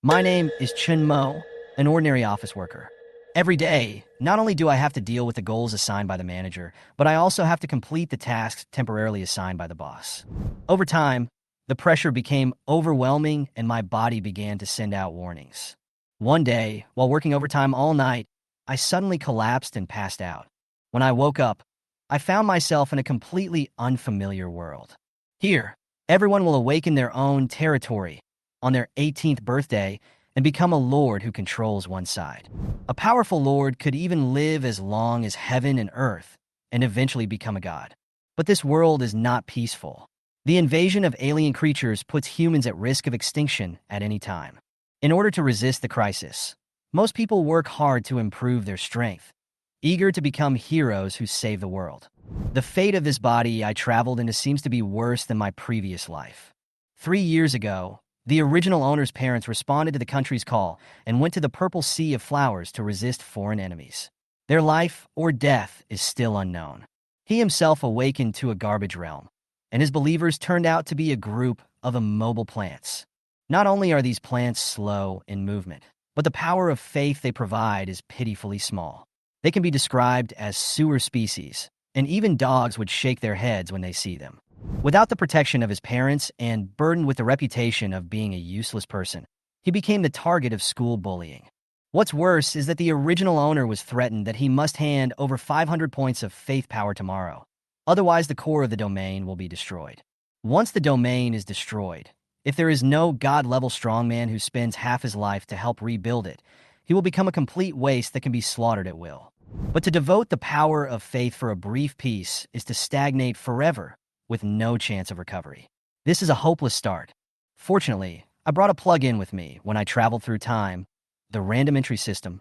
My name is Chen Mo, an ordinary office worker. Every day, not only do I have to deal with the goals assigned by the manager, but I also have to complete the tasks temporarily assigned by the boss. Over time, the pressure became overwhelming and my body began to send out warnings. One day, while working overtime all night, I suddenly collapsed and passed out. When I woke up, I found myself in a completely unfamiliar world. Here, everyone will awaken their own territory on their 18th birthday and become a lord who controls one side. A powerful lord could even live as long as heaven and earth and eventually become a god. But this world is not peaceful. The invasion of alien creatures puts humans at risk of extinction at any time. In order to resist the crisis, most people work hard to improve their strength, eager to become heroes who save the world. The fate of this body I traveled into seems to be worse than my previous life. 3 years ago, the original owner's parents responded to the country's call and went to the purple sea of flowers to resist foreign enemies. Their life or death is still unknown. He himself awakened to a garbage realm, and his believers turned out to be a group of immobile plants. Not only are these plants slow in movement, but the power of faith they provide is pitifully small. They can be described as sewer species, and even dogs would shake their heads when they see them. Without the protection of his parents and burdened with the reputation of being a useless person, he became the target of school bullying. What's worse is that the original owner was threatened that he must hand over 500 points of faith power tomorrow. Otherwise, the core of the domain will be destroyed. Once the domain is destroyed, if there is no God-level strongman who spends half his life to help rebuild it, he will become a complete waste that can be slaughtered at will. But to devote the power of faith for a brief peace is to stagnate forever, with no chance of recovery. This is a hopeless start. Fortunately, I brought a plug-in with me when I traveled through time, the random entry system.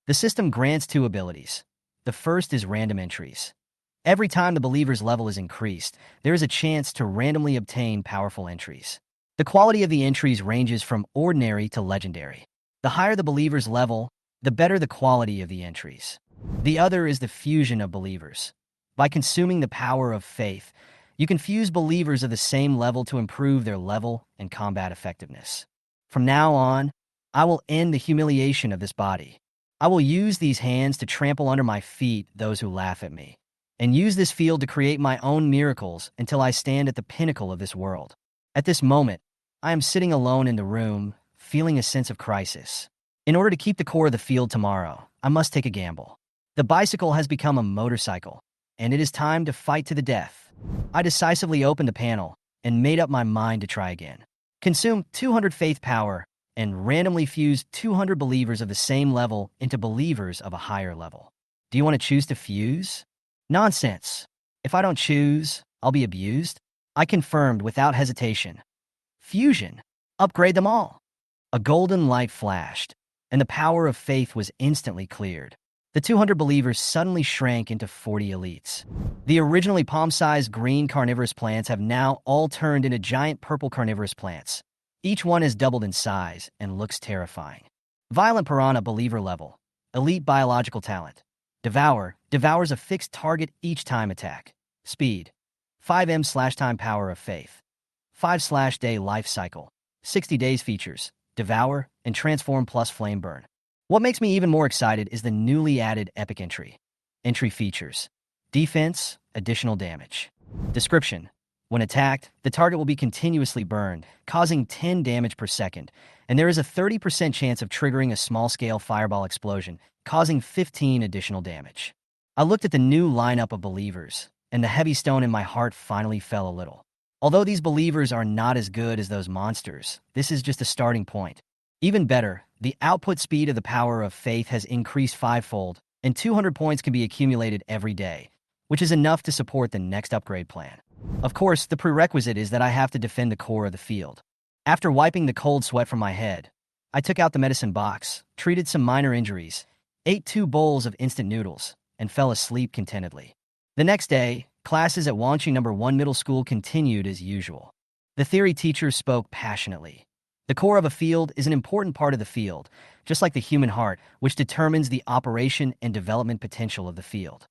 The system grants 2 abilities. The first is random entries. Every time the believer's level is increased, there is a chance to randomly obtain powerful entries. The quality of the entries ranges from ordinary to legendary. The higher the believer's level, the better the quality of the entries. The other is the fusion of believers. By consuming the power of faith, you can fuse believers of the same level to improve their level and combat effectiveness. From now on, I will end the humiliation of this body. I will use these hands to trample under my feet those who laugh at me, and use this field to create my own miracles until I stand at the pinnacle of this world. At this moment, I am sitting alone in the room, feeling a sense of crisis. In order to keep the core of the field tomorrow, I must take a gamble. The bicycle has become a motorcycle, and it is time to fight to the death. I decisively opened the panel and made up my mind to try again. Consume 200 faith power and randomly fuse 200 believers of the same level into believers of a higher level. Do you want to choose to fuse? Nonsense. If I don't choose, I'll be abused. I confirmed without hesitation. Fusion. Upgrade them all. A golden light flashed, and the power of faith was instantly cleared. The 200 believers suddenly shrank into 40 elites. The originally palm-sized green carnivorous plants have now all turned into giant purple carnivorous plants. Each one has doubled in size and looks terrifying. Violent piranha believer level. Elite biological talent. Devour. Devours a fixed target each time attack. Speed. 5m/time power of faith. 5/day life cycle. 60 days features. Devour and transform plus flame burn. What makes me even more excited is the newly added epic entry. Entry features. Defense, additional damage. Description. When attacked, the target will be continuously burned, causing 10 damage per second, and there is a 30% chance of triggering a small-scale fireball explosion, causing 15 additional damage. I looked at the new lineup of believers, and the heavy stone in my heart finally fell a little. Although these believers are not as good as those monsters, this is just a starting point. Even better, the output speed of the power of faith has increased 5-fold, and 200 points can be accumulated every day, which is enough to support the next upgrade plan. Of course, the prerequisite is that I have to defend the core of the field. After wiping the cold sweat from my head, I took out the medicine box, treated some minor injuries, ate 2 bowls of instant noodles, and fell asleep contentedly. The next day, classes at Wanchi No. 1 Middle School continued as usual. The theory teacher spoke passionately. The core of a field is an important part of the field, just like the human heart, which determines the operation and development potential of the field.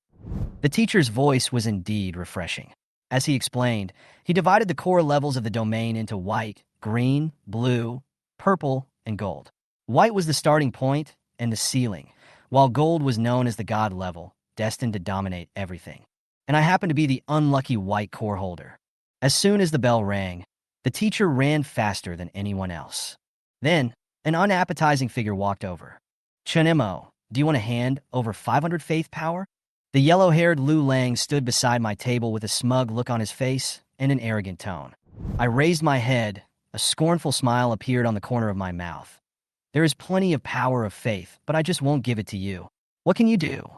The teacher's voice was indeed refreshing. As he explained, he divided the core levels of the domain into white, green, blue, purple, and gold. White was the starting point and the ceiling, while gold was known as the god level, destined to dominate everything. And I happened to be the unlucky white core holder. As soon as the bell rang, the teacher ran faster than anyone else. Then, an unappetizing figure walked over. Chen Mo, do you want a hand over 500 faith power? The yellow-haired Lu Lang stood beside my table with a smug look on his face and an arrogant tone. I raised my head. A scornful smile appeared on the corner of my mouth. There is plenty of power of faith, but I just won't give it to you. What can you do?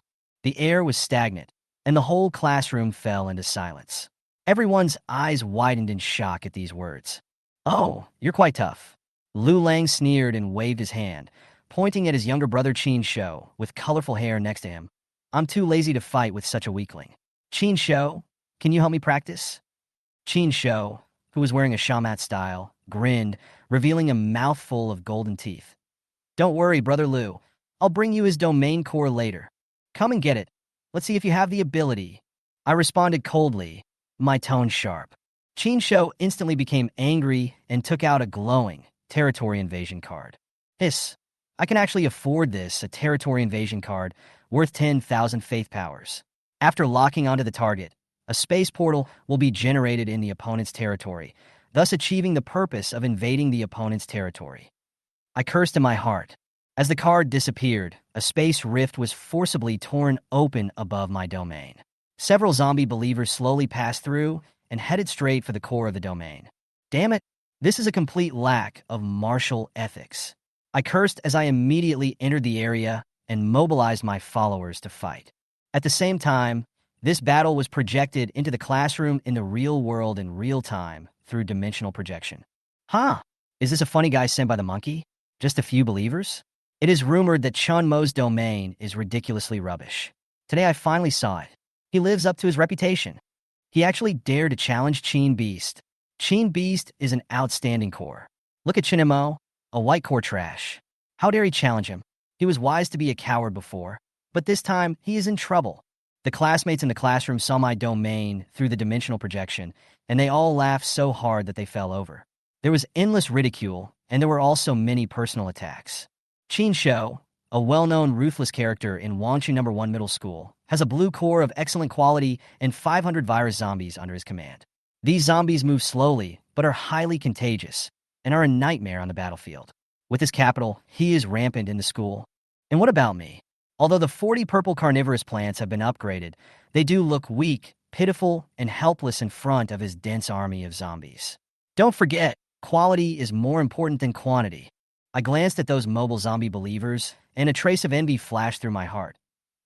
The air was stagnant, and the whole classroom fell into silence. Everyone's eyes widened in shock at these words. Oh, you're quite tough. Lu Lang sneered and waved his hand, pointing at his younger brother Qin Shou, with colorful hair next to him. I'm too lazy to fight with such a weakling. Qin Shou, can you help me practice? Qin Shou, who was wearing a shamat style, grinned, revealing a mouthful of golden teeth. Don't worry, Brother Lu. I'll bring you his domain core later. Come and get it. Let's see if you have the ability. I responded coldly, my tone sharp. Qin Shou instantly became angry and took out a glowing territory invasion card. Hiss. I can actually afford this, a territory invasion card worth 10,000 faith powers. After locking onto the target, a space portal will be generated in the opponent's territory, thus achieving the purpose of invading the opponent's territory. I cursed in my heart. As the card disappeared, a space rift was forcibly torn open above my domain. Several zombie believers slowly passed through and headed straight for the core of the domain. Damn it, this is a complete lack of martial ethics. I cursed as I immediately entered the area and mobilized my followers to fight. At the same time, this battle was projected into the classroom in the real world in real time through dimensional projection. Huh? Is this a funny guy sent by the monkey? Just a few believers? It is rumored that Chen Mo's domain is ridiculously rubbish. Today I finally saw it. He lives up to his reputation. He actually dared to challenge Qin Beast. Qin Beast is an outstanding core. Look at Chen Mo, a white core trash. How dare he challenge him? He was wise to be a coward before, but this time he is in trouble. The classmates in the classroom saw my domain through the dimensional projection, and they all laughed so hard that they fell over. There was endless ridicule, and there were also many personal attacks. Qin Shou, a well-known ruthless character in Wangshu No. 1 Middle School, has a blue core of excellent quality and 500 virus zombies under his command. These zombies move slowly, but are highly contagious, and are a nightmare on the battlefield. With his capital, he is rampant in the school. And what about me? Although the 40 purple carnivorous plants have been upgraded, they do look weak, pitiful, and helpless in front of his dense army of zombies. Don't forget, quality is more important than quantity. I glanced at those mobile zombie believers, and a trace of envy flashed through my heart.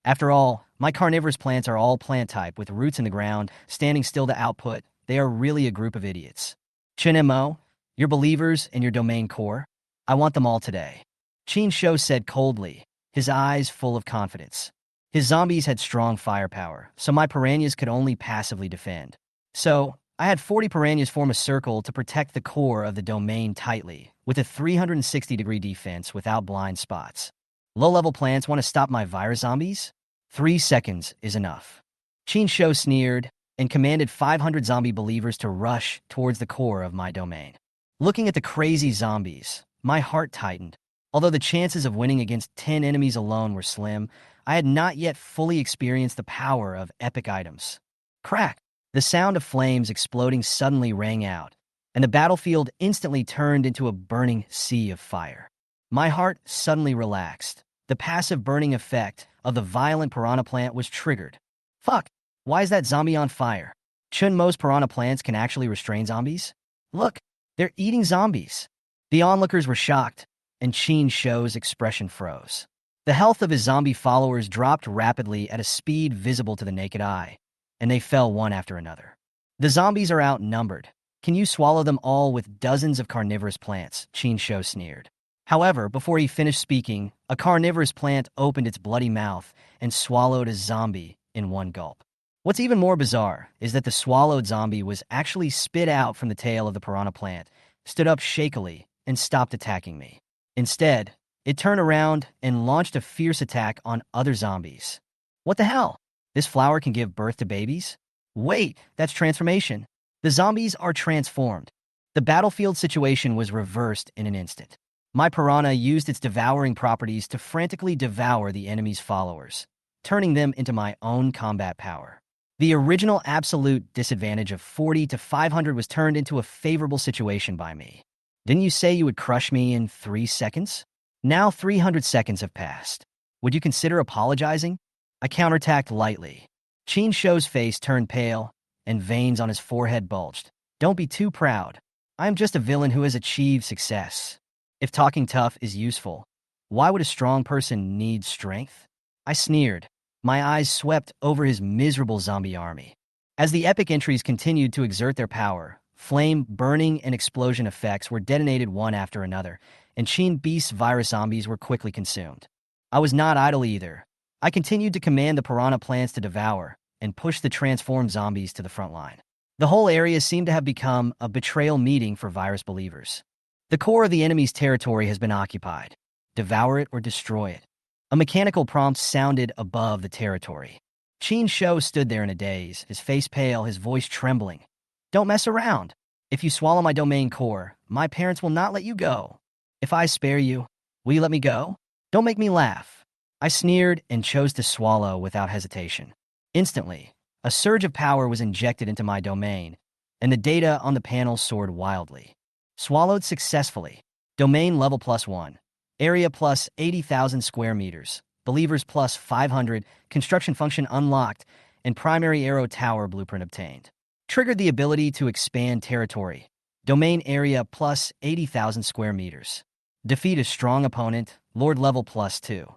After all, my carnivorous plants are all plant type with roots in the ground, standing still to output. They are really a group of idiots. Chen Mo, your believers and your domain core, I want them all today. Qin Shou said coldly, his eyes full of confidence. His zombies had strong firepower, so my piranhas could only passively defend. So, I had 40 piranhas form a circle to protect the core of the domain tightly, with a 360-degree defense without blind spots. Low-level plants want to stop my virus zombies? 3 seconds is enough. Qin Shou sneered and commanded 500 zombie believers to rush towards the core of my domain. Looking at the crazy zombies, my heart tightened. Although the chances of winning against 10 enemies alone were slim, I had not yet fully experienced the power of epic items. Crack! The sound of flames exploding suddenly rang out, and the battlefield instantly turned into a burning sea of fire. My heart suddenly relaxed. The passive burning effect of the violent piranha plant was triggered. Fuck! Why is that zombie on fire? Chen Mo's piranha plants can actually restrain zombies? Look, they're eating zombies. The onlookers were shocked, and Qin Shou's expression froze. The health of his zombie followers dropped rapidly at a speed visible to the naked eye, and they fell one after another. The zombies are outnumbered. Can you swallow them all with dozens of carnivorous plants? Qin Shou sneered. However, before he finished speaking, a carnivorous plant opened its bloody mouth and swallowed a zombie in one gulp. What's even more bizarre is that the swallowed zombie was actually spit out from the tail of the piranha plant, stood up shakily, and stopped attacking me. Instead, it turned around and launched a fierce attack on other zombies. What the hell? This flower can give birth to babies? Wait, that's transformation. The zombies are transformed. The battlefield situation was reversed in an instant. My piranha used its devouring properties to frantically devour the enemy's followers, turning them into my own combat power. The original absolute disadvantage of 40 to 500 was turned into a favorable situation by me. Didn't you say you would crush me in 3 seconds? Now 300 seconds have passed. Would you consider apologizing? I counterattacked lightly. Chen Shou's face turned pale, and veins on his forehead bulged. Don't be too proud. I am just a villain who has achieved success. If talking tough is useful, why would a strong person need strength? I sneered. My eyes swept over his miserable zombie army. As the epic entries continued to exert their power, flame, burning, and explosion effects were detonated one after another, and Chen Beast's virus zombies were quickly consumed. I was not idle either. I continued to command the piranha plants to devour and push the transformed zombies to the front line. The whole area seemed to have become a betrayal meeting for virus believers. The core of the enemy's territory has been occupied. Devour it or destroy it. A mechanical prompt sounded above the territory. Chen Shou stood there in a daze, his face pale, his voice trembling. Don't mess around. If you swallow my domain core, my parents will not let you go. If I spare you, will you let me go? Don't make me laugh. I sneered and chose to swallow without hesitation. Instantly, a surge of power was injected into my domain, and the data on the panel soared wildly. Swallowed successfully. Domain level +1. Area plus 80,000 square meters. Believers plus 500. Construction function unlocked. And primary arrow tower blueprint obtained. Triggered the ability to expand territory. Domain area plus 80,000 square meters. Defeat a strong opponent. Lord level +2.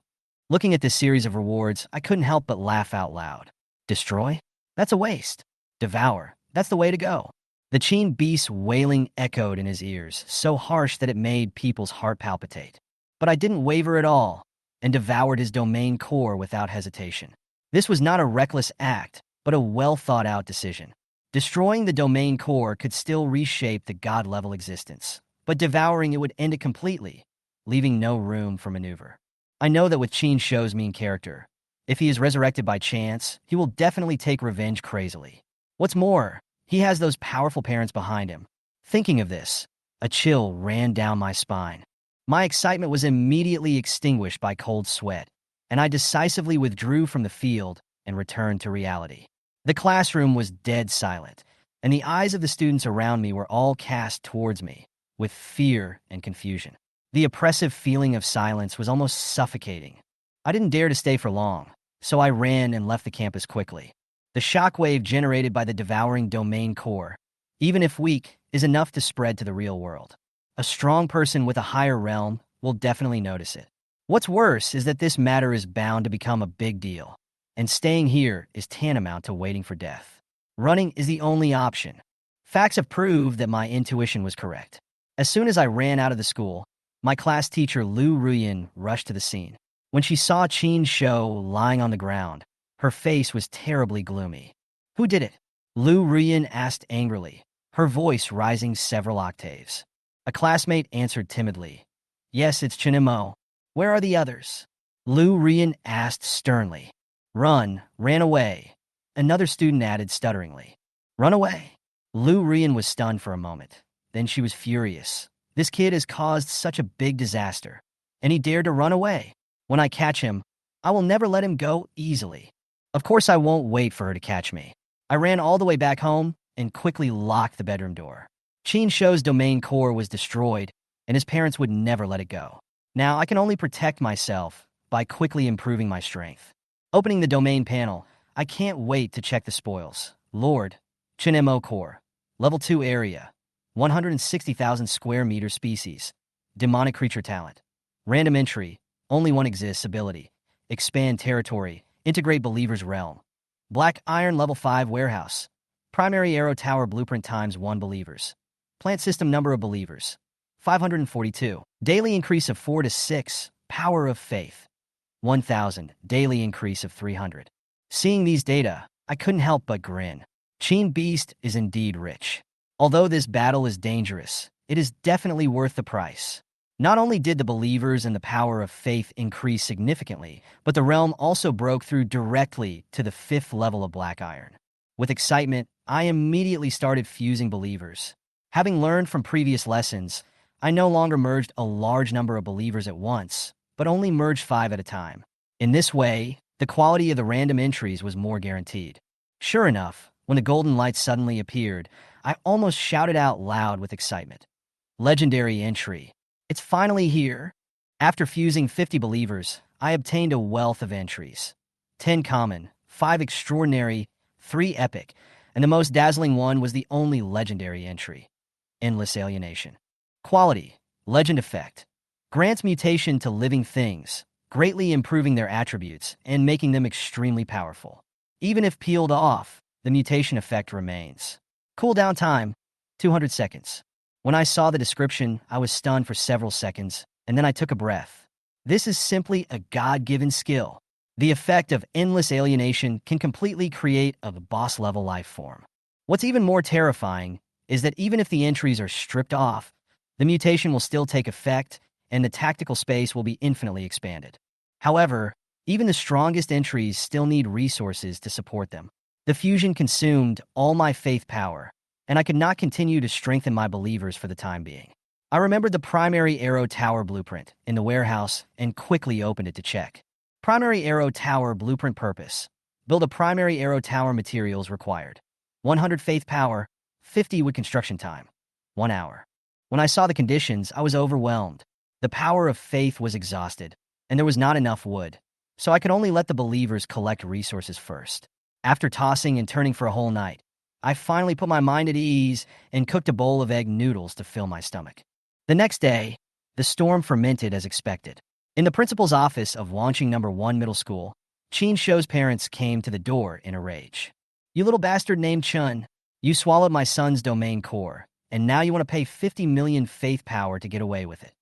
Looking at this series of rewards, I couldn't help but laugh out loud. Destroy? That's a waste. Devour? That's the way to go. The Chen Beast's wailing echoed in his ears, so harsh that it made people's heart palpitate. But I didn't waver at all, and devoured his domain core without hesitation. This was not a reckless act, but a well-thought-out decision. Destroying the domain core could still reshape the god-level existence, but devouring it would end it completely, leaving no room for maneuver. I know that with Chen Shou's mean character, if he is resurrected by chance, he will definitely take revenge crazily. What's more, he has those powerful parents behind him. Thinking of this, a chill ran down my spine. My excitement was immediately extinguished by cold sweat, and I decisively withdrew from the field and returned to reality. The classroom was dead silent, and the eyes of the students around me were all cast towards me, with fear and confusion. The oppressive feeling of silence was almost suffocating. I didn't dare to stay for long, so I ran and left the campus quickly. The shockwave generated by the devouring domain core, even if weak, is enough to spread to the real world. A strong person with a higher realm will definitely notice it. What's worse is that this matter is bound to become a big deal, and staying here is tantamount to waiting for death. Running is the only option. Facts have proved that my intuition was correct. As soon as I ran out of the school, my class teacher Lu Ruyan rushed to the scene. When she saw Chen Shou lying on the ground, her face was terribly gloomy. Who did it? Lu Ruyan asked angrily, her voice rising several octaves. A classmate answered timidly, Yes, it's Chen Mo. Where are the others? Lu Ruyan asked sternly. Ran away. Another student added stutteringly. Run away. Lu Ruyan was stunned for a moment. Then she was furious. This kid has caused such a big disaster, and he dared to run away. When I catch him, I will never let him go easily. Of course I won't wait for her to catch me. I ran all the way back home and quickly locked the bedroom door. Chen Shou's domain core was destroyed, and his parents would never let it go. Now I can only protect myself by quickly improving my strength. Opening the domain panel, I can't wait to check the spoils. Lord, Chen Mo core, level 2 area, 160,000 square meter species, demonic creature talent, random entry, only one exists ability, expand territory, integrate believer's realm, black iron level 5 warehouse, primary arrow tower blueprint times 1 believers, plant system number of believers, 542, daily increase of 4 to 6, power of faith, 1,000, daily increase of 300. Seeing these data, I couldn't help but grin. Chen Beast is indeed rich. Although this battle is dangerous, it is definitely worth the price. Not only did the believers and the power of faith increase significantly, but the realm also broke through directly to the 5th level of black iron. With excitement, I immediately started fusing believers. Having learned from previous lessons, I no longer merged a large number of believers at once, but only merged 5 at a time. In this way, the quality of the random entries was more guaranteed. Sure enough, when the golden light suddenly appeared, I almost shouted out loud with excitement. Legendary entry. It's finally here. After fusing 50 believers, I obtained a wealth of entries. 10 common, 5 extraordinary, 3 epic, and the most dazzling one was the only legendary entry. Endless alienation. Quality. Legend effect. Grants mutation to living things, greatly improving their attributes and making them extremely powerful. Even if peeled off, the mutation effect remains. Cooldown time, 200 seconds. When I saw the description, I was stunned for several seconds, and then I took a breath. This is simply a God-given skill. The effect of endless alienation can completely create a boss-level life form. What's even more terrifying is that even if the entries are stripped off, the mutation will still take effect, and the tactical space will be infinitely expanded. However, even the strongest entries still need resources to support them. The fusion consumed all my faith power, and I could not continue to strengthen my believers for the time being. I remembered the primary arrow tower blueprint in the warehouse and quickly opened it to check. Primary arrow tower blueprint purpose. Build a primary arrow tower. Materials required. 100 faith power, 50 wood construction time. 1 hour. When I saw the conditions, I was overwhelmed. The power of faith was exhausted, and there was not enough wood, so I could only let the believers collect resources first. After tossing and turning for a whole night, I finally put my mind at ease and cooked a bowl of egg noodles to fill my stomach. The next day, the storm fermented as expected. In the principal's office of launching number 1 middle school, Chen Shou's parents came to the door in a rage. You little bastard named Chun, you swallowed my son's domain core, and now you want to pay 50 million faith power to get away with it.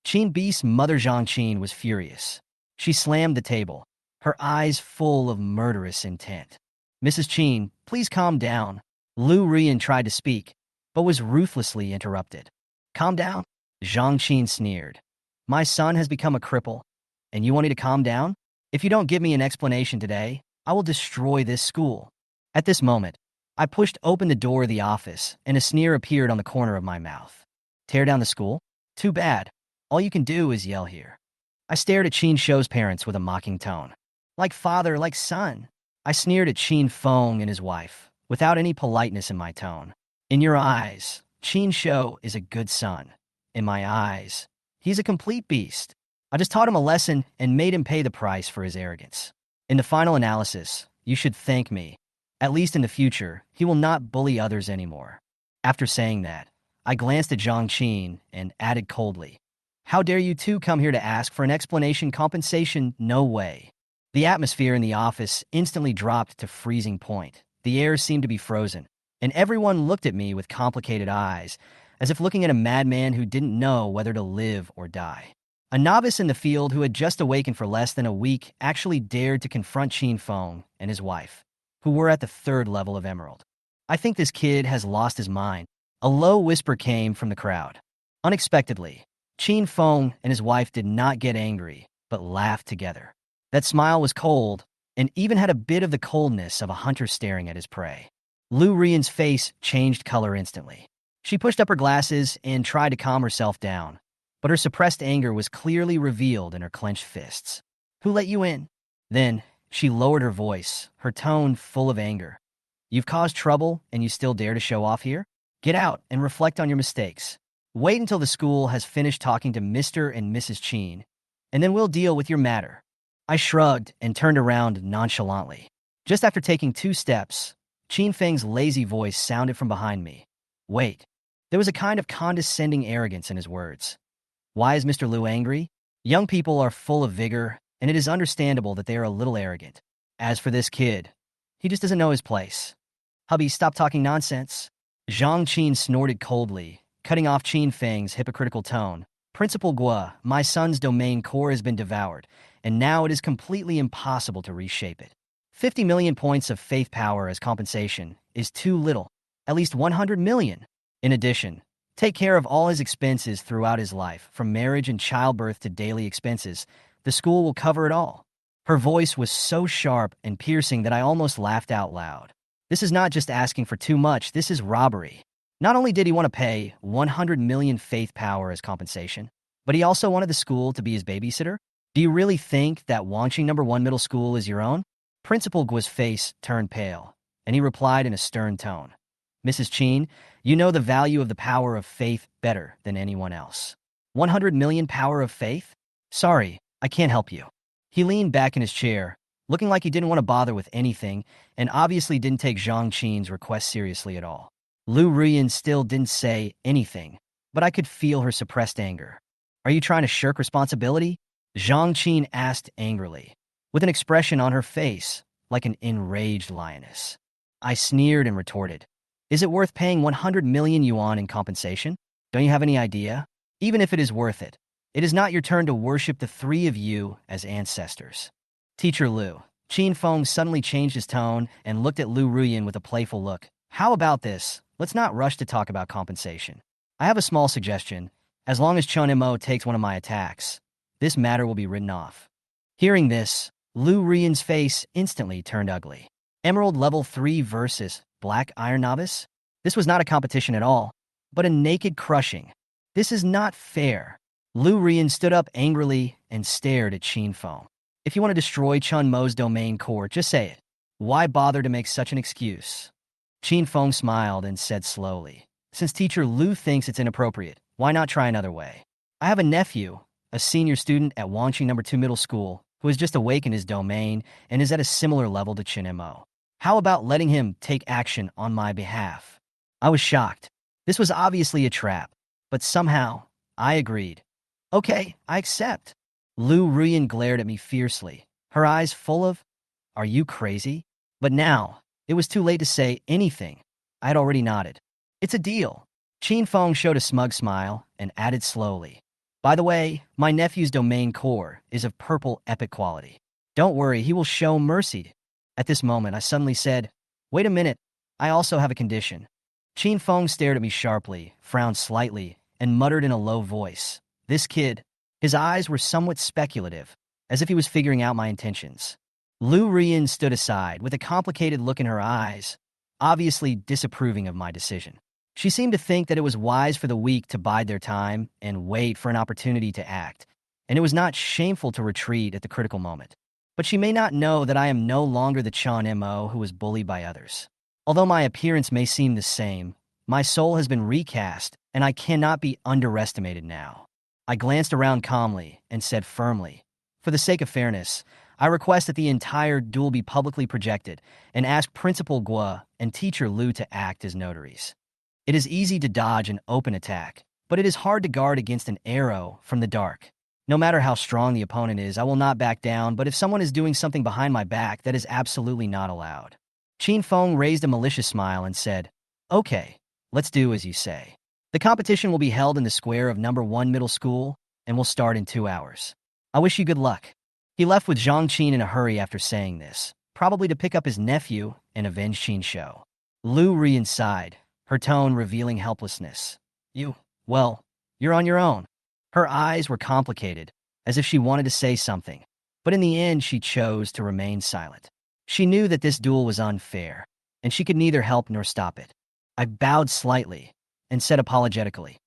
Chen Beast's mother Zhang Qin was furious. She slammed the table, her eyes full of murderous intent. Mrs. Qin, please calm down. Lu Rian tried to speak, but was ruthlessly interrupted. Calm down? Zhang Qin sneered. My son has become a cripple, and you want me to calm down? If you don't give me an explanation today, I will destroy this school. At this moment, I pushed open the door of the office, and a sneer appeared on the corner of my mouth. Tear down the school? Too bad. All you can do is yell here. I stared at Chen Shou's parents with a mocking tone. Like father, like son. I sneered at Chen Feng and his wife, without any politeness in my tone. In your eyes, Chen Shou is a good son. In my eyes, he's a complete beast. I just taught him a lesson and made him pay the price for his arrogance. In the final analysis, you should thank me. At least in the future, he will not bully others anymore. After saying that, I glanced at Zhang Qin and added coldly, how dare you two come here to ask for an explanation compensation? No way. The atmosphere in the office instantly dropped to freezing point. The air seemed to be frozen, and everyone looked at me with complicated eyes, as if looking at a madman who didn't know whether to live or die. A novice in the field who had just awakened for less than a week actually dared to confront Chen Feng and his wife, who were at the 3rd level of Emerald. I think this kid has lost his mind. A low whisper came from the crowd. Unexpectedly, Chen Feng and his wife did not get angry, but laughed together. That smile was cold, and even had a bit of the coldness of a hunter staring at his prey. Lu Rian's face changed color instantly. She pushed up her glasses and tried to calm herself down, but her suppressed anger was clearly revealed in her clenched fists. Who let you in? Then, she lowered her voice, her tone full of anger. You've caused trouble, and you still dare to show off here? Get out and reflect on your mistakes. Wait until the school has finished talking to Mr. and Mrs. Qin, and then we'll deal with your matter. I shrugged and turned around nonchalantly. Just after taking 2 steps, Qin Feng's lazy voice sounded from behind me. Wait. There was a kind of condescending arrogance in his words. Why is Mr. Liu angry? Young people are full of vigor, and it is understandable that they are a little arrogant. As for this kid, he just doesn't know his place. Hubby, stop talking nonsense. Zhang Qin snorted coldly, cutting off Qin Feng's hypocritical tone. Principal Gua, my son's domain core has been devoured, and now it is completely impossible to reshape it. 50 million points of faith power as compensation is too little, at least 100 million. In addition, take care of all his expenses throughout his life, from marriage and childbirth to daily expenses. The school will cover it all. Her voice was so sharp and piercing that I almost laughed out loud. This is not just asking for too much, this is robbery. Not only did he want to pay 100 million faith power as compensation, but he also wanted the school to be his babysitter. Do you really think that Wangqing #1 middle school is your own? Principal Guo's face turned pale, and he replied in a stern tone. Mrs. Qin, you know the value of the power of faith better than anyone else. 100 million power of faith? Sorry, I can't help you. He leaned back in his chair, looking like he didn't want to bother with anything, and obviously didn't take Zhang Qin's request seriously at all. Lu Ruyan still didn't say anything, but I could feel her suppressed anger. Are you trying to shirk responsibility? Zhang Qin asked angrily, with an expression on her face like an enraged lioness. I sneered and retorted, is it worth paying 100 million yuan in compensation? Don't you have any idea? Even if it is worth it, it is not your turn to worship the three of you as ancestors. Teacher Lu. Qin Feng suddenly changed his tone and looked at Lu Ruyan with a playful look. How about this? Let's not rush to talk about compensation. I have a small suggestion. As long as Chen Mo takes one of my attacks, this matter will be written off. Hearing this, Lu Ruyan's face instantly turned ugly. Emerald level 3 versus Black Iron Novice? This was not a competition at all, but a naked crushing. This is not fair. Lu Ruyan stood up angrily and stared at Qin Feng. If you want to destroy Chen Mo's domain core, just say it. Why bother to make such an excuse? Qin Feng smiled and said slowly, since Teacher Lu thinks it's inappropriate, why not try another way? I have a nephew, a senior student at Wangqing #2 Middle School, who has just awakened his domain and is at a similar level to Chen Mo. How about letting him take action on my behalf? I was shocked. This was obviously a trap, but somehow I agreed. Okay, I accept. Lu Ruyan glared at me fiercely, her eyes full of, are you crazy? But now, it was too late to say anything. I had already nodded. It's a deal. Qin Feng showed a smug smile and added slowly. By the way, my nephew's domain core is of purple epic quality. Don't worry, he will show mercy. At this moment, I suddenly said, wait a minute, I also have a condition. Qin Feng stared at me sharply, frowned slightly, and muttered in a low voice. This kid. His eyes were somewhat speculative, as if he was figuring out my intentions. Lu Ruyan stood aside, with a complicated look in her eyes, obviously disapproving of my decision. She seemed to think that it was wise for the weak to bide their time and wait for an opportunity to act, and it was not shameful to retreat at the critical moment. But she may not know that I am no longer the Chen Mo who was bullied by others. Although my appearance may seem the same, my soul has been recast, and I cannot be underestimated now. I glanced around calmly and said firmly, for the sake of fairness, I request that the entire duel be publicly projected and ask Principal Guo and Teacher Lu to act as notaries. It is easy to dodge an open attack, but it is hard to guard against an arrow from the dark. No matter how strong the opponent is, I will not back down, but if someone is doing something behind my back, that is absolutely not allowed. Qin Feng raised a malicious smile and said, okay, let's do as you say. The competition will be held in the square of #1 Middle School and will start in 2 hours. I wish you good luck. He left with Zhang Qin in a hurry after saying this, probably to pick up his nephew and avenge Qin Shou. Lu Ruyan sighed, her tone revealing helplessness. You're on your own. Her eyes were complicated, as if she wanted to say something, but in the end she chose to remain silent. She knew that this duel was unfair, and she could neither help nor stop it. I bowed slightly and said apologetically,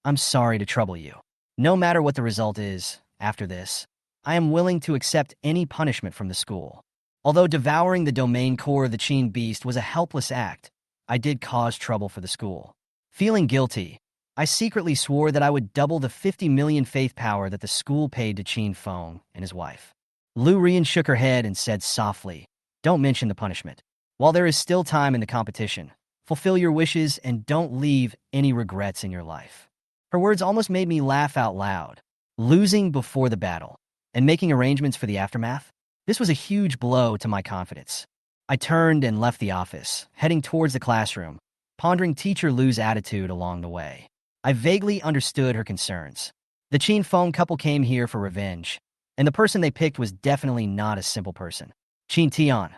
I'm sorry to trouble you. No matter what the result is, after this, I am willing to accept any punishment from the school. Although devouring the domain core of the Qin beast was a helpless act, I did cause trouble for the school. Feeling guilty, I secretly swore that I would double the 50 million faith power that the school paid to Qin Feng and his wife. Lu Ruyan shook her head and said softly, don't mention the punishment. While there is still time in the competition, fulfill your wishes and don't leave any regrets in your life. Her words almost made me laugh out loud. Losing before the battle and making arrangements for the aftermath? This was a huge blow to my confidence. I turned and left the office, heading towards the classroom, pondering Teacher Lu's attitude along the way. I vaguely understood her concerns. The Qin Feng couple came here for revenge, and the person they picked was definitely not a simple person. Qin Tian,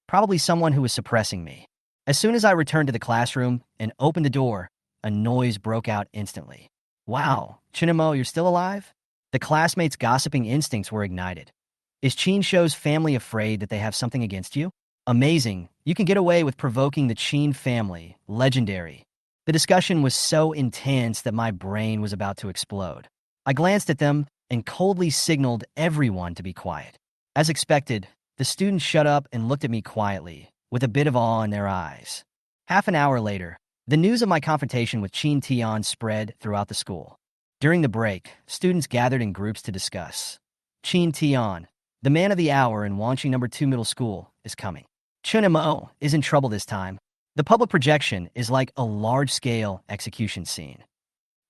probably someone who was suppressing me. As soon as I returned to the classroom and opened the door, a noise broke out instantly. Wow, Chen Mo, you're still alive? The classmates' gossiping instincts were ignited. Is Qin Shou's family afraid that they have something against you? Amazing, you can get away with provoking the Qin family, legendary. The discussion was so intense that my brain was about to explode. I glanced at them and coldly signaled everyone to be quiet. As expected, the students shut up and looked at me quietly, with a bit of awe in their eyes. Half an hour later, the news of my confrontation with Chen Tian spread throughout the school. During the break, students gathered in groups to discuss. Chen Tian, the man of the hour in Wanqing No. 2 Middle School, is coming. Chen Mo is in trouble this time. The public projection is like a large-scale execution scene.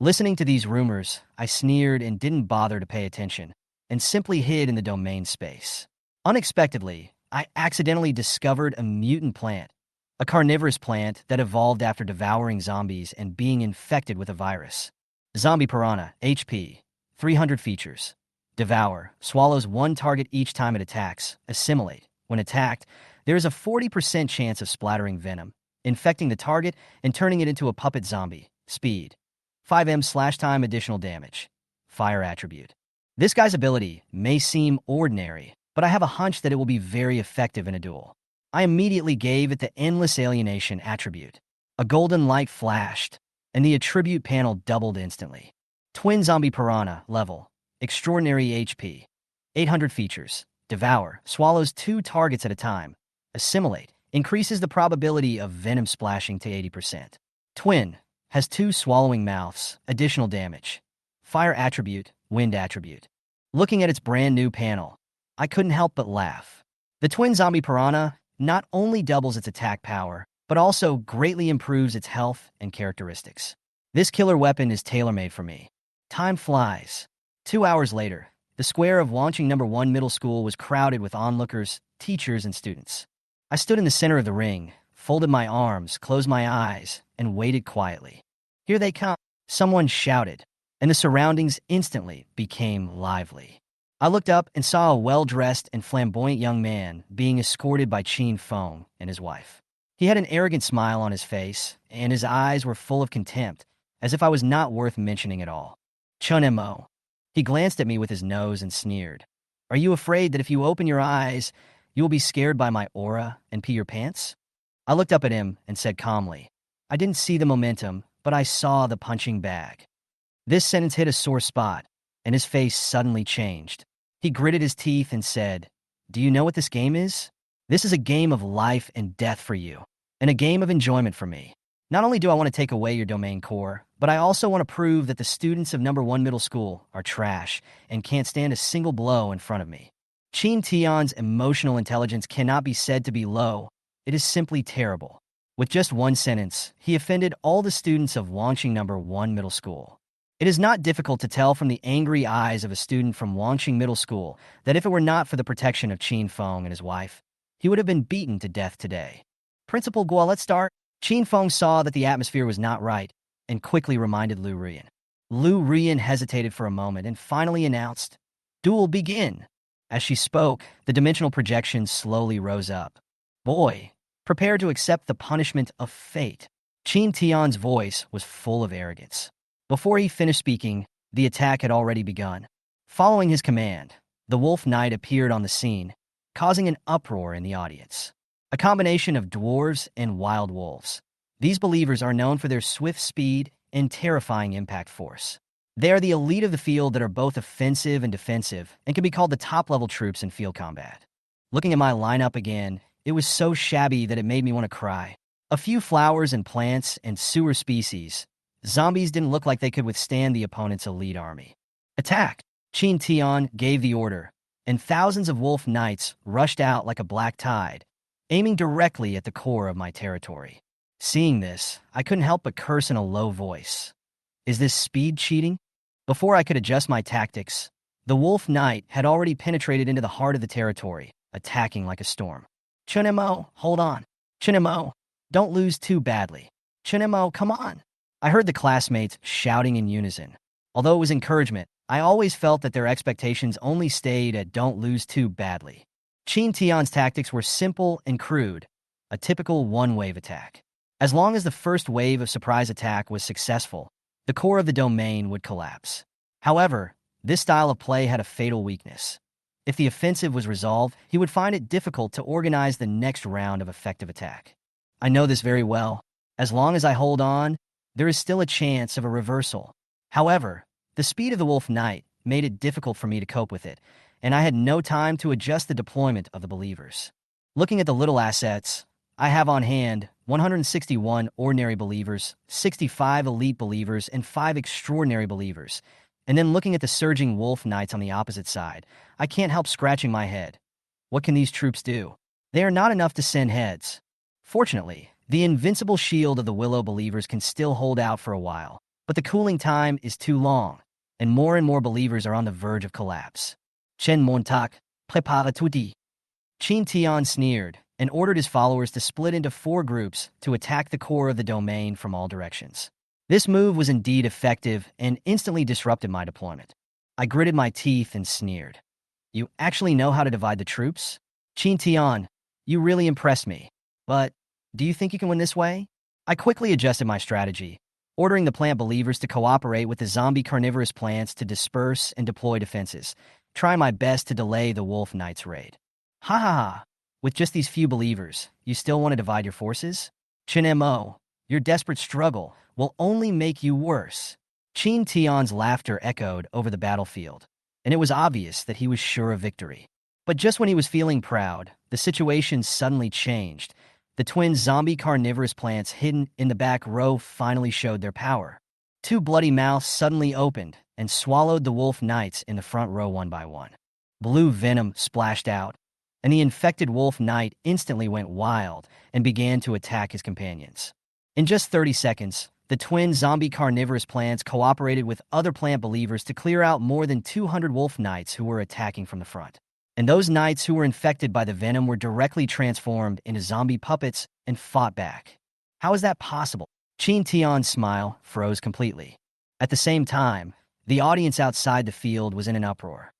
Listening to these rumors, I sneered and didn't bother to pay attention, and simply hid in the domain space. Unexpectedly, I accidentally discovered a mutant plant, a carnivorous plant that evolved after devouring zombies and being infected with a virus. Zombie piranha, HP, 300 features. Devour, swallows one target each time it attacks. Assimilate, when attacked, there is a 40% chance of splattering venom, infecting the target and turning it into a puppet zombie. Speed, 5m/time additional damage. Fire attribute. This guy's ability may seem ordinary, but I have a hunch that it will be very effective in a duel. I immediately gave it the endless alienation attribute. A golden light flashed, and the attribute panel doubled instantly. Twin zombie piranha, level, extraordinary HP, 800 features. Devour, swallows 2 targets at a time. Assimilate, increases the probability of venom splashing to 80%. Twin, has 2 swallowing mouths, additional damage. Fire attribute, wind attribute. Looking at its brand new panel, I couldn't help but laugh. The twin zombie piranha not only doubles its attack power, but also greatly improves its health and characteristics. This killer weapon is tailor-made for me. Time flies. 2 hours later, the square of Wanqing No. 1 Middle School was crowded with onlookers, teachers, and students. I stood in the center of the ring, folded my arms, closed my eyes, and waited quietly. Here they come, someone shouted, and the surroundings instantly became lively. I looked up and saw a well-dressed and flamboyant young man being escorted by Chen Feng and his wife. He had an arrogant smile on his face, and his eyes were full of contempt, as if I was not worth mentioning at all. Chen Mo. He glanced at me with his nose and sneered. Are you afraid that if you open your eyes, you will be scared by my aura and pee your pants? I looked up at him and said calmly, I didn't see the momentum, but I saw the punching bag. This sentence hit a sore spot, and his face suddenly changed. He gritted his teeth and said, Do you know what this game is? This is a game of life and death for you, and a game of enjoyment for me. Not only do I want to take away your domain core, but I also want to prove that the students of No. 1 Middle School are trash and can't stand a single blow in front of me. Chen Tian's emotional intelligence cannot be said to be low. It is simply terrible. With just one sentence, he offended all the students of Wanqing No. 1 Middle School. It is not difficult to tell from the angry eyes of a student from Wanqing Middle School that if it were not for the protection of Chen Feng and his wife, he would have been beaten to death today. Principal Guo, let's start. Chen Feng saw that the atmosphere was not right and quickly reminded Lu Rian. Lu Rian hesitated for a moment and finally announced, Duel begin. As she spoke, the dimensional projection slowly rose up. Boy, prepare to accept the punishment of fate. Chen Tian's voice was full of arrogance. Before he finished speaking, the attack had already begun. Following his command, the Wolf Knight appeared on the scene, causing an uproar in the audience. A combination of dwarves and wild wolves. These believers are known for their swift speed and terrifying impact force. They are the elite of the field that are both offensive and defensive and can be called the top-level troops in field combat. Looking at my lineup again, it was so shabby that it made me want to cry. A few flowers and plants and sewer species. Zombies didn't look like they could withstand the opponent's elite army. Attack! Chen Tian gave the order, and thousands of wolf knights rushed out like a black tide, aiming directly at the core of my territory. Seeing this, I couldn't help but curse in a low voice. Is this speed cheating? Before I could adjust my tactics, the wolf knight had already penetrated into the heart of the territory, attacking like a storm. Chen Mo, hold on. Chen Mo, don't lose too badly. Chen Mo, come on. I heard the classmates shouting in unison. Although it was encouragement, I always felt that their expectations only stayed at don't lose too badly. Chen Tian's tactics were simple and crude, a typical one-wave attack. As long as the first wave of surprise attack was successful, the core of the domain would collapse. However, this style of play had a fatal weakness. If the offensive was resolved, he would find it difficult to organize the next round of effective attack. I know this very well. As long as I hold on, there is still a chance of a reversal. However, the speed of the Wolf Knight made it difficult for me to cope with it, and I had no time to adjust the deployment of the believers. Looking at the little assets, I have on hand 161 ordinary believers, 65 elite believers, and 5 extraordinary believers. And then looking at the surging Wolf Knights on the opposite side, I can't help scratching my head. What can these troops do? They are not enough to send heads. Fortunately, the invincible shield of the Willow believers can still hold out for a while, but the cooling time is too long, and more believers are on the verge of collapse. Chen Mo, prépare tout. Qin Tian sneered and ordered his followers to split into 4 groups to attack the core of the domain from all directions. This move was indeed effective and instantly disrupted my deployment. I gritted my teeth and sneered. You actually know how to divide the troops? Qin Tian, you really impressed me. But do you think you can win this way? I quickly adjusted my strategy, ordering the plant believers to cooperate with the zombie carnivorous plants to disperse and deploy defenses, trying my best to delay the Wolf Knight's raid. Ha ha ha! With just these few believers, you still want to divide your forces? Chen Mo, your desperate struggle will only make you worse. Qin Tian's laughter echoed over the battlefield, and it was obvious that he was sure of victory. But just when he was feeling proud, the situation suddenly changed. The twin zombie carnivorous plants hidden in the back row finally showed their power. 2 bloody mouths suddenly opened and swallowed the Wolf Knights in the front row one by one. Blue venom splashed out, and the infected Wolf Knight instantly went wild and began to attack his companions. In just 30 seconds, the twin zombie carnivorous plants cooperated with other plant believers to clear out more than 200 Wolf Knights who were attacking from the front. And those knights who were infected by the venom were directly transformed into zombie puppets and fought back. How is that possible? Qin Tian's smile froze completely. At the same time, the audience outside the field was in an uproar.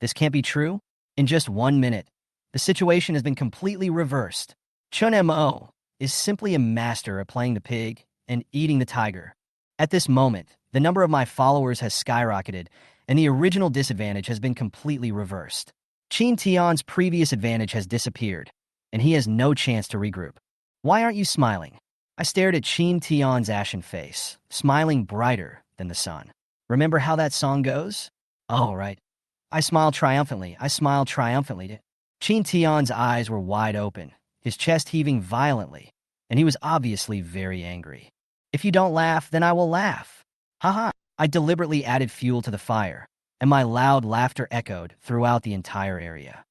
This can't be true? In just 1 minute, the situation has been completely reversed. Chen Mo is simply a master at playing the pig and eating the tiger. At this moment, the number of my followers has skyrocketed, and the original disadvantage has been completely reversed. Qin Tian's previous advantage has disappeared, and he has no chance to regroup. Why aren't you smiling? I stared at Qin Tian's ashen face, smiling brighter than the sun. Remember how that song goes? Oh, right. I smiled triumphantly. Qin Tian's eyes were wide open, his chest heaving violently, and he was obviously very angry. If you don't laugh, then I will laugh. Haha. I deliberately added fuel to the fire, and my loud laughter echoed throughout the entire area.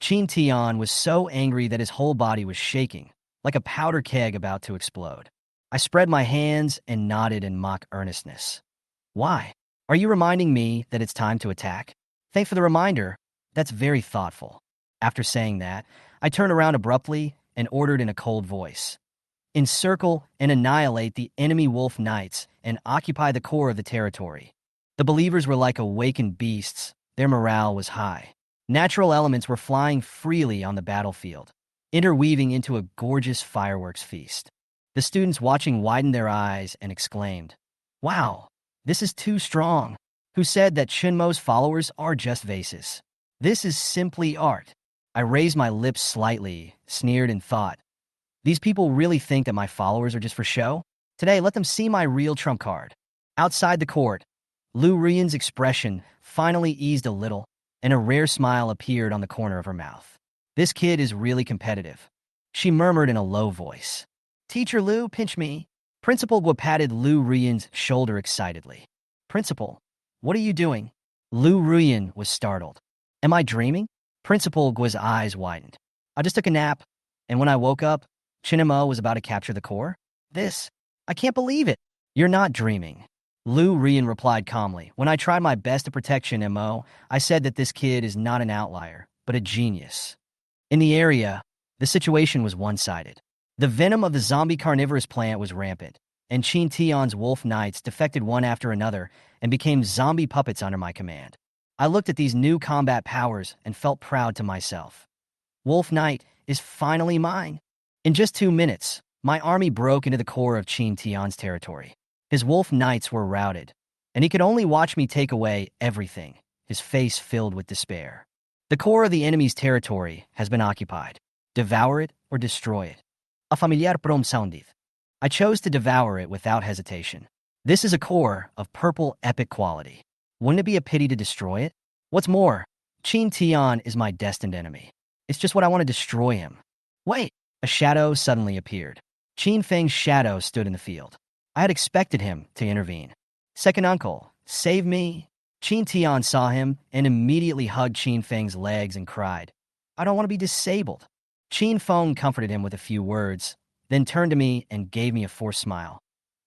Qin Tian was so angry that his whole body was shaking, like a powder keg about to explode. I spread my hands and nodded in mock earnestness. Why? Are you reminding me that it's time to attack? Thanks for the reminder. That's very thoughtful. After saying that, I turned around abruptly and ordered in a cold voice. Encircle and annihilate the enemy Wolf Knights and occupy the core of the territory. The believers were like awakened beasts. Their morale was high. Natural elements were flying freely on the battlefield, interweaving into a gorgeous fireworks feast. The students watching widened their eyes and exclaimed, "Wow, this is too strong." Who said that Chen Mo's followers are just vases? This is simply art. I raised my lips slightly, sneered, and thought, these people really think that my followers are just for show? Today, let them see my real trump card. Outside the court, Lu Ruyan's expression finally eased a little, and a rare smile appeared on the corner of her mouth. This kid is really competitive. She murmured in a low voice. Teacher Lu, pinch me. Principal Guo patted Lu Ruyan's shoulder excitedly. Principal, what are you doing? Lu Ruyan was startled. Am I dreaming? Principal Guo's eyes widened. I just took a nap, and when I woke up, Chen Mo was about to capture the core. I can't believe it. You're not dreaming. Lu Ruyan replied calmly. When I tried my best to protect Chen Mo, I said that this kid is not an outlier, but a genius. In the area, the situation was one-sided. The venom of the zombie carnivorous plant was rampant, and Qin Tian's Wolf Knights defected one after another and became zombie puppets under my command. I looked at these new combat powers and felt proud to myself. Wolf Knight is finally mine. In just 2 minutes, my army broke into the core of Qin Tian's territory. His Wolf Knights were routed, and he could only watch me take away everything, his face filled with despair. The core of the enemy's territory has been occupied. Devour it or destroy it. A familiar prom soundith. I chose to devour it without hesitation. This is a core of purple epic quality. Wouldn't it be a pity to destroy it? What's more, Qin Tian is my destined enemy. It's just what I want to destroy him. Wait, a shadow suddenly appeared. Qin Feng's shadow stood in the field. I had expected him to intervene. Second uncle, save me. Qin Tian saw him and immediately hugged Qin Feng's legs and cried, I don't want to be disabled. Qin Feng comforted him with a few words, then turned to me and gave me a forced smile.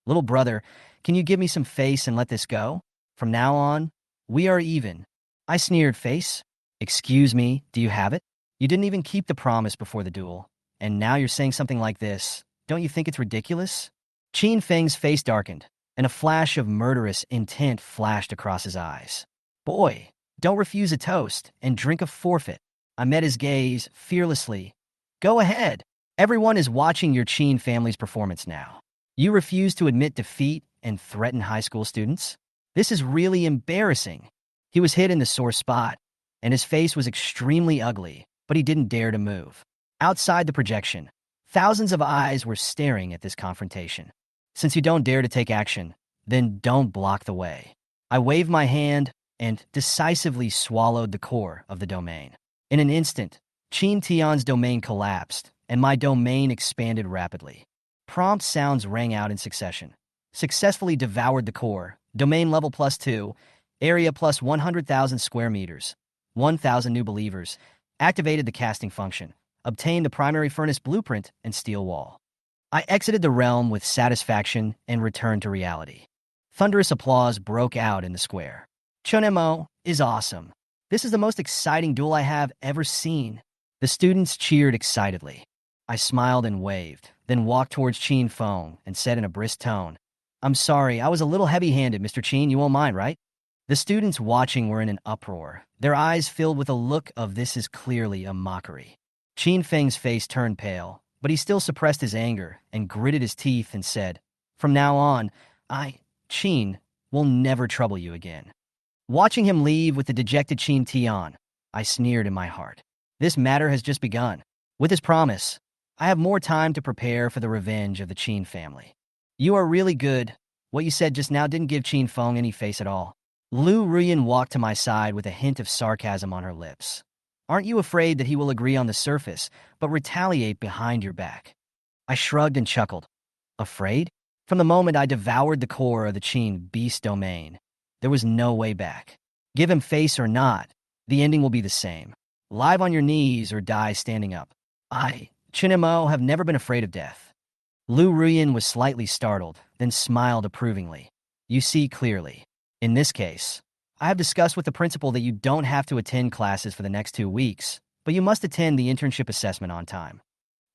Little brother, can you give me some face and let this go? From now on, we are even. I sneered. Face? Excuse me, do you have it? You didn't even keep the promise before the duel, and now you're saying something like this. Don't you think it's ridiculous? Qin Feng's face darkened, and a flash of murderous intent flashed across his eyes. Boy, don't refuse a toast and drink a forfeit. I met his gaze fearlessly. Go ahead. Everyone is watching your Qin family's performance now. You refuse to admit defeat and threaten high school students? This is really embarrassing. He was hit in the sore spot, and his face was extremely ugly, but he didn't dare to move. Outside the projection, thousands of eyes were staring at this confrontation. Since you don't dare to take action, then don't block the way. I waved my hand and decisively swallowed the core of the domain. In an instant, Qin Tian's domain collapsed, and my domain expanded rapidly. Prompt sounds rang out in succession. Successfully devoured the core, domain level +2, area plus 100,000 square meters, 1,000 new believers, activated the casting function, obtained the primary furnace blueprint and steel wall. I exited the realm with satisfaction and returned to reality. Thunderous applause broke out in the square. Chen Mo is awesome. This is the most exciting duel I have ever seen. The students cheered excitedly. I smiled and waved, then walked towards Qin Feng and said in a brisk tone, I'm sorry, I was a little heavy-handed, Mr. Qin, you won't mind, right? The students watching were in an uproar, their eyes filled with a look of this is clearly a mockery. Qin Feng's face turned pale, but he still suppressed his anger and gritted his teeth and said, From now on, Qin, will never trouble you again. Watching him leave with the dejected Qin Tian, I sneered in my heart. This matter has just begun. With his promise, I have more time to prepare for the revenge of the Qin family. You are really good. What you said just now didn't give Qin Feng any face at all. Lu Ruyan walked to my side with a hint of sarcasm on her lips. Aren't you afraid that he will agree on the surface, but retaliate behind your back? I shrugged and chuckled. Afraid? From the moment I devoured the core of the Qin beast domain, there was no way back. Give him face or not, the ending will be the same. Live on your knees or die standing up. Chen Mo, have never been afraid of death. Lu Ruyan was slightly startled, then smiled approvingly. You see clearly. In this case, I have discussed with the principal that you don't have to attend classes for the next 2 weeks, but you must attend the internship assessment on time.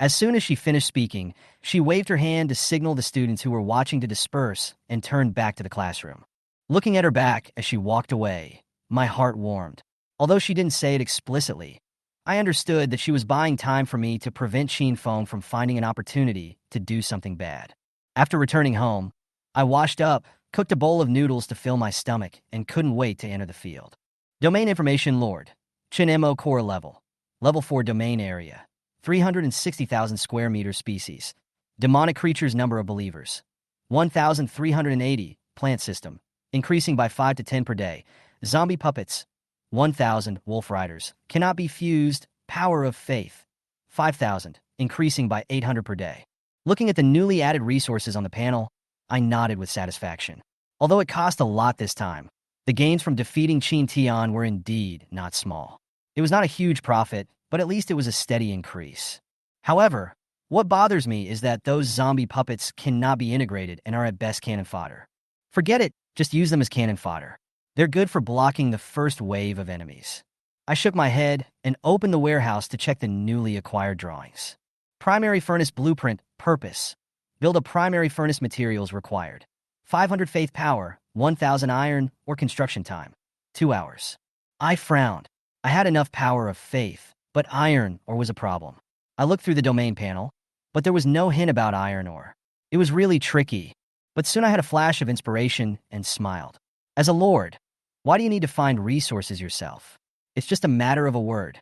As soon as she finished speaking, she waved her hand to signal the students who were watching to disperse and turned back to the classroom. Looking at her back as she walked away, my heart warmed. Although she didn't say it explicitly, I understood that she was buying time for me to prevent Qin Feng from finding an opportunity to do something bad. After returning home, I washed up, cooked a bowl of noodles to fill my stomach, and couldn't wait to enter the field. Domain information Lord. Chen Mo core level. Level 4 domain area. 360,000 square meter species. Demonic creatures number of believers. 1,380. Plant system. Increasing by 5 to 10 per day. Zombie puppets. 1,000 wolf riders. Cannot be fused. Power of faith. 5,000. Increasing by 800 per day. Looking at the newly added resources on the panel, I nodded with satisfaction. Although it cost a lot this time, the gains from defeating Qin Tian were indeed not small. It was not a huge profit, but at least it was a steady increase. However, what bothers me is that those zombie puppets cannot be integrated and are at best cannon fodder. Forget it, just use them as cannon fodder. They're good for blocking the first wave of enemies. I shook my head and opened the warehouse to check the newly acquired drawings. Primary furnace blueprint, purpose. Build a primary furnace materials required. 500 faith power, 1,000 iron, or construction time. 2 hours. I frowned. I had enough power of faith, but iron ore was a problem. I looked through the domain panel, but there was no hint about iron ore. It was really tricky, but soon I had a flash of inspiration and smiled. As a lord, why do you need to find resources yourself? It's just a matter of a word.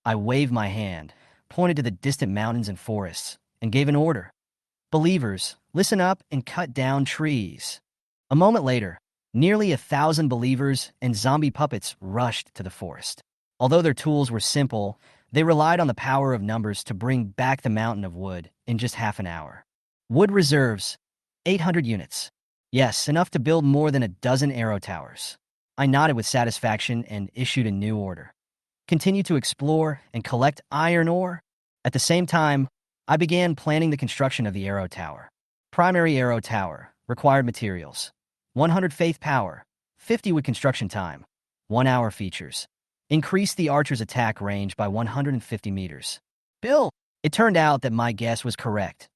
I waved my hand, pointed to the distant mountains and forests, and gave an order. Believers, listen up and cut down trees. A moment later, nearly 1,000 believers and zombie puppets rushed to the forest. Although their tools were simple, they relied on the power of numbers to bring back the mountain of wood in just half an hour. Wood reserves, 800 units. Yes, enough to build more than a dozen arrow towers. I nodded with satisfaction and issued a new order. Continue to explore and collect iron ore. At the same time, I began planning the construction of the arrow tower. Primary arrow tower, required materials. 100 faith power, 50 wood construction time, 1 hour features. Increase the archer's attack range by 150 meters. Bill! It turned out that my guess was correct.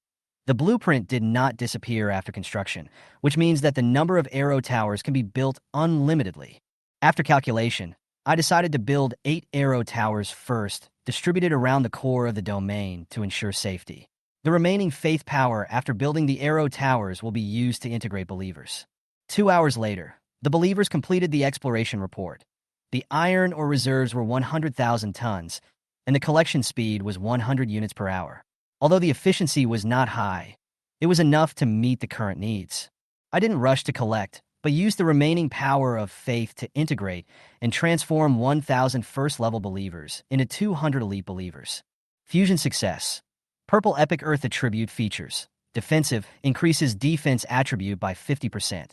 The blueprint did not disappear after construction, which means that the number of arrow towers can be built unlimitedly. After calculation, I decided to build 8 arrow towers first, distributed around the core of the domain to ensure safety. The remaining faith power after building the arrow towers will be used to integrate believers. 2 hours later, the believers completed the exploration report. The iron ore reserves were 100,000 tons, and the collection speed was 100 units per hour. Although the efficiency was not high, it was enough to meet the current needs. I didn't rush to collect, but used the remaining power of faith to integrate and transform 1,000 first-level believers into 200 elite believers. Fusion success. Purple Epic Earth Attribute features. Defensive increases defense attribute by 50%.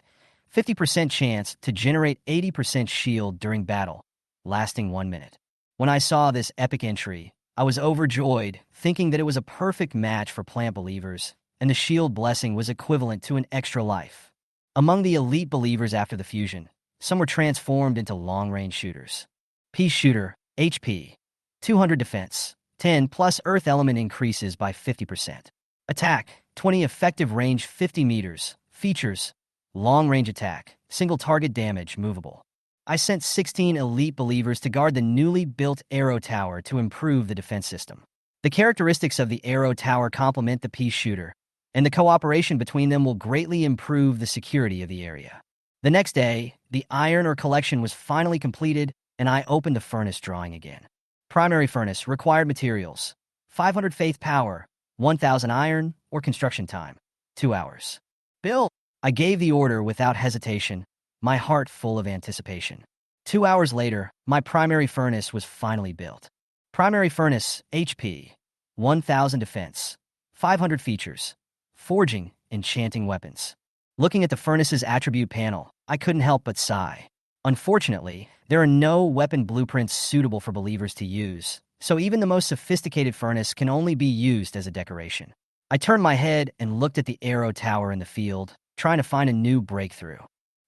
50% chance to generate 80% shield during battle, lasting 1 minute. When I saw this epic entry, I was overjoyed, thinking that it was a perfect match for plant believers, and the shield blessing was equivalent to an extra life. Among the elite believers after the fusion, some were transformed into long-range shooters. Peace Shooter, HP, 200 defense, 10 plus earth element increases by 50%. Attack, 20 effective range 50 meters. Features, long-range attack, single target damage, movable. I sent 16 elite believers to guard the newly built arrow tower to improve the defense system. The characteristics of the arrow tower complement the peace shooter, and the cooperation between them will greatly improve the security of the area. The next day, the iron ore collection was finally completed, and I opened the furnace drawing again. Primary furnace, required materials, 500 faith power, 1,000 iron, or construction time, 2 hours. Bill! I gave the order without hesitation, my heart full of anticipation. 2 hours later, my primary furnace was finally built. Primary furnace, HP, 1,000 defense, 500 features, forging, enchanting weapons. Looking at the furnace's attribute panel, I couldn't help but sigh. Unfortunately, there are no weapon blueprints suitable for believers to use, so even the most sophisticated furnace can only be used as a decoration. I turned my head and looked at the arrow tower in the field, trying to find a new breakthrough.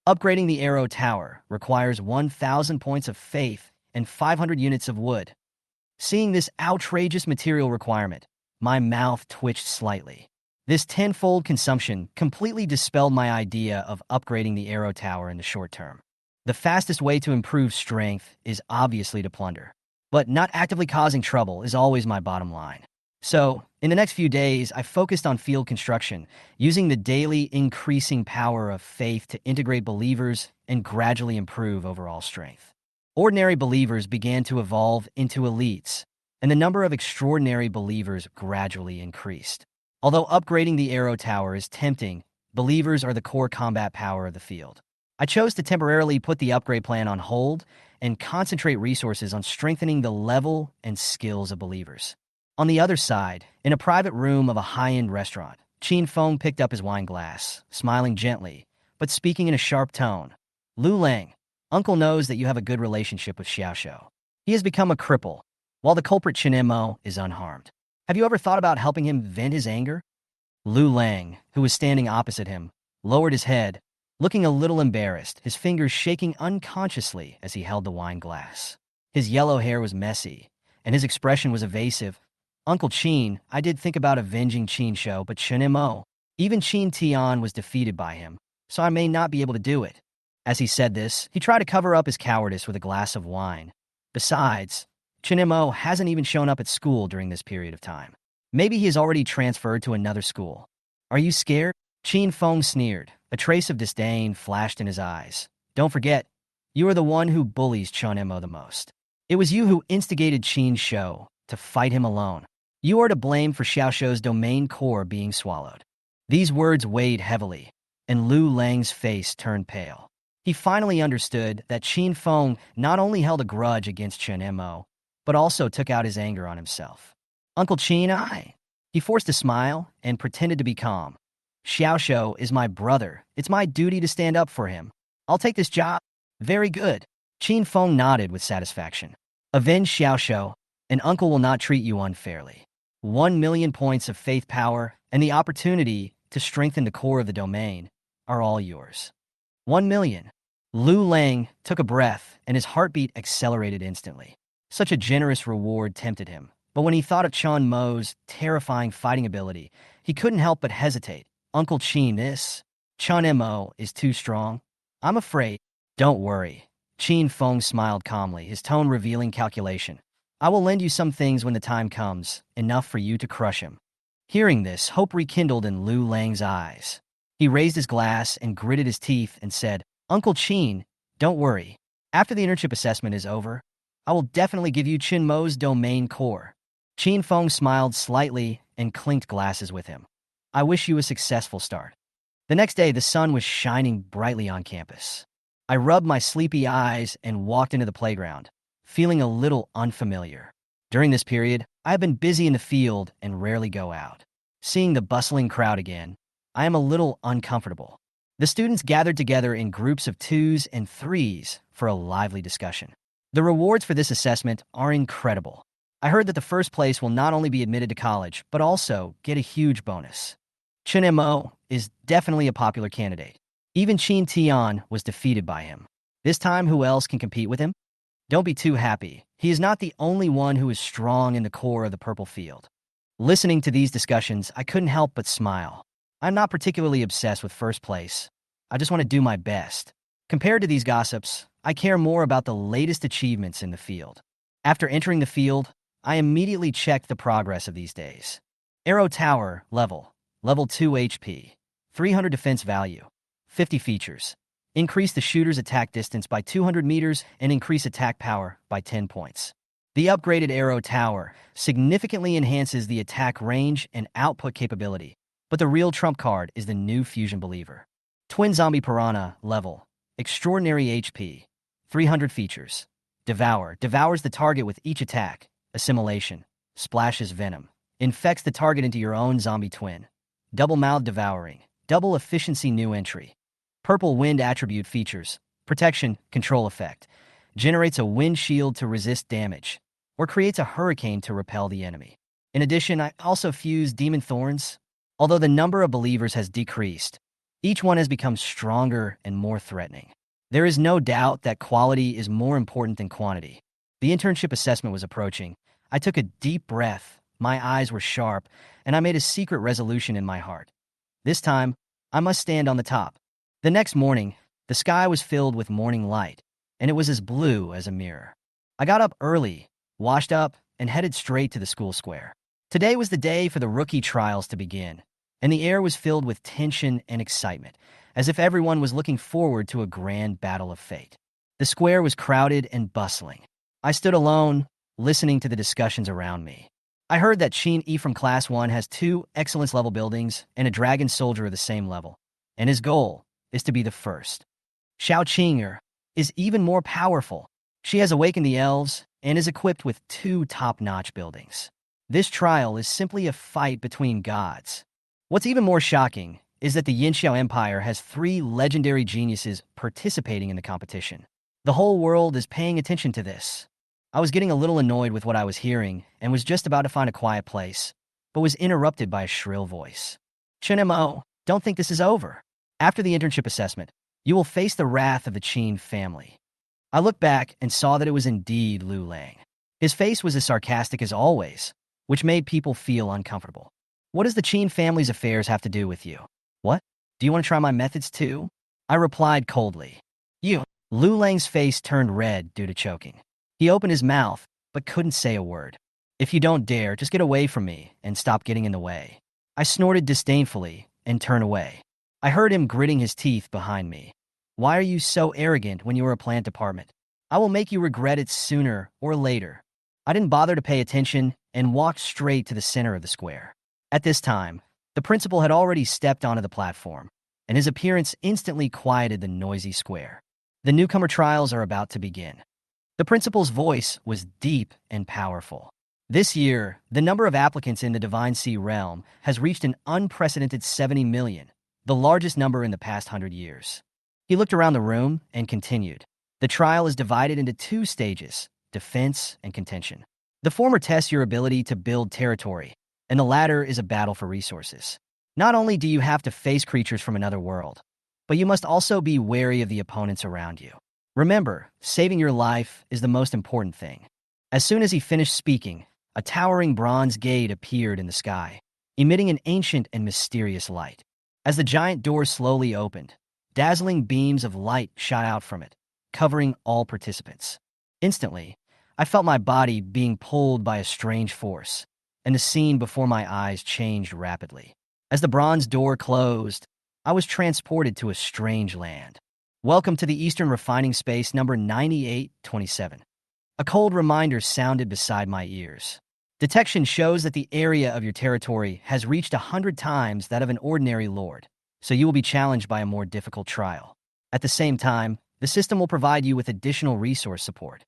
Upgrading the arrow tower requires 1,000 points of faith and 500 units of wood. Seeing this outrageous material requirement, my mouth twitched slightly. This tenfold consumption completely dispelled my idea of upgrading the arrow tower in the short term. The fastest way to improve strength is obviously to plunder, but not actively causing trouble is always my bottom line. So, in the next few days, I focused on field construction, using the daily increasing power of faith to integrate believers and gradually improve overall strength. Ordinary believers began to evolve into elites, and the number of extraordinary believers gradually increased. Although upgrading the arrow tower is tempting, believers are the core combat power of the field. I chose to temporarily put the upgrade plan on hold and concentrate resources on strengthening the level and skills of believers. On the other side, in a private room of a high-end restaurant, Chen Mo picked up his wine glass, smiling gently, but speaking in a sharp tone. Lu Lang, Uncle knows that you have a good relationship with Xiaoxiao. He has become a cripple, while the culprit Chen Mo is unharmed. Have you ever thought about helping him vent his anger? Lu Lang, who was standing opposite him, lowered his head, looking a little embarrassed, his fingers shaking unconsciously as he held the wine glass. His yellow hair was messy, and his expression was evasive. Uncle Chen, I did think about avenging Chen Shou, but Chen Mo, even Chen Tian was defeated by him, so I may not be able to do it. As he said this, he tried to cover up his cowardice with a glass of wine. Besides, Chen Mo hasn't even shown up at school during this period of time. Maybe he has already transferred to another school. Are you scared? Chen Feng sneered. A trace of disdain flashed in his eyes. Don't forget, you are the one who bullies Chen Mo the most. It was you who instigated Chen Shou to fight him alone. You are to blame for Xiaoxiao's domain core being swallowed. These words weighed heavily, and Lu Lang's face turned pale. He finally understood that Qin Feng not only held a grudge against Chen Mo, but also took out his anger on himself. Uncle Qin. He forced a smile and pretended to be calm. Xiaoxiu is my brother. It's my duty to stand up for him. I'll take this job. Very good. Qin Feng nodded with satisfaction. Avenge Xiaoxiu, and uncle will not treat you unfairly. 1,000,000 points of faith power and the opportunity to strengthen the core of the domain are all yours. 1,000,000. Lu Lang took a breath, and his heartbeat accelerated instantly. Such a generous reward tempted him, but when he thought of Chen Mo's terrifying fighting ability, he couldn't help but hesitate. Uncle Qin, this Chen Mo is too strong. I'm afraid. Don't worry. Qin Feng smiled calmly, his tone revealing calculation. I will lend you some things when the time comes, enough for you to crush him. Hearing this, hope rekindled in Lu Lang's eyes. He raised his glass and gritted his teeth and said, Uncle Qin, don't worry. After the internship assessment is over, I will definitely give you Chen Mo's domain core. Qin Feng smiled slightly and clinked glasses with him. I wish you a successful start. The next day, the sun was shining brightly on campus. I rubbed my sleepy eyes and walked into the playground, feeling a little unfamiliar. During this period, I have been busy in the field and rarely go out. Seeing the bustling crowd again, I am a little uncomfortable. The students gathered together in groups of 2s and 3s for a lively discussion. The rewards for this assessment are incredible. I heard that the first place will not only be admitted to college, but also get a huge bonus. Chen Mo is definitely a popular candidate. Even Qin Tian was defeated by him. This time, who else can compete with him? Don't be too happy. He is not the only one who is strong in the core of the purple field. Listening to these discussions, I couldn't help but smile. I'm not particularly obsessed with first place. I just want to do my best. Compared to these gossips, I care more about the latest achievements in the field. After entering the field, I immediately checked the progress of these days. Arrow Tower, level 2 HP, 300 defense value, 50 features. Increase the shooter's attack distance by 200 meters and increase attack power by 10 points. The upgraded Arrow Tower significantly enhances the attack range and output capability, but the real trump card is the new Fusion Believer. Twin Zombie Piranha, level, extraordinary HP, 300 features. Devour, devours the target with each attack. Assimilation, splashes venom, infects the target into your own zombie twin. Double-mouthed devouring, double efficiency new entry. Purple wind attribute features, protection, control effect. Generates a wind shield to resist damage, or creates a hurricane to repel the enemy. In addition, I also fused Demon Thorns. Although the number of believers has decreased, each one has become stronger and more threatening. There is no doubt that quality is more important than quantity. The internship assessment was approaching. I took a deep breath, my eyes were sharp, and I made a secret resolution in my heart. This time, I must stand on the top. The next morning, the sky was filled with morning light, and it was as blue as a mirror. I got up early, washed up, and headed straight to the school square. Today was the day for the rookie trials to begin, and the air was filled with tension and excitement, as if everyone was looking forward to a grand battle of fate. The square was crowded and bustling. I stood alone, listening to the discussions around me. I heard that Qin E from Class 1 has 2 excellence-level buildings and a dragon soldier of the same level, and his goal is to be the first. Xiao Qing'er is even more powerful. She has awakened the elves and is equipped with 2 top-notch buildings. This trial is simply a fight between gods. What's even more shocking is that the Yinxiao Empire has 3 legendary geniuses participating in the competition. The whole world is paying attention to this. I was getting a little annoyed with what I was hearing and was just about to find a quiet place, but was interrupted by a shrill voice. Chen Mo, don't think this is over. After the internship assessment, you will face the wrath of the Qin family. I looked back and saw that it was indeed Lu Lang. His face was as sarcastic as always, which made people feel uncomfortable. What does the Qin family's affairs have to do with you? What? Do you want to try my methods too? I replied coldly. You. Lu Lang's face turned red due to choking. He opened his mouth, but couldn't say a word. If you don't dare, just get away from me and stop getting in the way. I snorted disdainfully and turned away. I heard him gritting his teeth behind me. Why are you so arrogant when you are a plant department? I will make you regret it sooner or later. I didn't bother to pay attention and walked straight to the center of the square. At this time, The principal had already stepped onto the platform, and his appearance instantly quieted the noisy square. The newcomer trials are about to begin. The principal's voice was deep and powerful. This year, the number of applicants in the Divine Sea realm has reached an unprecedented 70 million, the largest number in the past 100 years. He looked around the room and continued. The trial is divided into two stages, defense and contention. The former tests your ability to build territory, and the latter is a battle for resources. Not only do you have to face creatures from another world, but you must also be wary of the opponents around you. Remember, saving your life is the most important thing. As soon as he finished speaking, a towering bronze gate appeared in the sky, emitting an ancient and mysterious light. As the giant door slowly opened, dazzling beams of light shot out from it, covering all participants. Instantly, I felt my body being pulled by a strange force, and the scene before my eyes changed rapidly. As the bronze door closed, I was transported to a strange land. Welcome to the Eastern Refining Space number 9827. A cold reminder sounded beside my ears. Detection shows that the area of your territory has reached 100 times that of an ordinary lord, so you will be challenged by a more difficult trial. At the same time, the system will provide you with additional resource support.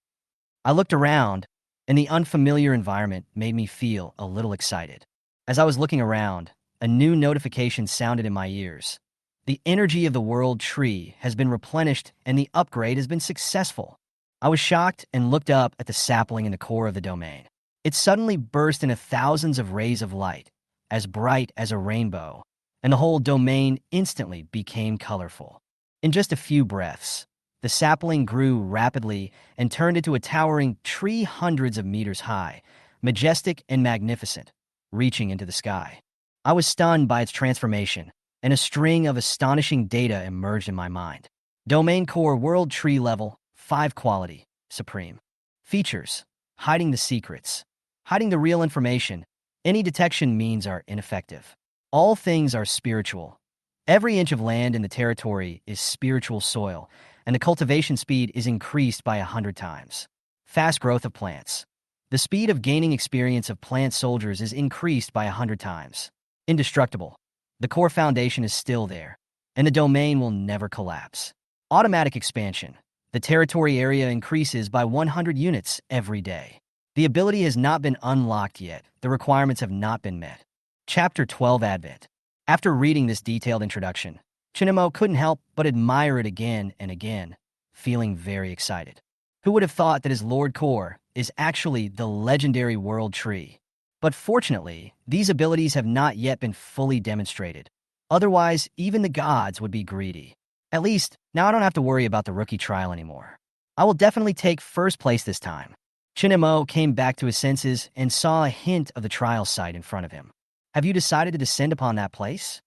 I looked around, and the unfamiliar environment made me feel a little excited. As I was looking around, a new notification sounded in my ears. The energy of the world tree has been replenished and the upgrade has been successful. I was shocked and looked up at the sapling in the core of the domain. It suddenly burst into thousands of rays of light, as bright as a rainbow, and the whole domain instantly became colorful. In just a few breaths, the sapling grew rapidly and turned into a towering tree hundreds of meters high, majestic and magnificent, reaching into the sky. I was stunned by its transformation, and a string of astonishing data emerged in my mind. Domain core world tree level, 5 quality, supreme. Features, hiding the secrets. Hiding the real information, any detection means are ineffective. All things are spiritual. Every inch of land in the territory is spiritual soil, and the cultivation speed is increased by 100 times. Fast growth of plants. The speed of gaining experience of plant soldiers is increased by 100 times. Indestructible. The core foundation is still there, and the domain will never collapse. Automatic expansion. The territory area increases by 100 units every day. The ability has not been unlocked yet. The requirements have not been met. Chapter 12 Advent. After reading this detailed introduction, Chen Mo couldn't help but admire it again and again, feeling very excited. Who would have thought that his Lord Core is actually the legendary world tree? But fortunately, these abilities have not yet been fully demonstrated. Otherwise, even the gods would be greedy. At least, now I don't have to worry about the rookie trial anymore. I will definitely take first place this time. Chen Mo came back to his senses and saw a hint of the trial site in front of him. Have you decided to descend upon that place?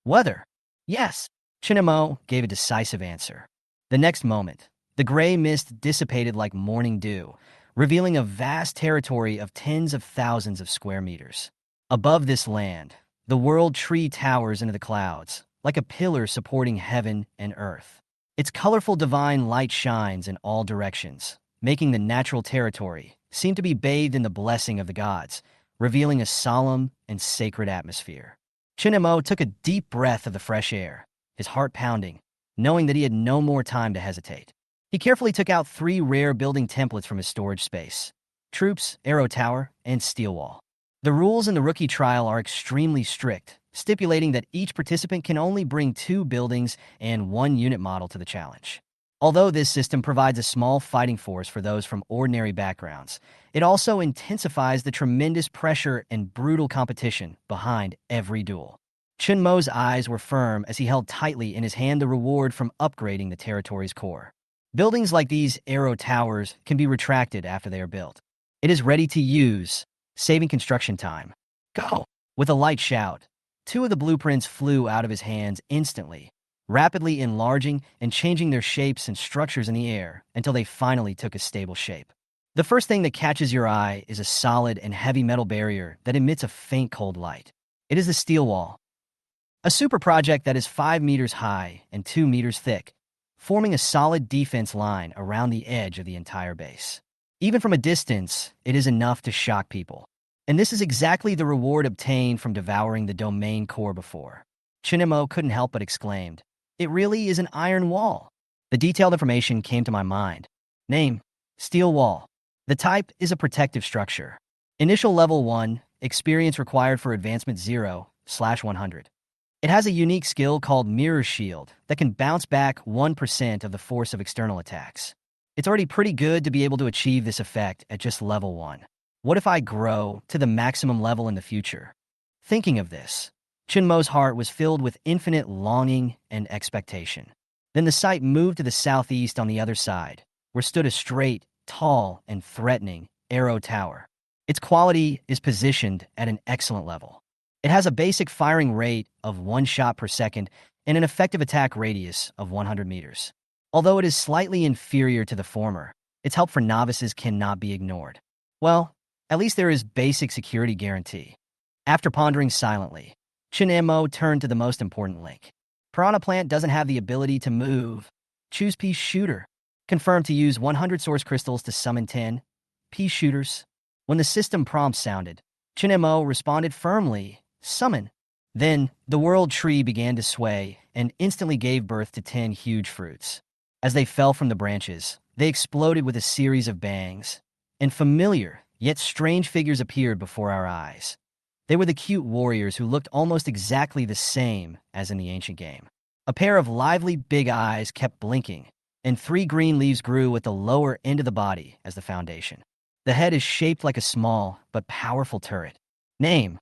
Whether? Yes. Chen Mo gave a decisive answer. The next moment, the gray mist dissipated like morning dew, revealing a vast territory of tens of thousands of square meters. Above this land, the world tree towers into the clouds, like a pillar supporting heaven and earth. Its colorful divine light shines in all directions, making the natural territory seem to be bathed in the blessing of the gods, revealing a solemn and sacred atmosphere. Chen Mo took a deep breath of the fresh air, his heart pounding, knowing that he had no more time to hesitate. He carefully took out 3 rare building templates from his storage space: troops, arrow tower, and steel wall. The rules in the rookie trial are extremely strict, stipulating that each participant can only bring 2 buildings and 1 unit model to the challenge. Although this system provides a small fighting force for those from ordinary backgrounds, it also intensifies the tremendous pressure and brutal competition behind every duel. Chen Mo's eyes were firm as he held tightly in his hand the reward from upgrading the territory's core. Buildings like these arrow towers can be retracted after they are built. It is ready to use, saving construction time. Go! With a light shout, 2 of the blueprints flew out of his hands instantly, rapidly enlarging and changing their shapes and structures in the air until they finally took a stable shape. The first thing that catches your eye is a solid and heavy metal barrier that emits a faint cold light. It is the steel wall, a super project that is 5 meters high and 2 meters thick, forming a solid defense line around the edge of the entire base. Even from a distance, it is enough to shock people. And this is exactly the reward obtained from devouring the domain core before. Chen Mo couldn't help but exclaimed, "It really is an iron wall." The detailed information came to my mind. Name, steel wall. The type is a protective structure. Initial level 1, experience required for advancement 0/100. It has a unique skill called Mirror Shield that can bounce back 1% of the force of external attacks. It's already pretty good to be able to achieve this effect at just level 1. What if I grow to the maximum level in the future? Thinking of this, Chen Mo's heart was filled with infinite longing and expectation. Then the sight moved to the southeast on the other side, where stood a straight, tall, and threatening arrow tower. Its quality is positioned at an excellent level. It has a basic firing rate of 1 shot per second and an effective attack radius of 100 meters. Although it is slightly inferior to the former, its help for novices cannot be ignored. Well, at least there is basic security guarantee. After pondering silently, Chen Mo turned to the most important link. Piranha Plant doesn't have the ability to move. Choose Peace Shooter. Confirm to use 100 source crystals to summon 10 Peace Shooters. When the system prompt sounded, Chen Mo responded firmly, "Summon." Then, the world tree began to sway and instantly gave birth to 10 huge fruits. As they fell from the branches, they exploded with a series of bangs, and familiar, yet strange figures appeared before our eyes. They were the cute warriors who looked almost exactly the same as in the ancient game. A pair of lively big eyes kept blinking, and 3 green leaves grew at the lower end of the body as the foundation. The head is shaped like a small but powerful turret. Name,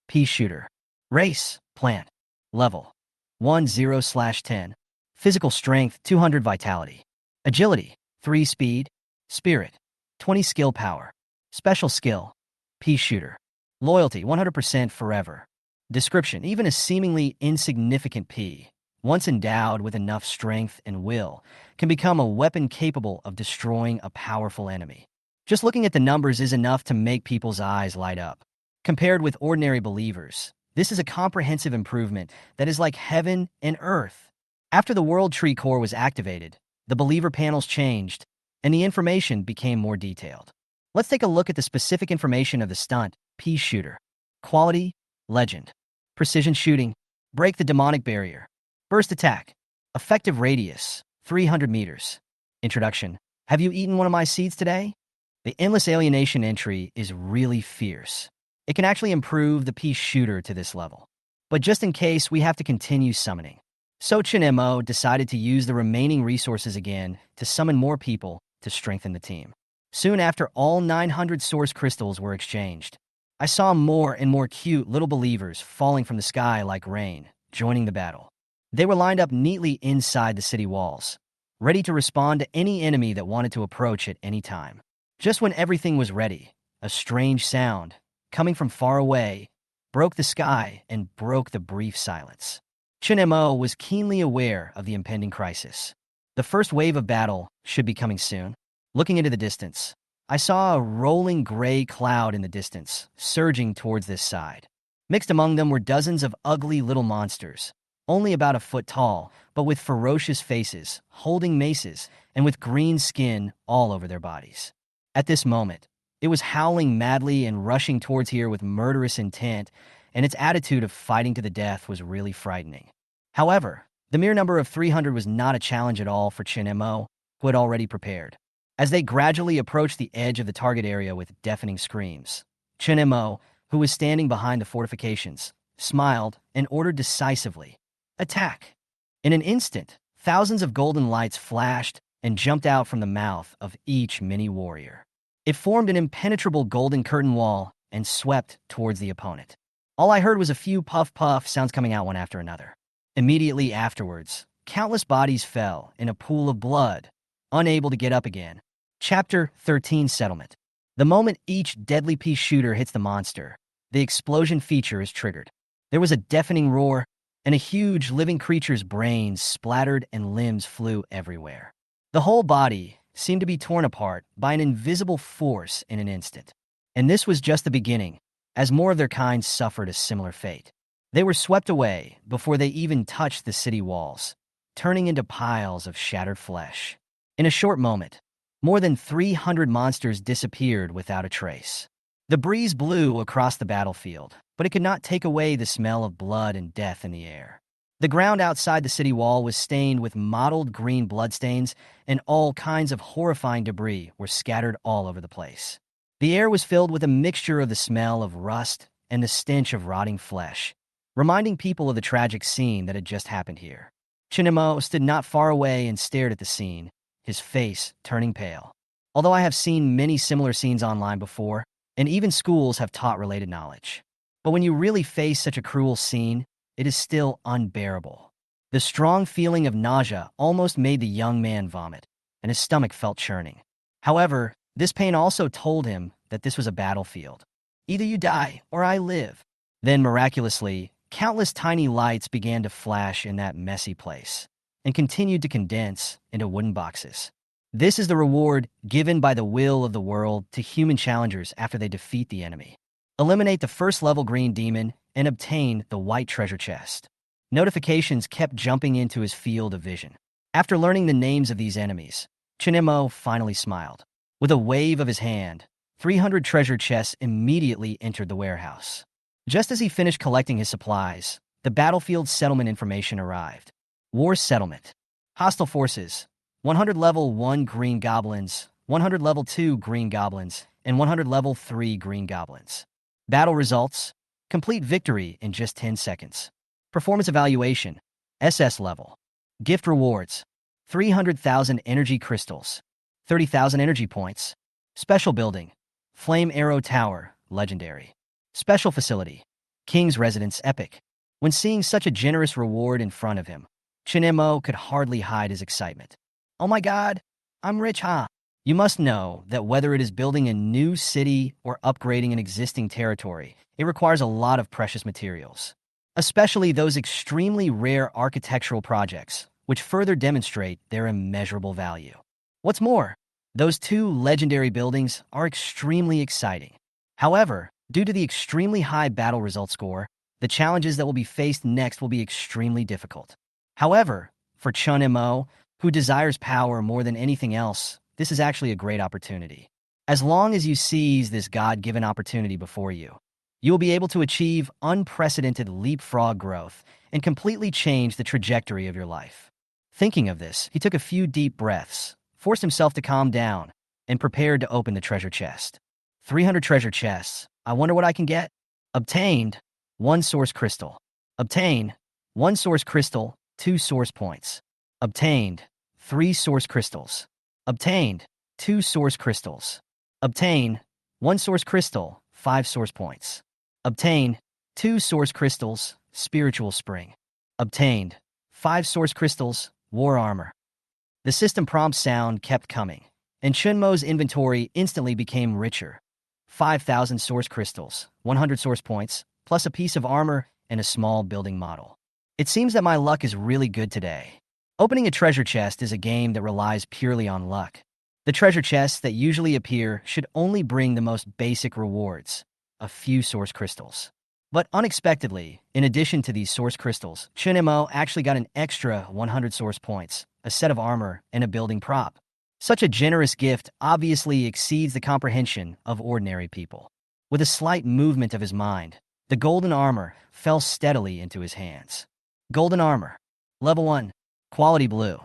Peace Shooter. Race, Plant. Level, 10/10. Physical Strength, 200 Vitality. Agility, 3 Speed. Spirit, 20 Skill Power. Special Skill, Peace Shooter. Loyalty, 100% forever. Description, even a seemingly insignificant P, once endowed with enough strength and will, can become a weapon capable of destroying a powerful enemy. Just looking at the numbers is enough to make people's eyes light up. Compared with ordinary believers, this is a comprehensive improvement that is like heaven and earth. After the World Tree Core was activated, the believer panels changed, and the information became more detailed. Let's take a look at the specific information of the stunt, Peace Shooter. Quality, Legend. Precision Shooting, break the demonic barrier. Burst Attack, effective radius, 300 meters. Introduction, have you eaten one of my seeds today? The Endless Alienation entry is really fierce. It can actually improve the Peace Shooter to this level. But just in case, we have to continue summoning. So Chen Mo decided to use the remaining resources again to summon more people to strengthen the team. Soon after all 900 source crystals were exchanged, I saw more and more cute little believers falling from the sky like rain, joining the battle. They were lined up neatly inside the city walls, ready to respond to any enemy that wanted to approach at any time. Just when everything was ready, a strange sound, coming from far away, broke the sky and broke the brief silence. Chen Mo was keenly aware of the impending crisis. The first wave of battle should be coming soon. Looking into the distance, I saw a rolling gray cloud in the distance, surging towards this side. Mixed among them were dozens of ugly little monsters, only about a foot tall, but with ferocious faces, holding maces, and with green skin all over their bodies. At this moment, it was howling madly and rushing towards here with murderous intent, and its attitude of fighting to the death was really frightening. However, the mere number of 300 was not a challenge at all for Chen Mo, who had already prepared. As they gradually approached the edge of the target area with deafening screams, Chen Mo, who was standing behind the fortifications, smiled and ordered decisively, "Attack!" In an instant, thousands of golden lights flashed and jumped out from the mouth of each mini warrior. It formed an impenetrable golden curtain wall and swept towards the opponent. All I heard was a few puff-puff sounds coming out one after another. Immediately afterwards, countless bodies fell in a pool of blood, unable to get up again. Chapter 13 Settlement. The moment each deadly Peace Shooter hits the monster, the explosion feature is triggered. There was a deafening roar, and a huge living creature's brains splattered and limbs flew everywhere. The whole body seemed to be torn apart by an invisible force in an instant. And this was just the beginning, as more of their kind suffered a similar fate. They were swept away before they even touched the city walls, turning into piles of shattered flesh. In a short moment, more than 300 monsters disappeared without a trace. The breeze blew across the battlefield, but it could not take away the smell of blood and death in the air. The ground outside the city wall was stained with mottled green bloodstains, and all kinds of horrifying debris were scattered all over the place. The air was filled with a mixture of the smell of rust and the stench of rotting flesh, reminding people of the tragic scene that had just happened here. Chen Mo stood not far away and stared at the scene, his face turning pale. Although I have seen many similar scenes online before, and even schools have taught related knowledge. But when you really face such a cruel scene, it is still unbearable. The strong feeling of nausea almost made the young man vomit, and his stomach felt churning. However, this pain also told him that this was a battlefield. Either you die or I live. Then, miraculously, countless tiny lights began to flash in that messy place, and continued to condense into wooden boxes. This is the reward given by the will of the world to human challengers after they defeat the enemy. Eliminate the first level green demon and obtain the white treasure chest. Notifications kept jumping into his field of vision. After learning the names of these enemies, Chen Mo finally smiled. With a wave of his hand, 300 treasure chests immediately entered the warehouse. Just as he finished collecting his supplies, the battlefield settlement information arrived. War settlement. Hostile forces. 100 level 1 green goblins, 100 level 2 green goblins, and 100 level 3 green goblins. Battle results. Complete victory in just 10 seconds. Performance evaluation. SS level. Gift rewards. 300,000 energy crystals. 30,000 energy points. Special building. Flame Arrow Tower, legendary. Special facility. King's Residence, epic. When seeing such a generous reward in front of him, Chen Mo could hardly hide his excitement. Oh my god, I'm rich, huh? You must know that whether it is building a new city or upgrading an existing territory, it requires a lot of precious materials. Especially those extremely rare architectural projects, which further demonstrate their immeasurable value. What's more, those 2 legendary buildings are extremely exciting. However, due to the extremely high battle result score, the challenges that will be faced next will be extremely difficult. However, for Chen Mo, who desires power more than anything else, this is actually a great opportunity. As long as you seize this God-given opportunity before you, you will be able to achieve unprecedented leapfrog growth and completely change the trajectory of your life. Thinking of this, he took a few deep breaths, forced himself to calm down, and prepared to open the treasure chest. 300 treasure chests. I wonder what I can get? Obtained. 1 source crystal. Obtain. 1 source crystal, 2 source points. Obtained. 3 source crystals. Obtained. 2 source crystals. Obtain. 1 source crystal, 5 source points. Obtain. 2 source crystals, spiritual spring. Obtained. 5 source crystals, war armor. The system prompt sound kept coming, and Chen Mo's inventory instantly became richer. 5,000 source crystals, 100 source points, plus a piece of armor and a small building model. It seems that my luck is really good today. Opening a treasure chest is a game that relies purely on luck. The treasure chests that usually appear should only bring the most basic rewards, a few source crystals. But unexpectedly, in addition to these source crystals, Chen Mo actually got an extra 100 source points, a set of armor, and a building prop. Such a generous gift obviously exceeds the comprehension of ordinary people. With a slight movement of his mind, the golden armor fell steadily into his hands. Golden armor. Level 1. Quality blue.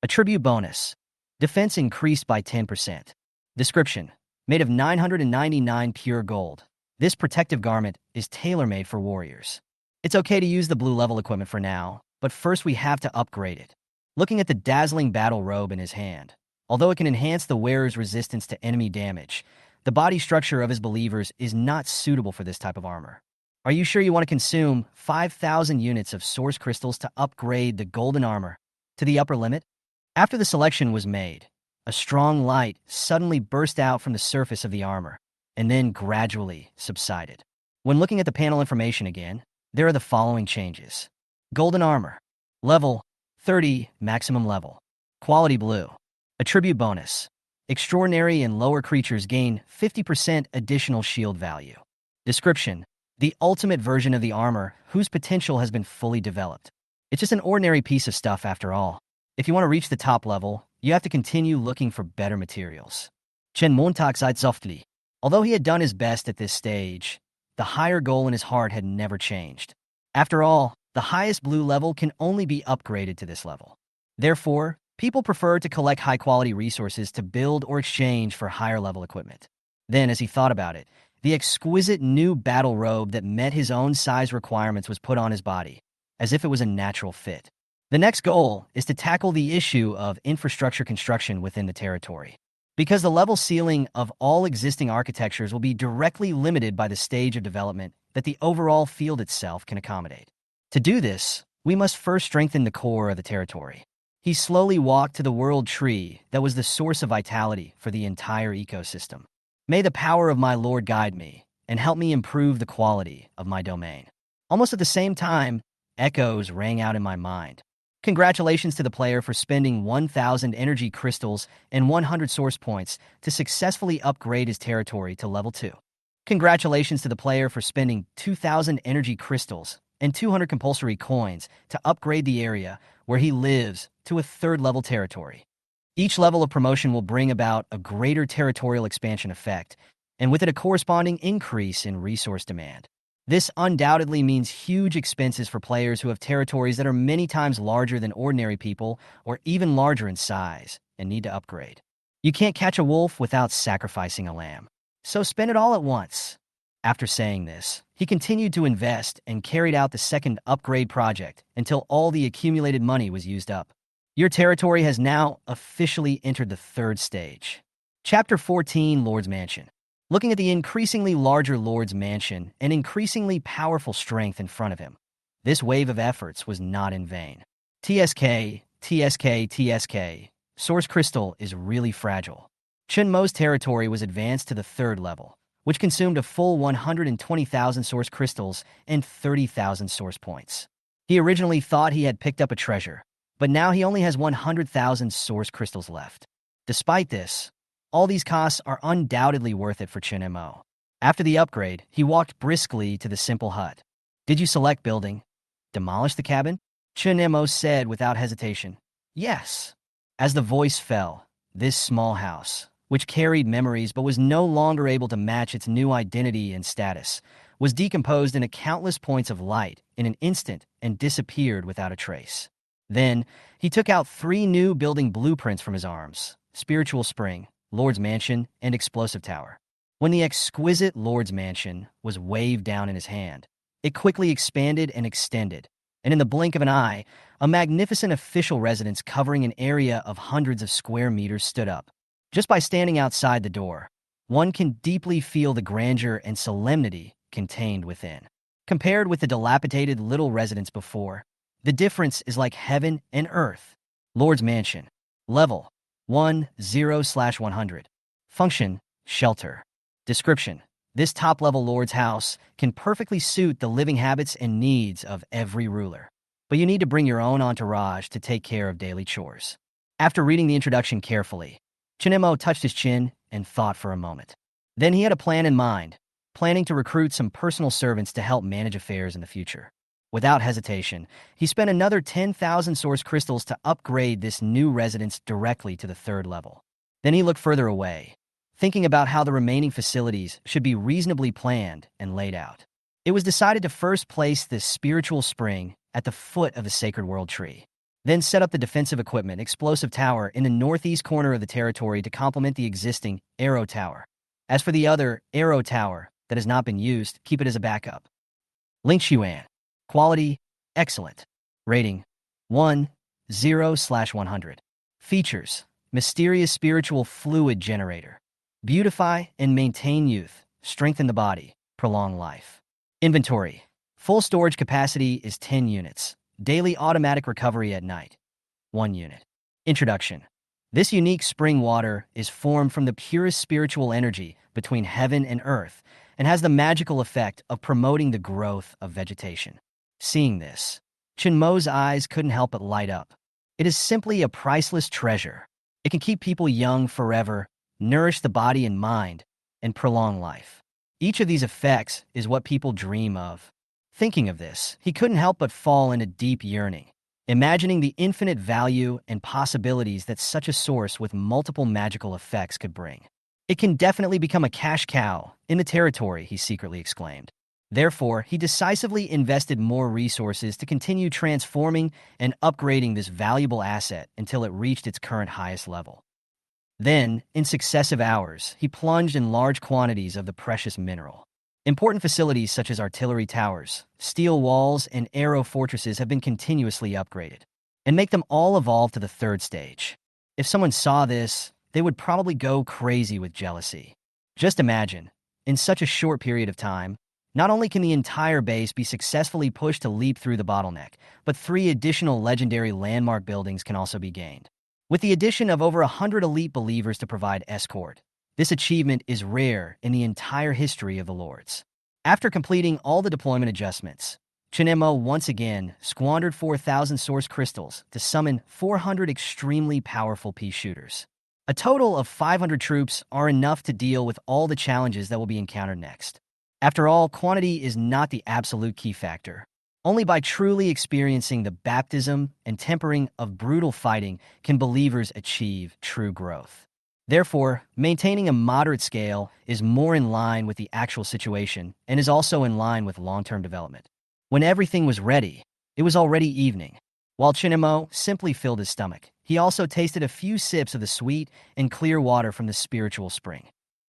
Attribute bonus. Defense increased by 10%. Description. Made of 999 pure gold. This protective garment is tailor-made for warriors. It's okay to use the blue level equipment for now, but first we have to upgrade it. Looking at the dazzling battle robe in his hand, although it can enhance the wearer's resistance to enemy damage, the body structure of his believers is not suitable for this type of armor. Are you sure you want to consume 5,000 units of source crystals to upgrade the golden armor to the upper limit? After the selection was made, a strong light suddenly burst out from the surface of the armor, and then gradually subsided. When looking at the panel information again, there are the following changes. Golden armor. Level 30, maximum level. Quality blue. Attribute bonus. Extraordinary and lower creatures gain 50% additional shield value. Description. The ultimate version of the armor whose potential has been fully developed. It's just an ordinary piece of stuff after all. If you want to reach the top level, you have to continue looking for better materials. Chen Montag seid softly. Although he had done his best at this stage, the higher goal in his heart had never changed. After all, the highest blue level can only be upgraded to this level. Therefore, people prefer to collect high-quality resources to build or exchange for higher-level equipment. Then, as he thought about it, the exquisite new battle robe that met his own size requirements was put on his body, as if it was a natural fit. The next goal is to tackle the issue of infrastructure construction within the territory. Because the level ceiling of all existing architectures will be directly limited by the stage of development that the overall field itself can accommodate. To do this, we must first strengthen the core of the territory. He slowly walked to the world tree that was the source of vitality for the entire ecosystem. May the power of my Lord guide me and help me improve the quality of my domain. Almost at the same time, echoes rang out in my mind. Congratulations to the player for spending 1,000 energy crystals and 100 source points to successfully upgrade his territory to level 2. Congratulations to the player for spending 2,000 energy crystals and 200 compulsory coins to upgrade the area where he lives to a 3rd level territory. Each level of promotion will bring about a greater territorial expansion effect, and with it a corresponding increase in resource demand. This undoubtedly means huge expenses for players who have territories that are many times larger than ordinary people or even larger in size and need to upgrade. You can't catch a wolf without sacrificing a lamb, so spend it all at once. After saying this, he continued to invest and carried out the 2nd upgrade project until all the accumulated money was used up. Your territory has now officially entered the 3rd stage. Chapter 14, Lord's Mansion. Looking at the increasingly larger Lord's Mansion and increasingly powerful strength in front of him, this wave of efforts was not in vain. TSK, TSK, TSK. Source Crystal is really fragile. Chen Mo's territory was advanced to the 3rd level, which consumed a full 120,000 source crystals and 30,000 source points. He originally thought he had picked up a treasure, but now he only has 100,000 source crystals left. Despite this, all these costs are undoubtedly worth it for Chen Mo. After the upgrade, he walked briskly to the simple hut. Did you select building? Demolish the cabin? Chen Mo said without hesitation. Yes. As the voice fell, this small house, which carried memories but was no longer able to match its new identity and status, was decomposed into countless points of light in an instant and disappeared without a trace. Then, he took out 3 new building blueprints from his arms: Spiritual Spring, Lord's Mansion, and Explosive Tower. When the exquisite Lord's Mansion was waved down in his hand, it quickly expanded and extended, and in the blink of an eye, a magnificent official residence covering an area of hundreds of square meters stood up. Just by standing outside the door, one can deeply feel the grandeur and solemnity contained within. Compared with the dilapidated little residence before, the difference is like heaven and earth. Lord's Mansion. Level 10/100. Function: shelter. Description: this top-level Lord's house can perfectly suit the living habits and needs of every ruler, but you need to bring your own entourage to take care of daily chores. After reading the introduction carefully, Chen Mo touched his chin and thought for a moment. Then he had a plan in mind, planning to recruit some personal servants to help manage affairs in the future. Without hesitation, he spent another 10,000 source crystals to upgrade this new residence directly to the 3rd level. Then he looked further away, thinking about how the remaining facilities should be reasonably planned and laid out. It was decided to first place this spiritual spring at the foot of the Sacred World Tree, then set up the defensive equipment Explosive Tower in the northeast corner of the territory to complement the existing Arrow Tower. As for the other Arrow Tower that has not been used, keep it as a backup. Ling Xuan. Quality: excellent. Rating: 10/100. Features: mysterious spiritual fluid generator. Beautify and maintain youth, strengthen the body, prolong life. Inventory: full storage capacity is 10 units. Daily automatic recovery at night, 1 unit. Introduction: this unique spring water is formed from the purest spiritual energy between heaven and earth and has the magical effect of promoting the growth of vegetation. Seeing this, Chen Mo's eyes couldn't help but light up. It is simply a priceless treasure. It can keep people young forever, nourish the body and mind, and prolong life. Each of these effects is what people dream of. Thinking of this, he couldn't help but fall into deep yearning, imagining the infinite value and possibilities that such a source with multiple magical effects could bring. It can definitely become a cash cow in the territory, he secretly exclaimed. Therefore, he decisively invested more resources to continue transforming and upgrading this valuable asset until it reached its current highest level. Then, in successive hours, he plunged in large quantities of the precious mineral. Important facilities such as artillery towers, steel walls, and arrow fortresses have been continuously upgraded, and make them all evolve to the third stage. If someone saw this, they would probably go crazy with jealousy. Just imagine, in such a short period of time, not only can the entire base be successfully pushed to leap through the bottleneck, but 3 additional legendary landmark buildings can also be gained. With the addition of over 100 elite believers to provide escort, this achievement is rare in the entire history of the Lords. After completing all the deployment adjustments, Chen Mo once again squandered 4,000 source crystals to summon 400 extremely powerful pea shooters. A total of 500 troops are enough to deal with all the challenges that will be encountered next. After all, quantity is not the absolute key factor. Only by truly experiencing the baptism and tempering of brutal fighting can believers achieve true growth. Therefore, maintaining a moderate scale is more in line with the actual situation and is also in line with long-term development. When everything was ready, it was already evening. While Chen Mo simply filled his stomach, he also tasted a few sips of the sweet and clear water from the spiritual spring.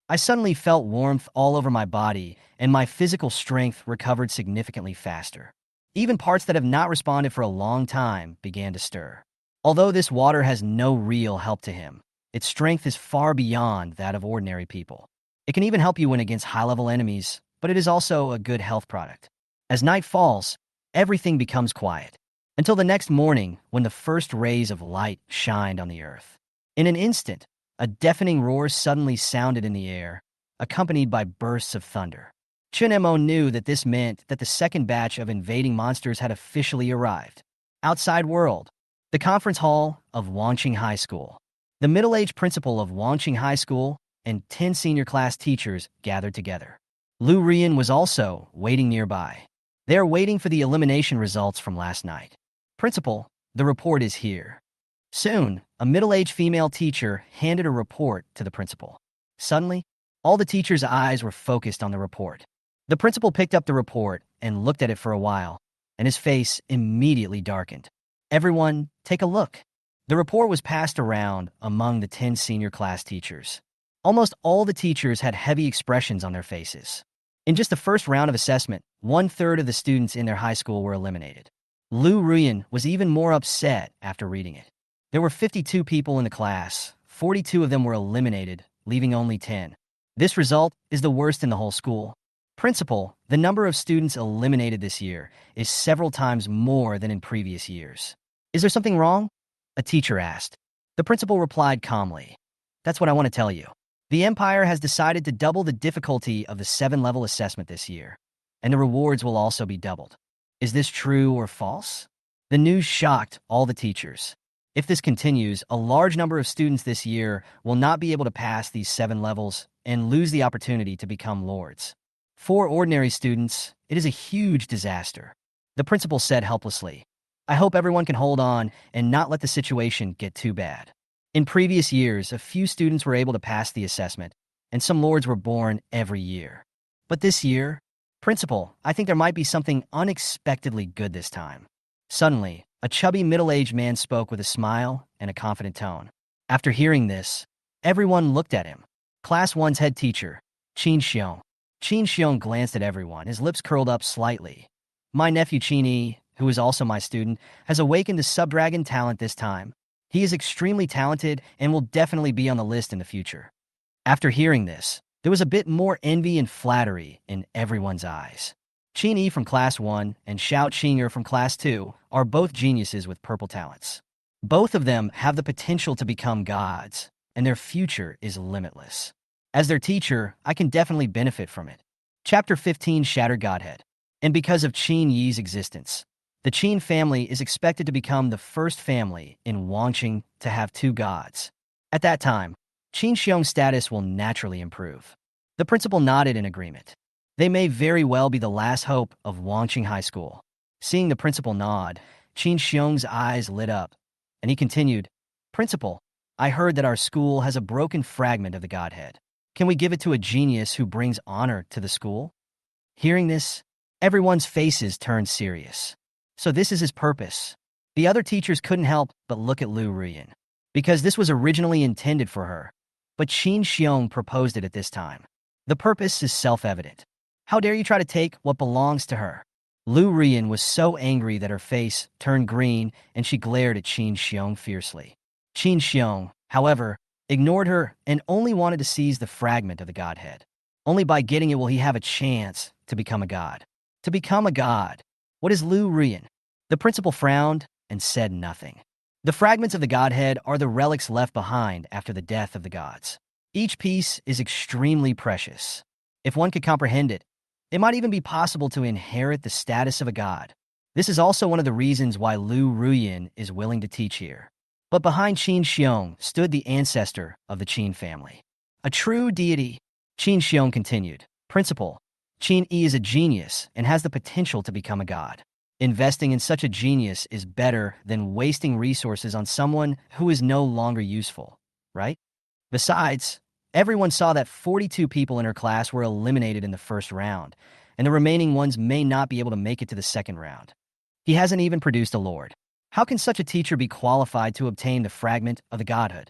I suddenly felt warmth all over my body, and my physical strength recovered significantly faster. Even parts that have not responded for a long time began to stir. Although this water has no real help to him, its strength is far beyond that of ordinary people. It can even help you win against high-level enemies, but it is also a good health product. As night falls, everything becomes quiet, until the next morning when the first rays of light shined on the earth. In an instant, a deafening roar suddenly sounded in the air, accompanied by bursts of thunder. Chen Mo knew that this meant that the second batch of invading monsters had officially arrived. Outside world, the conference hall of Wangqing High School. The middle-aged principal of Wangqing High School and 10 senior class teachers gathered together. Lu Rian was also waiting nearby. They are waiting for the elimination results from last night. Principal, the report is here. Soon, a middle-aged female teacher handed a report to the principal. Suddenly, all the teachers' eyes were focused on the report. The principal picked up the report and looked at it for a while, and his face immediately darkened. Everyone, take a look. The report was passed around among the 10 senior class teachers. Almost all the teachers had heavy expressions on their faces. In just the first round of assessment, 1/3 of the students in their high school were eliminated. Lu Ruyan was even more upset after reading it. There were 52 people in the class. 42 of them were eliminated, leaving only 10. This result is the worst in the whole school. Principal, the number of students eliminated this year is several times more than in previous years. Is there something wrong? A teacher asked. The principal replied calmly. That's what I want to tell you. The Empire has decided to double the difficulty of the 7-level assessment this year, and the rewards will also be doubled. Is this true or false? The news shocked all the teachers. If this continues, a large number of students this year will not be able to pass these 7 levels and lose the opportunity to become lords. For ordinary students, it is a huge disaster. The principal said helplessly. I hope everyone can hold on and not let the situation get too bad. In previous years, a few students were able to pass the assessment, and some lords were born every year. But this year, Principal, I think there might be something unexpectedly good this time. Suddenly, a chubby middle-aged man spoke with a smile and a confident tone. After hearing this, everyone looked at him. Class 1's head teacher, Qin Xiong. Qin Xiong glanced at everyone, his lips curled up slightly. My nephew Qin Yi, who is also my student, has awakened the sub-dragon talent this time. He is extremely talented and will definitely be on the list in the future. After hearing this, there was a bit more envy and flattery in everyone's eyes. Qin Yi from Class 1 and Xiao Qing'er from Class 2 are both geniuses with purple talents. Both of them have the potential to become gods, and their future is limitless. As their teacher, I can definitely benefit from it. Chapter 15, Shattered Godhead. And because of Qin Yi's existence, the Qin family is expected to become the first family in Wangqing to have 2 gods. At that time, Qin Xiong's status will naturally improve. The principal nodded in agreement. They may very well be the last hope of Wangqing High School. Seeing the principal nod, Qin Xiong's eyes lit up, and he continued, Principal, I heard that our school has a broken fragment of the Godhead. Can we give it to a genius who brings honor to the school? Hearing this, everyone's faces turned serious. So this is his purpose. The other teachers couldn't help but look at Lu Ruyan, because this was originally intended for her. But Qin Xiong proposed it at this time. The purpose is self-evident. How dare you try to take what belongs to her? Lu Ruyan was so angry that her face turned green and she glared at Qin Xiong fiercely. Qin Xiong, however, ignored her and only wanted to seize the fragment of the godhead. Only by getting it will he have a chance to become a god. To become a god. What is Lu Ruyan? The principal frowned and said nothing. The fragments of the godhead are the relics left behind after the death of the gods. Each piece is extremely precious. If one could comprehend it, it might even be possible to inherit the status of a god. This is also one of the reasons why Lu Ruyan is willing to teach here. But behind Qin Xiong stood the ancestor of the Qin family. A true deity. Qin Xiong continued, Principal, Qin Yi is a genius and has the potential to become a god. Investing in such a genius is better than wasting resources on someone who is no longer useful, right? Besides, everyone saw that 42 people in her class were eliminated in the first round, and the remaining ones may not be able to make it to the second round. He hasn't even produced a lord. How can such a teacher be qualified to obtain the fragment of the godhood?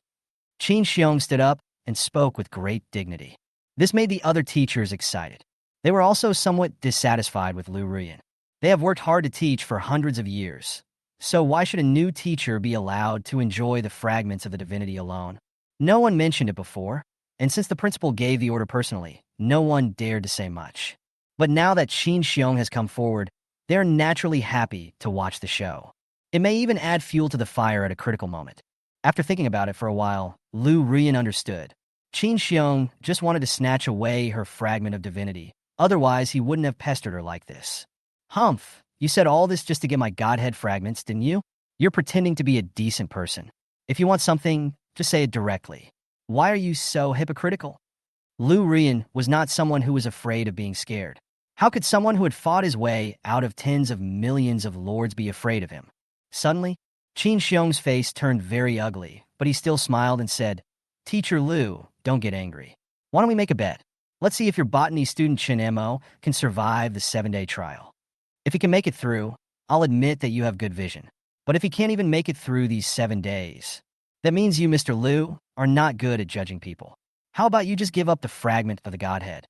Qin Xiong stood up and spoke with great dignity. This made the other teachers excited. They were also somewhat dissatisfied with Lu Ruyan. They have worked hard to teach for hundreds of years. So why should a new teacher be allowed to enjoy the fragments of the divinity alone? No one mentioned it before, and since the principal gave the order personally, no one dared to say much. But now that Qin Xiong has come forward, they are naturally happy to watch the show. It may even add fuel to the fire at a critical moment. After thinking about it for a while, Lu Ruyan understood. Qin Xiong just wanted to snatch away her fragment of divinity. Otherwise, he wouldn't have pestered her like this. Humph, you said all this just to get my godhead fragments, didn't you? You're pretending to be a decent person. If you want something, just say it directly. Why are you so hypocritical? Lu Ruyan was not someone who was afraid of being scared. How could someone who had fought his way out of tens of millions of lords be afraid of him? Suddenly, Qin Xiong's face turned very ugly, but he still smiled and said, Teacher Lu, don't get angry. Why don't we make a bet? Let's see if your botany student Chen Mo can survive the 7-day trial. If he can make it through, I'll admit that you have good vision. But if he can't even make it through these 7 days, that means you, Mr. Lu, are not good at judging people. How about you just give up the fragment of the godhead?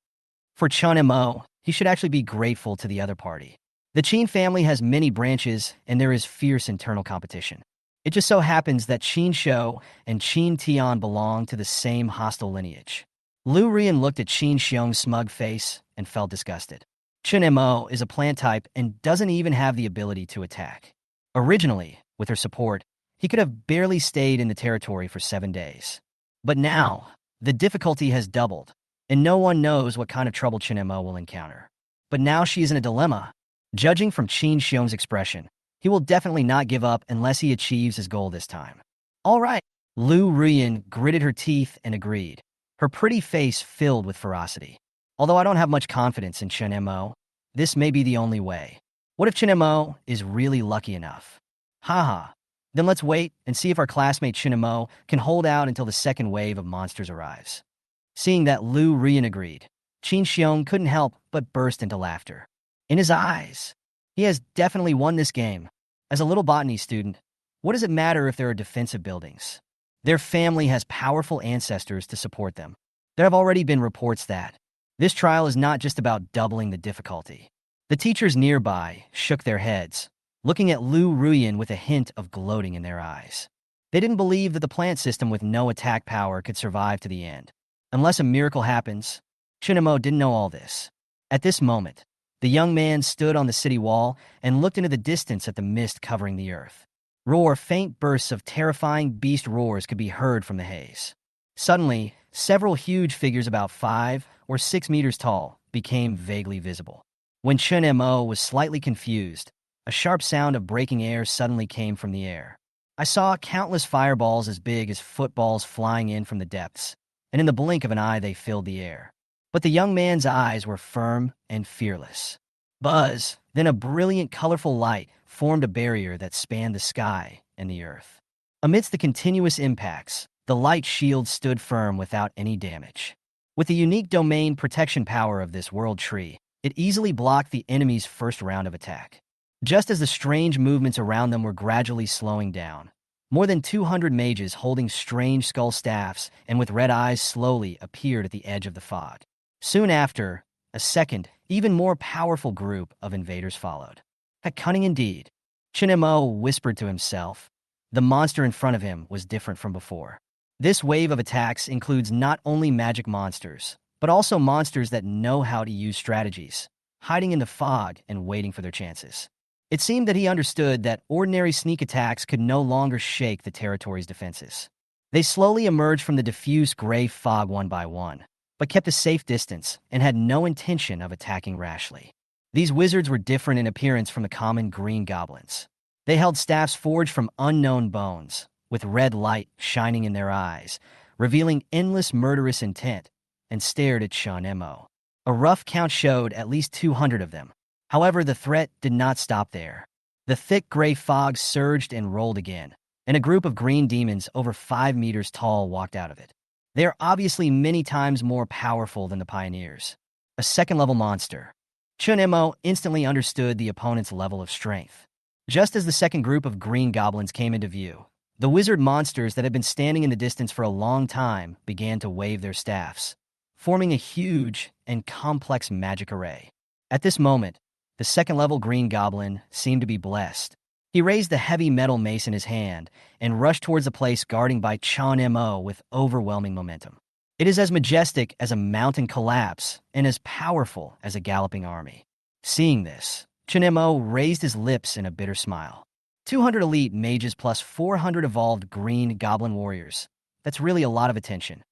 For Chen Mo, he should actually be grateful to the other party. The Qin family has many branches, and there is fierce internal competition. It just so happens that Qin Shou and Qin Tian belong to the same hostile lineage. Lu Ruyan looked at Qin Xiong's smug face and felt disgusted. Chen Mo is a plant type and doesn't even have the ability to attack. Originally, with her support, he could have barely stayed in the territory for 7 days. But now, the difficulty has doubled, and no one knows what kind of trouble Chen Mo will encounter. But now she is in a dilemma. Judging from Qin Xiong's expression, he will definitely not give up unless he achieves his goal this time. All right. Lu Ruyan gritted her teeth and agreed, her pretty face filled with ferocity. Although I don't have much confidence in Chen Mo, this may be the only way. What if Chen Mo is really lucky enough? Haha. Then let's wait and see if our classmate Chen Mo can hold out until the second wave of monsters arrives. Seeing that Lu Ruyan agreed, Qin Xiong couldn't help but burst into laughter. In his eyes, he has definitely won this game. As a little botany student, what does it matter if there are defensive buildings? Their family has powerful ancestors to support them. There have already been reports that this trial is not just about doubling the difficulty. The teachers nearby shook their heads, looking at Lu Ruyan with a hint of gloating in their eyes. They didn't believe that the plant system with no attack power could survive to the end. Unless a miracle happens, Chen Mo didn't know all this. At this moment, the young man stood on the city wall and looked into the distance at the mist covering the earth. Faint bursts of terrifying beast roars could be heard from the haze. Suddenly, several huge figures about 5 or 6 meters tall became vaguely visible. When Chen Mo was slightly confused, a sharp sound of breaking air suddenly came from the air. I saw countless fireballs as big as footballs flying in from the depths, and in the blink of an eye they filled the air. But the young man's eyes were firm and fearless. Buzz, then a brilliant, colorful light formed a barrier that spanned the sky and the earth. Amidst the continuous impacts, the light shield stood firm without any damage. With the unique domain protection power of this world tree, it easily blocked the enemy's first round of attack. Just as the strange movements around them were gradually slowing down, more than 200 mages holding strange skull staffs and with red eyes slowly appeared at the edge of the fog. Soon after, a second, even more powerful group of invaders followed. Cunning indeed, Chen Mo whispered to himself. The monster in front of him was different from before. This wave of attacks includes not only magic monsters, but also monsters that know how to use strategies, hiding in the fog and waiting for their chances. It seemed that he understood that ordinary sneak attacks could no longer shake the territory's defenses. They slowly emerged from the diffuse gray fog one by one, but kept a safe distance and had no intention of attacking rashly. These wizards were different in appearance from the common green goblins. They held staffs forged from unknown bones, with red light shining in their eyes, revealing endless murderous intent, and stared at Chen Mo. A rough count showed at least 200 of them. However, the threat did not stop there. The thick gray fog surged and rolled again, and a group of green demons over 5 meters tall walked out of it. They are obviously many times more powerful than the pioneers. A second-level monster. Chen Mo instantly understood the opponent's level of strength. Just as the second group of green goblins came into view, the wizard monsters that had been standing in the distance for a long time began to wave their staffs, forming a huge and complex magic array. At this moment, the second-level green goblin seemed to be blessed. He raised the heavy metal mace in his hand and rushed towards the place guarding by Chen Mo with overwhelming momentum. It is as majestic as a mountain collapse and as powerful as a galloping army. Seeing this, Chen Mo raised his lips in a bitter smile. 200 elite mages plus 400 evolved green goblin warriors. That's really a lot of attention.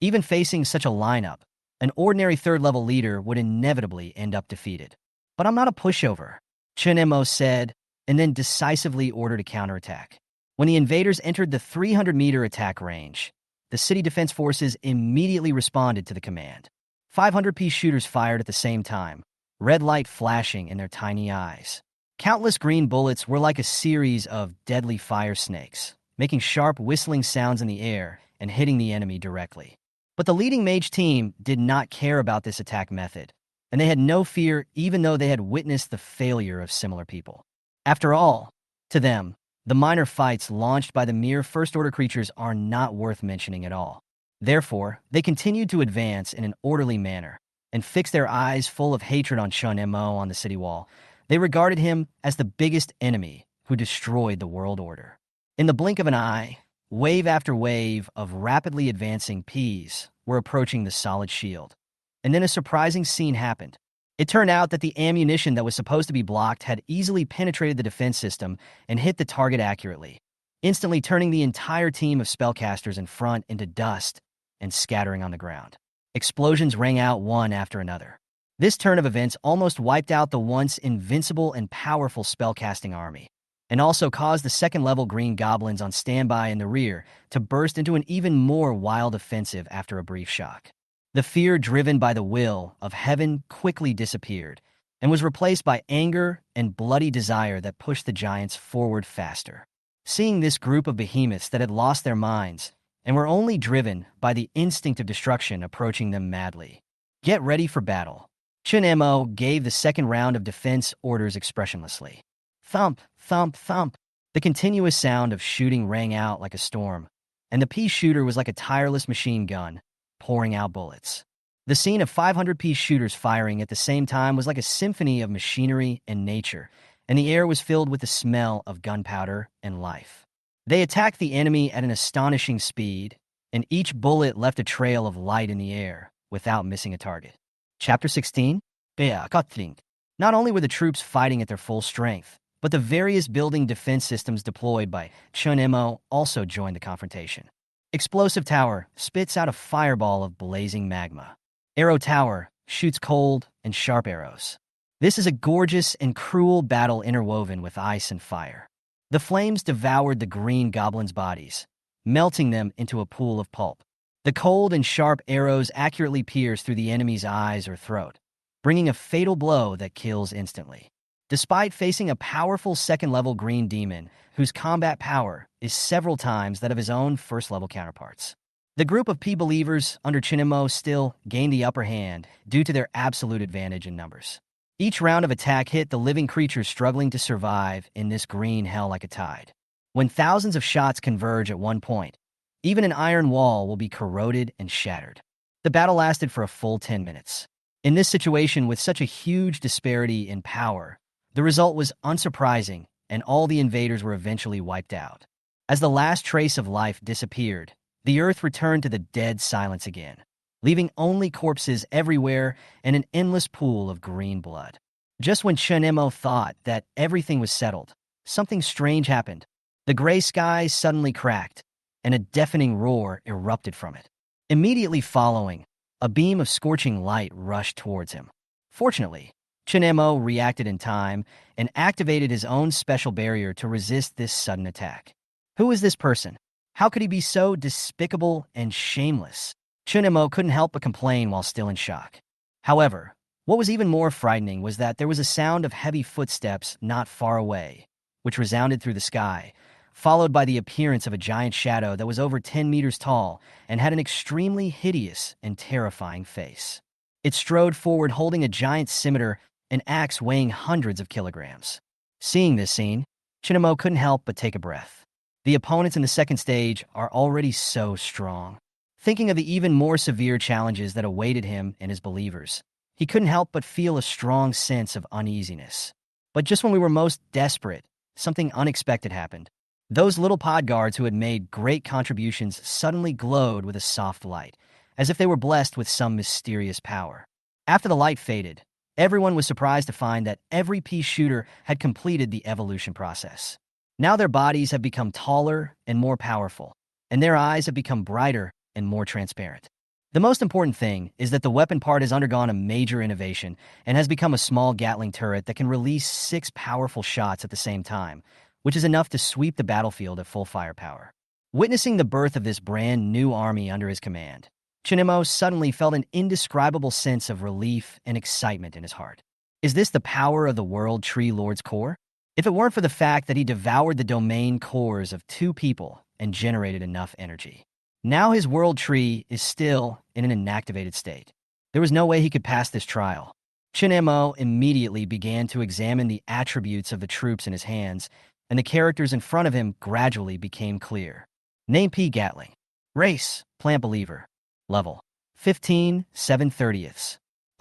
Even facing such a lineup, an ordinary third-level leader would inevitably end up defeated. But I'm not a pushover, Chen Mo said, and then decisively ordered a counterattack. When the invaders entered the 300-meter attack range, the city defense forces immediately responded to the command. 500-piece shooters fired at the same time, red light flashing in their tiny eyes. Countless green bullets were like a series of deadly fire snakes, making sharp whistling sounds in the air and hitting the enemy directly. But the leading mage team did not care about this attack method, and they had no fear even though they had witnessed the failure of similar people. After all, to them, the minor fights launched by the mere first-order creatures are not worth mentioning at all. Therefore, they continued to advance in an orderly manner and fixed their eyes full of hatred on Chen Mo on the city wall. They regarded him as the biggest enemy who destroyed the world order. In the blink of an eye, wave after wave of rapidly advancing Ps were approaching the solid shield. And then a surprising scene happened. It turned out that the ammunition that was supposed to be blocked had easily penetrated the defense system and hit the target accurately, instantly turning the entire team of spellcasters in front into dust and scattering on the ground. Explosions rang out one after another. This turn of events almost wiped out the once invincible and powerful spellcasting army, and also caused the second-level green goblins on standby in the rear to burst into an even more wild offensive after a brief shock. The fear driven by the will of heaven quickly disappeared and was replaced by anger and bloody desire that pushed the giants forward faster. Seeing this group of behemoths that had lost their minds and were only driven by the instinct of destruction approaching them madly. Get ready for battle. Chen Mo gave the second round of defense orders expressionlessly. Thump, thump, thump. The continuous sound of shooting rang out like a storm, and the pea shooter was like a tireless machine gun, pouring out bullets. The scene of 500-piece shooters firing at the same time was like a symphony of machinery and nature, and the air was filled with the smell of gunpowder and life. They attacked the enemy at an astonishing speed, and each bullet left a trail of light in the air without missing a target. Chapter 16? Confronting. Not only were the troops fighting at their full strength, but the various building defense systems deployed by Chen Mo also joined the confrontation. Explosive Tower spits out a fireball of blazing magma. Arrow Tower shoots cold and sharp arrows. This is a gorgeous and cruel battle interwoven with ice and fire. The flames devoured the green goblins' bodies, melting them into a pool of pulp. The cold and sharp arrows accurately pierce through the enemy's eyes or throat, bringing a fatal blow that kills instantly. Despite facing a powerful second-level green demon whose combat power is several times that of his own first-level counterparts, The group of P believers under Chen Mo still gained the upper hand due to their absolute advantage in numbers. Each round of attack hit the living creatures struggling to survive in this green hell like a tide. When thousands of shots converge at one point, even an iron wall will be corroded and shattered. The battle lasted for a full 10 minutes. In this situation, with such a huge disparity in power, the result was unsurprising, and all the invaders were eventually wiped out. As the last trace of life disappeared, the earth returned to the dead silence again, leaving only corpses everywhere and an endless pool of green blood. Just when Chen Mo thought that everything was settled, something strange happened. The gray sky suddenly cracked, and a deafening roar erupted from it. Immediately following, a beam of scorching light rushed towards him. Fortunately, Chen Mo reacted in time and activated his own special barrier to resist this sudden attack. Who is this person? How could he be so despicable and shameless? Chen Mo couldn't help but complain while still in shock. However, what was even more frightening was that there was a sound of heavy footsteps not far away, which resounded through the sky, followed by the appearance of a giant shadow that was over 10 meters tall and had an extremely hideous and terrifying face. It strode forward holding a giant scimitar, an axe weighing hundreds of kilograms. Seeing this scene, Chen Mo couldn't help but take a breath. The opponents in the second stage are already so strong. Thinking of the even more severe challenges that awaited him and his believers, he couldn't help but feel a strong sense of uneasiness. But just when we were most desperate, something unexpected happened. Those little pod guards who had made great contributions suddenly glowed with a soft light, as if they were blessed with some mysterious power. After the light faded, everyone was surprised to find that every pea shooter had completed the evolution process. Now their bodies have become taller and more powerful, and their eyes have become brighter and more transparent. The most important thing is that the weapon part has undergone a major innovation and has become a small Gatling turret that can release 6 powerful shots at the same time, which is enough to sweep the battlefield at full firepower. Witnessing the birth of this brand new army under his command, Chen Mo suddenly felt an indescribable sense of relief and excitement in his heart. Is this the power of the World Tree Lord's core? If it weren't for the fact that he devoured the domain cores of 2 people and generated enough energy. Now his world tree is still in an inactivated state. There was no way he could pass this trial. Chen Mo immediately began to examine the attributes of the troops in his hands, and the characters in front of him gradually became clear. Name P. Gatling. Race, Plant Believer. Level, 15, 7/30.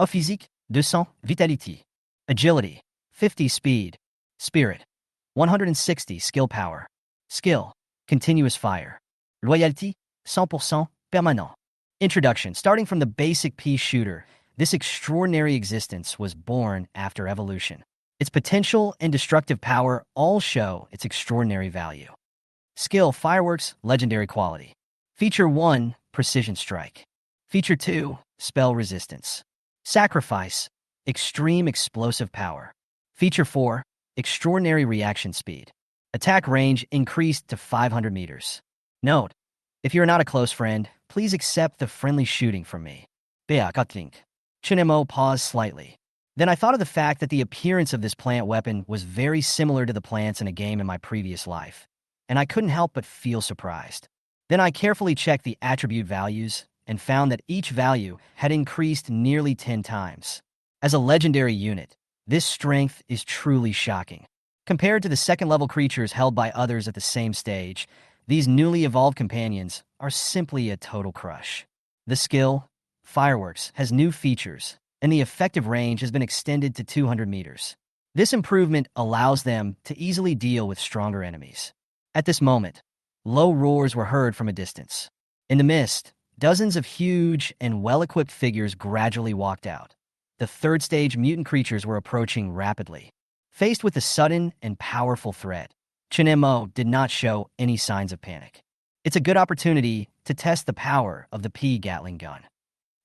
Physique, 200, Vitality. Agility, 50 Speed. Spirit, 160 Skill Power. Skill, Continuous Fire. Loyalty, 100% permanent. Introduction. Starting from the basic pea shooter, this extraordinary existence was born after evolution. Its potential and destructive power all show its extraordinary value. Skill, Fireworks, Legendary Quality. Feature 1, Precision Strike. Feature 2, Spell Resistance. Sacrifice, Extreme Explosive Power. Feature 4, Extraordinary Reaction Speed. Attack range increased to 500 meters. Note, if you're not a close friend, please accept the friendly shooting from me. Beakatlink. Chen Mo paused slightly. Then I thought of the fact that the appearance of this plant weapon was very similar to the plants in a game in my previous life, and I couldn't help but feel surprised. Then I carefully checked the attribute values and found that each value had increased nearly 10 times. As a legendary unit, this strength is truly shocking. Compared to the second-level creatures held by others at the same stage, these newly evolved companions are simply a total crush. The skill, Fireworks, has new features, and the effective range has been extended to 200 meters. This improvement allows them to easily deal with stronger enemies. At this moment, low roars were heard from a distance. In the mist, dozens of huge and well-equipped figures gradually walked out. The third-stage mutant creatures were approaching rapidly. Faced with a sudden and powerful threat, Chen Mo did not show any signs of panic. It's a good opportunity to test the power of the P. Gatling gun.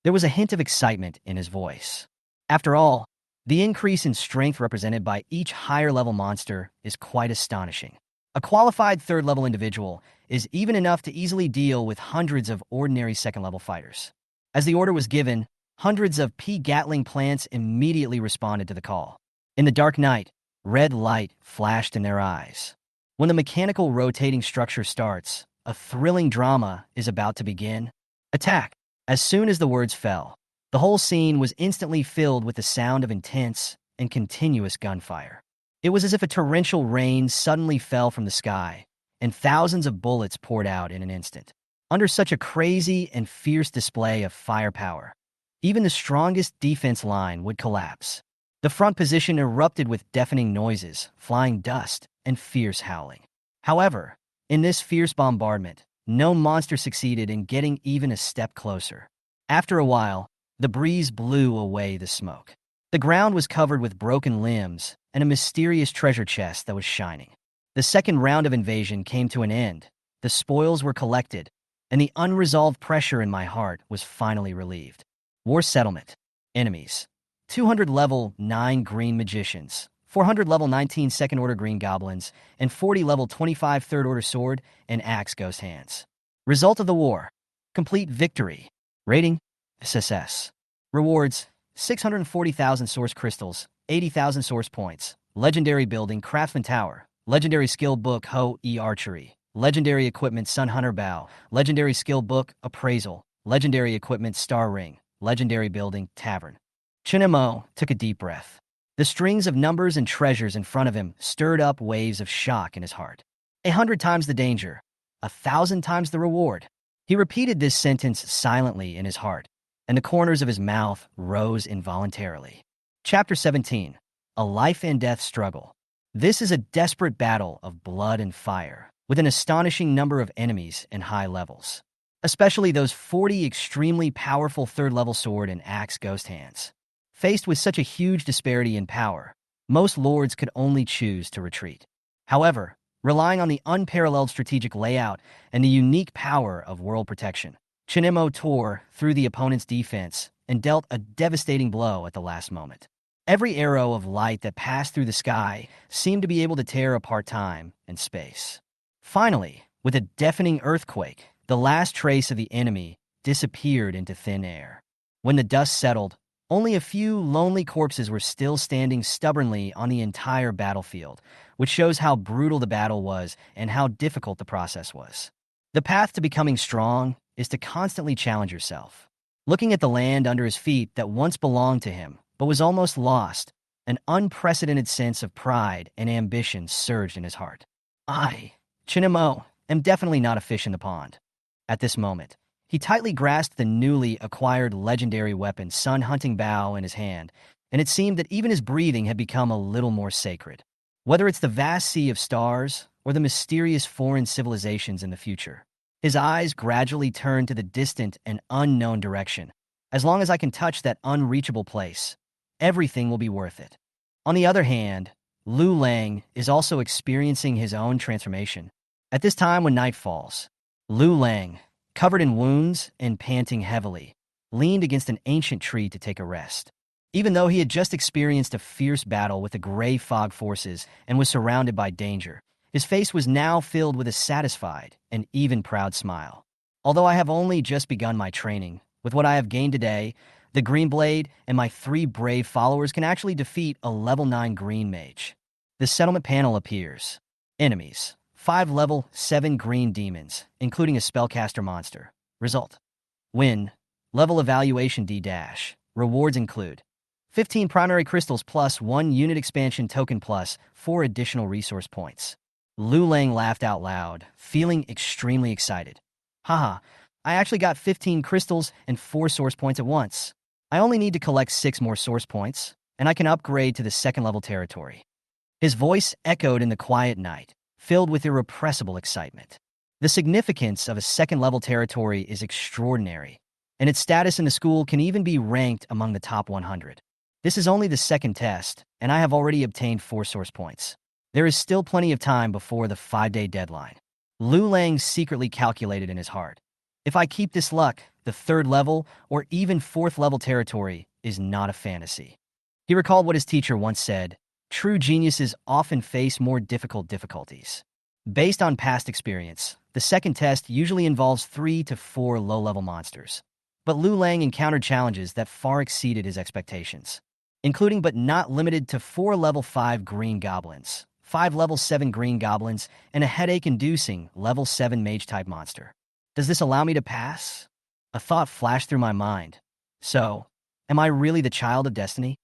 There was a hint of excitement in his voice. After all, the increase in strength represented by each higher-level monster is quite astonishing. A qualified third-level individual is even enough to easily deal with hundreds of ordinary second-level fighters. As the order was given, hundreds of P. Gatling plants immediately responded to the call. In the dark night, red light flashed in their eyes. When the mechanical rotating structure starts, a thrilling drama is about to begin. Attack! As soon as the words fell, the whole scene was instantly filled with the sound of intense and continuous gunfire. It was as if a torrential rain suddenly fell from the sky, and thousands of bullets poured out in an instant. Under such a crazy and fierce display of firepower, even the strongest defense line would collapse. The front position erupted with deafening noises, flying dust, and fierce howling. However, in this fierce bombardment, no monster succeeded in getting even a step closer. After a while, the breeze blew away the smoke. The ground was covered with broken limbs and a mysterious treasure chest that was shining. The second round of invasion came to an end, the spoils were collected, and the unresolved pressure in my heart was finally relieved. War settlement. Enemies. 200 level 9 green magicians, 400 level 19 second order green goblins, and 40 level 25 third order sword and axe ghost hands. Result of the war. Complete victory. Rating. SSS. Rewards. 640,000 source crystals, 80,000 source points, legendary building Craftsman Tower, legendary skill book Ho-E Archery, legendary equipment Sun Hunter Bow, legendary skill book Appraisal, legendary equipment Star Ring, legendary building Tavern. Chen Mo took a deep breath. The strings of numbers and treasures in front of him stirred up waves of shock in his heart. 100 times the danger, 1,000 times the reward. He repeated this sentence silently in his heart, and the corners of his mouth rose involuntarily. Chapter 17. A Life and Death Struggle. This is a desperate battle of blood and fire, with an astonishing number of enemies and high levels, especially those 40 extremely powerful third-level sword and axe ghost hands. Faced with such a huge disparity in power, most lords could only choose to retreat. However, relying on the unparalleled strategic layout and the unique power of world protection, Chen Mo tore through the opponent's defense and dealt a devastating blow at the last moment. Every arrow of light that passed through the sky seemed to be able to tear apart time and space. Finally, with a deafening earthquake, the last trace of the enemy disappeared into thin air. When the dust settled, only a few lonely corpses were still standing stubbornly on the entire battlefield, which shows how brutal the battle was and how difficult the process was. The path to becoming strong is to constantly challenge yourself. Looking at the land under his feet that once belonged to him, but was almost lost, an unprecedented sense of pride and ambition surged in his heart. I, Chen Mo, am definitely not a fish in the pond. At this moment, he tightly grasped the newly acquired legendary weapon Sun Hunting Bow in his hand, and it seemed that even his breathing had become a little more sacred. Whether it's the vast sea of stars or the mysterious foreign civilizations in the future, his eyes gradually turned to the distant and unknown direction. As long as I can touch that unreachable place, everything will be worth it. On the other hand, Lu Lang is also experiencing his own transformation. At this time when night falls, Lu Lang, covered in wounds and panting heavily, leaned against an ancient tree to take a rest. Even though he had just experienced a fierce battle with the gray fog forces and was surrounded by danger, his face was now filled with a satisfied and even proud smile. Although I have only just begun my training, with what I have gained today, the Green Blade and my 3 brave followers can actually defeat a level 9 green mage. The settlement panel appears. Enemies. 5 level 7 green demons, including a spellcaster monster. Result. Win. Level evaluation D-. Rewards include 15 primary crystals plus 1 unit expansion token plus 4 additional resource points. Lu Lang laughed out loud, feeling extremely excited. Haha, I actually got 15 crystals and 4 source points at once. I only need to collect 6 more source points, and I can upgrade to the second level territory. His voice echoed in the quiet night, filled with irrepressible excitement. The significance of a second level territory is extraordinary, and its status in the school can even be ranked among the top 100. This is only the second test, and I have already obtained 4 source points. There is still plenty of time before the 5-day deadline. Lu Lang secretly calculated in his heart. If I keep this luck, the 3rd level or even 4th level territory is not a fantasy. He recalled what his teacher once said, true geniuses often face more difficult difficulties. Based on past experience, the second test usually involves 3 to 4 low-level monsters. But Lu Lang encountered challenges that far exceeded his expectations, including but not limited to 4 level 5 green goblins, 5 level 7 green goblins, and a headache-inducing level 7 mage-type monster. Does this allow me to pass? A thought flashed through my mind. So, am I really the child of destiny?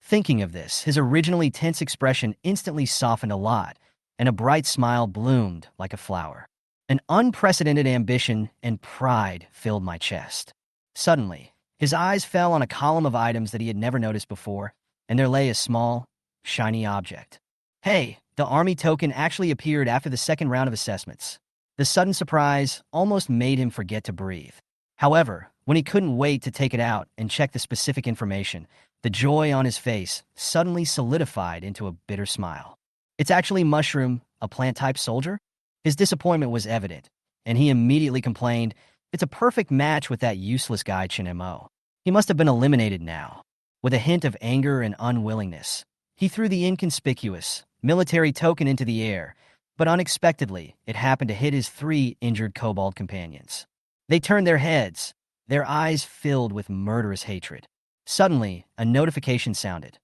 Thinking of this, his originally tense expression instantly softened a lot, and a bright smile bloomed like a flower. An unprecedented ambition and pride filled my chest. Suddenly, his eyes fell on a column of items that he had never noticed before, and there lay a small, shiny object. Hey, the army token actually appeared after the second round of assessments. The sudden surprise almost made him forget to breathe. However, when he couldn't wait to take it out and check the specific information, the joy on his face suddenly solidified into a bitter smile. It's actually Mushroom, a plant-type soldier? His disappointment was evident, and he immediately complained, "It's a perfect match with that useless guy Chen Mo. He must have been eliminated now." With a hint of anger and unwillingness, he threw the inconspicuous, military token into the air, but unexpectedly, it happened to hit his 3 injured kobold companions. They turned their heads, their eyes filled with murderous hatred. Suddenly, a notification sounded.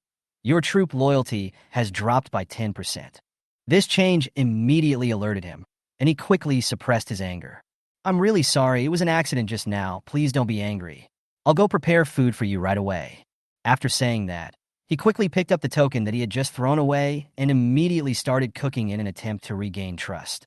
Your troop loyalty has dropped by 10%. This change immediately alerted him, and he quickly suppressed his anger. I'm really sorry, it was an accident just now. Please don't be angry. I'll go prepare food for you right away. After saying that, he quickly picked up the token that he had just thrown away and immediately started cooking in an attempt to regain trust.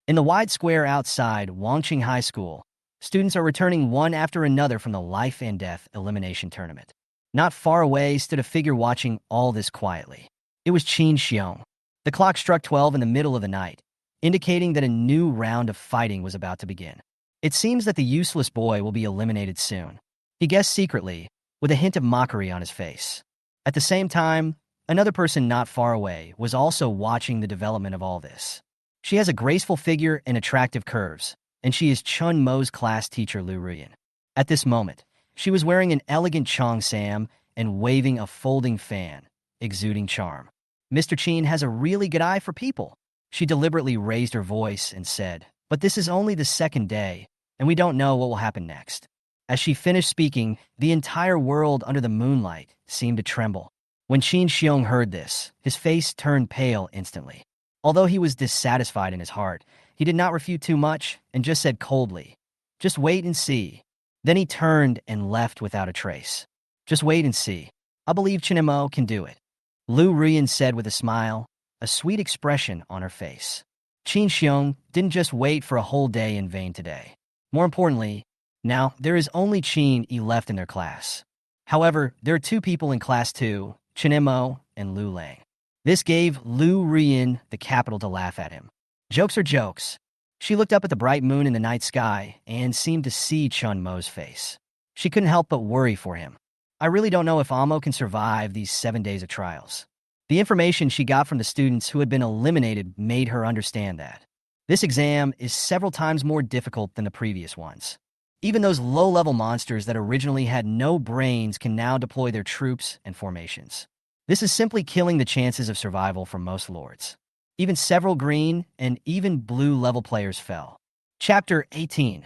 In the wide square outside Wangqing High School, students are returning one after another from the life and death elimination tournament. Not far away stood a figure watching all this quietly. It was Qin Xiong. The clock struck 12 in the middle of the night, indicating that a new round of fighting was about to begin. It seems that the useless boy will be eliminated soon. He guessed secretly, with a hint of mockery on his face. At the same time, another person not far away was also watching the development of all this. She has a graceful figure and attractive curves, and she is Chen Mo's class teacher Lu Ruyan. At this moment, she was wearing an elegant cheongsam and waving a folding fan, exuding charm. Mr. Qin has a really good eye for people. She deliberately raised her voice and said, but this is only the second day, and we don't know what will happen next. As she finished speaking, the entire world under the moonlight seemed to tremble. When Qin Xiong heard this, his face turned pale instantly. Although he was dissatisfied in his heart, he did not refute too much and just said coldly, just wait and see. Then he turned and left without a trace. Just wait and see. I believe Chen Mo can do it. Lu Ruyan said with a smile, a sweet expression on her face. Qin Xiong didn't just wait for a whole day in vain today. More importantly, now there is only Qin Yi left in their class. However, there are 2 people in class 2, Chen Mo and Lu Lang. This gave Lu Ruyan the capital to laugh at him. Jokes are jokes. She looked up at the bright moon in the night sky and seemed to see Chen Mo's face. She couldn't help but worry for him. I really don't know if Amo can survive these 7 days of trials. The information she got from the students who had been eliminated made her understand that. This exam is several times more difficult than the previous ones. Even those low-level monsters that originally had no brains can now deploy their troops and formations. This is simply killing the chances of survival for most lords. Even several green and even blue-level players fell. Chapter 18.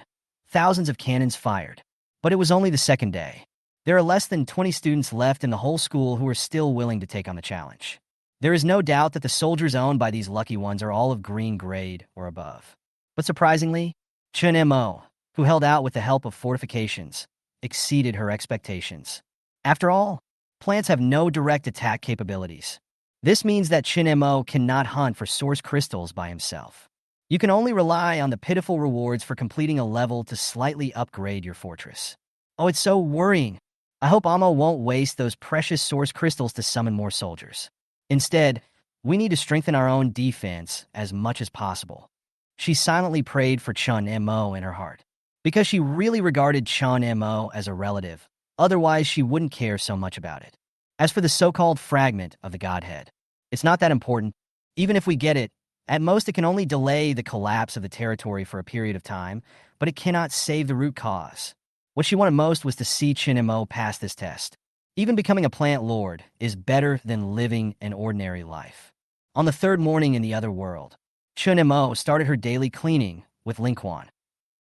Thousands of cannons fired. But it was only the second day. There are less than 20 students left in the whole school who are still willing to take on the challenge. There is no doubt that the soldiers owned by these lucky ones are all of green grade or above. But surprisingly, Chen Mo, who held out with the help of fortifications, exceeded her expectations. After all, plants have no direct attack capabilities. This means that Chen Mo cannot hunt for source crystals by himself. You can only rely on the pitiful rewards for completing a level to slightly upgrade your fortress. Oh, it's so worrying. I hope Amo won't waste those precious source crystals to summon more soldiers. Instead, we need to strengthen our own defense as much as possible. She silently prayed for Chen Mo in her heart, because she really regarded Chen Mo as a relative. Otherwise, she wouldn't care so much about it. As for the so-called fragment of the Godhead, it's not that important. Even if we get it, at most it can only delay the collapse of the territory for a period of time, but it cannot save the root cause. What she wanted most was to see Chen Mo pass this test. Even becoming a plant lord is better than living an ordinary life. On the 3rd morning in the other world, Chen Mo started her daily cleaning with Lingquan.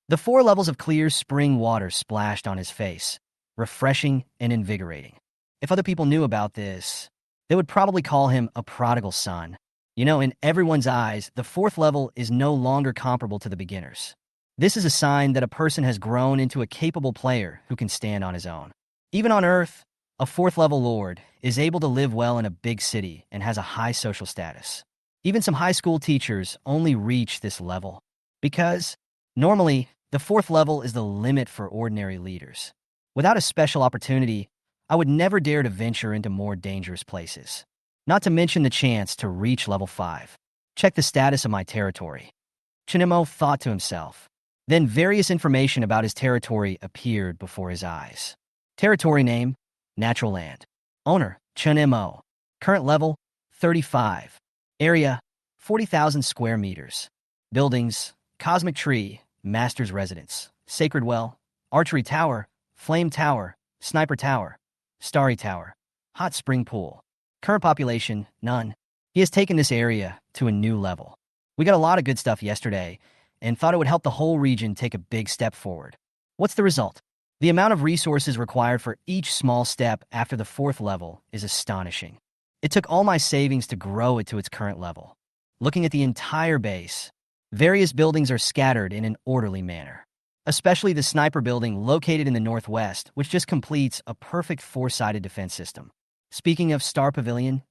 The 4 levels of clear spring water splashed on his face, refreshing and invigorating. If other people knew about this, they would probably call him a prodigal son. You know, in everyone's eyes, the 4th level is no longer comparable to the beginners. This is a sign that a person has grown into a capable player who can stand on his own. Even on Earth, a 4th level lord is able to live well in a big city and has a high social status. Even some high school teachers only reach this level because, normally, the 4th level is the limit for ordinary leaders. Without a special opportunity, I would never dare to venture into more dangerous places. Not to mention the chance to reach level 5. Check the status of my territory. Chen Mo thought to himself. Then various information about his territory appeared before his eyes. Territory name, Natural Land. Owner, Chen Mo. Current level, 35. Area, 40,000 square meters. Buildings, Cosmic Tree, Master's Residence, Sacred Well, Archery Tower, Flame Tower, Sniper Tower, Starry Tower, Hot Spring Pool. Current population, none. He has taken this area to a new level. We got a lot of good stuff yesterday and thought it would help the whole region take a big step forward. What's the result? The amount of resources required for each small step after the 4th level is astonishing. It took all my savings to grow it to its current level. Looking at the entire base, various buildings are scattered in an orderly manner. Especially the sniper building located in the northwest, which just completes a perfect 4-sided defense system. Speaking of Star Pavilion,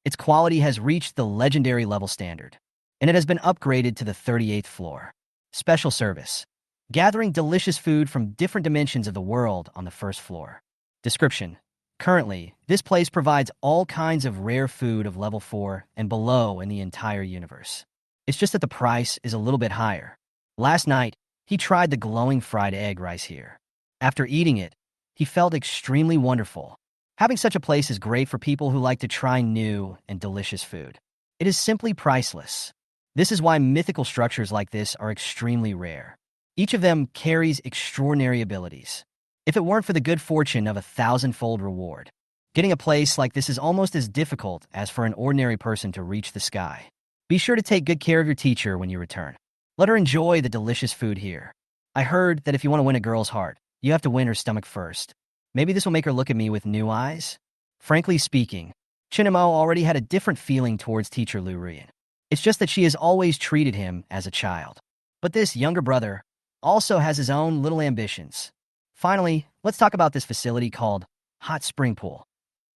its quality has reached the legendary level standard, and it has been upgraded to the 38th floor. Special service. Gathering delicious food from different dimensions of the world on the 1st floor. Description. Currently, this place provides all kinds of rare food of level 4 and below in the entire universe. It's just that the price is a little bit higher. Last night, he tried the glowing fried egg rice here. After eating it, he felt extremely wonderful. Having such a place is great for people who like to try new and delicious food. It is simply priceless. This is why mythical structures like this are extremely rare. Each of them carries extraordinary abilities. If it weren't for the good fortune of a 1,000-fold reward, getting a place like this is almost as difficult as for an ordinary person to reach the sky. Be sure to take good care of your teacher when you return. Let her enjoy the delicious food here. I heard that if you want to win a girl's heart, you have to win her stomach first. Maybe this will make her look at me with new eyes? Frankly speaking, Chen Mo already had a different feeling towards teacher Lu Rian. It's just that she has always treated him as a child. But this younger brother also has his own little ambitions. Finally, let's talk about this facility called Hot Spring Pool.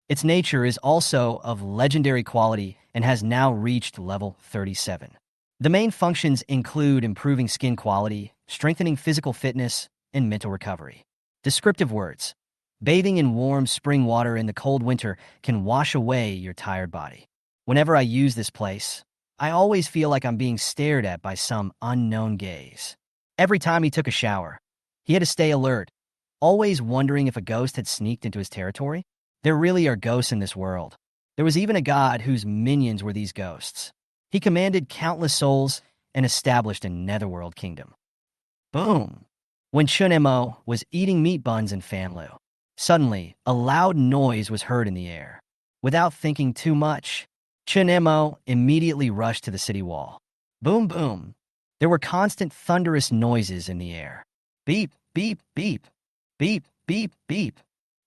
Its nature is also of legendary quality and has now reached level 37. The main functions include improving skin quality, strengthening physical fitness, and mental recovery. Descriptive words. Bathing in warm spring water in the cold winter can wash away your tired body. Whenever I use this place, I always feel like I'm being stared at by some unknown gaze. Every time he took a shower, he had to stay alert, always wondering if a ghost had sneaked into his territory. There really are ghosts in this world. There was even a god whose minions were these ghosts. He commanded countless souls and established a netherworld kingdom. Boom! When Chen Mo was eating meat buns in Fanlu, suddenly a loud noise was heard in the air. Without thinking too much, Chen Mo immediately rushed to the city wall. Boom, boom. There were constant thunderous noises in the air. Beep, beep, beep. Beep, beep, beep.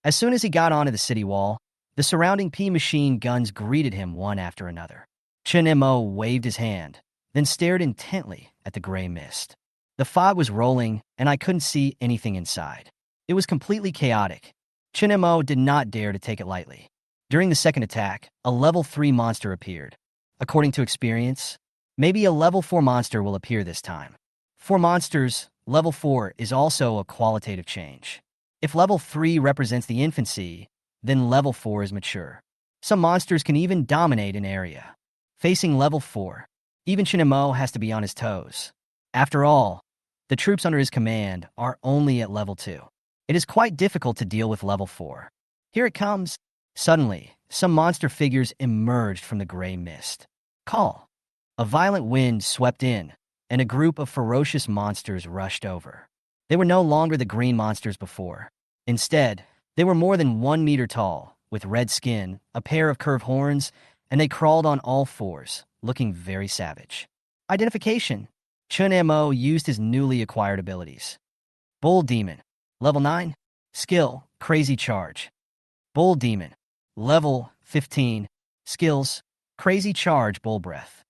As soon as he got onto the city wall, the surrounding P-machine guns greeted him one after another. Chen Mo waved his hand, then stared intently at the gray mist. The fog was rolling, and I couldn't see anything inside. It was completely chaotic. Chen Mo did not dare to take it lightly. During the second attack, a level 3 monster appeared. According to experience, maybe a level 4 monster will appear this time. For monsters, level 4 is also a qualitative change. If level 3 represents the infancy, then level 4 is mature. Some monsters can even dominate an area. Facing level 4, even Chen Mo has to be on his toes. After all, the troops under his command are only at level 2. It is quite difficult to deal with level 4. Here it comes. Suddenly, some monster figures emerged from the gray mist. Call. A violent wind swept in, and a group of ferocious monsters rushed over. They were no longer the green monsters before. Instead, they were more than 1 meter tall, with red skin, a pair of curved horns, and they crawled on all fours, looking very savage. Identification. Chen Mo used his newly acquired abilities. Bull Demon. Level 9. Skill, Crazy Charge. Bull Demon. Level 15. Skills, Crazy Charge, Bull Breath.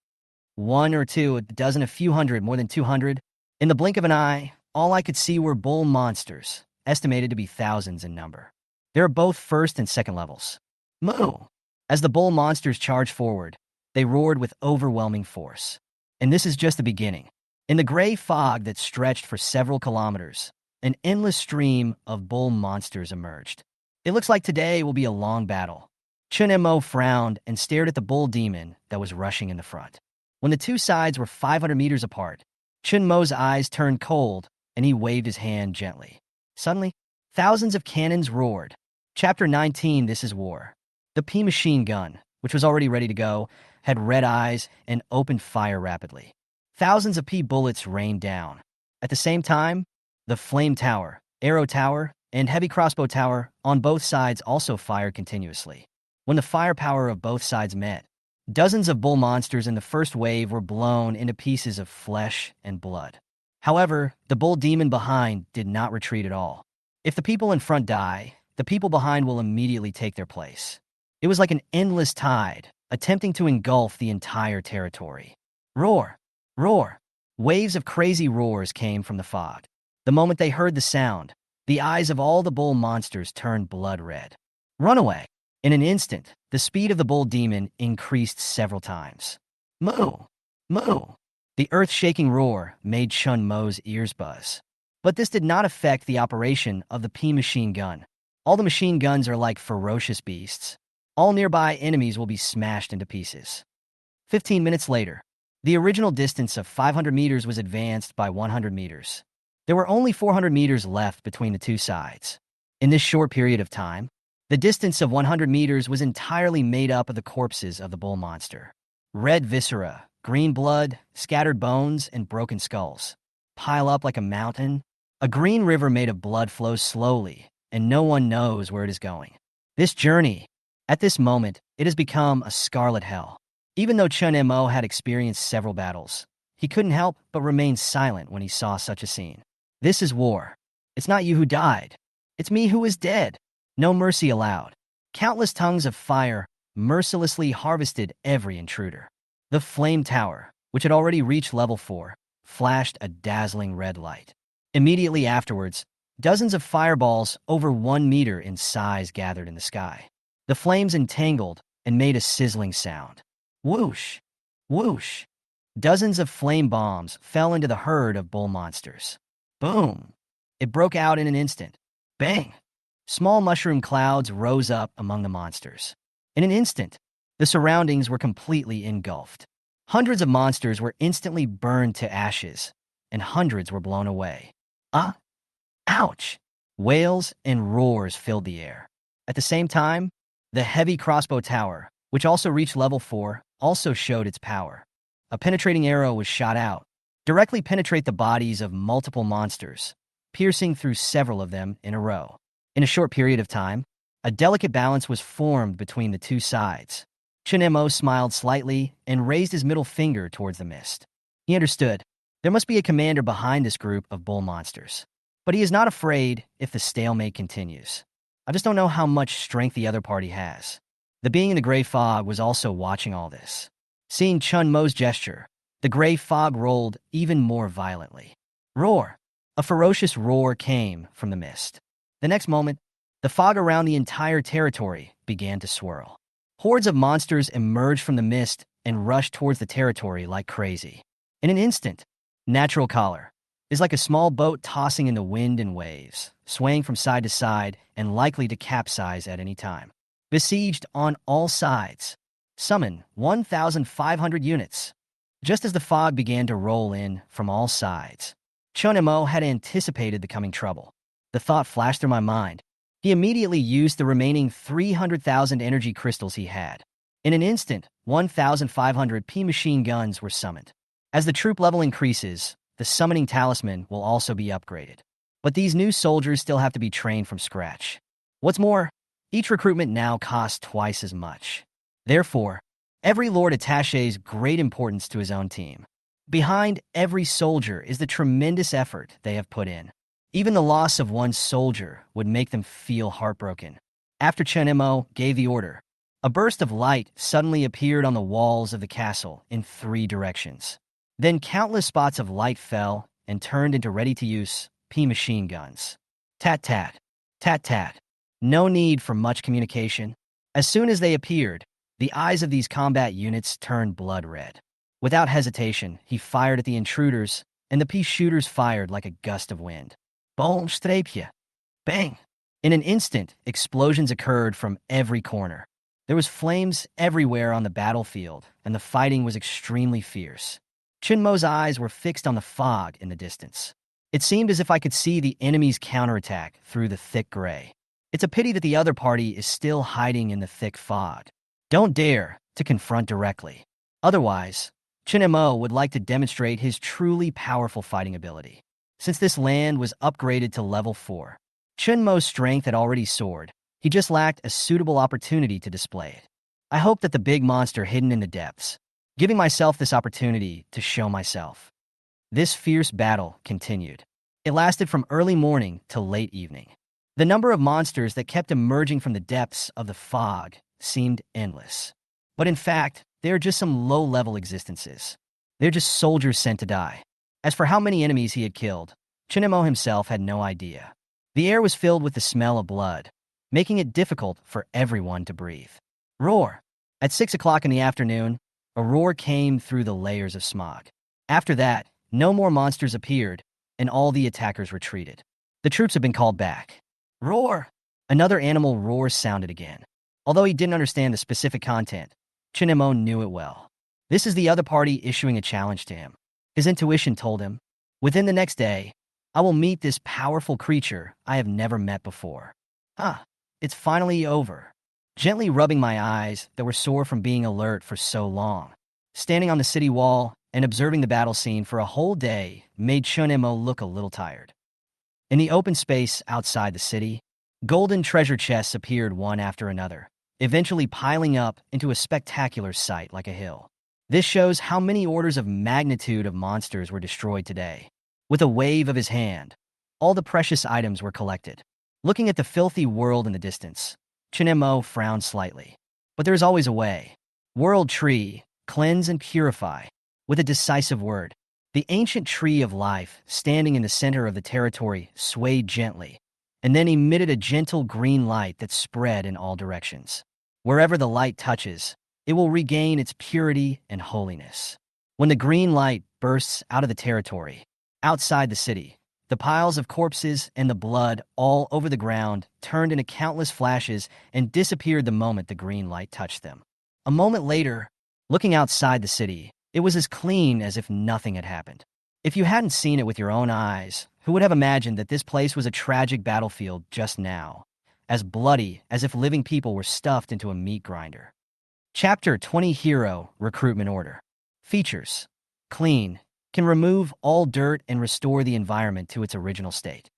1 or 2, a dozen, a few hundred, more than 200. In the blink of an eye, all I could see were bull monsters, estimated to be thousands in number. They are both first and second levels. Moo! As the bull monsters charged forward, they roared with overwhelming force. And this is just the beginning. In the gray fog that stretched for several kilometers, an endless stream of bull monsters emerged. It looks like today will be a long battle. Chen Mo frowned and stared at the bull demon that was rushing in the front. When the two sides were 500 meters apart, Chen Mo's eyes turned cold and he waved his hand gently. Suddenly, thousands of cannons roared. Chapter 19, This is War. The P machine gun, which was already ready to go, had red eyes and opened fire rapidly. Thousands of P bullets rained down. At the same time, the flame tower, arrow tower, and heavy crossbow tower on both sides also fired continuously. When the firepower of both sides met, dozens of bull monsters in the first wave were blown into pieces of flesh and blood. However, the bull demon behind did not retreat at all. If the people in front die, the people behind will immediately take their place. It was like an endless tide, attempting to engulf the entire territory. Roar! Roar! Waves of crazy roars came from the fog. The moment they heard the sound, the eyes of all the bull monsters turned blood red. Run away! In an instant, the speed of the bull demon increased several times. Moo! Moo! The earth-shaking roar made Chen Mo's ears buzz. But this did not affect the operation of the P machine gun. All the machine guns are like ferocious beasts. All nearby enemies will be smashed into pieces. 15 minutes later, the original distance of 500 meters was advanced by 100 meters. There were only 400 meters left between the two sides. In this short period of time, the distance of 100 meters was entirely made up of the corpses of the bull monster. Red viscera, green blood, scattered bones, and broken skulls pile up like a mountain. A green river made of blood flows slowly, and no one knows where it is going. This journey, at this moment, it has become a scarlet hell. Even though Chen Mo had experienced several battles, he couldn't help but remain silent when he saw such a scene. This is war. It's not you who died. It's me who is dead. No mercy allowed. Countless tongues of fire mercilessly harvested every intruder. The flame tower, which had already reached level 4, flashed a dazzling red light. Immediately afterwards, dozens of fireballs over 1 meter in size gathered in the sky. The flames entangled and made a sizzling sound. Whoosh! Whoosh! Dozens of flame bombs fell into the herd of bull monsters. Boom! It broke out in an instant. Bang! Small mushroom clouds rose up among the monsters. In an instant, the surroundings were completely engulfed. Hundreds of monsters were instantly burned to ashes, and hundreds were blown away. Ouch! Wails and roars filled the air. At the same time, the heavy crossbow tower, which also reached level 4, also showed its power. A penetrating arrow was shot out, directly penetrate the bodies of multiple monsters, piercing through several of them in a row. In a short period of time, a delicate balance was formed between the two sides. Chen Mo smiled slightly and raised his middle finger towards the mist. He understood. There must be a commander behind this group of bull monsters. But he is not afraid if the stalemate continues. I just don't know how much strength the other party has. The being in the gray fog was also watching all this. Seeing Chen Mo's gesture, the gray fog rolled even more violently. Roar! A ferocious roar came from the mist. The next moment, the fog around the entire territory began to swirl. Hordes of monsters emerged from the mist and rushed towards the territory like crazy. In an instant, Natural Collar is like a small boat tossing in the wind and waves, swaying from side to side and likely to capsize at any time. Besieged on all sides. Summon 1,500 units. Just as the fog began to roll in from all sides, Chen Mo had anticipated the coming trouble. The thought flashed through my mind. He immediately used the remaining 300,000 energy crystals he had. In an instant, 1,500 P machine guns were summoned. As the troop level increases, the summoning talisman will also be upgraded. But these new soldiers still have to be trained from scratch. What's more, each recruitment now costs twice as much. Therefore, every Lord attaches great importance to his own team. Behind every soldier is the tremendous effort they have put in. Even the loss of one soldier would make them feel heartbroken. After Chen Mo gave the order, a burst of light suddenly appeared on the walls of the castle in 3 directions. Then countless spots of light fell and turned into ready-to-use P machine guns. Tat-tat, tat-tat. No need for much communication. As soon as they appeared, the eyes of these combat units turned blood red. Without hesitation, he fired at the intruders, and the pea shooters fired like a gust of wind. Boom, streepje. Bang! In an instant, explosions occurred from every corner. There was flames everywhere on the battlefield, and the fighting was extremely fierce. Chen Mo's eyes were fixed on the fog in the distance. It seemed as if I could see the enemy's counterattack through the thick gray. It's a pity that the other party is still hiding in the thick fog. Don't dare to confront directly. Otherwise, Chen Mo would like to demonstrate his truly powerful fighting ability. Since this land was upgraded to level 4, Chen Mo's strength had already soared. He just lacked a suitable opportunity to display it. I hoped that the big monster hidden in the depths, giving myself this opportunity to show myself. This fierce battle continued. It lasted from early morning till late evening. The number of monsters that kept emerging from the depths of the fog seemed endless. But in fact, they are just some low-level existences. They're just soldiers sent to die. As for how many enemies he had killed, Chen Mo himself had no idea. The air was filled with the smell of blood, making it difficult for everyone to breathe. Roar! At 6 o'clock in the afternoon, a roar came through the layers of smog. After that, no more monsters appeared, and all the attackers retreated. The troops had been called back. Roar! Another animal roar sounded again. Although he didn't understand the specific content, Chen Mo knew it well. This is the other party issuing a challenge to him. His intuition told him, within the next day, I will meet this powerful creature I have never met before. It's finally over. Gently rubbing my eyes that were sore from being alert for so long. Standing on the city wall and observing the battle scene for a whole day made Chen Mo look a little tired. In the open space outside the city, golden treasure chests appeared one after another, eventually piling up into a spectacular sight like a hill. This shows how many orders of magnitude of monsters were destroyed today. With a wave of his hand, all the precious items were collected. Looking at the filthy world in the distance, Chen Mo frowned slightly. But there's always a way. World Tree, cleanse and purify. With a decisive word, the ancient tree of life, standing in the center of the territory, swayed gently, and then emitted a gentle green light that spread in all directions. Wherever the light touches, it will regain its purity and holiness. When the green light bursts out of the territory, outside the city, the piles of corpses and the blood all over the ground turned into countless flashes and disappeared the moment the green light touched them. A moment later, looking outside the city, it was as clean as if nothing had happened. If you hadn't seen it with your own eyes, who would have imagined that this place was a tragic battlefield just now, as bloody as if living people were stuffed into a meat grinder? Chapter 20 Hero Recruitment Order. Features: clean, can remove all dirt and restore the environment to its original state.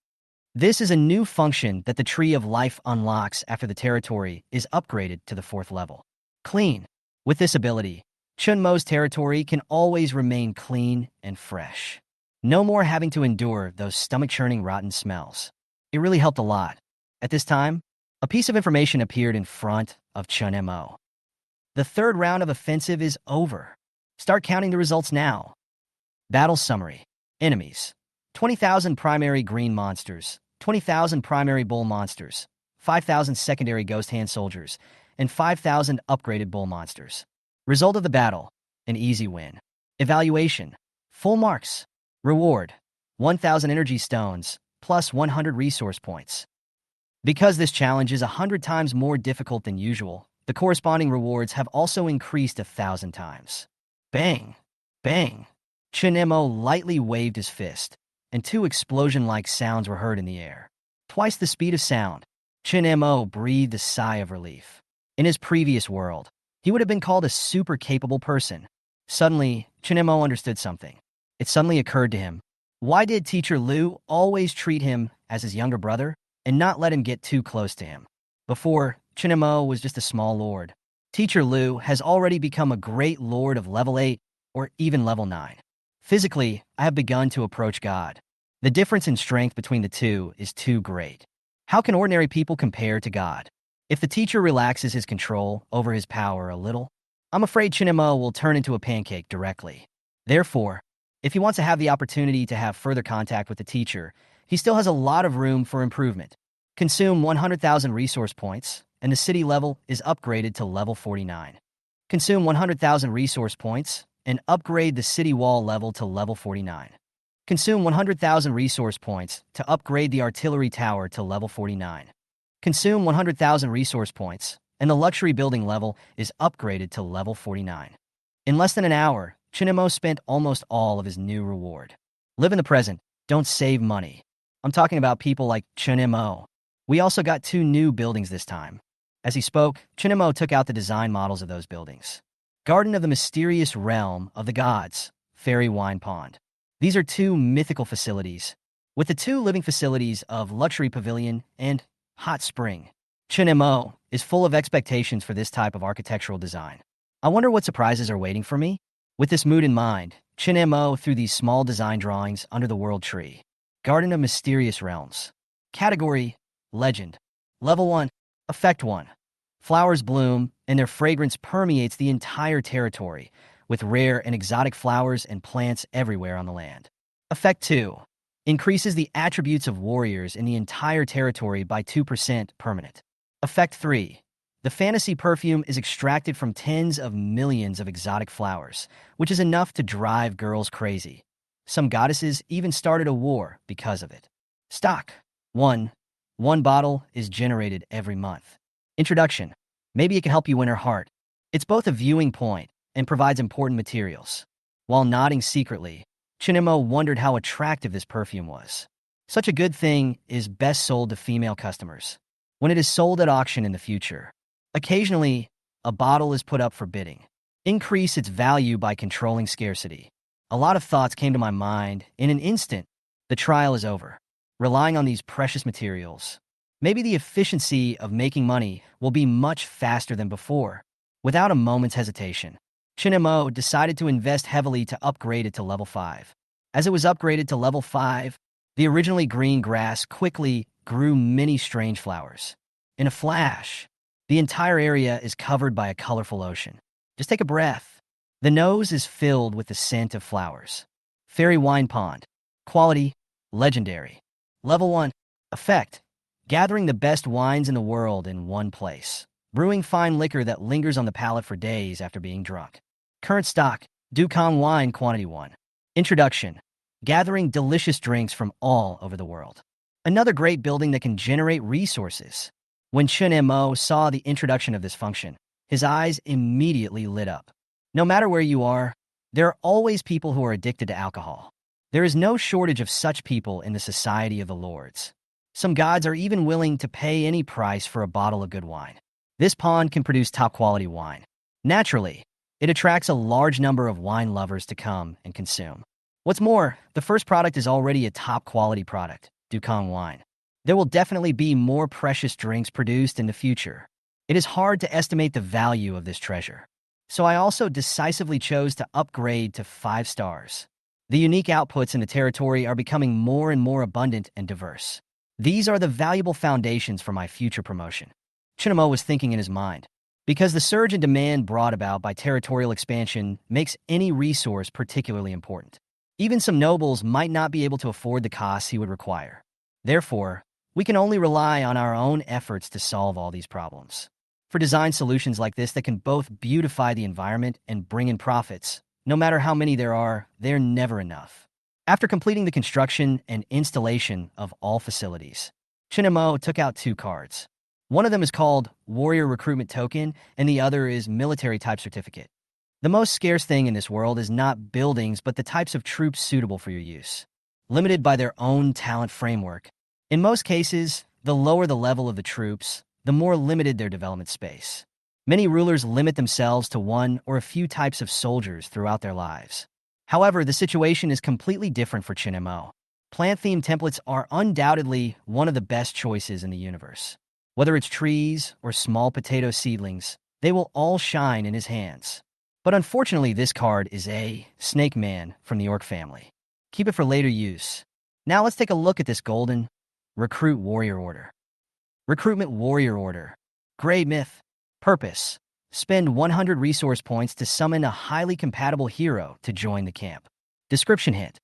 This is a new function that the Tree of Life unlocks after the territory is upgraded to the 4th level. Clean. With this ability, Chen Mo's territory can always remain clean and fresh. No more having to endure those stomach-churning rotten smells. It really helped a lot. At this time, a piece of information appeared in front of Chen Mo. The 3rd round of offensive is over. Start counting the results now. Battle Summary. Enemies: 20,000 primary green monsters, 20,000 primary bull monsters, 5,000 secondary ghost hand soldiers, and 5,000 upgraded bull monsters. Result of the battle: an easy win. Evaluation: full marks. Reward: 1,000 energy stones, plus 100 resource points. Because this challenge is 100 times more difficult than usual, the corresponding rewards have also increased 1,000 times. Bang! Bang! Chen Mo lightly waved his fist, and 2 explosion-like sounds were heard in the air. Twice the speed of sound, Chen Mo breathed a sigh of relief. In his previous world, he would have been called a super-capable person. Suddenly, Chen Mo understood something. It suddenly occurred to him. Why did Teacher Liu always treat him as his younger brother and not let him get too close to him? Before, Chen Mo was just a small lord. Teacher Liu has already become a great lord of level 8 or even level 9. Physically, I have begun to approach God. The difference in strength between the two is too great. How can ordinary people compare to God? If the teacher relaxes his control over his power a little, I'm afraid Chen Mo will turn into a pancake directly. Therefore, If he wants to have the opportunity to have further contact with the teacher, he still has a lot of room for improvement. Consume 100,000 resource points, and the city level is upgraded to level 49. Consume 100,000 resource points, and upgrade the city wall level to level 49. Consume 100,000 resource points to upgrade the artillery tower to level 49. Consume 100,000 resource points, and the luxury building level is upgraded to level 49. In less than an hour, Chen Mo spent almost all of his new reward. Live in the present, don't save money. I'm talking about people like Chen Mo. We also got 2 new buildings this time. As he spoke, Chen Mo took out the design models of those buildings. Garden of the Mysterious Realm of the Gods, Fairy Wine Pond. These are 2 mythical facilities, with the 2 living facilities of Luxury Pavilion and Hot Spring. Chen Mo is full of expectations for this type of architectural design. I wonder what surprises are waiting for me? With this mood in mind, Chen Mo threw these small design drawings under the world tree. Garden of Mysterious Realms. Category: Legend. Level 1. Effect 1. Flowers bloom, and their fragrance permeates the entire territory, with rare and exotic flowers and plants everywhere on the land. Effect 2. Increases the attributes of warriors in the entire territory by 2% permanent. Effect 3. The fantasy perfume is extracted from tens of millions of exotic flowers, which is enough to drive girls crazy. Some goddesses even started a war because of it. Stock. 1. 1 bottle is generated every month. Introduction. Maybe it can help you win her heart. It's both a viewing point and provides important materials. While nodding secretly, Chen Mo wondered how attractive this perfume was. Such a good thing is best sold to female customers. When it is sold at auction in the future, occasionally, a bottle is put up for bidding. Increase its value by controlling scarcity. A lot of thoughts came to my mind. In an instant, the trial is over. Relying on these precious materials, maybe the efficiency of making money will be much faster than before. Without a moment's hesitation, Chen Mo decided to invest heavily to upgrade it to level 5. As it was upgraded to level 5, the originally green grass quickly grew many strange flowers. In a flash, the entire area is covered by a colorful ocean. Just take a breath. The nose is filled with the scent of flowers. Fairy Wine Pond. Quality: Legendary. Level 1. Effect: gathering the best wines in the world in one place. Brewing fine liquor that lingers on the palate for days after being drunk. Current stock: Dukang Wine Quantity 1. Introduction: gathering delicious drinks from all over the world. Another great building that can generate resources. When Chen Mo saw the introduction of this function, his eyes immediately lit up. No matter where you are, there are always people who are addicted to alcohol. There is no shortage of such people in the society of the lords. Some gods are even willing to pay any price for a bottle of good wine. This pond can produce top-quality wine. Naturally, it attracts a large number of wine lovers to come and consume. What's more, the first product is already a top-quality product, Dukang Wine. There will definitely be more precious drinks produced in the future. It is hard to estimate the value of this treasure. So I also decisively chose to upgrade to 5 stars. The unique outputs in the territory are becoming more and more abundant and diverse. These are the valuable foundations for my future promotion. Chen Mo was thinking in his mind. Because the surge in demand brought about by territorial expansion makes any resource particularly important. Even some nobles might not be able to afford the costs he would require. Therefore, we can only rely on our own efforts to solve all these problems. For design solutions like this that can both beautify the environment and bring in profits, no matter how many there are, they're never enough. After completing the construction and installation of all facilities, Chen Mo took out 2 cards. One of them is called Warrior Recruitment Token, and the other is Military Type Certificate. The most scarce thing in this world is not buildings, but the types of troops suitable for your use. Limited by their own talent framework. In most cases, the lower the level of the troops, the more limited their development space. Many rulers limit themselves to 1 or a few types of soldiers throughout their lives. However, the situation is completely different for Chen Mo. Plant-themed templates are undoubtedly one of the best choices in the universe. Whether it's trees or small potato seedlings, they will all shine in his hands. But unfortunately, this card is a Snake Man from the Orc family. Keep it for later use. Now let's take a look at this golden Recruit Warrior Order. Recruitment Warrior Order. Gray Myth. Purpose: spend 100 resource points to summon a highly compatible hero to join the camp. Description hint.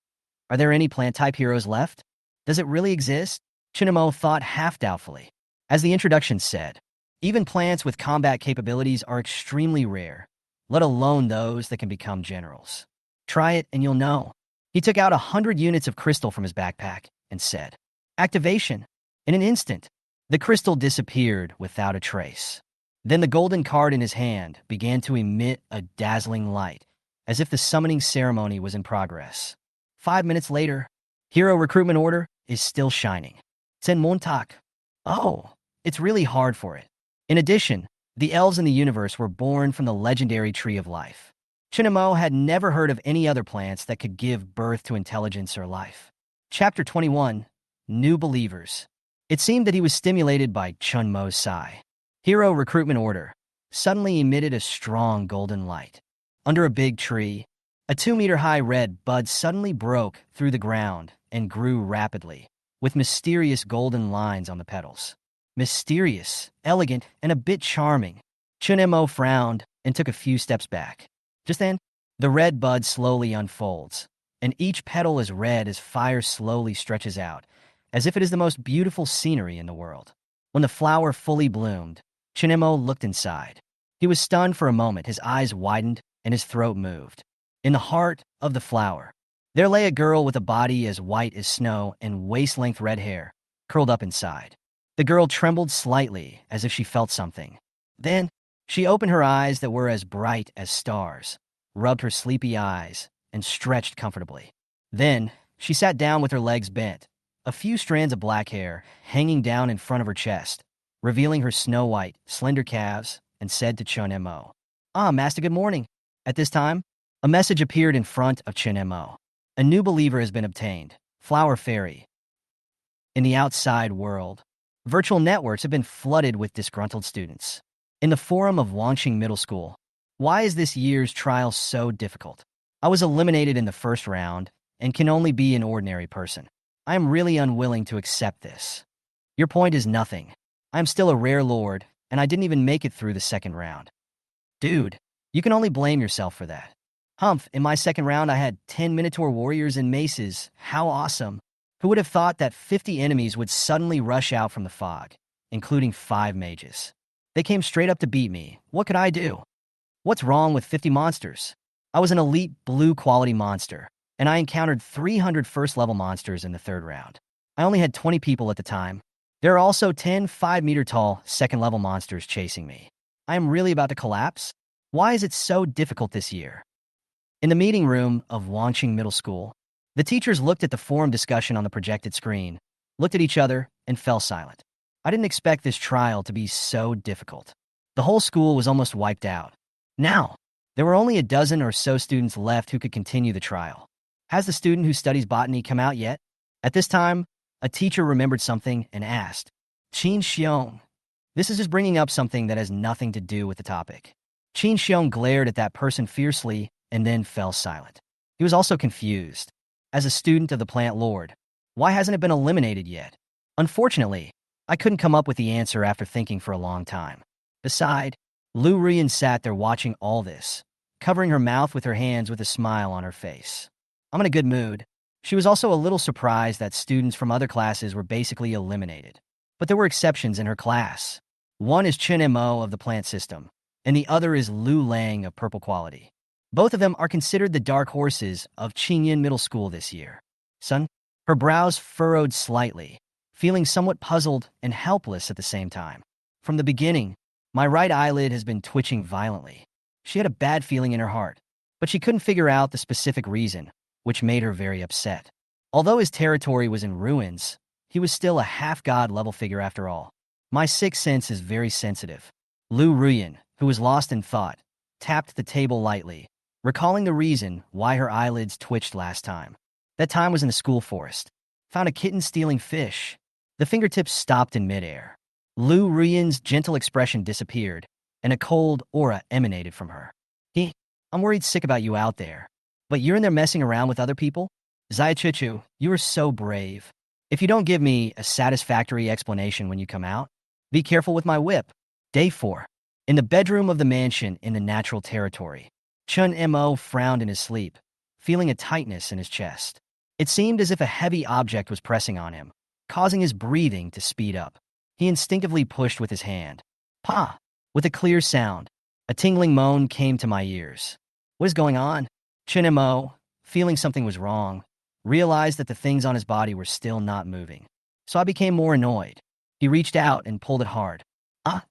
Are there any plant-type heroes left? Does it really exist? Chen Mo thought half-doubtfully. As the introduction said, even plants with combat capabilities are extremely rare, let alone those that can become generals. Try it and you'll know. He took out 100 units of crystal from his backpack and said, Activation. In an instant, the crystal disappeared without a trace. Then the golden card in his hand began to emit a dazzling light, as if the summoning ceremony was in progress. 5 minutes later, hero recruitment order is still shining. Chen Mo. Oh, it's really hard for it. In addition, the elves in the universe were born from the legendary Tree of Life. Chen Mo had never heard of any other plants that could give birth to intelligence or life. Chapter 21, New Believers. It seemed that he was stimulated by Chen Mo's sigh. Hero recruitment order suddenly emitted a strong golden light. Under a big tree, a 2-meter-high red bud suddenly broke through the ground and grew rapidly, with mysterious golden lines on the petals. Mysterious, elegant, and a bit charming. Chen Mo frowned and took a few steps back. Just then, the red bud slowly unfolds, and each petal is red as fire slowly stretches out, as if it is the most beautiful scenery in the world. When the flower fully bloomed, Chen Mo looked inside. He was stunned for a moment, his eyes widened, and his throat moved. In the heart of the flower, there lay a girl with a body as white as snow and waist-length red hair, curled up inside. The girl trembled slightly, as if she felt something. Then, she opened her eyes that were as bright as stars, rubbed her sleepy eyes, and stretched comfortably. Then, she sat down with her legs bent, a few strands of black hair hanging down in front of her chest, revealing her snow-white, slender calves, and said to Chen Mo, Master, good morning. At this time, a message appeared in front of Chen Mo. A new believer has been obtained, Flower Fairy. In the outside world, virtual networks have been flooded with disgruntled students. In the forum of Wangqing Middle School, why is this year's trial so difficult? I was eliminated in the first round and can only be an ordinary person. I am really unwilling to accept this. Your point is nothing. I am still a rare lord, and I didn't even make it through the second round. Dude, you can only blame yourself for that. Humph, in my second round I had 10 Minotaur warriors and maces. How awesome. Who would have thought that 50 enemies would suddenly rush out from the fog, including 5 mages? They came straight up to beat me. What could I do? What's wrong with 50 monsters? I was an elite blue quality monster, and I encountered 300 first-level monsters in the third round. I only had 20 people at the time. There are also 10 5-meter-tall second-level monsters chasing me. I am really about to collapse? Why is it so difficult this year? In the meeting room of Wangqing Middle School, the teachers looked at the forum discussion on the projected screen, looked at each other, and fell silent. I didn't expect this trial to be so difficult. The whole school was almost wiped out. Now, there were only a dozen or so students left who could continue the trial. Has the student who studies botany come out yet? At this time, a teacher remembered something and asked, Qin Xiong. This is just bringing up something that has nothing to do with the topic. Qin Xiong glared at that person fiercely and then fell silent. He was also confused. As a student of the Plant Lord, why hasn't it been eliminated yet? Unfortunately, I couldn't come up with the answer after thinking for a long time. Beside, Lu Ruyan sat there watching all this, covering her mouth with her hands with a smile on her face. I'm in a good mood. She was also a little surprised that students from other classes were basically eliminated. But there were exceptions in her class. One is Chen Mo of the plant system, and the other is Lu Lang of purple quality. Both of them are considered the dark horses of Qingyan Middle School this year. Son, her brows furrowed slightly, feeling somewhat puzzled and helpless at the same time. From the beginning, my right eyelid has been twitching violently. She had a bad feeling in her heart, but she couldn't figure out the specific reason, which made her very upset. Although his territory was in ruins, he was still a half-god level figure after all. My sixth sense is very sensitive. Lu Ruyan, who was lost in thought, tapped the table lightly, recalling the reason why her eyelids twitched last time. That time was in the school forest. Found a kitten stealing fish. The fingertips stopped in midair. Lu Ruyan's gentle expression disappeared, and a cold aura emanated from her. I'm worried sick about you out there. But you're in there messing around with other people? Zaichuchu, you are so brave. If you don't give me a satisfactory explanation when you come out, be careful with my whip. Day 4. In the bedroom of the mansion in the natural territory, Chen Mo frowned in his sleep, feeling a tightness in his chest. It seemed as if a heavy object was pressing on him, causing his breathing to speed up. He instinctively pushed with his hand. Pa! With a clear sound, a tingling moan came to my ears. What is going on? Chen Mo, feeling something was wrong, realized that the things on his body were still not moving. So I became more annoyed. He reached out and pulled it hard. Ah!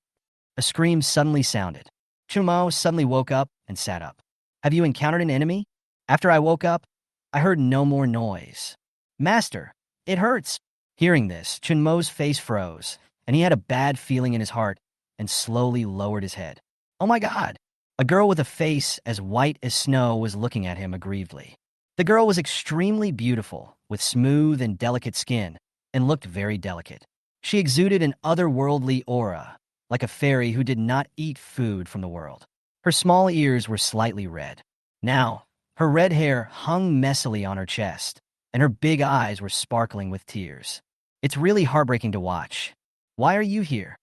A scream suddenly sounded. Chen Mo suddenly woke up and sat up. Have you encountered an enemy? After I woke up, I heard no more noise. Master, it hurts. Hearing this, Chen Mo's face froze, and he had a bad feeling in his heart and slowly lowered his head. Oh my God! A girl with a face as white as snow was looking at him aggrievedly. The girl was extremely beautiful, with smooth and delicate skin, and looked very delicate. She exuded an otherworldly aura, like a fairy who did not eat food from the world. Her small ears were slightly red. Now, her red hair hung messily on her chest, and her big eyes were sparkling with tears. It's really heartbreaking to watch. Why are you here?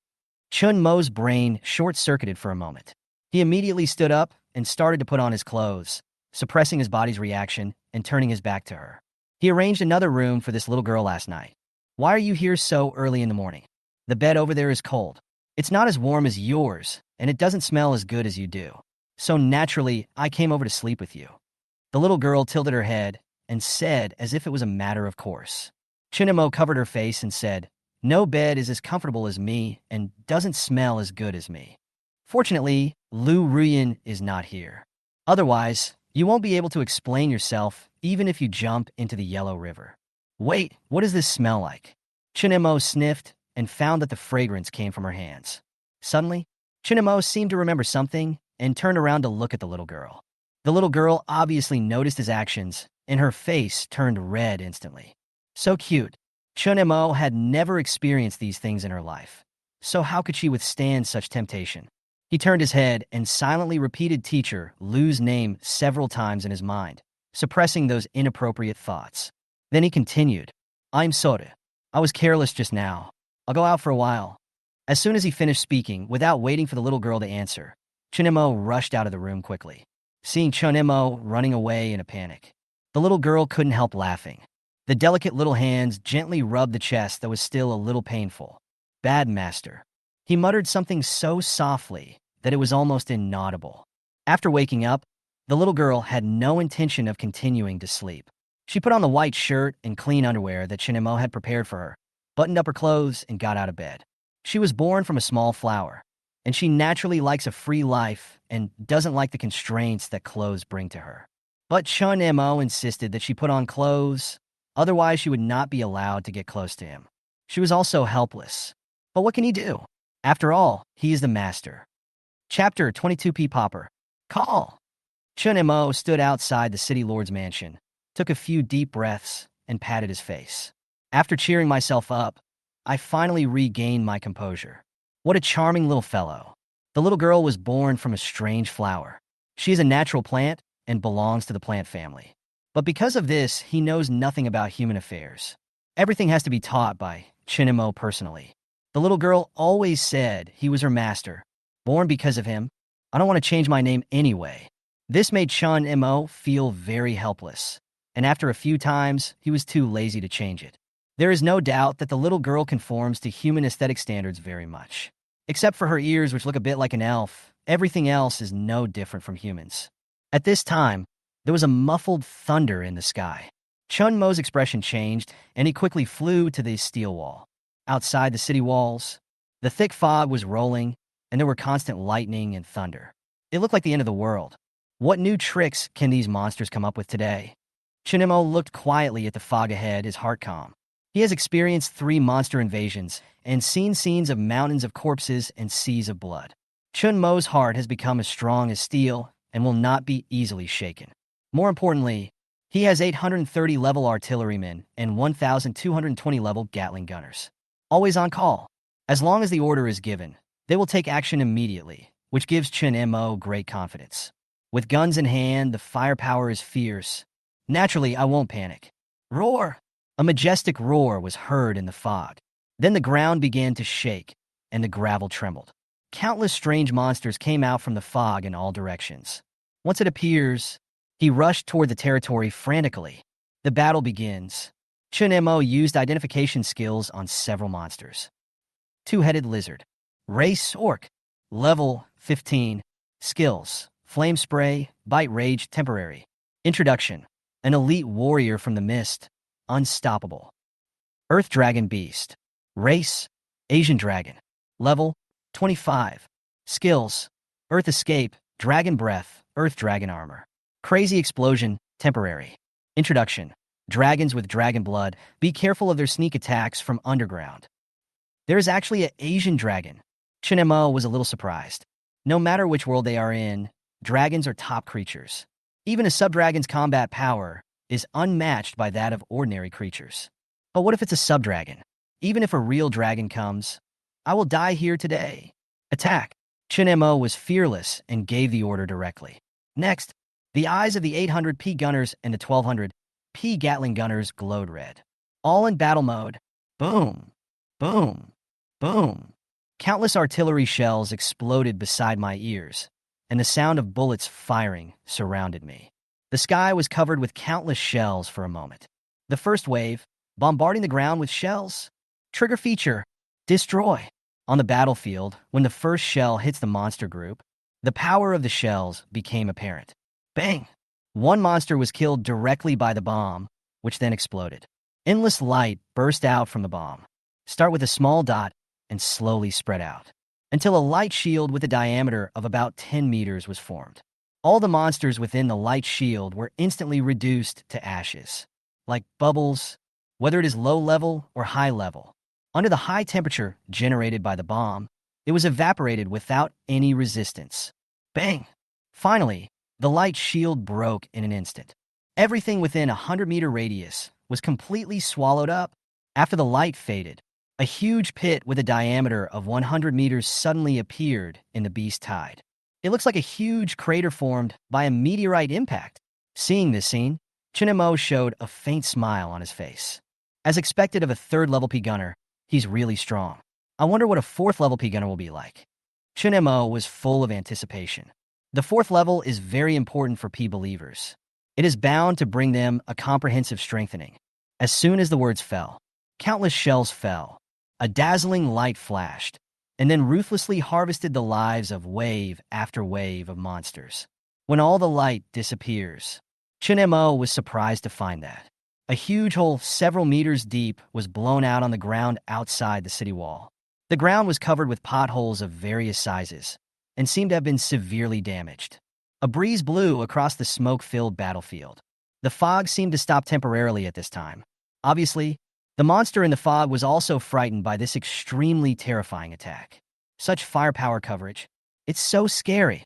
Chen Mo's brain short-circuited for a moment. He immediately stood up and started to put on his clothes, suppressing his body's reaction and turning his back to her. He arranged another room for this little girl last night. Why are you here so early in the morning? The bed over there is cold. It's not as warm as yours, and it doesn't smell as good as you do. So naturally, I came over to sleep with you. The little girl tilted her head and said as if it was a matter of course. Chen Mo covered her face and said, no bed is as comfortable as me and doesn't smell as good as me. Fortunately, Lu Ruyan is not here. Otherwise, you won't be able to explain yourself even if you jump into the Yellow River. Wait, what does this smell like? Chen Mo sniffed and found that the fragrance came from her hands. Suddenly, Chen Mo seemed to remember something and turned around to look at the little girl. The little girl obviously noticed his actions, and her face turned red instantly. So cute. Chen Mo had never experienced these things in her life. So how could she withstand such temptation? He turned his head and silently repeated teacher Lu's name several times in his mind, suppressing those inappropriate thoughts. Then he continued, I'm sorry. I was careless just now. I'll go out for a while. As soon as he finished speaking, without waiting for the little girl to answer, Chen Mo rushed out of the room quickly, seeing Chen Mo running away in a panic. The little girl couldn't help laughing. The delicate little hands gently rubbed the chest that was still a little painful. Bad master. He muttered something so softly that it was almost inaudible. After waking up, the little girl had no intention of continuing to sleep. She put on the white shirt and clean underwear that Chen Mo had prepared for her, buttoned up her clothes, and got out of bed. She was born from a small flower, and she naturally likes a free life and doesn't like the constraints that clothes bring to her. But Chen Mo insisted that she put on clothes, otherwise she would not be allowed to get close to him. She was also helpless. But what can he do? After all, he is the master. Chapter 22p Popper. Call! Chen Mo stood outside the city lord's mansion, took a few deep breaths, and patted his face. After cheering myself up, I finally regained my composure. What a charming little fellow. The little girl was born from a strange flower. She is a natural plant and belongs to the plant family. But because of this, he knows nothing about human affairs. Everything has to be taught by Chen Mo personally. The little girl always said he was her master, born because of him. I don't want to change my name anyway. This made Chen Mo feel very helpless, and after a few times, he was too lazy to change it. There is no doubt that the little girl conforms to human aesthetic standards very much. Except for her ears, which look a bit like an elf, everything else is no different from humans. At this time, there was a muffled thunder in the sky. Chen Mo's expression changed, and he quickly flew to the steel wall. Outside the city walls, the thick fog was rolling, and there were constant lightning and thunder. It looked like the end of the world. What new tricks can these monsters come up with today? Chen Mo looked quietly at the fog ahead, his heart calm. He has experienced 3 monster invasions and seen scenes of mountains of corpses and seas of blood. Chen Mo's heart has become as strong as steel and will not be easily shaken. More importantly, he has 830 level artillerymen and 1,220 level Gatling gunners. Always on call. As long as the order is given, they will take action immediately, which gives Chen Mo great confidence. With guns in hand, the firepower is fierce. Naturally, I won't panic. Roar! A majestic roar was heard in the fog. Then the ground began to shake, and the gravel trembled. Countless strange monsters came out from the fog in all directions. Once it appears, He rushed toward the territory frantically. The battle begins. Chen Mo used identification skills on several monsters. Two-headed lizard. Race orc. Level 15. Skills. Flame spray, bite rage, temporary. Introduction. An elite warrior from the mist. Unstoppable. Earth dragon beast. Race. Asian dragon. Level 25. Skills. Earth escape, dragon breath, earth dragon armor. Crazy explosion, temporary. Introduction. Dragons with dragon blood. Be careful of their sneak attacks from underground. There is actually an Asian dragon. Chen Mo was a little surprised. No matter which world they are in, dragons are top creatures. Even a sub-dragon's combat power is unmatched by that of ordinary creatures. But what if it's a sub-dragon? Even if a real dragon comes, I will die here today. Attack. Chen Mo was fearless and gave the order directly. Next, the eyes of the 800p gunners and the 1200p Gatling gunners glowed red. All in battle mode. Boom, boom, boom. Countless artillery shells exploded beside my ears, and the sound of bullets firing surrounded me. The sky was covered with countless shells for a moment. The first wave, bombarding the ground with shells. Trigger feature, destroy. On the battlefield, when the first shell hits the monster group, the power of the shells became apparent. Bang! One monster was killed directly by the bomb, which then exploded. Endless light burst out from the bomb. Start with a small dot and slowly spread out, until a light shield with a diameter of about 10 meters was formed. All the monsters within the light shield were instantly reduced to ashes, like bubbles, whether it is low level or high level. Under the high temperature generated by the bomb, it was evaporated without any resistance. Bang! Finally, the light shield broke in an instant. Everything within a 100-meter radius was completely swallowed up. After the light faded, a huge pit with a diameter of 100 meters suddenly appeared in the beast tide. It looks like a huge crater formed by a meteorite impact. Seeing this scene, Chen Mo showed a faint smile on his face. As expected of a third-level P gunner, he's really strong. I wonder what a fourth-level P gunner will be like. Chen Mo was full of anticipation. The fourth level is very important for P believers. It is bound to bring them a comprehensive strengthening. As soon as the words fell, countless shells fell. A dazzling light flashed, and then ruthlessly harvested the lives of wave after wave of monsters. When all the light disappears, Chen Mo was surprised to find that a huge hole several meters deep was blown out on the ground outside the city wall. The ground was covered with potholes of various sizes and seemed to have been severely damaged. A breeze blew across the smoke-filled battlefield. The fog seemed to stop temporarily at this time. Obviously, the monster in the fog was also frightened by this extremely terrifying attack. Such firepower coverage. It's so scary.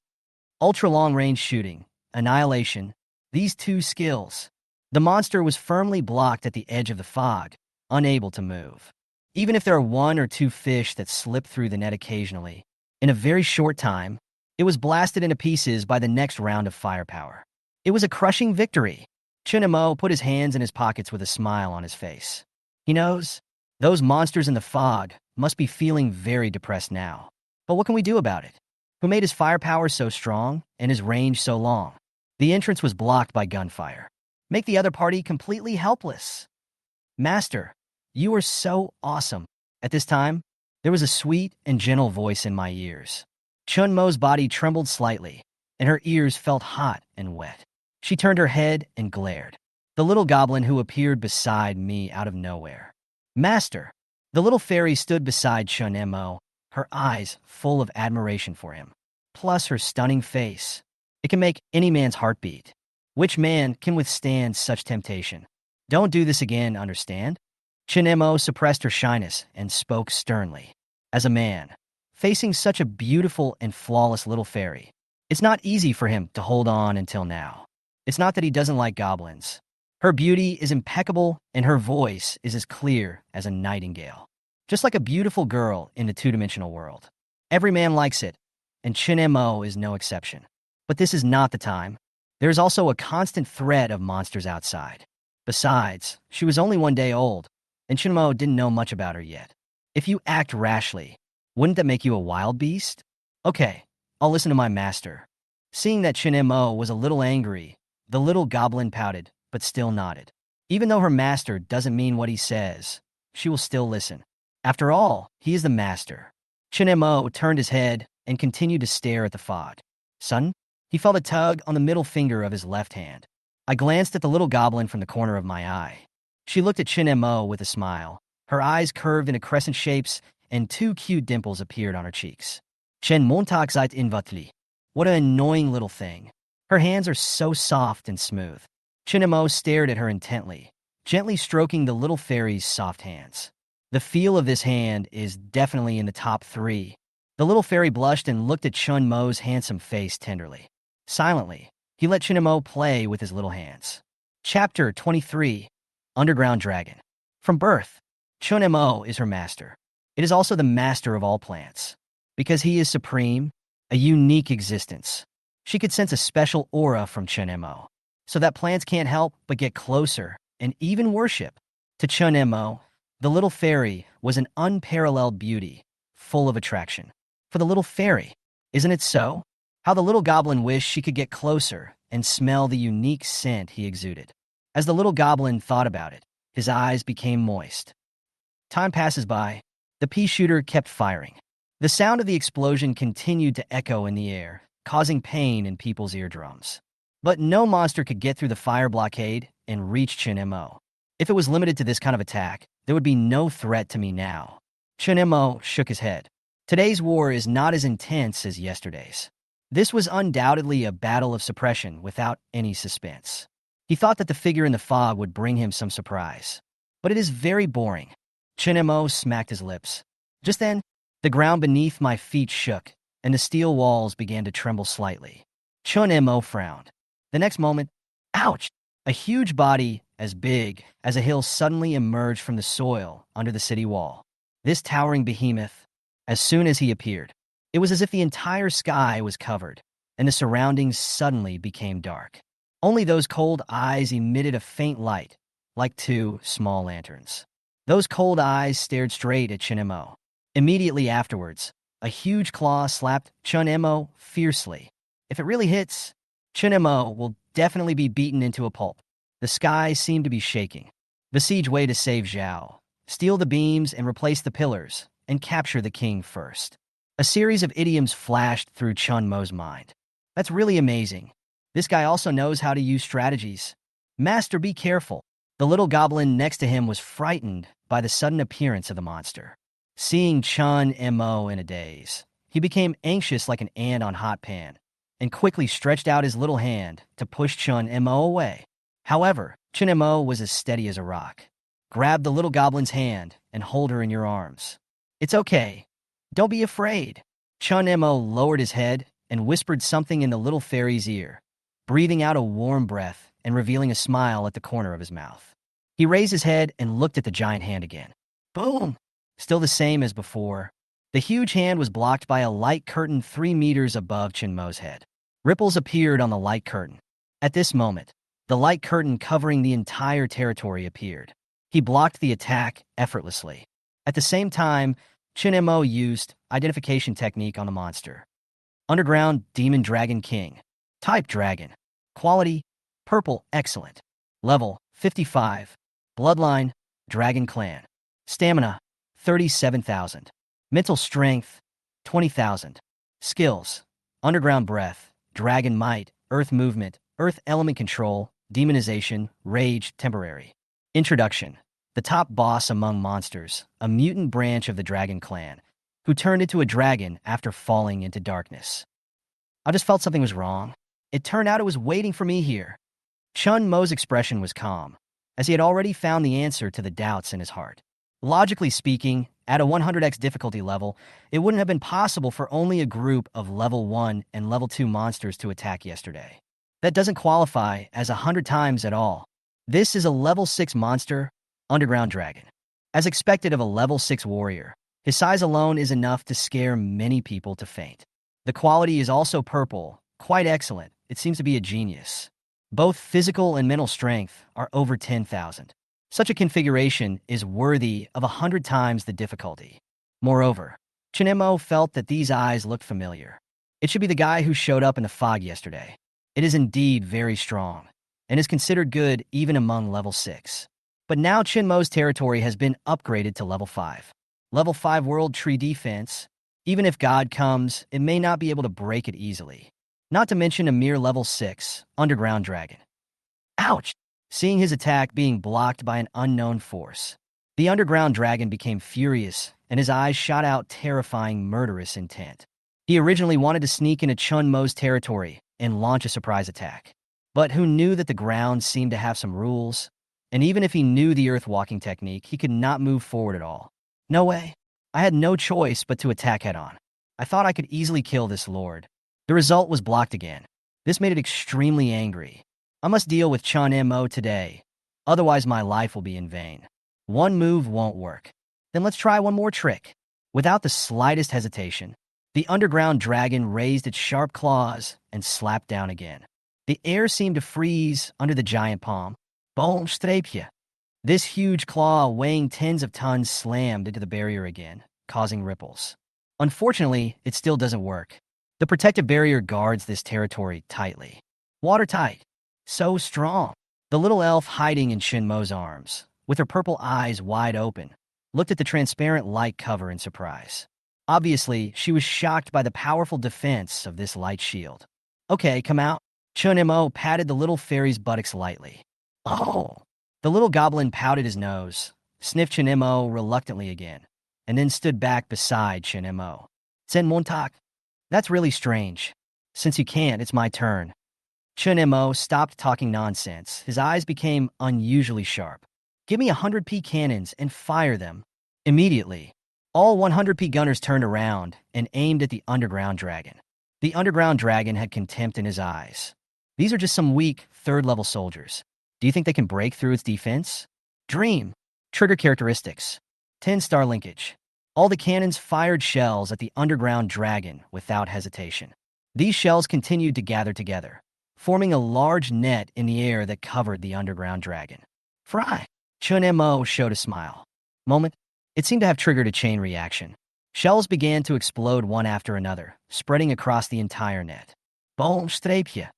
Ultra-long-range shooting, annihilation, these two skills. The monster was firmly blocked at the edge of the fog, unable to move. Even if there are one or two fish that slip through the net occasionally, in a very short time, it was blasted into pieces by the next round of firepower. It was a crushing victory. Chen Mo put his hands in his pockets with a smile on his face. He knows those monsters in the fog must be feeling very depressed now. But what can we do about it? Who made his firepower so strong and his range so long? The entrance was blocked by gunfire. Make the other party completely helpless. Master, you are so awesome. At this time, there was a sweet and gentle voice in my ears. Chen Mo's body trembled slightly, and her ears felt hot and wet. She turned her head and glared. The little goblin who appeared beside me out of nowhere. Master! The little fairy stood beside Chen Mo, her eyes full of admiration for him. Plus her stunning face. It can make any man's heart beat. Which man can withstand such temptation? Don't do this again, understand? Chen Mo suppressed her shyness and spoke sternly. As a man, facing such a beautiful and flawless little fairy, it's not easy for him to hold on until now. It's not that he doesn't like goblins. Her beauty is impeccable and her voice is as clear as a nightingale. Just like a beautiful girl in the two-dimensional world. Every man likes it, and Chen Mo is no exception. But this is not the time. There is also a constant threat of monsters outside. Besides, she was only 1 day old, and Chen Mo didn't know much about her yet. If you act rashly, wouldn't that make you a wild beast? Okay, I'll listen to my master. Seeing that Chen Mo was a little angry, The little goblin pouted, but still nodded. Even though her master doesn't mean what he says, she will still listen. After all, he is the master. Chen Mo turned his head and continued to stare at the fog. Son? He felt a tug on the middle finger of his left hand. I glanced at the little goblin from the corner of my eye. She looked at Chen Mo with a smile. Her eyes curved into crescent shapes, and two cute dimples appeared on her cheeks. Chen Montag seid in Vatli. What an annoying little thing. Her hands are so soft and smooth. Chen Mo stared at her intently, gently stroking the little fairy's soft hands. The feel of this hand is definitely in the top 3. The little fairy blushed and looked at Chen Mo's handsome face tenderly. Silently, he let Chen Mo play with his little hands. Chapter 23. Underground Dragon. From birth, Chen Mo is her master. It is also the master of all plants. Because he is supreme, a unique existence. She could sense a special aura from Chen Mo, so that plants can't help but get closer and even worship. To Chen Mo, the little fairy was an unparalleled beauty, full of attraction. For the little fairy, isn't it so? How the little goblin wished she could get closer and smell the unique scent he exuded. As the little goblin thought about it, his eyes became moist. Time passes by. The pea shooter kept firing. The sound of the explosion continued to echo in the air, causing pain in people's eardrums. But no monster could get through the fire blockade and reach Chen Mo. If it was limited to this kind of attack, there would be no threat to me now. Chen Mo shook his head. Today's war is not as intense as yesterday's. This was undoubtedly a battle of suppression without any suspense. He thought that the figure in the fog would bring him some surprise. But it is very boring. Chen Mo smacked his lips. Just then, the ground beneath my feet shook, and the steel walls began to tremble slightly. Chen Mo frowned. The next moment, ouch! A huge body, as big as a hill, suddenly emerged from the soil under the city wall. This towering behemoth, as soon as he appeared, it was as if the entire sky was covered, and the surroundings suddenly became dark. Only those cold eyes emitted a faint light, like 2 small lanterns. Those cold eyes stared straight at Chen Mo. Immediately afterwards, a huge claw slapped Chen Mo fiercely. If it really hits, Chen Mo will definitely be beaten into a pulp. The sky seemed to be shaking. Besiege way to save Zhao. Steal the beams and replace the pillars, and capture the king first. A series of idioms flashed through Chen Mo's mind. That's really amazing. This guy also knows how to use strategies. Master, be careful. The little goblin next to him was frightened by the sudden appearance of the monster. Seeing Chen Mo in a daze, he became anxious like an ant on hot pan, and quickly stretched out his little hand to push Chen Mo away. However, Chen Mo was as steady as a rock. Grab the little goblin's hand and hold her in your arms. It's okay. Don't be afraid. Chen Mo lowered his head and whispered something in the little fairy's ear, breathing out a warm breath and revealing a smile at the corner of his mouth. He raised his head and looked at the giant hand again. Boom! Still the same as before. The huge hand was blocked by a light curtain 3 meters above Chen Mo's head. Ripples appeared on the light curtain. At this moment, the light curtain covering the entire territory appeared. He blocked the attack effortlessly. At the same time, Chen Mo used identification technique on the monster. Underground Demon Dragon King. Type Dragon. Quality Purple Excellent. Level 55. Bloodline Dragon Clan. Stamina 37,000. Mental Strength 20,000. Skills Underground Breath, Dragon Might, Earth Movement, Earth Element Control, Demonization, Rage Temporary. Introduction. The top boss among monsters, a mutant branch of the Dragon Clan, who turned into a dragon after falling into darkness. I just felt something was wrong. It turned out it was waiting for me here. Chen Mo's expression was calm, as he had already found the answer to the doubts in his heart. Logically speaking, at a 100x difficulty level, it wouldn't have been possible for only a group of level 1 and level 2 monsters to attack yesterday. That doesn't qualify as 100 times at all. This is a level 6 monster, Underground Dragon. As expected of a level 6 warrior, his size alone is enough to scare many people to faint. The quality is also purple, quite excellent. It seems to be a genius. Both physical and mental strength are over 10,000. Such a configuration is worthy of 100 times the difficulty. Moreover, Chen Mo felt that these eyes looked familiar. It should be the guy who showed up in the fog yesterday. It is indeed very strong. and is considered good even among level 6. But now Chen Mo's territory has been upgraded to level 5. Level 5 World Tree Defense. Even if God comes, it may not be able to break it easily. Not to mention a mere level 6 Underground Dragon. Ouch! Seeing his attack being blocked by an unknown force, the Underground Dragon became furious, and his eyes shot out terrifying, murderous intent. He originally wanted to sneak into Chen Mo's territory and launch a surprise attack. But who knew that the ground seemed to have some rules? And even if he knew the earth walking technique, he could not move forward at all. No way. I had no choice but to attack head-on. I thought I could easily kill this lord. The result was blocked again. This made it extremely angry. I must deal with Chen Mo today, otherwise my life will be in vain. One move won't work. Then let's try one more trick. Without the slightest hesitation, the Underground Dragon raised its sharp claws and slapped down again. The air seemed to freeze under the giant palm. Boom, strapje. This huge claw, weighing tens of tons, slammed into the barrier again, causing ripples. Unfortunately, it still doesn't work. The protective barrier guards this territory tightly. Watertight. So strong. The little elf hiding in Chen Mo's arms, with her purple eyes wide open, looked at the transparent light cover in surprise. Obviously, she was shocked by the powerful defense of this light shield. Okay, come out. Chen Mo patted the little fairy's buttocks lightly. Oh! The little goblin pouted his nose, sniffed Chen Mo reluctantly again, and then stood back beside Chen Mo. Zen Montak. That's really strange. Since you can't, it's my turn. Chen Mo stopped talking nonsense. His eyes became unusually sharp. Give me 100 P cannons and fire them. Immediately, all 100 P gunners turned around and aimed at the Underground Dragon. The Underground Dragon had contempt in his eyes. These are just some weak, third-level soldiers. Do you think they can break through its defense? Dream. Trigger characteristics. 10-star linkage. All the cannons fired shells at the Underground Dragon without hesitation. These shells continued to gather together, forming a large net in the air that covered the Underground Dragon. Fry! Chen Mo showed a smile. Moment. It seemed to have triggered a chain reaction. Shells began to explode one after another, spreading across the entire net. Boom, strapje.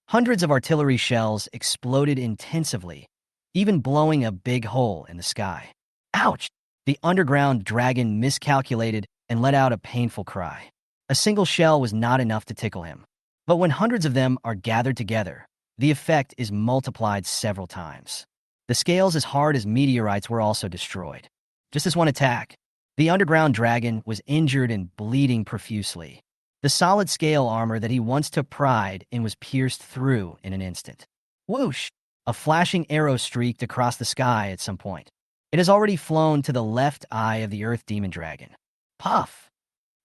Hundreds of artillery shells exploded intensively, even blowing a big hole in the sky. Ouch! The Underground Dragon miscalculated and let out a painful cry. A single shell was not enough to tickle him. But when hundreds of them are gathered together, the effect is multiplied several times. The scales as hard as meteorites were also destroyed. Just as one attack, the Underground Dragon was injured and bleeding profusely. The solid scale armor that he once took pride in was pierced through in an instant. Whoosh! A flashing arrow streaked across the sky at some point. It has already flown to the left eye of the Earth Demon Dragon. Puff!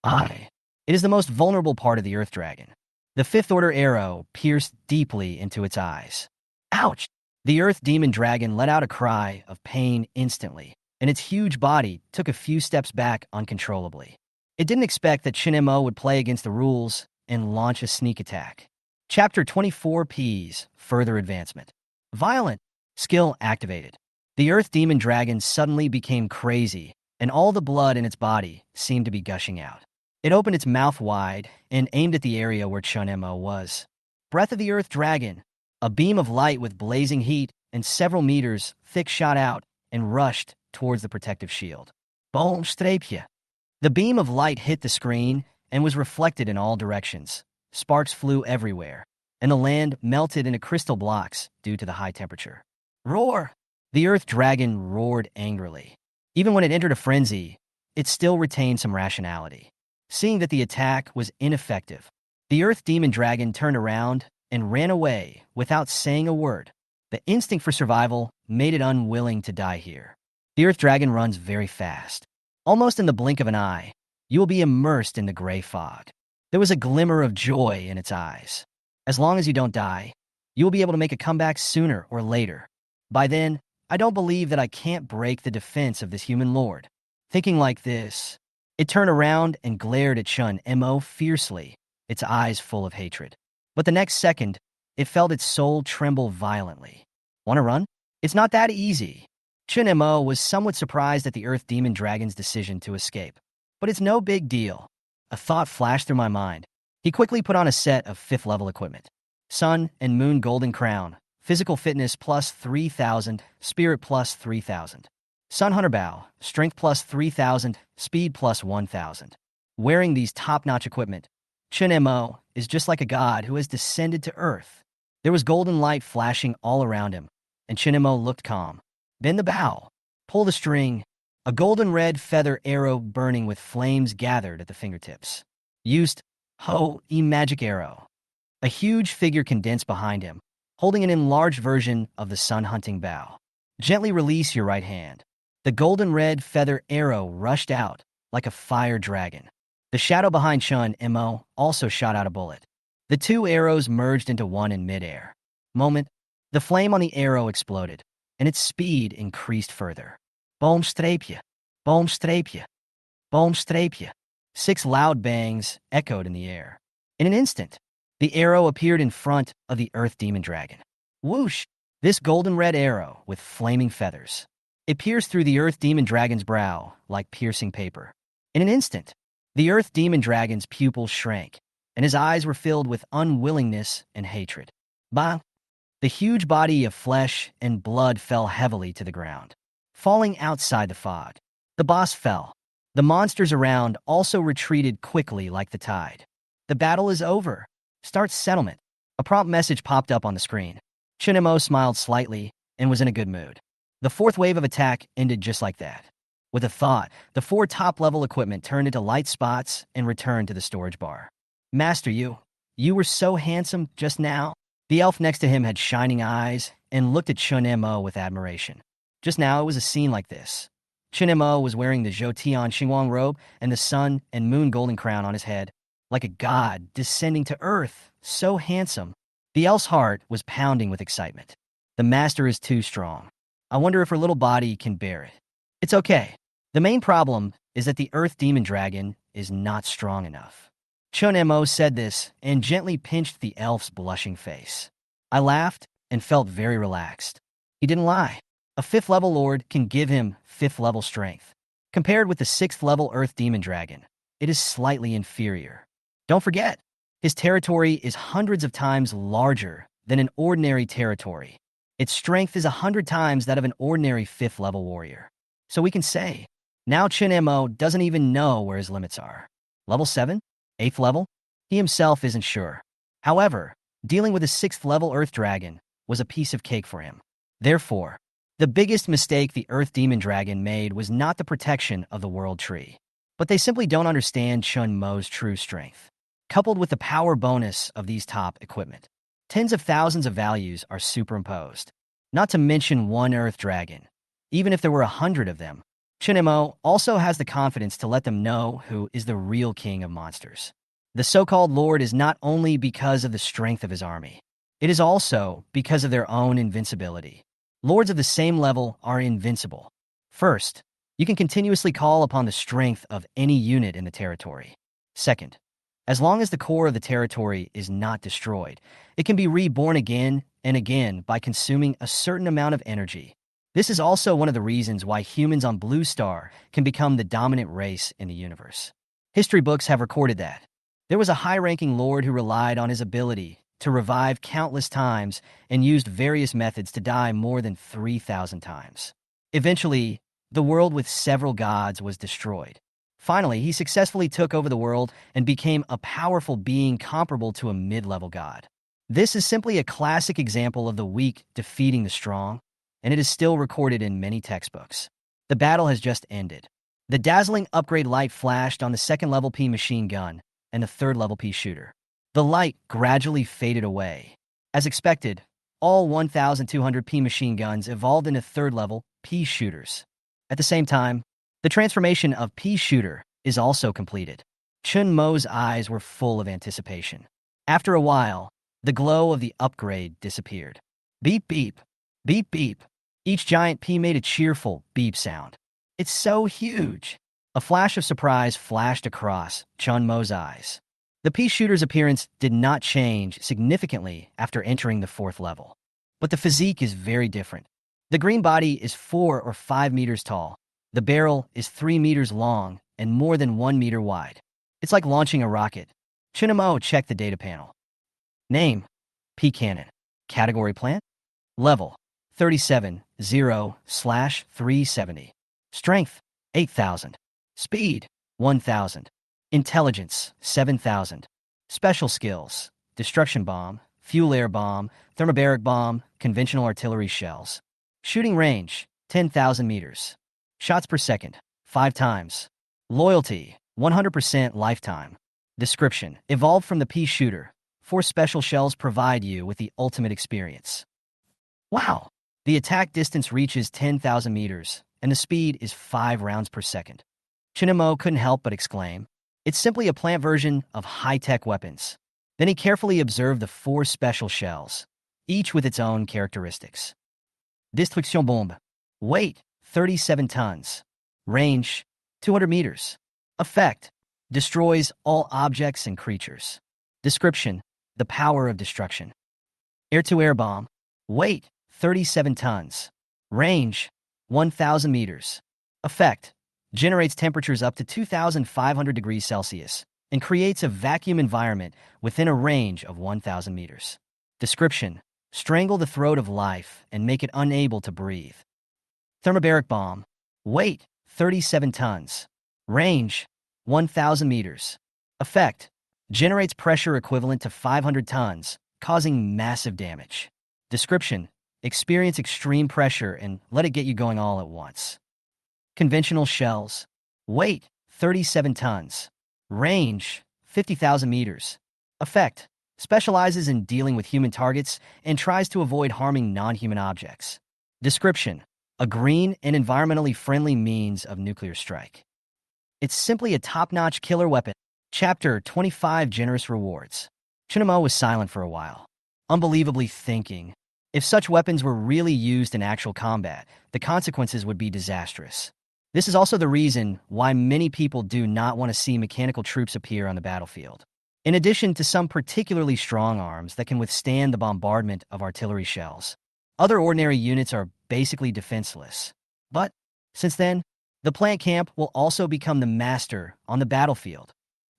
Eye. It is the most vulnerable part of the Earth Dragon. The fifth-order arrow pierced deeply into its eyes. Ouch! The Earth Demon Dragon let out a cry of pain instantly, and its huge body took a few steps back uncontrollably. It didn't expect that Chen Mo would play against the rules and launch a sneak attack. Chapter 24 P's Further Advancement. Violent. Skill activated. The Earth Demon Dragon suddenly became crazy, and all the blood in its body seemed to be gushing out. It opened its mouth wide and aimed at the area where Chen Mo was. Breath of the Earth Dragon. A beam of light with blazing heat and several meters thick shot out and rushed towards the protective shield. Boom, strapje. The beam of light hit the screen and was reflected in all directions. Sparks flew everywhere, and the land melted into crystal blocks due to the high temperature. Roar! The Earth Dragon roared angrily. Even when it entered a frenzy, it still retained some rationality. Seeing that the attack was ineffective, the Earth Demon Dragon turned around and ran away without saying a word. The instinct for survival made it unwilling to die here. The Earth Dragon runs very fast. Almost in the blink of an eye, you will be immersed in the gray fog. There was a glimmer of joy in its eyes. As long as you don't die, you will be able to make a comeback sooner or later. By then, I don't believe that I can't break the defense of this human lord. Thinking like this, it turned around and glared at Chen Mo fiercely, its eyes full of hatred. But the next second, it felt its soul tremble violently. Want to run? It's not that easy. Chen Mo was somewhat surprised at the Earth Demon Dragon's decision to escape. But it's no big deal. A thought flashed through my mind. He quickly put on a set of 5th-level equipment. Sun and Moon Golden Crown, physical fitness plus 3,000, spirit plus 3,000. Sun Hunter Bow, strength plus 3,000, speed plus 1,000. Wearing these top-notch equipment, Chen Mo is just like a god who has descended to earth. There was golden light flashing all around him, and Chen Mo looked calm. Bend the bow, pull the string. A golden red feather arrow burning with flames gathered at the fingertips. Used magic arrow. A huge figure condensed behind him, holding an enlarged version of the sun hunting bow. Gently release your right hand. The golden red feather arrow rushed out like a fire dragon. The shadow behind Chen Mo also shot out a bullet. The two arrows merged into one in midair. Moment, the flame on the arrow exploded, and its speed increased further. Boomstreepje, boomstreepje, boomstreepje. 6 loud bangs echoed in the air. In an instant, the arrow appeared in front of the Earth Demon Dragon. Whoosh! This golden red arrow with flaming feathers. It pierced through the Earth Demon Dragon's brow like piercing paper. In an instant, the Earth Demon Dragon's pupils shrank, and his eyes were filled with unwillingness and hatred. Bah! The huge body of flesh and blood fell heavily to the ground, falling outside the fog. The boss fell. The monsters around also retreated quickly like the tide. The battle is over. Start settlement. A prompt message popped up on the screen. Chen Mo smiled slightly and was in a good mood. The fourth wave of attack ended just like that. With a thought, the 4 top-level equipment turned into light spots and returned to the storage bar. Master, you were so handsome just now. The elf next to him had shining eyes and looked at Chen Mo with admiration. Just now, it was a scene like this. Chen Mo was wearing the Zhoutian Xinguang robe and the sun and moon golden crown on his head, like a god descending to earth, so handsome. The elf's heart was pounding with excitement. The master is too strong. I wonder if her little body can bear it. It's okay. The main problem is that the Earth Demon Dragon is not strong enough. Chen Mo said this and gently pinched the elf's blushing face. I laughed and felt very relaxed. He didn't lie. A 5th-level lord can give him 5th-level strength. Compared with the 6th-level Earth Demon Dragon, it is slightly inferior. Don't forget, his territory is hundreds of times larger than an ordinary territory. Its strength is 100 times that of an ordinary 5th-level warrior. So we can say, now Chen Mo doesn't even know where his limits are. Level 7? 8th level? He himself isn't sure. However, dealing with a 6th-level Earth Dragon was a piece of cake for him. Therefore, the biggest mistake the Earth Demon Dragon made was not the protection of the World Tree, but they simply don't understand Chen Mo's true strength. Coupled with the power bonus of these top equipment, tens of thousands of values are superimposed. Not to mention one Earth Dragon. Even if there were 100 of them, Chen Mo also has the confidence to let them know who is the real king of monsters. The so-called lord is not only because of the strength of his army, it is also because of their own invincibility. Lords of the same level are invincible. First, you can continuously call upon the strength of any unit in the territory. Second, as long as the core of the territory is not destroyed, it can be reborn again and again by consuming a certain amount of energy. This is also one of the reasons why humans on Blue Star can become the dominant race in the universe. History books have recorded that. There was a high-ranking lord who relied on his ability to revive countless times and used various methods to die more than 3,000 times. Eventually, the world with several gods was destroyed. Finally, he successfully took over the world and became a powerful being comparable to a mid-level god. This is simply a classic example of the weak defeating the strong, and it is still recorded in many textbooks. The battle has just ended. The dazzling upgrade light flashed on the 2nd-level P machine gun and the 3rd-level P shooter. The light gradually faded away. As expected, all 1,200 P machine guns evolved into 3rd-level P shooters. At the same time, the transformation of P shooter is also completed. Chen Mo's eyes were full of anticipation. After a while, the glow of the upgrade disappeared. Beep beep, beep beep. Each giant P made a cheerful beep sound. It's so huge. A flash of surprise flashed across Chen Mo's eyes. The P shooter's appearance did not change significantly after entering the 4th level, but the physique is very different. The green body is 4 or 5 meters tall. The barrel is 3 meters long and more than 1 meter wide. It's like launching a rocket. Chen Mo checked the data panel. Name: P cannon. Category plant. Level 37, 0/370. Strength 8,000. Speed 1,000. Intelligence 7,000. Special skills: destruction bomb, fuel air bomb, thermobaric bomb, conventional artillery shells. Shooting range 10,000 meters. Shots per second 5 times. Loyalty 100% lifetime. Description: evolved from the pea shooter. 4 special shells provide you with the ultimate experience. Wow! The attack distance reaches 10,000 meters, and the speed is 5 rounds per second. Chen Mo couldn't help but exclaim, "It's simply a plant version of high-tech weapons." Then he carefully observed the 4 special shells, each with its own characteristics. Destruction bombe. Weight 37 tons. Range 200 meters. Effect: destroys all objects and creatures. Description: the power of destruction. Air-to-air bomb. Weight 37 tons. Range 1,000 meters. Effect: generates temperatures up to 2,500 degrees Celsius and creates a vacuum environment within a range of 1,000 meters. Description: strangle the throat of life and make it unable to breathe. Thermobaric bomb. Weight 37 tons. Range 1,000 meters. Effect: generates pressure equivalent to 500 tons, causing massive damage. Description: experience extreme pressure and let it get you going all at once. Conventional shells. Weight 37 tons. Range 50,000 meters. Effect: specializes in dealing with human targets and tries to avoid harming non-human objects. Description: a green and environmentally friendly means of nuclear strike. It's simply a top-notch killer weapon. Chapter 25: Generous Rewards. Chen Mo was silent for a while, unbelievably thinking. If such weapons were really used in actual combat, the consequences would be disastrous. This is also the reason why many people do not want to see mechanical troops appear on the battlefield. In addition to some particularly strong arms that can withstand the bombardment of artillery shells, other ordinary units are basically defenseless. But, since then, the plant camp will also become the master on the battlefield.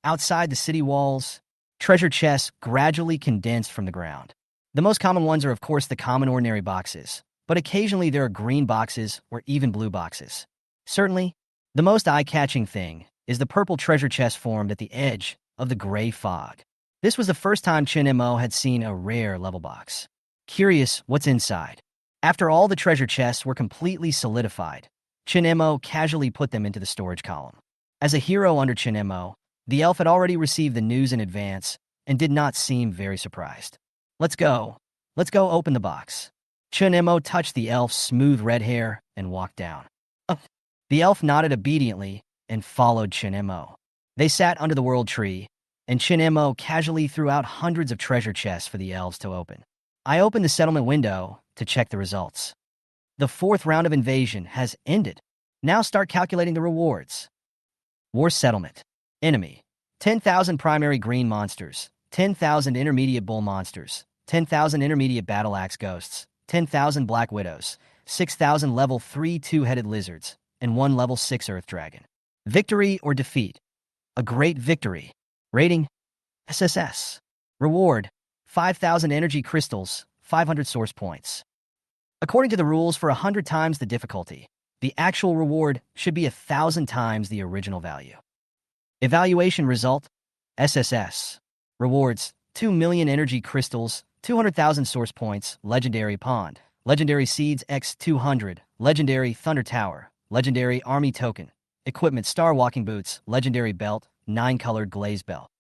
Outside the city walls, treasure chests gradually condensed from the ground. The most common ones are, of course, the common ordinary boxes, but occasionally there are green boxes or even blue boxes. Certainly, the most eye-catching thing is the purple treasure chest formed at the edge of the gray fog. This was the first time Chen Mo had seen a rare level box. Curious what's inside. After all the treasure chests were completely solidified, Chen Mo casually put them into the storage column. As a hero under Chen Mo, the elf had already received the news in advance and did not seem very surprised. Let's go open the box." Chen Mo touched the elf's smooth red hair and walked down. The elf nodded obediently and followed Chen Mo. They sat under the world tree, and Chen Mo casually threw out hundreds of treasure chests for the elves to open. I opened the settlement window to check the results. The 4th round of invasion has ended. Now start calculating the rewards. War settlement. Enemy: 10,000 primary green monsters, 10,000 intermediate bull monsters, 10,000 intermediate battle axe ghosts, 10,000 black widows, 6,000 level 3 two-headed lizards, and 1 level 6 earth dragon. Victory or defeat? A great victory. Rating: SSS. Reward: 5,000 energy crystals, 500 source points. According to the rules, for 100 times the difficulty, the actual reward should be 1,000 times the original value. Evaluation result: SSS. Rewards: 2 million energy crystals, 200,000 source points, legendary pond, legendary seeds x 200, legendary thunder tower, legendary army token, equipment star walking boots, legendary belt, 9-colored glaze belt.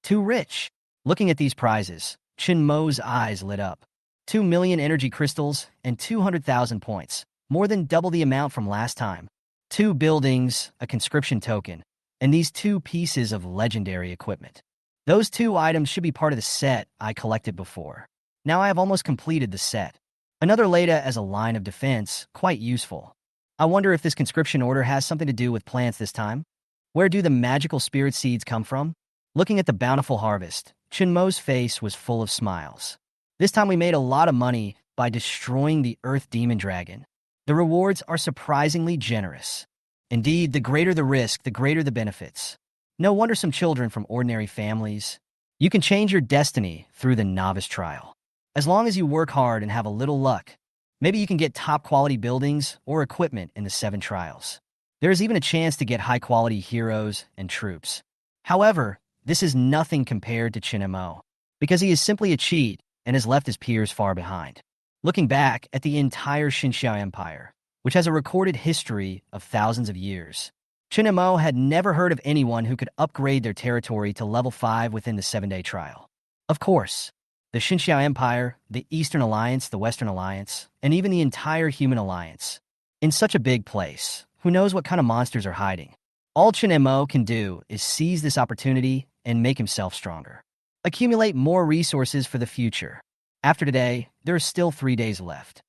Too rich. Looking at these prizes, Chen Mo's eyes lit up. 2 million energy crystals and 200,000 points, more than double the amount from last time. 2 buildings, a conscription token, and these 2 pieces of legendary equipment. Those 2 items should be part of the set I collected before. Now I have almost completed the set. Another Leda as a line of defense, quite useful. I wonder if this conscription order has something to do with plants this time? Where do the magical spirit seeds come from? Looking at the bountiful harvest, Chen Mo's face was full of smiles. This time we made a lot of money by destroying the Earth Demon Dragon. The rewards are surprisingly generous. Indeed, the greater the risk, the greater the benefits. No wonder some children from ordinary families. You can change your destiny through the novice trial. As long as you work hard and have a little luck, maybe you can get top-quality buildings or equipment in the 7 trials. There is even a chance to get high-quality heroes and troops. However, this is nothing compared to Chen Mo, because he is simply a cheat and has left his peers far behind. Looking back at the entire Xinjiao Empire, which has a recorded history of thousands of years, Chen Mo had never heard of anyone who could upgrade their territory to level 5 within the 7-day trial. Of course, the Xinjiao Empire, the Eastern Alliance, the Western Alliance, and even the entire Human Alliance. In such a big place, who knows what kind of monsters are hiding? All Chen Mo can do is seize this opportunity and make himself stronger. Accumulate more resources for the future. After today, there are still 3 days left.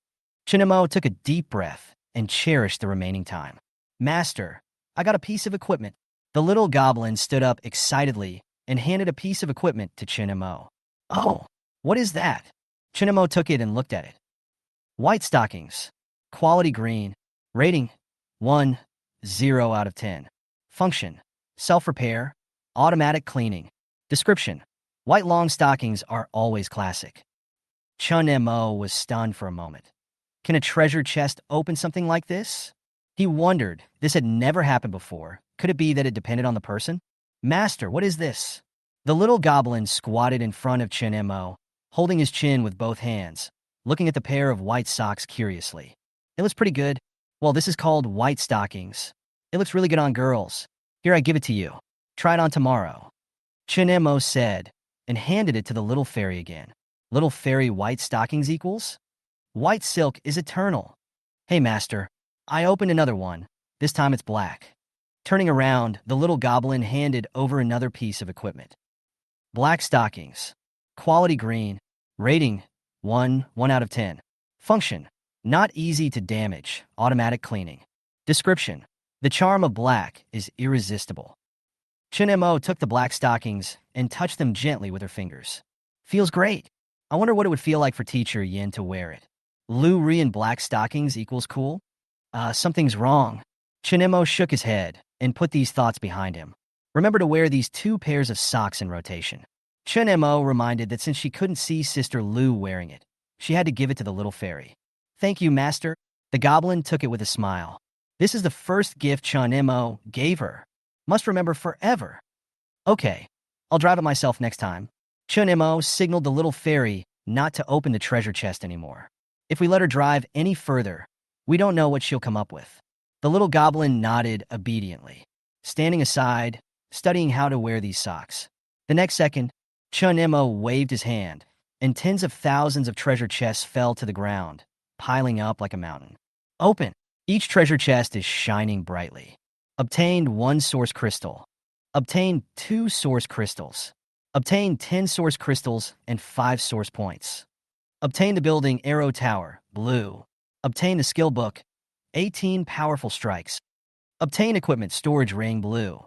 Chen Mo took a deep breath and cherished the remaining time. Master, I got a piece of equipment. The little goblin stood up excitedly and handed a piece of equipment to Chen Mo. Oh, what is that? Chen Mo took it and looked at it. White stockings. Quality green. Rating 1, 0 out of 10. Function: self-repair, automatic cleaning. Description: white long stockings are always classic. Chen Mo was stunned for a moment. Can a treasure chest open something like this? He wondered. This had never happened before. Could it be that it depended on the person? Master, what is this? The little goblin squatted in front of Chen Mo, holding his chin with both hands, looking at the pair of white socks curiously. It looks pretty good. Well, this is called white stockings. It looks really good on girls. Here, I give it to you. Try it on tomorrow. Chen Mo said, and handed it to the little fairy again. Little fairy white stockings equals? White silk is eternal. Hey, master. I opened another one. This time it's black. Turning around, the little goblin handed over another piece of equipment. Black stockings. Quality green. Rating 1 out of 10. Function: not easy to damage, automatic cleaning. Description: the charm of black is irresistible. Chen Mo took the black stockings and touched them gently with her fingers. Feels great. I wonder what it would feel like for teacher Yin to wear it. Lu Rian black stockings equals cool? Something's wrong. Chen Mo shook his head and put these thoughts behind him. Remember to wear these 2 pairs of socks in rotation. Chen Mo reminded that since she couldn't see Sister Lu wearing it, she had to give it to the little fairy. Thank you, master. The goblin took it with a smile. This is the first gift Chen Mo gave her. Must remember forever. Okay, I'll drive it myself next time. Chen Mo signaled the little fairy not to open the treasure chest anymore. If we let her drive any further, we don't know what she'll come up with. The little goblin nodded obediently, standing aside, studying how to wear these socks. The next second, Chen Mo waved his hand, and tens of thousands of treasure chests fell to the ground, piling up like a mountain. Open! Each treasure chest is shining brightly. Obtained 1 source crystal. Obtained 2 source crystals. Obtained 10 source crystals and 5 source points. Obtained the building Arrow Tower, blue. Obtained the skill book, 18 powerful strikes. Obtained equipment storage ring, blue.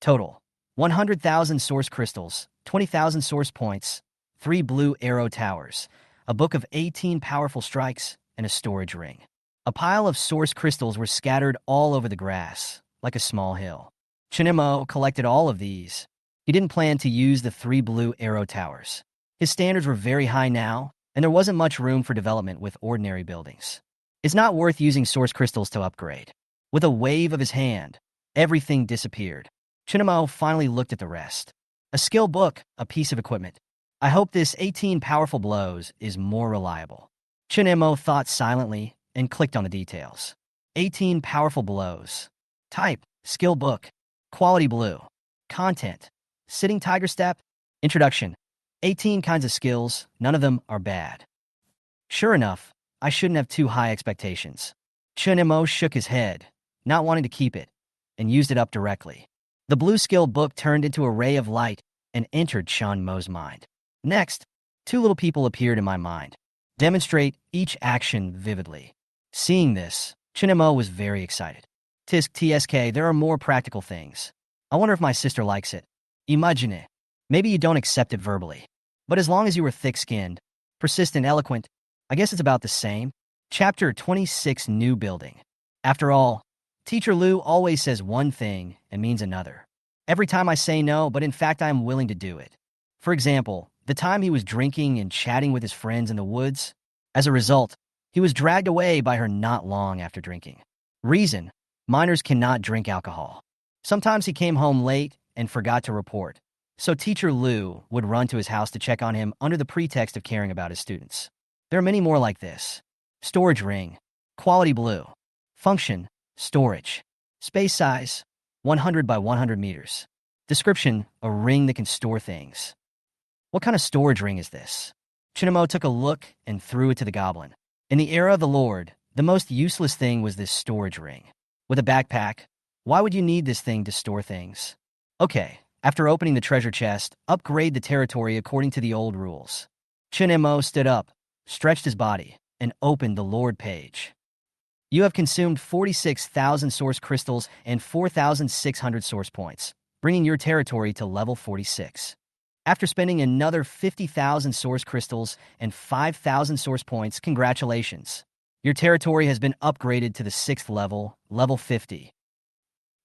Total: 100,000 source crystals, 20,000 source points, 3 blue arrow towers, a book of 18 powerful strikes, and a storage ring. A pile of source crystals were scattered all over the grass, like a small hill. Chen Mo collected all of these. He didn't plan to use the 3 blue arrow towers. His standards were very high now, and there wasn't much room for development with ordinary buildings. It's not worth using source crystals to upgrade. With a wave of his hand, everything disappeared. Chen Mo finally looked at the rest. A skill book, a piece of equipment. I hope this 18 powerful blows is more reliable. Chen Mo thought silently and clicked on the details. 18 powerful blows. Type: skill book. Quality blue. Content: sitting tiger step. Introduction: 18 kinds of skills, none of them are bad. Sure enough, I shouldn't have too high expectations. Chen Mo shook his head, not wanting to keep it, and used it up directly. The blue skill book turned into a ray of light and entered Chen Mo's mind. Next, 2 little people appeared in my mind. Demonstrate each action vividly. Seeing this, Chen Mo was very excited. TSK, there are more practical things. I wonder if my sister likes it. Imagine. Maybe you don't accept it verbally. But as long as you were thick-skinned, persistent, eloquent, I guess it's about the same. Chapter 26, New Building. After all, Teacher Lu always says one thing and means another. Every time I say no, but in fact I am willing to do it. For example, the time he was drinking and chatting with his friends in the woods. As a result, he was dragged away by her not long after drinking. Reason: minors cannot drink alcohol. Sometimes he came home late and forgot to report, so teacher Liu would run to his house to check on him under the pretext of caring about his students. There are many more like this. Storage ring. Quality blue. Function: storage. Space size: 100 by 100 meters. Description: a ring that can store things. What kind of storage ring is this? Chen Mo took a look and threw it to the goblin. In the era of the Lord, the most useless thing was this storage ring. With a backpack, why would you need this thing to store things? Okay, after opening the treasure chest, upgrade the territory according to the old rules. Chen Mo stood up, stretched his body, and opened the Lord page. You have consumed 46,000 source crystals and 4,600 source points, bringing your territory to level 46. After spending another 50,000 source crystals and 5,000 source points, congratulations. Your territory has been upgraded to the 6th level, level 50.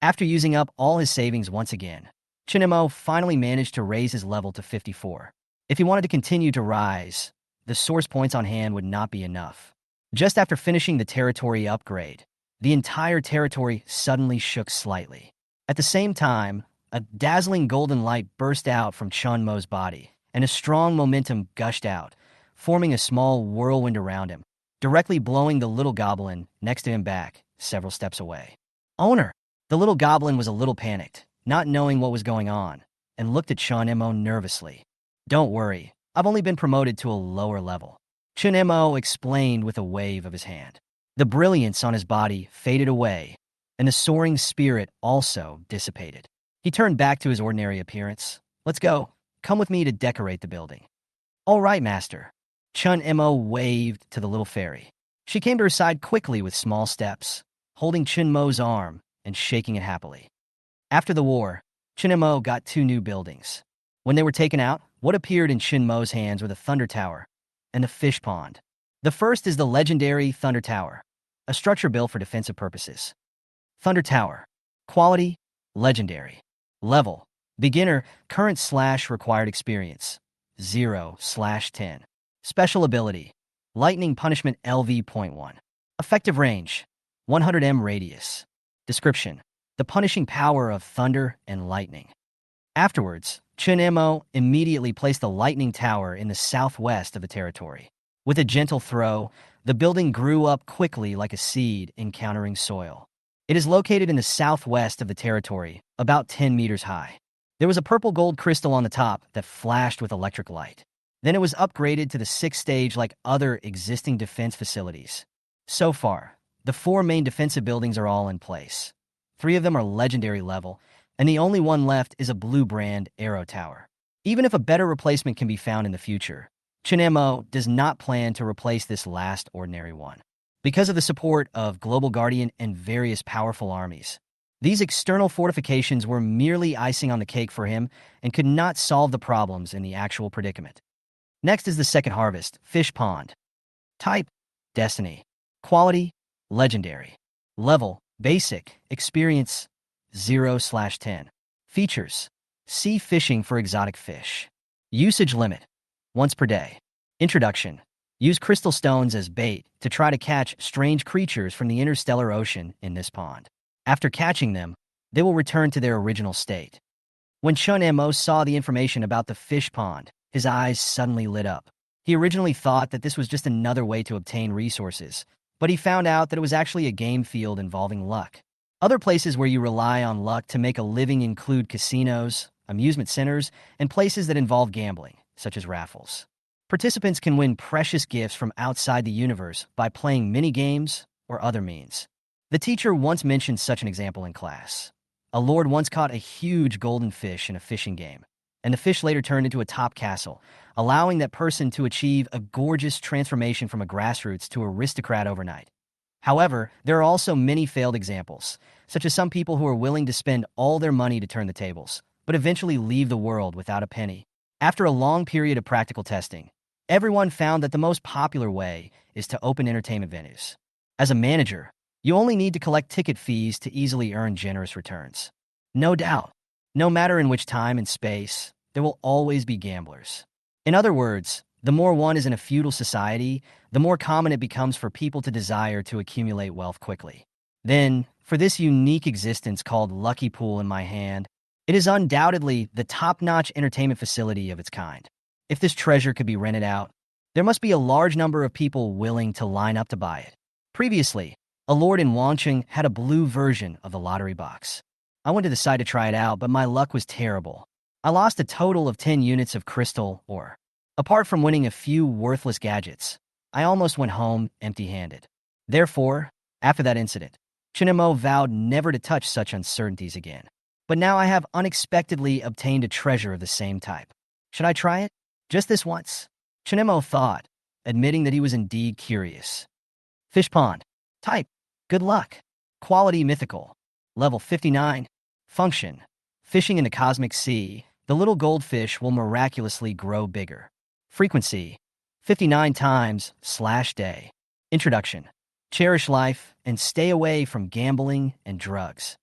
After using up all his savings once again, Chen Mo finally managed to raise his level to 54. If he wanted to continue to rise, the source points on hand would not be enough. Just after finishing the territory upgrade, the entire territory suddenly shook slightly. At the same time, a dazzling golden light burst out from Chen Mo's body, and a strong momentum gushed out, forming a small whirlwind around him, directly blowing the little goblin next to him back several steps away. Owner! The little goblin was a little panicked, not knowing what was going on, and looked at Chen Mo nervously. Don't worry, I've only been promoted to a lower level. Chen Mo explained with a wave of his hand. The brilliance on his body faded away, and the soaring spirit also dissipated. He turned back to his ordinary appearance. Let's go. Come with me to decorate the building. All right, master. Chen Mo waved to the little fairy. She came to her side quickly with small steps, holding Chen Mo's arm and shaking it happily. After the war, Chen Mo got 2 new buildings. When they were taken out, what appeared in Chen Mo's hands were the Thunder Tower and the Fish Pond. The first is the legendary Thunder Tower, a structure built for defensive purposes. Thunder Tower. Quality: legendary. Level: beginner, current/required experience: 0/10. Special ability: lightning punishment LV.1. Effective range: 100 m radius. Description: the punishing power of thunder and lightning. Afterwards, Chen Mo immediately placed the lightning tower in the southwest of the territory. With a gentle throw, the building grew up quickly like a seed encountering soil. It is located in the southwest of the territory, about 10 meters high. There was a purple gold crystal on the top that flashed with electric light. Then it was upgraded to the 6th stage like other existing defense facilities. So far, the 4 main defensive buildings are all in place. 3 of them are legendary level, and the only one left is a blue brand arrow tower. Even if a better replacement can be found in the future, Chen Mo does not plan to replace this last ordinary one. Because of the support of Global Guardian and various powerful armies, these external fortifications were merely icing on the cake for him and could not solve the problems in the actual predicament. Next is the second harvest, Fish Pond. Type: Destiny. Quality: legendary. Level: basic. Experience: 0/10. Features: sea fishing for exotic fish. Usage limit: once per day. Introduction: use crystal stones as bait to try to catch strange creatures from the interstellar ocean in this pond. After catching them, they will return to their original state. When Chen Mo saw the information about the fish pond, his eyes suddenly lit up. He originally thought that this was just another way to obtain resources, but he found out that it was actually a game field involving luck. Other places where you rely on luck to make a living include casinos, amusement centers, and places that involve gambling, such as raffles. Participants can win precious gifts from outside the universe by playing mini-games or other means. The teacher once mentioned such an example in class. A lord once caught a huge golden fish in a fishing game, and the fish later turned into a top castle, allowing that person to achieve a gorgeous transformation from a grassroots to aristocrat overnight. However, there are also many failed examples, such as some people who are willing to spend all their money to turn the tables, but eventually leave the world without a penny. After a long period of practical testing, everyone found that the most popular way is to open entertainment venues. As a manager, you only need to collect ticket fees to easily earn generous returns. No doubt, no matter in which time and space, there will always be gamblers. In other words, the more one is in a feudal society, the more common it becomes for people to desire to accumulate wealth quickly. Then, for this unique existence called Lucky Pool in my hand, it is undoubtedly the top-notch entertainment facility of its kind. If this treasure could be rented out, there must be a large number of people willing to line up to buy it. Previously, a lord in Wancheng had a blue version of the lottery box. I went to the site to try it out, but my luck was terrible. I lost a total of 10 units of crystal ore. Apart from winning a few worthless gadgets, I almost went home empty-handed. Therefore, after that incident, Chen Mo vowed never to touch such uncertainties again. But now I have unexpectedly obtained a treasure of the same type. Should I try it? Just this once? Chen Mo thought, admitting that he was indeed curious. Fish pond. Type. Good luck. Quality mythical. Level 59. Function. Fishing in the cosmic sea, the little goldfish will miraculously grow bigger. Frequency. 59 times/day. Introduction. Cherish life and stay away from gambling and drugs.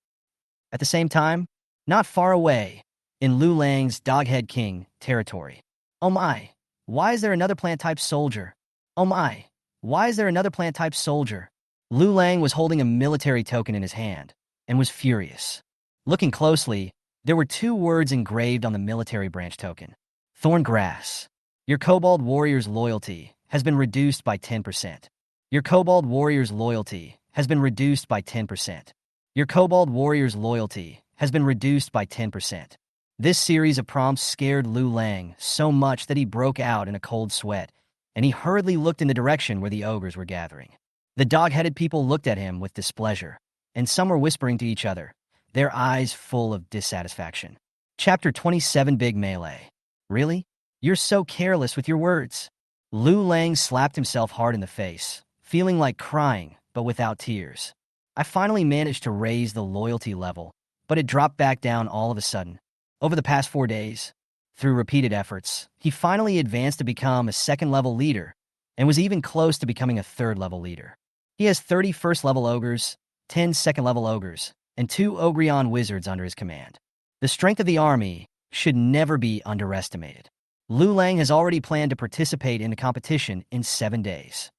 At the same time, not far away, in Lu Lang's Doghead King territory. Oh my, why is there another plant-type soldier? Oh my, why is there another plant-type soldier? Lu Lang was holding a military token in his hand and was furious. Looking closely, there were 2 words engraved on the military branch token. Thorn grass. Your kobold warrior's loyalty has been reduced by 10%. Your kobold warrior's loyalty has been reduced by 10%. Your kobold warrior's loyalty has been reduced by 10%. This series of prompts scared Lu Lang so much that he broke out in a cold sweat, and he hurriedly looked in the direction where the ogres were gathering. The dog-headed people looked at him with displeasure, and some were whispering to each other, their eyes full of dissatisfaction. Chapter 27 Big Melee. Really? You're so careless with your words. Lu Lang slapped himself hard in the face, feeling like crying, but without tears. I finally managed to raise the loyalty level, but it dropped back down all of a sudden. Over the past 4 days, through repeated efforts, he finally advanced to become a 2nd-level leader and was even close to becoming a 3rd-level leader. He has 30 first-level ogres, 10 second-level ogres, and 2 Ogreon wizards under his command. The strength of the army should never be underestimated. Lu Lang has already planned to participate in a competition in 7 days.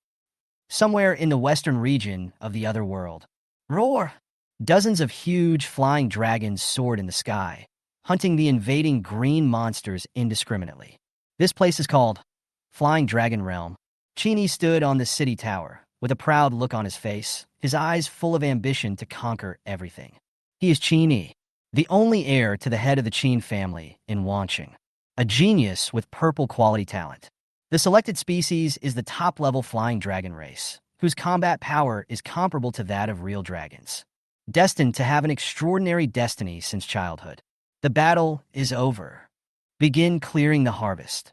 Somewhere in the western region of the other world. Roar! Dozens of huge flying dragons soared in the sky, hunting the invading green monsters indiscriminately. This place is called Flying Dragon Realm. Chini stood on the city tower, with a proud look on his face, his eyes full of ambition to conquer everything. He is Chini, the only heir to the head of the Qin family in Wancheng, a genius with purple quality talent. The selected species is the top-level flying dragon race, whose combat power is comparable to that of real dragons. Destined to have an extraordinary destiny since childhood. The battle is over. Begin clearing the harvest.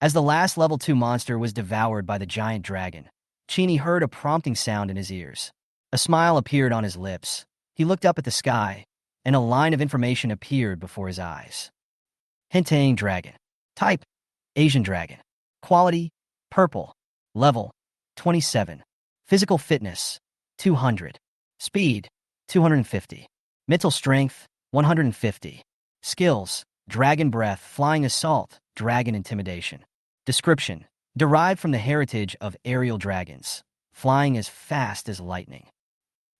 As the last level 2 monster was devoured by the giant dragon, Chini heard a prompting sound in his ears. A smile appeared on his lips. He looked up at the sky, and a line of information appeared before his eyes. Hintang dragon. Type: Asian dragon. Quality: purple. Level: 27. Physical fitness: 200. Speed: 250. Mental strength: 150. Skills: Dragon Breath, Flying Assault, Dragon Intimidation. Description: derived from the heritage of aerial dragons, flying as fast as lightning.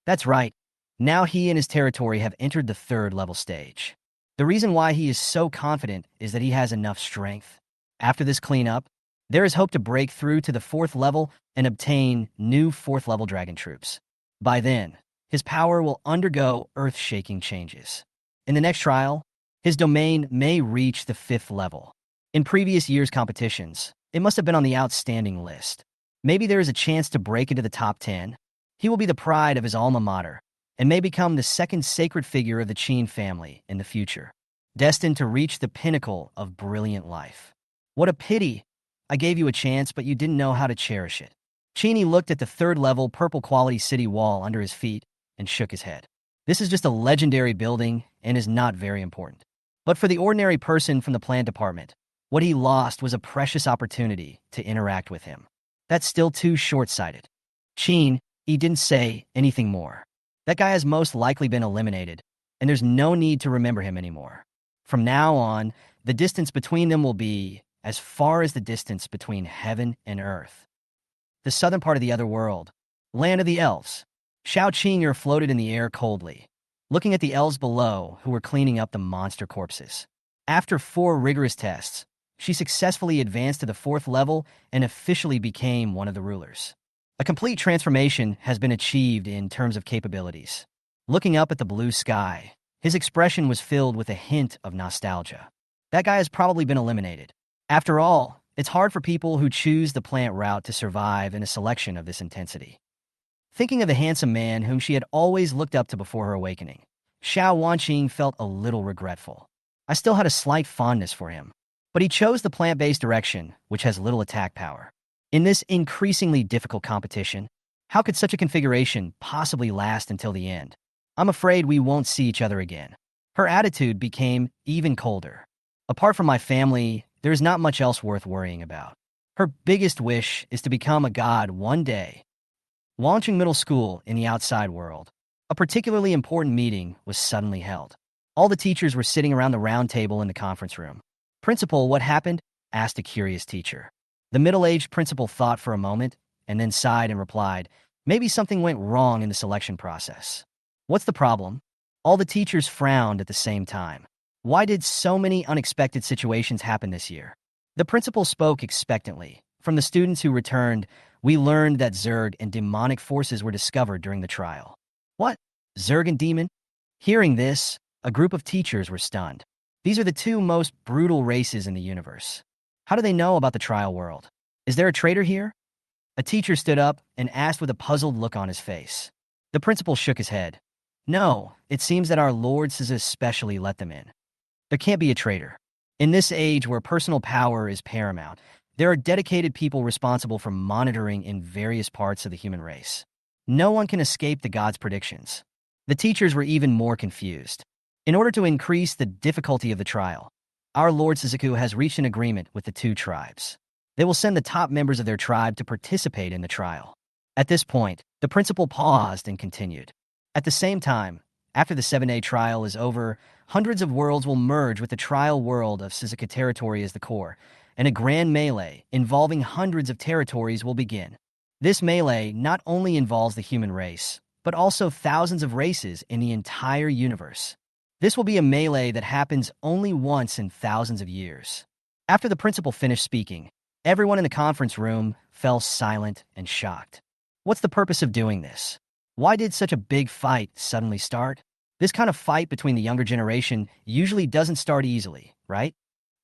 That's right. Now he and his territory have entered the 3rd-level stage. The reason why he is so confident is that he has enough strength. After this cleanup, there is hope to break through to the 4th level and obtain new 4th-level dragon troops. By then, his power will undergo earth-shaking changes. In the next trial, his domain may reach the 5th level. In previous years' competitions, it must have been on the outstanding list. Maybe there is a chance to break into the top 10. He will be the pride of his alma mater and may become the 2nd sacred figure of the Qin family in the future, destined to reach the pinnacle of brilliant life. What a pity! I gave you a chance, but you didn't know how to cherish it. Chini looked at the 3rd-level purple-quality city wall under his feet and shook his head. This is just a legendary building and is not very important. But for the ordinary person from the plant department, what he lost was a precious opportunity to interact with him. That's still too short-sighted. Qin, he didn't say anything more. That guy has most likely been eliminated, and there's no need to remember him anymore. From now on, the distance between them will be as far as the distance between heaven and earth. The southern part of the other world, land of the elves. Shao Qing'er floated in the air coldly, looking at the elves below who were cleaning up the monster corpses. After 4 rigorous tests, she successfully advanced to the 4th level and officially became one of the rulers. A complete transformation has been achieved in terms of capabilities. Looking up at the blue sky, his expression was filled with a hint of nostalgia. That guy has probably been eliminated. After all, it's hard for people who choose the plant route to survive in a selection of this intensity. Thinking of the handsome man whom she had always looked up to before her awakening, Xiao Wanqing felt a little regretful. I still had a slight fondness for him, but he chose the plant-based direction, which has little attack power. In this increasingly difficult competition, how could such a configuration possibly last until the end? I'm afraid we won't see each other again. Her attitude became even colder. Apart from my family, there is not much else worth worrying about. Her biggest wish is to become a god one day. Launching middle school in the outside world, a particularly important meeting was suddenly held. All the teachers were sitting around the round table in the conference room. "Principal, what happened?" asked a curious teacher. The middle-aged principal thought for a moment and then sighed and replied, "Maybe something went wrong in the selection process." "What's the problem?" All the teachers frowned at the same time. Why did so many unexpected situations happen this year? The principal spoke expectantly. From the students who returned, we learned that Zerg and demonic forces were discovered during the trial. What? Zerg and demon? Hearing this, a group of teachers were stunned. These are the 2 most brutal races in the universe. How do they know about the trial world? Is there a traitor here? A teacher stood up and asked with a puzzled look on his face. The principal shook his head. No, it seems that our Lord has especially let them in. There can't be a traitor. In this age where personal power is paramount, there are dedicated people responsible for monitoring in various parts of the human race. No one can escape the gods' predictions. The teachers were even more confused. In order to increase the difficulty of the trial, our Lord Suzuku has reached an agreement with the 2 tribes. They will send the top members of their tribe to participate in the trial. At this point, the principal paused and continued. At the same time, after the 7-day trial is over, hundreds of worlds will merge with the trial world of Suzuka territory as the core, and a grand melee involving hundreds of territories will begin. This melee not only involves the human race, but also thousands of races in the entire universe. This will be a melee that happens only once in thousands of years. After the principal finished speaking, everyone in the conference room fell silent and shocked. What's the purpose of doing this? Why did such a big fight suddenly start? This kind of fight between the younger generation usually doesn't start easily, right?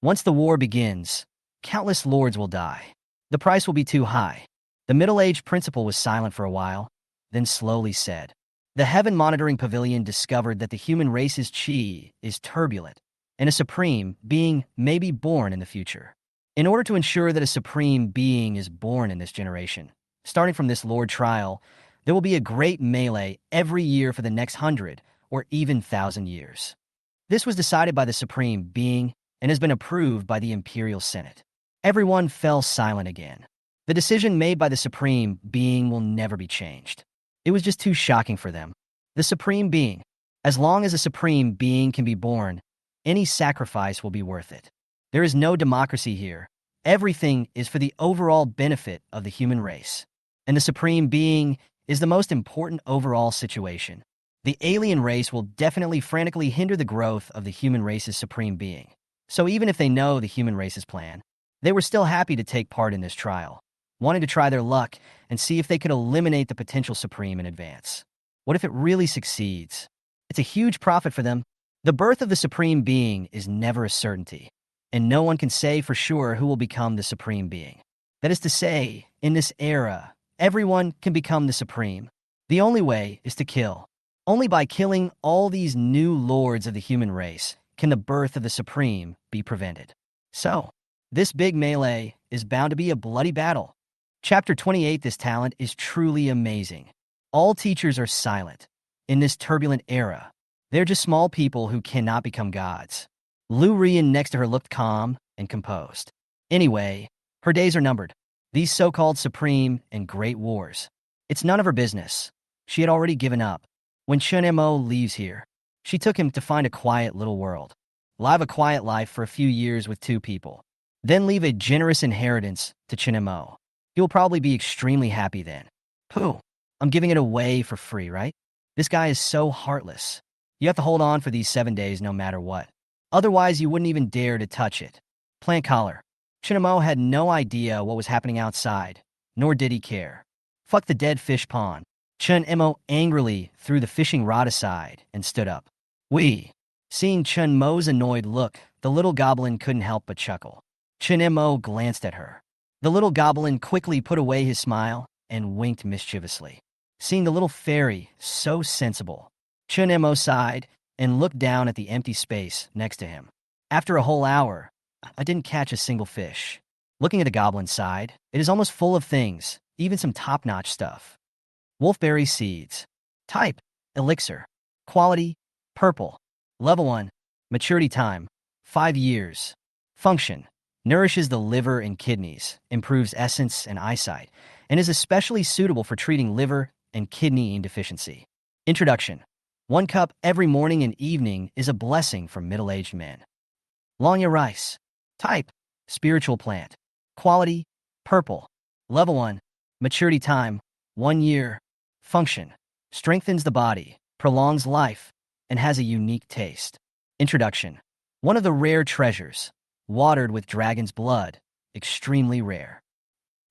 Once the war begins, countless lords will die. The price will be too high. The middle-aged principal was silent for a while, then slowly said, "The Heaven Monitoring Pavilion discovered that the human race's chi is turbulent, and a supreme being may be born in the future. In order to ensure that a supreme being is born in this generation, starting from this Lord trial, there will be a great melee every year for the next 100 or even 1,000 years. This was decided by the supreme being and has been approved by the Imperial Senate." Everyone fell silent again. The decision made by the supreme being will never be changed. It was just too shocking for them. The supreme being. As long as a supreme being can be born, any sacrifice will be worth it. There is no democracy here. Everything is for the overall benefit of the human race. And the supreme being is the most important overall situation. The alien race will definitely frantically hinder the growth of the human race's supreme being. So even if they know the human race's plan, they were still happy to take part in this trial, wanting to try their luck and see if they could eliminate the potential supreme in advance. What if it really succeeds? It's a huge profit for them. The birth of the supreme being is never a certainty, and no one can say for sure who will become the supreme being. That is to say, in this era, everyone can become the supreme. The only way is to kill. Only by killing all these new lords of the human race can the birth of the supreme be prevented. So, this big melee is bound to be a bloody battle. Chapter 28. This talent is truly amazing. All teachers are silent. In this turbulent era, they're just small people who cannot become gods. Lu Rian next to her looked calm and composed. Anyway, her days are numbered. These so-called supreme and great wars. It's none of her business. She had already given up. When Chen Mo leaves here, she took him to find a quiet little world. Live a quiet life for a few years with 2 people. Then leave a generous inheritance to Chen Mo. He will probably be extremely happy then. Pooh, I'm giving it away for free, right? This guy is so heartless. You have to hold on for these 7 days no matter what. Otherwise, you wouldn't even dare to touch it. Plant collar. Chen Mo had no idea what was happening outside, nor did he care. Fuck the dead fish pond. Chen Mo angrily threw the fishing rod aside and stood up. Seeing Chen Mo's annoyed look, the little goblin couldn't help but chuckle. Chen Mo glanced at her. The little goblin quickly put away his smile and winked mischievously. Seeing the little fairy so sensible, Chen Mo sighed and looked down at the empty space next to him. After a whole hour, I didn't catch a single fish. Looking at the goblin's side, it is almost full of things, even some top-notch stuff. Wolfberry seeds. Type, elixir. Quality, purple. Level 1, maturity time, 5 years. Function, nourishes the liver and kidneys, improves essence and eyesight, and is especially suitable for treating liver and kidney deficiency. Introduction, 1 cup every morning and evening is a blessing for middle-aged men. Longya rice. Type, spiritual plant. Quality, purple. Level 1, maturity time, 1 year. Function, strengthens the body, prolongs life, and has a unique taste. Introduction, one of the rare treasures, watered with dragon's blood, extremely rare.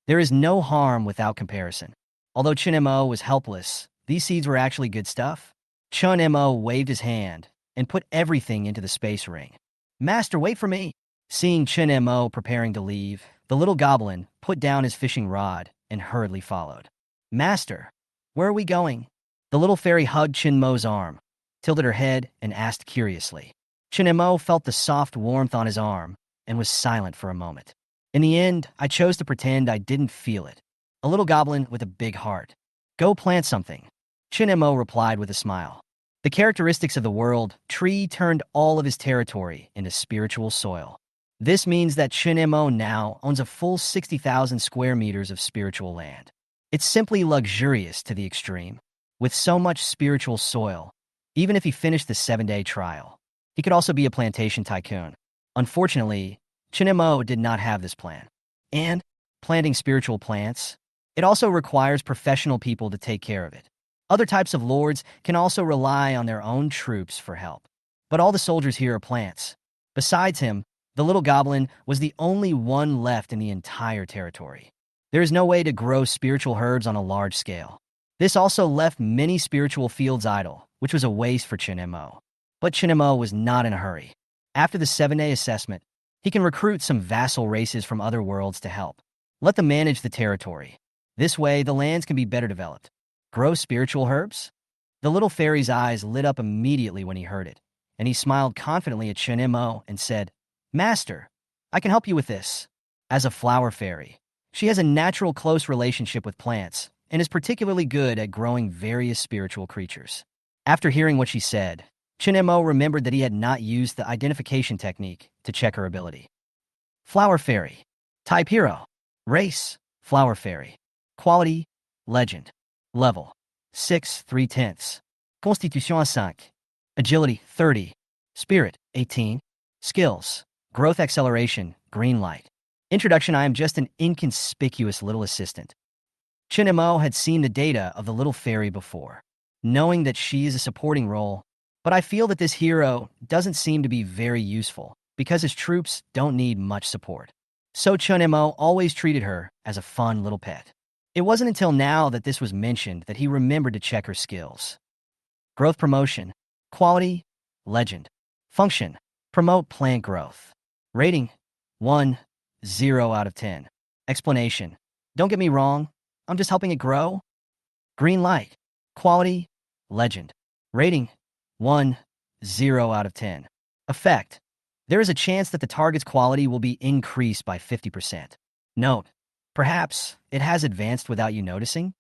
There is no harm without comparison. Although Chen Mo was helpless, these seeds were actually good stuff. Chen Mo waved his hand and put everything into the space ring. Master, wait for me. Seeing Chen Mo preparing to leave, the little goblin put down his fishing rod and hurriedly followed. Master, where are we going? The little fairy hugged Chen Mo's arm, tilted her head, and asked curiously. Chen Mo felt the soft warmth on his arm and was silent for a moment. In the end, I chose to pretend I didn't feel it. A little goblin with a big heart. Go plant something. Chen Mo replied with a smile. The characteristics of the world tree turned all of his territory into spiritual soil. This means that Chen Mo now owns a full 60,000 square meters of spiritual land. It's simply luxurious to the extreme. With so much spiritual soil, even if he finished the 7-day trial, he could also be a plantation tycoon. Unfortunately, Chen Mo did not have this plan. And planting spiritual plants, it also requires professional people to take care of it. Other types of lords can also rely on their own troops for help. But all the soldiers here are plants. Besides him, the little goblin was the only one left in the entire territory. There is no way to grow spiritual herbs on a large scale. This also left many spiritual fields idle, which was a waste for Chen Mo. But Chen Mo was not in a hurry. After the 7-day assessment, he can recruit some vassal races from other worlds to help. Let them manage the territory. This way, the lands can be better developed. Grow spiritual herbs? The little fairy's eyes lit up immediately when he heard it, and he smiled confidently at Chen Mo and said, Master, I can help you with this. As a flower fairy, she has a natural close relationship with plants and is particularly good at growing various spiritual creatures. After hearing what she said, Chen Mo remembered that he had not used the identification technique to check her ability. Flower Fairy. Type Hero. Race, Flower Fairy. Quality, Legend. Level, 6 3/10. Constitution 5. Agility, 30. Spirit, 18. Skills, Growth Acceleration, Green Light. Introduction, I am just an inconspicuous little assistant. Chen Mo had seen the data of the little fairy before, knowing that she is a supporting role, but I feel that this hero doesn't seem to be very useful because his troops don't need much support. So Chen Mo always treated her as a fun little pet. It wasn't until now that this was mentioned that he remembered to check her skills. Growth Promotion, Quality, Legend. Function, Promote plant growth. Rating, 1, 0 out of 10. Explanation, don't get me wrong, I'm just helping it grow. Green Light, Quality, Legend. Rating, 1, 0 out of 10. Effect, there is a chance that the target's quality will be increased by 50%. Note, perhaps it has advanced without you noticing?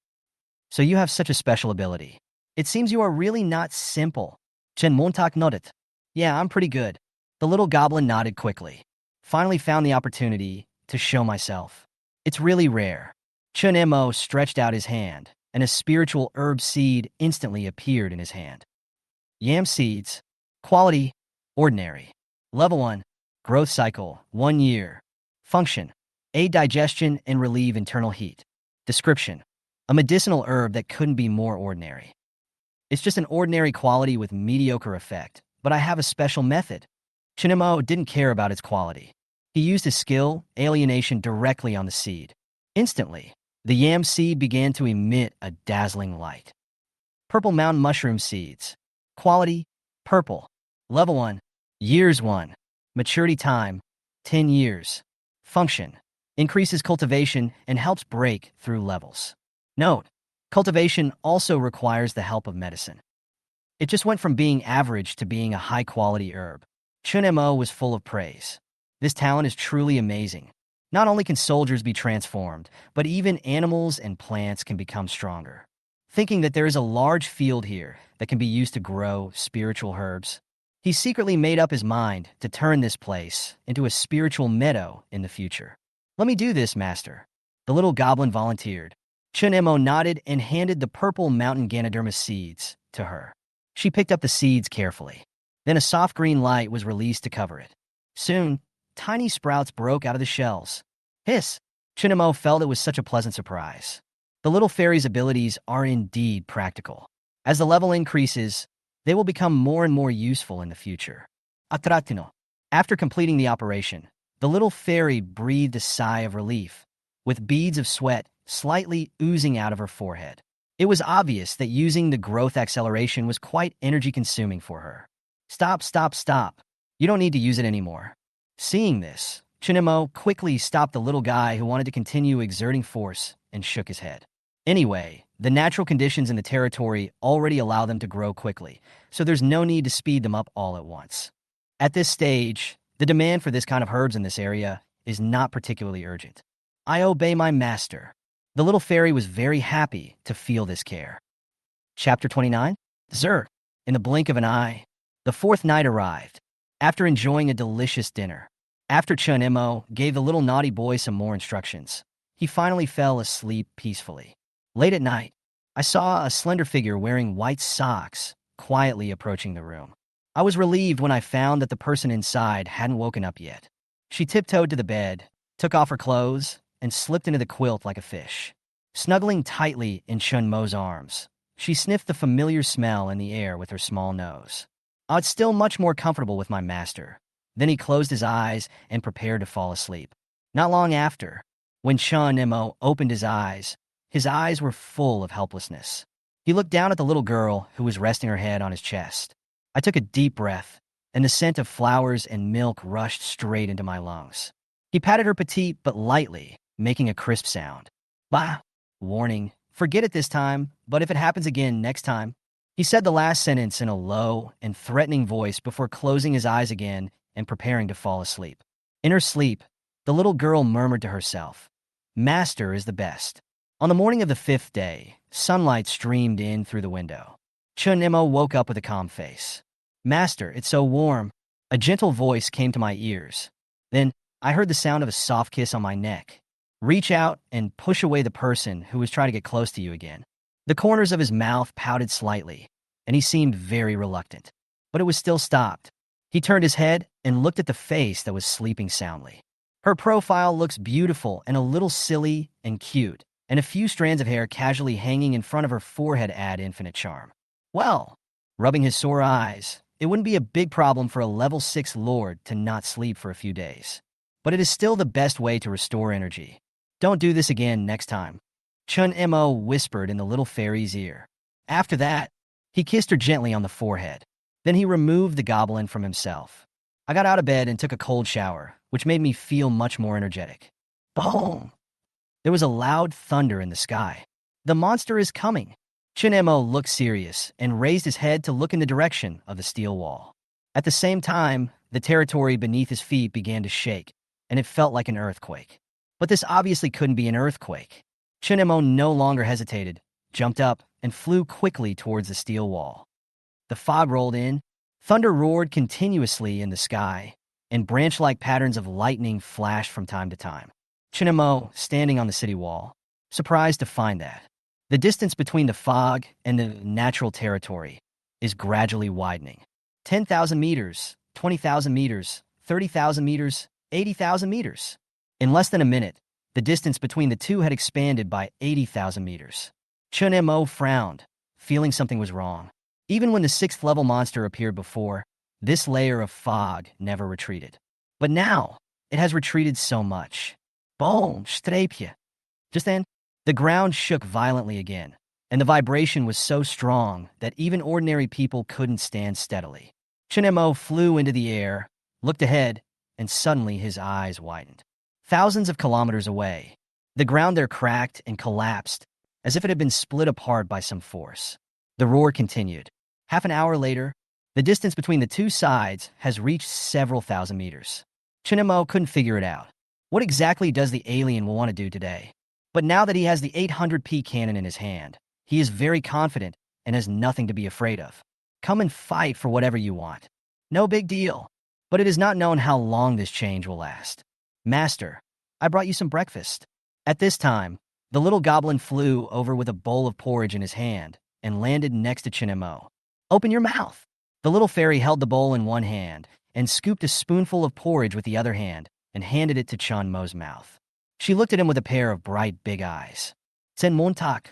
So you have such a special ability. It seems you are really not simple. Chen Montak nodded. Yeah, I'm pretty good. The little goblin nodded quickly. Finally found the opportunity to show myself. It's really rare. Chen Mo stretched out his hand, and a spiritual herb seed instantly appeared in his hand. Yam Seeds. Quality, Ordinary. Level 1. Growth Cycle, 1 year. Function: aid digestion and relieve internal heat. Description: a medicinal herb that couldn't be more ordinary. It's just an ordinary quality with mediocre effect, but I have a special method. Chen Mo didn't care about its quality. He used his skill, alienation, directly on the seed. Instantly, the yam seed began to emit a dazzling light. Purple mountain mushroom seeds. Quality: purple. Level 1. Years 1. Maturity time: 10 years. Function: increases cultivation and helps break through levels. Note: cultivation also requires the help of medicine. It just went from being average to being a high-quality herb. Chen Mo was full of praise. This talent is truly amazing. Not only can soldiers be transformed, but even animals and plants can become stronger. Thinking that there is a large field here that can be used to grow spiritual herbs, he secretly made up his mind to turn this place into a spiritual meadow in the future. "Let me do this, master." The little goblin volunteered. Chen Mo nodded and handed the purple mountain Ganoderma seeds to her. She picked up the seeds carefully. Then a soft green light was released to cover it. Soon, tiny sprouts broke out of the shells. Hiss! Chen Mo felt it was such a pleasant surprise. The little fairy's abilities are indeed practical. As the level increases, they will become more and more useful in the future. Atratino. After completing the operation, the little fairy breathed a sigh of relief, with beads of sweat slightly oozing out of her forehead. It was obvious that using the growth acceleration was quite energy-consuming for her. "Stop, stop, stop. You don't need to use it anymore." Seeing this, Chen Mo quickly stopped the little guy who wanted to continue exerting force and shook his head. Anyway, the natural conditions in the territory already allow them to grow quickly, so there's no need to speed them up all at once. At this stage, the demand for this kind of herbs in this area is not particularly urgent. "I obey my master." The little fairy was very happy to feel this care. Chapter 29. Dessert. In the blink of an eye, the fourth night arrived. After enjoying a delicious dinner, after Chen Mo gave the little naughty boy some more instructions, he finally fell asleep peacefully. Late at night, I saw a slender figure wearing white socks quietly approaching the room. I was relieved when I found that the person inside hadn't woken up yet. She tiptoed to the bed, took off her clothes, and slipped into the quilt like a fish. Snuggling tightly in Chen Mo's arms, she sniffed the familiar smell in the air with her small nose. "I was still much more comfortable with my master." Then he closed his eyes and prepared to fall asleep. Not long after, when Chen Mo opened his eyes were full of helplessness. He looked down at the little girl who was resting her head on his chest. I took a deep breath, and the scent of flowers and milk rushed straight into my lungs. He patted her petite but lightly, making a crisp sound. "Bah!" Warning: "Forget it this time, but if it happens again next time." He said the last sentence in a low and threatening voice before closing his eyes again and preparing to fall asleep. In her sleep, the little girl murmured to herself, "Master is the best." On the morning of the fifth day, sunlight streamed in through the window. Chen Mo woke up with a calm face. "Master, it's so warm." A gentle voice came to my ears. Then I heard the sound of a soft kiss on my neck. "Reach out and push away the person who was trying to get close to you again." The corners of his mouth pouted slightly, and he seemed very reluctant. But it was still stopped. He turned his head and looked at the face that was sleeping soundly. Her profile looks beautiful and a little silly and cute, and a few strands of hair casually hanging in front of her forehead add infinite charm. Well, rubbing his sore eyes, it wouldn't be a big problem for a level 6 lord to not sleep for a few days. But it is still the best way to restore energy. "Don't do this again next time," Chen Mo whispered in the little fairy's ear. After that, he kissed her gently on the forehead. Then he removed the goblin from himself. I got out of bed and took a cold shower, which made me feel much more energetic. Boom! There was a loud thunder in the sky. "The monster is coming." Chen Mo looked serious and raised his head to look in the direction of the steel wall. At the same time, the territory beneath his feet began to shake, and it felt like an earthquake. But this obviously couldn't be an earthquake. Chen Mo no longer hesitated, jumped up, and flew quickly towards the steel wall. The fog rolled in, thunder roared continuously in the sky, and branch-like patterns of lightning flashed from time to time. Chen Mo, standing on the city wall, surprised to find that the distance between the fog and the natural territory is gradually widening. 10,000 meters, 20,000 meters, 30,000 meters, 80,000 meters. In less than a minute, the distance between the two had expanded by 80,000 meters. Chen Mo frowned, feeling something was wrong. Even when the sixth-level monster appeared before, this layer of fog never retreated. But now, it has retreated so much. Boom, strapje. Just then, the ground shook violently again, and the vibration was so strong that even ordinary people couldn't stand steadily. Chen Mo flew into the air, looked ahead, and suddenly his eyes widened. Thousands of kilometers away, the ground there cracked and collapsed as if it had been split apart by some force. The roar continued. Half an hour later, the distance between the two sides has reached several thousand meters. Chen Mo couldn't figure it out. What exactly does the alien want to do today? But now that he has the 800p cannon in his hand, he is very confident and has nothing to be afraid of. Come and fight for whatever you want. No big deal. But it is not known how long this change will last. Master, I brought you some breakfast. At this time, the little goblin flew over with a bowl of porridge in his hand and landed next to Chen Mo. Open your mouth. The little fairy held the bowl in one hand and scooped a spoonful of porridge with the other hand and handed it to Chen Mo's mouth. She looked at him with a pair of bright, big eyes. Sen Montak.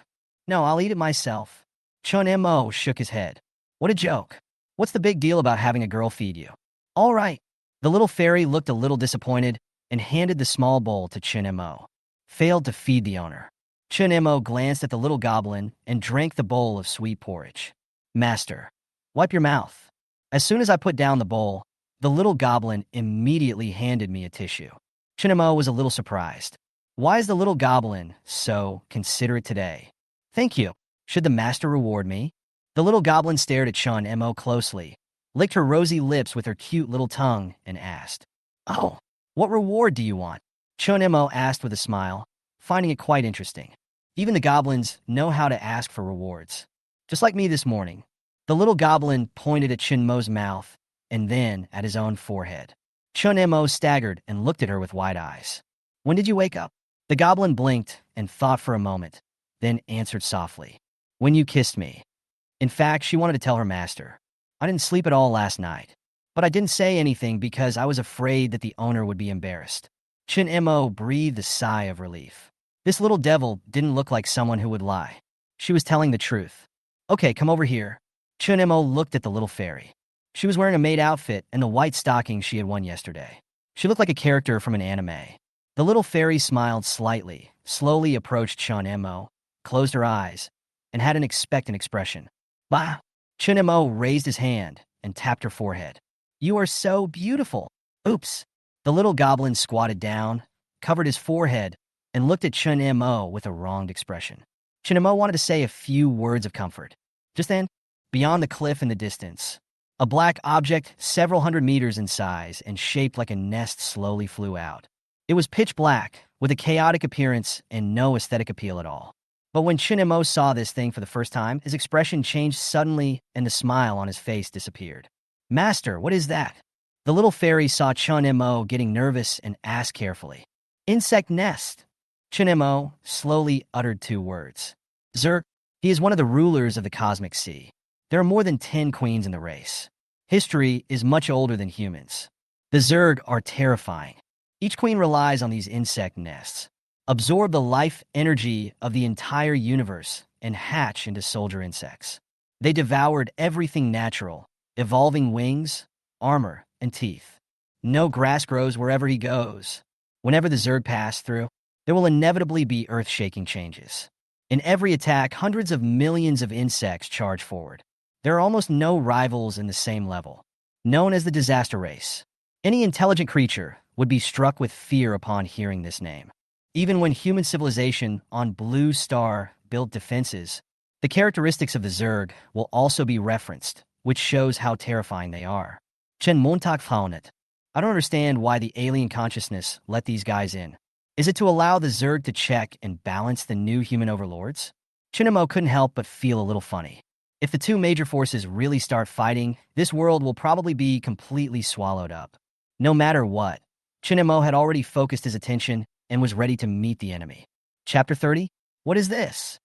No, I'll eat it myself. Chen Mo shook his head. What a joke. What's the big deal about having a girl feed you? All right. The little fairy looked a little disappointed and handed the small bowl to Chen Mo. Failed to feed the owner. Chen Mo glanced at the little goblin and drank the bowl of sweet porridge. Master, wipe your mouth. As soon as I put down the bowl, the little goblin immediately handed me a tissue. Chen Mo was a little surprised. Why is the little goblin so considerate today? Thank you. Should the master reward me? The little goblin stared at Chen Mo closely, licked her rosy lips with her cute little tongue, and asked, Oh, what reward do you want? Chen Mo asked with a smile, finding it quite interesting. Even the goblins know how to ask for rewards. Just like me this morning. The little goblin pointed at Chen Mo's mouth and then at his own forehead. Chen Mo staggered and looked at her with wide eyes. When did you wake up? The goblin blinked and thought for a moment, then answered softly. When you kissed me. In fact, she wanted to tell her master. I didn't sleep at all last night. But I didn't say anything because I was afraid that the owner would be embarrassed. Chen Mo breathed a sigh of relief. This little devil didn't look like someone who would lie. She was telling the truth. Okay, come over here. Chen Mo looked at the little fairy. She was wearing a maid outfit and the white stockings she had worn yesterday. She looked like a character from an anime. The little fairy smiled slightly, slowly approached Chen Mo, closed her eyes, and had an expectant expression. Bah! Chen Mo raised his hand and tapped her forehead. You are so beautiful. Oops. The little goblin squatted down, covered his forehead, and looked at Chen Mo with a wronged expression. Chen Mo wanted to say a few words of comfort. Just then, beyond the cliff in the distance, a black object several hundred meters in size and shaped like a nest slowly flew out. It was pitch black, with a chaotic appearance and no aesthetic appeal at all. But when Chen Mo saw this thing for the first time, his expression changed suddenly and the smile on his face disappeared. Master, what is that? The little fairy saw Chen Mo getting nervous and asked carefully. Insect nest. Chen Mo slowly uttered two words. Zerk, he is one of the rulers of the cosmic sea. There are more than 10 queens in the race. History is much older than humans. The Zerg are terrifying. Each queen relies on these insect nests, absorb the life energy of the entire universe, and hatch into soldier insects. They devoured everything natural, evolving wings, armor, and teeth. No grass grows wherever he goes. Whenever the Zerg pass through, there will inevitably be earth-shaking changes. In every attack, hundreds of millions of insects charge forward. There are almost no rivals in the same level. Known as the disaster race, any intelligent creature would be struck with fear upon hearing this name. Even when human civilization on Blue Star built defenses, the characteristics of the Zerg will also be referenced, which shows how terrifying they are. Chen Montak Faunet. I don't understand why the alien consciousness let these guys in. Is it to allow the Zerg to check and balance the new human overlords? Chen Mo couldn't help but feel a little funny. If the two major forces really start fighting, this world will probably be completely swallowed up. No matter what, Chen Mo had already focused his attention and was ready to meet the enemy. Chapter 30? What is this?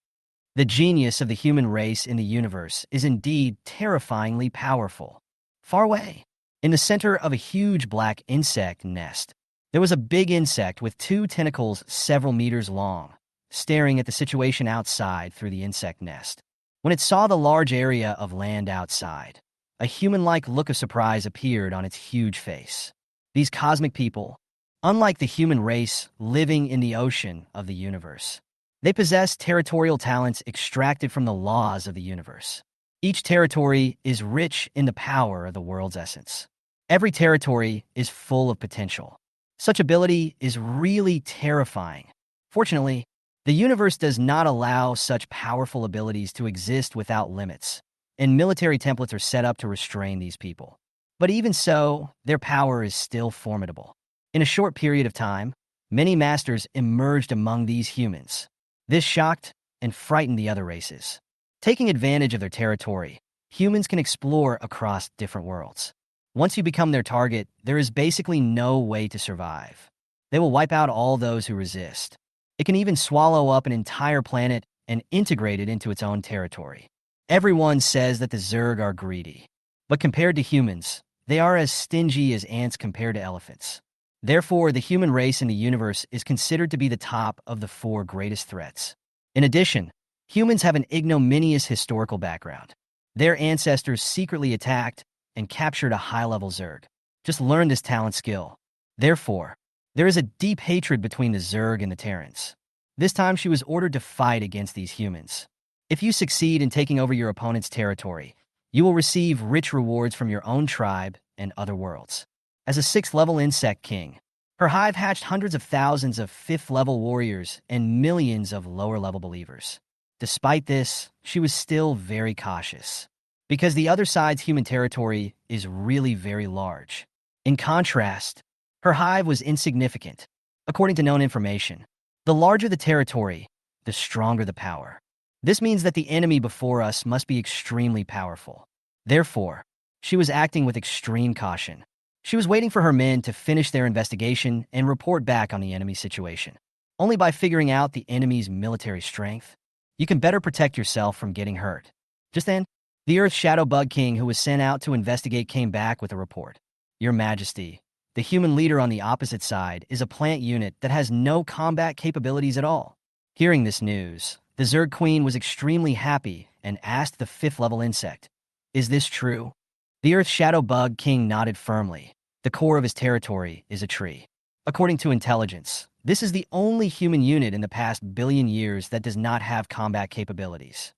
The genius of the human race in the universe is indeed terrifyingly powerful. Far away, in the center of a huge black insect nest, There was a big insect with 2 tentacles several meters long, staring at the situation outside through the insect nest. When it saw the large area of land outside, a human-like look of surprise appeared on its huge face. These cosmic people, unlike the human race living in the ocean of the universe, they possess territorial talents extracted from the laws of the universe. Each territory is rich in the power of the world's essence. Every territory is full of potential. Such ability is really terrifying. Fortunately, the universe does not allow such powerful abilities to exist without limits, and military templates are set up to restrain these people. But even so, their power is still formidable. In a short period of time, many masters emerged among these humans. This shocked and frightened the other races. Taking advantage of their territory, humans can explore across different worlds. Once you become their target, there is basically no way to survive. They will wipe out all those who resist. It can even swallow up an entire planet and integrate it into its own territory. Everyone says that the Zerg are greedy, but compared to humans, they are as stingy as ants compared to elephants. Therefore, the human race in the universe is considered to be the top of the 4 greatest threats. In addition, humans have an ignominious historical background. Their ancestors secretly attacked and captured a high-level Zerg. Just learn this talent skill. Therefore, there is a deep hatred between the Zerg and the Terrans. This time she was ordered to fight against these humans. If you succeed in taking over your opponent's territory, you will receive rich rewards from your own tribe and other worlds. As a 6th-level insect king, her hive hatched hundreds of thousands of 5th-level warriors and millions of lower-level believers. Despite this, she was still very cautious, because the other side's human territory is really very large. In contrast, her hive was insignificant. According to known information, the larger the territory, the stronger the power. This means that the enemy before us must be extremely powerful. Therefore, she was acting with extreme caution. She was waiting for her men to finish their investigation and report back on the enemy situation. Only by figuring out the enemy's military strength, you can better protect yourself from getting hurt. Just then, the Earth Shadow Bug King who was sent out to investigate came back with a report. Your Majesty, the human leader on the opposite side is a plant unit that has no combat capabilities at all. Hearing this news, the Zerg Queen was extremely happy and asked the 5th-level insect, "Is this true?" The Earth Shadow Bug King nodded firmly. The core of his territory is a tree. According to intelligence, this is the only human unit in the past billion years that does not have combat capabilities.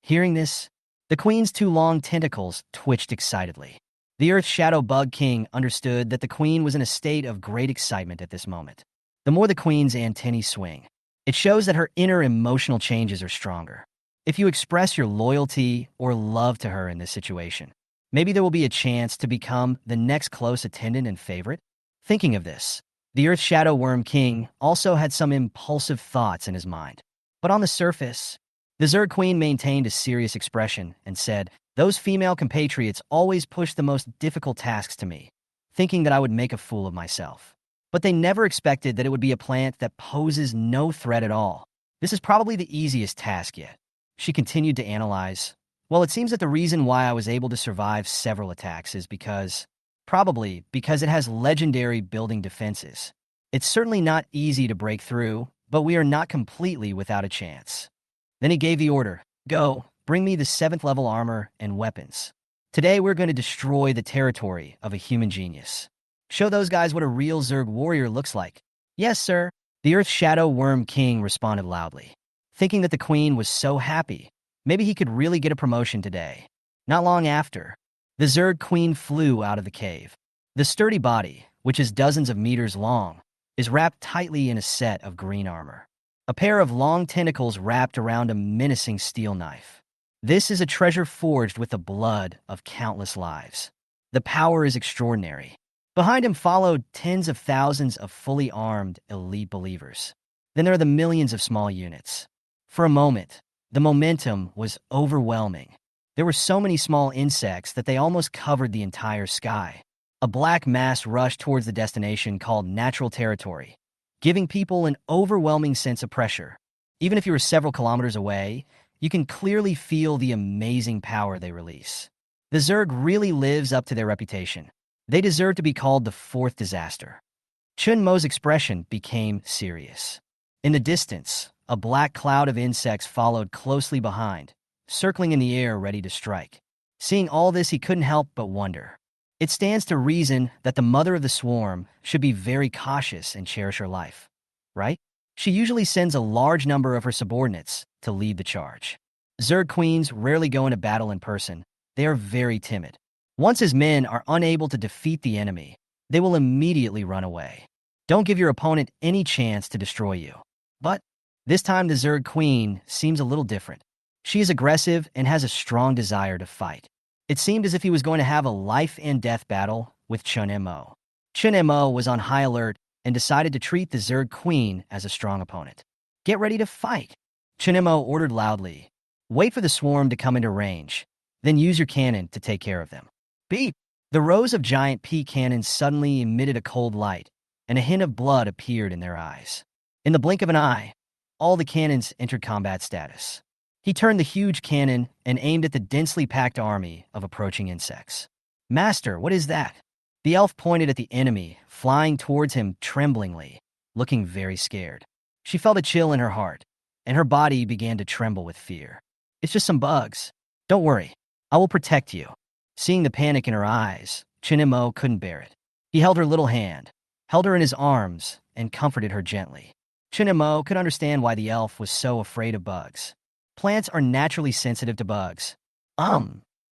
Hearing this, the Queen's 2 long tentacles twitched excitedly. The Earth Shadow Bug King understood that the Queen was in a state of great excitement at this moment. The more the Queen's antennae swing, it shows that her inner emotional changes are stronger. If you express your loyalty or love to her in this situation, maybe there will be a chance to become the next close attendant and favorite. Thinking of this, the Earth Shadow Worm King also had some impulsive thoughts in his mind. But on the surface, the Zerg Queen maintained a serious expression and said, "Those female compatriots always push the most difficult tasks to me, thinking that I would make a fool of myself. But they never expected that it would be a plant that poses no threat at all. This is probably the easiest task yet." She continued to analyze. "Well, it seems that the reason why I was able to survive several attacks is probably because it has legendary building defenses. It's certainly not easy to break through, but we are not completely without a chance." Then he gave the order, "Go, bring me the 7th-level armor and weapons. Today we're going to destroy the territory of a human genius. Show those guys what a real Zerg warrior looks like." "Yes, sir," the Earth Shadow Worm King responded loudly. Thinking that the Queen was so happy, maybe he could really get a promotion today. Not long after, the Zerg Queen flew out of the cave. The sturdy body, which is dozens of meters long, is wrapped tightly in a set of green armor. A pair of long tentacles wrapped around a menacing steel knife. This is a treasure forged with the blood of countless lives. The power is extraordinary. Behind him followed tens of thousands of fully armed elite believers. Then there are the millions of small units. For a moment, the momentum was overwhelming. There were so many small insects that they almost covered the entire sky. A black mass rushed towards the destination called natural territory, giving people an overwhelming sense of pressure. Even if you were several kilometers away, you can clearly feel the amazing power they release. The Zerg really lives up to their reputation. They deserve to be called the 4th disaster. Chen Mo's expression became serious. In the distance, a black cloud of insects followed closely behind, circling in the air ready to strike. Seeing all this, he couldn't help but wonder. It stands to reason that the mother of the swarm should be very cautious and cherish her life, right? She usually sends a large number of her subordinates to lead the charge. Zerg queens rarely go into battle in person. They are very timid. Once his men are unable to defeat the enemy, they will immediately run away. Don't give your opponent any chance to destroy you. But this time the Zerg queen seems a little different. She is aggressive and has a strong desire to fight. It seemed as if he was going to have a life-and-death battle with Chen Mo. Chen Mo was on high alert and decided to treat the Zerg queen as a strong opponent. Get ready to fight, Chen Mo ordered loudly. Wait for the swarm to come into range, then use your cannon to take care of them. Beep! The rows of giant pea cannons suddenly emitted a cold light, and a hint of blood appeared in their eyes. In the blink of an eye, all the cannons entered combat status. He turned the huge cannon and aimed at the densely packed army of approaching insects. Master, what is that? The elf pointed at the enemy, flying towards him tremblingly, looking very scared. She felt a chill in her heart, and her body began to tremble with fear. It's just some bugs. Don't worry, I will protect you. Seeing the panic in her eyes, Chen Mo couldn't bear it. He held her little hand, held her in his arms, and comforted her gently. Chen Mo could understand why the elf was so afraid of bugs. Plants are naturally sensitive to bugs.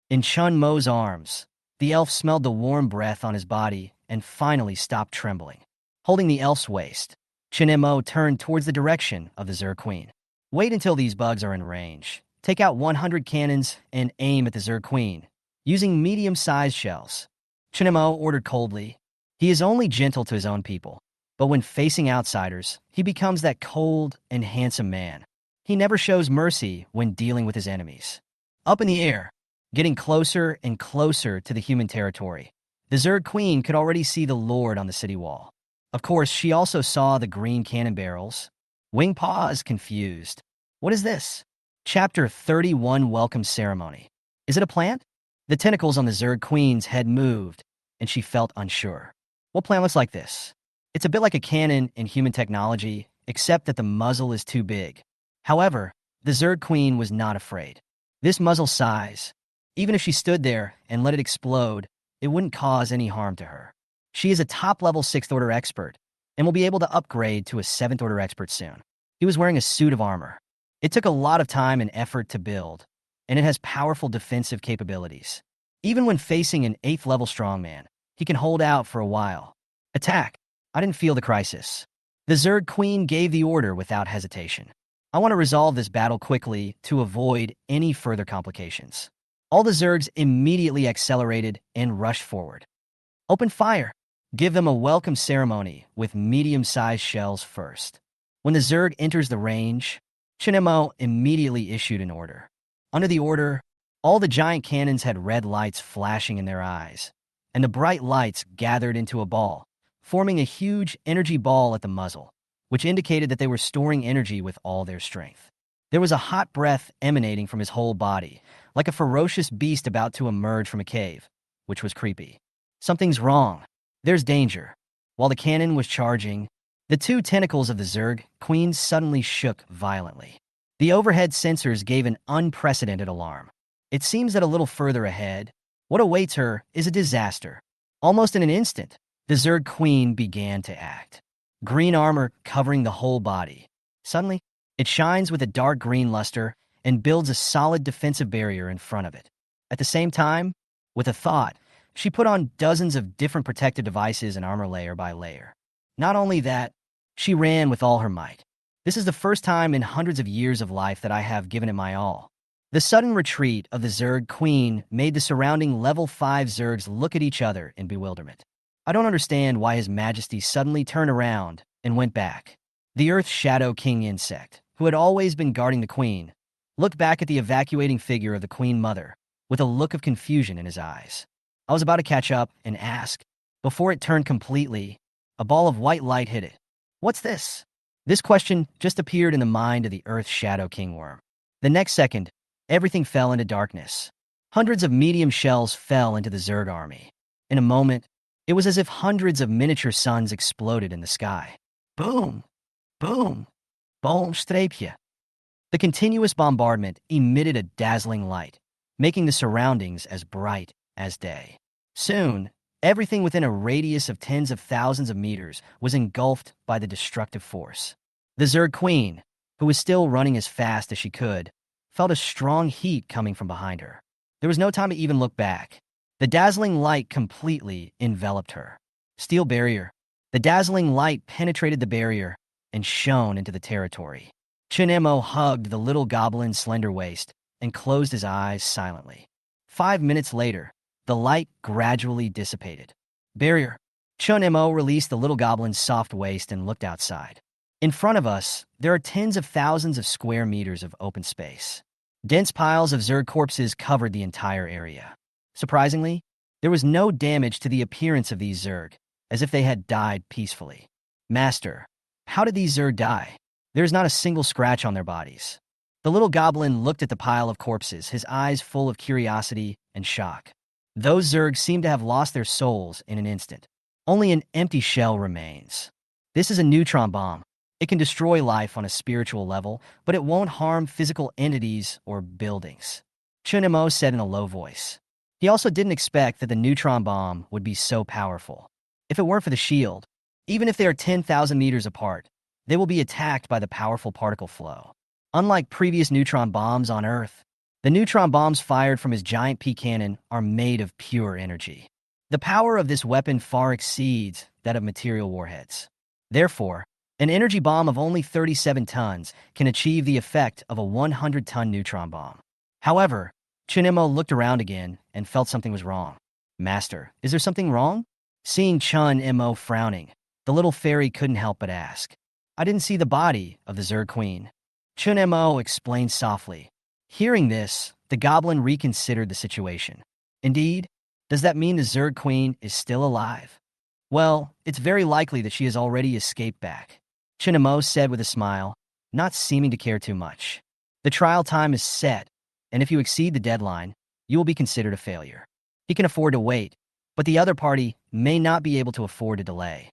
In Chen Mo's arms, the elf smelled the warm breath on his body and finally stopped trembling. Holding the elf's waist, Chen Mo turned towards the direction of the Zerg Queen. Wait until these bugs are in range. Take out 100 cannons and aim at the Zerg Queen, using medium-sized shells. Chen Mo ordered coldly. He is only gentle to his own people, but when facing outsiders, he becomes that cold and handsome man. He never shows mercy when dealing with his enemies. Up in the air, getting closer and closer to the human territory, the Zerg Queen could already see the Lord on the city wall. Of course, she also saw the green cannon barrels. Wing paused, confused. What is this? Chapter 31 Welcome Ceremony. Is it a plant? The tentacles on the Zerg Queen's head moved, and she felt unsure. What plant looks like this? It's a bit like a cannon in human technology, except that the muzzle is too big. However, the Zerg Queen was not afraid. This muzzle size, even if she stood there and let it explode, it wouldn't cause any harm to her. She is a top-level 6th Order expert and will be able to upgrade to a 7th Order expert soon. He was wearing a suit of armor. It took a lot of time and effort to build, and it has powerful defensive capabilities. Even when facing an 8th level strongman, he can hold out for a while. Attack! I didn't feel the crisis. The Zerg Queen gave the order without hesitation. I want to resolve this battle quickly to avoid any further complications. All the Zergs immediately accelerated and rushed forward. Open fire! Give them a welcome ceremony with medium-sized shells first. When the Zerg enters the range, Chen Mo immediately issued an order. Under the order, all the giant cannons had red lights flashing in their eyes, and the bright lights gathered into a ball, forming a huge energy ball at the muzzle, which indicated that they were storing energy with all their strength. There was a hot breath emanating from his whole body, like a ferocious beast about to emerge from a cave, which was creepy. Something's wrong. There's danger. While the cannon was charging, the two tentacles of the Zerg Queen suddenly shook violently. The overhead sensors gave an unprecedented alarm. It seems that a little further ahead, what awaits her is a disaster. Almost in an instant, the Zerg Queen began to act. Green armor covering the whole body. Suddenly, it shines with a dark green luster and builds a solid defensive barrier in front of it. At the same time, with a thought, she put on dozens of different protective devices and armor layer by layer. Not only that, she ran with all her might. This is the first time in hundreds of years of life that I have given it my all. The sudden retreat of the Zerg Queen made the surrounding level 5 Zergs look at each other in bewilderment. I don't understand why His Majesty suddenly turned around and went back. The Earth Shadow King insect, who had always been guarding the Queen, looked back at the evacuating figure of the Queen Mother with a look of confusion in his eyes. I was about to catch up and ask. Before it turned completely, a ball of white light hit it. What's this? This question just appeared in the mind of the Earth Shadow King worm. The next second, everything fell into darkness. Hundreds of medium shells fell into the Zerg army. In a moment, It was as if hundreds of miniature suns exploded in the sky. Boom! Boom! Boom! Streepje. The continuous bombardment emitted a dazzling light, making the surroundings as bright as day. Soon, everything within a radius of tens of thousands of meters was engulfed by the destructive force. The Zerg Queen, who was still running as fast as she could, felt a strong heat coming from behind her. There was no time to even look back. The dazzling light completely enveloped her. Steel barrier. The dazzling light penetrated the barrier and shone into the territory. Chen Mo hugged the little goblin's slender waist and closed his eyes silently. 5 minutes later, the light gradually dissipated. Barrier. Chen Mo released the little goblin's soft waist and looked outside. In front of us, there are tens of thousands of square meters of open space. Dense piles of Zerg corpses covered the entire area. Surprisingly, there was no damage to the appearance of these Zerg, as if they had died peacefully. Master, how did these Zerg die? There is not a single scratch on their bodies. The little goblin looked at the pile of corpses, his eyes full of curiosity and shock. Those Zerg seemed to have lost their souls in an instant. Only an empty shell remains. This is a neutron bomb. It can destroy life on a spiritual level, but it won't harm physical entities or buildings, Chen Mo said in a low voice. He also didn't expect that the neutron bomb would be so powerful. If it weren't for the shield, even if they are 10,000 meters apart, they will be attacked by the powerful particle flow. Unlike previous neutron bombs on Earth, the neutron bombs fired from his giant P cannon are made of pure energy. The power of this weapon far exceeds that of material warheads. Therefore, an energy bomb of only 37 tons can achieve the effect of a 100-ton neutron bomb. However, Chen Mo looked around again and felt something was wrong. Master, is there something wrong? Seeing Chen Mo frowning, the little fairy couldn't help but ask. I didn't see the body of the Zerg Queen. Chen Mo explained softly. Hearing this, the goblin reconsidered the situation. Indeed, does that mean the Zerg Queen is still alive? Well, it's very likely that she has already escaped back, Chen Mo said with a smile, not seeming to care too much. The trial time is set, and if you exceed the deadline, you will be considered a failure. He can afford to wait, but the other party may not be able to afford to delay.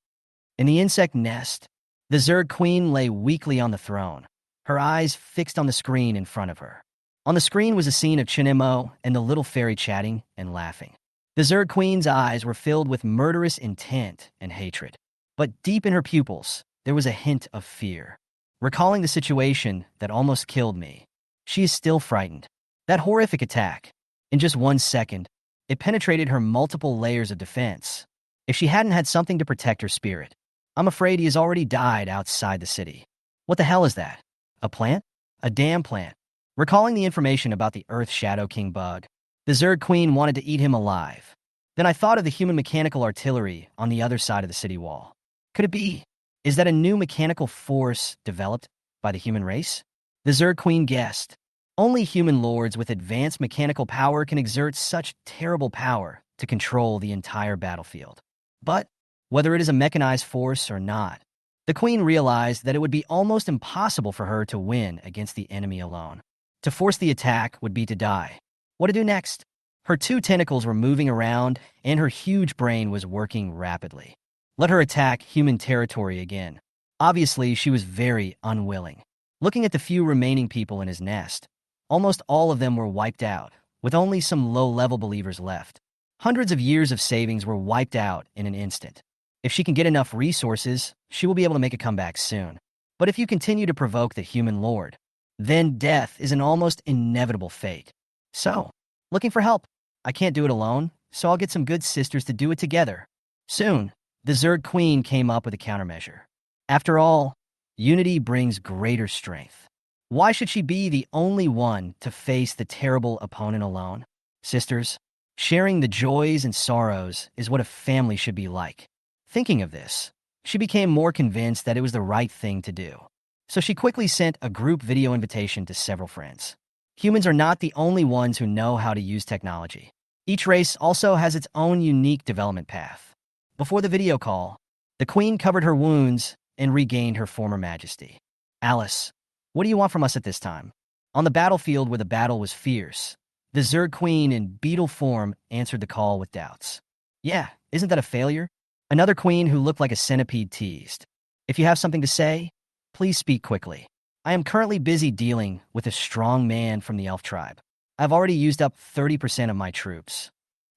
In the insect nest, the Zerg Queen lay weakly on the throne, her eyes fixed on the screen in front of her. On the screen was a scene of Chen Mo and the little fairy chatting and laughing. The Zerg Queen's eyes were filled with murderous intent and hatred. But deep in her pupils, there was a hint of fear. Recalling the situation that almost killed me, she is still frightened. That horrific attack, in just 1 second, it penetrated her multiple layers of defense. If she hadn't had something to protect her spirit, I'm afraid he has already died outside the city. What the hell is that? A plant? A damn plant. Recalling the information about the Earth Shadow King bug, the Zerg Queen wanted to eat him alive. Then I thought of the human mechanical artillery on the other side of the city wall. Could it be? Is that a new mechanical force developed by the human race? The Zerg Queen guessed. Only human lords with advanced mechanical power can exert such terrible power to control the entire battlefield. But whether it is a mechanized force or not, the Queen realized that it would be almost impossible for her to win against the enemy alone. To force the attack would be to die. What to do next? Her 2 tentacles were moving around, and her huge brain was working rapidly. Let her attack human territory again. Obviously, she was very unwilling. Looking at the few remaining people in his nest, almost all of them were wiped out, with only some low-level believers left. Hundreds of years of savings were wiped out in an instant. If she can get enough resources, she will be able to make a comeback soon. But if you continue to provoke the human lord, then death is an almost inevitable fate. So, looking for help. I can't do it alone, so I'll get some good sisters to do it together. Soon, the Zerg Queen came up with a countermeasure. After all, unity brings greater strength. Why should she be the only one to face the terrible opponent alone? Sisters, sharing the joys and sorrows is what a family should be like. Thinking of this, she became more convinced that it was the right thing to do. So she quickly sent a group video invitation to several friends. Humans are not the only ones who know how to use technology. Each race also has its own unique development path. Before the video call, the Queen covered her wounds and regained her former majesty. Alice, what do you want from us at this time? On the battlefield where the battle was fierce, the Zerg Queen in beetle form answered the call with doubts. Yeah, Isn't that a failure? Another queen who looked like a centipede teased. If you have something to say, please speak quickly. I am currently busy dealing with a strong man from the elf tribe. I've already used up 30% of my troops.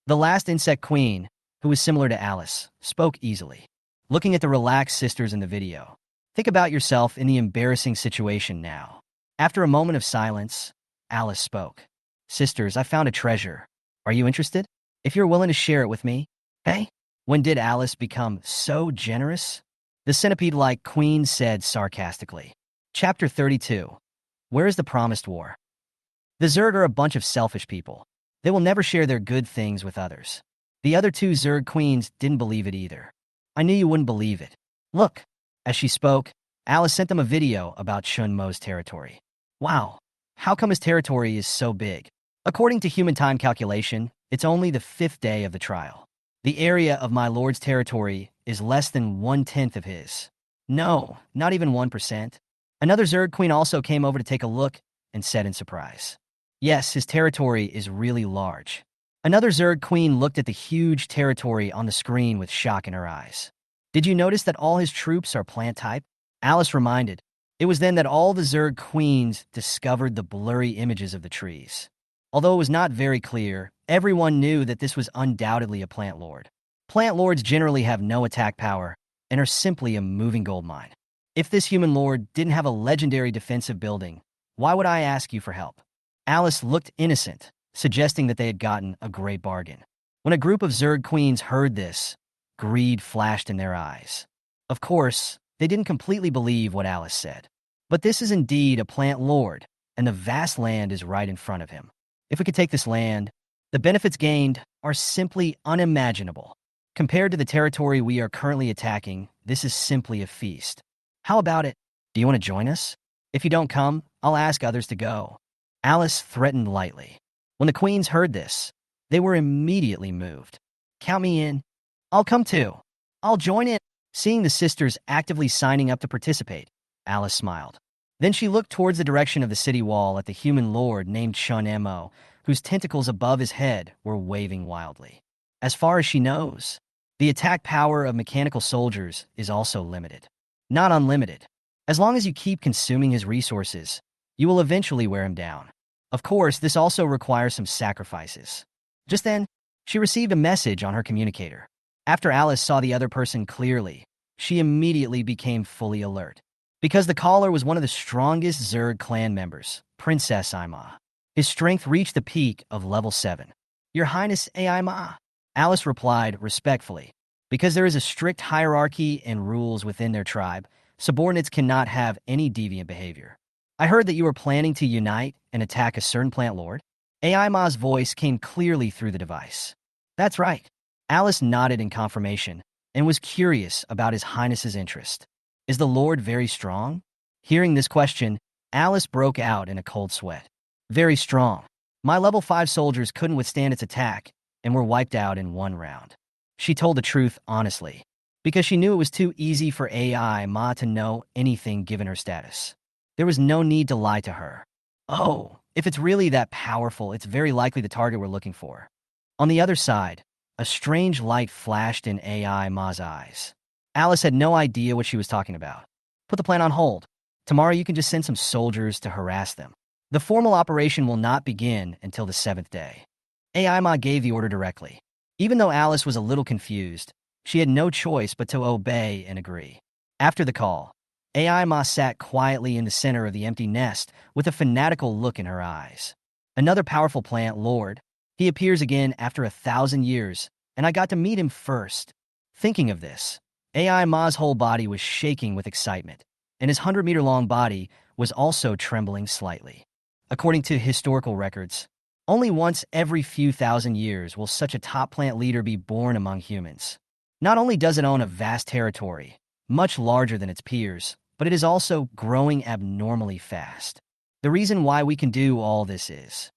The last insect queen, who was similar to Alice, spoke easily. Looking at the relaxed sisters in the video, think about yourself in the embarrassing situation now. After a moment of silence, Alice spoke. Sisters, I found a treasure. Are you interested? If you're willing to share it with me, hey? When did Alice become so generous? The centipede-like queen said sarcastically. Chapter 32. Where is the promised war? The Zerg are a bunch of selfish people. They will never share their good things with others. The other two Zerg queens didn't believe it either. I knew you wouldn't believe it. Look. As she spoke, Alice sent them a video about Chen Mo's territory. Wow. How come his territory is so big? According to human time calculation, it's only the 5th day of the trial. The area of my lord's territory is less than 1/10 of his. No, not even 1%. Another Zerg queen also came over to take a look and said in surprise. Yes, his territory is really large. Another Zerg queen looked at the huge territory on the screen with shock in her eyes. Did you notice that all his troops are plant type? Alice reminded. It was then that all the Zerg queens discovered the blurry images of the trees. Although it was not very clear, everyone knew that this was undoubtedly a plant lord. Plant lords generally have no attack power and are simply a moving gold mine. If this human lord didn't have a legendary defensive building, why would I ask you for help? Alice looked innocent, suggesting that they had gotten a great bargain. When a group of Zerg queens heard this, greed flashed in their eyes. Of course, they didn't completely believe what Alice said. But this is indeed a plant lord, and the vast land is right in front of him. If we could take this land, the benefits gained are simply unimaginable. Compared to the territory we are currently attacking, this is simply a feast. How about it? Do you want to join us? If you don't come, I'll ask others to go. Alice threatened lightly. When the queens heard this, they were immediately moved. Count me in. I'll come too. I'll join in. Seeing the sisters actively signing up to participate, Alice smiled. Then she looked towards the direction of the city wall at the human lord named Chen Mo, whose tentacles above his head were waving wildly. As far as she knows, the attack power of mechanical soldiers is also limited. Not unlimited. As long as you keep consuming his resources, you will eventually wear him down. Of course, this also requires some sacrifices. Just then, she received a message on her communicator. After Alice saw the other person clearly, she immediately became fully alert. Because the caller was one of the strongest Zerg clan members, Princess Aima. His strength reached the peak of level 7. Your Highness Aima, Alice replied respectfully. Because there is a strict hierarchy and rules within their tribe, subordinates cannot have any deviant behavior. I heard that you were planning to unite and attack a certain plant lord. Aima's voice came clearly through the device. That's right. Alice nodded in confirmation and was curious about His Highness's interest. Is the Lord very strong? Hearing this question, Alice broke out in a cold sweat. Very strong. My level 5 soldiers couldn't withstand its attack and were wiped out in one round. She told the truth honestly, because she knew it was too easy for AI Ma to know anything given her status. There was no need to lie to her. Oh, if it's really that powerful, it's very likely the target we're looking for. On the other side, a strange light flashed in AI Ma's eyes. Alice had no idea what she was talking about. Put the plan on hold. Tomorrow you can just send some soldiers to harass them. The formal operation will not begin until the 7th day. AI Ma gave the order directly. Even though Alice was a little confused, she had no choice but to obey and agree. After the call, AI Ma sat quietly in the center of the empty nest with a fanatical look in her eyes. Another powerful plant lord. He appears again after 1,000 years, and I got to meet him first. Thinking of this, AI Ma's whole body was shaking with excitement, and his 100-meter-long body was also trembling slightly. According to historical records, only once every few thousand years will such a top plant leader be born among humans. Not only does it own a vast territory, much larger than its peers, but it is also growing abnormally fast. The reason why we can do all this is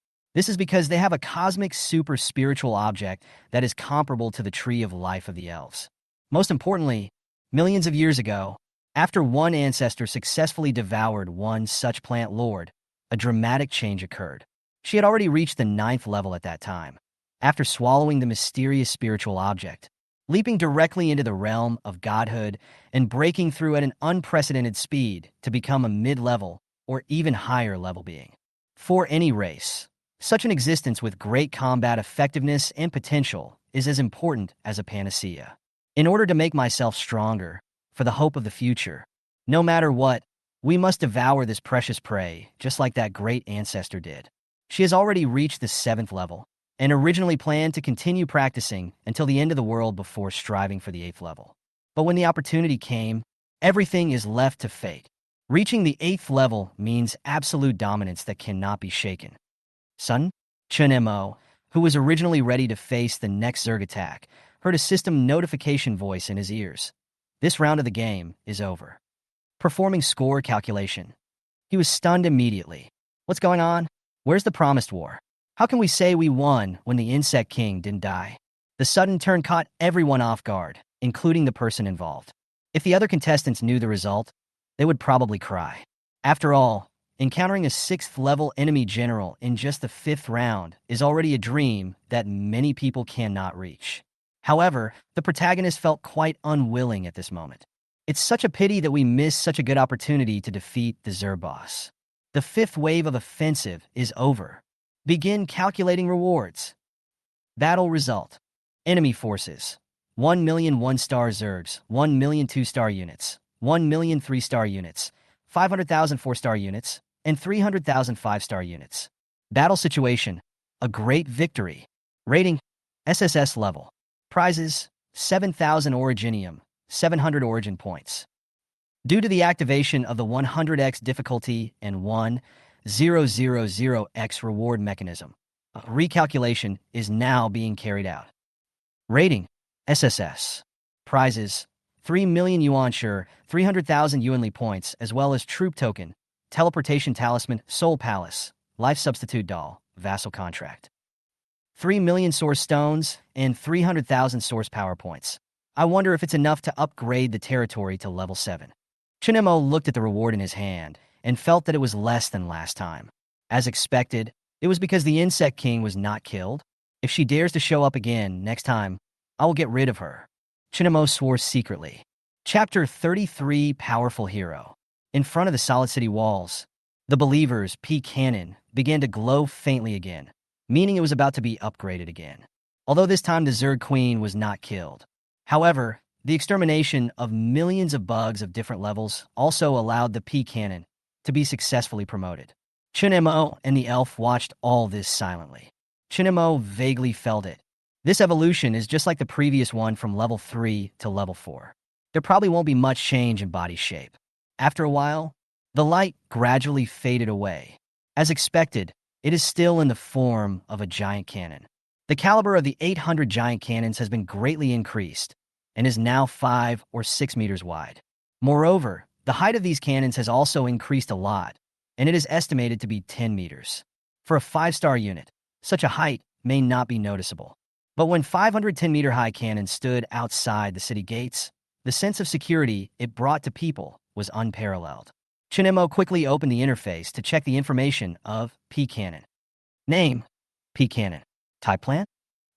because they have a cosmic super spiritual object that is comparable to the tree of life of the elves. Most importantly, millions of years ago, after one ancestor successfully devoured one such plant lord, a dramatic change occurred. She had already reached the 9th level at that time. After swallowing the mysterious spiritual object, leaping directly into the realm of godhood and breaking through at an unprecedented speed to become a mid-level or even higher level being. For any race, such an existence with great combat effectiveness and potential is as important as a panacea. In order to make myself stronger, for the hope of the future, no matter what, we must devour this precious prey, just like that great ancestor did. She has already reached the 7th level, and originally planned to continue practicing until the end of the world before striving for the 8th level. But when the opportunity came, everything is left to fate. Reaching the 8th level means absolute dominance that cannot be shaken. Son, Chen Mo, who was originally ready to face the next Zerg attack, heard a system notification voice in his ears. This round of the game is over. Performing score calculation. He was stunned immediately. What's going on? Where's the promised war? How can we say we won when the Insect King didn't die? The sudden turn caught everyone off guard, including the person involved. If the other contestants knew the result, they would probably cry. After all, encountering a 6th level enemy general in just the 5th round is already a dream that many people cannot reach. However, the protagonist felt quite unwilling at this moment. It's such a pity that we missed such a good opportunity to defeat the Zerg boss. The 5th wave of offensive is over. Begin calculating rewards. Battle result. Enemy forces. 1 million 1-star Zergs, 1 million 2-star units, 1 million 3-star units, 500,000 4-star units, and 300,000 5-star units. Battle situation. A great victory. Rating. SSS level. Prizes. 7,000 Originium, 700 Origin points. Due to the activation of the 100x difficulty and 1000x reward mechanism, a recalculation is now being carried out. Rating. SSS. Prizes. 3 million yuan sure, 300,000 Yuanli points, as well as troop token, teleportation talisman, soul palace, life substitute doll, vassal contract. 3 million source stones, and 300,000 source power points. I wonder if it's enough to upgrade the territory to level 7. Chen Mo looked at the reward in his hand and felt that it was less than last time. As expected, it was because the Insect King was not killed. If she dares to show up again next time, I will get rid of her. Chen Mo swore secretly. Chapter 33, Powerful Hero. In front of the Solid City walls, the Believer's P cannon began to glow faintly again, meaning it was about to be upgraded again. Although this time the Zerg Queen was not killed. However, the extermination of millions of bugs of different levels also allowed the P cannon to be successfully promoted. Chen Mo and the elf watched all this silently. Chen Mo vaguely felt it. This evolution is just like the previous one from level 3 to level 4. There probably won't be much change in body shape. After a while, the light gradually faded away. As expected, it is still in the form of a giant cannon. The caliber of the 800 giant cannons has been greatly increased and is now 5 or 6 meters wide. Moreover, the height of these cannons has also increased a lot, and it is estimated to be 10 meters. For a 5-star unit, such a height may not be noticeable. But when 510-meter-high cannons stood outside the city gates, the sense of security it brought to people was unparalleled. Chen Mo quickly opened the interface to check the information of P cannon. Name, P cannon. Type plant.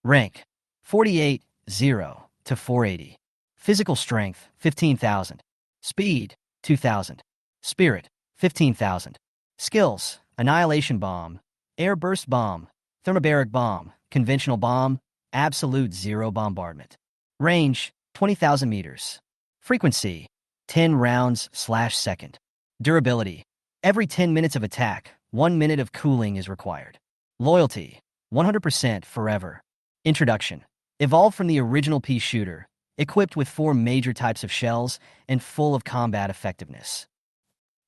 Rank, 48, 0 to 480. Physical strength, 15,000. Speed, 2,000. Spirit, 15,000. Skills, Annihilation Bomb, Air Burst Bomb, Thermobaric Bomb, Conventional Bomb, Absolute Zero Bombardment. Range, 20,000 meters. Frequency, 10 rounds/second. Durability, every 10 minutes of attack, 1 minute of cooling is required. Loyalty, 100% forever. Introduction, evolved from the original pea shooter, equipped with 4 major types of shells and full of combat effectiveness.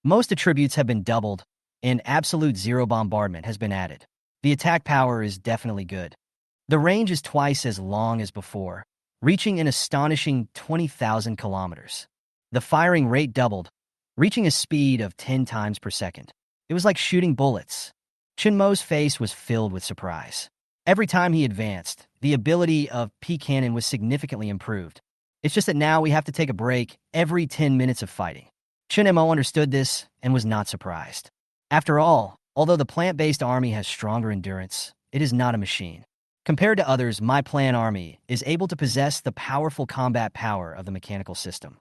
Most attributes have been doubled, and absolute zero bombardment has been added. The attack power is definitely good. The range is twice as long as before, reaching an astonishing 20,000 kilometers. The firing rate doubled, reaching a speed of 10 times per second. It was like shooting bullets. Chen Mo's face was filled with surprise. Every time he advanced, the ability of P cannon was significantly improved. It's just that now we have to take a break every 10 minutes of fighting. Chen Mo understood this and was not surprised. After all, although the plant-based army has stronger endurance, it is not a machine. Compared to others, my plant army is able to possess the powerful combat power of the mechanical system.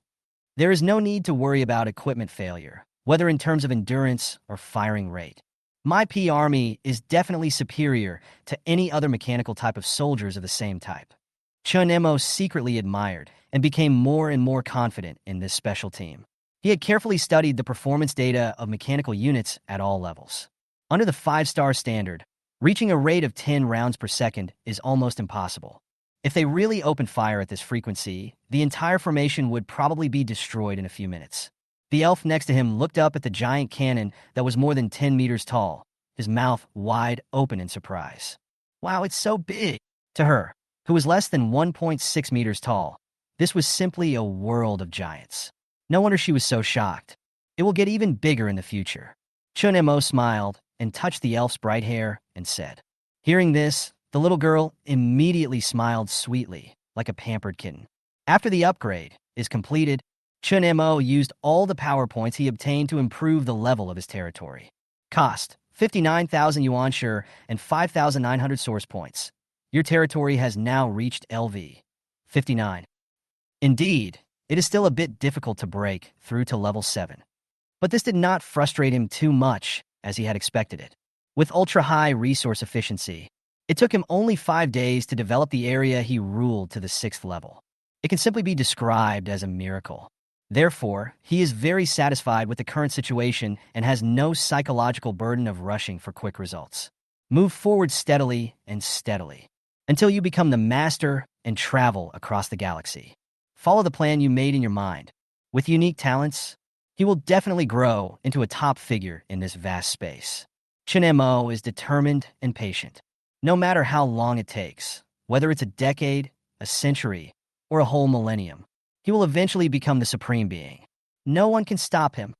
There is no need to worry about equipment failure, whether in terms of endurance or firing rate. My P army is definitely superior to any other mechanical type of soldiers of the same type. Chen Mo secretly admired and became more and more confident in this special team. He had carefully studied the performance data of mechanical units at all levels. Under the 5-star standard, reaching a rate of 10 rounds per second is almost impossible. If they really opened fire at this frequency, the entire formation would probably be destroyed in a few minutes. The elf next to him looked up at the giant cannon that was more than 10 meters tall, his mouth wide open in surprise. Wow, it's so big! To her, who was less than 1.6 meters tall, this was simply a world of giants. No wonder she was so shocked. It will get even bigger in the future. Chen Mo smiled and touched the elf's bright hair and said. Hearing this, the little girl immediately smiled sweetly, like a pampered kitten. After the upgrade is completed, Chen Mo used all the power points he obtained to improve the level of his territory. Cost, 59,000 yuan sure and 5,900 source points. Your territory has now reached LV 59. Indeed, it is still a bit difficult to break through to level 7. But this did not frustrate him too much as he had expected it. With ultra-high resource efficiency, it took him only 5 days to develop the area he ruled to the 6th level. It can simply be described as a miracle. Therefore, he is very satisfied with the current situation and has no psychological burden of rushing for quick results. Move forward steadily and steadily until you become the master and travel across the galaxy. Follow the plan you made in your mind. With unique talents, he will definitely grow into a top figure in this vast space. Chen Mo is determined and patient. No matter how long it takes, whether it's a decade, a century, or a whole millennium, he will eventually become the supreme being. No one can stop him.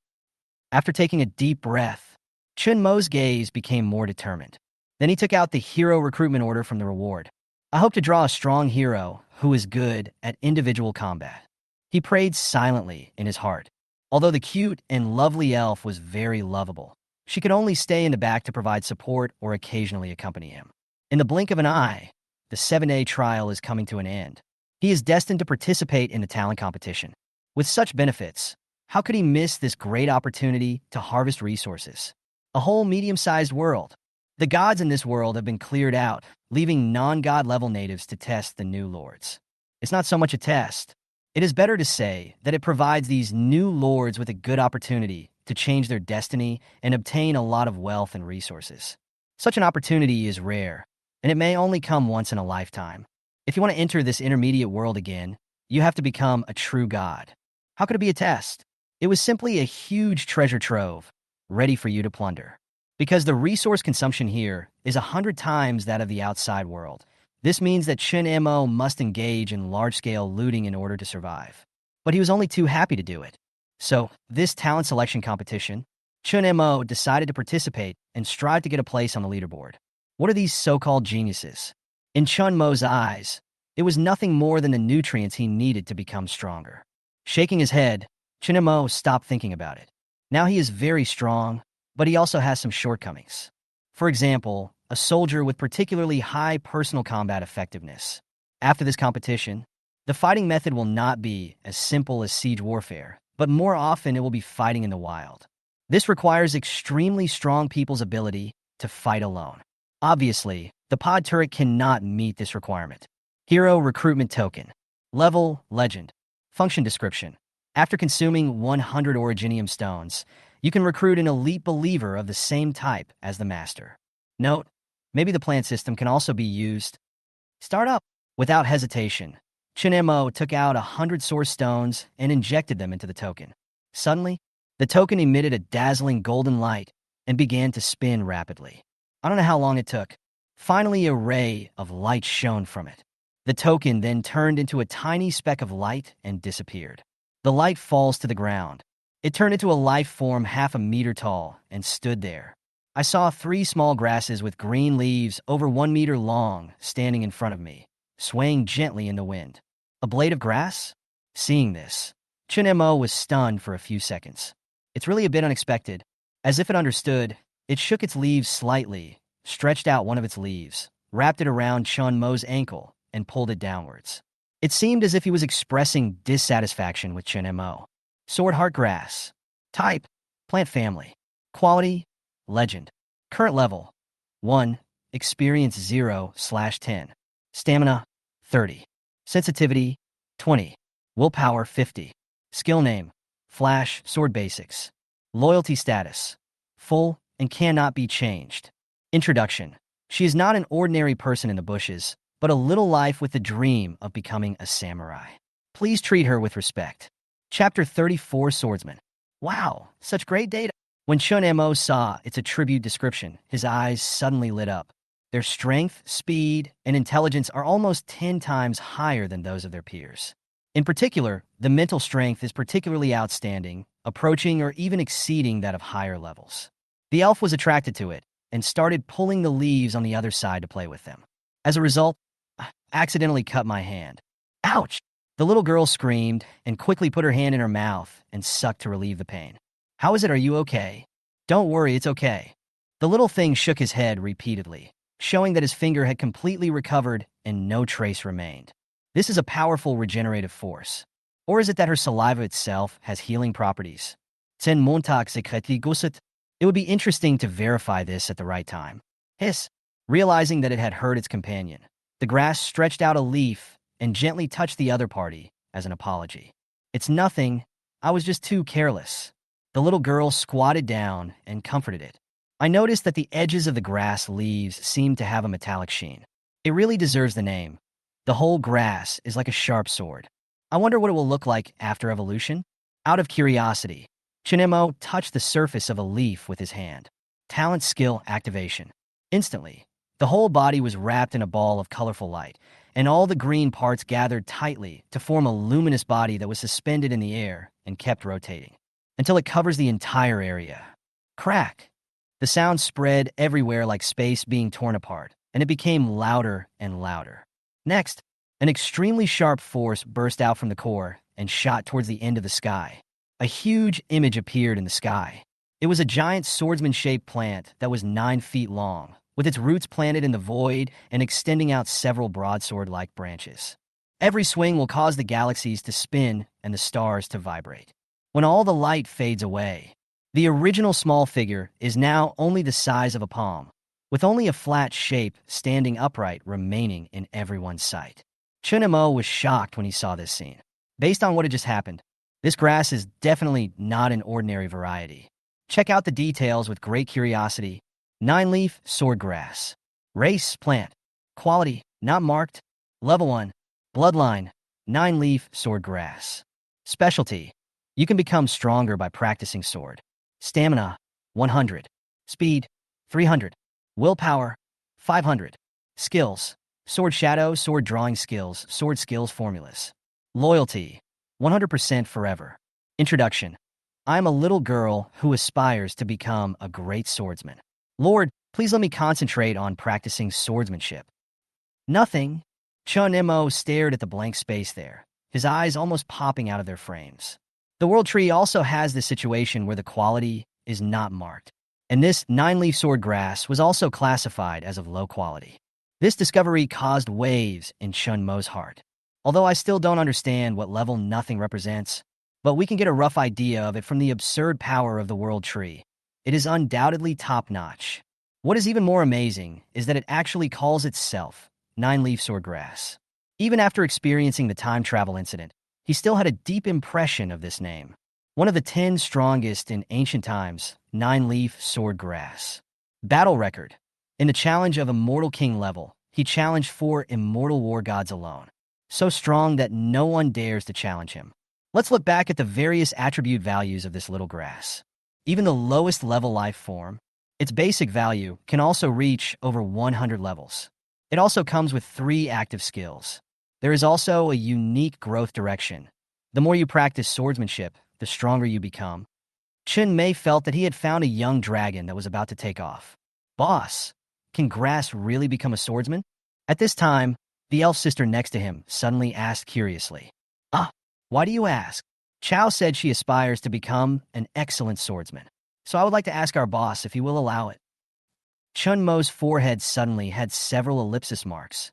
After taking a deep breath, Chen Mo's gaze became more determined. Then he took out the hero recruitment order from the reward. I hope to draw a strong hero who is good at individual combat. He prayed silently in his heart. Although the cute and lovely elf was very lovable, she could only stay in the back to provide support or occasionally accompany him. In the blink of an eye, the 7-day trial is coming to an end. He is destined to participate in the talent competition. With such benefits, how could he miss this great opportunity to harvest resources? A whole medium-sized world. The gods in this world have been cleared out, leaving non-god level natives to test the new lords. It's not so much a test. It is better to say that it provides these new lords with a good opportunity to change their destiny and obtain a lot of wealth and resources. Such an opportunity is rare, and it may only come once in a lifetime. If you want to enter this intermediate world again, you have to become a true god. How could it be a test? It was simply a huge treasure trove, ready for you to plunder. Because the resource consumption here is 100 times that of the outside world. This means that Chen Mo must engage in large-scale looting in order to survive. But he was only too happy to do it. So, this talent selection competition, Chen Mo decided to participate and strive to get a place on the leaderboard. What are these so-called geniuses? In Chen Mo's eyes, it was nothing more than the nutrients he needed to become stronger. Shaking his head, Chen Mo stopped thinking about it. Now he is very strong, but he also has some shortcomings. For example, a soldier with particularly high personal combat effectiveness. After this competition, the fighting method will not be as simple as siege warfare, but more often it will be fighting in the wild. This requires extremely strong people's ability to fight alone. Obviously, the pod turret cannot meet this requirement. Hero recruitment token. Level, legend. Function description. After consuming 100 originium stones, you can recruit an elite believer of the same type as the master. Note, maybe the plant system can also be used. Start up. Without hesitation, Chen Mo took out 100 source stones and injected them into the token. Suddenly, the token emitted a dazzling golden light and began to spin rapidly. I don't know how long it took. Finally, a ray of light shone from it. The token then turned into a tiny speck of light and disappeared. The light falls to the ground. It turned into a life form half a meter tall and stood there. I saw 3 small grasses with green leaves over 1 meter long standing in front of me, swaying gently in the wind. A blade of grass? Seeing this, Chen Mo was stunned for a few seconds. It's really a bit unexpected. As if it understood, it shook its leaves slightly, stretched out one of its leaves, wrapped it around Chen Mo's ankle, and pulled it downwards. It seemed as if he was expressing dissatisfaction with Chen Mo. Sword Heart Grass. Type: Plant Family. Quality: Legend. Current level: 1. Experience 0/10. Stamina: 30. Sensitivity: 20. Willpower: 50. Skill name: Flash Sword Basics. Loyalty status: Full and cannot be changed. Introduction: She is not an ordinary person in the bushes, but a little life with the dream of becoming a samurai. Please treat her with respect. Chapter 34: Swordsman. Wow, such great data. When Chen Mo saw its attribute description, his eyes suddenly lit up. Their strength, speed, and intelligence are almost 10 times higher than those of their peers. In particular, the mental strength is particularly outstanding, approaching or even exceeding that of higher levels. The elf was attracted to it and started pulling the leaves on the other side to play with them. As a result, I accidentally cut my hand. Ouch! The little girl screamed and quickly put her hand in her mouth and sucked to relieve the pain. How is it? Are you okay? Don't worry, it's okay. The little thing shook his head repeatedly, showing that his finger had completely recovered and no trace remained. This is a powerful regenerative force. Or is it that her saliva itself has healing properties? Chen Montag secreti gusset. It would be interesting to verify this at the right time. Hiss. Realizing that it had hurt its companion, the grass stretched out a leaf and gently touched the other party as an apology. It's nothing. I was just too careless. The little girl squatted down and comforted it. I noticed that the edges of the grass leaves seemed to have a metallic sheen. It really deserves the name. The whole grass is like a sharp sword. I wonder what it will look like after evolution? Out of curiosity, Chen Mo touched the surface of a leaf with his hand. Talent skill activation. Instantly, the whole body was wrapped in a ball of colorful light, and all the green parts gathered tightly to form a luminous body that was suspended in the air and kept rotating until it covers the entire area. Crack! The sound spread everywhere like space being torn apart, and it became louder and louder. Next, an extremely sharp force burst out from the core and shot towards the end of the sky. A huge image appeared in the sky. It was a giant swordsman-shaped plant that was 9 feet long, with its roots planted in the void and extending out several broadsword-like branches. Every swing will cause the galaxies to spin and the stars to vibrate. When all the light fades away, the original small figure is now only the size of a palm, with only a flat shape standing upright remaining in everyone's sight. Chen Mo was shocked when he saw this scene. Based on what had just happened, this grass is definitely not an ordinary variety. Check out the details with great curiosity. 9-leaf swordgrass. Race: plant. Quality: not marked. Level 1. Bloodline: 9-leaf swordgrass. Specialty: you can become stronger by practicing sword. Stamina: 100. Speed: 300. Willpower: 500. Skills: sword shadow, sword drawing skills, sword skills formulas. Loyalty: 100% forever. Introduction: I'm a little girl who aspires to become a great swordsman. Lord, please let me concentrate on practicing swordsmanship. Nothing. Chen Mo stared at the blank space there, his eyes almost popping out of their frames. The World Tree also has this situation where the quality is not marked, and this 9-leaf swordgrass was also classified as of low quality. This discovery caused waves in Chen Mo's heart. Although I still don't understand what level nothing represents, but we can get a rough idea of it from the absurd power of the World Tree. It is undoubtedly top-notch. What is even more amazing is that it actually calls itself 9-leaf swordgrass. Even after experiencing the time travel incident, he still had a deep impression of this name. One of the 10 strongest in ancient times, 9-leaf swordgrass. Battle record. In the challenge of Immortal King level, he challenged 4 immortal war gods alone. So strong that no one dares to challenge him. Let's look back at the various attribute values of this little grass. Even the lowest level life form, its basic value can also reach over 100 levels. It also comes with 3 active skills. There is also a unique growth direction. The more you practice swordsmanship, the stronger you become. Chen Mei felt that he had found a young dragon that was about to take off. Boss, can grass really become a swordsman? At this time, the elf sister next to him suddenly asked curiously. Why do you ask? Chao said she aspires to become an excellent swordsman. So I would like to ask our boss if he will allow it. Chen Mo's forehead suddenly had several ellipsis marks.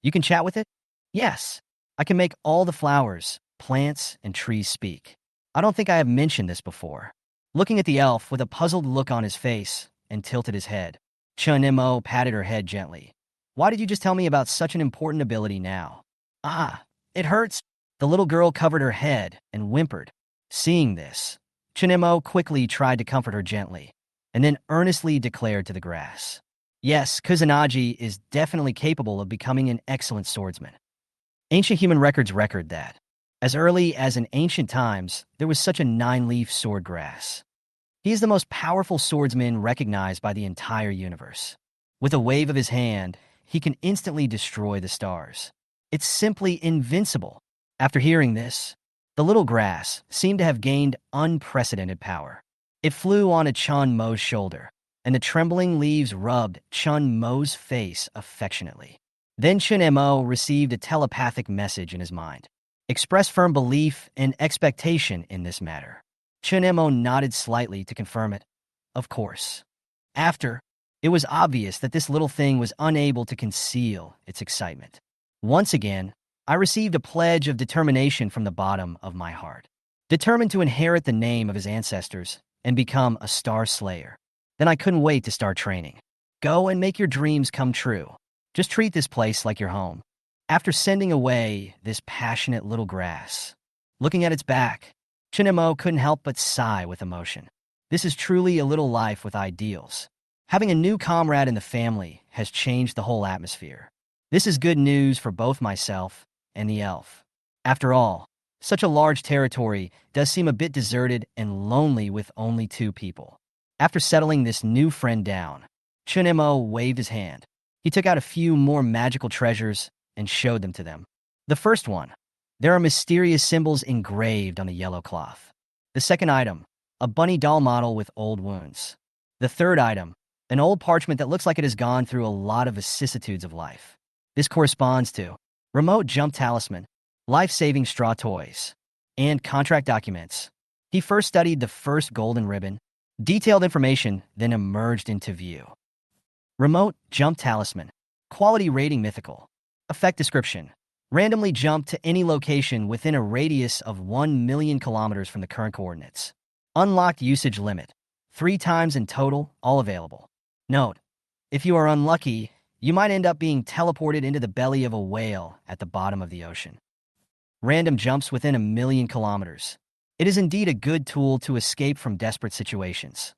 You can chat with it? Yes. I can make all the flowers, plants, and trees speak. I don't think I have mentioned this before. Looking at the elf with a puzzled look on his face and tilted his head, Chen Mo patted her head gently. Why did you just tell me about such an important ability now? Ah, it hurts. The little girl covered her head and whimpered. Seeing this, Chen Mo quickly tried to comfort her gently, and then earnestly declared to the grass. Yes, Kusanagi is definitely capable of becoming an excellent swordsman. Ancient human records record that, as early as in ancient times, there was such a nine-leaf sword grass. He is the most powerful swordsman recognized by the entire universe. With a wave of his hand, he can instantly destroy the stars. It's simply invincible. After hearing this, the little grass seemed to have gained unprecedented power. It flew onto Chen Mo's shoulder, and the trembling leaves rubbed Chen Mo's face affectionately. Then Chen Mo received a telepathic message in his mind. Express firm belief and expectation in this matter. Chen Mo nodded slightly to confirm it. Of course. After, it was obvious that this little thing was unable to conceal its excitement. Once again, I received a pledge of determination from the bottom of my heart. Determined to inherit the name of his ancestors and become a star slayer. Then I couldn't wait to start training. Go and make your dreams come true. Just treat this place like your home. After sending away this passionate little grass, looking at its back, Chen Mo couldn't help but sigh with emotion. This is truly a little life with ideals. Having a new comrade in the family has changed the whole atmosphere. This is good news for both myself and the elf. After all, such a large territory does seem a bit deserted and lonely with only two people. After settling this new friend down, Chen Mo waved his hand. He took out a few more magical treasures and showed them to them. The first one, there are mysterious symbols engraved on the yellow cloth. The second item, a bunny doll model with old wounds. The third item, an old parchment that looks like it has gone through a lot of vicissitudes of life. This corresponds to remote jump talisman, life-saving straw toys, and contract documents. He first studied the first golden ribbon. Detailed information then emerged into view. Remote jump talisman, quality rating mythical. Effect description, randomly jump to any location within a radius of 1 million kilometers from the current coordinates. Unlocked usage limit, 3 times in total, all available. Note, if you are unlucky, you might end up being teleported into the belly of a whale at the bottom of the ocean. Random jumps within 1 million kilometers. It is indeed a good tool to escape from desperate situations.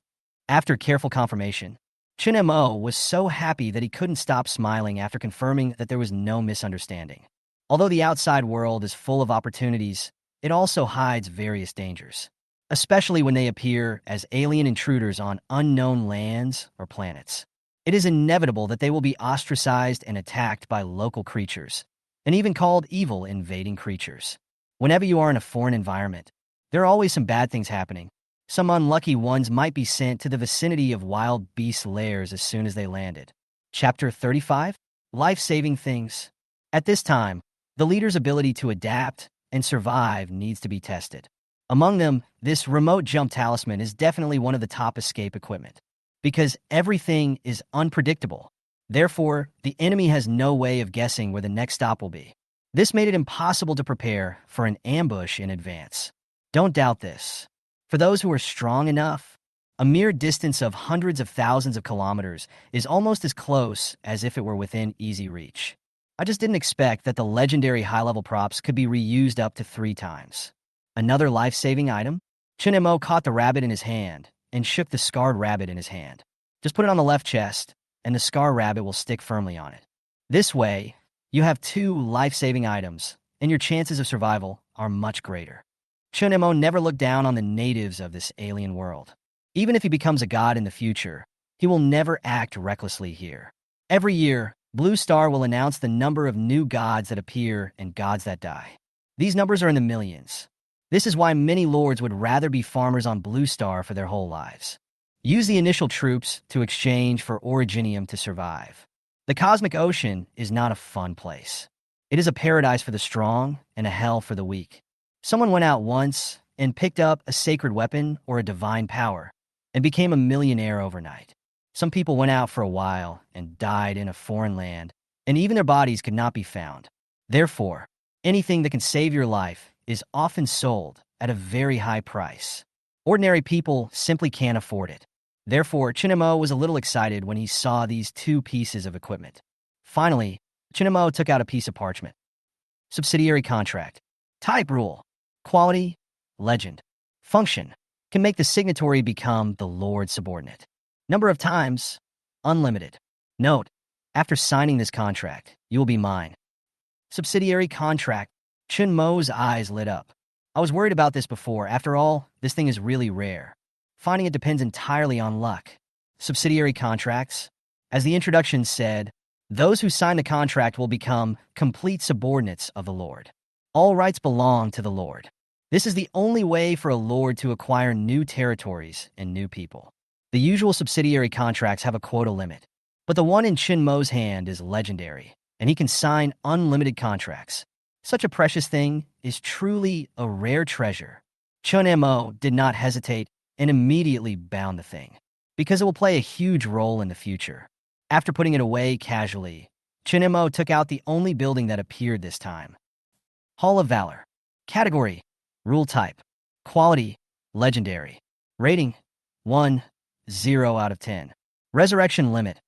After careful confirmation, Chen Mo was so happy that he couldn't stop smiling after confirming that there was no misunderstanding. Although the outside world is full of opportunities, it also hides various dangers, especially when they appear as alien intruders on unknown lands or planets. It is inevitable that they will be ostracized and attacked by local creatures, and even called evil invading creatures. Whenever you are in a foreign environment, there are always some bad things happening. Some unlucky ones might be sent to the vicinity of wild beast lairs as soon as they landed. Chapter 35? Life-saving things. At this time, the leader's ability to adapt and survive needs to be tested. Among them, this remote jump talisman is definitely one of the top escape equipment. Because everything is unpredictable. Therefore, the enemy has no way of guessing where the next stop will be. This made it impossible to prepare for an ambush in advance. Don't doubt this. For those who are strong enough, a mere distance of hundreds of thousands of kilometers is almost as close as if it were within easy reach. I just didn't expect that the legendary high-level props could be reused up to 3 times. Another life-saving item? Chen Mo caught the rabbit in his hand and shook the scarred rabbit in his hand. Just put it on the left chest, and the scar rabbit will stick firmly on it. This way, you have 2 life-saving items, and your chances of survival are much greater. Chen Mo never looked down on the natives of this alien world. Even if he becomes a god in the future, he will never act recklessly here. Every year, Blue Star will announce the number of new gods that appear and gods that die. These numbers are in the millions. This is why many lords would rather be farmers on Blue Star for their whole lives. Use the initial troops to exchange for originium to survive. The cosmic ocean is not a fun place. It is a paradise for the strong and a hell for the weak. Someone went out once and picked up a sacred weapon or a divine power and became a millionaire overnight. Some people went out for a while and died in a foreign land, and even their bodies could not be found. Therefore, anything that can save your life is often sold at a very high price. Ordinary people simply can't afford it. Therefore, Chen Mo was a little excited when he saw these two pieces of equipment. Finally, Chen Mo took out a piece of parchment. Subsidiary contract. Type rule. Quality. Legend. Function. Can make the signatory become the Lord's subordinate. Number of times. Unlimited. Note. After signing this contract, you will be mine. Subsidiary contract. Chen Mo's eyes lit up. I was worried about this before. After all, this thing is really rare. Finding it depends entirely on luck. Subsidiary contracts. As the introduction said, those who sign the contract will become complete subordinates of the Lord. All rights belong to the Lord. This is the only way for a Lord to acquire new territories and new people. The usual subsidiary contracts have a quota limit, but the one in Chen Mo's hand is legendary, and he can sign unlimited contracts. Such a precious thing is truly a rare treasure. Chen Mo did not hesitate and immediately bound the thing, because it will play a huge role in the future. After putting it away casually, Chen Mo took out the only building that appeared this time. Hall of Valor. Category. Rule type. Quality. Legendary. Rating. 1, 0 out of 10. Resurrection limit.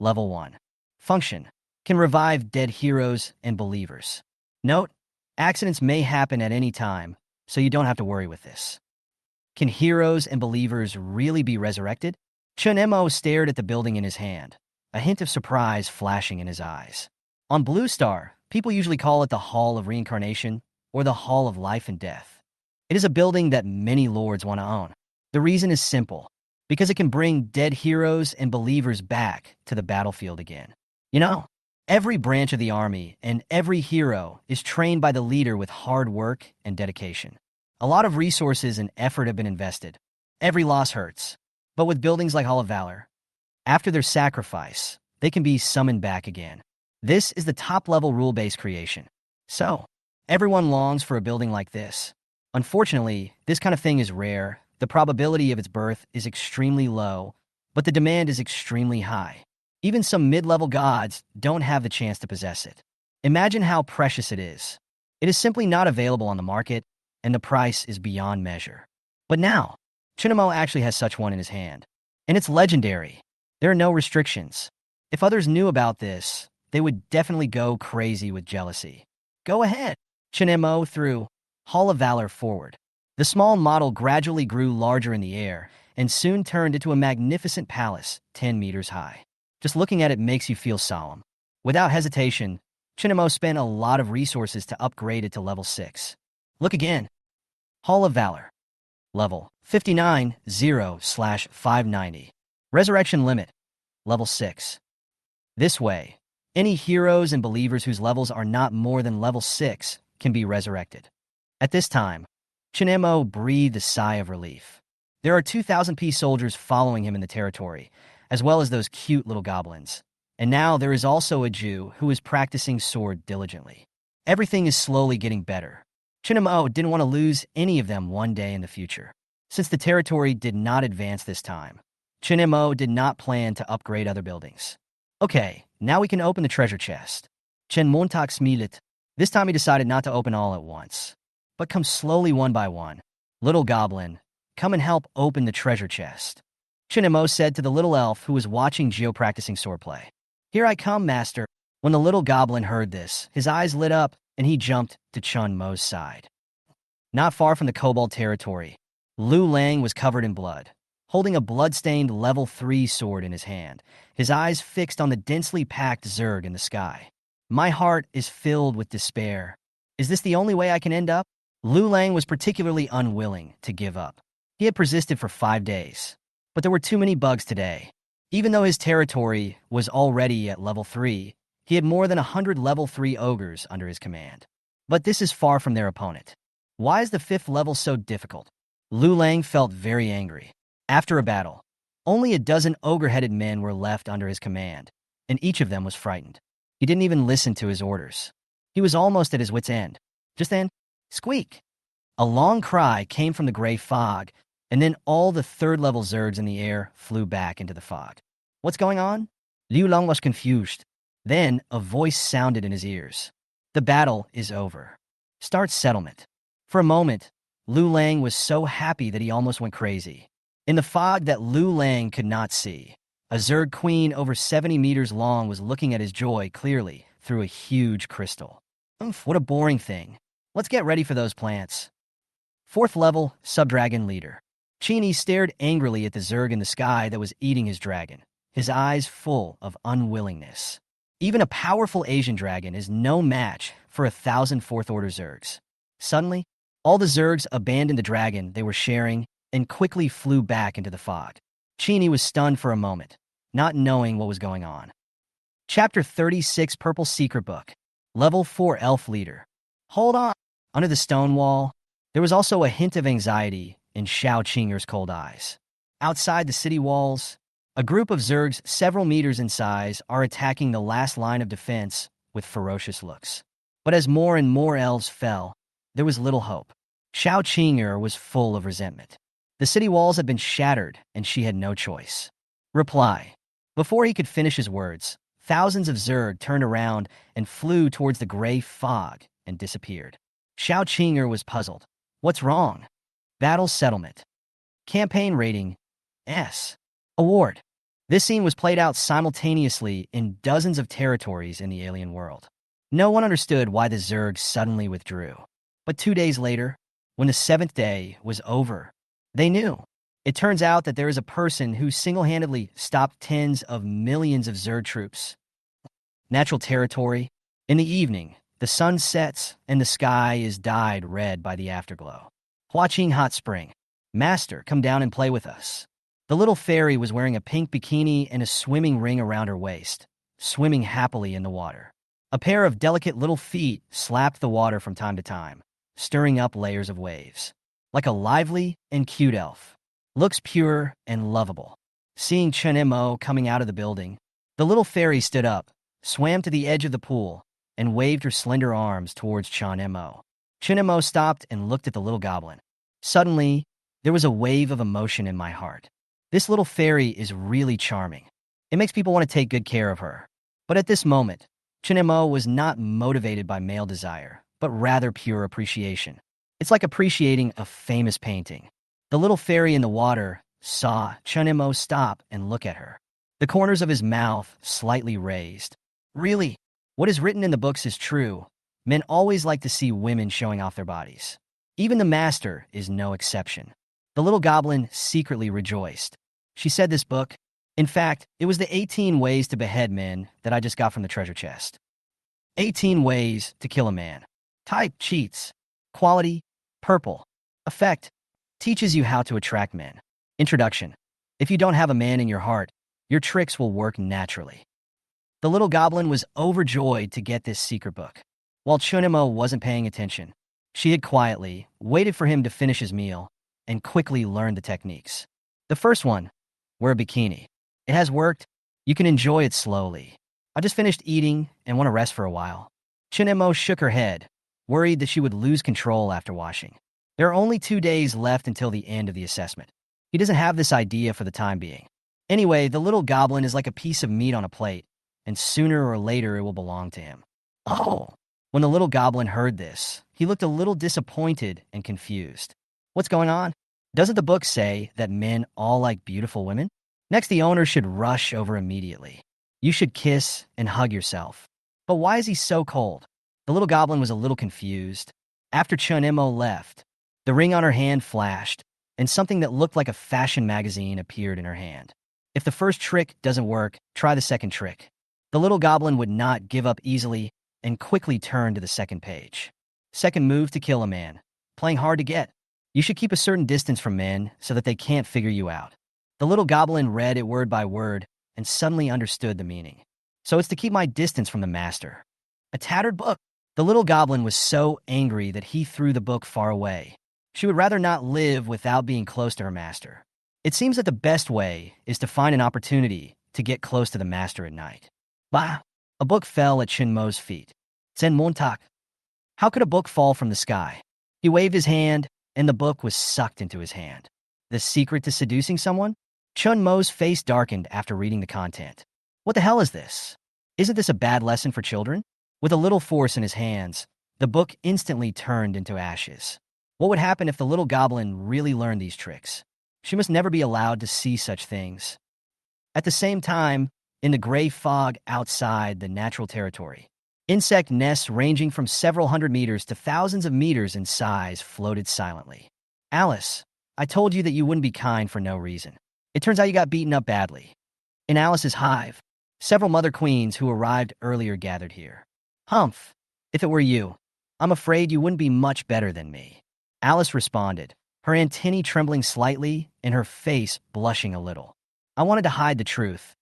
Level 1. Function. Can revive dead heroes and believers. Note, accidents may happen at any time, so you don't have to worry with this. Can heroes and believers really be resurrected? Chen Mo stared at the building in his hand, a hint of surprise flashing in his eyes. On Blue Star, people usually call it the Hall of Reincarnation or the Hall of Life and Death. It is a building that many lords want to own. The reason is simple, because it can bring dead heroes and believers back to the battlefield again. You know, every branch of the army and every hero is trained by the leader with hard work and dedication. A lot of resources and effort have been invested. Every loss hurts. But with buildings like Hall of Valor, after their sacrifice, they can be summoned back again. This is the top-level rule-based creation. So, everyone longs for a building like this. Unfortunately, this kind of thing is rare. The probability of its birth is extremely low, but the demand is extremely high. Even some mid-level gods don't have the chance to possess it. Imagine how precious it is. It is simply not available on the market, and the price is beyond measure. But now, Chen Mo actually has such one in his hand. And it's legendary. There are no restrictions. If others knew about this, they would definitely go crazy with jealousy. Go ahead. Chen Mo threw Hall of Valor forward. The small model gradually grew larger in the air and soon turned into a magnificent palace 10 meters high. Just looking at it makes you feel solemn. Without hesitation, Chen Mo spent a lot of resources to upgrade it to level 6. Look again. Hall of Valor. Level 59 0/590. Resurrection limit. Level 6. This way, any heroes and believers whose levels are not more than level 6 can be resurrected. At this time, Chen Mo breathed a sigh of relief. There are 2,000 soldiers following him in the territory, as well as those cute little goblins. And now there is also a Jew who is practicing sword diligently. Everything is slowly getting better. Chen Mo didn't want to lose any of them one day in the future. Since the territory did not advance this time, Chen Mo did not plan to upgrade other buildings. Okay, now we can open the treasure chest. Chen Montak smilet. This time he decided not to open all at once, but come slowly one by one. Little goblin, come and help open the treasure chest. Chen Mo said to the little elf who was watching Gio practicing swordplay. Here I come, master. When the little goblin heard this, his eyes lit up and he jumped to Chen Mo's side. Not far from the kobold territory, Lu Lang was covered in blood, holding a blood-stained level 3 sword in his hand, his eyes fixed on the densely packed Zerg in the sky. My heart is filled with despair. Is this the only way I can end up? Lu Lang was particularly unwilling to give up. He had persisted for 5 days, but there were too many bugs today. Even though his territory was already at level 3, he had more than 100 level 3 ogres under his command. But this is far from their opponent. Why is the 5th level so difficult? Lu Lang felt very angry. After a battle, only a dozen ogre-headed men were left under his command, and each of them was frightened. He didn't even listen to his orders. He was almost at his wit's end. Just then, squeak! A long cry came from the gray fog, and then all the 3rd-level Zergs in the air flew back into the fog. What's going on? Liu Long was confused. Then a voice sounded in his ears. The battle is over. Start settlement. For a moment, Lu Lang was so happy that he almost went crazy. In the fog that Lu Lang could not see, a Zerg queen over 70 meters long was looking at his joy clearly through a huge crystal. Oof, what a boring thing. Let's get ready for those plants. 4th level, Subdragon Leader. Chini stared angrily at the Zerg in the sky that was eating his dragon, his eyes full of unwillingness. Even a powerful Asian dragon is no match for 1,000 4th Order Zergs. Suddenly, all the Zergs abandoned the dragon they were sharing and quickly flew back into the fog. Chini was stunned for a moment, not knowing what was going on. Chapter 36, Purple Secret Book. Level 4 Elf Leader. Hold on. Under the stone wall, there was also a hint of anxiety in Xiao Qinger's cold eyes. Outside the city walls, a group of Zergs several meters in size are attacking the last line of defense with ferocious looks. But as more and more elves fell, there was little hope. Xiao Qinger was full of resentment. The city walls had been shattered, and she had no choice. Reply. Before he could finish his words, thousands of Zerg turned around and flew towards the gray fog and disappeared. Xiao Qinger was puzzled. What's wrong? Battle settlement. Campaign rating S. Award. This scene was played out simultaneously in dozens of territories in the alien world. No one understood why the Zerg suddenly withdrew. But 2 days later, when the 7th day was over, they knew. It turns out that there is a person who single-handedly stopped tens of millions of Zerg troops. Natural territory. In the evening, the sun sets and the sky is dyed red by the afterglow. Huaqing Hot Spring. Master, come down and play with us. The little fairy was wearing a pink bikini and a swimming ring around her waist, swimming happily in the water. A pair of delicate little feet slapped the water from time to time, stirring up layers of waves. Like a lively and cute elf. Looks pure and lovable. Seeing Chen Mo coming out of the building, the little fairy stood up, swam to the edge of the pool, and waved her slender arms towards Chen Mo. Chen Mo stopped and looked at the little goblin. Suddenly, there was a wave of emotion in my heart. This little fairy is really charming. It makes people want to take good care of her. But at this moment, Chen Mo was not motivated by male desire, but rather pure appreciation. It's like appreciating a famous painting. The little fairy in the water saw Chen Mo stop and look at her. The corners of his mouth slightly raised. Really, what is written in the books is true. Men always like to see women showing off their bodies. Even the master is no exception. The little goblin secretly rejoiced. She said this book. In fact, it was the 18 Ways to Behead Men that I just got from the treasure chest. 18 Ways to Kill a Man. Type, cheats. Quality, purple. Effect, teaches you how to attract men. Introduction. If you don't have a man in your heart, your tricks will work naturally. The little goblin was overjoyed to get this secret book. While Chunimo wasn't paying attention, she hid quietly, waited for him to finish his meal, and quickly learned the techniques. The first one, wear a bikini. It has worked. You can enjoy it slowly. I just finished eating and want to rest for a while. Chunimo shook her head, worried that she would lose control after washing. There are only 2 days left until the end of the assessment. He doesn't have this idea for the time being. Anyway, the little goblin is like a piece of meat on a plate, and sooner or later it will belong to him. Oh! When the little goblin heard this, he looked a little disappointed and confused. What's going on? Doesn't the book say that men all like beautiful women? Next, the owner should rush over immediately. You should kiss and hug yourself. But why is he so cold? The little goblin was a little confused. After Chunimo left, the ring on her hand flashed, and something that looked like a fashion magazine appeared in her hand. If the first trick doesn't work, try the second trick. The little goblin would not give up easily and quickly turned to the second page. Second move to kill a man. Playing hard to get. You should keep a certain distance from men so that they can't figure you out. The little goblin read it word by word and suddenly understood the meaning. So it's to keep my distance from the master. A tattered book. The little goblin was so angry that he threw the book far away. She would rather not live without being close to her master. It seems that the best way is to find an opportunity to get close to the master at night. Bah! A book fell at Chen Mo's feet. Zen Montak. How could a book fall from the sky? He waved his hand, and the book was sucked into his hand. The secret to seducing someone? Chen Mo's face darkened after reading the content. What the hell is this? Isn't this a bad lesson for children? With a little force in his hands, the book instantly turned into ashes. What would happen if the little goblin really learned these tricks? She must never be allowed to see such things. At the same time, in the gray fog outside the natural territory, insect nests ranging from several hundred meters to thousands of meters in size floated silently. Alice, I told you that you wouldn't be kind for no reason. It turns out you got beaten up badly. In Alice's hive, several mother queens who arrived earlier gathered here. Humph, if it were you, I'm afraid you wouldn't be much better than me. Alice responded, her antennae trembling slightly and her face blushing a little. I wanted to hide the truth,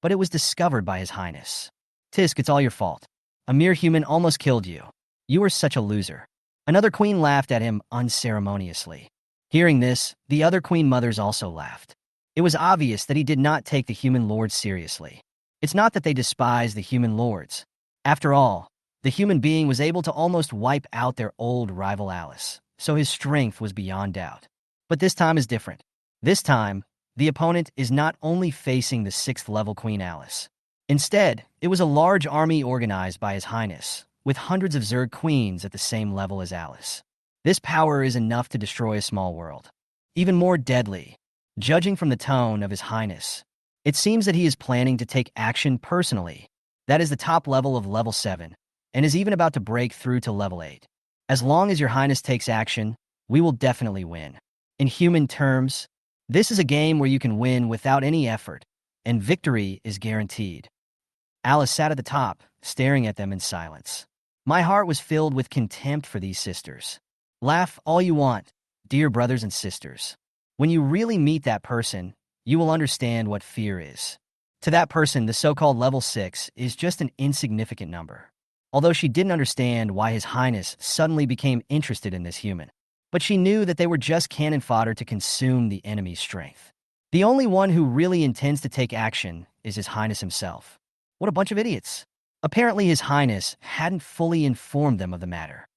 but it was discovered by His Highness. Tisk, it's all your fault. A mere human almost killed you. You were such a loser. Another queen laughed at him unceremoniously. Hearing this, the other queen mothers also laughed. It was obvious that he did not take the human lords seriously. It's not that they despised the human lords. After all, the human being was able to almost wipe out their old rival Alice, so his strength was beyond doubt. But this time is different. This time, the opponent is not only facing the 6th level Queen Alice. Instead, it was a large army organized by His Highness, with hundreds of Zerg queens at the same level as Alice. This power is enough to destroy a small world. Even more deadly, judging from the tone of His Highness, it seems that he is planning to take action personally. That is the top level of level 7, and is even about to break through to level 8. As long as Your Highness takes action, we will definitely win. In human terms, this is a game where you can win without any effort, and victory is guaranteed. Alice sat at the top, staring at them in silence. My heart was filled with contempt for these sisters. Laugh all you want, dear brothers and sisters. When you really meet that person, you will understand what fear is. To that person, the so-called level 6 is just an insignificant number. Although she didn't understand why His Highness suddenly became interested in this human. But she knew that they were just cannon fodder to consume the enemy's strength. The only one who really intends to take action is His Highness himself. What a bunch of idiots. Apparently His Highness hadn't fully informed them of the matter.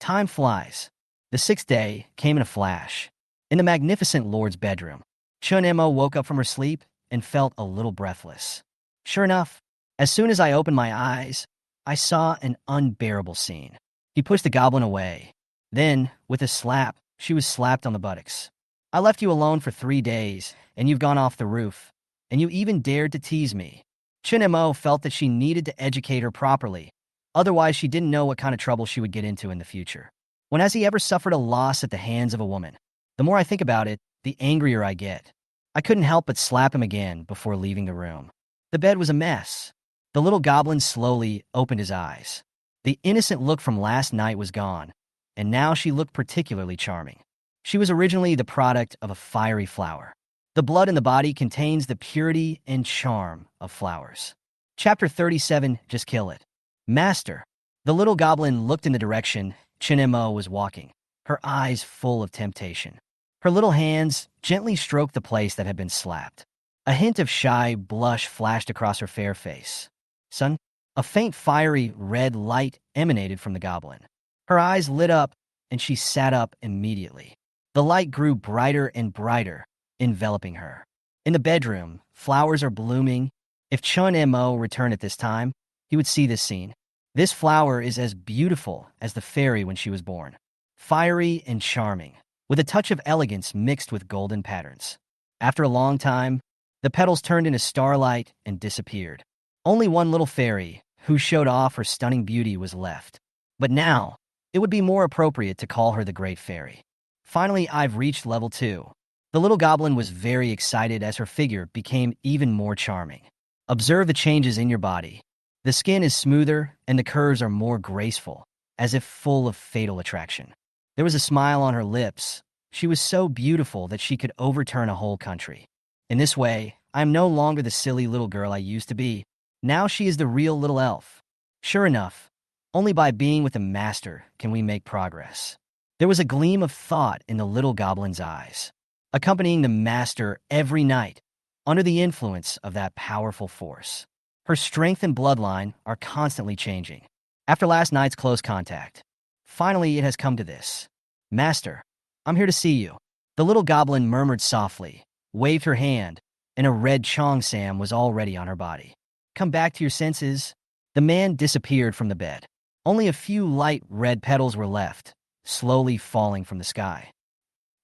Time flies. The 6th day came in a flash. In the magnificent Lord's bedroom, Chen Mo woke up from her sleep and felt a little breathless. Sure enough, as soon as I opened my eyes, I saw an unbearable scene. He pushed the goblin away. Then, with a slap, she was slapped on the buttocks. I left you alone for 3 days, and you've gone off the roof. And you even dared to tease me. Chen Mo felt that she needed to educate her properly. Otherwise, she didn't know what kind of trouble she would get into in the future. When has he ever suffered a loss at the hands of a woman? The more I think about it, the angrier I get. I couldn't help but slap him again before leaving the room. The bed was a mess. The little goblin slowly opened his eyes. The innocent look from last night was gone, and now she looked particularly charming. She was originally the product of a fiery flower. The blood in the body contains the purity and charm of flowers. Chapter 37, Just Kill It. Master. The little goblin looked in the direction Chen Mo was walking, her eyes full of temptation. Her little hands gently stroked the place that had been slapped. A hint of shy blush flashed across her fair face. Son, a faint fiery red light emanated from the goblin. Her eyes lit up, and she sat up immediately. The light grew brighter and brighter, enveloping her. In the bedroom, flowers are blooming. If Chen Mo returned at this time, he would see this scene. This flower is as beautiful as the fairy when she was born. Fiery and charming, with a touch of elegance mixed with golden patterns. After a long time, the petals turned into starlight and disappeared. Only one little fairy, who showed off her stunning beauty, was left. But now, it would be more appropriate to call her the Great Fairy. Finally, I've reached level 2. The little goblin was very excited as her figure became even more charming. Observe the changes in your body. The skin is smoother and the curves are more graceful, as if full of fatal attraction. There was a smile on her lips. She was so beautiful that she could overturn a whole country. In this way, I am no longer the silly little girl I used to be. Now she is the real little elf. Sure enough, only by being with the master can we make progress. There was a gleam of thought in the little goblin's eyes. Accompanying the master every night, under the influence of that powerful force. Her strength and bloodline are constantly changing. After last night's close contact, finally it has come to this. Master, I'm here to see you. The little goblin murmured softly, waved her hand, and a red Cheongsam was already on her body. Come back to your senses. The man disappeared from the bed. Only a few light red petals were left, slowly falling from the sky.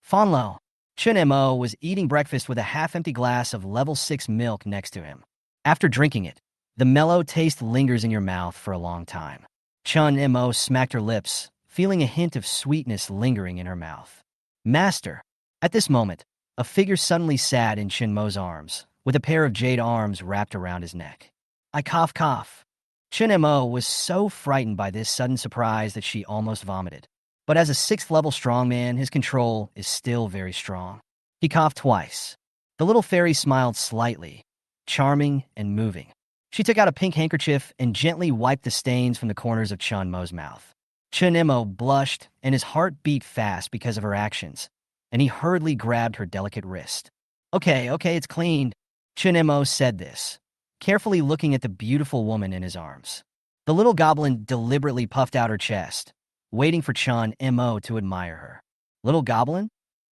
Fanlo. Chen Mo was eating breakfast with a half-empty glass of level 6 milk next to him. After drinking it, the mellow taste lingers in your mouth for a long time. Chen Mo smacked her lips, feeling a hint of sweetness lingering in her mouth. Master. At this moment, a figure suddenly sat in Chen Mo's arms, with a pair of jade arms wrapped around his neck. I cough. Chen Mo was so frightened by this sudden surprise that she almost vomited. But as a 6th-level strongman, his control is still very strong. He coughed twice. The little fairy smiled slightly, charming and moving. She took out a pink handkerchief and gently wiped the stains from the corners of Chen Mo's mouth. Chen Mo blushed, and his heart beat fast because of her actions, and he hurriedly grabbed her delicate wrist. Okay, it's cleaned. Chen Mo said this, carefully looking at the beautiful woman in his arms. The little goblin deliberately puffed out her chest, waiting for Chen Mo to admire her. Little goblin?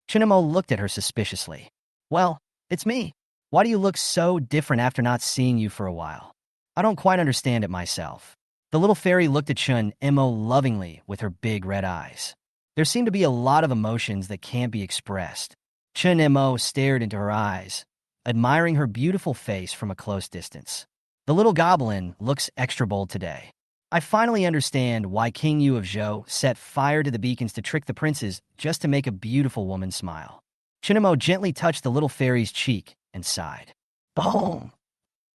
Chen Mo looked at her suspiciously. Well, it's me. Why do you look so different after not seeing you for a while? I don't quite understand it myself. The little fairy looked at Chen Mo lovingly with her big red eyes. There seemed to be a lot of emotions that can't be expressed. Chen Mo stared into her eyes, admiring her beautiful face from a close distance. The little goblin looks extra bold today. I finally understand why King Yu of Zhou set fire to the beacons to trick the princes just to make a beautiful woman smile. Chen Mo gently touched the little fairy's cheek and sighed. Boom!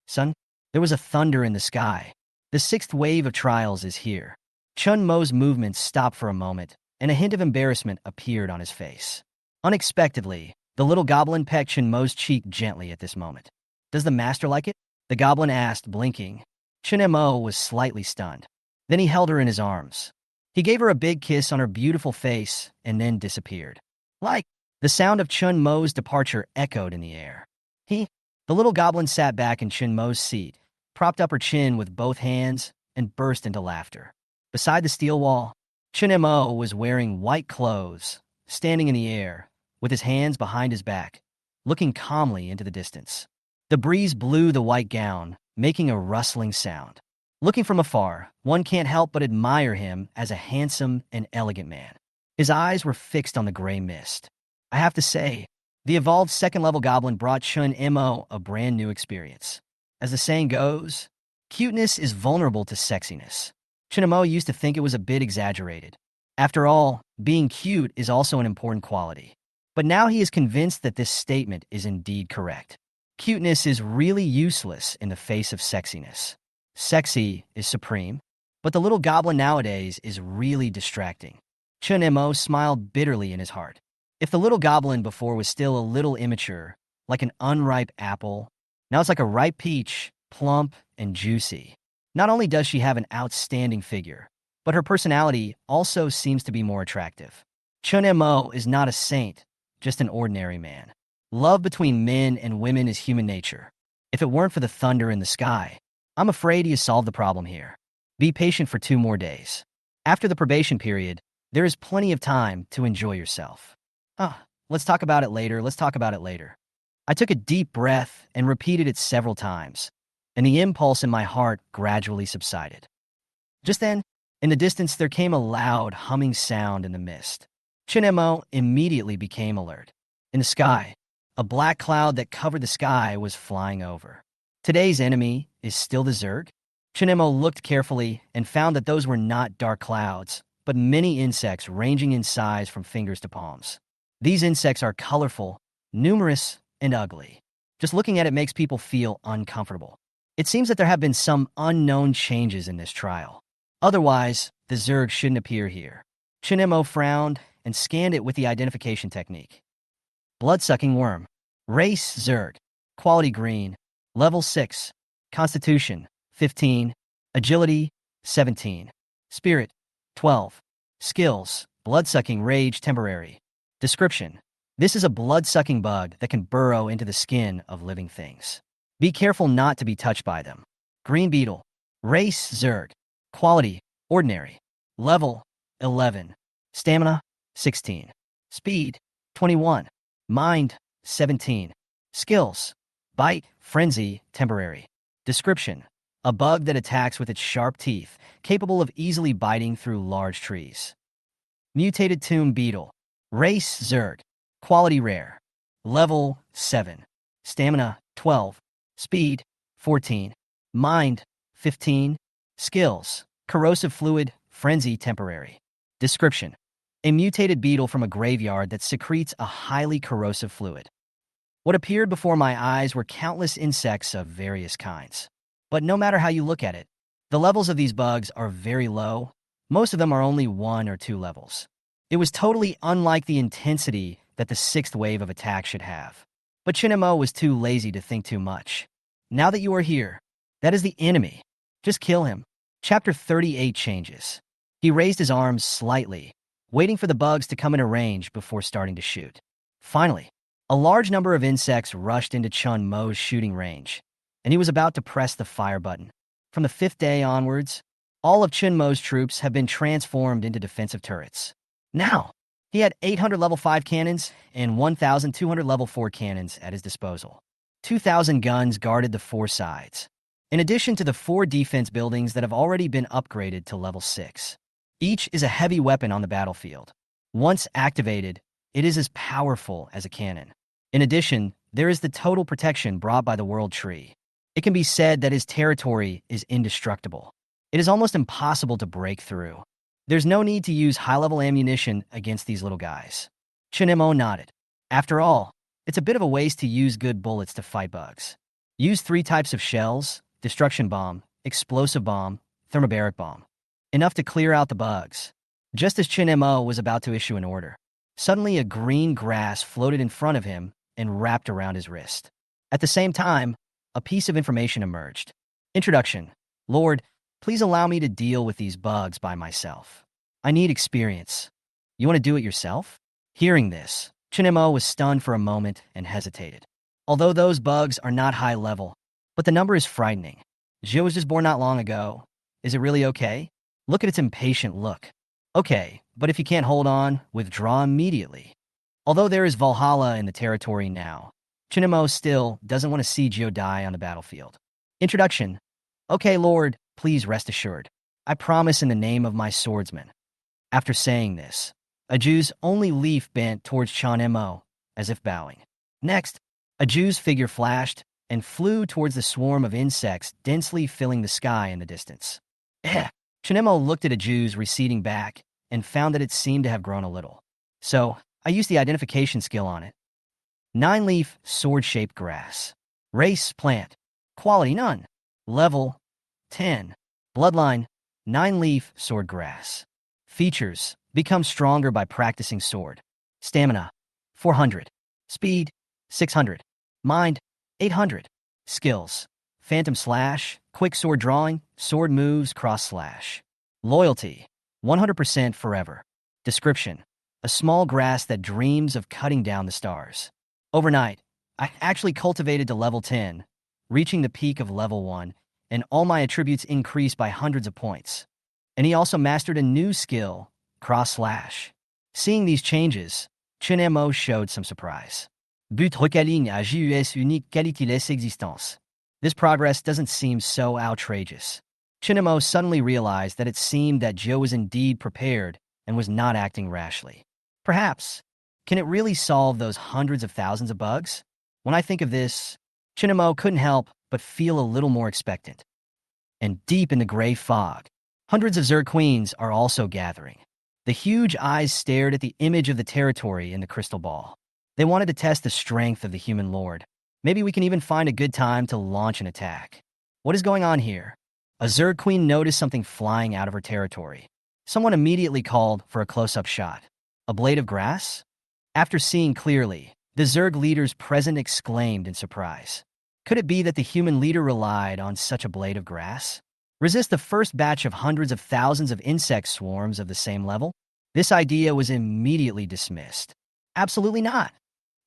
Son, there was a thunder in the sky. The 6th wave of trials is here. Chen Mo's movements stopped for a moment, and a hint of embarrassment appeared on his face. Unexpectedly, the little goblin pecked Chen Mo's cheek gently at this moment. Does the master like it? The goblin asked, blinking. Chen Mo was slightly stunned. Then he held her in his arms. He gave her a big kiss on her beautiful face and then disappeared. The sound of Chen Mo's departure echoed in the air. The little goblin sat back in Chen Mo's seat, propped up her chin with both hands, and burst into laughter. Beside the steel wall, Chen Mo was wearing white clothes, standing in the air, with his hands behind his back, looking calmly into the distance. The breeze blew the white gown, making a rustling sound. Looking from afar, one can't help but admire him as a handsome and elegant man. His eyes were fixed on the gray mist. I have to say, the evolved 2nd-level goblin brought Chen Mo a brand new experience. As the saying goes, cuteness is vulnerable to sexiness. Chen Mo used to think it was a bit exaggerated. After all, being cute is also an important quality. But now he is convinced that this statement is indeed correct. Cuteness is really useless in the face of sexiness. Sexy is supreme, but the little goblin nowadays is really distracting. Chen Mo smiled bitterly in his heart. If the little goblin before was still a little immature, like an unripe apple, now it's like a ripe peach, plump and juicy. Not only does she have an outstanding figure, but her personality also seems to be more attractive. Chen Mo is not a saint, just an ordinary man. Love between men and women is human nature. If it weren't for the thunder in the sky, I'm afraid he has solved the problem here. Be patient for 2 more days. After the probation period, there is plenty of time to enjoy yourself. Let's talk about it later. I took a deep breath and repeated it several times, and the impulse in my heart gradually subsided. Just then, in the distance, there came a loud humming sound in the mist. Chen Mo immediately became alert. In the sky, a black cloud that covered the sky was flying over. Today's enemy is still the Zerg? Chen Mo looked carefully and found that those were not dark clouds, but many insects ranging in size from fingers to palms. These insects are colorful, numerous, and ugly. Just looking at it makes people feel uncomfortable. It seems that there have been some unknown changes in this trial. Otherwise, the Zerg shouldn't appear here. Chen Mo frowned and scanned it with the identification technique. Blood-sucking worm. Race Zerg. Quality green. Level 6. Constitution 15. Agility 17. Spirit 12. Skills. Blood-sucking rage temporary. Description. This is a blood-sucking bug that can burrow into the skin of living things. Be careful not to be touched by them. Green beetle. Race Zerg. Quality ordinary. Level 11. Stamina 16. Speed 21. Mind 17. Skills: Bite, Frenzy, Temporary. Description: a bug that attacks with its sharp teeth, capable of easily biting through large trees. Mutated Tomb Beetle. Race: Zerg. Quality: Rare. Level: 7. Stamina: 12. Speed: 14. Mind: 15. Skills: Corrosive Fluid, Frenzy, Temporary. Description: a mutated beetle from a graveyard that secretes a highly corrosive fluid. What appeared before my eyes were countless insects of various kinds. But no matter how you look at it, the levels of these bugs are very low. Most of them are only 1 or 2 levels. It was totally unlike the intensity that the 6th wave of attack should have. But Chen Mo was too lazy to think too much. Now that you are here, that is the enemy. Just kill him. Chapter 38 changes. He raised his arms slightly, waiting for the bugs to come into range before starting to shoot. Finally, a large number of insects rushed into Chen Mo's shooting range, and he was about to press the fire button. From the 5th day onwards, all of Chen Mo's troops have been transformed into defensive turrets. Now, he had 800 level 5 cannons and 1,200 level 4 cannons at his disposal. 2,000 guns guarded the 4 sides, in addition to the 4 defense buildings that have already been upgraded to level 6. Each is a heavy weapon on the battlefield. Once activated, it is as powerful as a cannon. In addition, there is the total protection brought by the World Tree. It can be said that his territory is indestructible. It is almost impossible to break through. There's no need to use high-level ammunition against these little guys. Chen Mo nodded. After all, it's a bit of a waste to use good bullets to fight bugs. Use 3 types of shells: destruction bomb, explosive bomb, thermobaric bomb. Enough to clear out the bugs. Just as Chen Mo was about to issue an order, suddenly a green grass floated in front of him and wrapped around his wrist. At the same time, a piece of information emerged. Introduction. Lord, please allow me to deal with these bugs by myself. I need experience. You want to do it yourself? Hearing this, Chen Mo was stunned for a moment and hesitated. Although those bugs are not high level, but the number is frightening. Zhou was just born not long ago. Is it really okay? Look at its impatient look. Okay, but if you can't hold on, withdraw immediately. Although there is Valhalla in the territory now, Chen Mo still doesn't want to see Zhou die on the battlefield. Introduction. Okay, Lord, please rest assured. I promise in the name of my swordsman. After saying this, a Jew's only leaf bent towards Chen Mo, as if bowing. Next, a Jew's figure flashed and flew towards the swarm of insects densely filling the sky in the distance. Chen Mo looked at a Jew's receding back and found that it seemed to have grown a little. So, I used the identification skill on it. 9-leaf, sword-shaped grass. Race, plant. Quality, none. Level, 10. Bloodline, 9-leaf, sword grass. Features: become stronger by practicing sword. Stamina, 400. Speed, 600. Mind, 800. Skills: phantom slash, quick sword drawing, sword moves, cross slash. Loyalty, 100% forever. Description: a small grass that dreams of cutting down the stars. Overnight, I actually cultivated to level 10, reaching the peak of level 1, and all my attributes increased by hundreds of points. And he also mastered a new skill, cross slash. Seeing these changes, Chen Mo showed some surprise. But recaligne à JUS unique qualité existence. This progress doesn't seem so outrageous. Chen Mo suddenly realized that it seemed that Zhou was indeed prepared and was not acting rashly. Perhaps. Can it really solve those hundreds of thousands of bugs? When I think of this, Chen Mo couldn't help but feel a little more expectant. And deep in the gray fog, hundreds of Zerg queens are also gathering. The huge eyes stared at the image of the territory in the crystal ball. They wanted to test the strength of the human lord. Maybe we can even find a good time to launch an attack. What is going on here? A Zerg queen noticed something flying out of her territory. Someone immediately called for a close-up shot. A blade of grass? After seeing clearly, the Zerg leaders present exclaimed in surprise. Could it be that the human leader relied on such a blade of grass? Resist the first batch of hundreds of thousands of insect swarms of the same level? This idea was immediately dismissed. Absolutely not.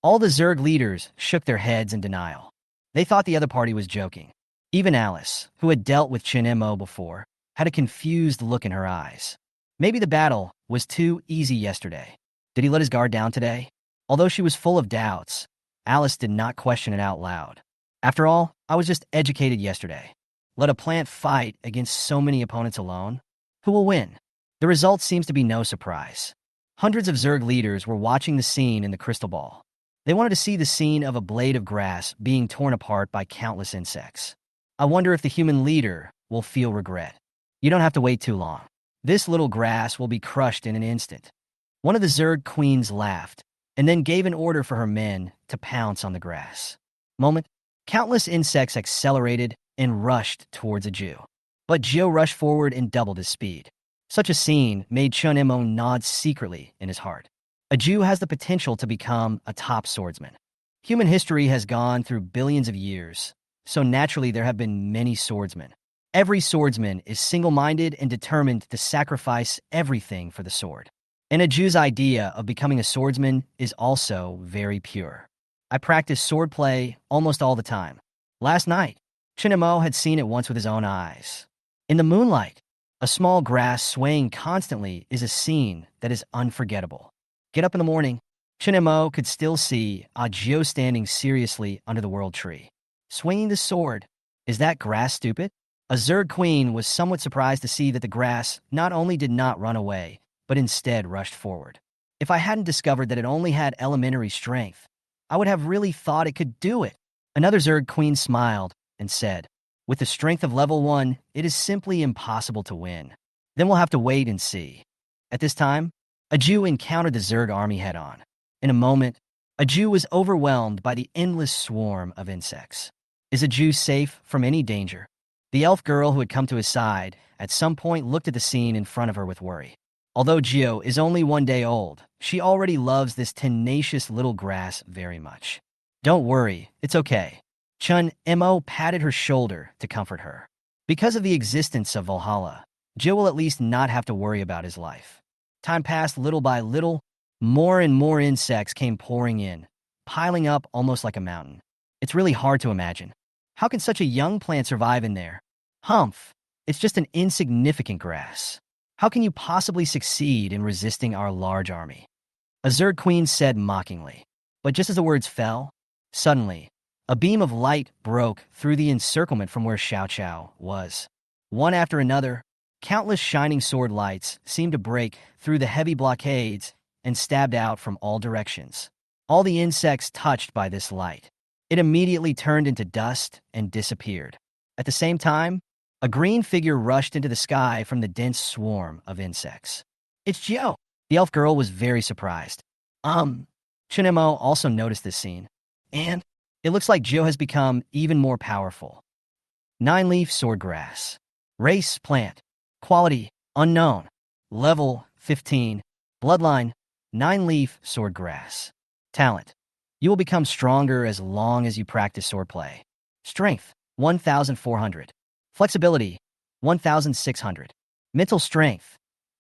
All the Zerg leaders shook their heads in denial. They thought the other party was joking. Even Alice, who had dealt with Chen Mo before, had a confused look in her eyes. Maybe the battle was too easy yesterday. Did he let his guard down today? Although she was full of doubts, Alice did not question it out loud. After all, I was just educated yesterday. Let a plant fight against so many opponents alone? Who will win? The result seems to be no surprise. Hundreds of Zerg leaders were watching the scene in the crystal ball. They wanted to see the scene of a blade of grass being torn apart by countless insects. I wonder if the human leader will feel regret. You don't have to wait too long. This little grass will be crushed in an instant. One of the Zerg queens laughed, and then gave an order for her men to pounce on the grass. Moment, countless insects accelerated and rushed towards a Jew. But Joe rushed forward and doubled his speed. Such a scene made Chen Mo nod secretly in his heart. A Jew has the potential to become a top swordsman. Human history has gone through billions of years, so naturally there have been many swordsmen. Every swordsman is single-minded and determined to sacrifice everything for the sword. And a Jew's idea of becoming a swordsman is also very pure. I practice swordplay almost all the time. Last night, Chen Mo had seen it once with his own eyes. In the moonlight, a small grass swaying constantly is a scene that is unforgettable. Get up in the morning, Chen Mo could still see a Jiu standing seriously under the world tree, swinging the sword. Is that grass stupid? A Zerg queen was somewhat surprised to see that the grass not only did not run away, but instead rushed forward. If I hadn't discovered that it only had elementary strength, I would have really thought it could do it. Another Zerg queen smiled and said, with the strength of level 1, it is simply impossible to win. Then we'll have to wait and see. At this time, a Jew encountered the Zerg army head-on. In a moment, a Jew was overwhelmed by the endless swarm of insects. Is a Jew safe from any danger? The elf girl who had come to his side at some point looked at the scene in front of her with worry. Although Gio is only 1 day old, she already loves this tenacious little grass very much. Don't worry, it's okay. Chen Mo patted her shoulder to comfort her. Because of the existence of Valhalla, Gio will at least not have to worry about his life. Time passed little by little. More and more insects came pouring in, piling up almost like a mountain. It's really hard to imagine. How can such a young plant survive in there? Humph, it's just an insignificant grass. How can you possibly succeed in resisting our large army? A Zerg queen said mockingly. But just as the words fell, suddenly, a beam of light broke through the encirclement from where Xiao Xiao was. One after another, countless shining sword lights seemed to break through the heavy blockades and stabbed out from all directions. All the insects touched by this light. It immediately turned into dust and disappeared. At the same time, a green figure rushed into the sky from the dense swarm of insects. It's Gio. The elf girl was very surprised. Chen Mo also noticed this scene. And it looks like Gio has become even more powerful. 9-leaf swordgrass. Race, plant. Quality, unknown. Level, 15. Bloodline, 9-leaf swordgrass. Talent. You will become stronger as long as you practice swordplay. Strength, 1,400. Flexibility, 1,600. Mental strength,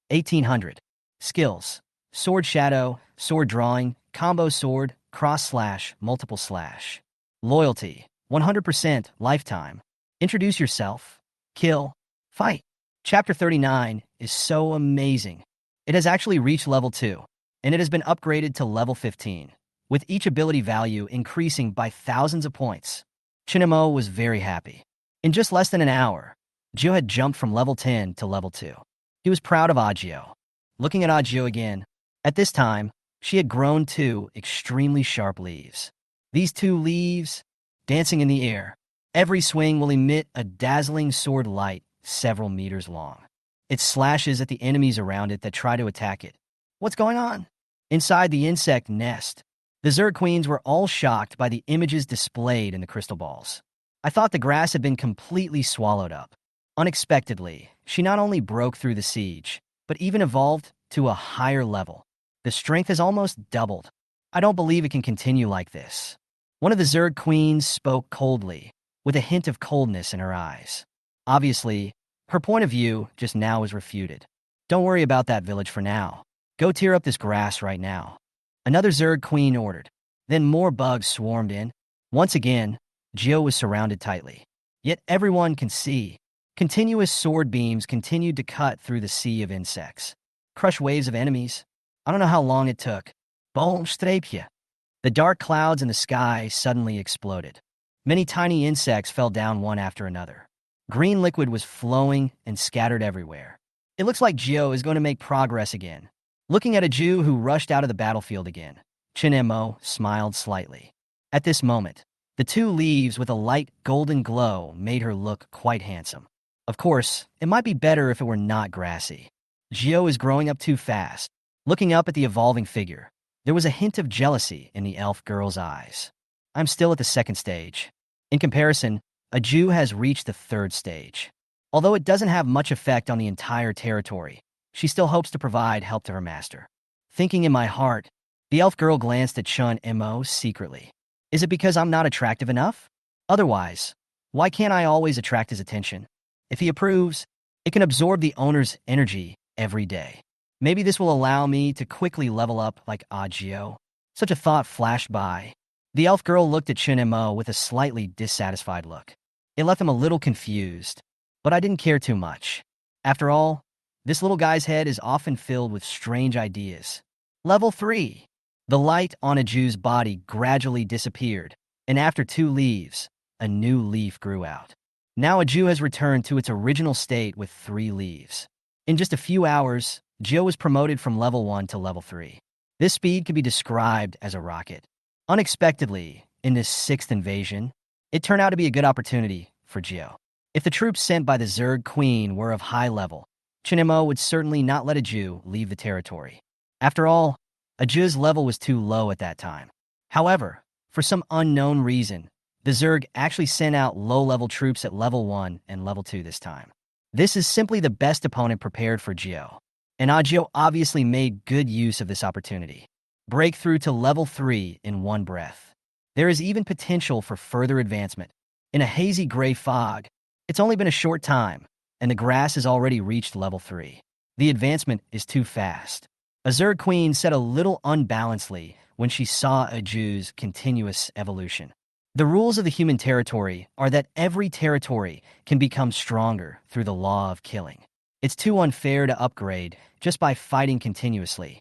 1,800. Skills, sword shadow, sword drawing, combo sword, cross slash, multiple slash. Loyalty, 100% lifetime. Introduce yourself. Kill. Fight. Chapter 39 is so amazing. It has actually reached level 2, and it has been upgraded to level 15, with each ability value increasing by thousands of points. Chen Mo was very happy. In just less than an hour, Gio had jumped from level 10 to level 2. He was proud of Agio. Looking at Agio again, at this time, she had grown 2 extremely sharp leaves. These 2 leaves, dancing in the air, every swing will emit a dazzling sword light several meters long. It slashes at the enemies around it that try to attack it. What's going on? Inside the insect nest, the Zerg queens were all shocked by the images displayed in the crystal balls. I thought the grass had been completely swallowed up. Unexpectedly, she not only broke through the siege, but even evolved to a higher level. The strength has almost doubled. I don't believe it can continue like this. One of the Zerg queens spoke coldly, with a hint of coldness in her eyes. Obviously, her point of view just now was refuted. Don't worry about that village for now. Go tear up this grass right now. Another Zerg queen ordered. Then more bugs swarmed in. Once again, Gio was surrounded tightly. Yet everyone can see. Continuous sword beams continued to cut through the sea of insects. Crush waves of enemies. I don't know how long it took. Boom, strapje. The dark clouds in the sky suddenly exploded. Many tiny insects fell down one after another. Green liquid was flowing and scattered everywhere. It looks like Gio is going to make progress again. Looking at a Jew who rushed out of the battlefield again, Chen Mo smiled slightly. At this moment, the two leaves with a light golden glow made her look quite handsome. Of course, it might be better if it were not grassy. Gio is growing up too fast. Looking up at the evolving figure, there was a hint of jealousy in the elf girl's eyes. I'm still at the second stage. In comparison, a Jew has reached the third stage. Although it doesn't have much effect on the entire territory, she still hopes to provide help to her master. Thinking in my heart, the elf girl glanced at Chen Mo secretly. Is it because I'm not attractive enough? Otherwise, why can't I always attract his attention? If he approves, it can absorb the owner's energy every day. Maybe this will allow me to quickly level up like Agio. Such a thought flashed by. The elf girl looked at Chen Mo with a slightly dissatisfied look. It left him a little confused, but I didn't care too much. After all, this little guy's head is often filled with strange ideas. Level 3. The light on a Jew's body gradually disappeared, and after 2 leaves, a new leaf grew out. Now a Jew has returned to its original state with 3 leaves. In just a few hours, Gio was promoted from level 1 to level 3. This speed can be described as a rocket. Unexpectedly, in this 6th invasion, it turned out to be a good opportunity for Gio. If the troops sent by the Zerg Queen were of high level, Chen Mo would certainly not let a Jew leave the territory. After all, a Jew's level was too low at that time. However, for some unknown reason, the Zerg actually sent out low-level troops at level 1 and level 2 this time. This is simply the best opponent prepared for Gio. And Agio obviously made good use of this opportunity. Breakthrough to level 3 in one breath. There is even potential for further advancement. In a hazy gray fog, it's only been a short time, and the grass has already reached level 3. The advancement is too fast. A Zerg Queen said a little unbalancedly when she saw a Jew's continuous evolution. The rules of the human territory are that every territory can become stronger through the law of killing. It's too unfair to upgrade just by fighting continuously.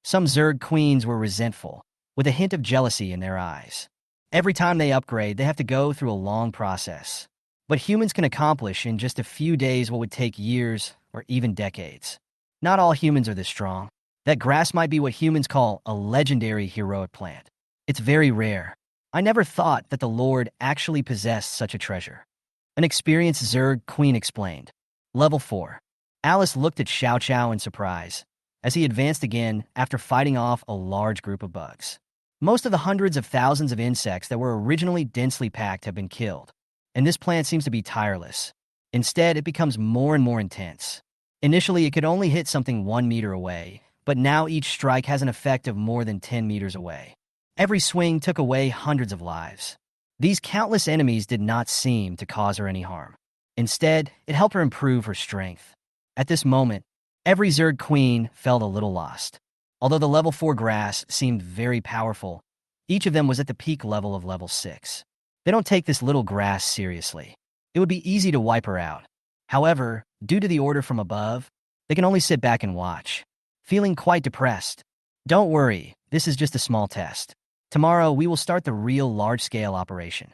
Some Zerg Queens were resentful, with a hint of jealousy in their eyes. Every time they upgrade, they have to go through a long process. But humans can accomplish in just a few days what would take years or even decades. Not all humans are this strong. That grass might be what humans call a legendary heroic plant. It's very rare. I never thought that the Lord actually possessed such a treasure. An experienced Zerg Queen explained. Level 4. Alice looked at Xiao Xiao in surprise, as he advanced again after fighting off a large group of bugs. Most of the hundreds of thousands of insects that were originally densely packed have been killed, and this plant seems to be tireless. Instead, it becomes more and more intense. Initially, it could only hit something 1 meter away, but now each strike has an effect of more than 10 meters away. Every swing took away hundreds of lives. These countless enemies did not seem to cause her any harm. Instead, it helped her improve her strength. At this moment, every Zerg Queen felt a little lost. Although the level 4 grass seemed very powerful, each of them was at the peak level of level 6. They don't take this little grass seriously. It would be easy to wipe her out. However, due to the order from above, they can only sit back and watch, feeling quite depressed. Don't worry, this is just a small test. Tomorrow, we will start the real large-scale operation.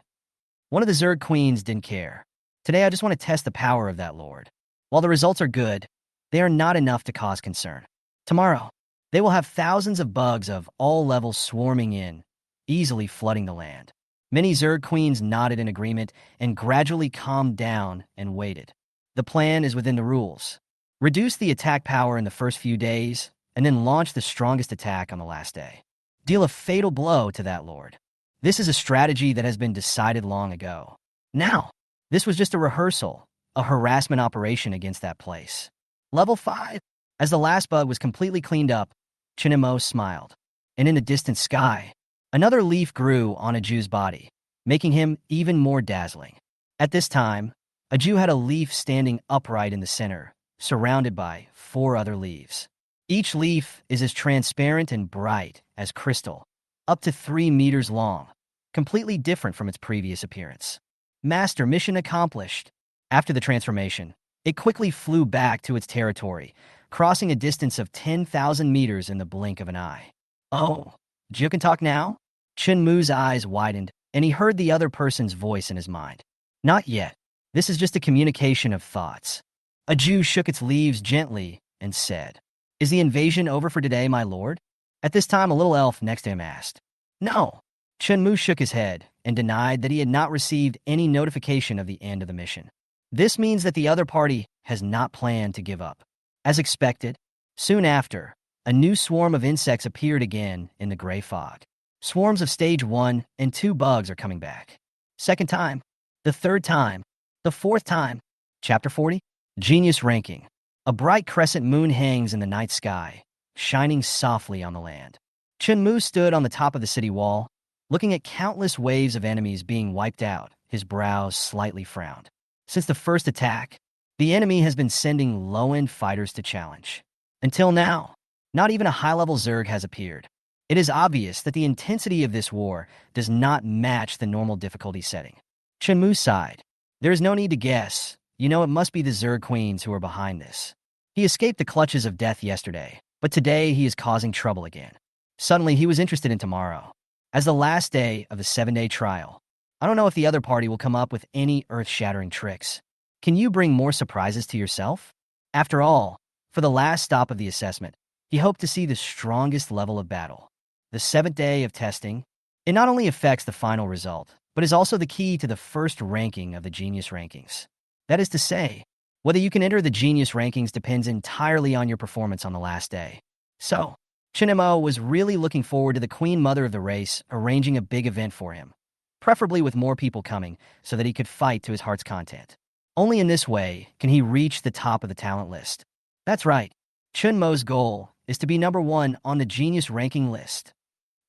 One of the Zerg Queens didn't care. Today, I just want to test the power of that lord. While the results are good, they are not enough to cause concern. Tomorrow, they will have thousands of bugs of all levels swarming in, easily flooding the land. Many Zerg Queens nodded in agreement and gradually calmed down and waited. The plan is within the rules. Reduce the attack power in the first few days, and then launch the strongest attack on the last day. Deal a fatal blow to that lord. This is a strategy that has been decided long ago. Now, this was just a rehearsal, a harassment operation against that place. Level 5. As the last bug was completely cleaned up, Chen Mo smiled. And in the distant sky, another leaf grew on a Jew's body, making him even more dazzling. At this time, a Jew had a leaf standing upright in the center, surrounded by 4 other leaves. Each leaf is as transparent and bright as crystal, up to 3 meters long, completely different from its previous appearance. Master, mission accomplished. After the transformation, it quickly flew back to its territory, crossing a distance of 10,000 meters in the blink of an eye. Oh, Jill can talk now? Chen Mo's eyes widened, and he heard the other person's voice in his mind. Not yet. This is just a communication of thoughts. A Jew shook its leaves gently and said, "Is the invasion over for today, my lord?" At this time, a little elf next to him asked. No. Chen Mo shook his head and denied that he had not received any notification of the end of the mission. This means that the other party has not planned to give up. As expected, soon after, a new swarm of insects appeared again in the gray fog. Swarms of stage 1 and 2 bugs are coming back. Second time, the third time, the fourth time. Chapter 40? Genius Ranking. A bright crescent moon hangs in the night sky, shining softly on the land. Chen Mo stood on the top of the city wall, looking at countless waves of enemies being wiped out. His brows slightly frowned. Since the first attack, the enemy has been sending low-end fighters to challenge. Until now, not even a high-level Zerg has appeared. It is obvious that the intensity of this war does not match the normal difficulty setting. Chen Mo sighed. There is no need to guess. You know it must be the Zerg queens who are behind this. He escaped the clutches of death yesterday, but today he is causing trouble again. Suddenly, he was interested in tomorrow. As the last day of the 7-day trial, I don't know if the other party will come up with any earth-shattering tricks. Can you bring more surprises to yourself? After all, for the last stop of the assessment, he hoped to see the strongest level of battle. The 7th day of testing, it not only affects the final result, but is also the key to the first ranking of the Genius Rankings. That is to say, whether you can enter the Genius Rankings depends entirely on your performance on the last day. So, Chen Mo was really looking forward to the Queen Mother of the race arranging a big event for him, preferably with more people coming so that he could fight to his heart's content. Only in this way can he reach the top of the talent list. That's right, Chen Mo's goal is to be number 1 on the Genius Ranking list.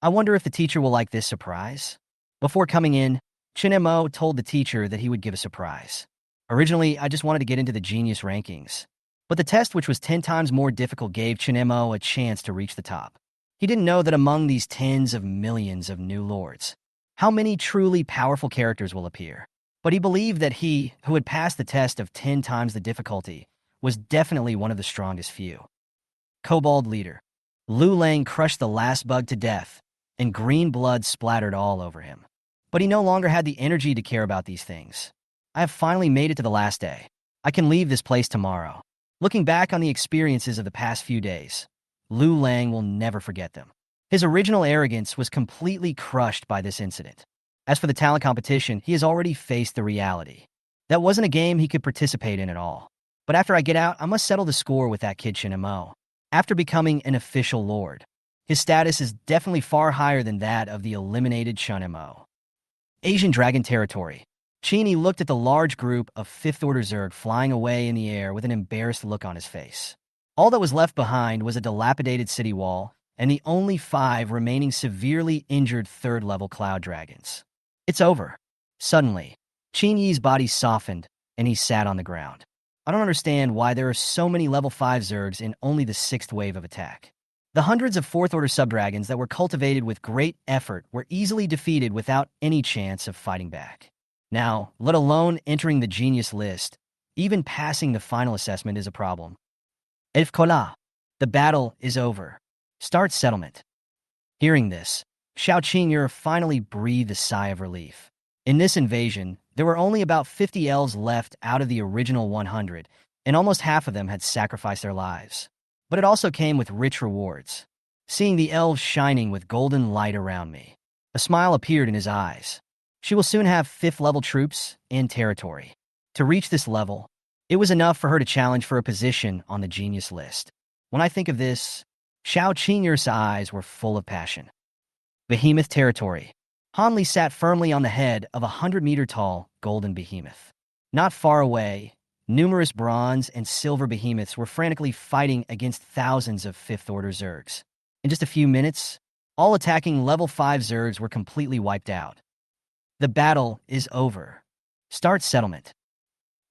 I wonder if the teacher will like this surprise. Before coming in, Chen Mo told the teacher that he would give a surprise. Originally, I just wanted to get into the Genius Rankings. But the test, which was 10 times more difficult, gave Chen Mo a chance to reach the top. He didn't know that among these tens of millions of new lords, how many truly powerful characters will appear. But he believed that he, who had passed the test of 10 times the difficulty, was definitely one of the strongest few. Kobold Leader. Lu Lang crushed the last bug to death, and green blood splattered all over him. But he no longer had the energy to care about these things. I have finally made it to the last day. I can leave this place tomorrow. Looking back on the experiences of the past few days, Lu Lang will never forget them. His original arrogance was completely crushed by this incident. As for the talent competition, he has already faced the reality. That wasn't a game he could participate in at all. But after I get out, I must settle the score with that kid Chen Mo. After becoming an official lord, his status is definitely far higher than that of the eliminated Chen Mo. Asian Dragon Territory. Chini looked at the large group of 5th Order Zerg flying away in the air with an embarrassed look on his face. All that was left behind was a dilapidated city wall and the only 5 remaining severely injured 3rd-level Cloud Dragons. It's over. Suddenly, Qin Yi's body softened, and he sat on the ground. I don't understand why there are so many level 5 Zergs in only the 6th wave of attack. The hundreds of 4th Order subdragons that were cultivated with great effort were easily defeated without any chance of fighting back. Now, let alone entering the genius list, even passing the final assessment is a problem. Elf Kola, the battle is over. Start settlement. Hearing this, Xiao Qingyur finally breathed a sigh of relief. In this invasion, there were only about 50 elves left out of the original 100, and almost half of them had sacrificed their lives. But it also came with rich rewards. Seeing the elves shining with golden light around me, a smile appeared in his eyes. She will soon have 5th-level troops and territory. To reach this level, it was enough for her to challenge for a position on the genius list. When I think of this, Xiao Qingyur's eyes were full of passion. Behemoth Territory. Hanli sat firmly on the head of a 100-meter-tall golden behemoth. Not far away, numerous bronze and silver behemoths were frantically fighting against thousands of 5th Order Zergs. In just a few minutes, all attacking level 5 Zergs were completely wiped out. The battle is over. Start settlement.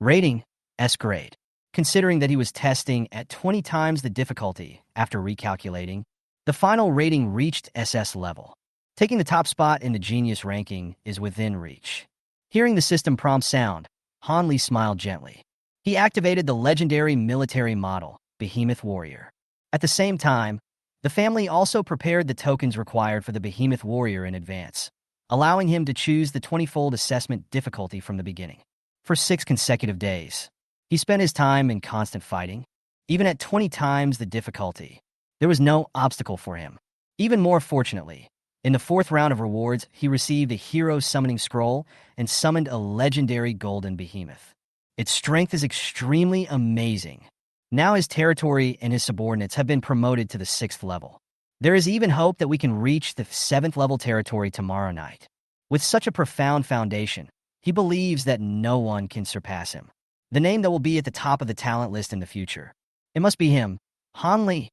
Rating, S grade. Considering that he was testing at 20 times the difficulty after recalculating, the final rating reached SS level. Taking the top spot in the genius ranking is within reach. Hearing the system prompt sound, Hanli smiled gently. He activated the legendary military model, Behemoth Warrior. At the same time, The family also prepared the tokens required for the behemoth warrior in advance, allowing him to choose the 20-fold assessment difficulty from the beginning. For 6 consecutive days, he spent his time in constant fighting. Even at 20 times the difficulty, there was no obstacle for him. Even more fortunately, in the 4th round of rewards, he received a hero summoning scroll and summoned a legendary golden behemoth. Its strength is extremely amazing. Now his territory and his subordinates have been promoted to the 6th level. There is even hope that we can reach the 7th level territory tomorrow night. With such a profound foundation, he believes that no one can surpass him. The name that will be at the top of the talent list in the future. It must be him, Han Li.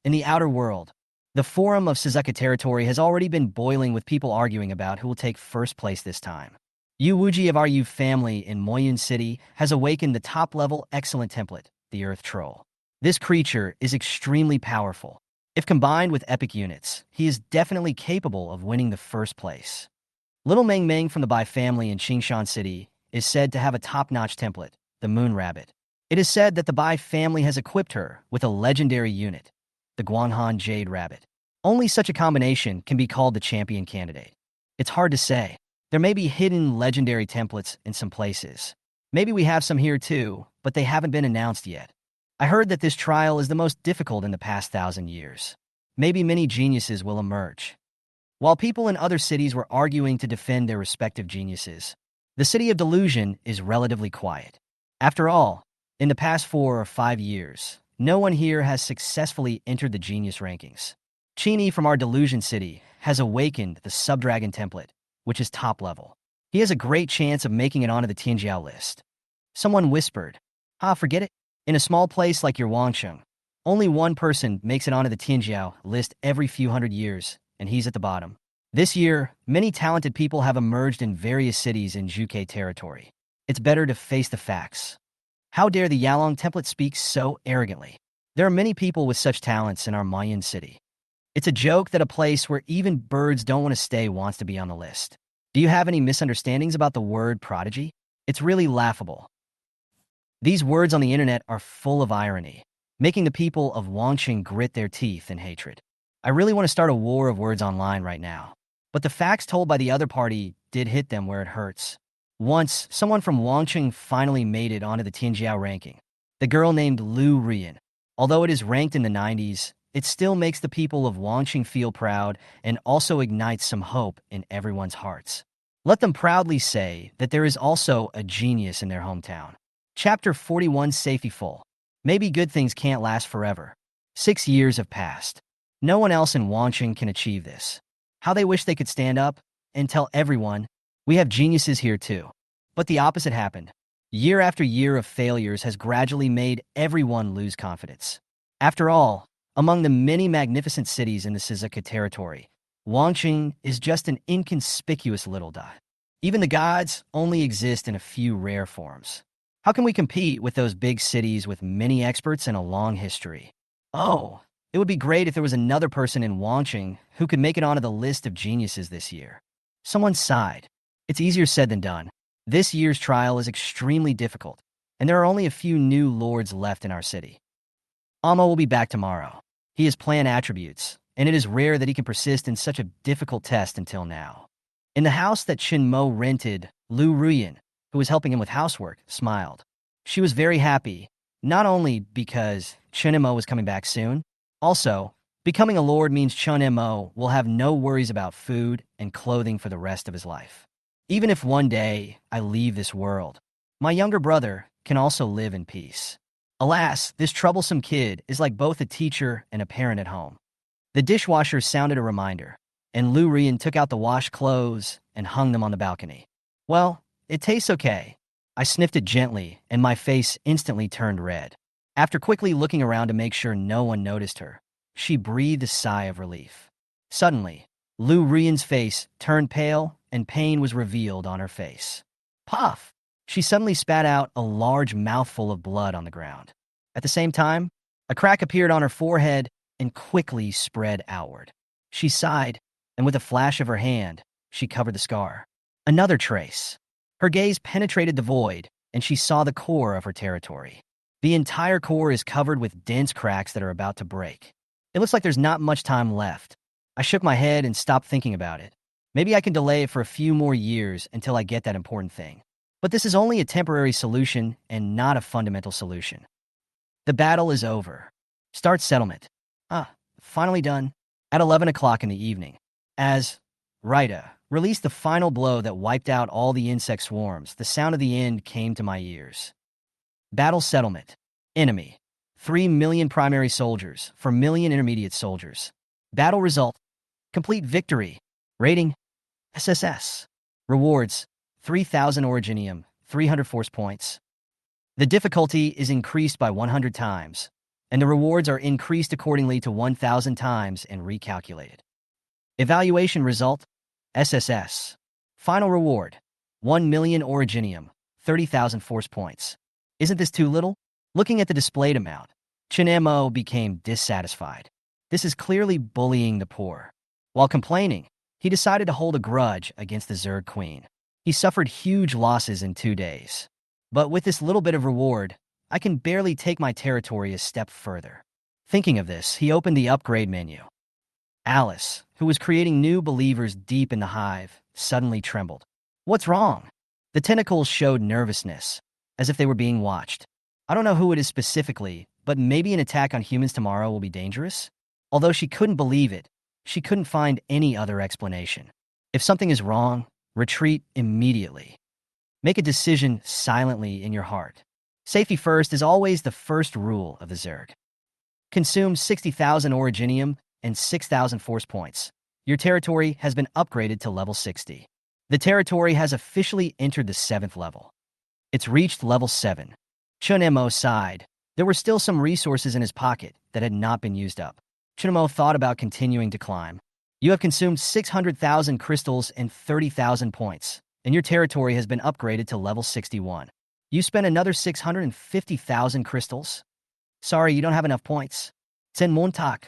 In the outer world, the forum of Suzuka territory has already been boiling with people arguing about who will take first place this time. Yu Wuji of our Yu family in Moyun City has awakened the top-level excellent template, the Earth Troll. This creature is extremely powerful. If combined with epic units, he is definitely capable of winning the first place. Little Meng Meng from the Bai family in Qingshan City is said to have a top-notch template, the Moon Rabbit. It is said that the Bai family has equipped her with a legendary unit, the Guanghan Jade Rabbit. Only such a combination can be called the champion candidate. It's hard to say. There may be hidden legendary templates in some places. Maybe we have some here too, but they haven't been announced yet. I heard that this trial is the most difficult in the past 1,000 years. Maybe many geniuses will emerge. While people in other cities were arguing to defend their respective geniuses, the city of Delusion is relatively quiet. After all, in the past 4 or 5 years, no one here has successfully entered the genius rankings. Chini from our Delusion City has awakened the Subdragon template, which is top level. He has a great chance of making it onto the Tianjiao list. Someone whispered, forget it. In a small place like your Wangcheng, only one person makes it onto the Tianjiao list every few hundred years, and he's at the bottom. This year, many talented people have emerged in various cities in Zhuge territory. It's better to face the facts. How dare the Yalong template speak so arrogantly? There are many people with such talents in our Mayan city. It's a joke that a place where even birds don't want to stay wants to be on the list. Do you have any misunderstandings about the word prodigy? It's really laughable. These words on the internet are full of irony, making the people of Wangqing grit their teeth in hatred. I really want to start a war of words online right now. But the facts told by the other party did hit them where it hurts. Once, someone from Wangqing finally made it onto the Tianjiao ranking. The girl named Lu Rian. Although it is ranked in the 90s, it still makes the people of Wangqing feel proud and also ignites some hope in everyone's hearts. Let them proudly say that there is also a genius in their hometown. Chapter 41 Safety Full. Maybe good things can't last forever. 6 years have passed. No one else in Wangqing can achieve this. How they wish they could stand up and tell everyone, we have geniuses here too. But the opposite happened. Year after year of failures has gradually made everyone lose confidence. After all, among the many magnificent cities in the Suzuka territory, Wangqing is just an inconspicuous little dot. Even the gods only exist in a few rare forms. How can we compete with those big cities with many experts and a long history? Oh, it would be great if there was another person in Wangqing who could make it onto the list of geniuses this year. Someone sighed. It's easier said than done. This year's trial is extremely difficult, and there are only a few new lords left in our city. Amo will be back tomorrow. He has planned attributes, and it is rare that he can persist in such a difficult test until now. In the house that Chen Mo rented, Lu Ruyan, who was helping him with housework, smiled. She was very happy, not only because Chen Mo was coming back soon, also, becoming a lord means Chen Mo will have no worries about food and clothing for the rest of his life. Even if one day I leave this world, my younger brother can also live in peace. Alas, this troublesome kid is like both a teacher and a parent at home. The dishwasher sounded a reminder, and Lu Rian took out the washed clothes and hung them on the balcony. Well, it tastes okay. I sniffed it gently, and my face instantly turned red. After quickly looking around to make sure no one noticed her, she breathed a sigh of relief. Suddenly, Lu Rian's face turned pale, and pain was revealed on her face. Puff! She suddenly spat out a large mouthful of blood on the ground. At the same time, a crack appeared on her forehead and quickly spread outward. She sighed, and with a flash of her hand, she covered the scar. Another trace. Her gaze penetrated the void, and she saw the core of her territory. The entire core is covered with dense cracks that are about to break. It looks like there's not much time left. I shook my head and stopped thinking about it. Maybe I can delay it for a few more years until I get that important thing. But this is only a temporary solution and not a fundamental solution. The battle is over. Start settlement. Finally done. At 11 o'clock in the evening. As Rita released the final blow that wiped out all the insect swarms, the sound of the end came to my ears. Battle settlement. Enemy. 3 million primary soldiers, 4 million intermediate soldiers. Battle result. Complete victory. Rating. SSS. Rewards. 3,000 originium, 300 force points. The difficulty is increased by 100 times, and the rewards are increased accordingly to 1,000 times and recalculated. Evaluation result. SSS. Final reward. 1 million originium, 30,000 force points. Isn't this too little? Looking at the displayed amount, Chen Mo became dissatisfied. This is clearly bullying the poor. While complaining, he decided to hold a grudge against the Zerg Queen. He suffered huge losses in 2 days. But with this little bit of reward, I can barely take my territory a step further. Thinking of this, he opened the upgrade menu. Alice, who was creating new believers deep in the hive, suddenly trembled. What's wrong? The tentacles showed nervousness, as if they were being watched. I don't know who it is specifically, but maybe an attack on humans tomorrow will be dangerous? Although she couldn't believe it, she couldn't find any other explanation. If something is wrong, retreat immediately. Make a decision silently in your heart. Safety first is always the first rule of the Zerg. Consume 60,000 originium and 6,000 force points. Your territory has been upgraded to level 60. The territory has officially entered the 7th level. It's reached level 7. Chen Mo sighed. There were still some resources in his pocket that had not been used up. Chen Mo thought about continuing to climb. You have consumed 600,000 crystals and 30,000 points, and your territory has been upgraded to level 61. You spent another 650,000 crystals? Sorry, you don't have enough points. Chen Montag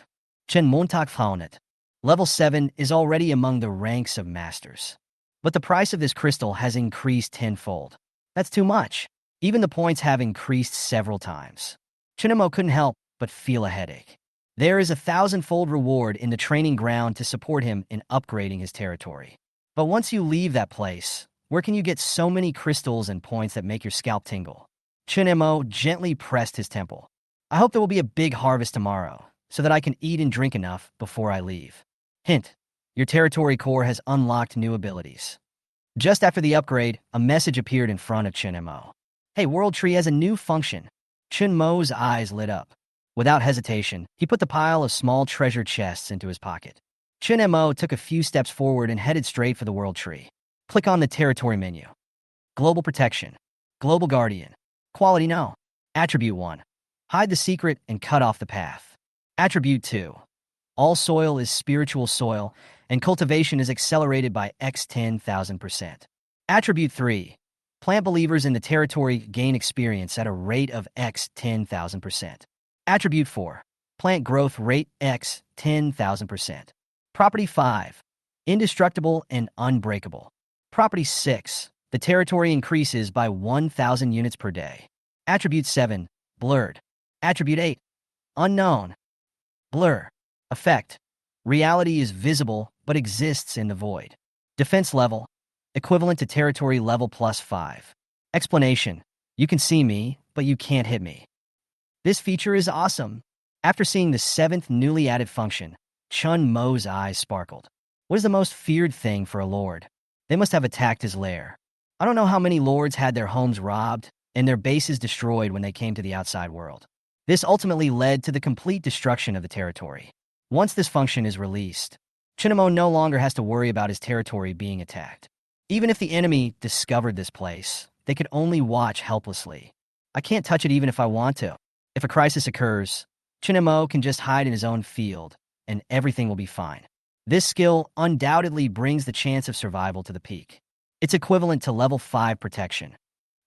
found it. Level 7 is already among the ranks of masters. But the price of this crystal has increased tenfold. That's too much. Even the points have increased several times. Chen Mo couldn't help but feel a headache. There is a 1,000-fold reward in the training ground to support him in upgrading his territory. But once you leave that place, where can you get so many crystals and points that make your scalp tingle? Chen Mo gently pressed his temple. I hope there will be a big harvest tomorrow, so that I can eat and drink enough before I leave. Hint, your territory core has unlocked new abilities. Just after the upgrade, a message appeared in front of Chen Mo. Hey, World Tree has a new function. Chen Mo's eyes lit up. Without hesitation, he put the pile of small treasure chests into his pocket. Chen Mo took a few steps forward and headed straight for the World Tree. Click on the Territory menu. Global Protection. Global Guardian. Quality No. Attribute 1. Hide the secret and cut off the path. Attribute 2. All soil is spiritual soil, and cultivation is accelerated by x 10,000%. Attribute 3. Plant believers in the territory gain experience at a rate of x 10,000%. Attribute 4. Plant growth rate x 10,000%. Property 5. Indestructible and unbreakable. Property 6. The territory increases by 1,000 units per day. Attribute 7. Blurred. Attribute 8. Unknown. Blur. Effect. Reality is visible but exists in the void. Defense level. Equivalent to territory level plus 5. Explanation. You can see me, but you can't hit me. This feature is awesome. After seeing the 7th newly added function, Chen Mo's eyes sparkled. What is the most feared thing for a lord? They must have attacked his lair. I don't know how many lords had their homes robbed and their bases destroyed when they came to the outside world. This ultimately led to the complete destruction of the territory. Once this function is released, Chen Mo no longer has to worry about his territory being attacked. Even if the enemy discovered this place, they could only watch helplessly. I can't touch it even if I want to. If a crisis occurs, Chen Mo can just hide in his own field, and everything will be fine. This skill undoubtedly brings the chance of survival to the peak. It's equivalent to level 5 protection.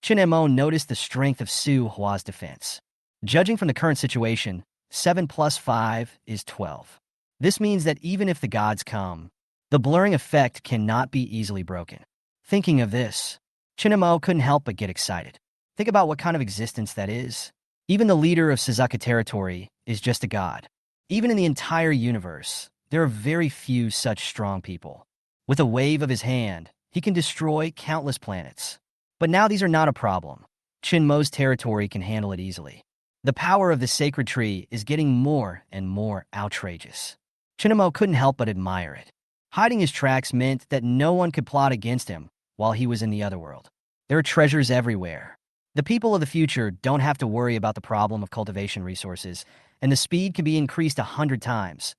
Chen Mo noticed the strength of Su Hua's defense. Judging from the current situation, 7 plus 5 is 12. This means that even if the gods come, the blurring effect cannot be easily broken. Thinking of this, Chen Mo couldn't help but get excited. Think about what kind of existence that is. Even the leader of Suzuka territory is just a god. Even in the entire universe, there are very few such strong people. With a wave of his hand, he can destroy countless planets. But now these are not a problem. Chen Mo's territory can handle it easily. The power of the sacred tree is getting more and more outrageous. Chen Mo couldn't help but admire it. Hiding his tracks meant that no one could plot against him while he was in the other world. There are treasures everywhere. The people of the future don't have to worry about the problem of cultivation resources, and the speed can be increased 100 times.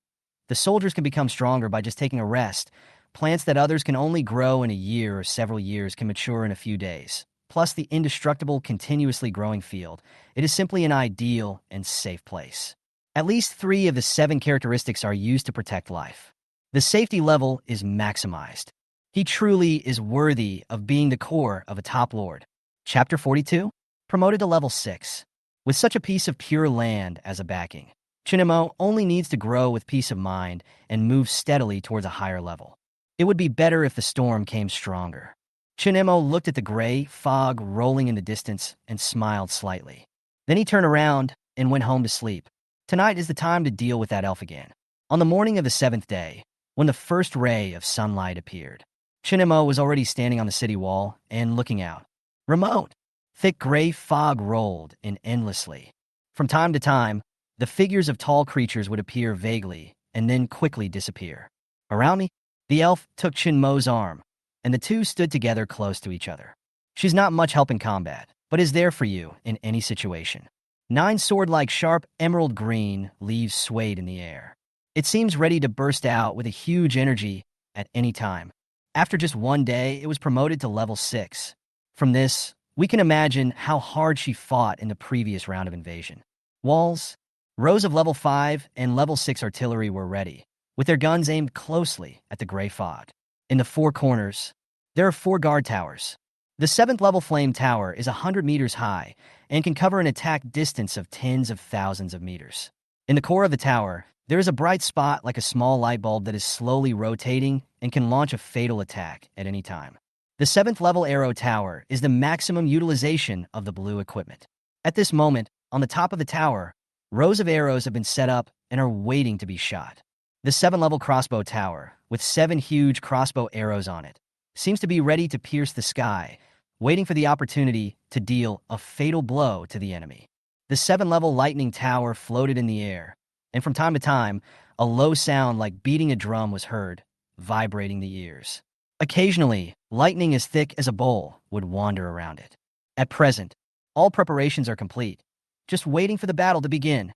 The soldiers can become stronger by just taking a rest. Plants that others can only grow in a year or several years can mature in a few days. Plus the indestructible, continuously growing field. It is simply an ideal and safe place. At least 3 of the 7 characteristics are used to protect life. The safety level is maximized. He truly is worthy of being the core of a top lord. Chapter 42? Promoted to level 6. With such a piece of pure land as a backing, Chen Mo only needs to grow with peace of mind and move steadily towards a higher level. It would be better if the storm came stronger. Chen Mo looked at the gray fog rolling in the distance and smiled slightly. Then he turned around and went home to sleep. Tonight is the time to deal with that elf again. On the morning of the 7th day, when the first ray of sunlight appeared, Chen Mo was already standing on the city wall and looking out. Remote. Thick gray fog rolled in endlessly. From time to time, the figures of tall creatures would appear vaguely and then quickly disappear. Around me, the elf took Chen Mo's arm, and the two stood together close to each other. She's not much help in combat, but is there for you in any situation. 9 sword-like sharp emerald green leaves swayed in the air. It seems ready to burst out with a huge energy at any time. After just 1 day, it was promoted to level 6. From this, we can imagine how hard she fought in the previous round of invasion. Walls, rows of level 5 and level 6 artillery were ready, with their guns aimed closely at the gray fog. In the 4 corners, there are 4 guard towers. The 7th level flame tower is 100 meters high and can cover an attack distance of tens of thousands of meters. In the core of the tower, there is a bright spot like a small light bulb that is slowly rotating and can launch a fatal attack at any time. The 7th level arrow tower is the maximum utilization of the blue equipment. At this moment, on the top of the tower, rows of arrows have been set up and are waiting to be shot. The 7th level crossbow tower, with 7 huge crossbow arrows on it, seems to be ready to pierce the sky, waiting for the opportunity to deal a fatal blow to the enemy. The 7th level lightning tower floated in the air, and from time to time, a low sound like beating a drum was heard, vibrating the ears. Occasionally, lightning as thick as a bowl would wander around it. At present, all preparations are complete, just waiting for the battle to begin.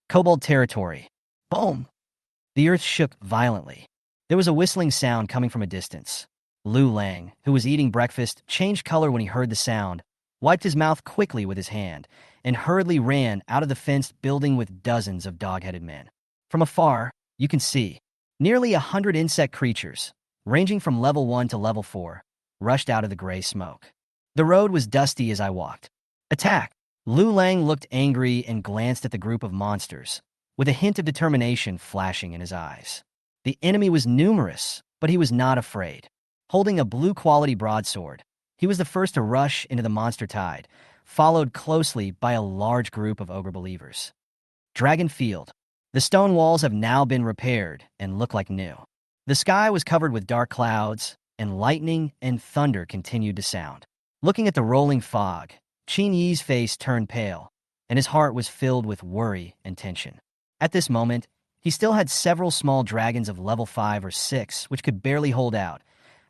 Kobold territory. Boom! The earth shook violently. There was a whistling sound coming from a distance. Lu Lang, who was eating breakfast, changed color when he heard the sound, wiped his mouth quickly with his hand, and hurriedly ran out of the fenced building with dozens of dog-headed men. From afar, you can see nearly 100 insect creatures, ranging from level 1 to level 4, rushed out of the gray smoke. The road was dusty as I walked. Attack! Lu Lang looked angry and glanced at the group of monsters, with a hint of determination flashing in his eyes. The enemy was numerous, but he was not afraid. Holding a blue-quality broadsword, he was the first to rush into the monster tide, followed closely by a large group of ogre believers. Dragon Field. The stone walls have now been repaired and look like new. The sky was covered with dark clouds, and lightning and thunder continued to sound. Looking at the rolling fog, Qin Yi's face turned pale, and his heart was filled with worry and tension. At this moment, he still had several small dragons of level 5 or 6 which could barely hold out.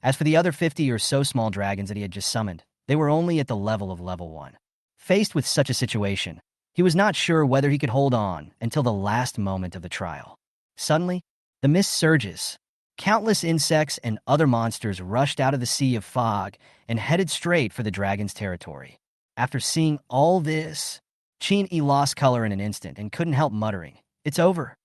As for the other 50 or so small dragons that he had just summoned, they were only at the level of level 1. Faced with such a situation, he was not sure whether he could hold on until the last moment of the trial. Suddenly, the mist surges. Countless insects and other monsters rushed out of the sea of fog and headed straight for the dragon's territory. After seeing all this, Qin Yi lost color in an instant and couldn't help muttering, "It's over."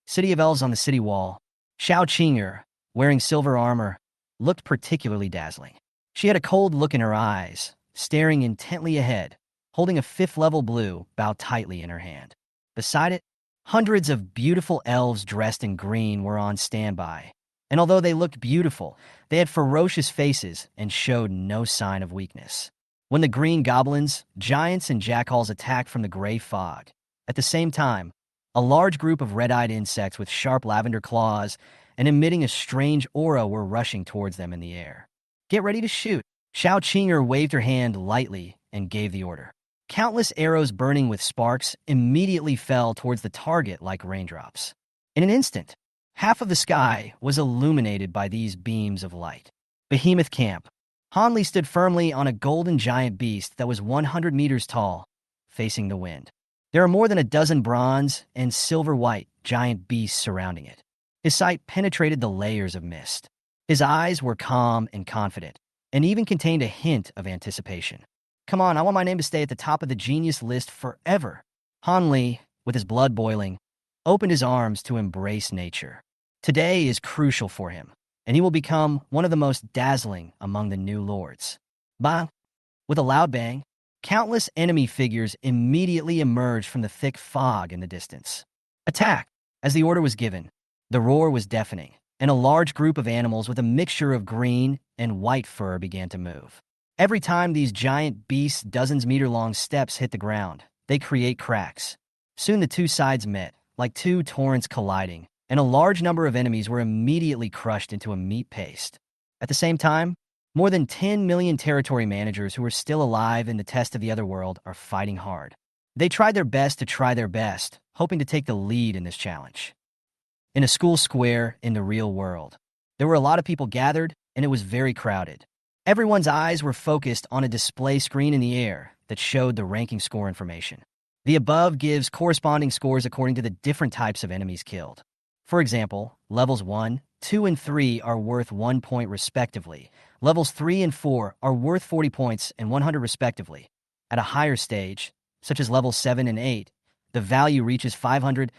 City of Elves on the city wall. Xiao Qing'er, wearing silver armor, looked particularly dazzling. She had a cold look in her eyes, staring intently ahead, holding a 5th level blue bound tightly in her hand. Beside it, hundreds of beautiful elves dressed in green were on standby, and although they looked beautiful, they had ferocious faces and showed no sign of weakness. When the green goblins, giants, and jackals attacked from the gray fog, at the same time, A large group of red-eyed insects with sharp lavender claws and emitting a strange aura were rushing towards them in the air. "Get ready to shoot." Xiao Qing'er waved her hand lightly and gave the order. Countless arrows burning with sparks immediately fell towards the target like raindrops. In an instant, half of the sky was illuminated by these beams of light. Behemoth Camp. Hanli stood firmly on a golden giant beast that was 100 meters tall, facing the wind. There are more than a dozen bronze and silver-white giant beasts surrounding it. His sight penetrated the layers of mist. His eyes were calm and confident, and even contained a hint of anticipation. "Come on, I want my name to stay at the top of the genius list forever." Han Li, with his blood boiling, opened his arms to embrace nature. Today is crucial for him, and he will become one of the most dazzling among the new lords. Bah! With a loud bang, countless enemy figures immediately emerged from the thick fog in the distance. "Attack!" As the order was given, the roar was deafening, and a large group of animals with a mixture of green and white fur began to move. Every time these giant beasts' dozens-meter-long steps hit the ground, they create cracks. Soon the two sides met, like two torrents colliding, and a large number of enemies were immediately crushed into a meat paste. At the same time, more than 10 million territory managers who are still alive in the test of the other world are fighting hard. They tried their best to try their best, hoping to take the lead in this challenge. In a school square in the real world, there were a lot of people gathered, and it was very crowded. Everyone's eyes were focused on a display screen in the air that showed the ranking score information. The above gives corresponding scores according to the different types of enemies killed. For example, levels 1, 2, and 3 are worth 1 point respectively. Levels 3 and 4 are worth 40 points and 100 respectively. At a higher stage, such as levels 7 and 8, the value reaches 500,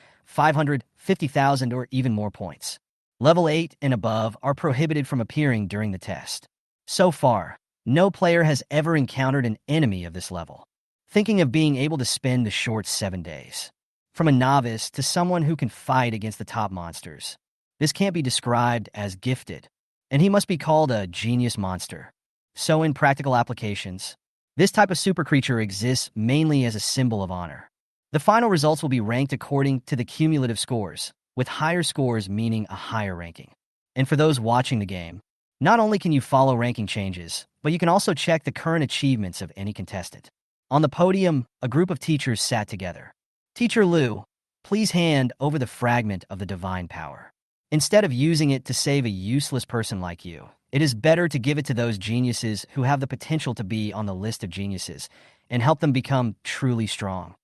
50,000, or even more points. Level 8 and above are prohibited from appearing during the test. So far, no player has ever encountered an enemy of this level. Thinking of being able to spend the short 7 days. From a novice to someone who can fight against the top monsters. This can't be described as gifted, and he must be called a genius monster. So in practical applications, this type of super creature exists mainly as a symbol of honor. The final results will be ranked according to the cumulative scores, with higher scores meaning a higher ranking. And for those watching the game, not only can you follow ranking changes, but you can also check the current achievements of any contestant. On the podium, a group of teachers sat together. "Teacher Liu, please hand over the fragment of the divine power. Instead of using it to save a useless person like you, it is better to give it to those geniuses who have the potential to be on the list of geniuses and help them become truly strong."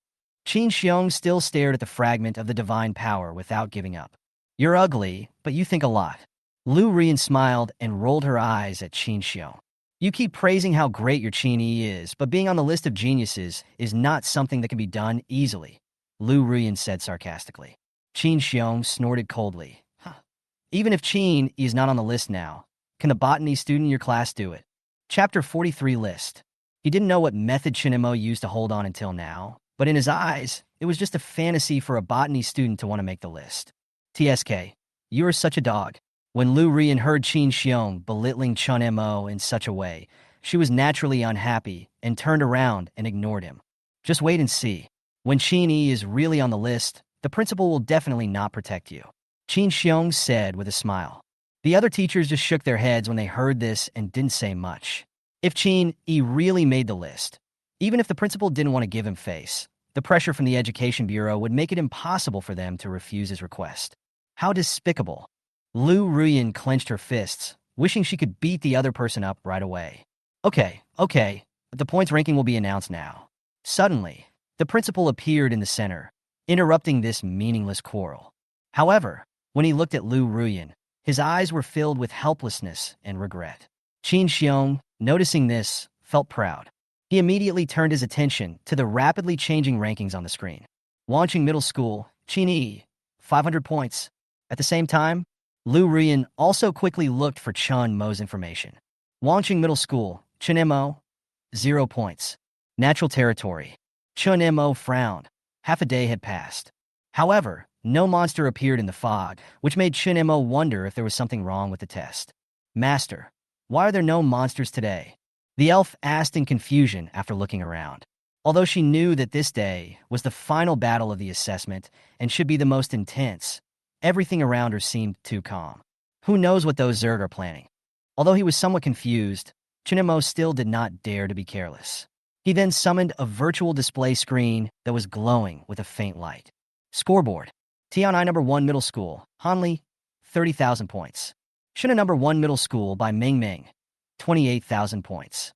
Qin Xiong still stared at the fragment of the divine power without giving up. "You're ugly, but you think a lot." Lu Rian smiled and rolled her eyes at Qin Xiong. "You keep praising how great your Qin Yi is, but being on the list of geniuses is not something that can be done easily," Lu Rian said sarcastically. Qin Xiong snorted coldly. "Even if Qin is not on the list now, can the botany student in your class do it?" Chapter 43 List. He didn't know what method Chen Mo used to hold on until now, but in his eyes, it was just a fantasy for a botany student to want to make the list. "TSK, you are such a dog." When Lu Rian heard Qin Xiong belittling Chen Mo in such a way, she was naturally unhappy and turned around and ignored him. "Just wait and see. When Qin Yi is really on the list, the principal will definitely not protect you," Qin Xiong said with a smile. The other teachers just shook their heads when they heard this and didn't say much. If Qin Yi really made the list, even if the principal didn't want to give him face, the pressure from the Education Bureau would make it impossible for them to refuse his request. How despicable. Lu Ruyan clenched her fists, wishing she could beat the other person up right away. Okay, but the points ranking will be announced now." Suddenly, the principal appeared in the center, interrupting this meaningless quarrel. However, when he looked at Lu Ruyan, his eyes were filled with helplessness and regret. Qin Xiong, noticing this, felt proud. He immediately turned his attention to the rapidly changing rankings on the screen. Wanqing Middle School, Qin Yi, 500 points. At the same time, Lu Ruyan also quickly looked for Chen Mo's information. Wanqing Middle School, Chen Mo, 0 points. Natural territory. Chen Mo frowned. Half a day had passed. However, no monster appeared in the fog, which made Chen Mo wonder if there was something wrong with the test. "Master, why are there no monsters today?" The elf asked in confusion after looking around. Although she knew that this day was the final battle of the assessment and should be the most intense, everything around her seemed too calm. Who knows what those Zerg are planning? Although he was somewhat confused, Chen Mo still did not dare to be careless. He then summoned a virtual display screen that was glowing with a faint light. Scoreboard. Tianai number 1 Middle School, Hanli, 30,000 points. Shina number 1 Middle School by Ming Ming, 28,000 points.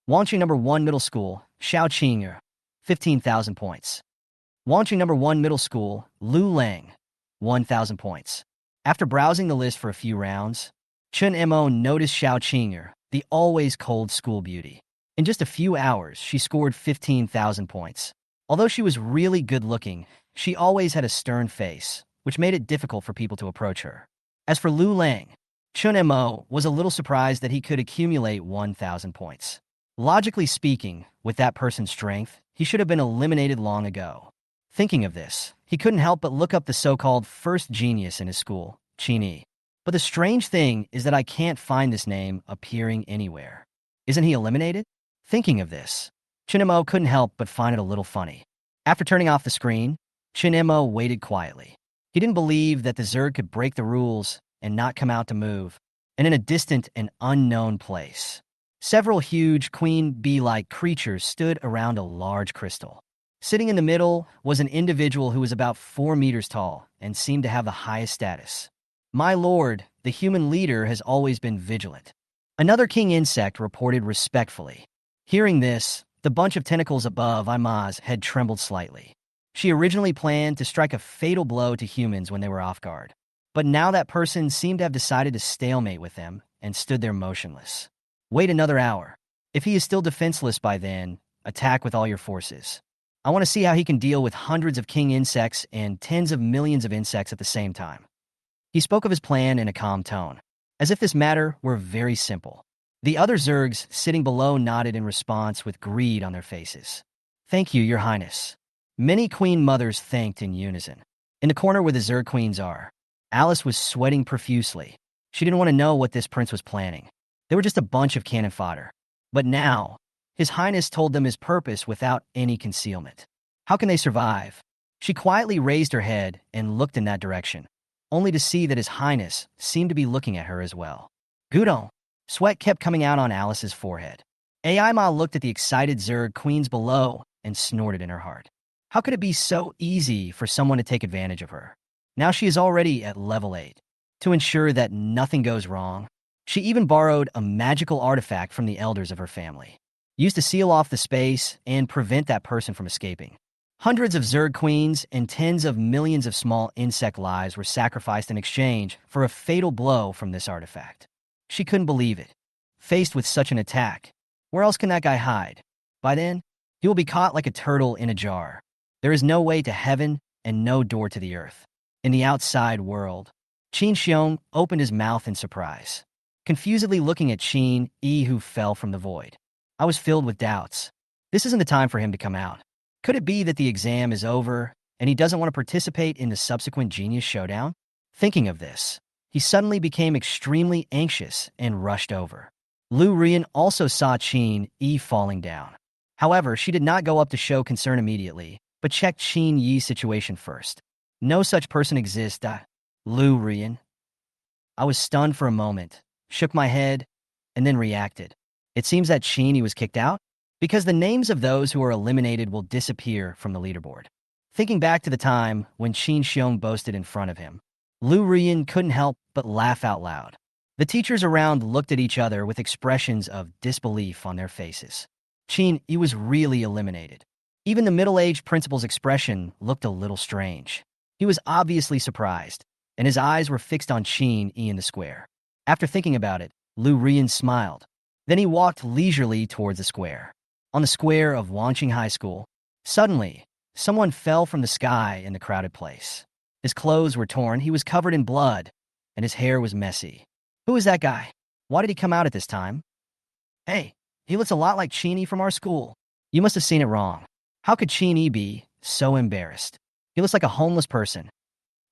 Wanqing number 1 Middle School, Xiao Qing'er, 15,000 points. Wanqing number 1 Middle School, Lu Lang, 1,000 points. After browsing the list for a few rounds, Chen Mo noticed Xiao Qing'er, the always cold school beauty. In just a few hours, she scored 15,000 points. Although she was really good-looking, she always had a stern face, which made it difficult for people to approach her. As for Lu Lang, Chen Mo was a little surprised that he could accumulate 1,000 points. Logically speaking, with that person's strength, he should have been eliminated long ago. Thinking of this, he couldn't help but look up the so-called first genius in his school, Qin Yi. But the strange thing is that I can't find this name appearing anywhere. Isn't he eliminated? Thinking of this, Chen Mo couldn't help but find it a little funny. After turning off the screen, Chen Mo waited quietly. He didn't believe that the Zerg could break the rules and not come out to move, and in a distant and unknown place. Several huge queen bee-like creatures stood around a large crystal. Sitting in the middle was an individual who was about 4 meters tall and seemed to have the highest status. My lord, the human leader has always been vigilant. Another king insect reported respectfully. Hearing this, the bunch of tentacles above Ima's head trembled slightly. She originally planned to strike a fatal blow to humans when they were off guard. But now that person seemed to have decided to stalemate with them and stood there motionless. Wait another hour. If he is still defenseless by then, attack with all your forces. I want to see how he can deal with hundreds of king insects and tens of millions of insects at the same time. He spoke of his plan in a calm tone, as if this matter were very simple. The other Zergs sitting below nodded in response with greed on their faces. Thank you, Your Highness. Many queen mothers thanked in unison. In the corner where the Zerg queens are, Alice was sweating profusely. She didn't want to know what this prince was planning. They were just a bunch of cannon fodder. But now, His Highness told them his purpose without any concealment. How can they survive? She quietly raised her head and looked in that direction, only to see that His Highness seemed to be looking at her as well. Gudon. Sweat kept coming out on Alice's forehead. Aima looked at the excited Zerg queens below and snorted in her heart. How could it be so easy for someone to take advantage of her? Now she is already at level 8. To ensure that nothing goes wrong, she even borrowed a magical artifact from the elders of her family, used to seal off the space and prevent that person from escaping. Hundreds of Zerg queens and tens of millions of small insect lives were sacrificed in exchange for a fatal blow from this artifact. She couldn't believe it. Faced with such an attack, where else can that guy hide? By then, he will be caught like a turtle in a jar. There is no way to heaven and no door to the earth. In the outside world, Qin Xiong opened his mouth in surprise, confusedly looking at Qin Yi, who fell from the void. I was filled with doubts. This isn't the time for him to come out. Could it be that the exam is over and he doesn't want to participate in the subsequent genius showdown? Thinking of this, he suddenly became extremely anxious and rushed over. Lu Rian also saw Qin Yi falling down. However, she did not go up to show concern immediately, but checked Qin Yi's situation first. No such person exists, Lu Rian. I was stunned for a moment, shook my head, and then reacted. It seems that Qin Yi was kicked out, because the names of those who are eliminated will disappear from the leaderboard. Thinking back to the time when Qin Xiong boasted in front of him, Lu Rian couldn't help but laugh out loud. The teachers around looked at each other with expressions of disbelief on their faces. Qin Yi was really eliminated. Even the middle-aged principal's expression looked a little strange. He was obviously surprised, and his eyes were fixed on Qin Yi in the square. After thinking about it, Lu Rian smiled. Then he walked leisurely towards the square. On the square of Wanqing High School, suddenly, someone fell from the sky in the crowded place. His clothes were torn, he was covered in blood, and his hair was messy. Who is that guy? Why did he come out at this time? Hey, he looks a lot like Qin Yi from our school. You must have seen it wrong. How could Qin Yi be so embarrassed? He looks like a homeless person.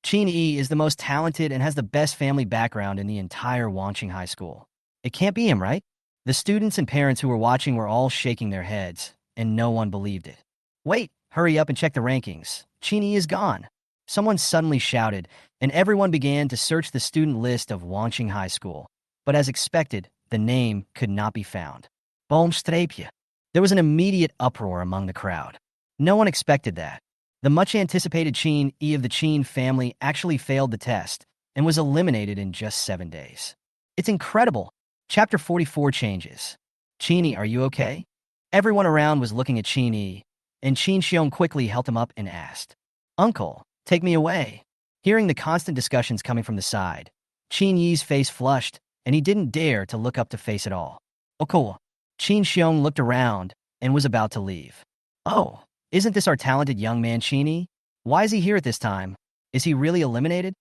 Qin Yi is the most talented and has the best family background in the entire Wanqing High School. It can't be him, right? The students and parents who were watching were all shaking their heads, and no one believed it. Wait, hurry up and check the rankings. Qin is gone. Someone suddenly shouted, and everyone began to search the student list of Wangqing High School. But as expected, the name could not be found. Boomstrapje. There was an immediate uproar among the crowd. No one expected that. The much-anticipated Qin of the Qin family actually failed the test and was eliminated in just 7 days. It's incredible. Chapter 44 changes. Qin, are you okay? Everyone around was looking at Qin, and Qin Xiong quickly helped him up and asked, Uncle, take me away. Hearing the constant discussions coming from the side, Qin Yi's face flushed, and he didn't dare to look up to face at all. Oh, cool. Qin Xiong looked around and was about to leave. Oh, isn't this our talented young man Qin Yi? Why is he here at this time? Is he really eliminated?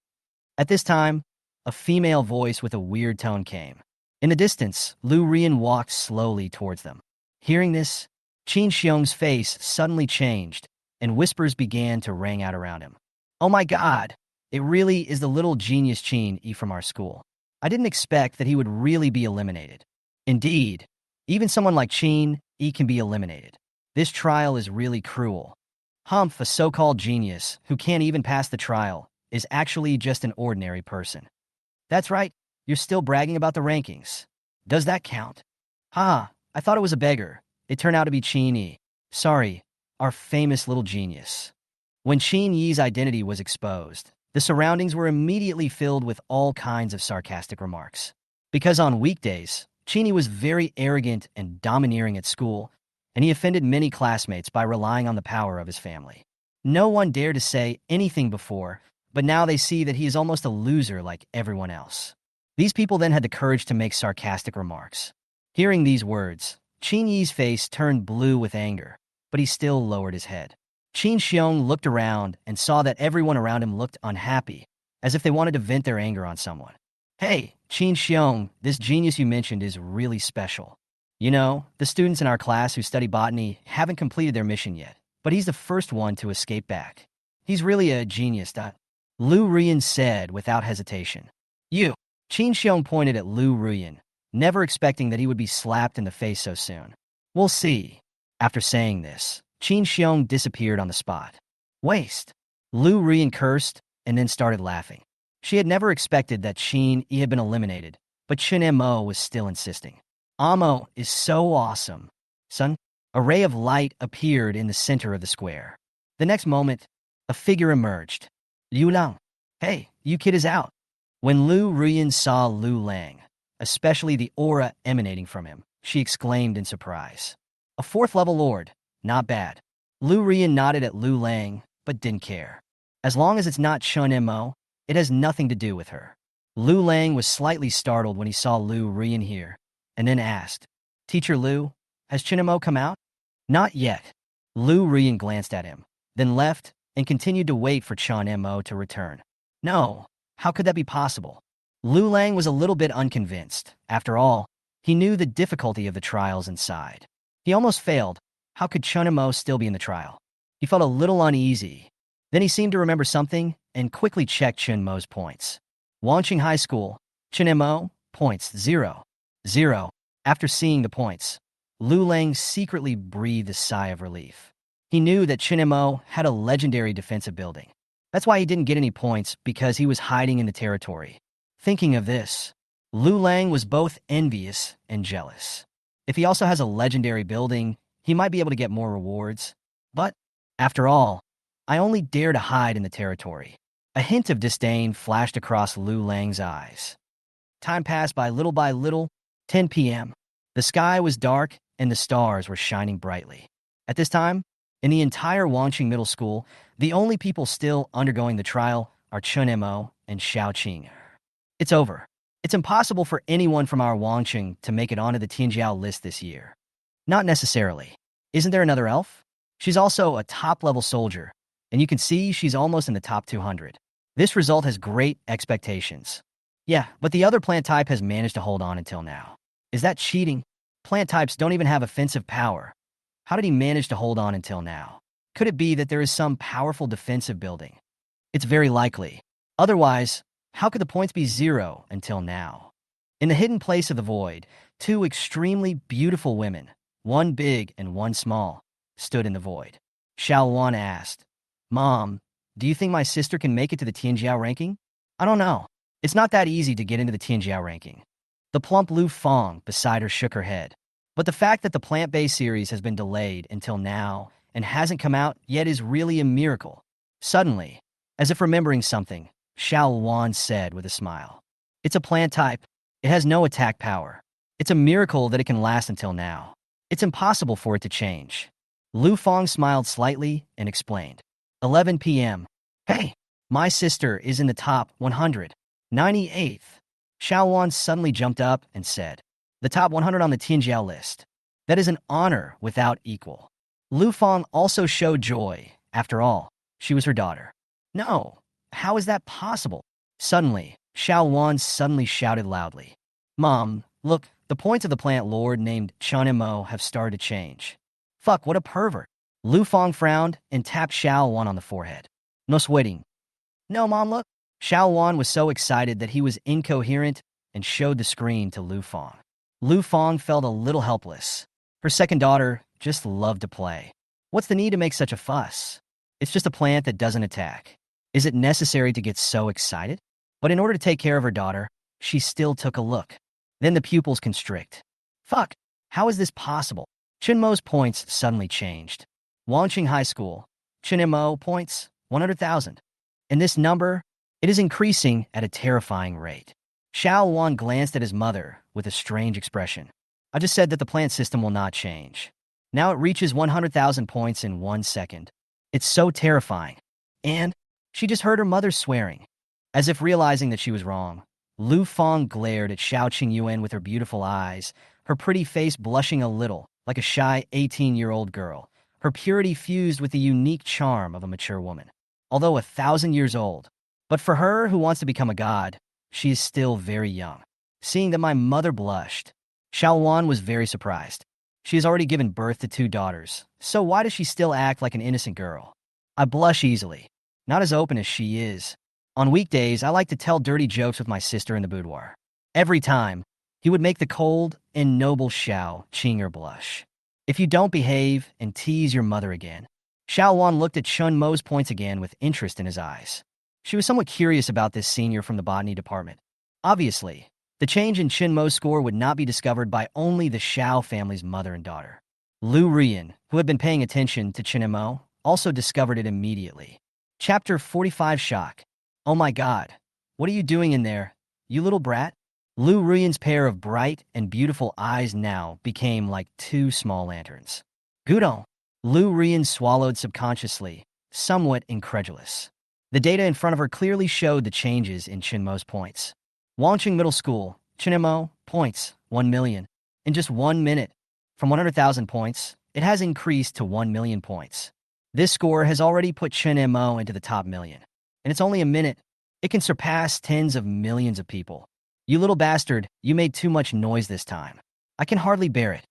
At this time, a female voice with a weird tone came. In the distance, Lu Rian walked slowly towards them. Hearing this, Qin Xiong's face suddenly changed, and whispers began to ring out around him. Oh my god, it really is the little genius Qin Yi from our school. I didn't expect that he would really be eliminated. Indeed, even someone like Qin Yi can be eliminated. This trial is really cruel. Humph, a so-called genius who can't even pass the trial, is actually just an ordinary person. That's right, you're still bragging about the rankings. Does that count? Ha, I thought it was a beggar. It turned out to be Qin Yi. Sorry, our famous little genius. When Qin Yi's identity was exposed, the surroundings were immediately filled with all kinds of sarcastic remarks. Because on weekdays, Qin Yi was very arrogant and domineering at school, and he offended many classmates by relying on the power of his family. No one dared to say anything before, but now they see that he is almost a loser like everyone else. These people then had the courage to make sarcastic remarks. Hearing these words, Qin Yi's face turned blue with anger, but he still lowered his head. Qin Xiong looked around and saw that everyone around him looked unhappy, as if they wanted to vent their anger on someone. Hey, Qin Xiong, this genius you mentioned is really special. You know, the students in our class who study botany haven't completed their mission yet, but he's the first one to escape back. He's really a genius. Lu Rian said without hesitation. You. Qin Xiong pointed at Lu Rian, never expecting that he would be slapped in the face so soon. We'll see. After saying this, Qin Xiong disappeared on the spot. Waste. Lu Rian cursed and then started laughing. She had never expected that Qin Yi had been eliminated, but Chen Mo was still insisting. Amo is so awesome. Son, a ray of light appeared in the center of the square. The next moment, a figure emerged. Liu Lang. Hey, you kid is out. When Lu Rian saw Lu Lang, especially the aura emanating from him, she exclaimed in surprise. A 4th-level lord. Not bad. Lu Rian nodded at Lu Lang, but didn't care. As long as it's not Chen Mo, it has nothing to do with her. Lu Lang was slightly startled when he saw Lu Rian here, and then asked, Teacher Lu, has Chen Mo come out? Not yet. Lu Rian glanced at him, then left and continued to wait for Chen Mo to return. No, how could that be possible? Lu Lang was a little bit unconvinced. After all, he knew the difficulty of the trials inside. He almost failed. How could Chen Mo still be in the trial? He felt a little uneasy. Then he seemed to remember something and quickly checked Chen Mo's points. Wangqing High School, Chen Mo, points 0. 0. After seeing the points, Lu Lang secretly breathed a sigh of relief. He knew that Chen Mo had a legendary defensive building. That's why he didn't get any points, because he was hiding in the territory. Thinking of this, Lu Lang was both envious and jealous. If he also has a legendary building, he might be able to get more rewards. But, after all, I only dare to hide in the territory. A hint of disdain flashed across Lu Lang's eyes. Time passed by little, 10 p.m. The sky was dark and the stars were shining brightly. At this time, in the entire Wangqing Middle School, the only people still undergoing the trial are Chen Mo and Xiao Qing. It's over. It's impossible for anyone from our Wangqing to make it onto the Tianjiao list this year. Not necessarily. Isn't there another elf? She's also a top-level soldier, and you can see she's almost in the top 200. This result has great expectations. Yeah, but the other plant type has managed to hold on until now. Is that cheating? Plant types don't even have offensive power. How did he manage to hold on until now? Could it be that there is some powerful defensive building? It's very likely. Otherwise, how could the points be 0 until now? In the hidden place of the void, 2 extremely beautiful women, one big and one small, stood in the void. Xiao Wan asked, "Mom, do you think my sister can make it to the Tianjiao ranking?" "I don't know. It's not that easy to get into the Tianjiao ranking." The plump Lu Fong beside her shook her head. But the fact that the plant-based series has been delayed until now and hasn't come out yet is really a miracle. Suddenly, as if remembering something, Xiao Wan said with a smile, "It's a plant type. It has no attack power. It's a miracle that it can last until now. It's impossible for it to change." Lu Fong smiled slightly and explained, 11 p.m. "Hey, my sister is in the top 198th. Xiao Wan suddenly jumped up and said, "The top 100 on the Tianjiao list. That is an honor without equal." Lu Fong also showed joy. After all, she was her daughter. "No, how is that possible?" Suddenly, Xiao Wan suddenly shouted loudly, "Mom, look, the points of the plant lord named Chen Mo have started to change." "Fuck, what a pervert." Lu Fong frowned and tapped Xiao Wan on the forehead. "No sweating." "No, Mom, look." Xiao Wan was so excited that he was incoherent and showed the screen to Lu Fong. Lu Fong felt a little helpless. Her second daughter just loved to play. What's the need to make such a fuss? It's just a plant that doesn't attack. Is it necessary to get so excited? But in order to take care of her daughter, she still took a look. Then the pupils constrict. Fuck, how is this possible? Chen Mo's points suddenly changed. Wanqing High School, Chen Mo points, 100,000. And this number, it is increasing at a terrifying rate. Xiao Wan glanced at his mother with a strange expression. "I just said that the plant system will not change. Now it reaches 100,000 points in 1 second. It's so terrifying." And she just heard her mother swearing. As if realizing that she was wrong, Lu Fong glared at Xiao Qingyuan with her beautiful eyes, her pretty face blushing a little, like a shy 18-year-old girl, her purity fused with the unique charm of a mature woman. Although 1,000 years old, but for her who wants to become a god, she is still very young. Seeing that my mother blushed, Xiao Wan was very surprised. She has already given birth to 2 daughters, so why does she still act like an innocent girl? I blush easily, not as open as she is. On weekdays, I like to tell dirty jokes with my sister in the boudoir. Every time, he would make the cold and noble Xiao Qing'er blush. "If you don't behave and tease your mother again." Xiao Wan looked at Chen Mo's points again with interest in his eyes. She was somewhat curious about this senior from the botany department. Obviously, the change in Chen Mo's score would not be discovered by only the Xiao family's mother and daughter. Lu Rian, who had been paying attention to Chen Mo, also discovered it immediately. Chapter 45 Shock. "Oh my god, what are you doing in there, you little brat?" Lu Rian's pair of bright and beautiful eyes now became like 2 small lanterns. "Gudong." Lu Rian swallowed subconsciously, somewhat incredulous. The data in front of her clearly showed the changes in Chen Mo's points. Wanqing Middle School, Chen Mo, points, 1 million. In just 1 minute, from 100,000 points, it has increased to 1 million points. This score has already put Chen Mo into the top million. And it's only a minute. It can surpass tens of millions of people. "You little bastard, you made too much noise this time. I can hardly bear it."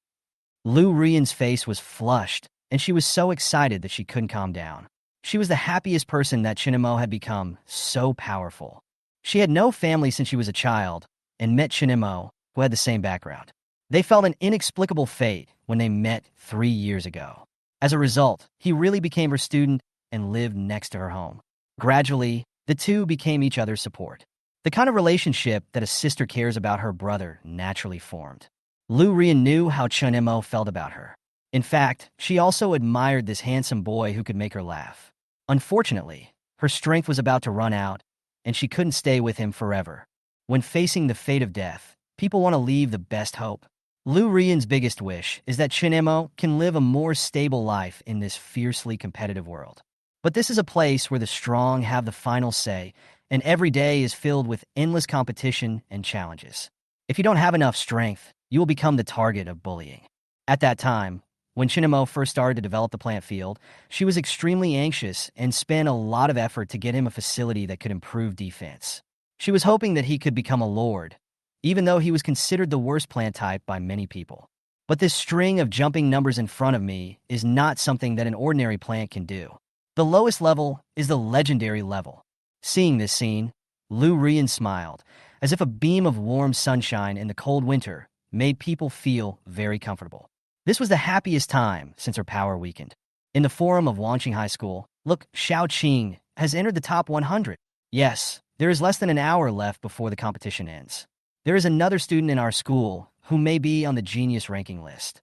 Lu Rian's face was flushed, and she was so excited that she couldn't calm down. She was the happiest person that Chen Mo had become so powerful. She had no family since she was a child, and met Chen Mo, who had the same background. They felt an inexplicable fate when they met 3 years ago. As a result, he really became her student and lived next to her home. Gradually, the two became each other's support. The kind of relationship that a sister cares about her brother naturally formed. Lu Rian knew how Chen Mo felt about her. In fact, she also admired this handsome boy who could make her laugh. Unfortunately, her strength was about to run out, and she couldn't stay with him forever. When facing the fate of death, people want to leave the best hope. Lu Rian's biggest wish is that Chen Mo can live a more stable life in this fiercely competitive world. But this is a place where the strong have the final say, and every day is filled with endless competition and challenges. If you don't have enough strength, you will become the target of bullying. At that time, when Chen Mo first started to develop the plant field, she was extremely anxious and spent a lot of effort to get him a facility that could improve defense. She was hoping that he could become a lord, even though he was considered the worst plant type by many people. But this string of jumping numbers in front of me is not something that an ordinary plant can do. The lowest level is the legendary level. Seeing this scene, Lu Rian smiled, as if a beam of warm sunshine in the cold winter made people feel very comfortable. This was the happiest time since her power weakened. In the forum of Wanqing High School, look, Xiao Qing has entered the top 100. Yes, there is less than an hour left before the competition ends. There is another student in our school who may be on the genius ranking list.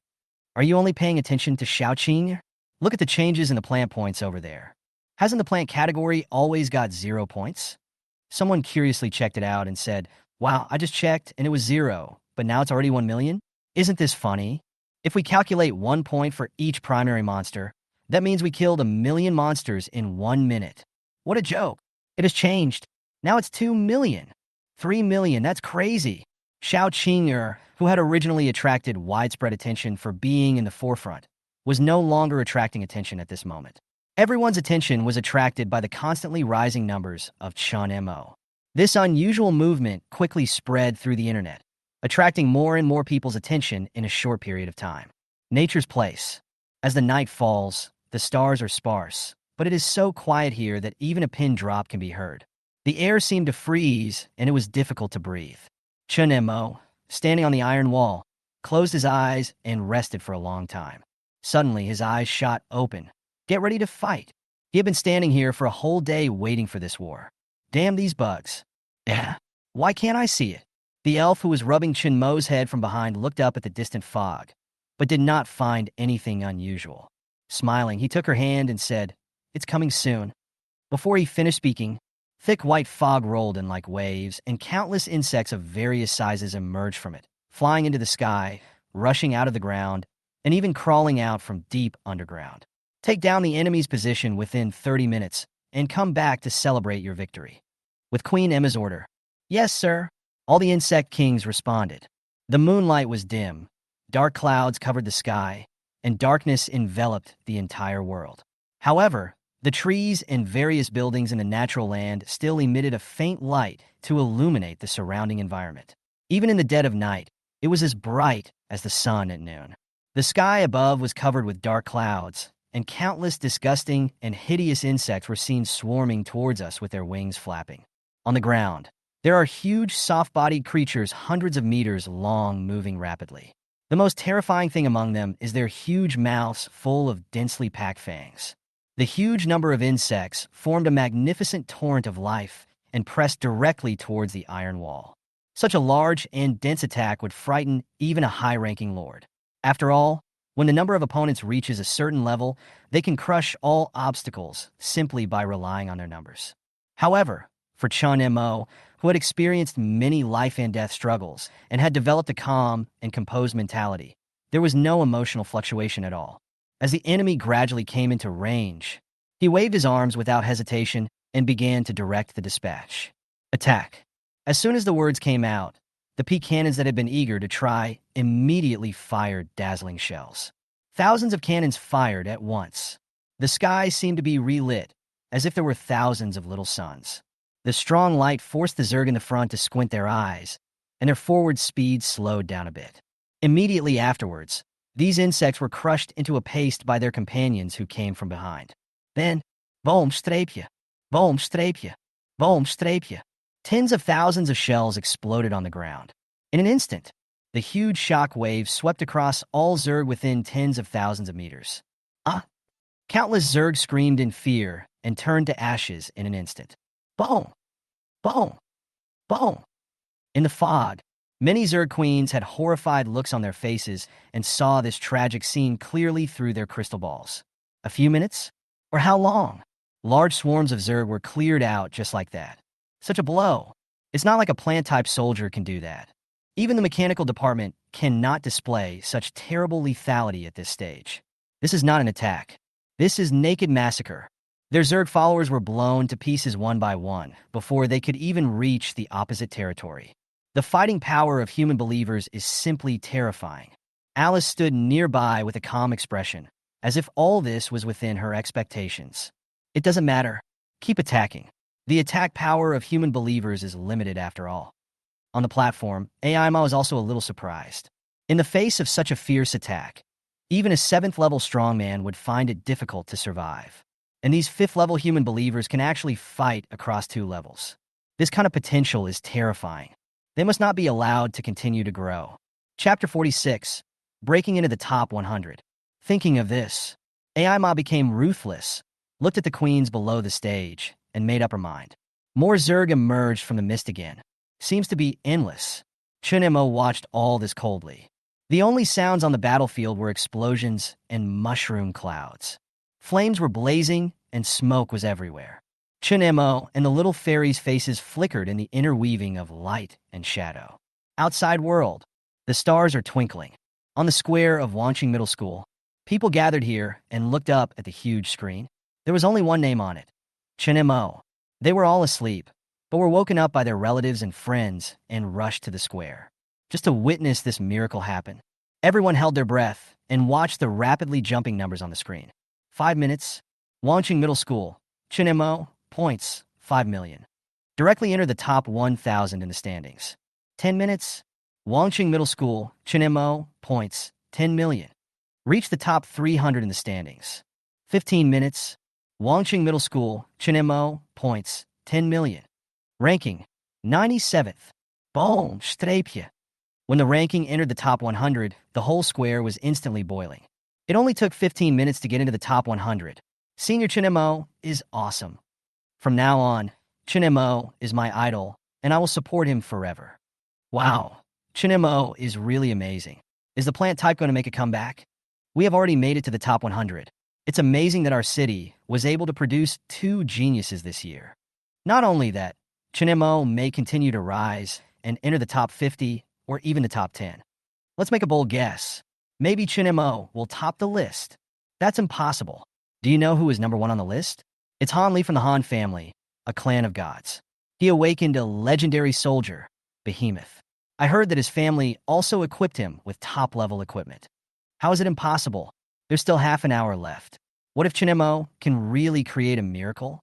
Are you only paying attention to Xiao Qing? Look at the changes in the plant points over there. Hasn't the plant category always got 0 points? Someone curiously checked it out and said, wow, I just checked and it was 0, but now it's already 1 million? Isn't this funny? If we calculate 1 point for each primary monster, that means we killed 1 million monsters in 1 minute. What a joke. It has changed. Now it's 2 million. 3 million, that's crazy. Xiao Qing'er, who had originally attracted widespread attention for being in the forefront, was no longer attracting attention at this moment. Everyone's attention was attracted by the constantly rising numbers of Chen Mo. This unusual movement quickly spread through the internet, attracting more and more people's attention in a short period of time. Nature's place. As the night falls, the stars are sparse, but it is so quiet here that even a pin drop can be heard. The air seemed to freeze, and it was difficult to breathe. Chen Mo, standing on the iron wall, closed his eyes and rested for a long time. Suddenly, his eyes shot open. Get ready to fight. He had been standing here for a whole day waiting for this war. Damn these bugs. Why can't I see it? The elf who was rubbing Chen Mo's head from behind looked up at the distant fog, but did not find anything unusual. Smiling, he took her hand and said, it's coming soon. Before he finished speaking, thick white fog rolled in like waves, and countless insects of various sizes emerged from it, flying into the sky, rushing out of the ground, and even crawling out from deep underground. Take down the enemy's position within 30 minutes, and come back to celebrate your victory. With Queen Emma's order. Yes, sir. All the insect kings responded. The moonlight was dim, dark clouds covered the sky, and darkness enveloped the entire world. However, the trees and various buildings in the natural land still emitted a faint light to illuminate the surrounding environment. Even in the dead of night, it was as bright as the sun at noon. The sky above was covered with dark clouds, and countless disgusting and hideous insects were seen swarming towards us with their wings flapping. On the ground, there are huge, soft-bodied creatures hundreds of meters long moving rapidly. The most terrifying thing among them is their huge mouths full of densely packed fangs. The huge number of insects formed a magnificent torrent of life and pressed directly towards the iron wall. Such a large and dense attack would frighten even a high-ranking lord. After all, when the number of opponents reaches a certain level, they can crush all obstacles simply by relying on their numbers. However, for Chen Mo, who had experienced many life and death struggles and had developed a calm and composed mentality, there was no emotional fluctuation at all. As the enemy gradually came into range, he waved his arms without hesitation and began to direct the dispatch. Attack. As soon as the words came out, the pea cannons that had been eager to try immediately fired dazzling shells. Thousands of cannons fired at once. The sky seemed to be relit, as if there were thousands of little suns. The strong light forced the Zerg in the front to squint their eyes, and their forward speed slowed down a bit. Immediately afterwards, these insects were crushed into a paste by their companions who came from behind. Then, boom, streepje, boom, streepje, boom, streepje. Tens of thousands of shells exploded on the ground. In an instant, the huge shock wave swept across all Zerg within tens of thousands of meters. Countless Zerg screamed in fear and turned to ashes in an instant. Boom! Boom! Boom! In the fog, many Zerg queens had horrified looks on their faces and saw this tragic scene clearly through their crystal balls. A few minutes? Or how long? Large swarms of Zerg were cleared out just like that. Such a blow. It's not like a plant-type soldier can do that. Even the mechanical department cannot display such terrible lethality at this stage. This is not an attack. This is naked massacre. Their Zerg followers were blown to pieces one by one before they could even reach the opposite territory. The fighting power of human believers is simply terrifying. Alice stood nearby with a calm expression, as if all this was within her expectations. It doesn't matter. Keep attacking. The attack power of human believers is limited after all. On the platform, Aima was also a little surprised. In the face of such a fierce attack, even a 7th-level strongman would find it difficult to survive. And these 5th-level human believers can actually fight across 2 levels. This kind of potential is terrifying. They must not be allowed to continue to grow. Chapter 46. breaking into the top 100. Thinking of this, AI Ma became ruthless, looked at the queens below the stage, and made up her mind. More Zerg emerged from the mist again. Seems to be endless. Chen Mo watched all this coldly. The only sounds on the battlefield were explosions and mushroom clouds. Flames were blazing and smoke was everywhere. Chen Mo and the little fairies' faces flickered in the interweaving of light and shadow. Outside world, the stars are twinkling. On the square of Wanqing Middle School, people gathered here and looked up at the huge screen. There was only one name on it, Chen Mo. They were all asleep, but were woken up by their relatives and friends and rushed to the square, just to witness this miracle happen. Everyone held their breath and watched the rapidly jumping numbers on the screen. 5 minutes, Wanqing Middle School, Chen Mo, points, 5 million. Directly entered the top 1,000 in the standings. 10 minutes, Wanqing Middle School, Chen Mo, points, 10 million. Reached the top 300 in the standings. 15 minutes, Wanqing Middle School, Chen Mo, points, 10 million. Ranking, 97th. Boom, streepje. When the ranking entered the top 100, the whole square was instantly boiling. It only took 15 minutes to get into the top 100. Senior Chen Mo is awesome. From now on, Chen Mo is my idol, and I will support him forever. Wow, Chen Mo is really amazing. Is the plant type going to make a comeback? We have already made it to the top 100. It's amazing that our city was able to produce 2 geniuses this year. Not only that, Chen Mo may continue to rise and enter the top 50 or even the top 10. Let's make a bold guess. Maybe Chen Mo will top the list. That's impossible. Do you know who is number 1 on the list? It's Han Li from the Han family, a clan of gods. He awakened a legendary soldier, Behemoth. I heard that his family also equipped him with top-level equipment. How is it impossible? There's still half an hour left. What if Chen Mo can really create a miracle?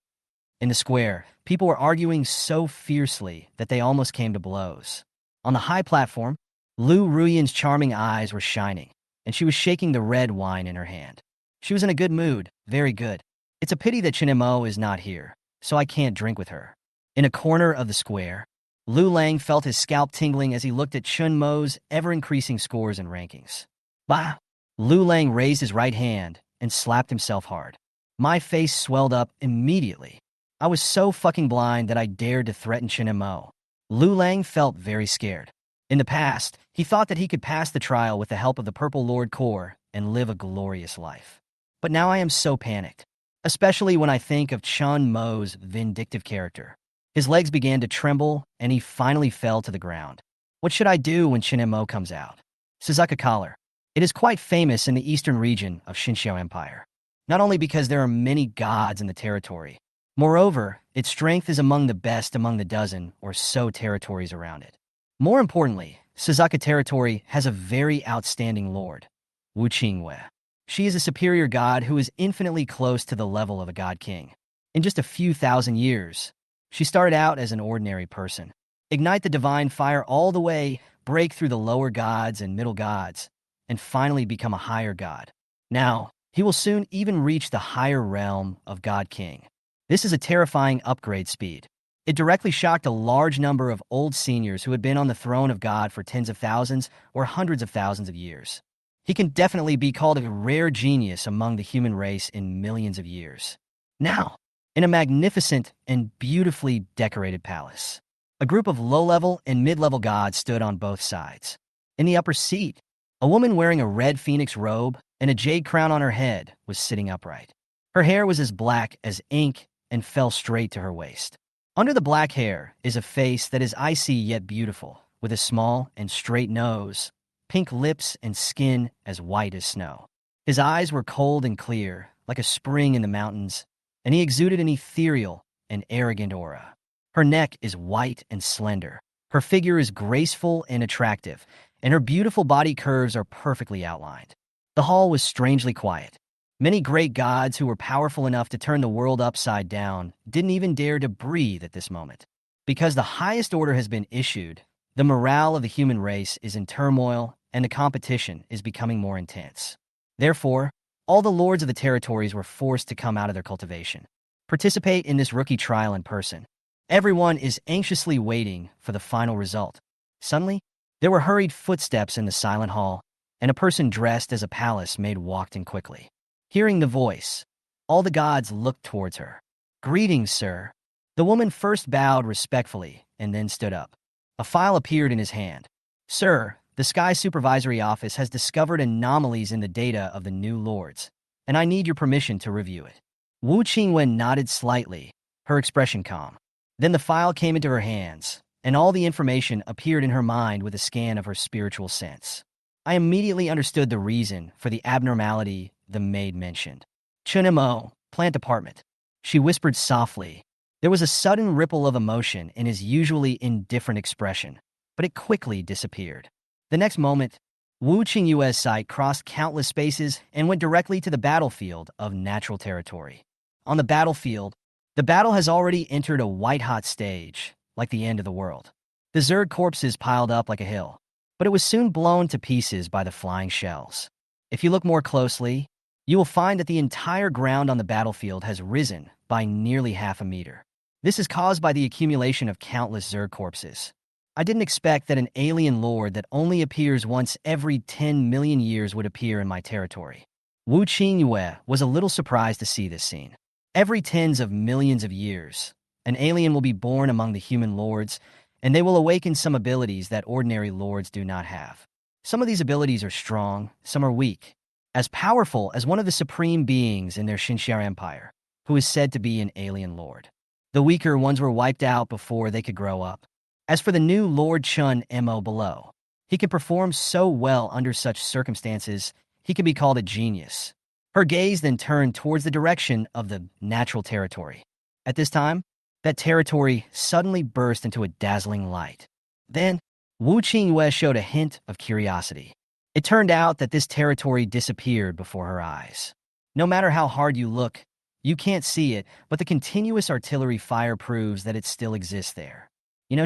In the square, people were arguing so fiercely that they almost came to blows. On the high platform, Lu Ruyan's charming eyes were shining, and she was shaking the red wine in her hand. She was in a good mood, very good. It's a pity that Chen Mo is not here, so I can't drink with her. In a corner of the square, Lu Lang felt his scalp tingling as he looked at Chen Mo's ever-increasing scores and rankings. Bah! Lu Lang raised his right hand and slapped himself hard. My face swelled up immediately. I was so fucking blind that I dared to threaten Chen Mo. Lu Lang felt very scared. In the past, he thought that he could pass the trial with the help of the Purple Lord Core and live a glorious life. But now I am so panicked, especially when I think of Chen Mo's vindictive character. His legs began to tremble, and he finally fell to the ground. What should I do when Chen Mo comes out? Suzuka Collar. It is quite famous in the eastern region of Xinxiao Empire, not only because there are many gods in the territory. Moreover, its strength is among the best among the dozen or so territories around it. More importantly, Suzuka territory has a very outstanding lord, Wu Qingwei. She is a superior god who is infinitely close to the level of a god king. In just a few thousand years, she started out as an ordinary person. Ignite the divine fire all the way, break through the lower gods and middle gods, and finally become a higher god. Now, he will soon even reach the higher realm of God King. This is a terrifying upgrade speed. It directly shocked a large number of old seniors who had been on the throne of God for tens of thousands or hundreds of thousands of years. He can definitely be called a rare genius among the human race in millions of years. Now, in a magnificent and beautifully decorated palace, a group of low-level and mid-level gods stood on both sides. In the upper seat, a woman wearing a red phoenix robe and a jade crown on her head was sitting upright. Her hair was as black as ink and fell straight to her waist. Under the black hair is a face that is icy yet beautiful, with a small and straight nose, pink lips, and skin as white as snow. His eyes were cold and clear, like a spring in the mountains, and he exuded an ethereal and arrogant aura. Her neck is white and slender. Her figure is graceful and attractive, and her beautiful body curves are perfectly outlined. The hall was strangely quiet. Many great gods who were powerful enough to turn the world upside down didn't even dare to breathe at this moment. Because the highest order has been issued, the morale of the human race is in turmoil, and the competition is becoming more intense. Therefore, all the lords of the territories were forced to come out of their cultivation, participate in this rookie trial in person. Everyone is anxiously waiting for the final result. Suddenly, there were hurried footsteps in the silent hall, and a person dressed as a palace maid walked in quickly. Hearing the voice, all the gods looked towards her. "Greetings, sir." The woman first bowed respectfully and then stood up. A file appeared in his hand. "Sir, the Sky Supervisory Office has discovered anomalies in the data of the new lords, and I need your permission to review it." Wu Qingwen nodded slightly, her expression calm. Then the file came into her hands, and all the information appeared in her mind with a scan of her spiritual sense. I immediately understood the reason for the abnormality the maid mentioned. "Chen Mo, plant department." She whispered softly. There was a sudden ripple of emotion in his usually indifferent expression, but it quickly disappeared. The next moment, Wu Qingyue's sight crossed countless spaces and went directly to the battlefield of natural territory. On the battlefield, the battle has already entered a white-hot stage, like the end of the world. The Zerg corpses piled up like a hill, but it was soon blown to pieces by the flying shells. If you look more closely, you will find that the entire ground on the battlefield has risen by nearly half a meter. This is caused by the accumulation of countless Zerg corpses. I didn't expect that an alien lord that only appears once every 10 million years would appear in my territory. Wu Qingyue was a little surprised to see this scene. Every tens of millions of years, an alien will be born among the human lords, and they will awaken some abilities that ordinary lords do not have. Some of these abilities are strong, some are weak, as powerful as one of the supreme beings in their Xinxiar Empire, who is said to be an alien lord. The weaker ones were wiped out before they could grow up. As for the new Lord Chen Mo below, he can perform so well under such circumstances, he can be called a genius. Her gaze then turned towards the direction of the natural territory. At this time, that territory suddenly burst into a dazzling light. Then, Wu Qingyue showed a hint of curiosity. It turned out that this territory disappeared before her eyes. No matter how hard you look, you can't see it, but the continuous artillery fire proves that it still exists there.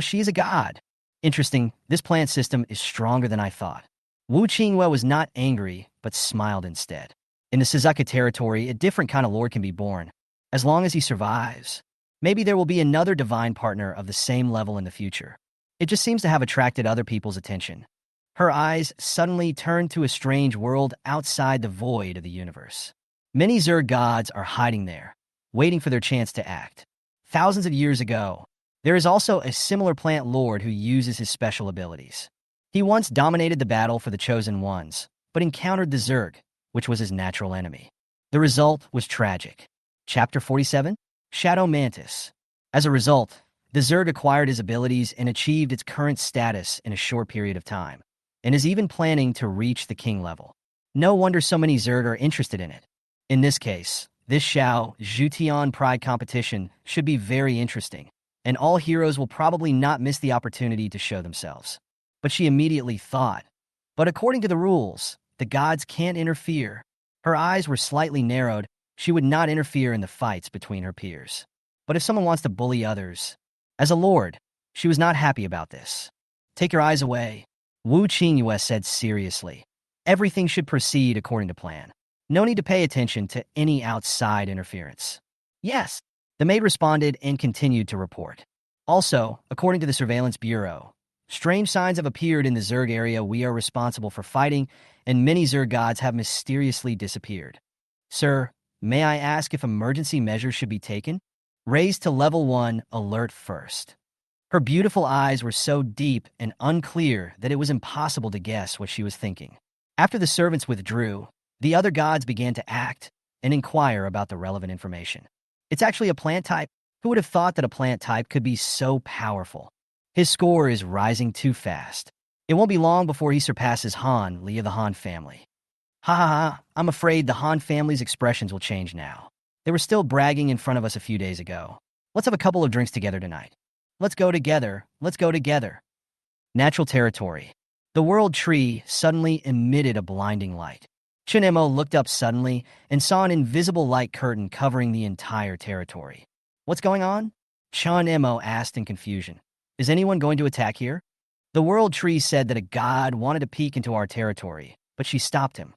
She is a god. Interesting, this plant system is stronger than I thought. Wu Qingyue was not angry, but smiled instead. In the Suzuka territory, a different kind of lord can be born, as long as he survives. Maybe there will be another divine partner of the same level in the future. It just seems to have attracted other people's attention. Her eyes suddenly turned to a strange world outside the void of the universe. Many Zerg gods are hiding there, waiting for their chance to act. Thousands of years ago, there is also a similar plant lord who uses his special abilities. He once dominated the battle for the Chosen Ones, but encountered the Zerg, which was his natural enemy. The result was tragic. Chapter 47, Shadow Mantis. As a result, the Zerg acquired his abilities and achieved its current status in a short period of time, and is even planning to reach the king level. No wonder so many Zerg are interested in it. In this case, this Xiao Zhutian Pride competition should be very interesting, and all heroes will probably not miss the opportunity to show themselves. But she immediately thought, but according to the rules, the gods can't interfere. Her eyes were slightly narrowed. She would not interfere in the fights between her peers. But if someone wants to bully others, as a lord, she was not happy about this. "Take your eyes away," Wu Qingyue said seriously. "Everything should proceed according to plan. No need to pay attention to any outside interference." "Yes," the maid responded and continued to report. "Also, according to the Surveillance Bureau, strange signs have appeared in the Zerg area we are responsible for fighting, and many Zerg gods have mysteriously disappeared. Sir, may I ask if emergency measures should be taken?" Raised to level 1, alert first. Her beautiful eyes were so deep and unclear that it was impossible to guess what she was thinking. After the servants withdrew, the other gods began to act and inquire about the relevant information. "It's actually a plant type. Who would have thought that a plant type could be so powerful? His score is rising too fast. It won't be long before he surpasses Han, Li of the Han family." Ha ha ha, I'm afraid the Han family's expressions will change now. They were still bragging in front of us a few days ago. "Let's have a couple of drinks together tonight. Let's go together, let's go together." Natural territory. The world tree suddenly emitted a blinding light. Chen Mo looked up suddenly and saw an invisible light curtain covering the entire territory. "What's going on?" Chen Mo asked in confusion. "Is anyone going to attack here?" The world tree said that a god wanted to peek into our territory, but she stopped him.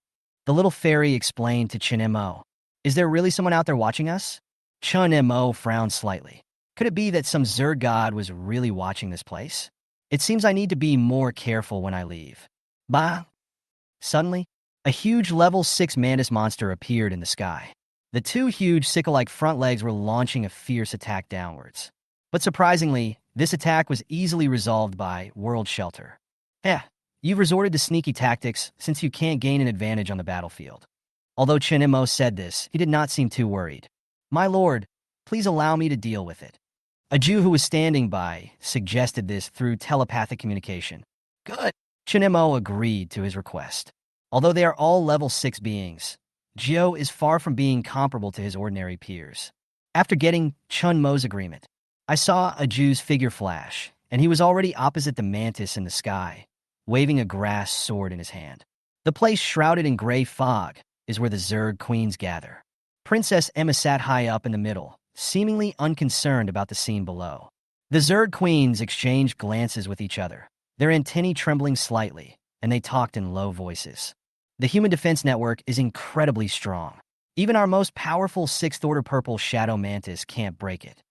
The little fairy explained to Chen Mo, "Is there really someone out there watching us?" Chen Mo frowned slightly. Could it be that some Zerg god was really watching this place? It seems I need to be more careful when I leave. Bah! Suddenly, a huge level 6 mantis monster appeared in the sky. The two huge sickle-like front legs were launching a fierce attack downwards. But surprisingly, this attack was easily resolved by World Shelter. Yeah, you've resorted to sneaky tactics since you can't gain an advantage on the battlefield. Although Chen Mo said this, he did not seem too worried. My lord, please allow me to deal with it. A Jew who was standing by suggested this through telepathic communication. Good. Chen Mo agreed to his request. Although they are all level 6 beings, Jiao is far from being comparable to his ordinary peers. After getting Chen Mo's agreement, I saw a Jew's figure flash, and he was already opposite the mantis in the sky, waving a grass sword in his hand. The place shrouded in gray fog is where the Zerg queens gather. Princess Emma sat high up in the middle, seemingly unconcerned about the scene below. The Zerg queens exchanged glances with each other, their antennae trembling slightly, and they talked in low voices. The human defense network is incredibly strong. Even our most powerful 6th Order purple shadow mantis can't break it.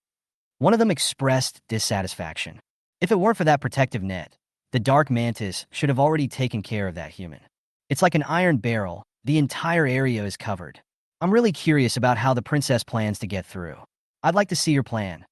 One of them expressed dissatisfaction. If it weren't for that protective net, the dark mantis should have already taken care of that human. It's like an iron barrel, the entire area is covered. I'm really curious about how the princess plans to get through. I'd like to see your plan.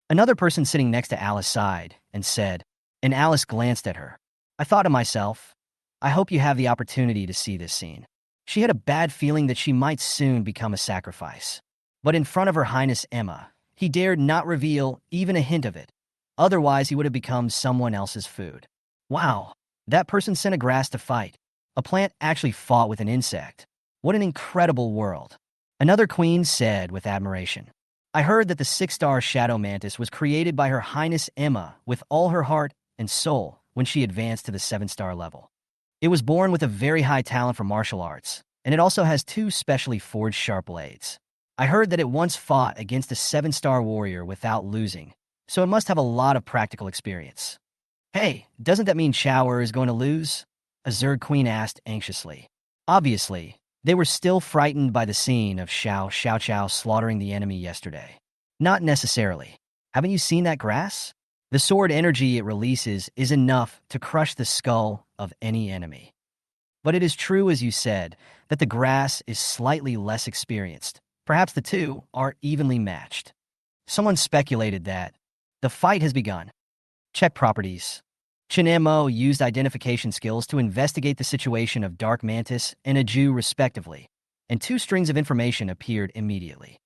Another person sitting next to Alice sighed and said, and Alice glanced at her. I thought to myself, I hope you have the opportunity to see this scene. She had a bad feeling that she might soon become a sacrifice. But in front of Her Highness Emma, he dared not reveal even a hint of it. Otherwise, he would have become someone else's food. Wow, that person sent a grass to fight. A plant actually fought with an insect. What an incredible world. Another queen said with admiration. I heard that the 6-star shadow mantis was created by Her Highness Emma with all her heart and soul when she advanced to the 7-star level. It was born with a very high talent for martial arts, and it also has 2 specially forged sharp blades. I heard that it once fought against a 7-star warrior without losing, so it must have a lot of practical experience. Hey, doesn't that mean Chower is going to lose? A Zerg queen asked anxiously. Obviously, they were still frightened by the scene of Xiao slaughtering the enemy yesterday. Not necessarily. Haven't you seen that grass? The sword energy it releases is enough to crush the skull of any enemy. But it is true, as you said, that the grass is slightly less experienced. Perhaps the two are evenly matched. Someone speculated that the fight has begun. Check properties. Chen Mo used identification skills to investigate the situation of Dark Mantis and a Jew respectively, and 2 strings of information appeared immediately.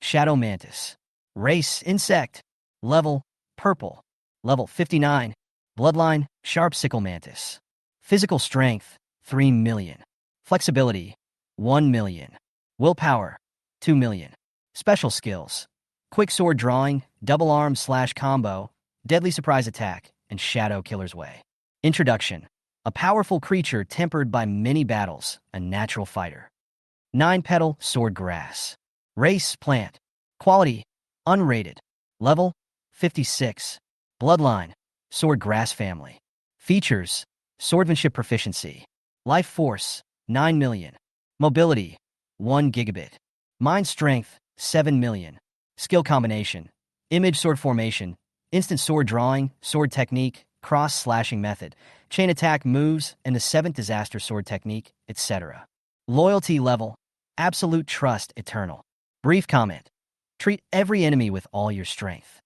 Shadow Mantis. Race, insect. Level, purple. Level 59. Bloodline, sharp sickle mantis. Physical strength, 3 million. Flexibility, 1 million. Willpower, 2 million. Special skills. Quick sword drawing, double arm / combo, deadly surprise attack, and Shadow Killer's Way. Introduction. A powerful creature tempered by many battles, a natural fighter. 9-petal sword grass. Race plant. Quality unrated. Level 56. Bloodline sword grass family. Features swordsmanship proficiency. Life force 9 million. Mobility 1 gigabit. Mind strength 7 million. Skill combination. Image sword formation. Instant sword drawing, sword technique, cross-slashing method, chain attack moves, and the 7th disaster sword technique, etc. Loyalty level, absolute trust eternal. Brief comment. Treat every enemy with all your strength.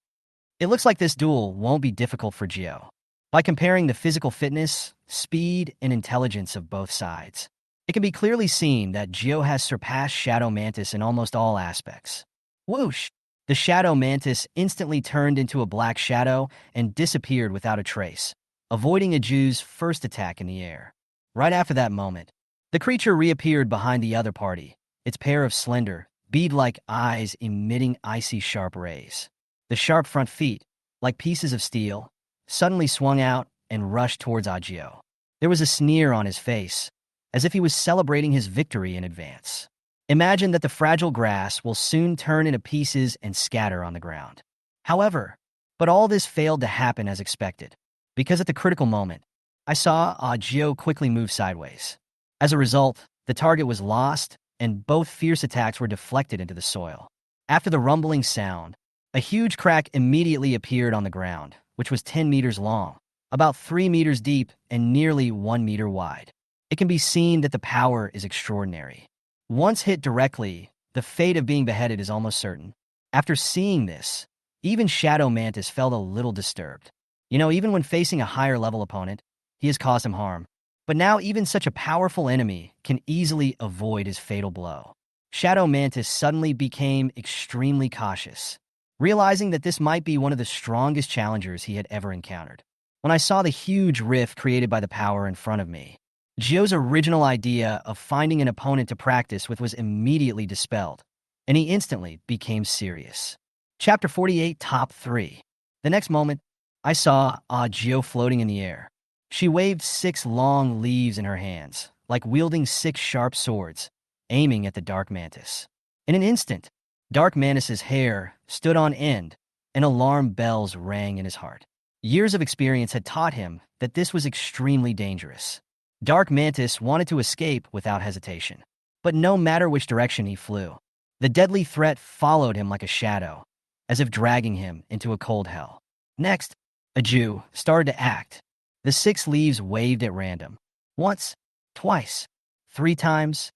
It looks like this duel won't be difficult for Jiao. By comparing the physical fitness, speed, and intelligence of both sides, it can be clearly seen that Jiao has surpassed Shadow Mantis in almost all aspects. Whoosh! The Shadow Mantis instantly turned into a black shadow and disappeared without a trace, avoiding a Jew's first attack in the air. Right after that moment, the creature reappeared behind the other party, its pair of slender, bead-like eyes emitting icy sharp rays. The sharp front feet, like pieces of steel, suddenly swung out and rushed towards Agio. There was a sneer on his face, as if he was celebrating his victory in advance. Imagine that the fragile grass will soon turn into pieces and scatter on the ground. However, but all this failed to happen as expected, because at the critical moment, I saw Agio quickly move sideways. As a result, the target was lost, and both fierce attacks were deflected into the soil. After the rumbling sound, a huge crack immediately appeared on the ground, which was 10 meters long, about 3 meters deep, and nearly 1 meter wide. it can be seen that the power is extraordinary. Once hit directly, the fate of being beheaded is almost certain. After seeing this, even Shadow Mantis felt a little disturbed. Even when facing a higher-level opponent, he has caused him harm. But now even such a powerful enemy can easily avoid his fatal blow. Shadow Mantis suddenly became extremely cautious, realizing that this might be one of the strongest challengers he had ever encountered. When I saw the huge rift created by the power in front of me, Gio's original idea of finding an opponent to practice with was immediately dispelled, and he instantly became serious. Chapter 48, Top 3. The next moment, I saw Gio floating in the air. She waved 6 long leaves in her hands, like wielding 6 sharp swords, aiming at the Dark Mantis. In an instant, Dark Mantis's hair stood on end, and alarm bells rang in his heart. Years of experience had taught him that this was extremely dangerous. Dark Mantis wanted to escape without hesitation. But no matter which direction he flew, the deadly threat followed him like a shadow, as if dragging him into a cold hell. Next, a Jew started to act. The 6 leaves waved at random. Once, twice, 3 times.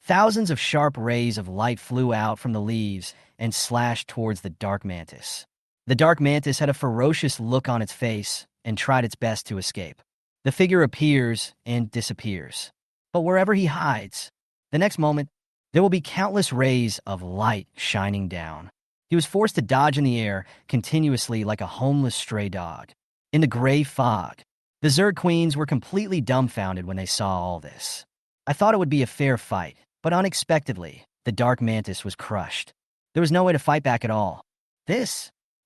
Thousands of sharp rays of light flew out from the leaves and slashed towards the Dark Mantis. The Dark Mantis had a ferocious look on its face and tried its best to escape. The figure appears and disappears. But wherever he hides, the next moment, there will be countless rays of light shining down. He was forced to dodge in the air continuously like a homeless stray dog. In the gray fog, the Zerg Queens were completely dumbfounded when they saw all this. I thought it would be a fair fight, but unexpectedly, the Dark Mantis was crushed. There was no way to fight back at all. The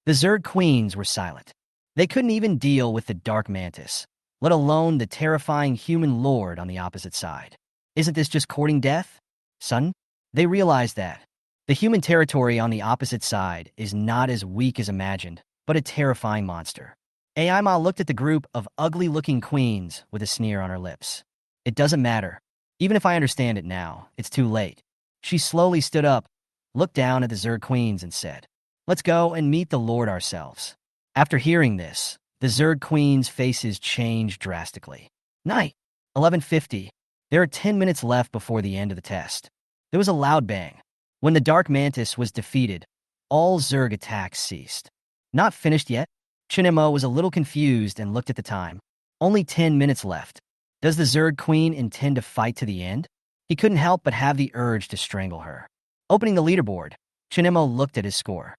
Zerg Queens were silent. They couldn't even deal with the Dark Mantis, let alone the terrifying human lord on the opposite side. Isn't this just courting death, son? They realized that the human territory on the opposite side is not as weak as imagined, but a terrifying monster. Aima looked at the group of ugly-looking queens with a sneer on her lips. It doesn't matter. Even if I understand it now, it's too late. She slowly stood up, looked down at the Zerg Queens and said, "Let's go and meet the Lord ourselves." After hearing this, the Zerg Queens' faces changed drastically. Night, 11:50. There are 10 minutes left before the end of the test. There was a loud bang. When the Dark Mantis was defeated, all Zerg attacks ceased. Not finished yet? Chen Mo was a little confused and looked at the time. Only 10 minutes left. Does the Zerg Queen intend to fight to the end? He couldn't help but have the urge to strangle her. Opening the leaderboard, Chen Mo looked at his score.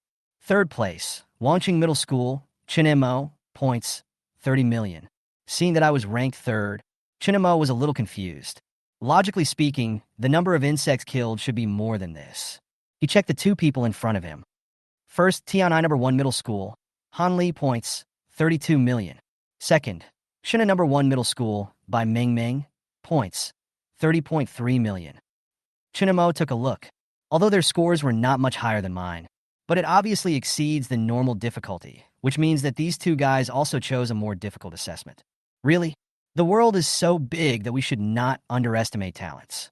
3rd place, Wangqing Middle School, Chen Mo, points, 30 million. Seeing that I was ranked 3rd, Chen Mo was a little confused. Logically speaking, the number of insects killed should be more than this. He checked the 2 people in front of him. First, Tianai number 1 Middle School, Han Li, points, 32 million. Second, Shina number 1 Middle School, by Meng Meng, points, 30.3 million. Chen Mo took a look. Although their scores were not much higher than mine, but it obviously exceeds the normal difficulty, which means that these 2 guys also chose a more difficult assessment. Really? The world is so big that we should not underestimate talents.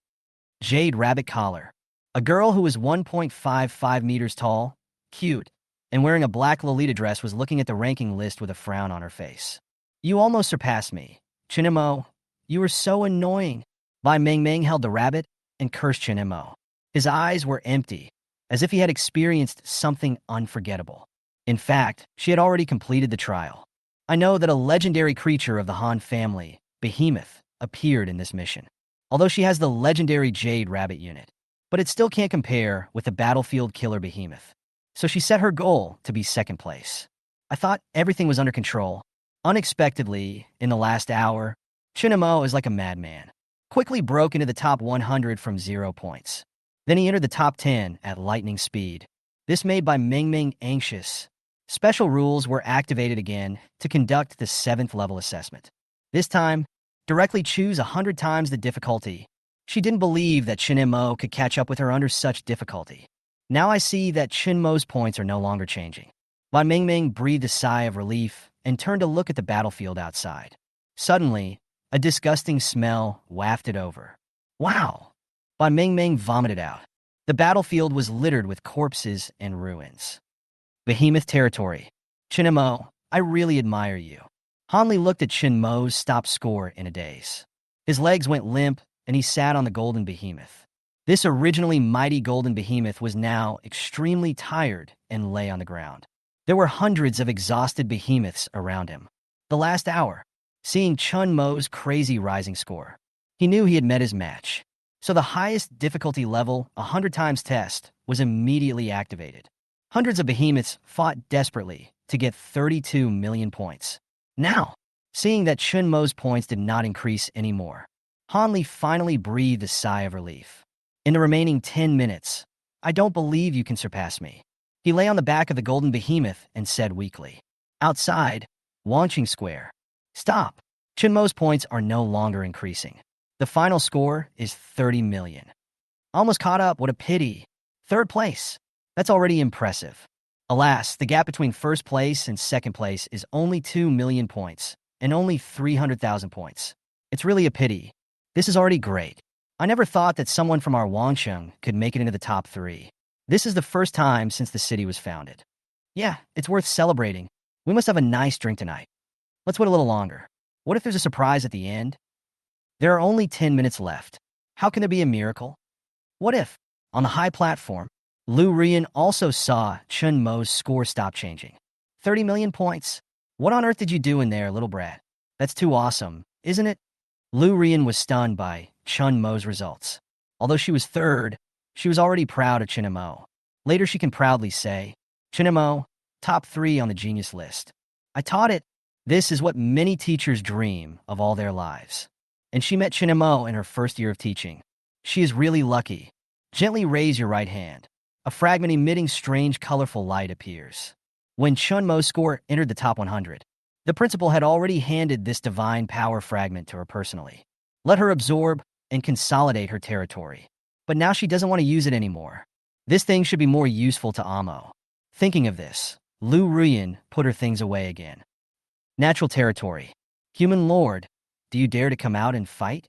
Jade Rabbit Collar. A girl who was 1.55 meters tall, cute, and wearing a black Lolita dress was looking at the ranking list with a frown on her face. "You almost surpassed me. Chen Mo, you were so annoying." Bai Meng Meng held the rabbit and cursed Chen Mo. His eyes were empty, as if he had experienced something unforgettable. In fact, she had already completed the trial. I know that a legendary creature of the Han family, Behemoth, appeared in this mission. Although she has the legendary Jade Rabbit unit, but it still can't compare with the battlefield killer Behemoth. So she set her goal to be 2nd place. I thought everything was under control. Unexpectedly, in the last hour, Chen Mo is like a madman. Quickly broke into the top 100 from 0 points. Then he entered the top 10 at lightning speed. This made Bai Meng Meng anxious. Special rules were activated again to conduct the 7th level assessment. This time, directly choose 100 times the difficulty. She didn't believe that Chen Mo could catch up with her under such difficulty. Now I see that Chen Mo's points are no longer changing. Bai Meng Meng breathed a sigh of relief and turned to look at the battlefield outside. Suddenly, a disgusting smell wafted over. Wow! Bai Meng Meng vomited out. The battlefield was littered with corpses and ruins. Behemoth territory. Chen Mo, I really admire you. Han Li looked at Chen Mo's top score in a daze. His legs went limp, and he sat on the golden behemoth. This originally mighty golden behemoth was now extremely tired and lay on the ground. There were hundreds of exhausted behemoths around him. The last hour, seeing Chen Mo's crazy rising score, he knew he had met his match. So the highest difficulty level, 100 times test, was immediately activated. Hundreds of behemoths fought desperately to get 32 million points. Now, seeing that Chen Mo's points did not increase anymore, Han Li finally breathed a sigh of relief. In the remaining 10 minutes, I don't believe you can surpass me. He lay on the back of the golden behemoth and said weakly. Outside, Wanqing Square. Stop. Chen Mo's points are no longer increasing. The final score is 30 million. Almost caught up, what a pity. Third place. That's already impressive. Alas, the gap between first place and second place is only 2 million points, and only 300,000 points. It's really a pity. This is already great. I never thought that someone from our Wansheng could make it into the top 3. This is the first time since the city was founded. Yeah, it's worth celebrating. We must have a nice drink tonight. Let's wait a little longer. What if there's a surprise at the end? There are only 10 minutes left. How can there be a miracle? What if, on the high platform, Lu Rian also saw Chen Mo's score stop changing? 30 million points. What on earth did you do in there, little brat? That's too awesome, isn't it? Lu Rian was stunned by Chen Mo's results. Although she was third, she was already proud of Chen Mo. Later she can proudly say, Chen Mo, top 3 on the genius list. I taught it. This is what many teachers dream of all their lives. And she met Chen Mo in her first year of teaching. She is really lucky. Gently raise your right hand. A fragment emitting strange, colorful light appears. When Chen Mo's score entered the top 100, the principal had already handed this divine power fragment to her personally. Let her absorb and consolidate her territory. But now she doesn't want to use it anymore. This thing should be more useful to Amo. Thinking of this, Lu Ruyan put her things away again. Natural territory. Human lord, do you dare to come out and fight?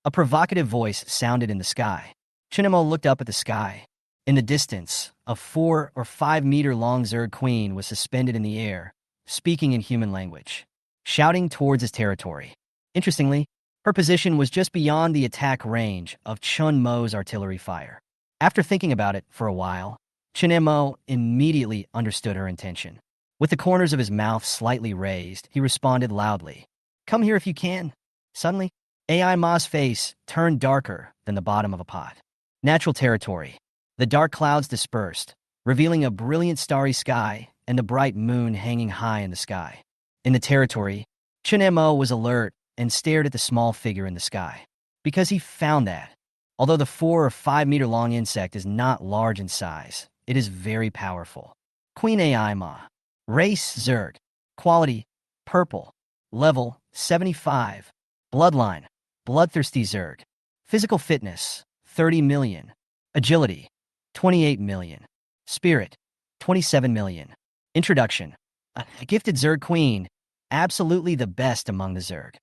A provocative voice sounded in the sky. Chen Mo looked up at the sky. In the distance, a 4 or 5 meter long Zerg queen was suspended in the air, speaking in human language, shouting towards his territory. Interestingly, her position was just beyond the attack range of Chen Mo's artillery fire. After thinking about it for a while, Chen Mo immediately understood her intention. With the corners of his mouth slightly raised, he responded loudly, "Come here if you can." Suddenly, AI Ma's face turned darker than the bottom of a pot. Natural territory. The dark clouds dispersed, revealing a brilliant starry sky and the bright moon hanging high in the sky. In the territory, Chen Mo was alert and stared at the small figure in the sky. Because he found that, although the 4 or 5 meter long insect is not large in size, it is very powerful. Queen AI Ma. Race Zerg. Quality purple. Level 75. Bloodline bloodthirsty Zerg. Physical fitness 30 million. Agility 28 million. Spirit 27 million. Introduction. A gifted Zerg queen, absolutely the best among the Zerg.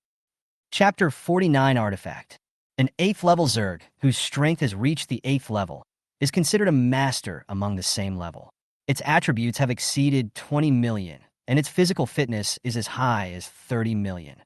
Chapter 49 Artifact. An 8th level Zerg, whose strength has reached the 8th level, is considered a master among the same level. Its attributes have exceeded 20 million, and its physical fitness is as high as 30 million.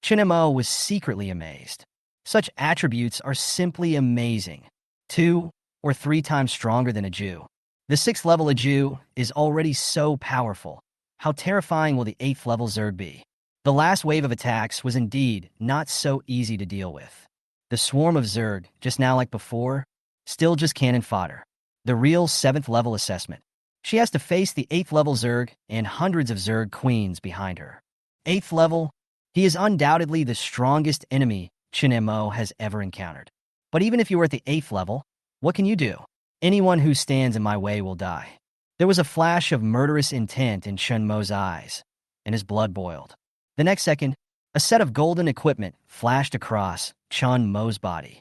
Chen Mo was secretly amazed. Such attributes are simply amazing. 2 or 3 times stronger than a Jew. The 6th level of Jew is already so powerful. How terrifying will the 8th level Zerg be? The last wave of attacks was indeed not so easy to deal with. The swarm of Zerg, just now like before, still just cannon fodder. The real 7th level assessment. She has to face the 8th level Zerg and hundreds of Zerg queens behind her. 8th level, he is undoubtedly the strongest enemy Chen Mo has ever encountered. But even if you were at the 8th level, what can you do? Anyone who stands in my way will die. There was a flash of murderous intent in Chen Mo's eyes, and his blood boiled. The next second, a set of golden equipment flashed across Chen Mo's body.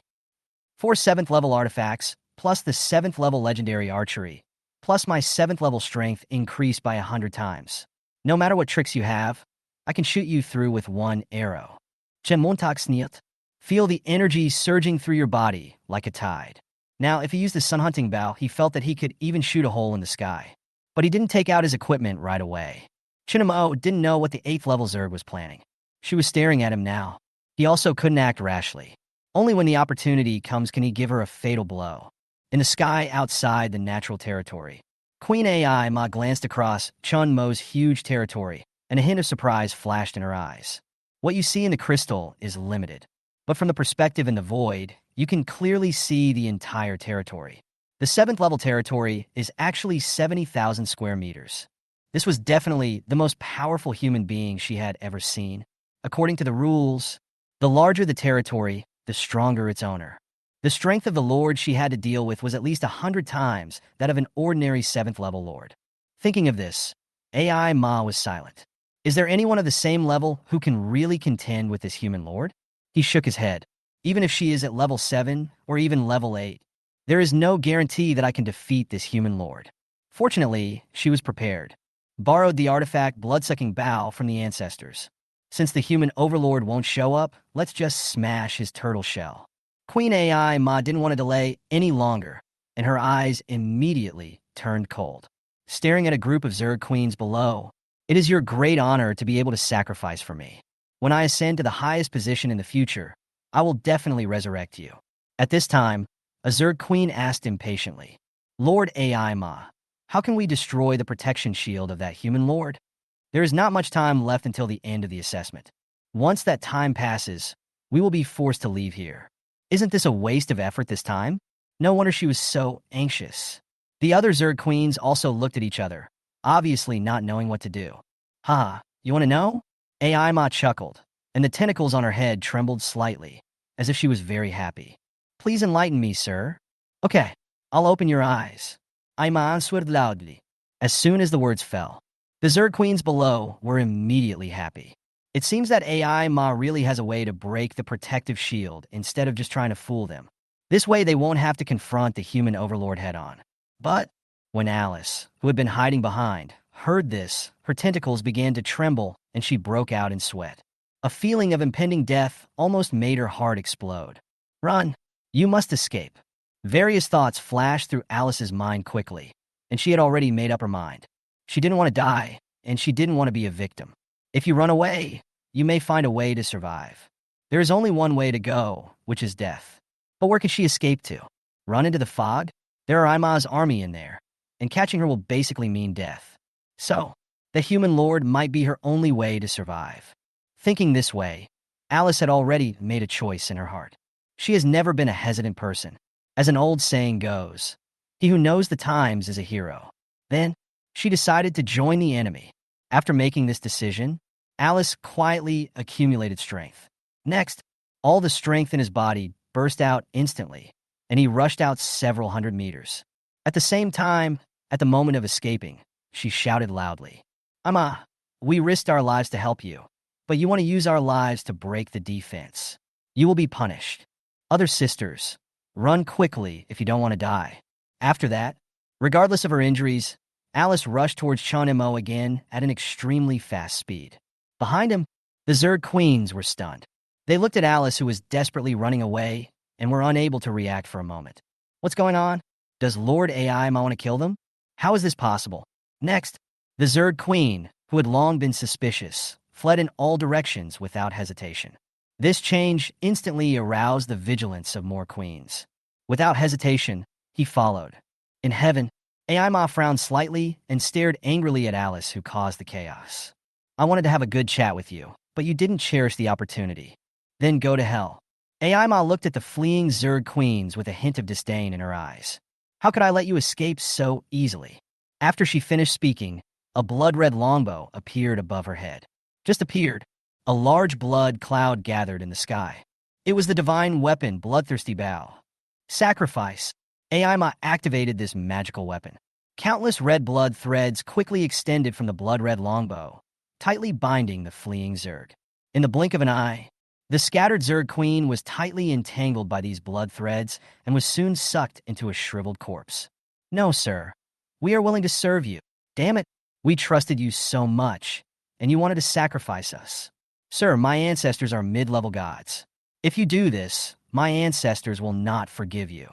4 7th level artifacts, plus the 7th level legendary archery, plus my 7th level strength increased by 100 times. No matter what tricks you have, I can shoot you through with one arrow. Chen Montak Sniet. Feel the energy surging through your body like a tide. Now, if he used the sun hunting bow, he felt that he could even shoot a hole in the sky. But he didn't take out his equipment right away. Chen Mo didn't know what the 8th level Zerg was planning. She was staring at him now. He also couldn't act rashly. Only when the opportunity comes can he give her a fatal blow. In the sky outside the natural territory, Queen Ai Ma glanced across Chen Mo's huge territory, and a hint of surprise flashed in her eyes. What you see in the crystal is limited, but from the perspective in the void, you can clearly see the entire territory. The 7th level territory is actually 70,000 square meters. This was definitely the most powerful human being she had ever seen. According to the rules, the larger the territory, the stronger its owner. The strength of the lord she had to deal with was at least 100 times that of an ordinary 7th level lord. Thinking of this, Ai Ma was silent. Is there anyone of the same level who can really contend with this human lord? He shook his head. Even if she is at level 7 or even level 8, there is no guarantee that I can defeat this human lord. Fortunately, she was prepared. Borrowed the artifact blood-sucking bow from the ancestors. Since the human overlord won't show up, let's just smash his turtle shell. Queen Ai Ma didn't want to delay any longer, and her eyes immediately turned cold. Staring at a group of Zerg queens below, it is your great honor to be able to sacrifice for me. When I ascend to the highest position in the future, I will definitely resurrect you. At this time, a Zerg queen asked impatiently, Lord Ai Ma, how can we destroy the protection shield of that human lord? There is not much time left until the end of the assessment. Once that time passes, we will be forced to leave here. Isn't this a waste of effort this time? No wonder she was so anxious. The other Zerg queens also looked at each other, obviously not knowing what to do. Ha, you want to know? Ai Ma chuckled, and the tentacles on her head trembled slightly, as if she was very happy. Please enlighten me, sir. Okay, I'll open your eyes. Ai Ma answered loudly. As soon as the words fell, the Zerg queens below were immediately happy. It seems that Ai Ma really has a way to break the protective shield instead of just trying to fool them. This way they won't have to confront the human overlord head-on. But when Alice, who had been hiding behind, heard this, her tentacles began to tremble and she broke out in sweat. A feeling of impending death almost made her heart explode. Run! You must escape. Various thoughts flashed through Alice's mind quickly, and she had already made up her mind. She didn't want to die, and she didn't want to be a victim. If you run away, you may find a way to survive. There is only one way to go, which is death. But where can she escape to? Run into the fog? There are Ima's army in there, and catching her will basically mean death. So, the human lord might be her only way to survive. Thinking this way, Alice had already made a choice in her heart. She has never been a hesitant person. As an old saying goes, he who knows the times is a hero. Then, she decided to join the enemy. After making this decision, Alice quietly accumulated strength. Next, all the strength in his body burst out instantly, and he rushed out several hundred meters. At the same time, at the moment of escaping, she shouted loudly, Ama, we risked our lives to help you, but you want to use our lives to break the defense. You will be punished. Other sisters, run quickly if you don't want to die. After that, regardless of her injuries, Alice rushed towards Chen Mo again at an extremely fast speed. Behind him, the Zerg queens were stunned. They looked at Alice, who was desperately running away, and were unable to react for a moment. What's going on? Does Lord Ai Ma want to kill them? How is this possible? Next, the Zerg queen, who had long been suspicious, fled in all directions without hesitation. This change instantly aroused the vigilance of more queens. Without hesitation, he followed. In heaven, Ai Ma frowned slightly and stared angrily at Alice, who caused the chaos. I wanted to have a good chat with you, but you didn't cherish the opportunity. Then go to hell. Ai Ma looked at the fleeing Zerg queens with a hint of disdain in her eyes. How could I let you escape so easily? After she finished speaking, a blood-red longbow appeared above her head. Just appeared. A large blood cloud gathered in the sky. It was the divine weapon, Bloodthirsty Bow. Sacrifice. Ai Ma activated this magical weapon. Countless red blood threads quickly extended from the blood-red longbow, tightly binding the fleeing Zerg. In the blink of an eye, the scattered Zerg queen was tightly entangled by these blood threads and was soon sucked into a shriveled corpse. No, sir. We are willing to serve you. Damn it. We trusted you so much, and you wanted to sacrifice us. Sir, my ancestors are mid-level gods. If you do this, my ancestors will not forgive you.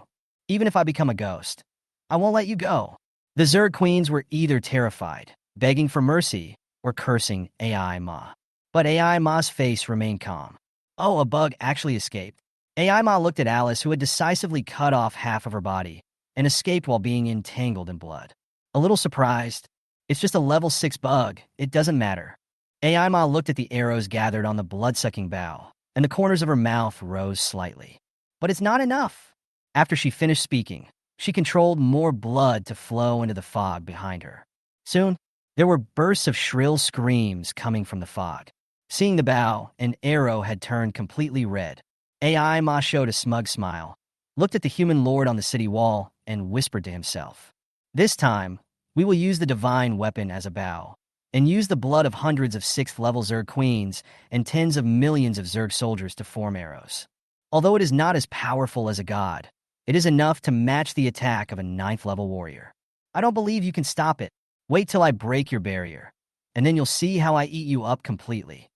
Even if I become a ghost, I won't let you go. The Zerg queens were either terrified, begging for mercy, or cursing Ai Ma. But Ai Ma's face remained calm. Oh, a bug actually escaped. AI Ma looked at Alice, who had decisively cut off half of her body and escaped while being entangled in blood. A little surprised. It's just a level 6 bug. It doesn't matter. AI Ma looked at the arrows gathered on the blood-sucking bow, and the corners of her mouth rose slightly. But it's not enough. After she finished speaking, she controlled more blood to flow into the fog behind her. Soon, there were bursts of shrill screams coming from the fog. Seeing the bow, an arrow had turned completely red. AI Ma showed a smug smile, looked at the human lord on the city wall, and whispered to himself. This time, we will use the divine weapon as a bow, and use the blood of hundreds of 6th-level Zerg queens and tens of millions of Zerg soldiers to form arrows. Although it is not as powerful as a god, it is enough to match the attack of a 9th-level warrior. I don't believe you can stop it. Wait till I break your barrier, and then you'll see how I eat you up completely.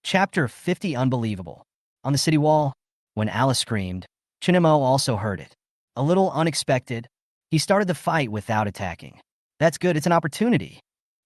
Chapter 50 Unbelievable. On the city wall, when Alice screamed, Chen Mo also heard it. A little unexpected, he started the fight without attacking. That's good, it's an opportunity.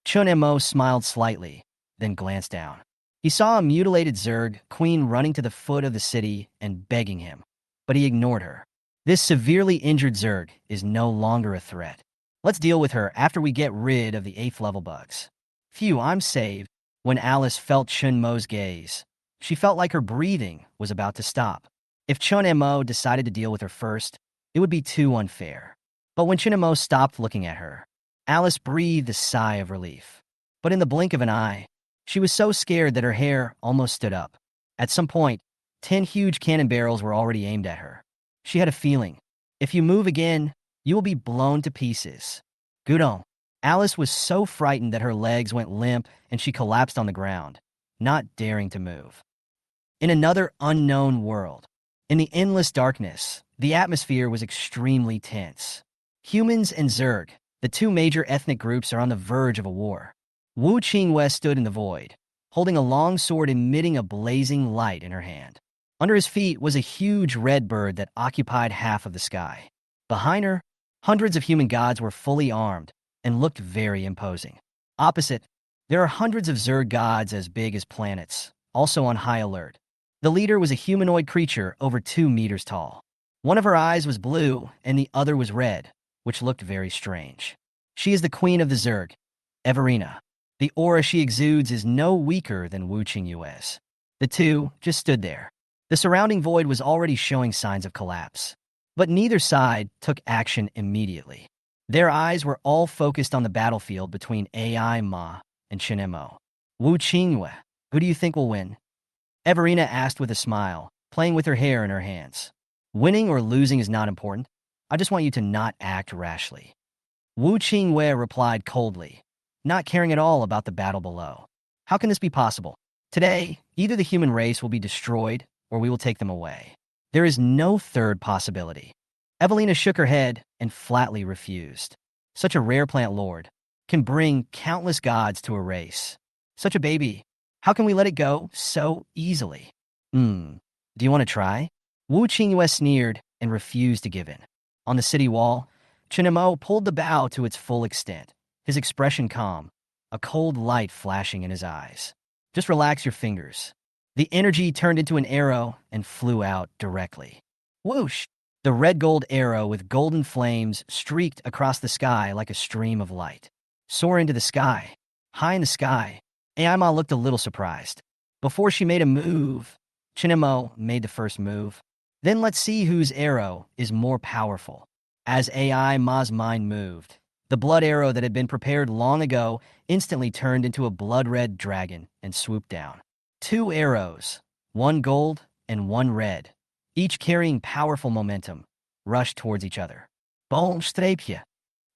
Chen Mo smiled slightly, then glanced down. He saw a mutilated Zerg queen running to the foot of the city and begging him, but he ignored her. This severely injured Zerg is no longer a threat. Let's deal with her after we get rid of the 8th-level bugs. Phew, I'm saved. When Alice felt Chen Mo's gaze, she felt like her breathing was about to stop. If Chen Mo decided to deal with her first, it would be too unfair. But when Chen Mo stopped looking at her, Alice breathed a sigh of relief. But in the blink of an eye, she was so scared that her hair almost stood up. At some point, 10 huge cannon barrels were already aimed at her. She had a feeling. If you move again, you will be blown to pieces. Gudon. Alice was so frightened that her legs went limp and she collapsed on the ground, not daring to move. In another unknown world, in the endless darkness, the atmosphere was extremely tense. Humans and Zerg, the two major ethnic groups, are on the verge of a war. Wu Qingwei stood in the void, holding a long sword emitting a blazing light in her hand. Under his feet was a huge red bird that occupied half of the sky. Behind her, hundreds of human gods were fully armed and looked very imposing. Opposite, there are hundreds of Zerg gods as big as planets, also on high alert. The leader was a humanoid creature over 2 meters tall. One of her eyes was blue and the other was red, which looked very strange. She is the queen of the Zerg, Everina. The aura she exudes is no weaker than Wu Qingyue's. The two just stood there. The surrounding void was already showing signs of collapse. But neither side took action immediately. Their eyes were all focused on the battlefield between AI Ma and Chen Mo. Wu Qingyue, who do you think will win? Everina asked with a smile, playing with her hair in her hands. Winning or losing is not important. I just want you to not act rashly. Wu Qingyue replied coldly, not caring at all about the battle below. How can this be possible? Today, either the human race will be destroyed or we will take them away. There is no third possibility. Evelina shook her head and flatly refused. Such a rare plant lord can bring countless gods to a race. Such a baby, how can we let it go so easily? Do you want to try? Wu Qingyue sneered and refused to give in. On the city wall, Chen Mo pulled the bow to its full extent, his expression calm, a cold light flashing in his eyes. Just relax your fingers. The energy turned into an arrow and flew out directly. Whoosh! The red-gold arrow with golden flames streaked across the sky like a stream of light. Soar into the sky. High in the sky, Aima looked a little surprised. Before she made a move, Chen Mo made the first move. Then let's see whose arrow is more powerful. As AI Ma's mind moved, the blood arrow that had been prepared long ago instantly turned into a blood-red dragon and swooped down. 2 arrows, one gold and one red, each carrying powerful momentum, rushed towards each other. Boom-strapje.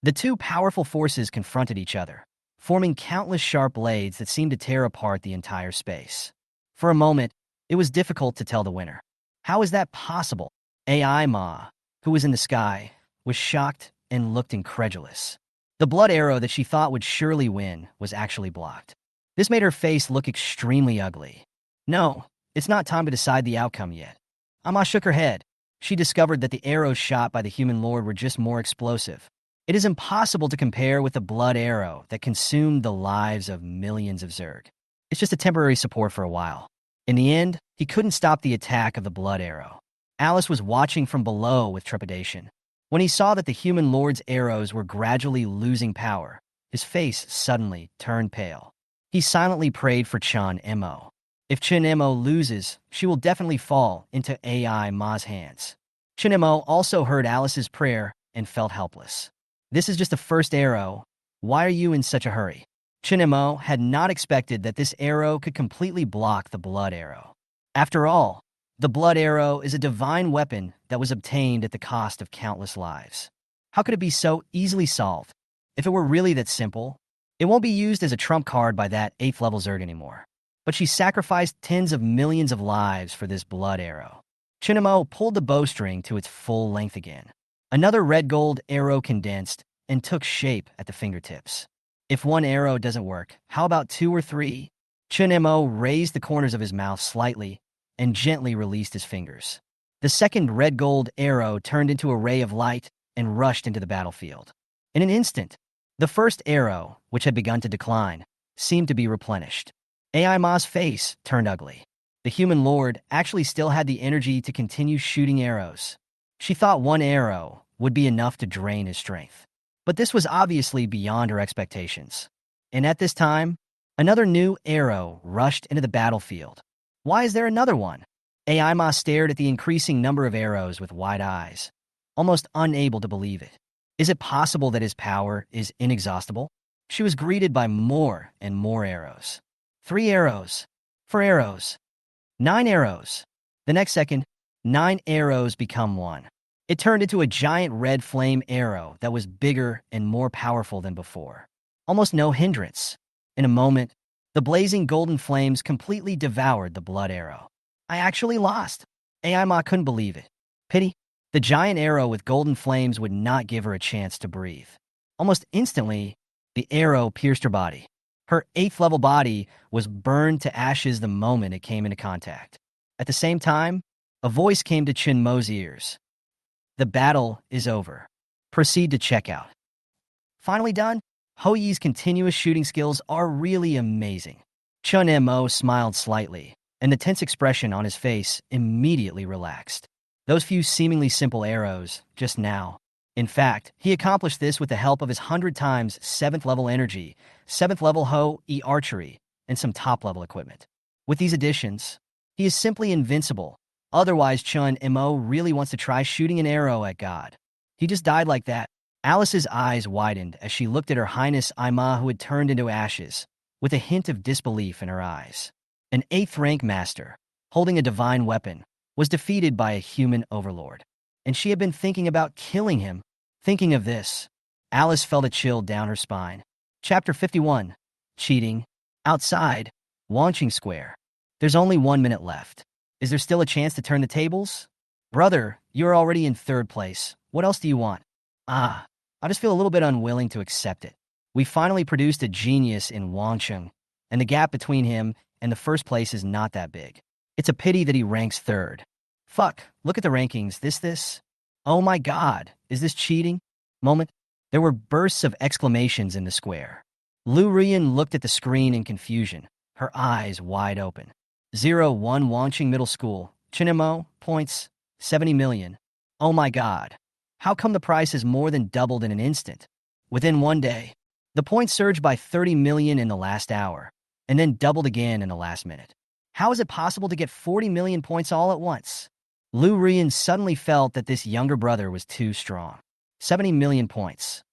The 2 powerful forces confronted each other, forming countless sharp blades that seemed to tear apart the entire space. For a moment, it was difficult to tell the winner. How is that possible? AI Ma, who was in the sky, was shocked and looked incredulous. The blood arrow that she thought would surely win was actually blocked. This made her face look extremely ugly. No, it's not time to decide the outcome yet. Ama shook her head. She discovered that the arrows shot by the human lord were just more explosive. It is impossible to compare with the blood arrow that consumed the lives of millions of Zerg. It's just a temporary support for a while. In the end, He couldn't stop the attack of the blood arrow. Alice was watching from below with trepidation. When he saw that the human lord's arrows were gradually losing power, his face suddenly turned pale. He silently prayed for Chen Mo. If Chen Mo loses, she will definitely fall into AI Ma's hands. Chen Mo also heard Alice's prayer and felt helpless. This is just the first arrow. Why are you in such a hurry? Chen Mo had not expected that this arrow could completely block the blood arrow. After all, the blood arrow is a divine weapon that was obtained at the cost of countless lives. How could it be so easily solved? If it were really that simple, it won't be used as a trump card by that 8th level Zerg anymore. But she sacrificed tens of millions of lives for this blood arrow. Chen Mo pulled the bowstring to its full length again. Another red-gold arrow condensed and took shape at the fingertips. If one arrow doesn't work, how about 2 or 3? Chen Mo raised the corners of his mouth slightly and gently released his fingers. The second red-gold arrow turned into a ray of light and rushed into the battlefield. In an instant, the first arrow, which had begun to decline, seemed to be replenished. AI Ma's face turned ugly. The human lord actually still had the energy to continue shooting arrows. She thought one arrow would be enough to drain his strength. But this was obviously beyond her expectations. And at this time, another new arrow rushed into the battlefield. Why is there another one? AI Ma stared at the increasing number of arrows with wide eyes, almost unable to believe it. Is it possible that his power is inexhaustible? She was greeted by more and more arrows. 3 arrows. 4 arrows. 9 arrows. The next second, 9 arrows become 1. It turned into a giant red flame arrow that was bigger and more powerful than before. Almost no hindrance. In a moment, the blazing golden flames completely devoured the blood arrow. I actually lost. AI Ma couldn't believe it. Pity. The giant arrow with golden flames would not give her a chance to breathe. Almost instantly, the arrow pierced her body. Her 8th level body was burned to ashes the moment it came into contact. At the same time, a voice came to Chen Mo's ears. The battle is over. Proceed to checkout. Finally done? Ho Yi's continuous shooting skills are really amazing. Chen Mo smiled slightly, and the tense expression on his face immediately relaxed. Those few seemingly simple arrows, just now. In fact, he accomplished this with the help of his 100 times 7th level energy, 7th level Ho Yi archery, and some top level equipment. With these additions, he is simply invincible. Otherwise, Chen Mo really wants to try shooting an arrow at God. He just died like that. Alice's eyes widened as she looked at her Highness Ima, who had turned into ashes, with a hint of disbelief in her eyes. An 8th rank master, holding a divine weapon, was defeated by a human overlord. And she had been thinking about killing him. Thinking of this, Alice felt a chill down her spine. Chapter 51. Cheating. Outside, Wanching Square. There's only 1 minute left. Is there still a chance to turn the tables? Brother, you're already in 3rd place. What else do you want? I just feel a little bit unwilling to accept it. We finally produced a genius in Wangcheng, and the gap between him and the 1st place is not that big. It's a pity that he ranks 3rd. Fuck, look at the rankings. This. Oh my god, is this cheating? Moment. There were bursts of exclamations in the square. Lu Ruyan looked at the screen in confusion, her eyes wide open. 01 Wanching Middle School. Chen Mo, points, 70 million. Oh my god. How come the price has more than doubled in an instant? Within 1 day, the points surged by 30 million in the last hour, and then doubled again in the last minute. How is it possible to get 40 million points all at once? Lu Ruyan suddenly felt that this younger brother was too strong. 70 million points.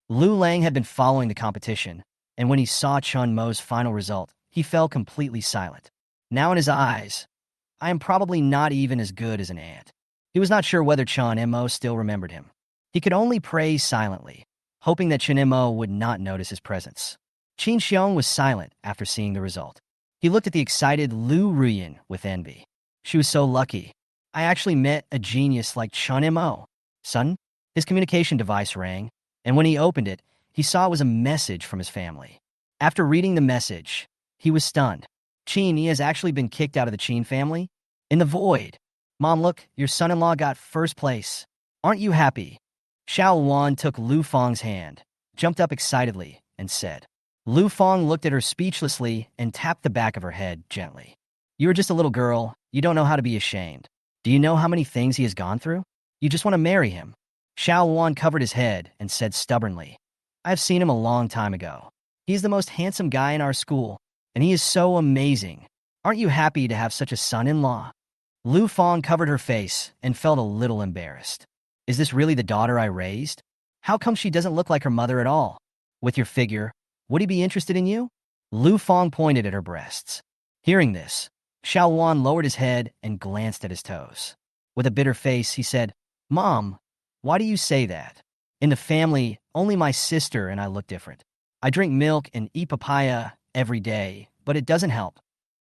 Lu Lang had been following the competition, and when he saw Chen Mo's final result, he fell completely silent. Now in his eyes, I am probably not even as good as an ant. He was not sure whether Chen Mo still remembered him. He could only pray silently, hoping that Chen Mo would not notice his presence. Qin Xiong was silent after seeing the result. He looked at the excited Lu Ruyan with envy. She was so lucky. I actually met a genius like Chen Mo. Son? His communication device rang, and when he opened it, he saw it was a message from his family. After reading the message, he was stunned. Qin, he has actually been kicked out of the Qin family? In the void. Mom, look, your son-in-law got 1st place. Aren't you happy? Xiao Wan took Lu Feng's hand, jumped up excitedly, and said. Lu Feng looked at her speechlessly and tapped the back of her head gently. You were just a little girl, You don't know how to be ashamed. Do you know how many things he has gone through? You just want to marry him." Xiao Wan covered his head and said stubbornly, "I've seen him a long time ago. He's the most handsome guy in our school, and he is so amazing. Aren't you happy to have such a son-in-law?" Lu Fong covered her face and felt a little embarrassed. "Is this really the daughter I raised? How come she doesn't look like her mother at all? With your figure, would he be interested in you?" Lu Fong pointed at her breasts. Hearing this, Xiao Wan lowered his head and glanced at his toes. With a bitter face, he said, "Mom, why do you say that? In the family, only my sister and I look different. I drink milk and eat papaya every day, but it doesn't help.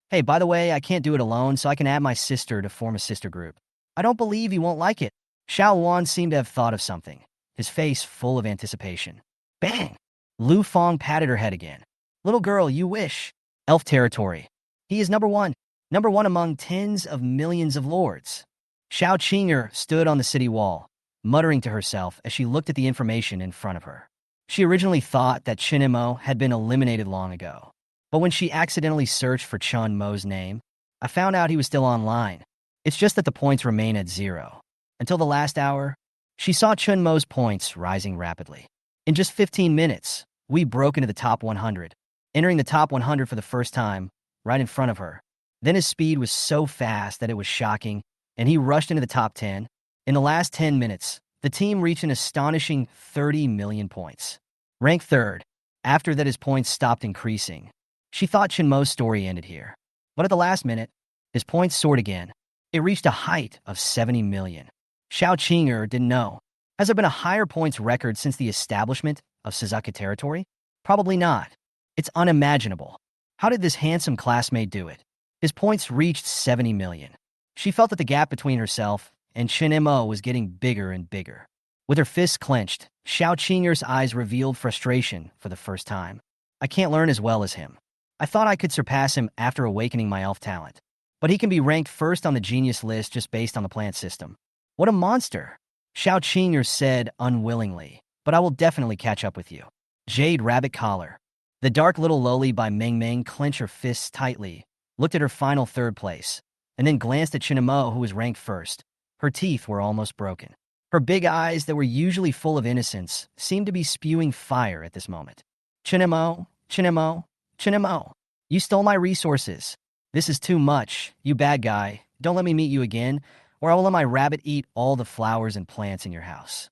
Hey, by the way, I can't do it alone, so I can add my sister to form a sister group. I don't believe you won't like it." Xiao Wan seemed to have thought of something, his face full of anticipation. Bang! Lu Fong patted her head again. "Little girl, you wish. Elf territory. He is number one among tens of millions of lords." Xiao Qing'er stood on the city wall, muttering to herself as she looked at the information in front of her. She originally thought that Chen Mo had been eliminated long ago, but when she accidentally searched for Chen Mo's name, I found out he was still online. It's just that the points remain at 0. Until the last hour, she saw Chen Mo's points rising rapidly. In just 15 minutes, we broke into the top 100, entering the top 100 for the first time, right in front of her. Then his speed was so fast that it was shocking, and he rushed into the top 10. In the last 10 minutes, the team reached an astonishing 30 million points. Ranked third, after that his points stopped increasing. She thought Chen Mo's story ended here. But at the last minute, his points soared again. It reached a height of 70 million. Xiao Qing'er didn't know. Has there been a higher points record since the establishment of Suzuka territory? Probably not. It's unimaginable. How did this handsome classmate do it? His points reached 70 million. She felt that the gap between herself and Chen Mo was getting bigger and bigger. With her fists clenched, Xiao Qing'er's eyes revealed frustration for the first time. "I can't learn as well as him. I thought I could surpass him after awakening my elf talent. But he can be ranked first on the genius list just based on the plant system. What a monster!" Xiao Qing'er said unwillingly, "But I will definitely catch up with you." Jade Rabbit Collar. The dark little loli by Meng Meng clenched her fists tightly, looked at her final third place, and then glanced at Chen Mo, who was ranked first. Her teeth were almost broken. Her big eyes that were usually full of innocence seemed to be spewing fire at this moment. Chen Mo, Chen Mo, Chen Mo, you stole my resources. This is too much, you bad guy. Don't let me meet you again, or I will let my rabbit eat all the flowers and plants in your house.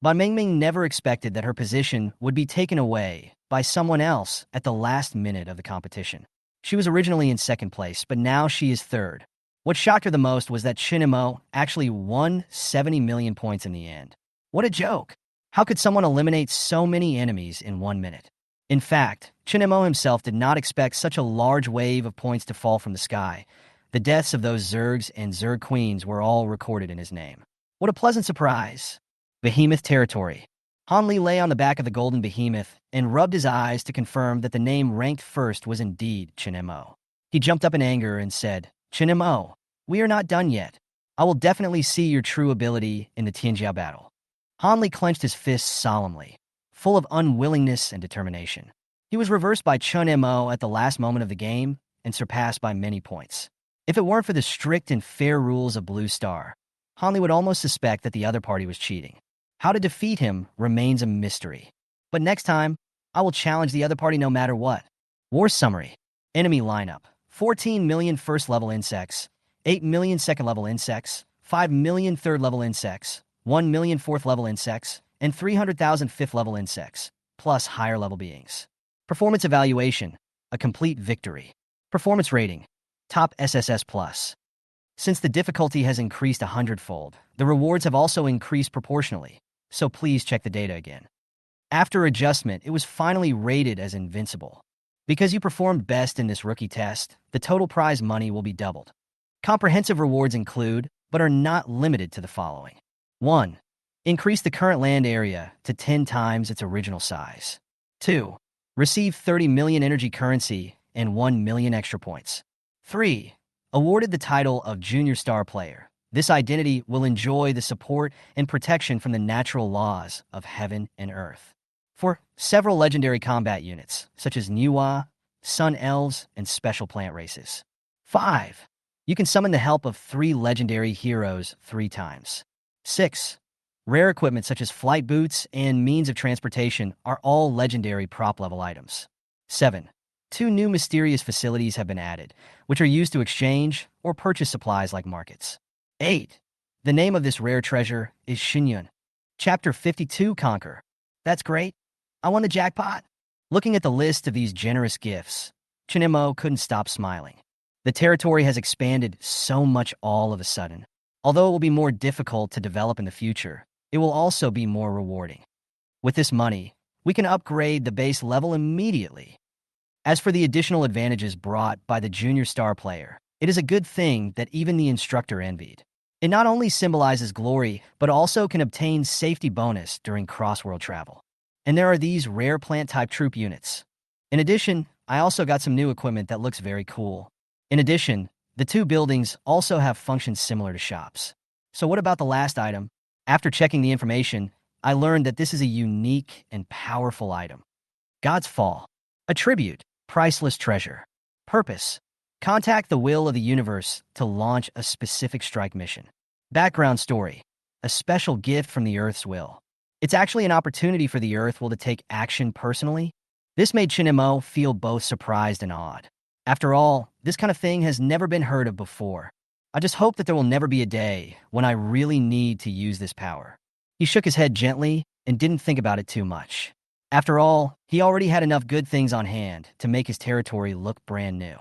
But Ming Ming never expected that her position would be taken away by someone else at the last minute of the competition. She was originally in second place, but now she is third. What shocked her the most was that Chen Mo actually won 70 million points in the end. What a joke! How could someone eliminate so many enemies in 1 minute? In fact, Chen Mo himself did not expect such a large wave of points to fall from the sky. The deaths of those Zergs and Zerg queens were all recorded in his name. What a pleasant surprise! Behemoth territory. Han Li lay on the back of the golden behemoth and rubbed his eyes to confirm that the name ranked first was indeed Chen Mo. He jumped up in anger and said, "Chen Mo, we are not done yet. I will definitely see your true ability in the Tianjiao battle." Han Li clenched his fists solemnly, full of unwillingness and determination. He was reversed by Chen Mo at the last moment of the game and surpassed by many points. If it weren't for the strict and fair rules of Blue Star, Han Li would almost suspect that the other party was cheating. How to defeat him remains a mystery. But next time, I will challenge the other party no matter what. War summary. Enemy lineup. 14 million first-level insects, 8 million second-level insects, 5 million third-level insects, 1 million fourth-level insects, and 300,000 fifth-level insects, plus higher-level beings. Performance evaluation. A complete victory. Performance rating. Top SSS+. Since the difficulty has increased 100-fold, the rewards have also increased proportionally, so please check the data again. After adjustment, it was finally rated as invincible. Because you performed best in this rookie test, the total prize money will be doubled. Comprehensive rewards include, but are not limited to the following. 1. Increase the current land area to 10 times its original size. 2. Receive 30 million energy currency and 1 million extra points. 3. Awarded the title of Junior Star Player. This identity will enjoy the support and protection from the natural laws of heaven and earth. For several legendary combat units, such as Nuwa, Sun Elves, and special plant races. 5. You can summon the help of 3 legendary heroes 3 times. 6. Rare equipment such as flight boots and means of transportation are all legendary prop level items. 7. 2 new mysterious facilities have been added, which are used to exchange or purchase supplies like markets. 8. The name of this rare treasure is Shinyun. Chapter 52 Conquer. That's great. I won the jackpot. Looking at the list of these generous gifts, Chen Mo couldn't stop smiling. The territory has expanded so much all of a sudden. Although it will be more difficult to develop in the future, it will also be more rewarding. With this money, we can upgrade the base level immediately. As for the additional advantages brought by the junior star player, it is a good thing that even the instructor envied. It not only symbolizes glory, but also can obtain safety bonus during cross-world travel. And there are these rare plant-type troop units. In addition, I also got some new equipment that looks very cool. In addition, the 2 buildings also have functions similar to shops. So what about the last item? After checking the information, I learned that this is a unique and powerful item. God's Fall. A tribute. Priceless treasure. Purpose. Contact the will of the universe to launch a specific strike mission. Background story. A special gift from the Earth's will. It's actually an opportunity for the Earth will to take action personally. This made Chen Mo feel both surprised and awed. After all, this kind of thing has never been heard of before. I just hope that there will never be a day when I really need to use this power. He shook his head gently and didn't think about it too much. After all, he already had enough good things on hand to make his territory look brand new.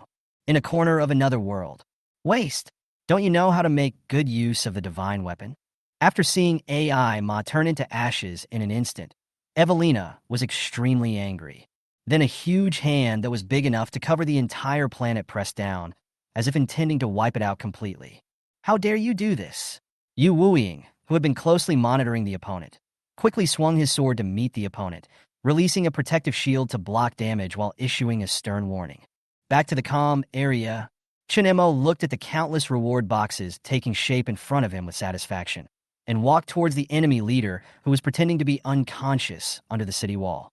In a corner of another world. Waste. Don't you know how to make good use of the divine weapon? After seeing AI Ma turn into ashes in an instant, Evelina was extremely angry. Then a huge hand that was big enough to cover the entire planet pressed down, as if intending to wipe it out completely. How dare you do this? Yu Wuiying, who had been closely monitoring the opponent, quickly swung his sword to meet the opponent, releasing a protective shield to block damage while issuing a stern warning. Back to the calm area, Chen Mo looked at the countless reward boxes taking shape in front of him with satisfaction, and walked towards the enemy leader who was pretending to be unconscious under the city wall.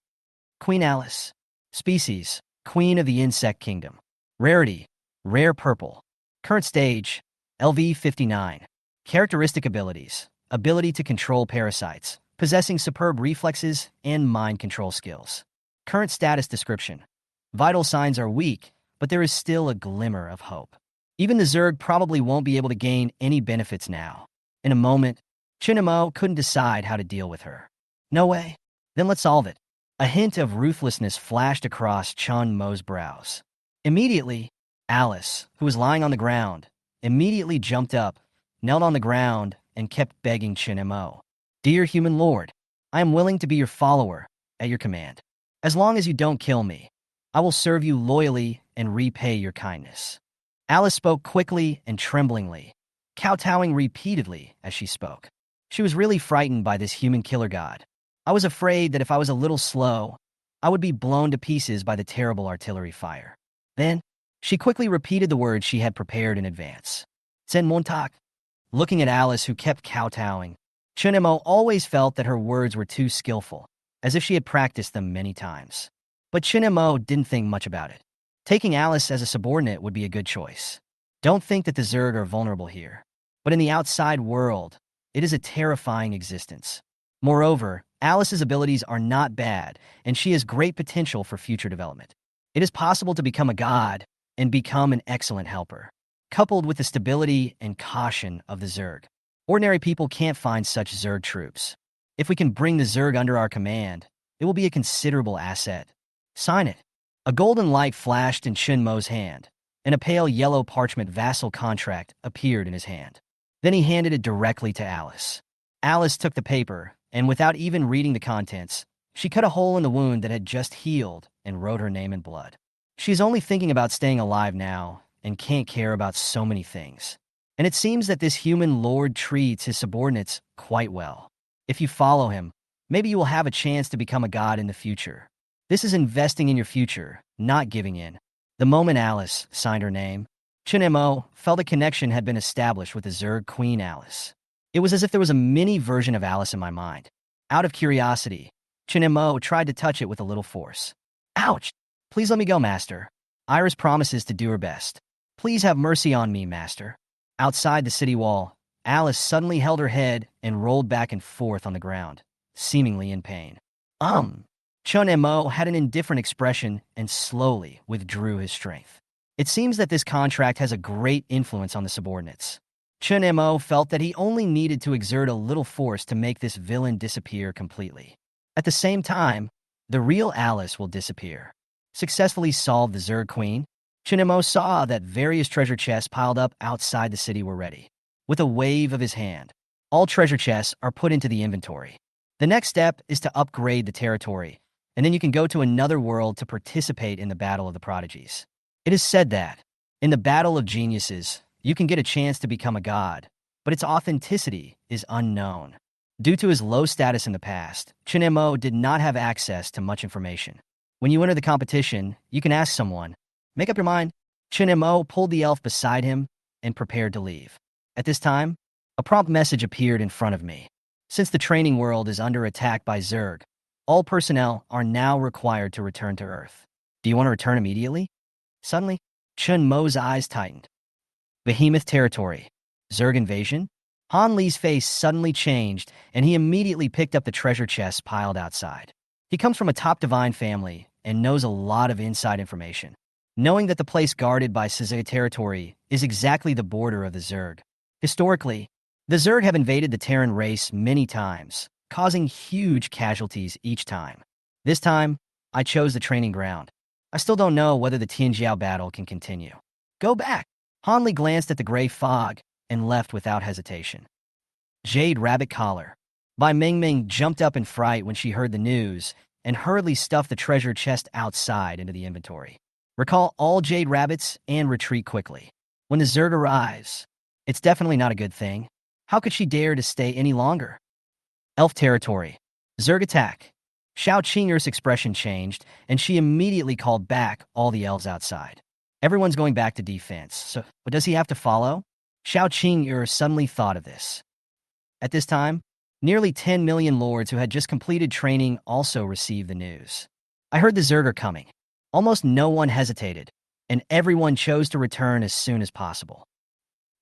Queen Alice. Species, Queen of the Insect Kingdom. Rarity, Rare Purple. Current stage, LV59. Characteristic abilities, ability to control parasites, possessing superb reflexes and mind control skills. Current status description. Vital signs are weak, but there is still a glimmer of hope. Even the Zerg probably won't be able to gain any benefits now. In a moment, Chen Mo couldn't decide how to deal with her. No way? Then let's solve it. A hint of ruthlessness flashed across Chen Mo's brows. Immediately, Alice, who was lying on the ground, immediately jumped up, knelt on the ground, and kept begging Chen Mo. Dear human lord, I am willing to be your follower, at your command. As long as you don't kill me, I will serve you loyally and repay your kindness. Alice spoke quickly and tremblingly, kowtowing repeatedly as she spoke. She was really frightened by this human killer god. I was afraid that if I was a little slow, I would be blown to pieces by the terrible artillery fire. Then, she quickly repeated the words she had prepared in advance. Zen Montak. Looking at Alice, who kept kowtowing, Chen Mo always felt that her words were too skillful, as if she had practiced them many times. But Chen Mo didn't think much about it. Taking Alice as a subordinate would be a good choice. Don't think that the Zerg are vulnerable here. But in the outside world, it is a terrifying existence. Moreover, Alice's abilities are not bad, and she has great potential for future development. It is possible to become a god and become an excellent helper. Coupled with the stability and caution of the Zerg, ordinary people can't find such Zerg troops. If we can bring the Zerg under our command, it will be a considerable asset. Sign it. A golden light flashed in Chen Mo's hand, and a pale yellow parchment vassal contract appeared in his hand. Then he handed it directly to Alice. Alice took the paper, and without even reading the contents, she cut a hole in the wound that had just healed and wrote her name in blood. She's only thinking about staying alive now and can't care about so many things. And it seems that this human lord treats his subordinates quite well. If you follow him, maybe you will have a chance to become a god in the future. This is investing in your future, not giving in. The moment Alice signed her name, Chen Mo felt a connection had been established with the Zerg Queen Alice. It was as if there was a mini version of Alice in my mind. Out of curiosity, Chen Mo tried to touch it with a little force. Ouch! Please let me go, master. Iris promises to do her best. Please have mercy on me, master. Outside the city wall, Alice suddenly held her head and rolled back and forth on the ground, seemingly in pain. Chen Mo had an indifferent expression and slowly withdrew his strength. It seems that this contract has a great influence on the subordinates. Chen Mo felt that he only needed to exert a little force to make this villain disappear completely. At the same time, the real Alice will disappear. Successfully solved the Zerg Queen, Chen Mo saw that various treasure chests piled up outside the city were ready. With a wave of his hand, all treasure chests are put into the inventory. The next step is to upgrade the territory, and then you can go to another world to participate in the Battle of the Prodigies. It is said that, in the Battle of Geniuses, you can get a chance to become a god, but its authenticity is unknown. Due to his low status in the past, Chen Mo did not have access to much information. When you enter the competition, you can ask someone. Make up your mind. Chen Mo pulled the elf beside him and prepared to leave. At this time, a prompt message appeared in front of me. Since the training world is under attack by Zerg, all personnel are now required to return to Earth. Do you want to return immediately? Suddenly, Chen Mo's eyes tightened. Behemoth territory. Zerg invasion? Han Li's face suddenly changed, and he immediately picked up the treasure chests piled outside. He comes from a top divine family and knows a lot of inside information. Knowing that the place guarded by Sizia territory is exactly the border of the Zerg. Historically, the Zerg have invaded the Terran race many times, causing huge casualties each time. This time, I chose the training ground. I still don't know whether the Tianjiao battle can continue. Go back. Han Li glanced at the gray fog and left without hesitation. Jade Rabbit Collar. Bai Mingming jumped up in fright when she heard the news and hurriedly stuffed the treasure chest outside into the inventory. Recall all Jade Rabbits and retreat quickly. When the Zerg arrives, it's definitely not a good thing. How could she dare to stay any longer? Elf territory. Zerg attack. Xiao Qing'er's expression changed, and she immediately called back all the elves outside. Everyone's going back to defense, so but does he have to follow? Xiao Qing'er suddenly thought of this. At this time, nearly 10 million lords who had just completed training also received the news. I heard the Zerg are coming. Almost no one hesitated, and everyone chose to return as soon as possible.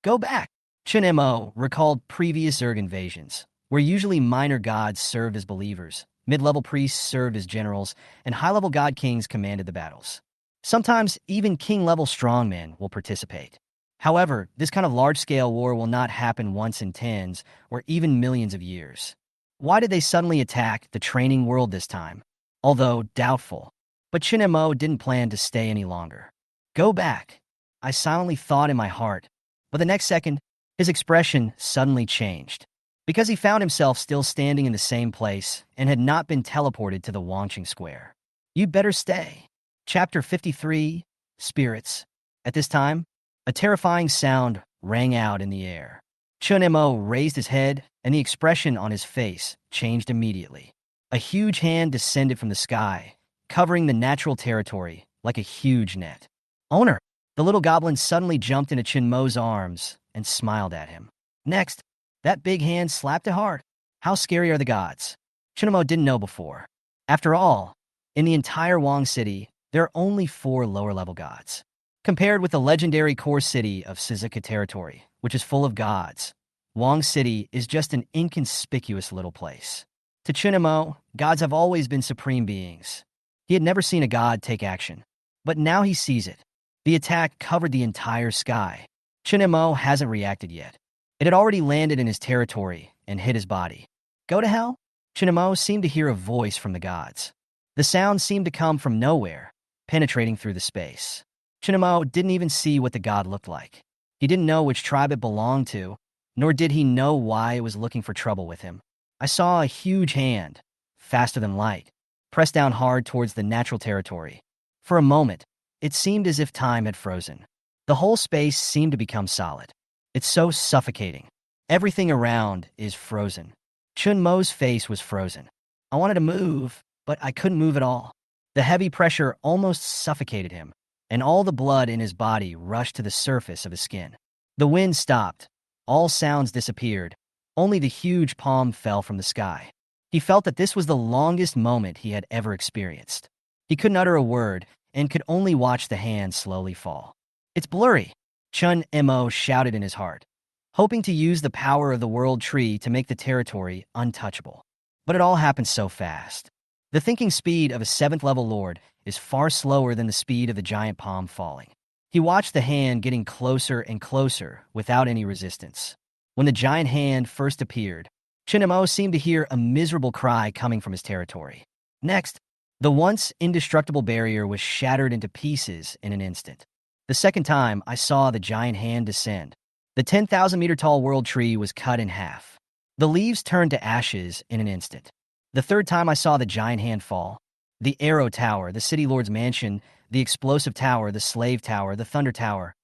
Go back. Chen Mo recalled previous Zerg invasions, where usually minor gods served as believers, mid-level priests served as generals, and high-level god kings commanded the battles. Sometimes even king-level strongmen will participate. However, this kind of large-scale war will not happen once in tens or even millions of years. Why did they suddenly attack the training world this time? Although doubtful. But Chen Mo didn't plan to stay any longer. Go back. I silently thought in my heart, but the next second, his expression suddenly changed. Because he found himself still standing in the same place and had not been teleported to the Wangqing Square. You'd better stay. Chapter 53, Spirits. At this time, a terrifying sound rang out in the air. Chen Mo raised his head, and the expression on his face changed immediately. A huge hand descended from the sky, covering the natural territory like a huge net. Owner! The little goblin suddenly jumped into Chen Mo's arms and smiled at him. Next, that big hand slapped it hard. How scary are the gods? Chen Mo didn't know before. After all, in the entire Wang City, there are only 4 lower-level gods. Compared with the legendary core city of Sizia territory, which is full of gods, Wang City is just an inconspicuous little place. To Chen Mo, gods have always been supreme beings. He had never seen a god take action, but now he sees it. The attack covered the entire sky. Chen Mo hasn't reacted yet. It had already landed in his territory and hit his body. Go to hell? Chen Mo seemed to hear a voice from the gods. The sound seemed to come from nowhere, penetrating through the space. Chen Mo didn't even see what the god looked like. He didn't know which tribe it belonged to, nor did he know why it was looking for trouble with him. I saw a huge hand, faster than light, press down hard towards the natural territory. For a moment, it seemed as if time had frozen. The whole space seemed to become solid. It's so suffocating. Everything around is frozen. Chen Mo's face was frozen. I wanted to move, but I couldn't move at all. The heavy pressure almost suffocated him, and all the blood in his body rushed to the surface of his skin. The wind stopped. All sounds disappeared. Only the huge palm fell from the sky. He felt that this was the longest moment he had ever experienced. He couldn't utter a word and could only watch the hand slowly fall. It's blurry. Chen Mo shouted in his heart, hoping to use the power of the world tree to make the territory untouchable. But it all happened so fast. The thinking speed of a 7th level lord is far slower than the speed of the giant palm falling. He watched the hand getting closer and closer without any resistance. When the giant hand first appeared, Chen Mo seemed to hear a miserable cry coming from his territory. Next, the once indestructible barrier was shattered into pieces in an instant. The second time I saw the giant hand descend, the 10,000-meter-tall world tree was cut in half. The leaves turned to ashes in an instant. The third time I saw the giant hand fall, the Arrow Tower, the City Lord's Mansion, the Explosive Tower, the Slave Tower, the Thunder Tower,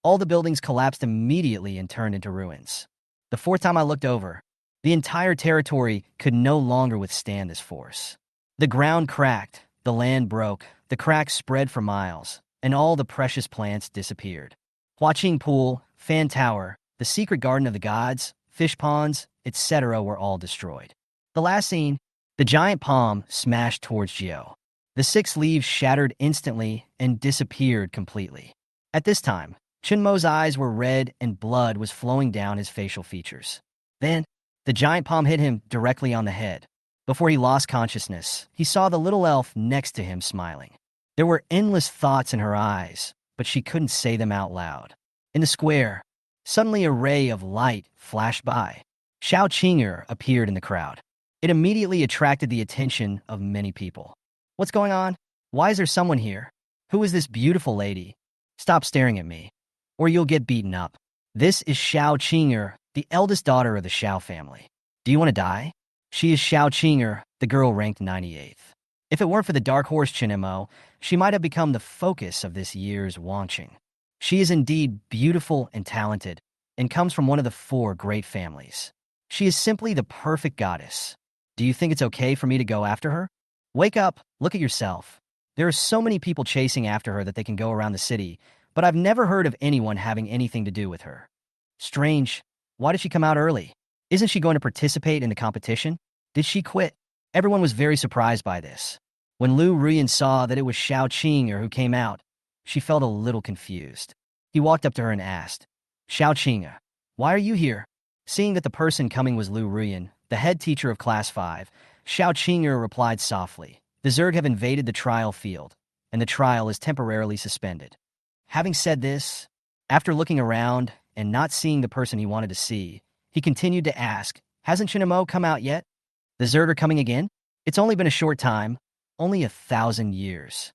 all the buildings collapsed immediately and turned into ruins. The fourth time I looked over, the entire territory could no longer withstand this force. The ground cracked, the land broke, the cracks spread for miles, and all the precious plants disappeared. Huaqing Pool, Fan Tower, the secret garden of the gods, fish ponds, etc. were all destroyed. The last scene, the giant palm smashed towards Geo. The 6 leaves shattered instantly and disappeared completely. At this time, Chen Mo's eyes were red and blood was flowing down his facial features. Then, the giant palm hit him directly on the head. Before he lost consciousness, he saw the little elf next to him smiling. There were endless thoughts in her eyes, but she couldn't say them out loud. In the square, suddenly a ray of light flashed by. Xiao Qing'er appeared in the crowd. It immediately attracted the attention of many people. What's going on? Why is there someone here? Who is this beautiful lady? Stop staring at me, or you'll get beaten up. This is Xiao Qing'er, the eldest daughter of the Xiao family. Do you want to die? She is Xiao Qing'er, the girl ranked 98th. If it weren't for the dark horse Chen Mo, she might have become the focus of this year's Wangqing. She is indeed beautiful and talented, and comes from one of the 4 great families. She is simply the perfect goddess. Do you think it's okay for me to go after her? Wake up, look at yourself. There are so many people chasing after her that they can go around the city, but I've never heard of anyone having anything to do with her. Strange. Why did she come out early? Isn't she going to participate in the competition? Did she quit? Everyone was very surprised by this. When Lu Ruyan saw that it was Xiao Qing'er who came out, she felt a little confused. He walked up to her and asked, Xiao Qing'er, why are you here? Seeing that the person coming was Lu Ruyan, the head teacher of Class 5, Xiao Qing'er replied softly, the Zerg have invaded the trial field, and the trial is temporarily suspended. Having said this, after looking around and not seeing the person he wanted to see, he continued to ask, hasn't Chen Mo come out yet? The Zerg are coming again? It's only been a short time, only 1,000 years.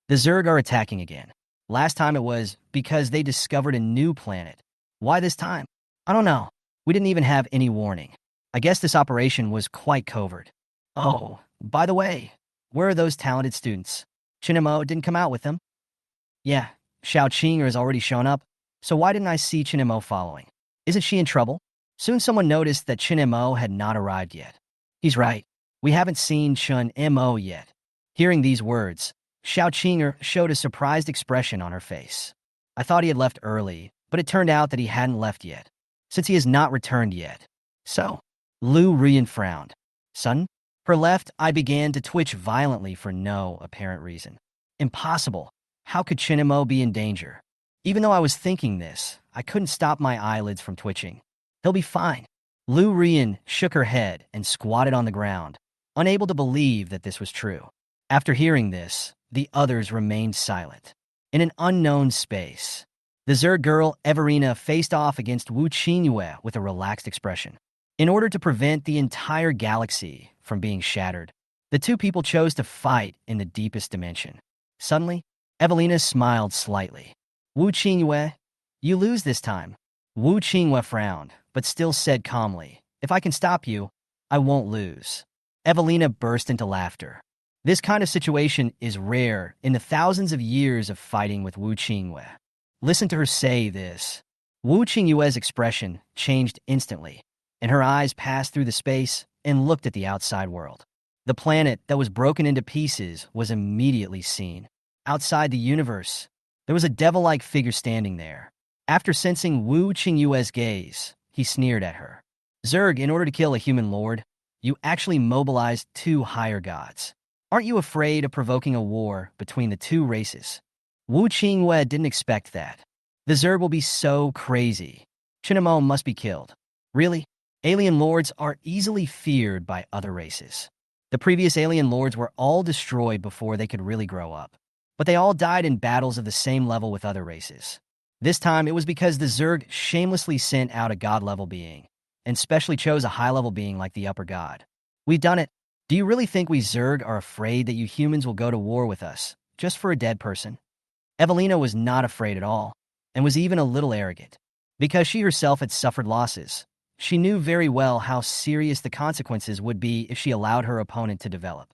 The Zerg are attacking again. Last time it was because they discovered a new planet. Why this time? I don't know. We didn't even have any warning. I guess this operation was quite covert. Oh, by the way, where are those talented students? Chen Mo didn't come out with them? Yeah, Xiao Qing'er has already shown up, so why didn't I see Chen Mo following? Isn't she in trouble? Soon someone noticed that Chen Mo had not arrived yet. He's right. We haven't seen Chen Mo yet. Hearing these words, Xiao Qing'er showed a surprised expression on her face. I thought he had left early, but it turned out that he hadn't left yet, since he has not returned yet. So, Lu Ruyan frowned. Son? Her left eye began to twitch violently for no apparent reason. Impossible. How could Chen Mo be in danger? Even though I was thinking this, I couldn't stop my eyelids from twitching. He'll be fine. Lu Ruyan shook her head and squatted on the ground, unable to believe that this was true. After hearing this, the others remained silent. In an unknown space, the Zerg girl Everina faced off against Wu Qingyue with a relaxed expression. In order to prevent the entire galaxy from being shattered, the two people chose to fight in the deepest dimension. Suddenly, Evelina smiled slightly. Wu Qingyue, you lose this time. Wu Qingyue frowned, but still said calmly, if I can stop you, I won't lose. Evelina burst into laughter. This kind of situation is rare in the thousands of years of fighting with Wu Qingyue. Listen to her say this. Wu Qingyue's expression changed instantly, and her eyes passed through the space and looked at the outside world. The planet that was broken into pieces was immediately seen. Outside the universe, there was a devil-like figure standing there. After sensing Wu Qingyue's gaze, he sneered at her. Zerg, in order to kill a human lord, you actually mobilized 2 higher gods. Aren't you afraid of provoking a war between the 2 races? Wu Qingyue didn't expect that. The Zerg will be so crazy. Chen Mo must be killed. Really? Alien lords are easily feared by other races. The previous alien lords were all destroyed before they could really grow up. But they all died in battles of the same level with other races. This time, it was because the Zerg shamelessly sent out a god-level being, and specially chose a high-level being like the Upper God. We've done it. Do you really think we Zerg are afraid that you humans will go to war with us, just for a dead person? Evelina was not afraid at all, and was even a little arrogant. Because she herself had suffered losses, she knew very well how serious the consequences would be if she allowed her opponent to develop.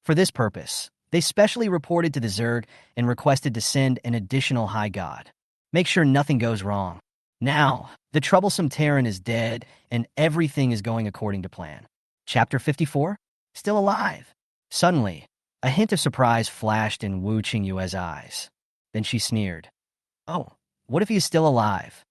For this purpose, they specially reported to the Zerg and requested to send an additional high god. Make sure nothing goes wrong. Now, the troublesome Terran is dead, and everything is going according to plan. Chapter 54? Still alive. Suddenly, a hint of surprise flashed in Wu Qingyue's eyes. Then she sneered. Oh, what if he is still alive?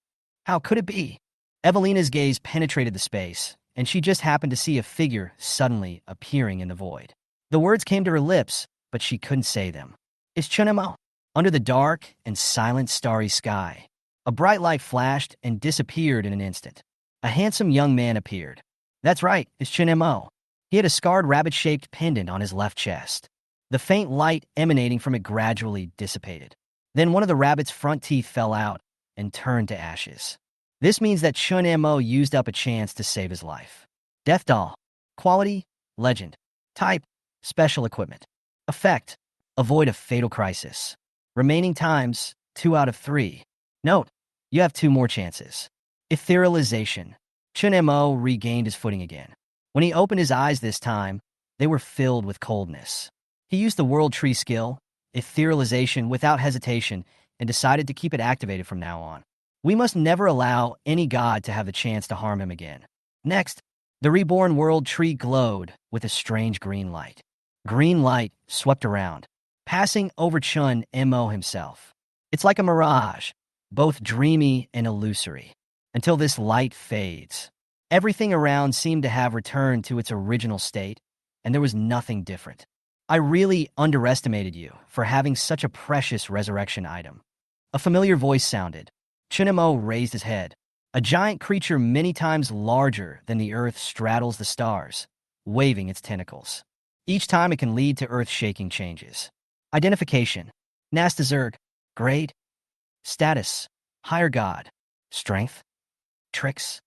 How could it be? Evelina's gaze penetrated the space, and she just happened to see a figure suddenly appearing in the void. The words came to her lips, but she couldn't say them. It's Chen Mo. Under the dark and silent starry sky, a bright light flashed and disappeared in an instant. A handsome young man appeared. That's right, it's Chen Mo. He had a scarred rabbit-shaped pendant on his left chest. The faint light emanating from it gradually dissipated. Then one of the rabbit's front teeth fell out and turned to ashes. This means that Chen Mo used up a chance to save his life. Death Doll. Quality, legend. Type, special equipment. Effect, avoid a fatal crisis. Remaining times, 2 out of 3. Note, you have 2 more chances. Etherealization. Chen Mo regained his footing again. When he opened his eyes this time, they were filled with coldness. He used the World Tree skill, Etherealization, without hesitation, and decided to keep it activated from now on. We must never allow any god to have the chance to harm him again. Next, the reborn World Tree glowed with a strange green light. Green light swept around, passing over Chen Mo himself. It's like a mirage, both dreamy and illusory, until this light fades. Everything around seemed to have returned to its original state, and there was nothing different. I really underestimated you for having such a precious resurrection item. A familiar voice sounded. Chen Mo raised his head. A giant creature many times larger than the earth straddles the stars, waving its tentacles. Each time it can lead to earth-shaking changes. Identification. Nasta Zerg. Grade. Status. Higher God. Strength. Tricks.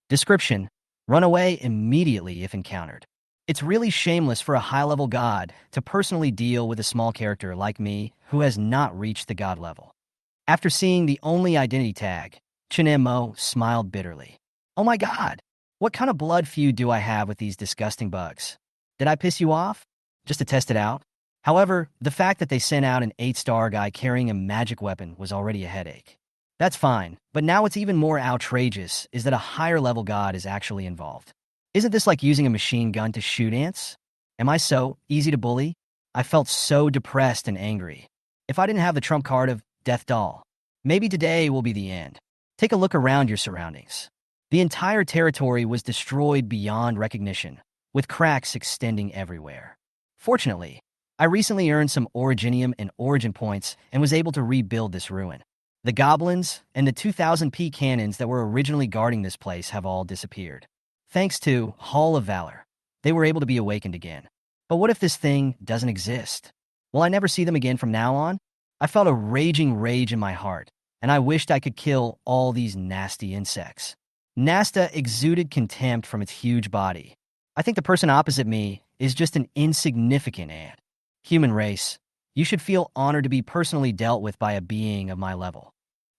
Description. Run away immediately if encountered. It's really shameless for a high-level god to personally deal with a small character like me who has not reached the god level. After seeing the only identity tag, Chen Mo smiled bitterly. Oh my god! What kind of blood feud do I have with these disgusting bugs? Did I piss you off? Just to test it out? However, the fact that they sent out an 8-star guy carrying a magic weapon was already a headache. That's fine, but now what's even more outrageous is that a higher-level god is actually involved. Isn't this like using a machine gun to shoot ants? Am I so easy to bully? I felt so depressed and angry. If I didn't have the trump card of Death Doll, maybe today will be the end. Take a look around your surroundings. The entire territory was destroyed beyond recognition, with cracks extending everywhere. Fortunately, I recently earned some Originium and Origin points and was able to rebuild this ruin. The goblins and the 2000p cannons that were originally guarding this place have all disappeared. Thanks to Hall of Valor, they were able to be awakened again. But what if this thing doesn't exist? Will I never see them again from now on? I felt a raging rage in my heart, and I wished I could kill all these nasty insects. Nasta exuded contempt from its huge body. I think the person opposite me is just an insignificant ant. Human race, you should feel honored to be personally dealt with by a being of my level.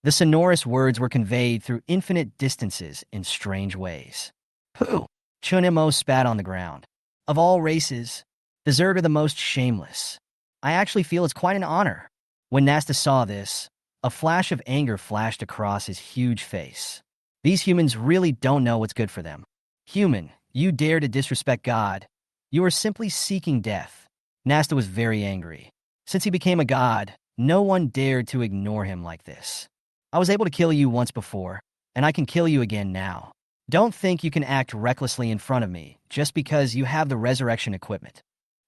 The sonorous words were conveyed through infinite distances in strange ways. Pooh! Chen Mo spat on the ground. Of all races, the Zerg are the most shameless. I actually feel it's quite an honor. When Nasta saw this, a flash of anger flashed across his huge face. These humans really don't know what's good for them. Human, you dare to disrespect God. You are simply seeking death. Nasta was very angry. Since he became a god, no one dared to ignore him like this. I was able to kill you once before, and I can kill you again now. Don't think you can act recklessly in front of me just because you have the resurrection equipment.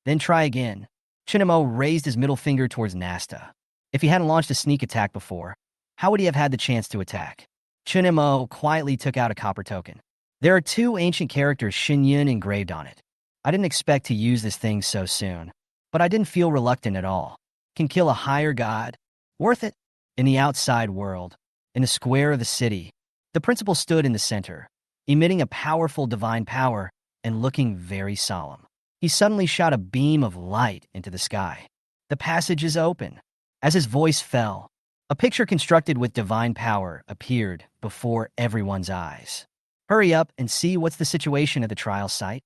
Then try again. Chen Mo raised his middle finger towards Nasta. If he hadn't launched a sneak attack before, how would he have had the chance to attack? Chen Mo quietly took out a copper token. There are two ancient characters Shinyun engraved on it. I didn't expect to use this thing so soon, but I didn't feel reluctant at all. Can kill a higher god? Worth it? In the outside world, in the square of the city, the principal stood in the center, emitting a powerful divine power and looking very solemn. He suddenly shot a beam of light into the sky. The passage is open. As his voice fell, a picture constructed with divine power appeared before everyone's eyes. Hurry up and see what's the situation at the trial site.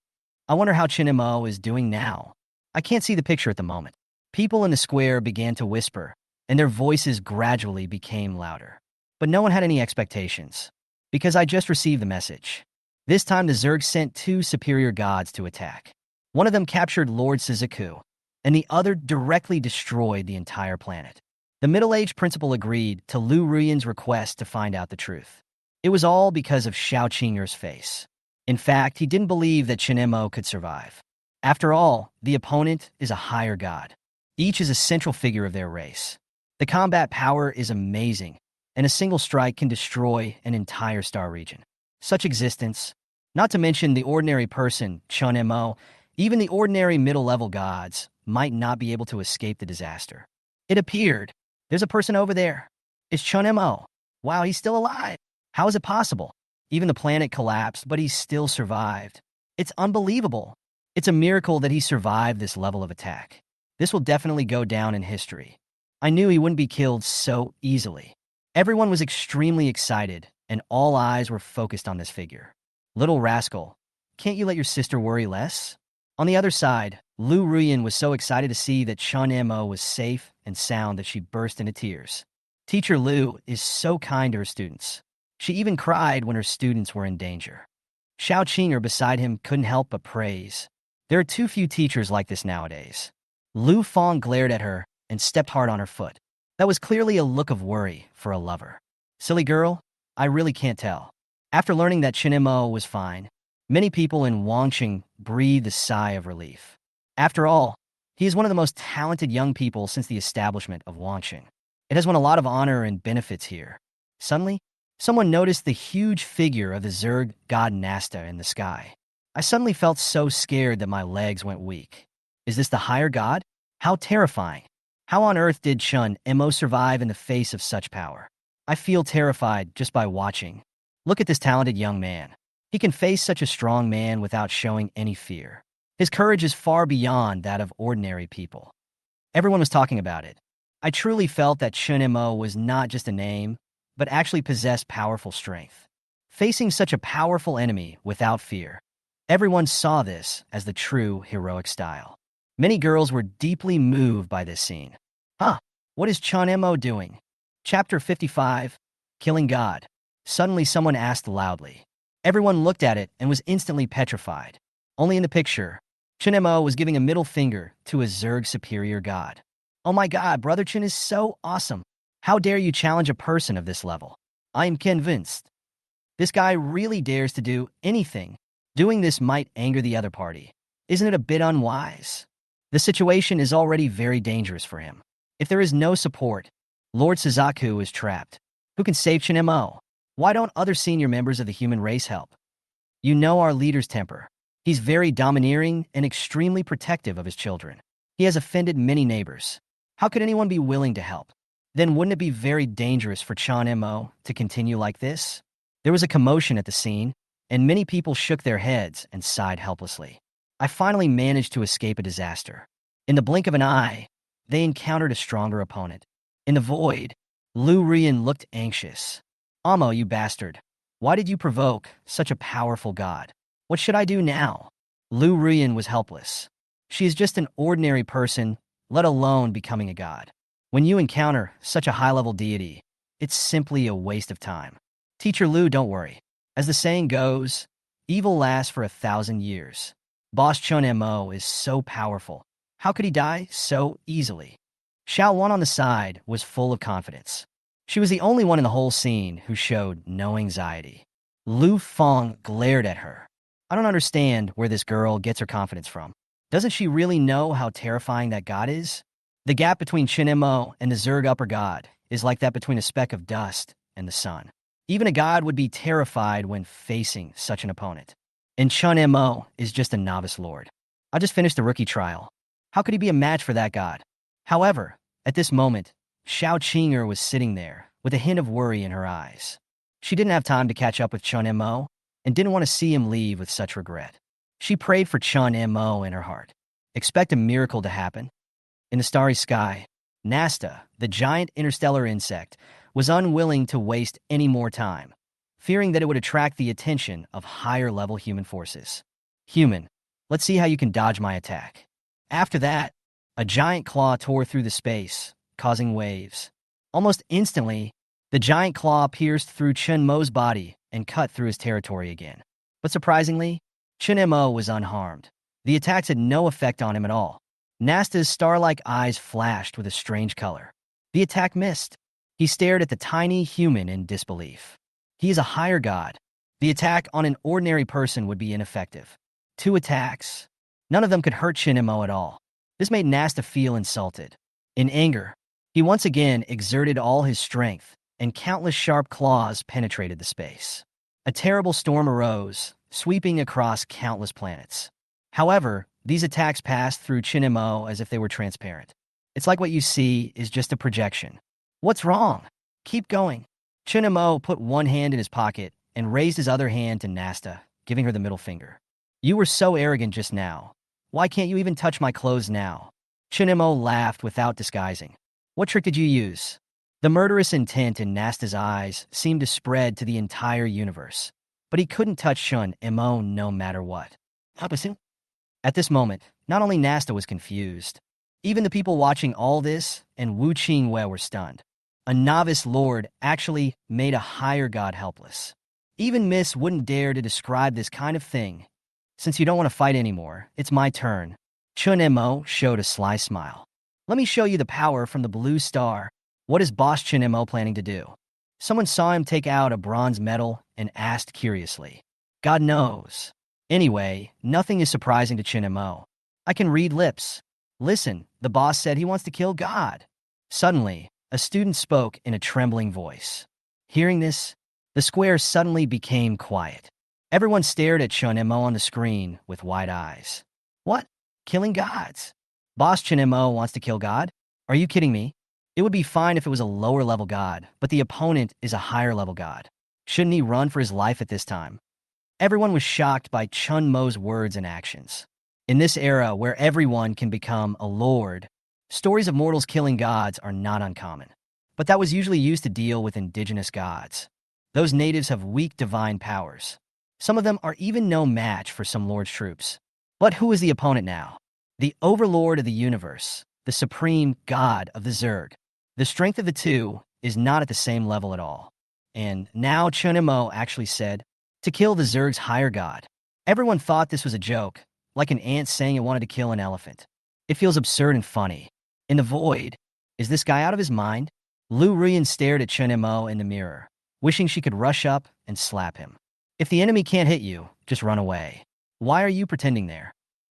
I wonder how Chen Mo is doing now. I can't see the picture at the moment. People in the square began to whisper, and their voices gradually became louder. But no one had any expectations, because I just received the message. This time the Zerg sent two superior gods to attack. One of them captured Lord Suzaku, and the other directly destroyed the entire planet. The middle-aged principal agreed to Lu Ruyan's request to find out the truth. It was all because of Xiao Qinger's face. In fact, he didn't believe that Chen Mo could survive. After all, the opponent is a higher god. Each is a central figure of their race. The combat power is amazing, and a single strike can destroy an entire star region. Such existence, not to mention the ordinary person, Chen Mo, even the ordinary middle-level gods, might not be able to escape the disaster. It appeared. There's a person over there. It's Chen Mo. Wow, he's still alive. How is it possible? Even the planet collapsed, but he still survived. It's unbelievable. It's a miracle that he survived this level of attack. This will definitely go down in history. I knew he wouldn't be killed so easily. Everyone was extremely excited, and all eyes were focused on this figure. Little rascal, can't you let your sister worry less? On the other side, Lu Ruyan was so excited to see that Chen Mo was safe and sound that she burst into tears. Teacher Lu is so kind to her students. She even cried when her students were in danger. Xiao Qinger beside him couldn't help but praise. There are too few teachers like this nowadays. Lu Fong glared at her and stepped hard on her foot. That was clearly a look of worry for a lover. Silly girl, I really can't tell. After learning that Chen Mo was fine, many people in Wangqing breathed a sigh of relief. After all, he is one of the most talented young people since the establishment of Wangqing. It has won a lot of honor and benefits here. Suddenly, someone noticed the huge figure of the Zerg god Nasta in the sky. I suddenly felt so scared that my legs went weak. Is this the higher god? How terrifying. How on earth did Chen Mo survive in the face of such power? I feel terrified just by watching. Look at this talented young man. He can face such a strong man without showing any fear. His courage is far beyond that of ordinary people. Everyone was talking about it. I truly felt that Chen Mo was not just a name, but actually possessed powerful strength. Facing such a powerful enemy without fear, everyone saw this as the true heroic style. Many girls were deeply moved by this scene. Huh, what is Chen Mo doing? Chapter 55, Killing God. Suddenly someone asked loudly. Everyone looked at it and was instantly petrified. Only in the picture, Chen Mo was giving a middle finger to a Zerg superior god. Oh my god, Brother Chen is so awesome. How dare you challenge a person of this level? I am convinced. This guy really dares to do anything. Doing this might anger the other party. Isn't it a bit unwise? The situation is already very dangerous for him. If there is no support, Lord Suzaku is trapped. Who can save Chen Mo? Why don't other senior members of the human race help? You know our leader's temper. He's very domineering and extremely protective of his children. He has offended many neighbors. How could anyone be willing to help? Then wouldn't it be very dangerous for Chen Mo to continue like this? There was a commotion at the scene, and many people shook their heads and sighed helplessly. I finally managed to escape a disaster. In the blink of an eye, they encountered a stronger opponent. In the void, Lu Ruyan looked anxious. Amo, you bastard. Why did you provoke such a powerful god? What should I do now? Lu Ruyan was helpless. She is just an ordinary person, let alone becoming a god. When you encounter such a high-level deity, it's simply a waste of time. Teacher Lu, don't worry. As the saying goes, evil lasts for 1,000 years. Boss Chen Mo is so powerful. How could he die so easily? Xiao Wan on the side was full of confidence. She was the only one in the whole scene who showed no anxiety. Lu Fong glared at her. I don't understand where this girl gets her confidence from. Doesn't she really know how terrifying that god is? The gap between Chen Mo and the Zerg upper god is like that between a speck of dust and the sun. Even a god would be terrified when facing such an opponent. And Chen Mo is just a novice lord. I just finished the rookie trial. How could he be a match for that god? However, at this moment, Xiao Qing'er was sitting there with a hint of worry in her eyes. She didn't have time to catch up with Chen Mo and didn't want to see him leave with such regret. She prayed for Chen Mo in her heart. Expect a miracle to happen. In the starry sky, Nasta, the giant interstellar insect, was unwilling to waste any more time, fearing that it would attract the attention of higher-level human forces. Human, let's see how you can dodge my attack. After that, a giant claw tore through the space, causing waves. Almost instantly, the giant claw pierced through Chen Mo's body and cut through his territory again. But surprisingly, Chen Mo was unharmed. The attacks had no effect on him at all. Nasta's star-like eyes flashed with a strange color. The attack missed. He stared at the tiny human in disbelief. He is a higher god. The attack on an ordinary person would be ineffective. 2 attacks. None of them could hurt Chen Mo at all. This made Nasta feel insulted. In anger, he once again exerted all his strength, and countless sharp claws penetrated the space. A terrible storm arose, sweeping across countless planets. However, these attacks passed through Chen Mo as if they were transparent. It's like what you see is just a projection. What's wrong? Keep going. Chen Mo put one hand in his pocket and raised his other hand to Nasta, giving her the middle finger. You were so arrogant just now. Why can't you even touch my clothes now? Chen Mo laughed without disguising. What trick did you use? The murderous intent in Nasta's eyes seemed to spread to the entire universe, but he couldn't touch Chen Mo no matter what. At this moment, not only Nasta was confused, even the people watching all this and Wu Qingwei were stunned. A novice lord actually made a higher god helpless. Even Miss wouldn't dare to describe this kind of thing. Since you don't want to fight anymore, it's my turn. Chen Mo showed a sly smile. Let me show you the power from the blue star. What is Boss Chen Mo planning to do? Someone saw him take out a bronze medal and asked curiously. God knows. Anyway, nothing is surprising to Chen Mo. I can read lips. Listen, the boss said he wants to kill God. Suddenly, a student spoke in a trembling voice. Hearing this, the square suddenly became quiet. Everyone stared at Chen Mo on the screen with wide eyes. What? Killing gods? Boss Chen Mo wants to kill God? Are you kidding me? It would be fine if it was a lower-level god, but the opponent is a higher-level god. Shouldn't he run for his life at this time? Everyone was shocked by Chen Mo's words and actions. In this era where everyone can become a lord, stories of mortals killing gods are not uncommon. But that was usually used to deal with indigenous gods. Those natives have weak divine powers. Some of them are even no match for some lord's troops. But who is the opponent now? The overlord of the universe, the supreme god of the Zerg. The strength of the two is not at the same level at all. And now Chen Mo actually said, to kill the Zerg's higher god. Everyone thought this was a joke, like an ant saying it wanted to kill an elephant. It feels absurd and funny. In the void, is this guy out of his mind? Lu Ruyan stared at Chen Mo in the mirror, wishing she could rush up and slap him. If the enemy can't hit you, just run away. Why are you pretending there?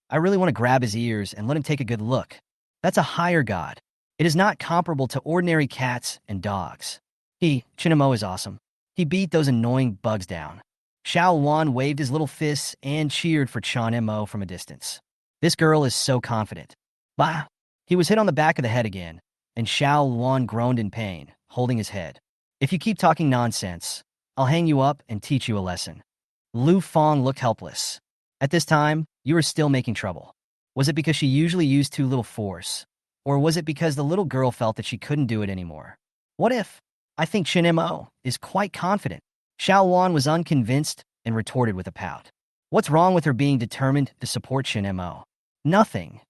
I really want to grab his ears and let him take a good look. That's a higher god. It is not comparable to ordinary cats and dogs. Chen Mo is awesome. He beat those annoying bugs down. Xiao Wan waved his little fists and cheered for Chen Mo from a distance. This girl is so confident. Bah! He was hit on the back of the head again, and Xiao Wan groaned in pain, holding his head. If you keep talking nonsense, I'll hang you up and teach you a lesson. Lu Fong looked helpless. At this time, you were still making trouble. Was it because she usually used too little force? Or was it because the little girl felt that she couldn't do it anymore? What if? I think Chen Mo is quite confident. Xiao Wan was unconvinced and retorted with a pout. What's wrong with her being determined to support Chen Mo? Nothing.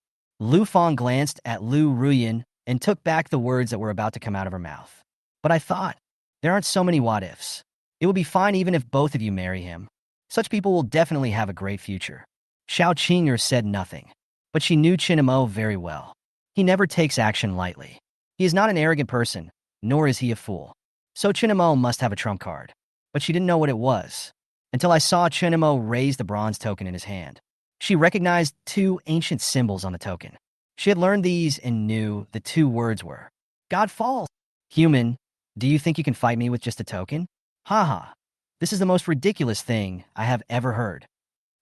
Lu Fong glanced at Lu Ruyan and took back the words that were about to come out of her mouth. But I thought, there aren't so many what-ifs. It will be fine even if both of you marry him. Such people will definitely have a great future. Xiao Qing'er said nothing, but she knew Chen Mo very well. He never takes action lightly. He is not an arrogant person, nor is he a fool. So Chen Mo must have a trump card. But she didn't know what it was, until I saw Chen Mo raise the bronze token in his hand. She recognized 2 ancient symbols on the token. She had learned these and knew the 2 words were, God falls. Human, do you think you can fight me with just a token? Haha, this is the most ridiculous thing I have ever heard.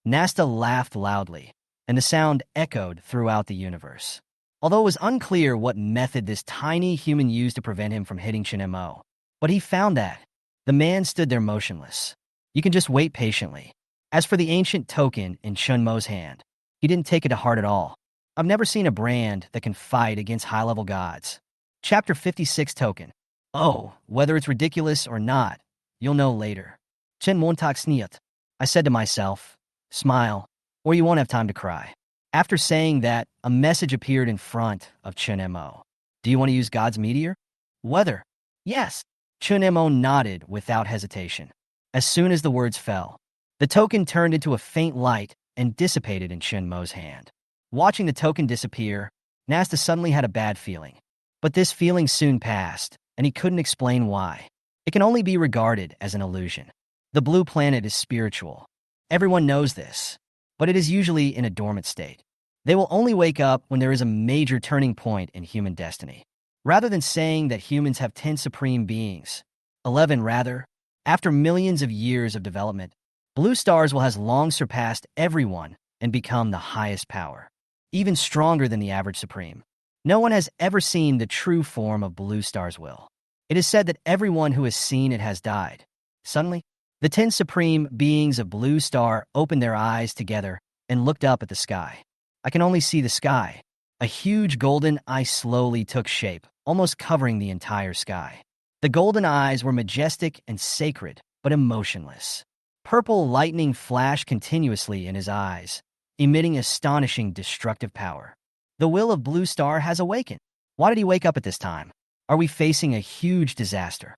Nasta laughed loudly, and the sound echoed throughout the universe. Although it was unclear what method this tiny human used to prevent him from hitting Chen Mo, but he found that. The man stood there motionless. You can just wait patiently. As for the ancient token in Chen Mo's hand, he didn't take it to heart at all. I've never seen a brand that can fight against high-level gods. Chapter 56 Token. Oh, whether it's ridiculous or not, you'll know later. Chen Montak sniat. I said to myself, smile, or you won't have time to cry. After saying that, a message appeared in front of Chen Mo. Do you want to use God's meteor? Whether? Yes. Chen Mo nodded without hesitation. As soon as the words fell, the token turned into a faint light and dissipated in Chen Mo's hand. Watching the token disappear, Nasta suddenly had a bad feeling. But this feeling soon passed, and he couldn't explain why. It can only be regarded as an illusion. The blue planet is spiritual. Everyone knows this, but it is usually in a dormant state. They will only wake up when there is a major turning point in human destiny. Rather than saying that humans have 10 supreme beings, 11 rather, after millions of years of development, blue stars will have long surpassed everyone and become the highest power, even stronger than the average supreme. No one has ever seen the true form of blue star's will. It is said that everyone who has seen it has died. Suddenly, the 10 supreme beings of blue star opened their eyes together and looked up at the sky. I can only see the sky. A huge golden eye slowly took shape, almost covering the entire sky. The golden eyes were majestic and sacred, but emotionless. Purple lightning flashed continuously in his eyes, emitting astonishing destructive power. The will of Blue Star has awakened. Why did he wake up at this time? Are we facing a huge disaster?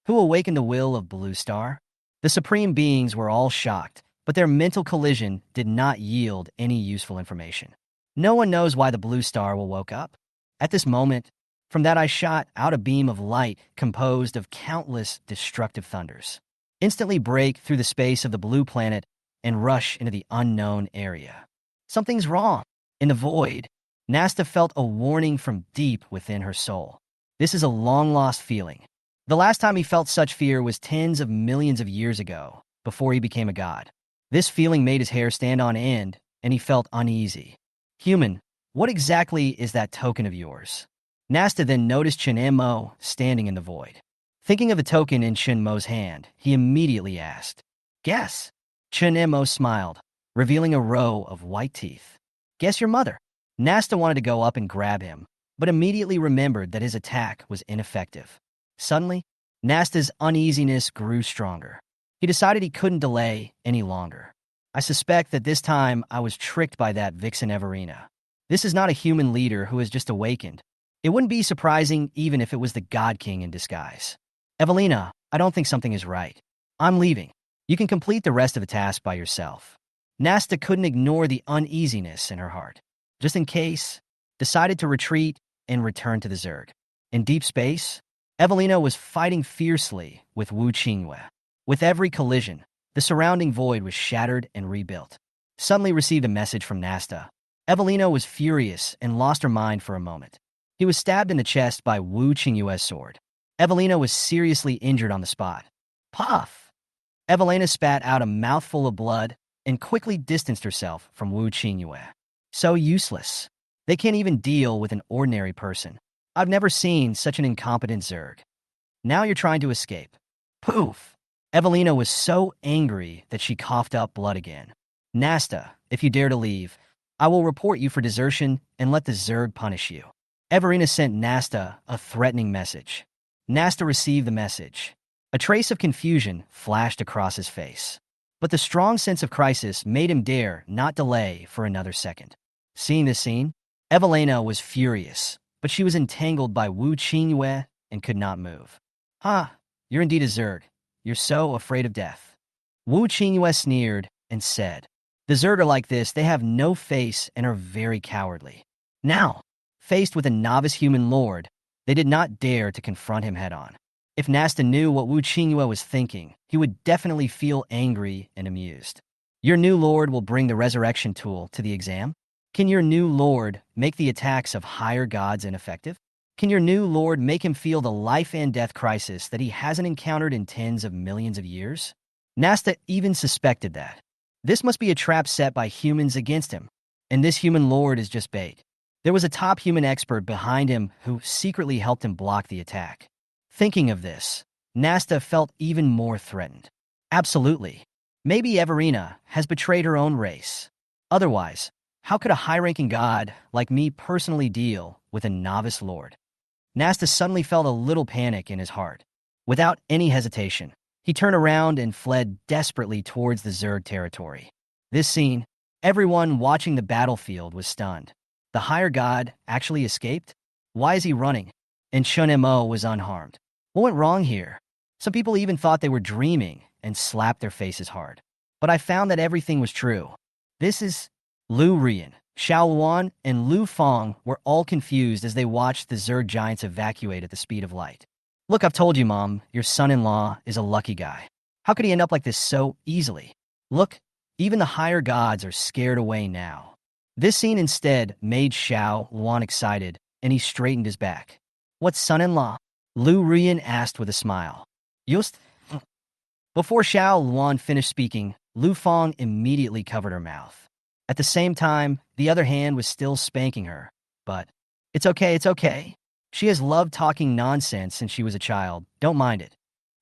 Who awakened the will of Blue Star? The supreme beings were all shocked, but their mental collision did not yield any useful information. No one knows why the Blue Star will woke up. At this moment, from that eye shot out a beam of light composed of countless destructive thunders. Instantly break through the space of the blue planet and rush into the unknown area. Something's wrong. In the void, Nasta felt a warning from deep within her soul. This is a long-lost feeling. The last time he felt such fear was tens of millions of years ago, before he became a god. This feeling made his hair stand on end, and he felt uneasy. Human, what exactly is that token of yours? Nasta then noticed Chen Mo standing in the void. Thinking of the token in Chen Mo's hand, he immediately asked, "Guess." Chen Mo smiled, revealing a row of white teeth. "Guess your mother." Nasta wanted to go up and grab him, but immediately remembered that his attack was ineffective. Suddenly, Nasta's uneasiness grew stronger. He decided he couldn't delay any longer. I suspect that this time I was tricked by that vixen Everina. This is not a human leader who has just awakened. It wouldn't be surprising even if it was the God King in disguise. Evelina, I don't think something is right. I'm leaving. You can complete the rest of the task by yourself. Nasta couldn't ignore the uneasiness in her heart. Just in case, decided to retreat and return to the Zerg. In deep space, Evelina was fighting fiercely with Wu Qingyue. With every collision, the surrounding void was shattered and rebuilt. Suddenly received a message from Nasta. Evelina was furious and lost her mind for a moment. He was stabbed in the chest by Wu Qingyue's sword. Evelina was seriously injured on the spot. Puff! Evelina spat out a mouthful of blood and quickly distanced herself from Wu Qingyue. So useless. They can't even deal with an ordinary person. I've never seen such an incompetent Zerg. Now you're trying to escape. Poof! Evelina was so angry that she coughed up blood again. Nasta, if you dare to leave, I will report you for desertion and let the Zerg punish you. Everina sent Nasta a threatening message. Nasta received the message. A trace of confusion flashed across his face. But the strong sense of crisis made him dare not delay for another second. Seeing this scene, Evelina was furious, but she was entangled by Wu Qingyue and could not move. You're indeed a Zerg. You're so afraid of death. Wu Qingyue sneered and said, The Zerg are like this, they have no face and are very cowardly. Now, faced with a novice human lord, they did not dare to confront him head-on. If Nasta knew what Wu Qingyue was thinking, he would definitely feel angry and amused. Your new lord will bring the resurrection tool to the exam? Can your new lord make the attacks of higher gods ineffective? Can your new lord make him feel the life and death crisis that he hasn't encountered in tens of millions of years? Nasta even suspected that. This must be a trap set by humans against him, and this human lord is just bait. There was a top human expert behind him who secretly helped him block the attack. Thinking of this, Nasta felt even more threatened. Absolutely. Maybe Everina has betrayed her own race. Otherwise, how could a high-ranking god like me personally deal with a novice lord? Nasta suddenly felt a little panic in his heart. Without any hesitation, he turned around and fled desperately towards the Zerg territory. This scene, everyone watching the battlefield was stunned. The higher god actually escaped? Why is he running? And Chen Mo was unharmed. What went wrong here? Some people even thought they were dreaming and slapped their faces hard. But I found that everything was true. This is Lu Rian. Xiao Luan and Lu Feng were all confused as they watched the Zerg giants evacuate at the speed of light. Look, I've told you, Mom, your son-in-law is a lucky guy. How could he end up like this so easily? Look, even the higher gods are scared away now. This scene instead made Xiao Luan excited, and he straightened his back. What son-in-law? Lu Rian asked with a smile. Just... Before Xiao Luan finished speaking, Lu Feng immediately covered her mouth. At the same time, the other hand was still spanking her. But, it's okay. She has loved talking nonsense since she was a child, don't mind it.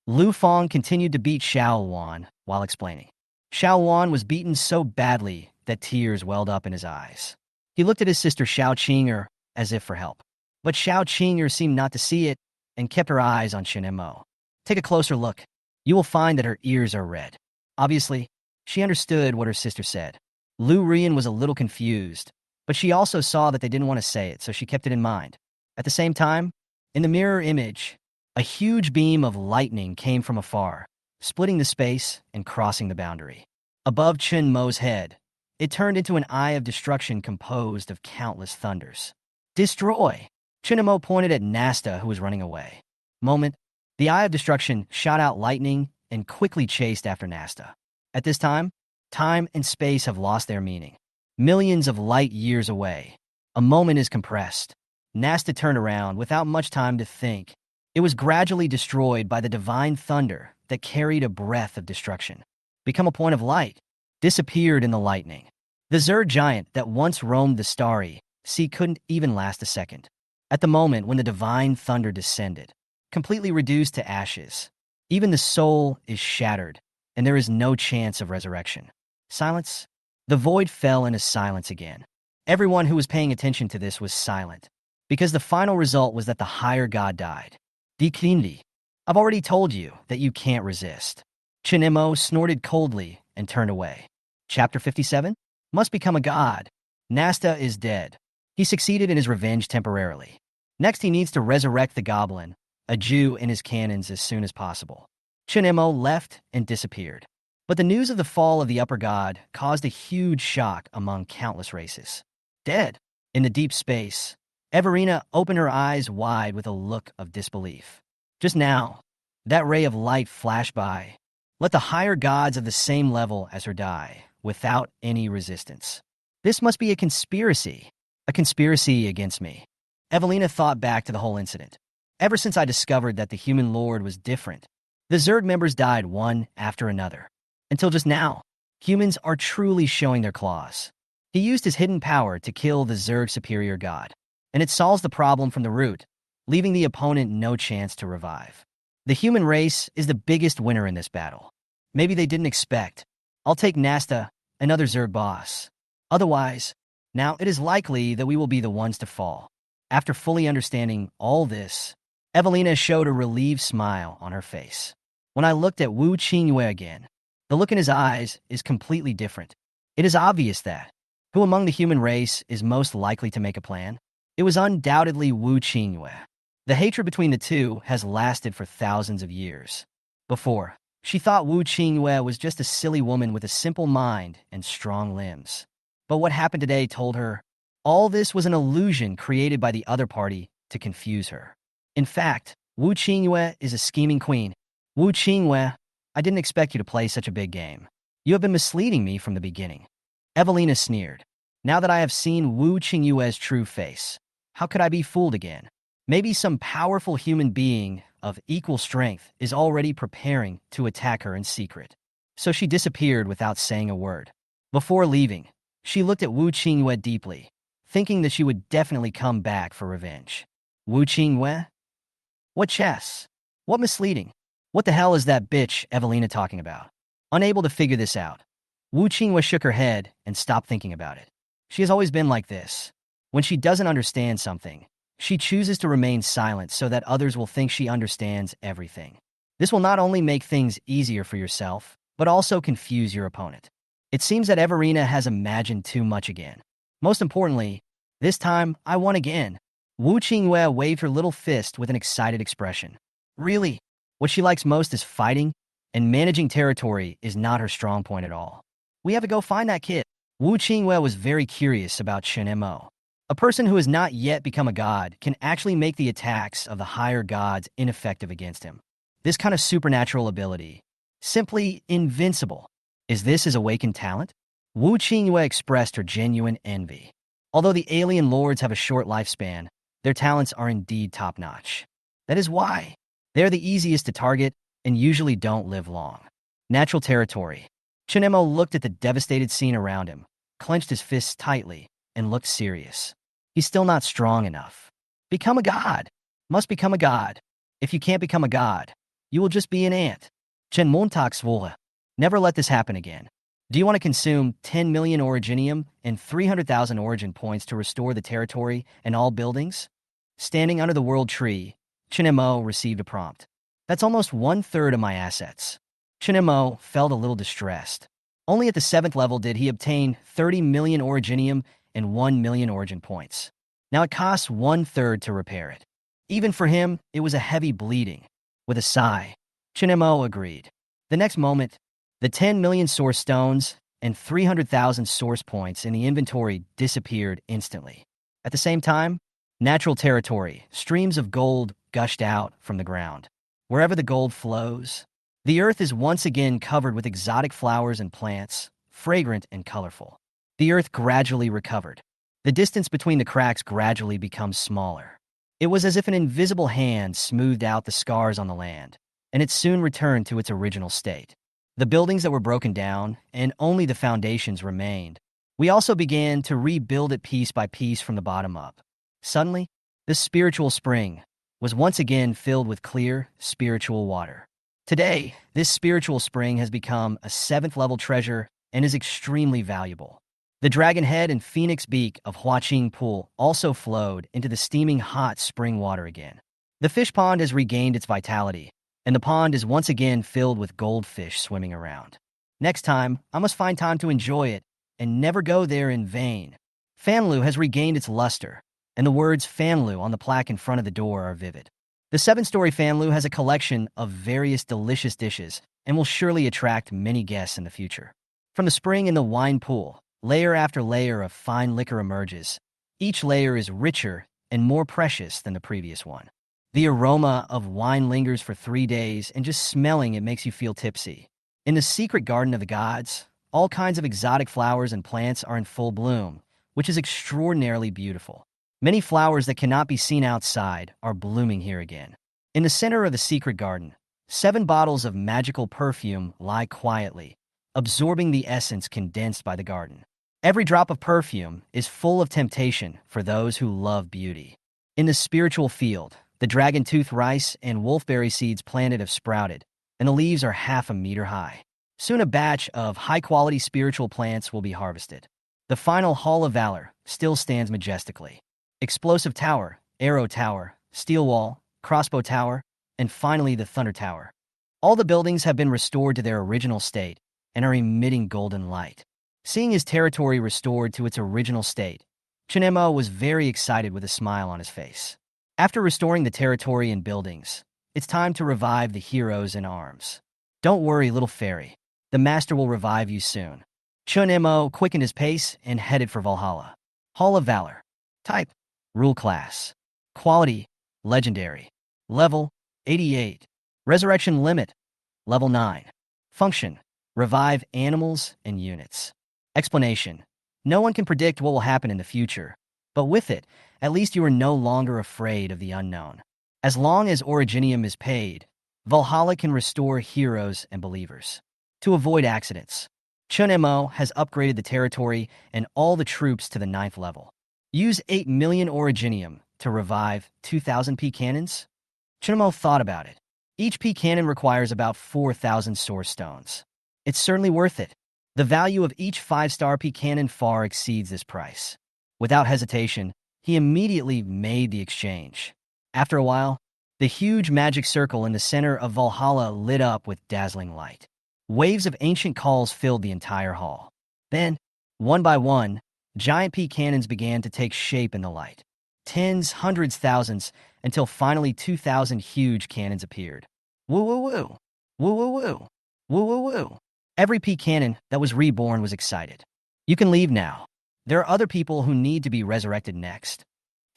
Lu Feng continued to beat Xiao Luan while explaining. Xiao Luan was beaten so badly that tears welled up in his eyes. He looked at his sister Xiao Qing'er as if for help. But Xiao Qing'er seemed not to see it and kept her eyes on Chen Mo. Take a closer look. You will find that her ears are red. Obviously, she understood what her sister said. Lu Rian was a little confused, but she also saw that they didn't want to say it, so she kept it in mind. At the same time, in the mirror image, a huge beam of lightning came from afar, splitting the space and crossing the boundary. Above Chen Mo's head, it turned into an eye of destruction composed of countless thunders. Destroy! Chen Mo pointed at Nasta, who was running away. Moment, the eye of destruction shot out lightning and quickly chased after Nasta. At this time and space have lost their meaning. Millions of light years away, a moment is compressed. Nasta turned around without much time to think. It was gradually destroyed by the divine thunder that carried a breath of destruction. Become a point of light, disappeared in the lightning. The Zerg giant that once roamed the starry sea couldn't even last a second. At the moment when the divine thunder descended, completely reduced to ashes, even the soul is shattered, and there is no chance of resurrection. Silence. The void fell into silence again. Everyone who was paying attention to this was silent, because the final result was that the higher god died. Dignity. I've already told you that you can't resist. Chen Mo snorted coldly and turned away. Chapter 57? Must become a god. Nasta is dead. He succeeded in his revenge temporarily. Next he needs to resurrect the goblin, a Jew in his cannons as soon as possible. Chen Mo left and disappeared. But the news of the fall of the upper god caused a huge shock among countless races. Dead. In the deep space, Everina opened her eyes wide with a look of disbelief. Just now, that ray of light flashed by. Let the higher gods of the same level as her die, without any resistance. This must be a conspiracy against me. Evelina thought back to the whole incident. Ever since I discovered that the human lord was different, the Zerg members died one after another. Until just now, humans are truly showing their claws. He used his hidden power to kill the Zerg superior god, and it solves the problem from the root, leaving the opponent no chance to revive. The human race is the biggest winner in this battle. Maybe they didn't expect. I'll take Nasta, another Zerg boss. Otherwise, now it is likely that we will be the ones to fall. After fully understanding all this, Evelina showed a relieved smile on her face. When I looked at Wu Qingyue again, the look in his eyes is completely different. It is obvious that, who among the human race is most likely to make a plan? It was undoubtedly Wu Qingyue. The hatred between the two has lasted for thousands of years. Before, she thought Wu Qingyue was just a silly woman with a simple mind and strong limbs. But what happened today told her all this was an illusion created by the other party to confuse her. In fact, Wu Qingyue is a scheming queen. Wu Qingyue, I didn't expect you to play such a big game. You have been misleading me from the beginning. Evelina sneered. Now that I have seen Wu Qingyue's true face, how could I be fooled again? Maybe some powerful human being of equal strength is already preparing to attack her in secret. So she disappeared without saying a word. Before leaving, she looked at Wu Qingwei deeply, thinking that she would definitely come back for revenge. Wu Qingwei? What chess? What misleading? What the hell is that bitch Evelina talking about? Unable to figure this out, Wu Qingwei shook her head and stopped thinking about it. She has always been like this. When she doesn't understand something, she chooses to remain silent so that others will think she understands everything. This will not only make things easier for yourself, but also confuse your opponent. It seems that Everina has imagined too much again. Most importantly, this time I won again. Wu Qingwei waved her little fist with an excited expression. Really? What she likes most is fighting, and managing territory is not her strong point at all. We have to go find that kid. Wu Qingwei was very curious about Chen Mo. A person who has not yet become a god can actually make the attacks of the higher gods ineffective against him. This kind of supernatural ability, simply invincible. Is this his awakened talent? Wu Qingwei expressed her genuine envy. Although the alien lords have a short lifespan, their talents are indeed top-notch. That is why they are the easiest to target and usually don't live long. Natural territory. Chen Mo looked at the devastated scene around him, clenched his fists tightly, and looked serious. He's still not strong enough. Become a god. Must become a god. If you can't become a god, you will just be an ant. Chen Montauk Svola. Never let this happen again. Do you want to consume 10 million originium and 300,000 origin points to restore the territory and all buildings? Standing under the world tree, Chen Mo received a prompt. That's almost 1/3 of my assets. Chen Mo felt a little distressed. Only at the 7th level did he obtain 30 million originium and 1 million origin points. Now it costs 1/3 to repair it. Even for him, it was a heavy bleeding. With a sigh, Chen Mo agreed. The next moment, the 10 million source stones and 300,000 source points in the inventory disappeared instantly. At the same time, natural territory, streams of gold gushed out from the ground. Wherever the gold flows, the earth is once again covered with exotic flowers and plants, fragrant and colorful. The earth gradually recovered. The distance between the cracks gradually becomes smaller. It was as if an invisible hand smoothed out the scars on the land, and it soon returned to its original state. The buildings that were broken down, and only the foundations remained. We also began to rebuild it piece by piece from the bottom up. Suddenly, this spiritual spring was once again filled with clear, spiritual water. Today, this spiritual spring has become a 7th level treasure and is extremely valuable. The dragon head and phoenix beak of Huaqing Pool also flowed into the steaming hot spring water again. The fish pond has regained its vitality, and the pond is once again filled with goldfish swimming around. Next time, I must find time to enjoy it and never go there in vain. Fanlu has regained its luster, and the words Fanlu on the plaque in front of the door are vivid. The 7-story Fanlu has a collection of various delicious dishes and will surely attract many guests in the future. From the spring in the wine pool, layer after layer of fine liquor emerges. Each layer is richer and more precious than the previous one. The aroma of wine lingers for 3 days, and just smelling it makes you feel tipsy. In the secret garden of the gods, all kinds of exotic flowers and plants are in full bloom, which is extraordinarily beautiful. Many flowers that cannot be seen outside are blooming here again. In the center of the secret garden, 7 bottles of magical perfume lie quietly, absorbing the essence condensed by the garden. Every drop of perfume is full of temptation for those who love beauty. In the spiritual field, the dragon tooth rice and wolfberry seeds planted have sprouted, and the leaves are 1/2 meter high. Soon a batch of high-quality spiritual plants will be harvested. The final Hall of Valor still stands majestically. Explosive Tower, Arrow Tower, Steel Wall, Crossbow Tower, and finally the Thunder Tower. All the buildings have been restored to their original state and are emitting golden light. Seeing his territory restored to its original state, Chen Mo was very excited with a smile on his face. After restoring the territory and buildings, it's time to revive the heroes in arms. Don't worry, little fairy. The master will revive you soon. Chen Mo quickened his pace and headed for Valhalla. Hall of Valor. Type: Rule Class. Quality: Legendary. Level: 88. Resurrection Limit: Level 9. Function: Revive animals and units. Explanation: No one can predict what will happen in the future, but with it, At least you are no longer afraid of the unknown. As long as Originium is paid, Valhalla can restore heroes and believers. To avoid accidents, Chen Mo has upgraded the territory and all the troops to the 9th level. Use 8 million Originium to revive 2,000 P cannons? Chen Mo thought about it. Each P cannon requires about 4,000 source stones. It's certainly worth it. The value of each 5-star P cannon far exceeds this price. Without hesitation, he immediately made the exchange. After a while, the huge magic circle in the center of Valhalla lit up with dazzling light. Waves of ancient calls filled the entire hall. Then, one by one, giant P cannons began to take shape in the light. Tens, hundreds, thousands, until finally 2,000 huge cannons appeared. Woo woo woo! Woo woo woo! Woo woo woo! Every P cannon that was reborn was excited. You can leave now. There are other people who need to be resurrected next.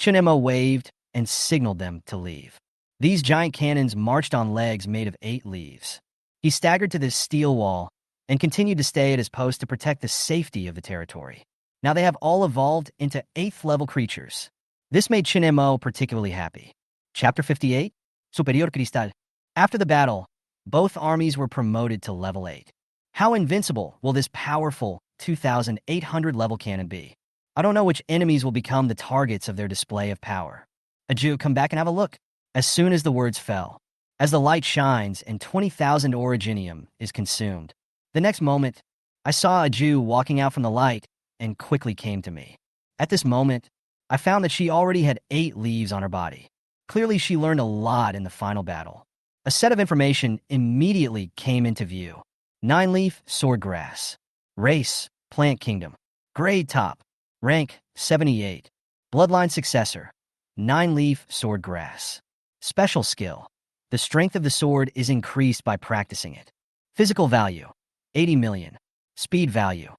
Chen Mo waved and signaled them to leave. These giant cannons marched on legs made of 8 leaves. He staggered to this steel wall and continued to stay at his post to protect the safety of the territory. Now they have all evolved into 8th level creatures. This made Chen Mo particularly happy. Chapter 58, Superior Cristal. After the battle, both armies were promoted to level 8. How invincible will this powerful 2,800 level cannon be? I don't know which enemies will become the targets of their display of power. Aju, come back and have a look. As soon as the words fell, as the light shines and 20,000 Originium is consumed, the next moment, I saw Aju walking out from the light and quickly came to me. At this moment, I found that she already had 8 leaves on her body. Clearly, she learned a lot in the final battle. A set of information immediately came into view. 9-leaf swordgrass. Race, plant kingdom. Grade top. Rank, 78. Bloodline successor. 9-leaf swordgrass. Special skill. The strength of the sword is increased by practicing it. Physical value, 80 million. Speed value,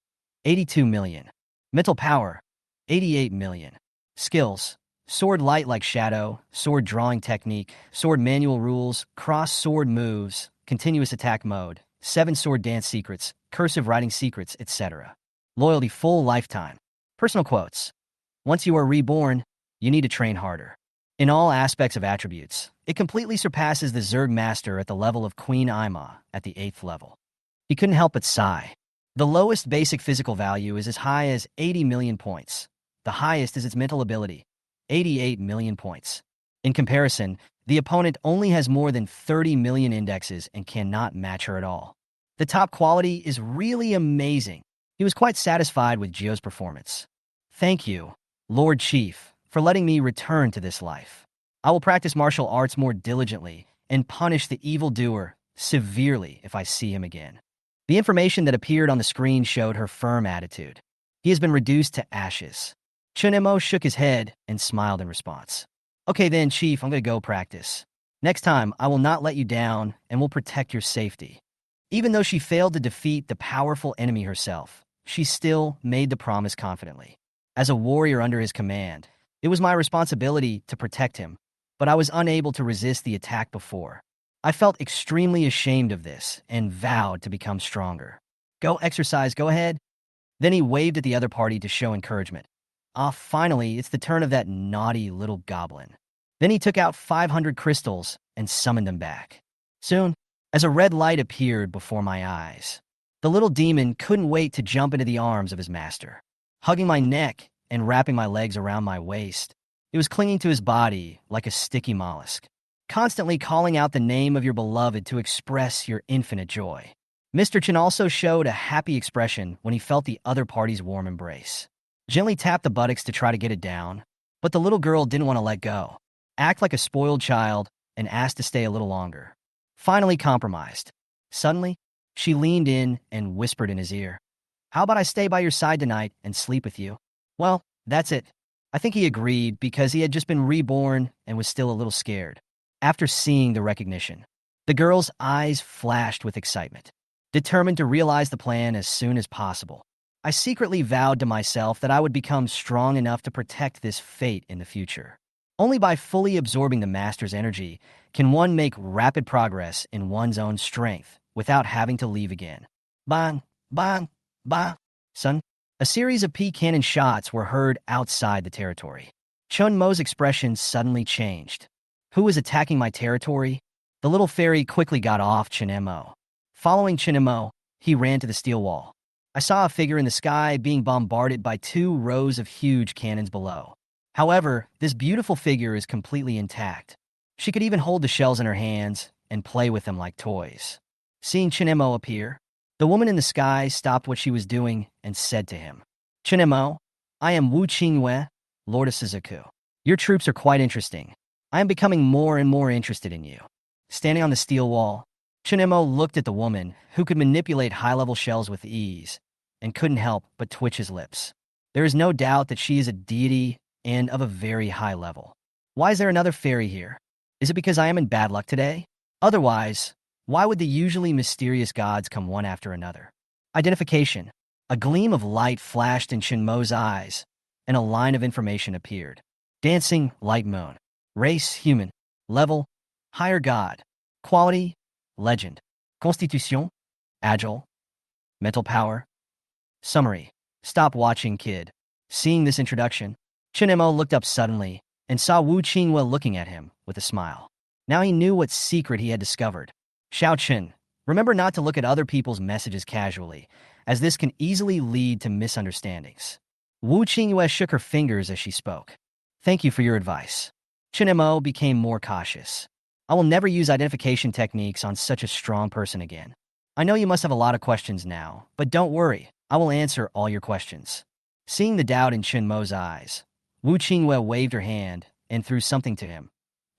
82 million. Mental power, 88 million. Skills, sword light like shadow, sword drawing technique, sword manual rules, cross sword moves, continuous attack mode, 7 sword dance secrets, cursive writing secrets, etc. Loyalty full lifetime. Personal quotes. Once you are reborn, you need to train harder. In all aspects of attributes, it completely surpasses the Zerg Master at the level of Queen Ima at the 8th level. He couldn't help but sigh. The lowest basic physical value is as high as 80 million points. The highest is its mental ability, 88 million points. In comparison, the opponent only has more than 30 million indexes and cannot match her at all. The top quality is really amazing. He was quite satisfied with Gio's performance. Thank you, Lord Chief, for letting me return to this life. I will practice martial arts more diligently and punish the evildoer severely if I see him again. The information that appeared on the screen showed her firm attitude. He has been reduced to ashes. Chen Mo shook his head and smiled in response. Okay then, Chief, I'm going to go practice. Next time, I will not let you down and will protect your safety. Even though she failed to defeat the powerful enemy herself, she still made the promise confidently. As a warrior under his command, it was my responsibility to protect him, but I was unable to resist the attack before. I felt extremely ashamed of this and vowed to become stronger. Go exercise, go ahead. Then he waved at the other party to show encouragement. Finally, it's the turn of that naughty little goblin. Then he took out 500 crystals and summoned them back. Soon, as a red light appeared before my eyes, the little demon couldn't wait to jump into the arms of his master. Hugging my neck and wrapping my legs around my waist, it was clinging to his body like a sticky mollusk, constantly calling out the name of your beloved to express your infinite joy. Mr. Chen also showed a happy expression when he felt the other party's warm embrace. Gently tapped the buttocks to try to get it down, but the little girl didn't want to let go. Act like a spoiled child and asked to stay a little longer. Finally compromised. Suddenly, she leaned in and whispered in his ear, "How about I stay by your side tonight and sleep with you?" Well, that's it. I think he agreed because he had just been reborn and was still a little scared. After seeing the recognition, the girl's eyes flashed with excitement. Determined to realize the plan as soon as possible, I secretly vowed to myself that I would become strong enough to protect this fate in the future. Only by fully absorbing the master's energy can one make rapid progress in one's own strength without having to leave again. Bang, bang, bang. Son, a series of P cannon shots were heard outside the territory. Chen Mo's expression suddenly changed. Who is attacking my territory? The little fairy quickly got off Chen Mo. Following Chen Mo, he ran to the steel wall. I saw a figure in the sky being bombarded by 2 rows of huge cannons below. However, this beautiful figure is completely intact. She could even hold the shells in her hands and play with them like toys. Seeing Chen Mo appear, the woman in the sky stopped what she was doing and said to him, Chen Mo, I am Wu Qingyue, Lord of Suzuku. Your troops are quite interesting. I am becoming more and more interested in you. Standing on the steel wall, Chen Mo looked at the woman, who could manipulate high-level shells with ease, and couldn't help but twitch his lips. There is no doubt that she is a deity and of a very high level. Why is there another fairy here? Is it because I am in bad luck today? Otherwise, why would the usually mysterious gods come one after another? Identification. A gleam of light flashed in Chen Mo's eyes, and a line of information appeared. Dancing light moon. Race human. Level higher god. Quality legend. Constitution agile. Mental power. Summary. Stop watching, kid. Seeing this introduction, Chen Mo looked up suddenly and saw Wu Qingyue looking at him with a smile. Now he knew what secret he had discovered. Xiao Chen, remember not to look at other people's messages casually, as this can easily lead to misunderstandings. Wu Qingyue shook her fingers as she spoke. Thank you for your advice. Chen Mo became more cautious. I will never use identification techniques on such a strong person again. I know you must have a lot of questions now, but don't worry, I will answer all your questions. Seeing the doubt in Chen Mo's eyes, Wu Qingyue waved her hand and threw something to him.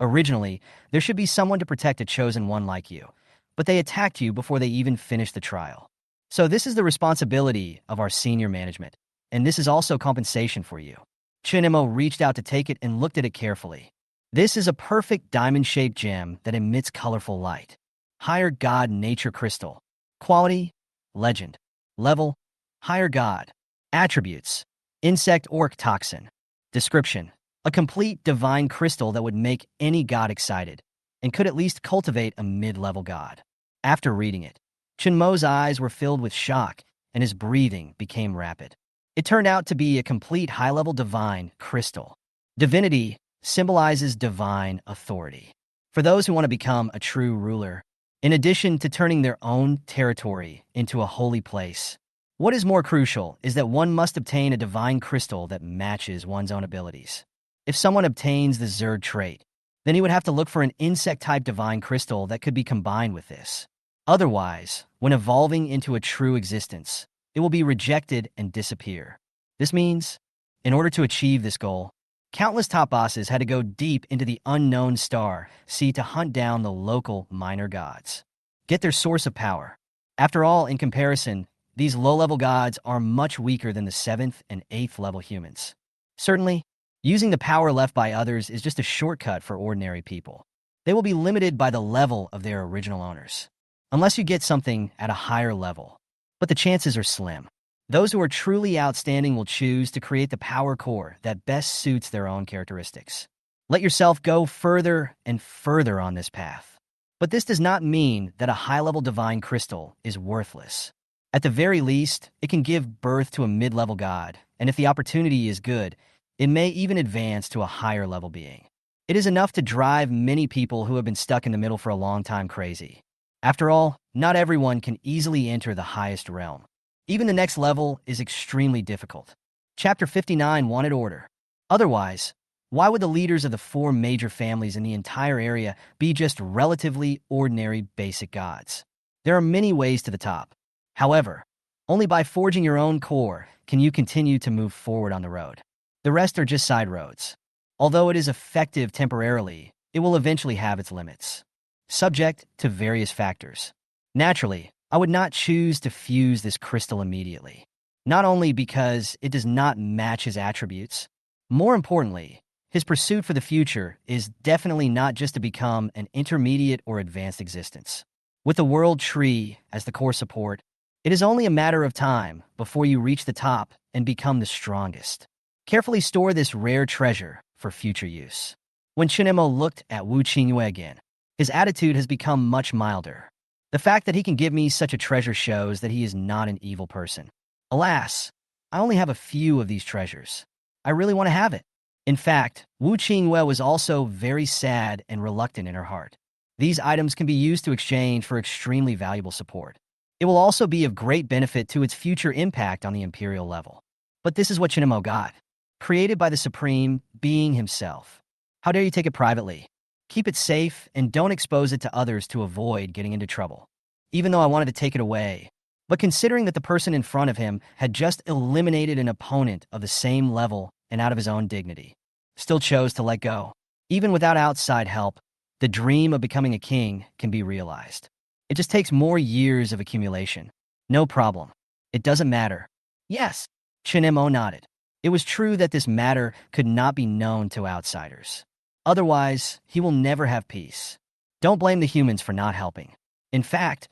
Originally, there should be someone to protect a chosen one like you, but they attacked you before they even finished the trial. So this is the responsibility of our senior management, and this is also compensation for you. Chen Mo reached out to take it and looked at it carefully. This is a perfect diamond-shaped gem that emits colorful light. Higher God Nature Crystal. Quality, legend. Level, higher God. Attributes, insect orc toxin. Description, a complete divine crystal that would make any god excited, and could at least cultivate a mid-level god. After reading it, Chen Mo's eyes were filled with shock, and his breathing became rapid. It turned out to be a complete high-level divine crystal. Divinity symbolizes divine authority. For those who want to become a true ruler, in addition to turning their own territory into a holy place, what is more crucial is that one must obtain a divine crystal that matches one's own abilities. If someone obtains the Zerd trait, then he would have to look for an insect-type divine crystal that could be combined with this. Otherwise, when evolving into a true existence, it will be rejected and disappear. This means, in order to achieve this goal, countless top bosses had to go deep into the unknown star sea to hunt down the local minor gods. Get their source of power. After all, in comparison, these low-level gods are much weaker than the 7th and 8th level humans. Certainly, using the power left by others is just a shortcut for ordinary people. They will be limited by the level of their original owners, unless you get something at a higher level. But the chances are slim. Those who are truly outstanding will choose to create the power core that best suits their own characteristics. Let yourself go further and further on this path. But this does not mean that a high-level divine crystal is worthless. At the very least, it can give birth to a mid-level god, and if the opportunity is good, it may even advance to a higher-level being. It is enough to drive many people who have been stuck in the middle for a long time crazy. After all, not everyone can easily enter the highest realm. Even the next level is extremely difficult. Chapter 59 wanted order. Otherwise, why would the leaders of the 4 major families in the entire area be just relatively ordinary basic gods? There are many ways to the top. However, only by forging your own core can you continue to move forward on the road. The rest are just side roads. Although it is effective temporarily, it will eventually have its limits, subject to various factors. Naturally, I would not choose to fuse this crystal immediately, not only because it does not match his attributes. More importantly, his pursuit for the future is definitely not just to become an intermediate or advanced existence. With the world tree as the core support, it is only a matter of time before you reach the top and become the strongest. Carefully store this rare treasure for future use. When Chen Mo looked at Wu Qingyue again, his attitude has become much milder. The fact that he can give me such a treasure shows that he is not an evil person. Alas, I only have a few of these treasures. I really want to have it. In fact, Wu Qingwei was also very sad and reluctant in her heart. These items can be used to exchange for extremely valuable support. It will also be of great benefit to its future impact on the imperial level. But this is what Chen Mo got. Created by the Supreme Being himself. How dare you take it privately? Keep it safe and don't expose it to others to avoid getting into trouble. Even though I wanted to take it away. But considering that the person in front of him had just eliminated an opponent of the same level and out of his own dignity, still chose to let go. Even without outside help, the dream of becoming a king can be realized. It just takes more years of accumulation. No problem. It doesn't matter. Yes, Chen Mo nodded. It was true that this matter could not be known to outsiders. Otherwise, he will never have peace. Don't blame the humans for not helping. In fact,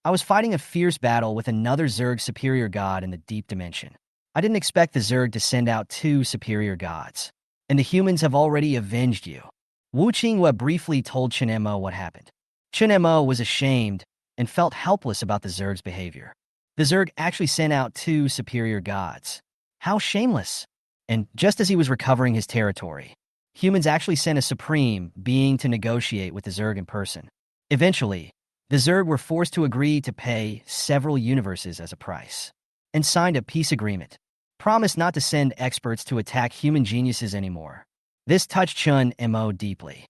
I was fighting a fierce battle with another Zerg superior god in the deep dimension. I didn't expect the Zerg to send out 2 superior gods. And the humans have already avenged you. Wu Qingwei briefly told Chen Mo what happened. Chen Mo was ashamed and felt helpless about the Zerg's behavior. The Zerg actually sent out 2 superior gods. How shameless! And just as he was recovering his territory, humans actually sent a supreme being to negotiate with the Zerg in person. Eventually, the Zerg were forced to agree to pay several universes as a price, and signed a peace agreement. Promised not to send experts to attack human geniuses anymore. This touched Chen Mo deeply.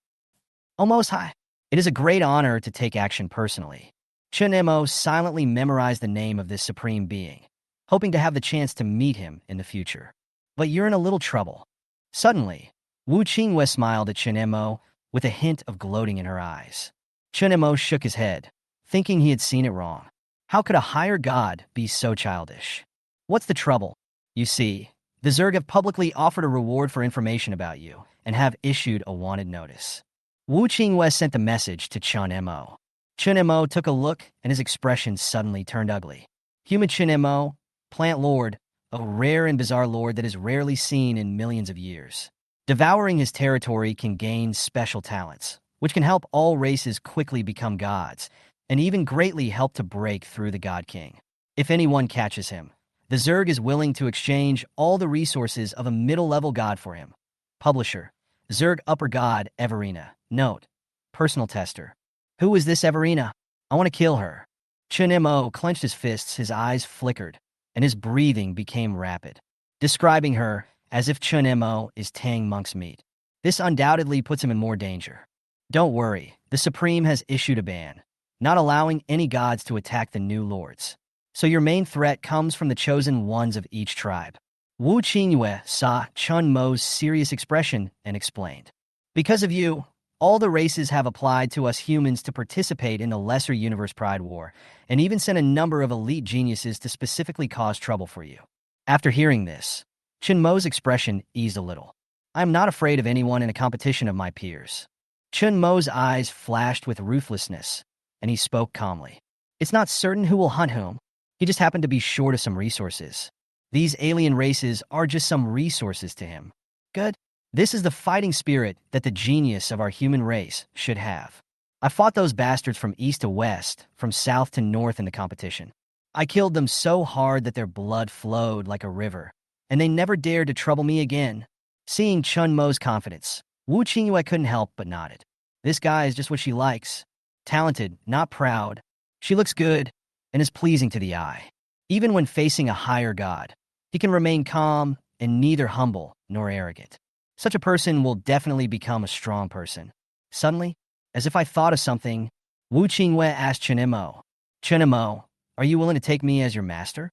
Almost high. It is a great honor to take action personally. Chen Mo silently memorized the name of this supreme being, hoping to have the chance to meet him in the future. But you're in a little trouble. Suddenly, Wu Qingwei smiled at Chen Mo with a hint of gloating in her eyes. Chen Mo shook his head, thinking he had seen it wrong. How could a higher god be so childish? What's the trouble? You see, the Zerg have publicly offered a reward for information about you and have issued a wanted notice. Wu Qingwei sent the message to Chen Mo. Chen Mo took a look and his expression suddenly turned ugly. Human Chen Mo, Plant Lord, a rare and bizarre lord that is rarely seen in millions of years. Devouring his territory can gain special talents, which can help all races quickly become gods, and even greatly help to break through the God King. If anyone catches him, the Zerg is willing to exchange all the resources of a middle-level god for him. Publisher, Zerg Upper God Everina. Note, personal tester. Who is this Everina? I want to kill her. Chen Mo clenched his fists, his eyes flickered, and his breathing became rapid, describing her as if Chen Mo is Tang Monk's meat. This undoubtedly puts him in more danger. Don't worry, the Supreme has issued a ban, not allowing any gods to attack the new lords. So your main threat comes from the chosen ones of each tribe. Wu Qingwei saw Chen Mo's serious expression and explained. Because of you, all the races have applied to us humans to participate in the Lesser Universe Pride War, and even sent a number of elite geniuses to specifically cause trouble for you. After hearing this, Chen Mo's expression eased a little. I am not afraid of anyone in a competition of my peers. Chen Mo's eyes flashed with ruthlessness, and he spoke calmly. It's not certain who will hunt whom. He just happened to be short of some resources. These alien races are just some resources to him. Good. This is the fighting spirit that the genius of our human race should have. I fought those bastards from east to west, from south to north in the competition. I killed them so hard that their blood flowed like a river, and they never dared to trouble me again. Seeing Chen Mo's confidence, Wu Qingwei couldn't help but nodded. This guy is just what she likes. Talented, not proud. She looks good and is pleasing to the eye. Even when facing a higher god, he can remain calm and neither humble nor arrogant. Such a person will definitely become a strong person. Suddenly, as if I thought of something, Wu Qingwei asked Chen Mo, Chen Mo, are you willing to take me as your master?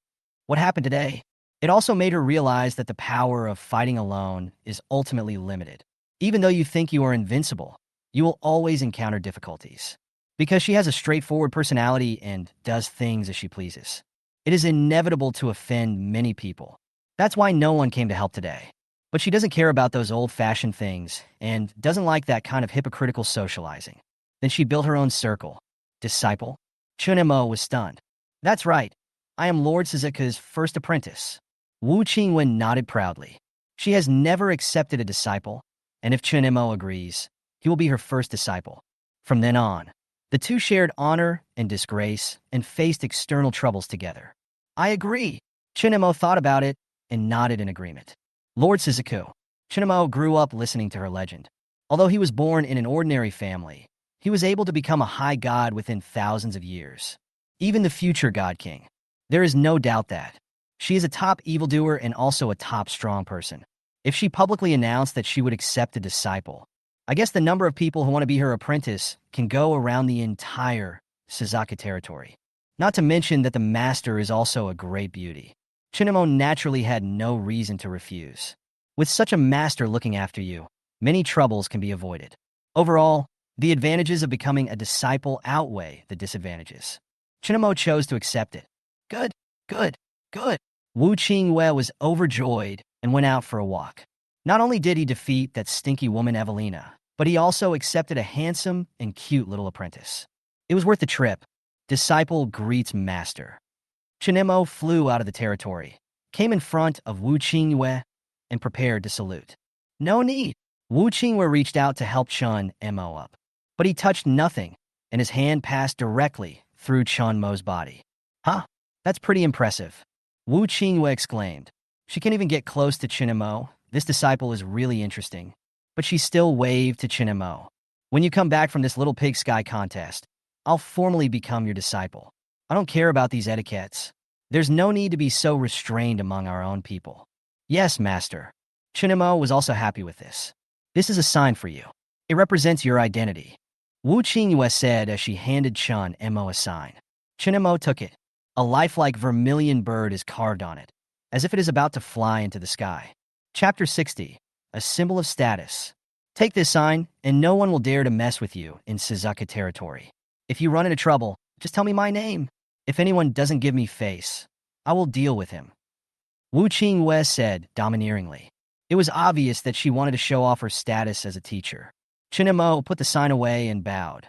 What happened today? It also made her realize that the power of fighting alone is ultimately limited. Even though you think you are invincible, you will always encounter difficulties. Because she has a straightforward personality and does things as she pleases. It is inevitable to offend many people. That's why no one came to help today. But she doesn't care about those old-fashioned things and doesn't like that kind of hypocritical socializing. Then she built her own circle. Disciple? Chen Mo was stunned. That's right. I am Lord Suzuka's first apprentice. Wu Qingwen nodded proudly. She has never accepted a disciple, and if Chen Mo agrees, he will be her first disciple. From then on, the two shared honor and disgrace and faced external troubles together. I agree. Chen Mo thought about it and nodded in agreement. Lord Suzuku, Chen Mo grew up listening to her legend. Although he was born in an ordinary family, he was able to become a high god within thousands of years. Even the future God King. There is no doubt that she is a top evildoer and also a top strong person. If she publicly announced that she would accept a disciple, I guess the number of people who want to be her apprentice can go around the entire Suzaka territory. Not to mention that the master is also a great beauty. Chen Mo naturally had no reason to refuse. With such a master looking after you, many troubles can be avoided. Overall, the advantages of becoming a disciple outweigh the disadvantages. Chen Mo chose to accept it. Good, good, good. Wu Qingwei was overjoyed and went out for a walk. Not only did he defeat that stinky woman Evelina, but he also accepted a handsome and cute little apprentice. It was worth the trip. Disciple greets master. Chen Mo flew out of the territory, came in front of Wu Qingwei, and prepared to salute. No need. Wu Qingwei reached out to help Chen Mo up, but he touched nothing, and his hand passed directly through Chen Mo's body. Huh? That's pretty impressive. Wu Qingwei exclaimed. She can't even get close to Chen Mo. This disciple is really interesting. But she still waved to Chen Mo. When you come back from this little pig sky contest, I'll formally become your disciple. I don't care about these etiquettes. There's no need to be so restrained among our own people. Yes, master. Chen Mo was also happy with this. This is a sign for you. It represents your identity. Wu Qingwei said as she handed Chen Mo a sign. Chen Mo took it. A lifelike vermilion bird is carved on it, as if it is about to fly into the sky. Chapter 60. A symbol of status. Take this sign, and no one will dare to mess with you in Suzaka territory. If you run into trouble, just tell me my name. If anyone doesn't give me face, I will deal with him. Wu Qingwei said domineeringly. It was obvious that she wanted to show off her status as a teacher. Chen Mo put the sign away and bowed.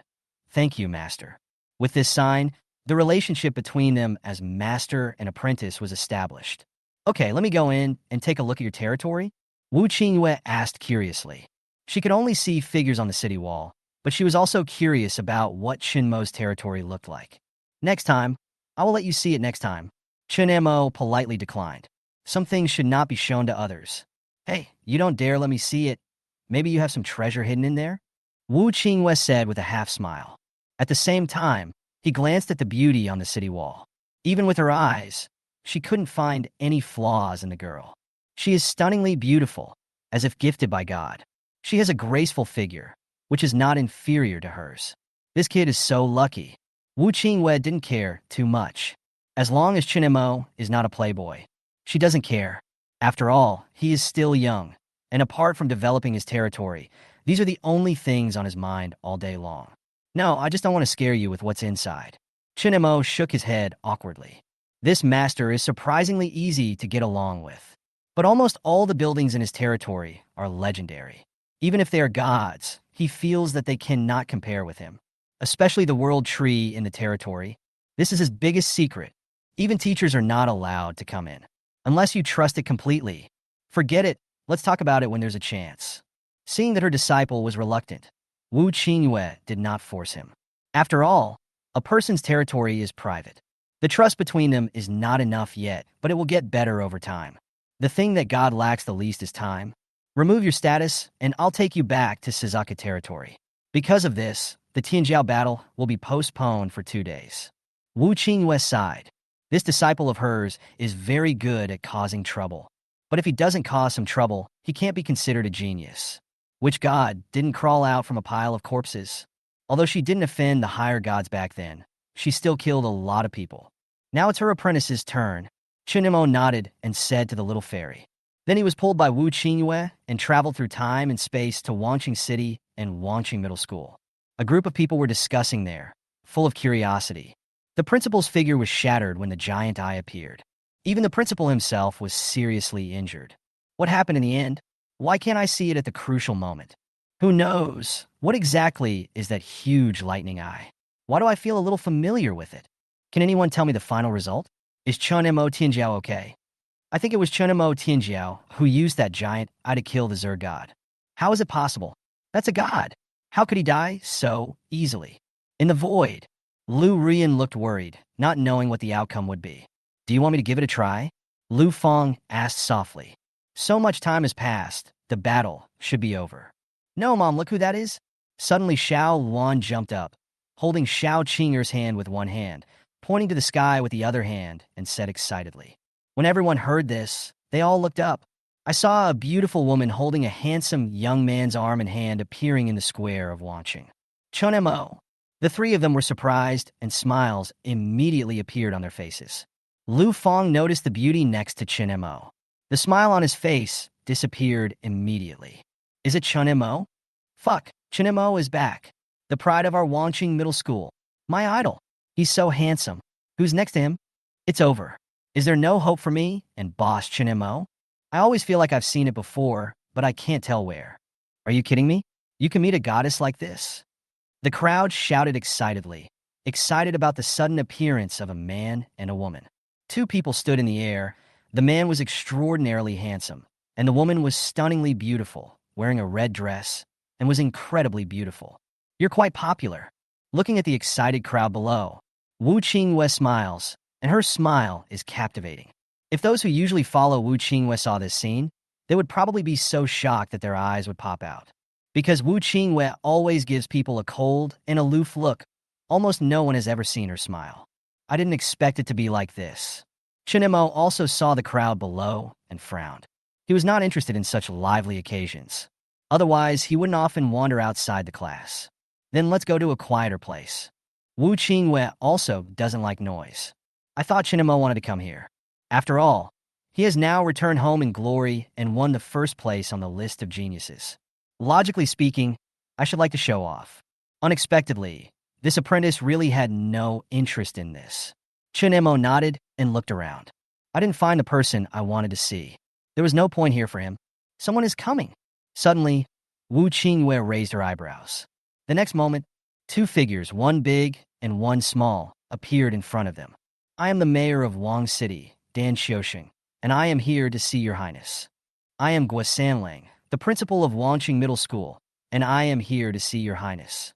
Thank you, master. With this sign, the relationship between them as master and apprentice was established. Okay, let me go in and take a look at your territory. Wu Qingwei asked curiously. She could only see figures on the city wall, but she was also curious about what Chen Mo's territory looked like. Next time, I will let you see it next time. Chen Mo politely declined. Some things should not be shown to others. Hey, you don't dare let me see it. Maybe you have some treasure hidden in there? Wu Qingwei said with a half smile. At the same time, he glanced at the beauty on the city wall. Even with her eyes, she couldn't find any flaws in the girl. She is stunningly beautiful, as if gifted by God. She has a graceful figure, which is not inferior to hers. This kid is so lucky. Wu Qingwei didn't care too much. As long as Chen Mo is not a playboy, she doesn't care. After all, he is still young, and apart from developing his territory, these are the only things on his mind all day long. No, I just don't want to scare you with what's inside. Chen Mo shook his head awkwardly. This master is surprisingly easy to get along with. But almost all the buildings in his territory are legendary. Even if they are gods, he feels that they cannot compare with him. Especially the world tree in the territory. This is his biggest secret. Even teachers are not allowed to come in. Unless you trust it completely. Forget it. Let's talk about it when there's a chance. Seeing that her disciple was reluctant, Wu Qingwei did not force him. After all, a person's territory is private. The trust between them is not enough yet, but it will get better over time. The thing that God lacks the least is time. Remove your status, and I'll take you back to Suzaka territory. Because of this, the Tianjiao battle will be postponed for 2 days. Wu Qingwei sighed. This disciple of hers is very good at causing trouble. But if he doesn't cause some trouble, he can't be considered a genius. Which god didn't crawl out from a pile of corpses? Although she didn't offend the higher gods back then, she still killed a lot of people. Now it's her apprentice's turn. Chen Mo nodded and said to the little fairy. Then he was pulled by Wu Qingwei and traveled through time and space to Wanqing City and Wanqing Middle School. A group of people were discussing there, full of curiosity. The principal's figure was shattered when the giant eye appeared. Even the principal himself was seriously injured. What happened in the end? Why can't I see it at the crucial moment? Who knows? What exactly is that huge lightning eye? Why do I feel a little familiar with it? Can anyone tell me the final result? Is Chen Mo Tianjiao okay? I think it was Chen Mo Tianjiao who used that giant eye to kill the Zer god. How is it possible? That's a god. How could he die so easily? In the void. Lu Rian looked worried, not knowing what the outcome would be. Do you want me to give it a try? Lu Feng asked softly. So much time has passed, the battle should be over. No, Mom, look who that is. Suddenly, Xiao Luan jumped up, holding Xiao Qinger's hand with one hand, pointing to the sky with the other hand, and said excitedly. When everyone heard this, they all looked up. I saw a beautiful woman holding a handsome young man's arm and hand appearing in the square of watching. Chen Mo. The three of them were surprised, and smiles immediately appeared on their faces. Lu Fang noticed the beauty next to Chen Mo. The smile on his face disappeared immediately. Is it Chen Mo? Fuck, Chen Mo is back. The pride of our Wangqing middle school. My idol. He's so handsome. Who's next to him? It's over. Is there no hope for me and boss Chen Mo? I always feel like I've seen it before, but I can't tell where. Are you kidding me? You can meet a goddess like this? The crowd shouted excitedly, excited about the sudden appearance of a man and a woman. Two people stood in the air. The man was extraordinarily handsome, and the woman was stunningly beautiful, wearing a red dress, and was incredibly beautiful. You're quite popular. Looking at the excited crowd below, Wu Qingwei smiles, and her smile is captivating. If those who usually follow Wu Qingwei saw this scene, they would probably be so shocked that their eyes would pop out. Because Wu Qingwei always gives people a cold and aloof look. Almost no one has ever seen her smile. I didn't expect it to be like this. Chen Mo also saw the crowd below and frowned. He was not interested in such lively occasions. Otherwise, he wouldn't often wander outside the class. Then let's go to a quieter place. Wu Qingwei also doesn't like noise. I thought Chen Mo wanted to come here. After all, he has now returned home in glory and won the first place on the list of geniuses. Logically speaking, I should like to show off. Unexpectedly, this apprentice really had no interest in this. Chen Mo nodded and looked around. I didn't find the person I wanted to see. There was no point here for him. Someone is coming. Suddenly, Wu Qingwei raised her eyebrows. The next moment, two figures, one big and one small, appeared in front of them. I am the mayor of Wang City, Dan Xiuxing, and I am here to see your highness. I am Guo Sanlang, the principal of Wangqing Middle School, and I am here to see your highness.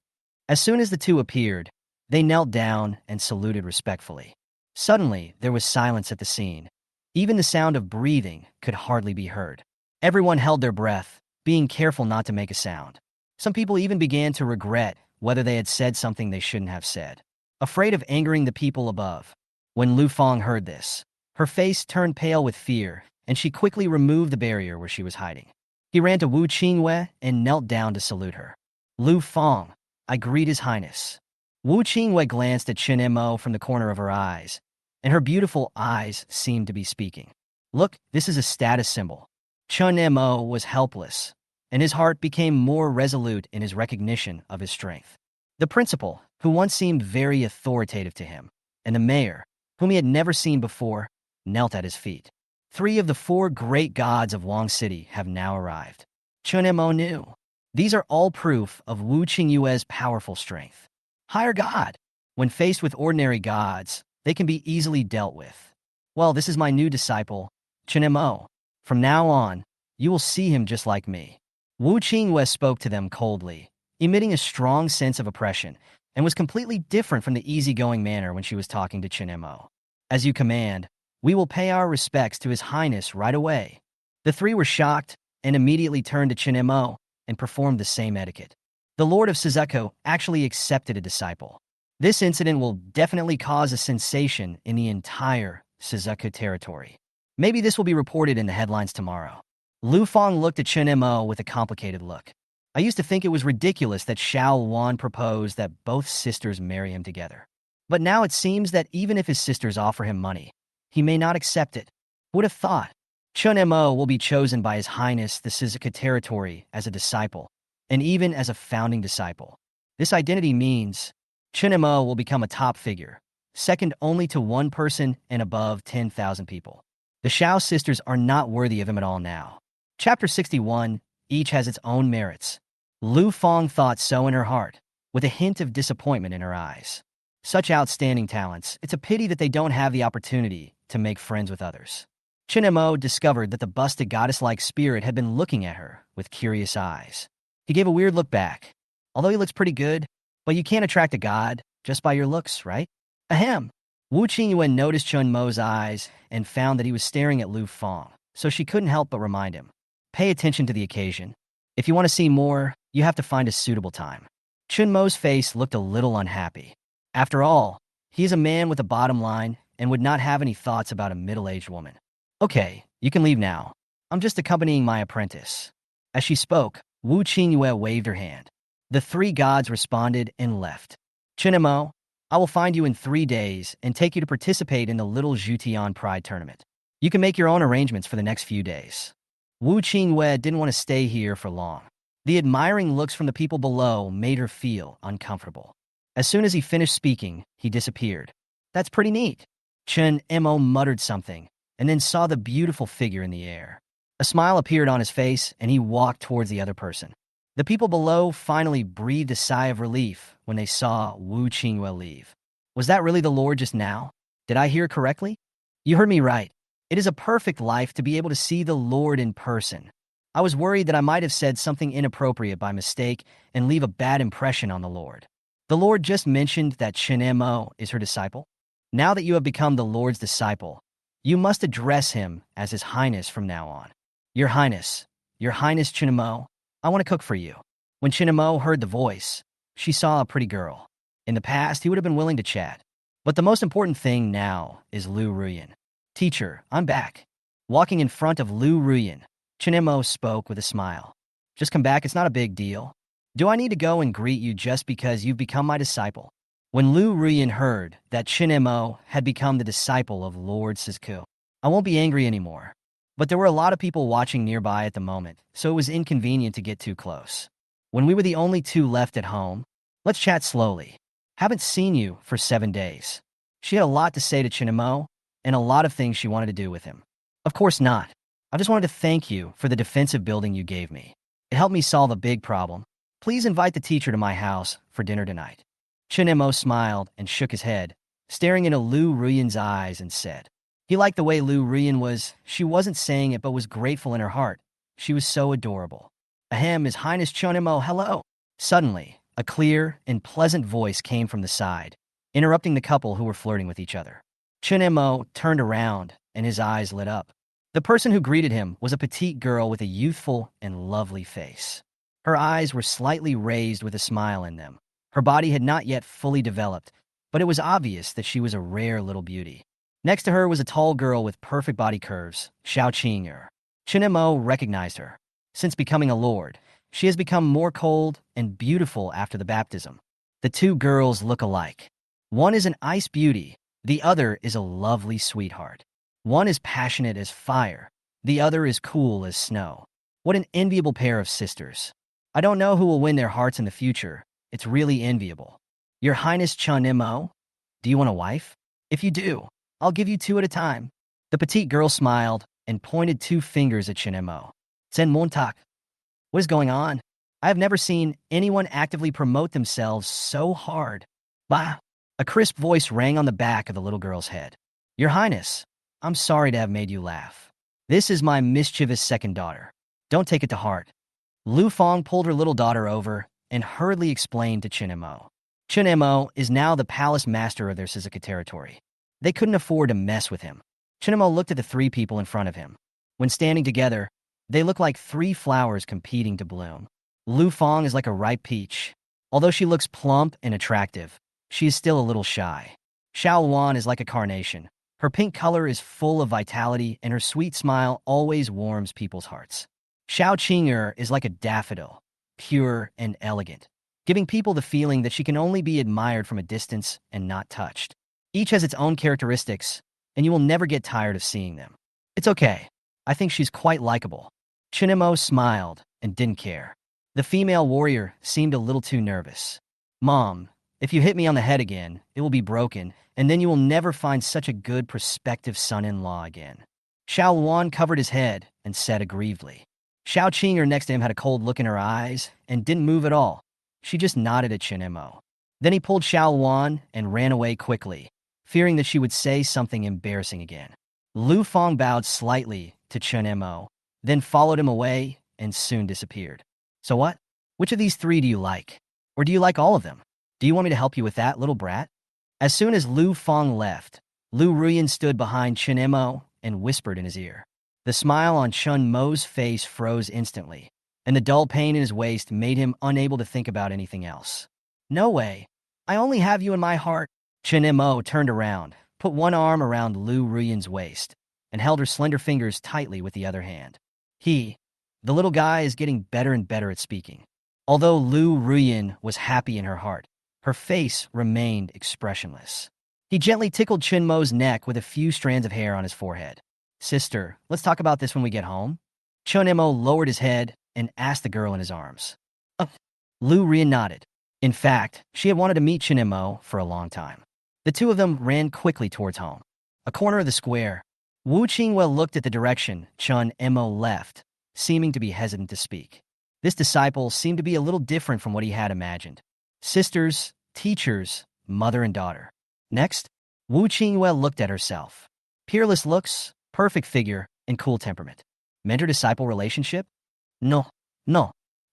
As soon as the two appeared, they knelt down and saluted respectfully. Suddenly, there was silence at the scene. Even the sound of breathing could hardly be heard. Everyone held their breath, being careful not to make a sound. Some people even began to regret whether they had said something they shouldn't have said, afraid of angering the people above. When Lu Fang heard this, her face turned pale with fear, and she quickly removed the barrier where she was hiding. He ran to Wu Qingwei and knelt down to salute her. Lu Fang, I greet His Highness. Wu Qingwei glanced at Chen Mo from the corner of her eyes, and her beautiful eyes seemed to be speaking. Look, this is a status symbol. Chen Mo was helpless, and his heart became more resolute in his recognition of his strength. The principal, who once seemed very authoritative to him, and the mayor, whom he had never seen before, knelt at his feet. 3 of the 4 great gods of Wang City have now arrived. Chen Mo knew. These are all proof of Wu Qingyue's powerful strength. Higher god. When faced with ordinary gods, they can be easily dealt with. Well, this is my new disciple, Chen Mo. From now on, you will see him just like me. Wu Qingyue spoke to them coldly, emitting a strong sense of oppression, and was completely different from the easygoing manner when she was talking to Chen Mo. As you command, we will pay our respects to His Highness right away. The 3 were shocked and immediately turned to Chen Mo and performed the same etiquette. The Lord of Suzuko actually accepted a disciple. This incident will definitely cause a sensation in the entire Suzuko territory. Maybe this will be reported in the headlines tomorrow. Lu Fang looked at Chen Mo with a complicated look. I used to think it was ridiculous that Xiao Wan proposed that both sisters marry him together. But now it seems that even if his sisters offer him money, he may not accept it. Who would have thought? Chen Mo will be chosen by His Highness the Suzuka territory as a disciple, and even as a founding disciple. This identity means Chen Mo will become a top figure, second only to one person and above 10,000 people. The Xiao sisters are not worthy of him at all now. Chapter 61, each has its own merits. Lu Fang thought so in her heart, with a hint of disappointment in her eyes. Such outstanding talents, it's a pity that they don't have the opportunity to make friends with others. Chen Mo discovered that the busted goddess-like spirit had been looking at her with curious eyes. He gave a weird look back. Although he looks pretty good, but you can't attract a god just by your looks, right? Ahem. Wu Qingyuan noticed Chen Mo's eyes and found that he was staring at Lu Fang, so she couldn't help but remind him. Pay attention to the occasion. If you want to see more, you have to find a suitable time. Chen Mo's face looked a little unhappy. After all, he is a man with a bottom line and would not have any thoughts about a middle-aged woman. Okay, you can leave now. I'm just accompanying my apprentice. As she spoke, Wu Qingyue waved her hand. The three gods responded and left. Chen Mo, I will find you in 3 days and take you to participate in the Little Zhutian Pride Tournament. You can make your own arrangements for the next few days. Wu Qingyue didn't want to stay here for long. The admiring looks from the people below made her feel uncomfortable. As soon as he finished speaking, he disappeared. That's pretty neat. Chen Mo muttered something, and then saw the beautiful figure in the air. A smile appeared on his face, and he walked towards the other person. The people below finally breathed a sigh of relief when they saw Wu Qingyue leave. Was that really the Lord just now? Did I hear correctly? You heard me right. It is a perfect life to be able to see the Lord in person. I was worried that I might have said something inappropriate by mistake and leave a bad impression on the Lord. The Lord just mentioned that Chen Mo is her disciple. Now that you have become the Lord's disciple, you must address him as His Highness from now on. Your Highness Chen Mo, I want to cook for you. When Chen Mo heard the voice, she saw a pretty girl. In the past, he would have been willing to chat. But the most important thing now is Lu Ruyan. Teacher, I'm back. Walking in front of Lu Ruyan, Chen Mo spoke with a smile. Just come back, it's not a big deal. Do I need to go and greet you just because you've become my disciple? When Lu Ruyan heard that Chen Mo had become the disciple of Lord Sizku, I won't be angry anymore. But there were a lot of people watching nearby at the moment, so it was inconvenient to get too close. When we were the only two left at home, let's chat slowly. Haven't seen you for 7 days. She had a lot to say to Chen Mo, and a lot of things she wanted to do with him. Of course not. I just wanted to thank you for the defensive building you gave me. It helped me solve a big problem. Please invite the teacher to my house for dinner tonight. Chen Mo smiled and shook his head, staring into Lu Ruyan's eyes and said. He liked the way Lu Ruyan was. She wasn't saying it but was grateful in her heart. She was so adorable. Ahem, His Highness Chen Mo, hello. Suddenly, a clear and pleasant voice came from the side, interrupting the couple who were flirting with each other. Chen Mo turned around and his eyes lit up. The person who greeted him was a petite girl with a youthful and lovely face. Her eyes were slightly raised with a smile in them. Her body had not yet fully developed, but it was obvious that she was a rare little beauty. Next to her was a tall girl with perfect body curves, Xiao Qing'er. Chen Mo recognized her. Since becoming a lord, she has become more cold and beautiful after the baptism. The two girls look alike. One is an ice beauty, the other is a lovely sweetheart. One is passionate as fire, the other is cool as snow. What an enviable pair of sisters. I don't know who will win their hearts in the future. It's really enviable. Your Highness Chen Mo, do you want a wife? If you do, I'll give you 2 at a time. The petite girl smiled and pointed 2 fingers at Chen Mo. Sen Montak. What is going on? I have never seen anyone actively promote themselves so hard. Bah! A crisp voice rang on the back of the little girl's head. Your Highness, I'm sorry to have made you laugh. This is my mischievous second daughter. Don't take it to heart. Lu Fong pulled her little daughter over and hurriedly explained to Chen Mo. Chen Mo is now the palace master of their Suzuka territory. They couldn't afford to mess with him. Chen Mo looked at the 3 people in front of him. When standing together, they look like 3 flowers competing to bloom. Lu Fong is like a ripe peach. Although she looks plump and attractive, she is still a little shy. Xiao Luan is like a carnation. Her pink color is full of vitality, and her sweet smile always warms people's hearts. Xiao Qing'er is like a daffodil, pure and elegant, giving people the feeling that she can only be admired from a distance and not touched. Each has its own characteristics, and you will never get tired of seeing them. It's okay. I think she's quite likable. Chen Mo smiled and didn't care. The female warrior seemed a little too nervous. Mom, if you hit me on the head again, it will be broken, and then you will never find such a good prospective son-in-law again. Xiao Luan covered his head and said aggrievedly. Xiao Qing'er next to him had a cold look in her eyes and didn't move at all. She just nodded at Chen Mo. Then he pulled Xiao Luan and ran away quickly, fearing that she would say something embarrassing again. Lu Fong bowed slightly to Chen Mo, then followed him away and soon disappeared. So what? Which of these 3 do you like? Or do you like all of them? Do you want me to help you with that, little brat? As soon as Lu Fong left, Lu Ruyan stood behind Chen Mo and whispered in his ear. The smile on Chen Mo's face froze instantly, and the dull pain in his waist made him unable to think about anything else. No way. I only have you in my heart. Chen Mo turned around, put one arm around Lu Ruyan's waist, and held her slender fingers tightly with the other hand. The little guy, is getting better and better at speaking. Although Lu Ruyan was happy in her heart, her face remained expressionless. He gently tickled Chen Mo's neck with a few strands of hair on his forehead. Sister, let's talk about this when we get home. Chen Mo lowered his head and asked the girl in his arms. Lu Ruyan nodded. In fact, she had wanted to meet Chen Mo for a long time. The two of them ran quickly towards home. A corner of the square. Wu Qingwei looked at the direction Chen Mo left, seeming to be hesitant to speak. This disciple seemed to be a little different from what he had imagined. Sisters, teachers, mother and daughter. Next, Wu Qingwei looked at herself. Peerless looks, perfect figure, and cool temperament. Mentor-disciple relationship? No.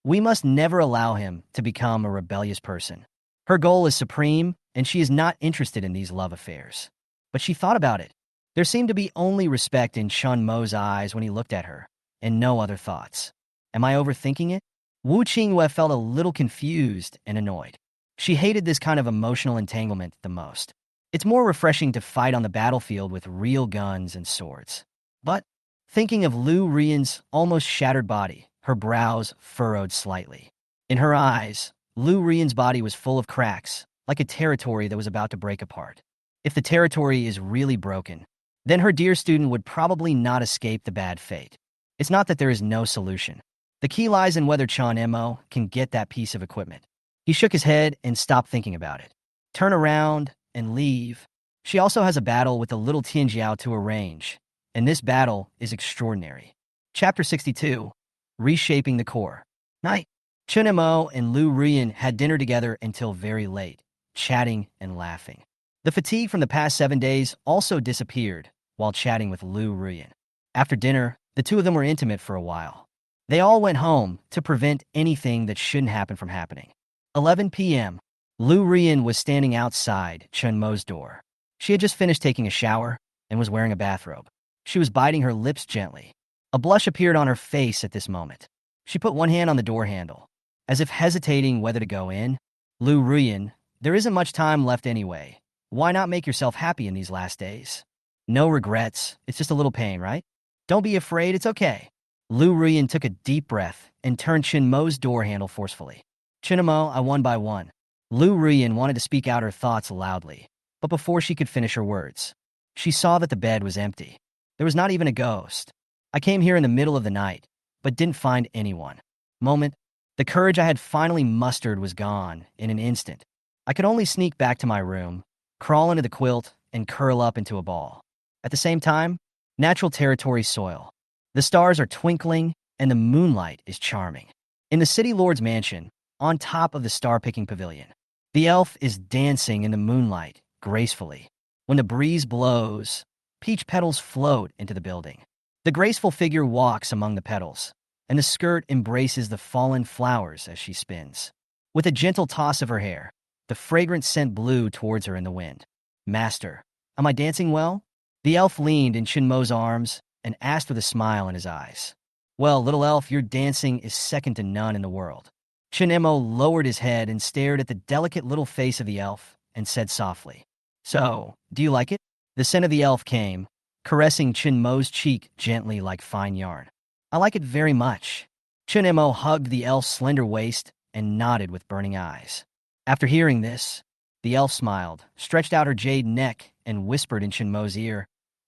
We must never allow him to become a rebellious person. Her goal is supreme, and she is not interested in these love affairs. But she thought about it. There seemed to be only respect in Chen Mo's eyes when he looked at her, and no other thoughts. Am I overthinking it? Wu Qingwei felt a little confused and annoyed. She hated this kind of emotional entanglement the most. It's more refreshing to fight on the battlefield with real guns and swords. But, thinking of Lu Ruyan's almost shattered body, her brows furrowed slightly. In her eyes, Lu Ruyan's body was full of cracks, like a territory that was about to break apart. If the territory is really broken, then her dear student would probably not escape the bad fate. It's not that there is no solution. The key lies in whether Chen Mo can get that piece of equipment. He shook his head and stopped thinking about it. Turn around and leave. She also has a battle with the little Tianjiao to arrange, and this battle is extraordinary. Chapter 62, Reshaping the Core. Night. Chen Mo and Lu Ruyan had dinner together until very late, chatting and laughing. The fatigue from the past 7 days also disappeared while chatting with Lu Ruyan. After dinner, the two of them were intimate for a while. They all went home to prevent anything that shouldn't happen from happening. 11 p.m. Lu Ruyan was standing outside Chen Mo's door. She had just finished taking a shower and was wearing a bathrobe. She was biting her lips gently. A blush appeared on her face at this moment. She put one hand on the door handle, as if hesitating whether to go in. Lu Ruyan, there isn't much time left anyway. Why not make yourself happy in these last days? No regrets, it's just a little pain, right? Don't be afraid, it's okay. Lu Ruyan took a deep breath and turned Chen Mo's door handle forcefully. Chen Mo, I one by one. Lu Ruyan wanted to speak out her thoughts loudly, but before she could finish her words, she saw that the bed was empty. There was not even a ghost. I came here in the middle of the night, but didn't find anyone. Moment. The courage I had finally mustered was gone in an instant. I could only sneak back to my room, crawl into the quilt, and curl up into a ball. At the same time, natural territory soil. The stars are twinkling, and the moonlight is charming. In the city lord's mansion, on top of the star-picking pavilion, the elf is dancing in the moonlight gracefully. When the breeze blows, peach petals float into the building. The graceful figure walks among the petals, and the skirt embraces the fallen flowers as she spins. With a gentle toss of her hair, the fragrant scent blew towards her in the wind. Master, am I dancing well? The elf leaned in Chen Mo's arms and asked with a smile in his eyes. Well, little elf, your dancing is second to none in the world. Chen Mo lowered his head and stared at the delicate little face of the elf and said softly, So, do you like it? The scent of the elf came, caressing Chen Mo's cheek gently like fine yarn. I like it very much. Chen Mo hugged the elf's slender waist and nodded with burning eyes. After hearing this, the elf smiled, stretched out her jade neck, and whispered in Chen Mo's ear,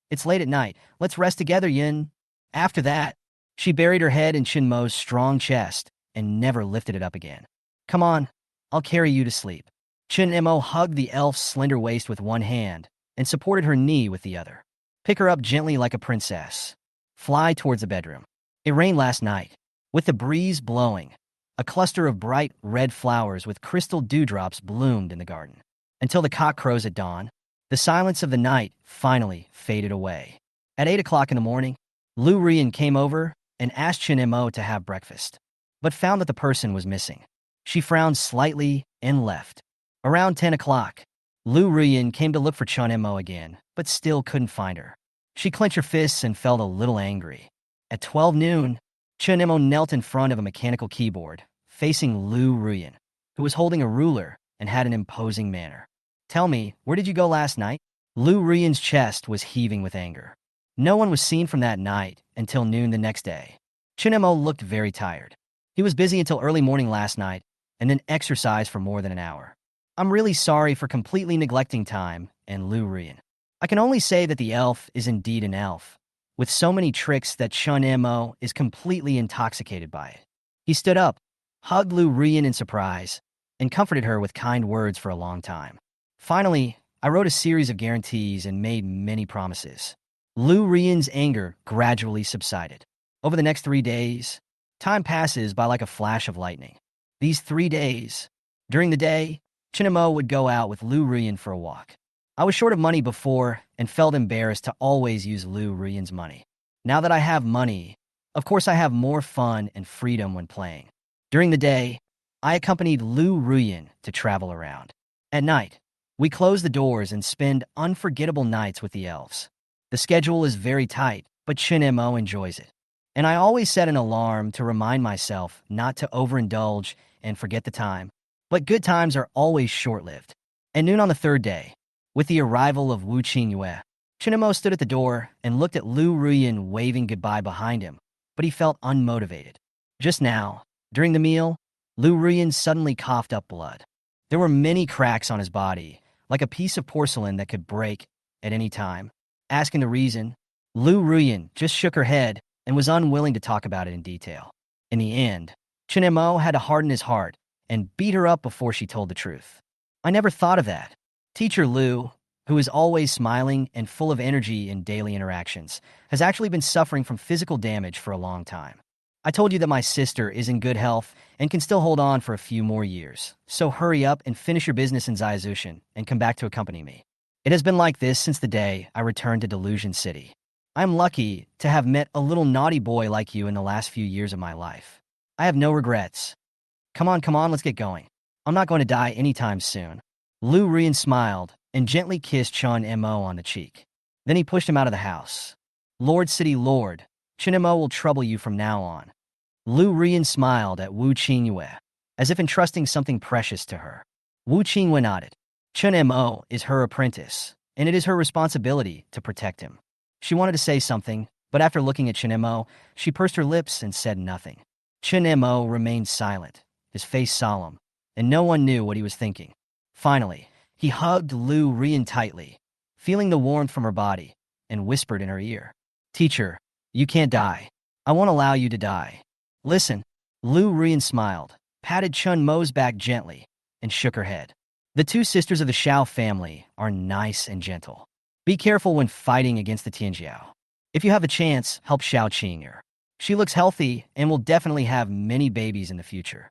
It's late at night. Let's rest together, Yin. After that, she buried her head in Chen Mo's strong chest and never lifted it up again. Come on, I'll carry you to sleep. Chen Mo hugged the elf's slender waist with one hand and supported her knee with the other. Pick her up gently like a princess. Fly towards the bedroom. It rained last night. With the breeze blowing, a cluster of bright red flowers with crystal dewdrops bloomed in the garden. Until the cock crows at dawn, the silence of the night finally faded away. At 8 o'clock in the morning, Lu Ruyan came over and asked Chen Mo to have breakfast, but found that the person was missing. She frowned slightly and left. Around 10 o'clock, Lu Ruyan came to look for Chen Mo again, but still couldn't find her. She clenched her fists and felt a little angry. At 12 noon, Chen Mo knelt in front of a mechanical keyboard, facing Lu Ruyan, who was holding a ruler and had an imposing manner. Tell me, where did you go last night? Lu Ruyan's chest was heaving with anger. No one was seen from that night until noon the next day. Chen Mo looked very tired. He was busy until early morning last night, and then exercised for more than an hour. I'm really sorry for completely neglecting time, and Lu Ruyan. I can only say that the elf is indeed an elf, with so many tricks that Chen Mo is completely intoxicated by it. He stood up, hugged Lu Ruyan in surprise, and comforted her with kind words for a long time. Finally, I wrote a series of guarantees and made many promises. Lu Ruyan's anger gradually subsided. Over the next 3 days, time passes by like a flash of lightning. These 3 days, during the day, Chen Mo would go out with Lu Ruyan for a walk. I was short of money before and felt embarrassed to always use Lu Ruyan's money. Now that I have money, of course I have more fun and freedom when playing. During the day, I accompanied Lu Ruyan to travel around. At night, we close the doors and spend unforgettable nights with the elves. The schedule is very tight, but Chen Mo enjoys it. And I always set an alarm to remind myself not to overindulge and forget the time. But good times are always short-lived. At noon on the third day, with the arrival of Wu Qingyue, Chen Mo stood at the door and looked at Lu Ruyan waving goodbye behind him, but he felt unmotivated. Just now, during the meal, Lu Ruyan suddenly coughed up blood. There were many cracks on his body, like a piece of porcelain that could break at any time. Asking the reason, Lu Ruyan just shook her head and was unwilling to talk about it in detail. In the end, Chen Mo had to harden his heart and beat her up before she told the truth. I never thought of that. Teacher Lu, who is always smiling and full of energy in daily interactions, has actually been suffering from physical damage for a long time. I told you that my sister is in good health and can still hold on for a few more years, so hurry up and finish your business in Zaizushan and come back to accompany me. It has been like this since the day I returned to Delusion City. I'm lucky to have met a little naughty boy like you in the last few years of my life. I have no regrets. Come on, let's get going. I'm not going to die anytime soon. Lu Ruyan smiled and gently kissed Chen Mo on the cheek. Then he pushed him out of the house. Lord City Lord, Chen Mo will trouble you from now on. Lu Ruyan smiled at Wu Qingyue, as if entrusting something precious to her. Wu Qingyue nodded. Chen Mo is her apprentice, and it is her responsibility to protect him. She wanted to say something, but after looking at Chen Mo, she pursed her lips and said nothing. Chen Mo remained silent, his face solemn, and no one knew what he was thinking. Finally, he hugged Lu Ruyan tightly, feeling the warmth from her body, and whispered in her ear, "Teacher, you can't die. I won't allow you to die. Listen." Lu Ruyan smiled, patted Chen Mo's back gently, and shook her head. The two sisters of the Xiao family are nice and gentle. Be careful when fighting against the Tianjiao. If you have a chance, help Xiao Qing'er. She looks healthy and will definitely have many babies in the future.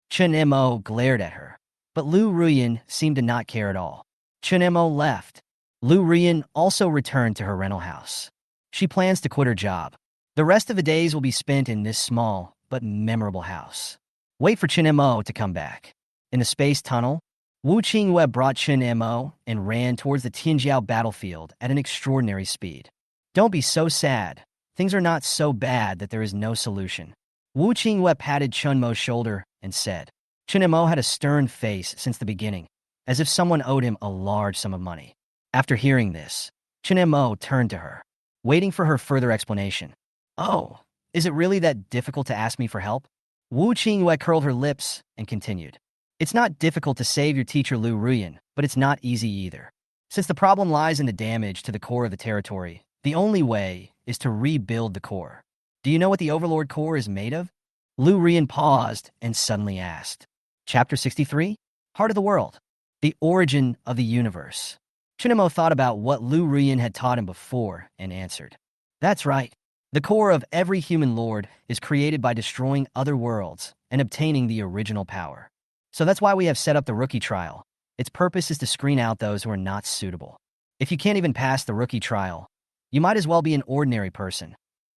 Chen Mo glared at her, but Lu Ruyan seemed to not care at all. Chen Mo left. Lu Ruyan also returned to her rental house. She plans to quit her job. The rest of the days will be spent in this small but memorable house. Wait for Chen Mo to come back. In the space tunnel, Wu Qingyue brought Chen Mo and ran towards the Tianjiao battlefield at an extraordinary speed. Don't be so sad. Things are not so bad that there is no solution. Wu Qingyue patted Chen Mo's shoulder and said. Chen Mo had a stern face since the beginning, as if someone owed him a large sum of money. After hearing this, Chen Mo turned to her, waiting for her further explanation. Oh, is it really that difficult to ask me for help? Wu Qingyue curled her lips and continued. It's not difficult to save your teacher Lu Ruyan, but it's not easy either. Since the problem lies in the damage to the core of the territory, the only way is to rebuild the core. Do you know what the Overlord core is made of? Lu Ruyan paused and suddenly asked. Chapter 63? Heart of the World. The Origin of the Universe. Chen Mo thought about what Lu Ruyan had taught him before and answered. That's right. The core of every human lord is created by destroying other worlds and obtaining the original power. So that's why we have set up the rookie trial. Its purpose is to screen out those who are not suitable. If you can't even pass the rookie trial, you might as well be an ordinary person.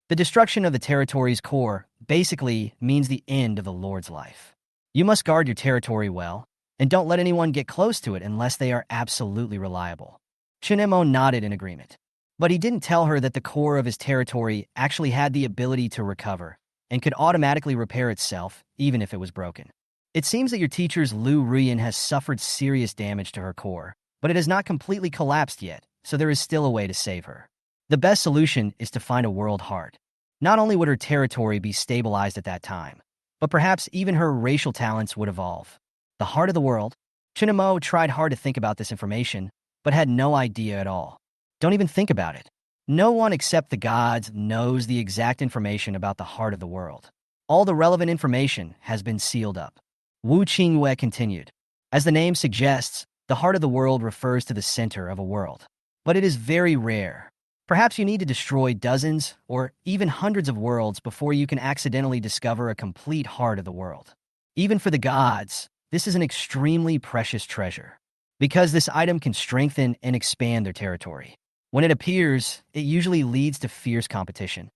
The destruction of the territory's core basically means the end of the Lord's life. You must guard your territory well, and don't let anyone get close to it unless they are absolutely reliable. Chen Mo nodded in agreement. But he didn't tell her that the core of his territory actually had the ability to recover and could automatically repair itself, even if it was broken. It seems that your teacher's Lu Ruyan has suffered serious damage to her core, but it has not completely collapsed yet, so there is still a way to save her. The best solution is to find a world heart. Not only would her territory be stabilized at that time, but perhaps even her racial talents would evolve. The heart of the world? Chen Mo tried hard to think about this information, but had no idea at all. Don't even think about it. No one except the gods knows the exact information about the heart of the world. All the relevant information has been sealed up. Wu Qingyue continued. As the name suggests, the heart of the world refers to the center of a world. But it is very rare. Perhaps you need to destroy dozens or even hundreds of worlds before you can accidentally discover a complete heart of the world. Even for the gods, this is an extremely precious treasure, because this item can strengthen and expand their territory. When it appears, it usually leads to fierce competition.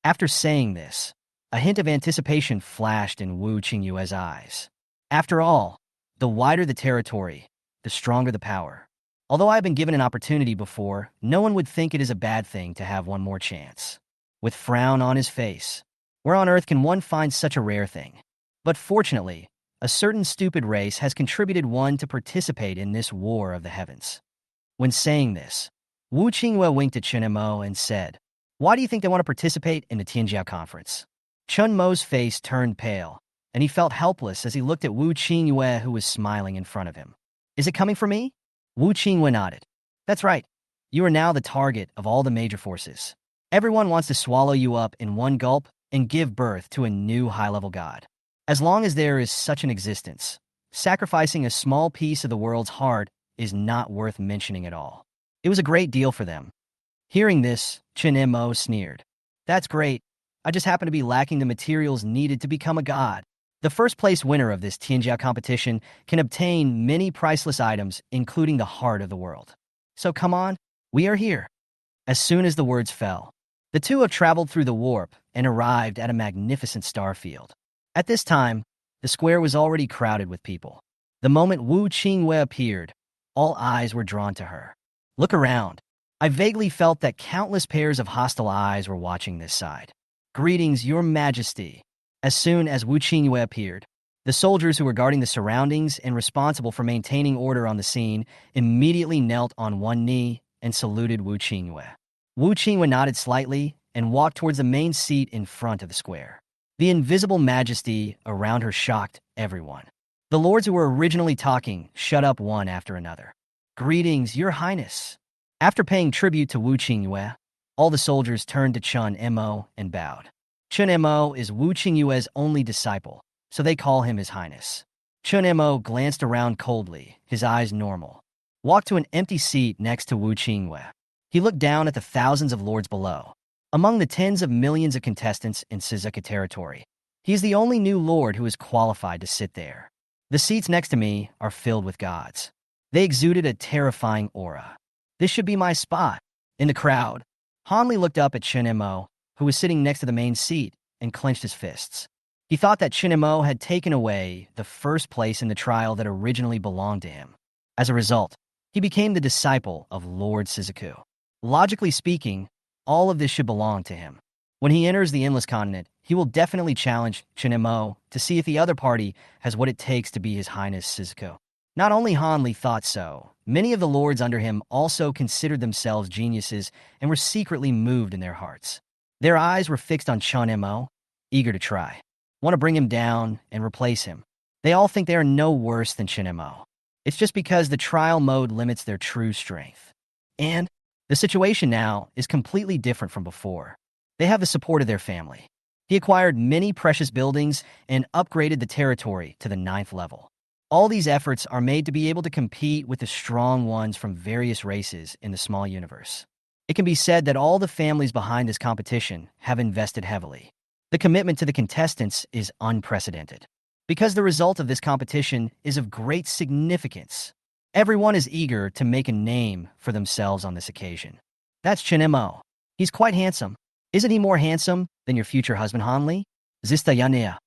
After saying this, a hint of anticipation flashed in Wu Qingyue's eyes. After all, the wider the territory, the stronger the power. Although I have been given an opportunity before, no one would think it is a bad thing to have one more chance. With frown on his face, where on earth can one find such a rare thing? But fortunately, a certain stupid race has contributed one to participate in this war of the heavens. When saying this, Wu Qingyue winked at Chen Mo and said, "Why do you think they want to participate in the Tianjiao conference?" Chen Mo's face turned pale, and he felt helpless as he looked at Wu Qingyue, who was smiling in front of him. "Is it coming for me?" Wu Qingyue nodded. "That's right. You are now the target of all the major forces. Everyone wants to swallow you up in one gulp and give birth to a new high-level god. As long as there is such an existence, sacrificing a small piece of the world's heart is not worth mentioning at all." It was a great deal for them. Hearing this, Chen Mo sneered. "That's great. I just happen to be lacking the materials needed to become a god. The first-place winner of this Tianjia competition can obtain many priceless items, including the heart of the world. So come on, we are here." As soon as the words fell, the two have traveled through the warp and arrived at a magnificent star field. At this time, the square was already crowded with people. The moment Wu Qingyue appeared, all eyes were drawn to her. Look around. I vaguely felt that countless pairs of hostile eyes were watching this side. "Greetings, Your Majesty." As soon as Wu Qingyue appeared, the soldiers who were guarding the surroundings and responsible for maintaining order on the scene immediately knelt on one knee and saluted Wu Qingyue. Wu Qingyue nodded slightly and walked towards the main seat in front of the square. The invisible majesty around her shocked everyone. The lords who were originally talking shut up one after another. "Greetings, Your Highness." After paying tribute to Wu Qingyue, all the soldiers turned to Chen Mo and bowed. Chen Mo is Wu Qingyue's only disciple, so they call him His Highness. Chen Mo glanced around coldly, his eyes normal. Walked to an empty seat next to Wu Qingyue. He looked down at the thousands of lords below. Among the tens of millions of contestants in Suzuka territory, he is the only new lord who is qualified to sit there. The seats next to me are filled with gods. They exuded a terrifying aura. This should be my spot. In the crowd, Hanli looked up at Chen Mo, who was sitting next to the main seat, and clenched his fists. He thought that Chen Mo had taken away the first place in the trial that originally belonged to him. As a result, he became the disciple of Lord Suzuku. Logically speaking, all of this should belong to him. When he enters the Endless Continent, he will definitely challenge Chen Mo to see if the other party has what it takes to be His Highness Suzuku. Not only Hanli thought so, many of the lords under him also considered themselves geniuses and were secretly moved in their hearts. Their eyes were fixed on Chen Mo, eager to try. Want to bring him down and replace him. They all think they are no worse than Chen Mo. It's just because the trial mode limits their true strength. And the situation now is completely different from before. They have the support of their family. He acquired many precious buildings and upgraded the territory to the 9th level. All these efforts are made to be able to compete with the strong ones from various races in the small universe. It can be said that all the families behind this competition have invested heavily. The commitment to the contestants is unprecedented. Because the result of this competition is of great significance, everyone is eager to make a name for themselves on this occasion. That's Chen Mo. He's quite handsome. Isn't he more handsome than your future husband Hanli? Zista Yanea.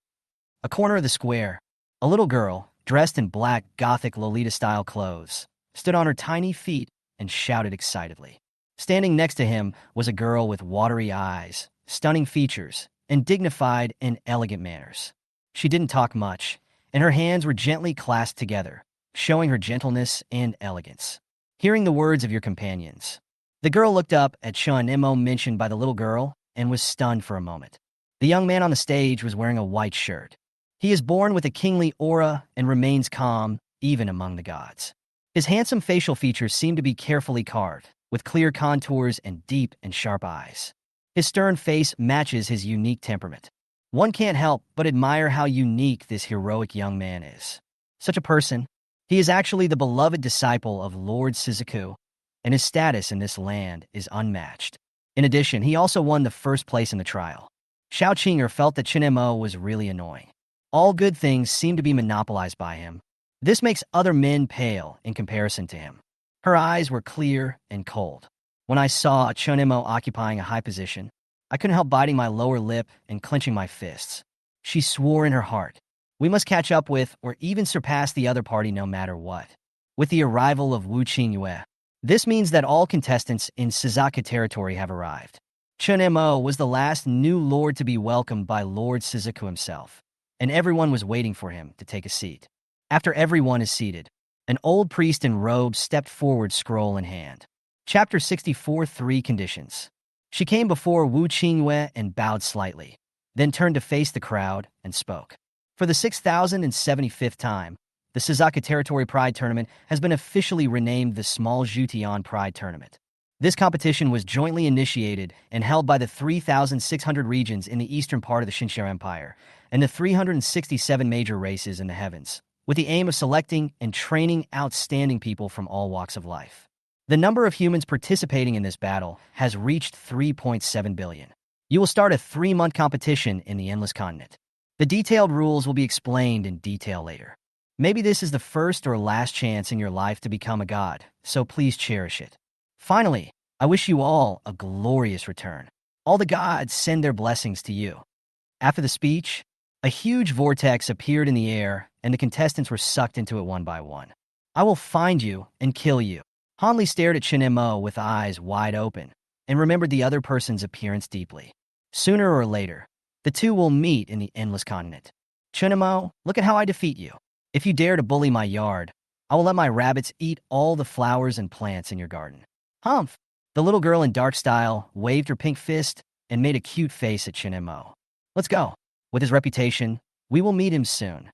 A corner of the square, a little girl, dressed in black Gothic Lolita-style clothes, stood on her tiny feet and shouted excitedly. Standing next to him was a girl with watery eyes, stunning features, and dignified and elegant manners. She didn't talk much, and her hands were gently clasped together, showing her gentleness and elegance. Hearing the words of your companions. The girl looked up at Chen Mo mentioned by the little girl and was stunned for a moment. The young man on the stage was wearing a white shirt. He is born with a kingly aura and remains calm, even among the gods. His handsome facial features seem to be carefully carved, with clear contours and deep and sharp eyes. His stern face matches his unique temperament. One can't help but admire how unique this heroic young man is. Such a person, he is actually the beloved disciple of Lord Shizuku, and his status in this land is unmatched. In addition, he also won the first place in the trial. Xiao Qinger felt that Chen Mo was really annoying. All good things seem to be monopolized by him. This makes other men pale in comparison to him. Her eyes were clear and cold. When I saw Chen Mo occupying a high position, I couldn't help biting my lower lip and clenching my fists. She swore in her heart, we must catch up with or even surpass the other party no matter what. With the arrival of Wu Qingyue, this means that all contestants in Shizuku territory have arrived. Chen Mo was the last new lord to be welcomed by Lord Shizuku himself, and everyone was waiting for him to take a seat. After everyone is seated, an old priest in robes stepped forward, scroll in hand. Chapter 64 3 Conditions. She came before Wu Qingyue and bowed slightly, then turned to face the crowd and spoke. For the 6,075th time, the Shizuku Territory Pride Tournament has been officially renamed the Small Jutian Pride Tournament. This competition was jointly initiated and held by the 3,600 regions in the eastern part of the Xinxiang Empire and the 367 major races in the heavens, with the aim of selecting and training outstanding people from all walks of life. The number of humans participating in this battle has reached 3.7 billion. You will start a 3-month competition in the Endless Continent. The detailed rules will be explained in detail later. Maybe this is the first or last chance in your life to become a god, so please cherish it. Finally, I wish you all a glorious return. All the gods send their blessings to you. After the speech, a huge vortex appeared in the air, and the contestants were sucked into it one by one. I will find you and kill you. Hanli stared at Chen Mo with eyes wide open and remembered the other person's appearance deeply. Sooner or later, the two will meet in the Endless Continent. Chen Mo, look at how I defeat you. If you dare to bully my yard, I will let my rabbits eat all the flowers and plants in your garden. Humph! The little girl in dark style waved her pink fist and made a cute face at Chen Mo. Let's go. With his reputation, we will meet him soon.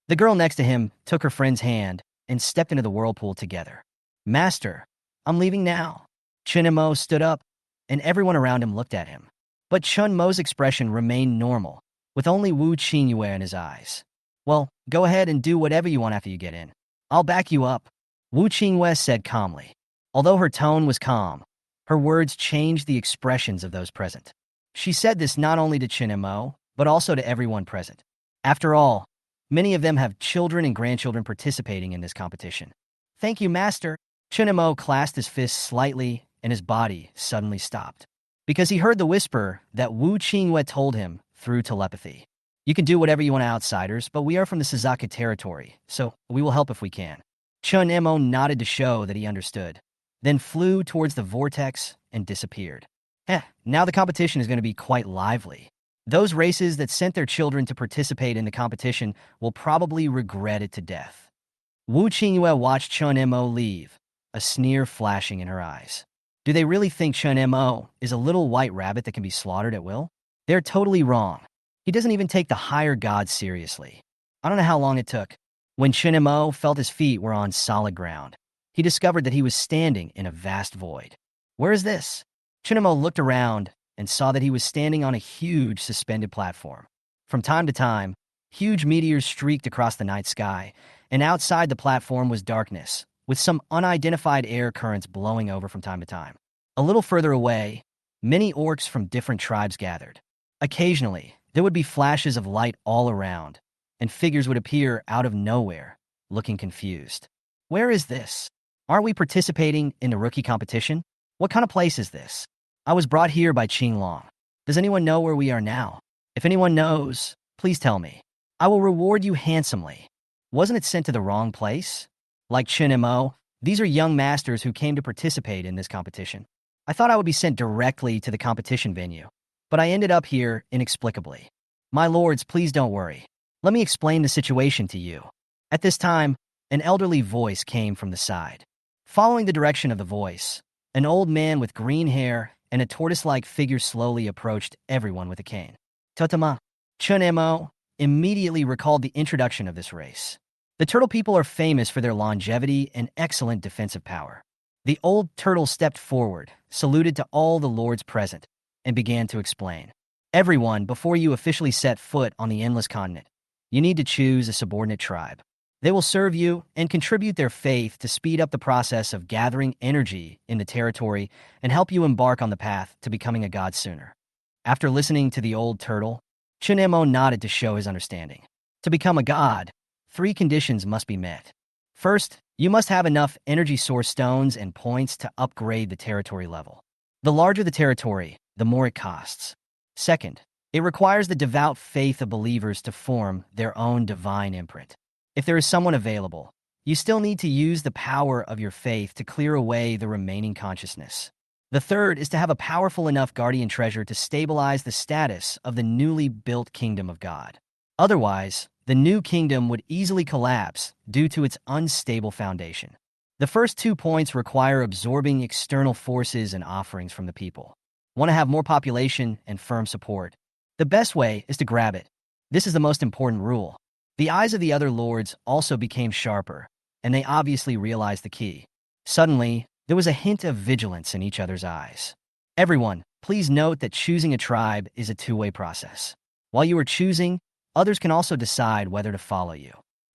The girl next to him took her friend's hand and stepped into the whirlpool together. Master, I'm leaving now. Chen Mo stood up, and everyone around him looked at him. But Chen Mo's expression remained normal, with only Wu Qingyue in his eyes. Well, go ahead and do whatever you want after you get in. I'll back you up, Wu Qingyue said calmly. Although her tone was calm, her words changed the expressions of those present. She said this not only to Chen Mo, but also to everyone present. After all, many of them have children and grandchildren participating in this competition. Thank you, Master. Chen Mo clasped his fists slightly, and his body suddenly stopped, because he heard the whisper that Wu Qingyue told him through telepathy. You can do whatever you want to outsiders, but we are from the Shizuku territory, so we will help if we can. Chen Mo nodded to show that he understood, then flew towards the vortex and disappeared. Now the competition is going to be quite lively. Those races that sent their children to participate in the competition will probably regret it to death. Wu Qingyue watched Chen Mo leave, a sneer flashing in her eyes. Do they really think Chen Mo is a little white rabbit that can be slaughtered at will? They're totally wrong. He doesn't even take the higher gods seriously. I don't know how long it took. When Chen Mo felt his feet were on solid ground, he discovered that he was standing in a vast void. Where is this? Chen Mo looked around and saw that he was standing on a huge suspended platform. From time to time, huge meteors streaked across the night sky, and outside the platform was darkness, with some unidentified air currents blowing over from time to time. A little further away, many orcs from different tribes gathered. Occasionally, there would be flashes of light all around, and figures would appear out of nowhere, looking confused. Where is this? Aren't we participating in the rookie competition? What kind of place is this? I was brought here by Qinglong. Does anyone know where we are now? If anyone knows, please tell me. I will reward you handsomely. Wasn't it sent to the wrong place? Like Chen Mo, these are young masters who came to participate in this competition. I thought I would be sent directly to the competition venue, but I ended up here inexplicably. My lords, please don't worry. Let me explain the situation to you. At this time, an elderly voice came from the side. Following the direction of the voice, an old man with green hair and a tortoise-like figure slowly approached everyone with a cane. Totama, Chen Mo immediately recalled the introduction of this race. The turtle people are famous for their longevity and excellent defensive power. The old turtle stepped forward, saluted to all the lords present, and began to explain. Everyone, before you officially set foot on the endless continent, you need to choose a subordinate tribe. They will serve you and contribute their faith to speed up the process of gathering energy in the territory and help you embark on the path to becoming a god sooner. After listening to the old turtle, Chen Mo nodded to show his understanding. To become a god, 3 conditions must be met. First, you must have enough energy source stones and points to upgrade the territory level. The larger the territory, the more it costs. Second, it requires the devout faith of believers to form their own divine imprint. If there is someone available, you still need to use the power of your faith to clear away the remaining consciousness. The third is to have a powerful enough guardian treasure to stabilize the status of the newly built kingdom of God. Otherwise, the new kingdom would easily collapse due to its unstable foundation. The first 2 points require absorbing external forces and offerings from the people. Want to have more population and firm support? The best way is to grab it. This is the most important rule. The eyes of the other lords also became sharper, and they obviously realized the key. Suddenly, there was a hint of vigilance in each other's eyes. Everyone, please note that choosing a tribe is a 2-way process. While you are choosing, others can also decide whether to follow you.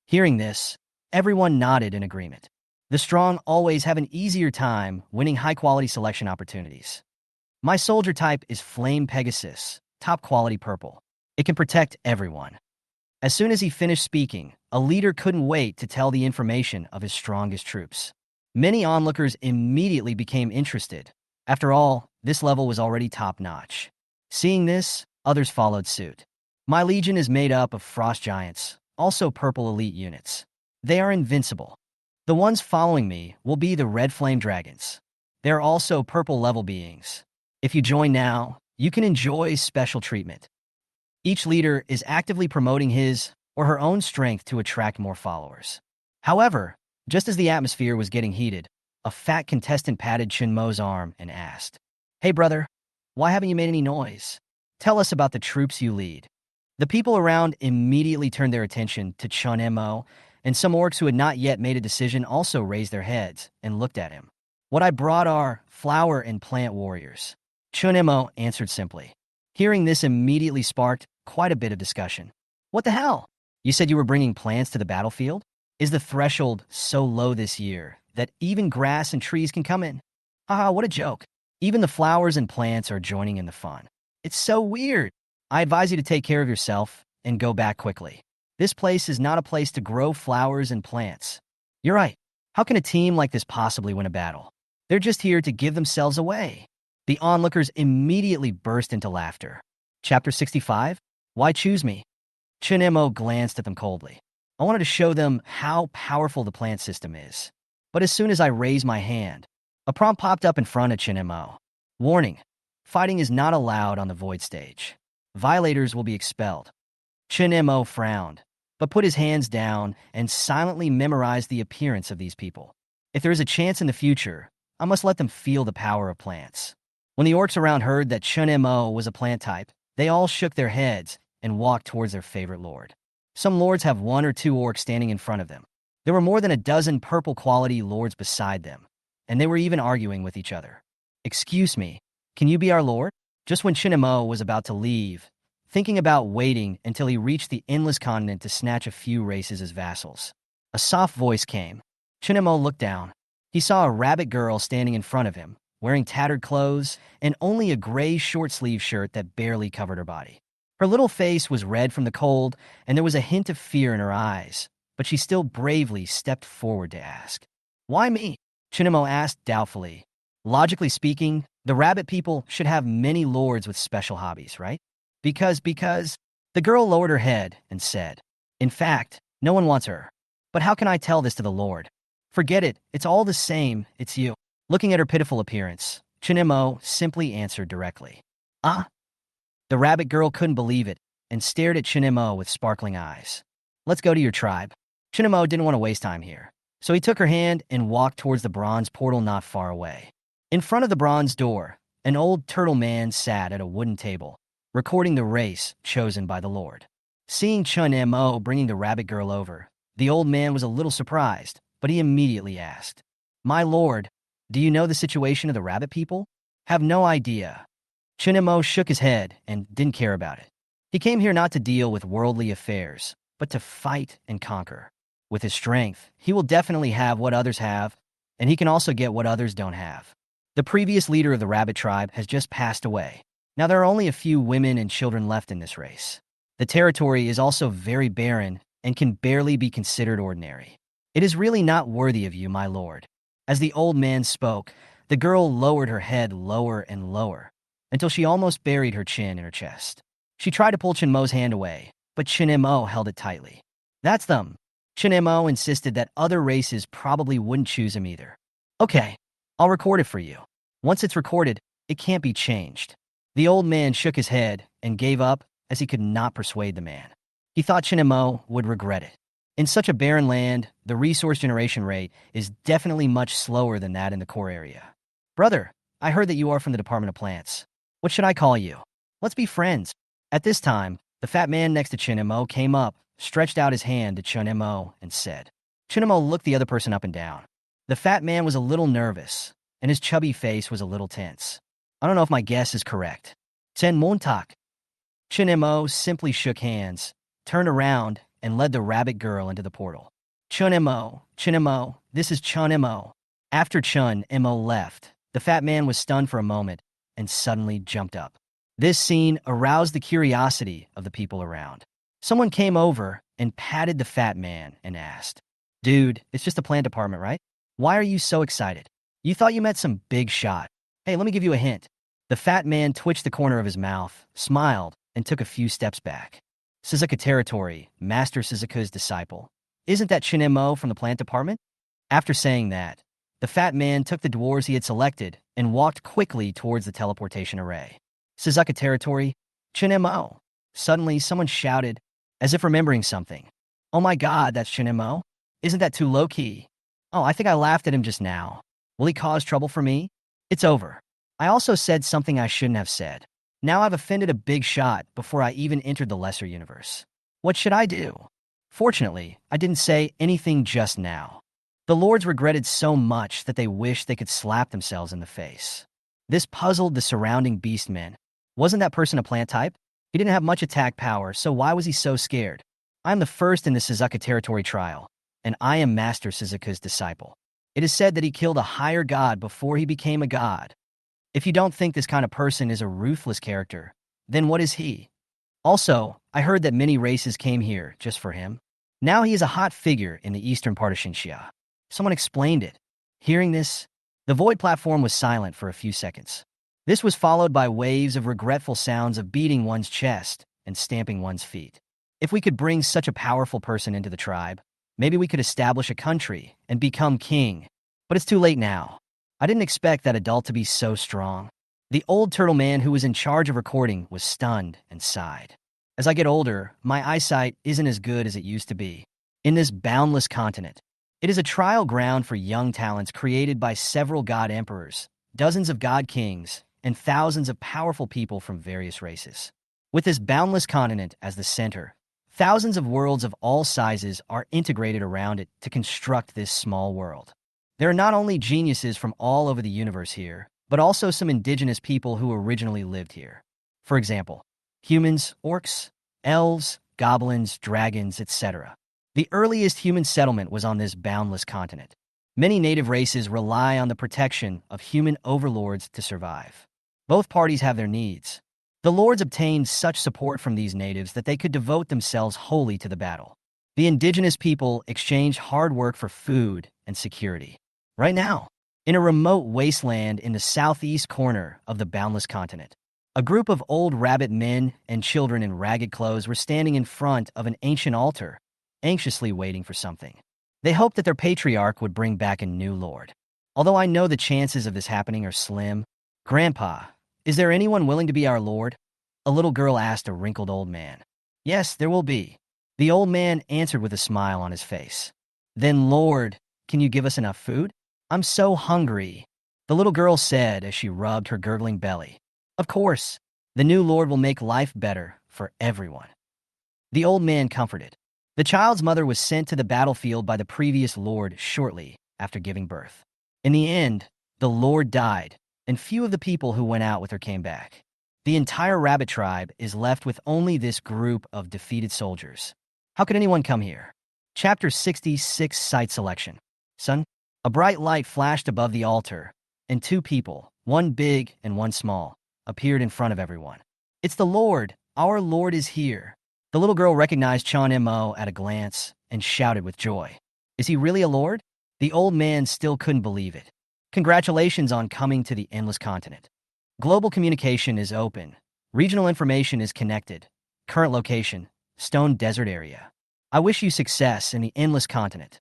Hearing this, everyone nodded in agreement. The strong always have an easier time winning high-quality selection opportunities. My soldier type is Flame Pegasus, top-quality purple. It can protect everyone. As soon as he finished speaking, a leader couldn't wait to tell the information of his strongest troops. Many onlookers immediately became interested. After all, this level was already top-notch. Seeing this, others followed suit. My legion is made up of frost giants, also purple elite units. They are invincible. The ones following me will be the red flame dragons. They are also purple level beings. If you join now, you can enjoy special treatment. Each leader is actively promoting his or her own strength to attract more followers. However, just as the atmosphere was getting heated, a fat contestant patted Chen Mo's arm and asked, "Hey brother, why haven't you made any noise? Tell us about the troops you lead." The people around immediately turned their attention to Chen Mo, and some orcs who had not yet made a decision also raised their heads and looked at him. "What I brought are flower and plant warriors," Chen Mo answered simply. Hearing this immediately sparked quite a bit of discussion. "What the hell? You said you were bringing plants to the battlefield? Is the threshold so low this year that even grass and trees can come in? Haha, what a joke. Even the flowers and plants are joining in the fun. It's so weird. I advise you to take care of yourself and go back quickly. This place is not a place to grow flowers and plants." "You're right. How can a team like this possibly win a battle? They're just here to give themselves away." The onlookers immediately burst into laughter. Chapter 65? Why choose me? Chen Mo glanced at them coldly. I wanted to show them how powerful the plant system is. But as soon as I raised my hand, a prompt popped up in front of Chen Mo. Warning: fighting is not allowed on the void stage. Violators will be expelled. Chen Mo frowned, but put his hands down and silently memorized the appearance of these people. If there is a chance in the future, I must let them feel the power of plants. When the orcs around heard that Chen Mo was a plant type, they all shook their heads and walked towards their favorite lord. Some lords have 1 or 2 orcs standing in front of them. There were more than a dozen purple-quality lords beside them, and they were even arguing with each other. "Excuse me, can you be our lord?" Just when Chen Mo was about to leave, thinking about waiting until he reached the endless continent to snatch a few races as vassals, a soft voice came. Chen Mo looked down. He saw a rabbit girl standing in front of him, wearing tattered clothes and only a gray short-sleeve shirt that barely covered her body. Her little face was red from the cold, and there was a hint of fear in her eyes, but she still bravely stepped forward to ask. "Why me?" Chen Mo asked doubtfully. Logically speaking, the rabbit people should have many lords with special hobbies, right? Because... The girl lowered her head and said, "In fact, no one wants her. But how can I tell this to the lord? Forget it, it's all the same, it's you." Looking at her pitiful appearance, Chen Mo simply answered directly. Ah? The rabbit girl couldn't believe it and stared at Chen Mo with sparkling eyes. Let's go to your tribe. Chen Mo didn't want to waste time here, so he took her hand and walked towards the bronze portal not far away. In front of the bronze door, an old turtle man sat at a wooden table, recording the race chosen by the Lord. Seeing Chen Mo bringing the rabbit girl over, the old man was a little surprised, but he immediately asked, "My lord, do you know the situation of the rabbit people?" "Have no idea." Chen Mo shook his head and didn't care about it. He came here not to deal with worldly affairs, but to fight and conquer. With his strength, he will definitely have what others have, and he can also get what others don't have. The previous leader of the rabbit tribe has just passed away. Now there are only a few women and children left in this race. The territory is also very barren and can barely be considered ordinary. It is really not worthy of you, my lord. As the old man spoke, the girl lowered her head lower and lower, until she almost buried her chin in her chest. She tried to pull Chen Mo's hand away, but Chen Mo held it tightly. "That's them." Chen Mo insisted that other races probably wouldn't choose him either. "Okay, I'll record it for you. Once it's recorded, it can't be changed." The old man shook his head and gave up as he could not persuade the man. He thought Chen Mo would regret it. In such a barren land, the resource generation rate is definitely much slower than that in the core area. "Brother, I heard that you are from the Department of Plants. What should I call you? Let's be friends." At this time, the fat man next to Chen Mo came up, stretched out his hand to Chen Mo, and said. Chen Mo looked the other person up and down. The fat man was a little nervous, and his chubby face was a little tense. "I don't know if my guess is correct." "Chen Montak." Chen Mo simply shook hands, turned around, and led the rabbit girl into the portal. Chen Mo, this is Chen Mo." After Chen Mo left, the fat man was stunned for a moment and suddenly jumped up. This scene aroused the curiosity of the people around. Someone came over and patted the fat man and asked, "Dude, it's just the plant department, right? Why are you so excited? You thought you met some big shot. Hey, let me give you a hint." The fat man twitched the corner of his mouth, smiled, and took a few steps back. "Suzuka territory, Master Suzuka's disciple. Isn't that Chen Mo from the plant department?" After saying that, the fat man took the dwarves he had selected and walked quickly towards the teleportation array. "Suzuka territory, Chen Mo." Suddenly, someone shouted, as if remembering something. "Oh my god, that's Chen Mo? Isn't that too low-key? Oh, I think I laughed at him just now. Will he cause trouble for me? It's over. I also said something I shouldn't have said. Now I've offended a big shot before I even entered the lesser universe. What should I do?" Fortunately, I didn't say anything just now. The lords regretted so much that they wished they could slap themselves in the face. This puzzled the surrounding beastmen. Wasn't that person a plant type? He didn't have much attack power, so why was he so scared? I am the first in the Suzuka territory trial, and I am Master Suzuka's disciple. It is said that he killed a higher god before he became a god. If you don't think this kind of person is a ruthless character, then what is he? Also, I heard that many races came here just for him. Now he is a hot figure in the eastern part of Xinxia. Someone explained it. Hearing this, the void platform was silent for a few seconds. This was followed by waves of regretful sounds of beating one's chest and stamping one's feet. If we could bring such a powerful person into the tribe, maybe we could establish a country and become king. But it's too late now. I didn't expect that adult to be so strong. The old turtle man who was in charge of recording was stunned and sighed. As I get older, my eyesight isn't as good as it used to be. In this boundless continent, it is a trial ground for young talents created by several god emperors, dozens of god kings, and thousands of powerful people from various races. With this boundless continent as the center, thousands of worlds of all sizes are integrated around it to construct this small world. There are not only geniuses from all over the universe here, but also some indigenous people who originally lived here. For example, humans, orcs, elves, goblins, dragons, etc. The earliest human settlement was on this boundless continent. Many native races rely on the protection of human overlords to survive. Both parties have their needs. The lords obtained such support from these natives that they could devote themselves wholly to the battle. The indigenous people exchanged hard work for food and security. Right now, in a remote wasteland in the southeast corner of the boundless continent, a group of old rabbit men and children in ragged clothes were standing in front of an ancient altar, anxiously waiting for something. They hoped that their patriarch would bring back a new lord. Although I know the chances of this happening are slim, Grandpa, is there anyone willing to be our lord? A little girl asked a wrinkled old man. Yes, there will be. The old man answered with a smile on his face. Then, Lord, can you give us enough food? I'm so hungry, the little girl said as she rubbed her gurgling belly. Of course, the new Lord will make life better for everyone. The old man comforted. The child's mother was sent to the battlefield by the previous Lord shortly after giving birth. In the end, the Lord died, and few of the people who went out with her came back. The entire rabbit tribe is left with only this group of defeated soldiers. How could anyone come here? Chapter 66 Site Selection. Son, a bright light flashed above the altar, and two people, one big and one small, appeared in front of everyone. It's the Lord. Our Lord is here. The little girl recognized Chen Mo at a glance and shouted with joy. Is he really a lord? The old man still couldn't believe it. Congratulations on coming to the Endless Continent. Global communication is open. Regional information is connected. Current location, Stone Desert area. I wish you success in the Endless Continent.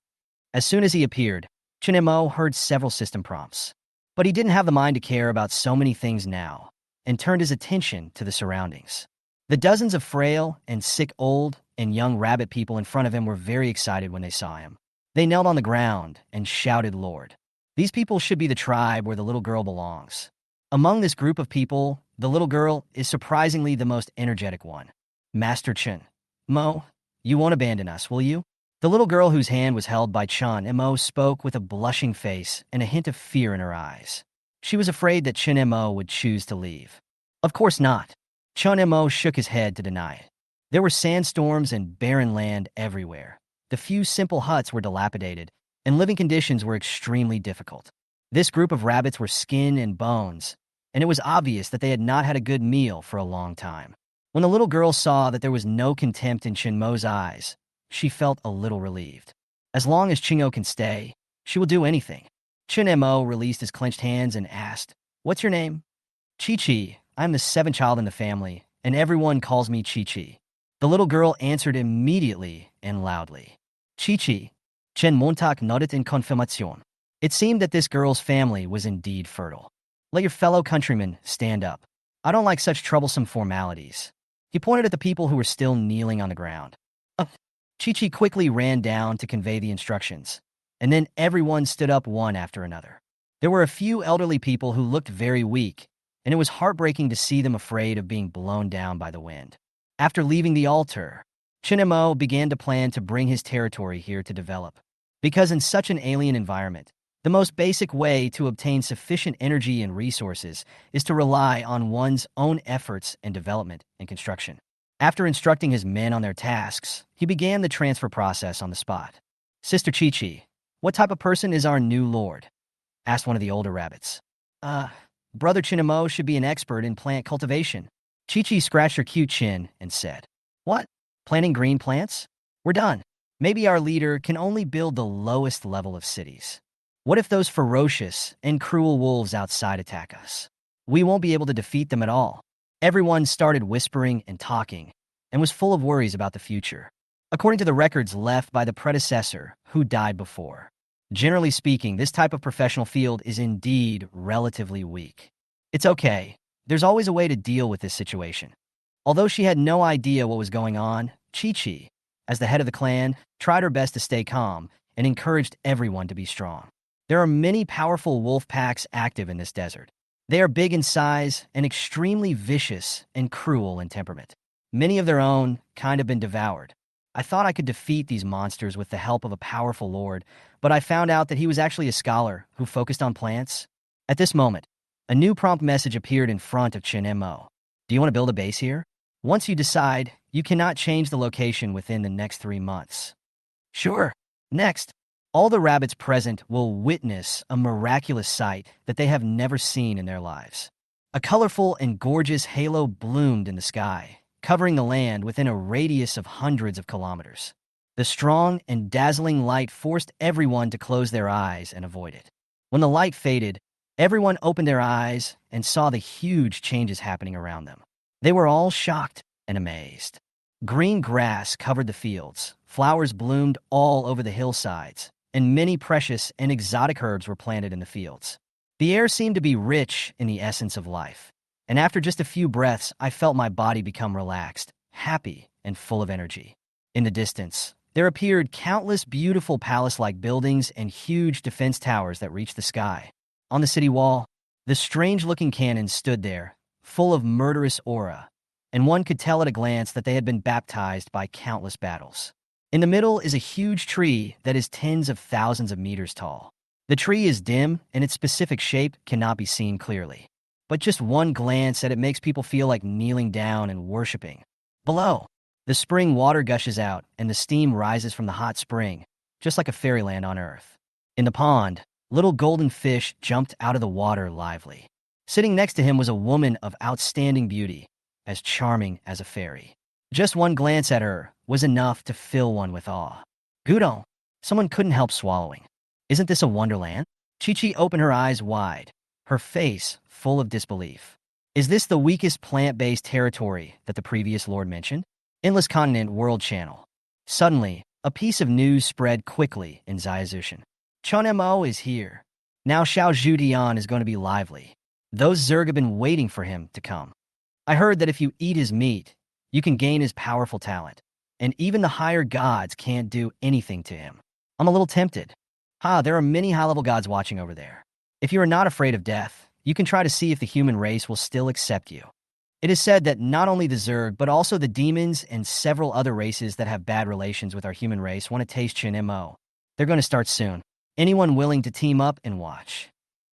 As soon as he appeared, Chen Mo heard several system prompts. But he didn't have the mind to care about so many things now, and turned his attention to the surroundings. The dozens of frail and sick old and young rabbit people in front of him were very excited when they saw him. They knelt on the ground and shouted, Lord. These people should be the tribe where the little girl belongs. Among this group of people, the little girl is surprisingly the most energetic one. Master Chen Mo, you won't abandon us, will you? The little girl whose hand was held by Chen Mo spoke with a blushing face and a hint of fear in her eyes. She was afraid that Chen Mo would choose to leave. Of course not. Chen Mo shook his head to deny it. There were sandstorms and barren land everywhere. The few simple huts were dilapidated, and living conditions were extremely difficult. This group of rabbits were skin and bones, and it was obvious that they had not had a good meal for a long time. When the little girl saw that there was no contempt in Chen Mo's eyes, she felt a little relieved. As long as Chingo can stay, she will do anything. Chen Mo released his clenched hands and asked, What's your name? Chi-Chi. I'm the seventh child in the family, and everyone calls me Chi-Chi. The little girl answered immediately and loudly. Chi-Chi. Chen Montauk nodded in confirmation. It seemed that this girl's family was indeed fertile. Let your fellow countrymen stand up. I don't like such troublesome formalities. He pointed at the people who were still kneeling on the ground. Chi-Chi quickly ran down to convey the instructions, and then everyone stood up one after another. There were a few elderly people who looked very weak, and it was heartbreaking to see them afraid of being blown down by the wind. After leaving the altar, Chen Mo began to plan to bring his territory here to develop. Because in such an alien environment, the most basic way to obtain sufficient energy and resources is to rely on one's own efforts and development and construction. After instructing his men on their tasks, he began the transfer process on the spot. Sister Chi-Chi, what type of person is our new lord? Asked one of the older rabbits. Brother Chen Mo should be an expert in plant cultivation. Chi-Chi scratched her cute chin and said, What? Planting green plants? We're done. Maybe our leader can only build the lowest level of cities. What if those ferocious and cruel wolves outside attack us? We won't be able to defeat them at all. Everyone started whispering and talking, and was full of worries about the future, according to the records left by the predecessor who died before. Generally speaking, this type of professional field is indeed relatively weak. It's okay. There's always a way to deal with this situation. Although she had no idea what was going on, Chi-Chi, as the head of the clan, tried her best to stay calm and encouraged everyone to be strong. There are many powerful wolf packs active in this desert. They are big in size and extremely vicious and cruel in temperament. Many of their own kind have been devoured. I thought I could defeat these monsters with the help of a powerful lord, but I found out that he was actually a scholar who focused on plants. At this moment, a new prompt message appeared in front of Chen Mo. Do you want to build a base here? Once you decide, you cannot change the location within the next 3 months. Sure. Next, all the rabbits present will witness a miraculous sight that they have never seen in their lives. A colorful and gorgeous halo bloomed in the sky, covering the land within a radius of hundreds of kilometers. The strong and dazzling light forced everyone to close their eyes and avoid it. When the light faded, everyone opened their eyes and saw the huge changes happening around them. They were all shocked and amazed. Green grass covered the fields, flowers bloomed all over the hillsides, and many precious and exotic herbs were planted in the fields. The air seemed to be rich in the essence of life, and after just a few breaths, I felt my body become relaxed, happy, and full of energy. In the distance, there appeared countless beautiful palace-like buildings and huge defense towers that reached the sky. On the city wall, the strange-looking cannons stood there, full of murderous aura, and one could tell at a glance that they had been baptized by countless battles. In the middle is a huge tree that is tens of thousands of meters tall. The tree is dim, and its specific shape cannot be seen clearly. But just one glance at it makes people feel like kneeling down and worshiping. Below, the spring water gushes out, and the steam rises from the hot spring, just like a fairyland on Earth. In the pond, little golden fish jumped out of the water lively. Sitting next to him was a woman of outstanding beauty, as charming as a fairy. Just one glance at her was enough to fill one with awe. Gudon, someone couldn't help swallowing. Isn't this a wonderland? Chi-Chi opened her eyes wide, her face full of disbelief. Is this the weakest plant-based territory that the previous lord mentioned? Endless Continent World Channel. Suddenly, a piece of news spread quickly in Xiaozushan. Chen Mo is here. Now Xiao Zhudian is going to be lively. Those Zerg have been waiting for him to come. I heard that if you eat his meat, you can gain his powerful talent, and even the higher gods can't do anything to him. I'm a little tempted. There are many high-level gods watching over there. If you are not afraid of death, you can try to see if the human race will still accept you. It is said that not only the Zerg, but also the demons and several other races that have bad relations with our human race want to taste Chen Mo. They're going to start soon. Anyone willing to team up and watch?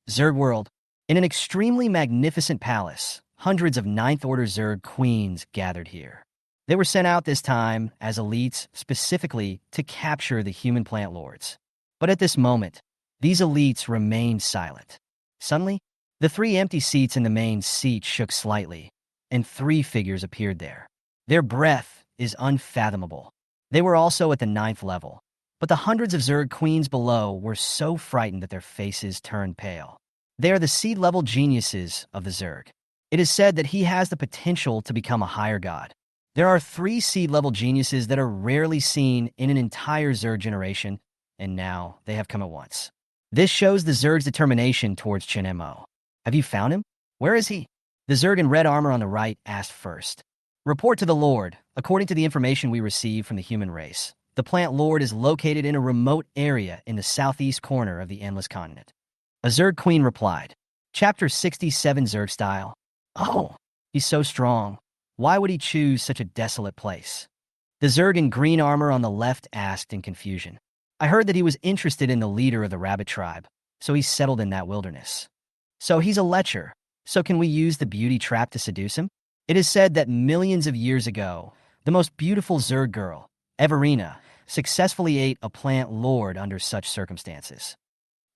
Zerg World. In an extremely magnificent palace, hundreds of Ninth Order Zerg queens gathered here. They were sent out this time as elites specifically to capture the human plant lords. But at this moment, these elites remained silent. Suddenly, the 3 empty seats in the main seat shook slightly, and 3 figures appeared there. Their breath is unfathomable. They were also at the 9th level, but the hundreds of Zerg queens below were so frightened that their faces turned pale. They are the seed-level geniuses of the Zerg. It is said that he has the potential to become a higher god. There are 3 seed-level geniuses that are rarely seen in an entire Zerg generation, and now they have come at once. This shows the Zerg's determination towards Chen Mo. Have you found him? Where is he? The Zerg in red armor on the right asked first. Report to the Lord. According to the information we received from the human race, the plant lord is located in a remote area in the southeast corner of the Endless Continent. A Zerg queen replied. Chapter 67 Zerg style. Oh, he's so strong. Why would he choose such a desolate place? The Zerg in green armor on the left asked in confusion. I heard that he was interested in the leader of the rabbit tribe, so he settled in that wilderness. So he's a lecher. So can we use the beauty trap to seduce him? It is said that millions of years ago, the most beautiful Zerg girl, Everina, successfully ate a plant lord under such circumstances.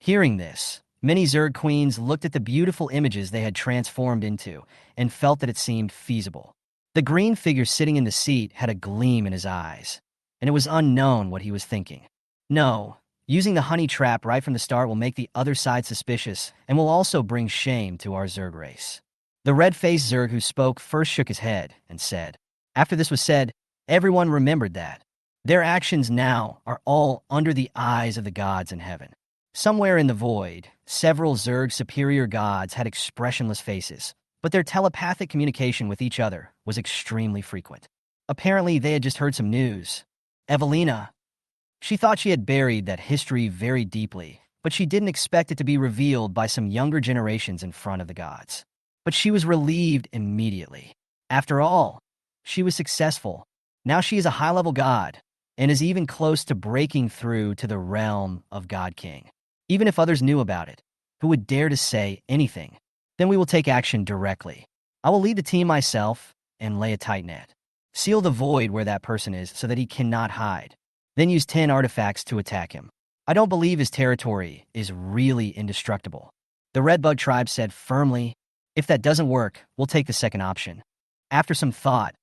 Hearing this, many Zerg queens looked at the beautiful images they had transformed into and felt that it seemed feasible. The green figure sitting in the seat had a gleam in his eyes, and it was unknown what he was thinking. No, using the honey trap right from the start will make the other side suspicious and will also bring shame to our Zerg race. The red-faced Zerg who spoke first shook his head and said, after this was said, everyone remembered that. Their actions now are all under the eyes of the gods in heaven. Somewhere in the void, several Zerg superior gods had expressionless faces, but their telepathic communication with each other was extremely frequent. Apparently, they had just heard some news. Evelina. She thought she had buried that history very deeply, but she didn't expect it to be revealed by some younger generations in front of the gods. But she was relieved immediately. After all, she was successful. Now she is a high-level god, and is even close to breaking through to the realm of God King. Even if others knew about it, who would dare to say anything? Then we will take action directly. I will lead the team myself and lay a tight net. Seal the void where that person is so that he cannot hide. Then use 10 artifacts to attack him. I don't believe his territory is really indestructible. The Redbug tribe said firmly, if that doesn't work, we'll take the second option. After some thought,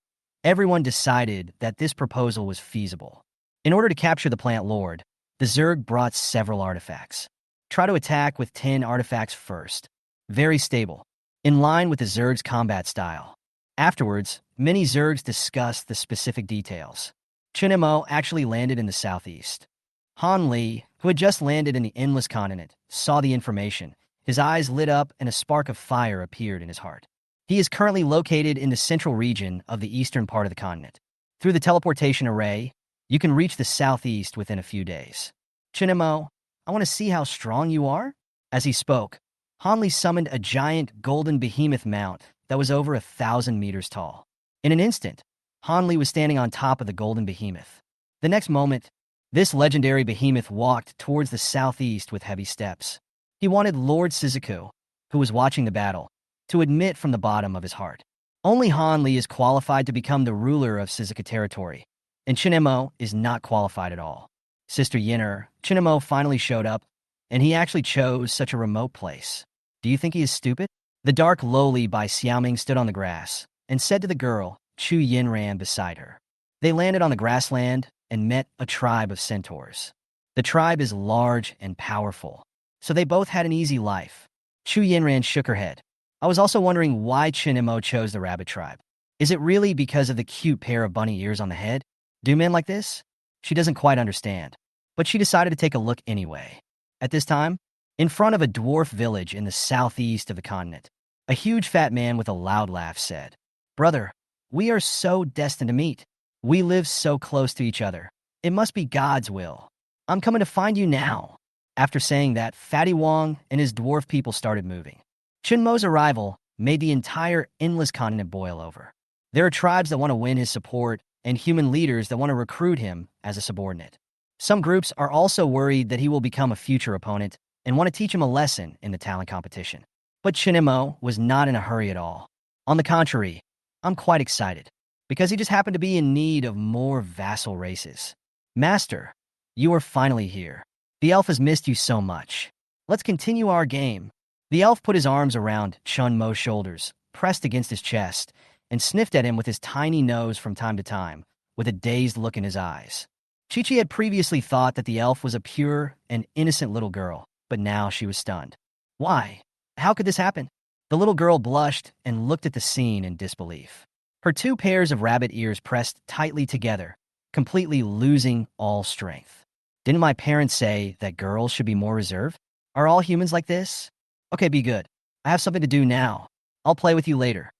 everyone decided that this proposal was feasible. In order to capture the plant lord, the Zerg brought several artifacts. Try to attack with 10 artifacts first. Very stable, in line with the Zerg's combat style. Afterwards, many Zergs discussed the specific details. Chen Mo actually landed in the southeast. Han Li, who had just landed in the Endless Continent, saw the information His eyes lit up and a spark of fire appeared in his heart. He is currently located in the central region of the eastern part of the continent. Through the teleportation array, you can reach the southeast within a few days. Chen Mo, I want to see how strong you are? As he spoke, Hanli summoned a giant golden behemoth mount that was over 1,000 meters tall. In an instant, Hanli was standing on top of the golden behemoth. The next moment, this legendary behemoth walked towards the southeast with heavy steps. He wanted Lord Shizuku, who was watching the battle, to admit from the bottom of his heart. Only Hanli is qualified to become the ruler of Shizuka territory, and Chen Mo is not qualified at all. Sister Yinner, Chen Mo finally showed up, and he actually chose such a remote place. Do you think he is stupid? The dark lowly by Xiaoming stood on the grass and said to the girl, Chu Yin ran beside her. They landed on the grassland and met a tribe of centaurs. The tribe is large and powerful, so they both had an easy life. Chu Yinran shook her head. I was also wondering why Chen Mo chose the rabbit tribe. Is it really because of the cute pair of bunny ears on the head? Do men like this? She doesn't quite understand, but she decided to take a look anyway. At this time, in front of a dwarf village in the southeast of the continent, a huge fat man with a loud laugh said, Brother, we are so destined to meet. We live so close to each other. It must be God's will. I'm coming to find you now. After saying that, Fatty Wong and his dwarf people started moving. Chen Mo's arrival made the entire endless continent boil over. There are tribes that want to win his support and human leaders that want to recruit him as a subordinate. Some groups are also worried that he will become a future opponent and want to teach him a lesson in the talent competition. But Chen Mo was not in a hurry at all. On the contrary, I'm quite excited, because he just happened to be in need of more vassal races. Master, you are finally here. The elf has missed you so much. Let's continue our game. The elf put his arms around Chen Mo's shoulders, pressed against his chest, and sniffed at him with his tiny nose from time to time, with a dazed look in his eyes. Chi-Chi had previously thought that the elf was a pure and innocent little girl, but now she was stunned. Why? How could this happen? The little girl blushed and looked at the scene in disbelief. Her two pairs of rabbit ears pressed tightly together, completely losing all strength. Didn't my parents say that girls should be more reserved? Are all humans like this? Okay, be good. I have something to do now. I'll play with you later.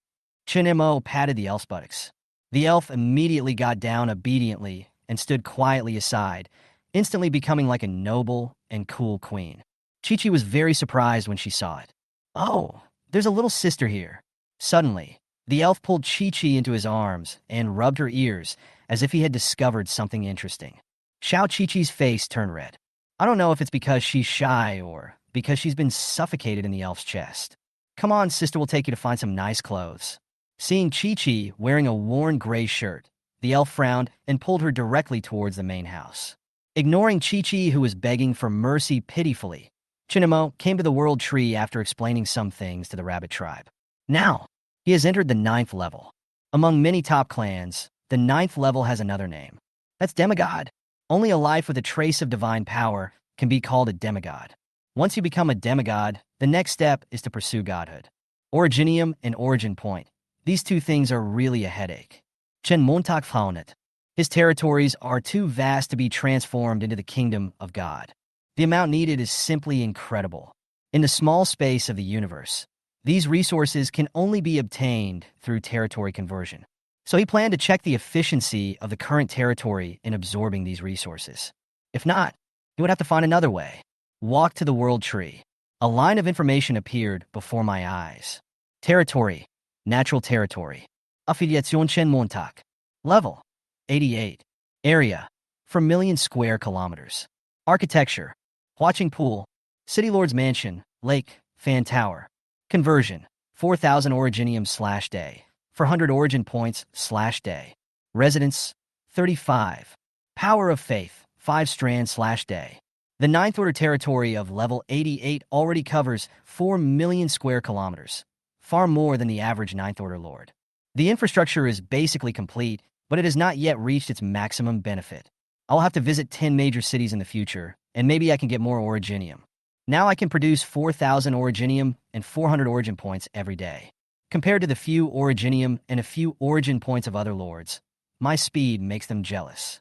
Chen Mo patted the elf's buttocks. The elf immediately got down obediently and stood quietly aside, instantly becoming like a noble and cool queen. Chi-Chi was very surprised when she saw it. Oh, there's a little sister here. Suddenly, the elf pulled Chi-Chi into his arms and rubbed her ears as if he had discovered something interesting. Xiao Chi-Chi's face turned red. I don't know if it's because she's shy or because she's been suffocated in the elf's chest. Come on, sister will take you to find some nice clothes. Seeing Chi-Chi wearing a worn gray shirt, the elf frowned and pulled her directly towards the main house. Ignoring Chi-Chi, who was begging for mercy pitifully, Chen Mo came to the world tree after explaining some things to the rabbit tribe. Now, he has entered the 9th level. Among many top clans, the 9th level has another name. That's demigod. Only a life with a trace of divine power can be called a demigod. Once you become a demigod, the next step is to pursue godhood. Originium and origin point. These two things are really a headache. Chen Montak Faunet. His territories are too vast to be transformed into the kingdom of God. The amount needed is simply incredible. In the small space of the universe, these resources can only be obtained through territory conversion. So he planned to check the efficiency of the current territory in absorbing these resources. If not, he would have to find another way. Walk to the world tree. A line of information appeared before my eyes. Territory. Natural territory. Affiliation Chen Montak. Level. 88. Area. 4,000,000 square kilometers. Architecture. Watching pool. City Lord's mansion. Lake. Fan tower. Conversion. 4,000 originium/day. 400 origin points/day. Residence. 35. Power of faith. 5 strands/day. The 9th order territory of level 88 already covers 4,000,000 square kilometers, far more than the average 9th order lord. The infrastructure is basically complete, but it has not yet reached its maximum benefit. I'll have to visit 10 major cities in the future, and maybe I can get more originium. Now I can produce 4,000 originium and 400 origin points every day. Compared to the few originium and a few origin points of other lords, my speed makes them jealous.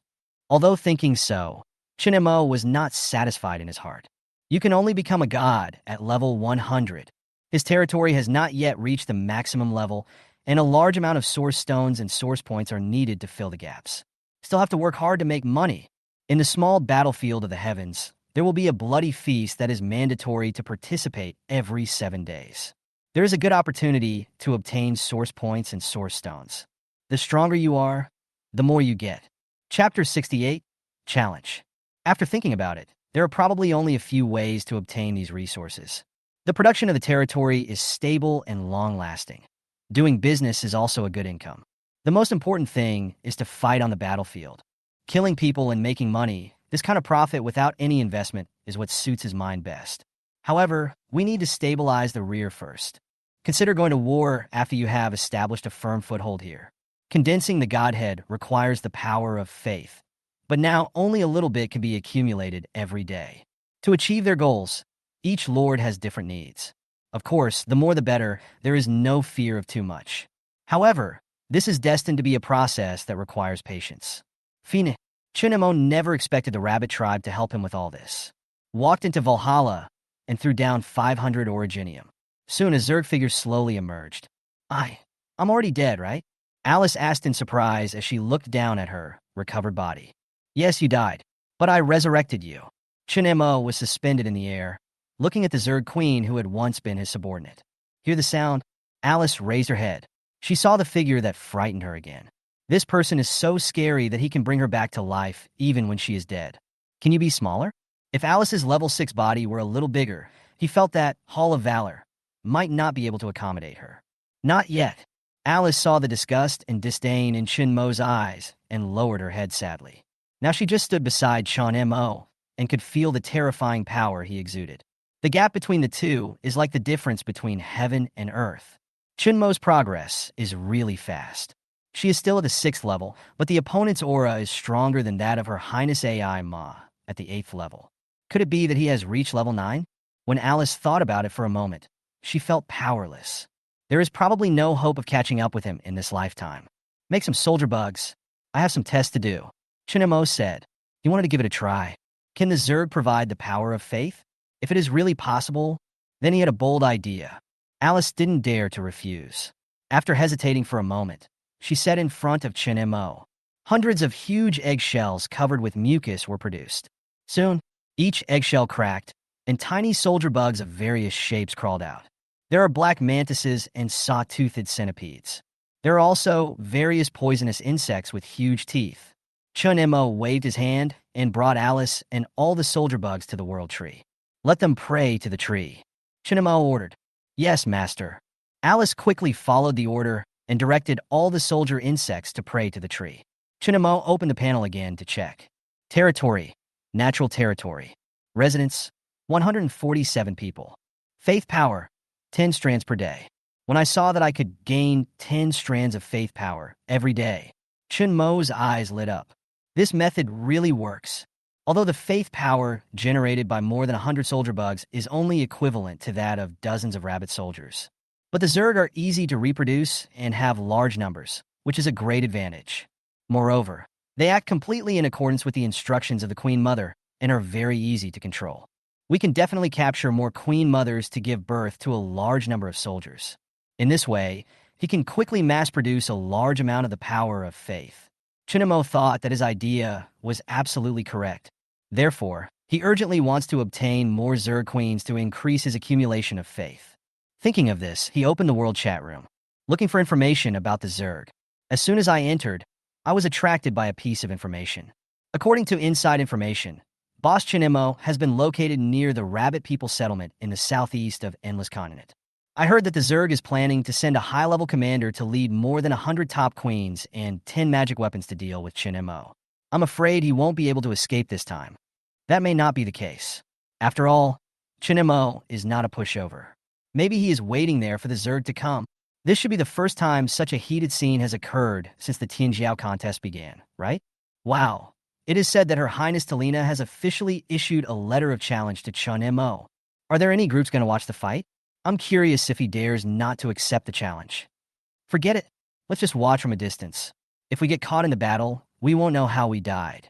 Although thinking so, Chen Mo was not satisfied in his heart. You can only become a god at level 100. His territory has not yet reached the maximum level, and a large amount of source stones and source points are needed to fill the gaps. Still have to work hard to make money. In the small battlefield of the heavens, there will be a bloody feast that is mandatory to participate every 7 days. There is a good opportunity to obtain source points and source stones. The stronger you are, the more you get. Chapter 68, Challenge. After thinking about it, there are probably only a few ways to obtain these resources. The production of the territory is stable and long-lasting. Doing business is also a good income. The most important thing is to fight on the battlefield. Killing people and making money, this kind of profit without any investment, is what suits his mind best. However, we need to stabilize the rear first. Consider going to war after you have established a firm foothold here. Condensing the Godhead requires the power of faith, but now only a little bit can be accumulated every day. To achieve their goals, each lord has different needs. Of course, the more the better, there is no fear of too much. However, this is destined to be a process that requires patience. Chen Mo never expected the rabbit tribe to help him with all this. Walked into Valhalla and threw down 500 originium. Soon a Zerg figure slowly emerged. I'm already dead, right? Alice asked in surprise as she looked down at her recovered body. Yes, you died, but I resurrected you. Chen Mo was suspended in the air, looking at the Zerg queen who had once been his subordinate. Hear the sound? Alice raised her head. She saw the figure that frightened her again. This person is so scary that he can bring her back to life even when she is dead. Can you be smaller? If Alice's level 6 body were a little bigger, he felt that Hall of Valor might not be able to accommodate her. Not yet. Alice saw the disgust and disdain in Chen Mo's eyes and lowered her head sadly. Now she just stood beside Chen Mo and could feel the terrifying power he exuded. The gap between the two is like the difference between heaven and earth. Chen Mo's progress is really fast. She is still at the 6th level, but the opponent's aura is stronger than that of Her Highness AI Ma at the 8th level. Could it be that he has reached level 9? When Alice thought about it for a moment, she felt powerless. There is probably no hope of catching up with him in this lifetime. Make some soldier bugs. I have some tests to do. Chen Mo said. He wanted to give it a try. Can the Zerg provide the power of faith? If it is really possible, then he had a bold idea. Alice didn't dare to refuse. After hesitating for a moment, she sat in front of Chen Mo. Hundreds of huge eggshells covered with mucus were produced. Soon, each eggshell cracked, and tiny soldier bugs of various shapes crawled out. There are black mantises and saw-toothed centipedes. There are also various poisonous insects with huge teeth. Chen Mo waved his hand and brought Alice and all the soldier bugs to the world tree. Let them pray to the tree. Chen Mo ordered. Yes, master. Alice quickly followed the order and directed all the soldier insects to pray to the tree. Chen Mo opened the panel again to check. Territory. Natural territory. Residents. 147 people. Faith power. 10 strands per day. When I saw that I could gain 10 strands of faith power every day, Chen Mo's eyes lit up. This method really works. Although the faith power generated by more than 100 soldier bugs is only equivalent to that of dozens of rabbit soldiers. But the Zerg are easy to reproduce and have large numbers, which is a great advantage. Moreover, they act completely in accordance with the instructions of the Queen Mother and are very easy to control. We can definitely capture more Queen Mothers to give birth to a large number of soldiers. In this way, he can quickly mass-produce a large amount of the power of faith. Chen Mo thought that his idea was absolutely correct. Therefore, he urgently wants to obtain more Zerg queens to increase his accumulation of faith. Thinking of this, he opened the world chat room, looking for information about the Zerg. As soon as I entered, I was attracted by a piece of information. According to inside information, Boss Chen Mo has been located near the Rabbit People settlement in the southeast of Endless Continent. I heard that the Zerg is planning to send a high-level commander to lead more than 100 top queens and 10 magic weapons to deal with Chen Mo. I'm afraid he won't be able to escape this time. That may not be the case. After all, Chen Mo is not a pushover. Maybe he is waiting there for the Zerg to come. This should be the first time such a heated scene has occurred since the Tianjiao contest began, right? Wow. It is said that Her Highness Talina has officially issued a letter of challenge to Chen Mo. Are there any groups going to watch the fight? I'm curious if he dares not to accept the challenge. Forget it. Let's just watch from a distance. If we get caught in the battle, we won't know how we died.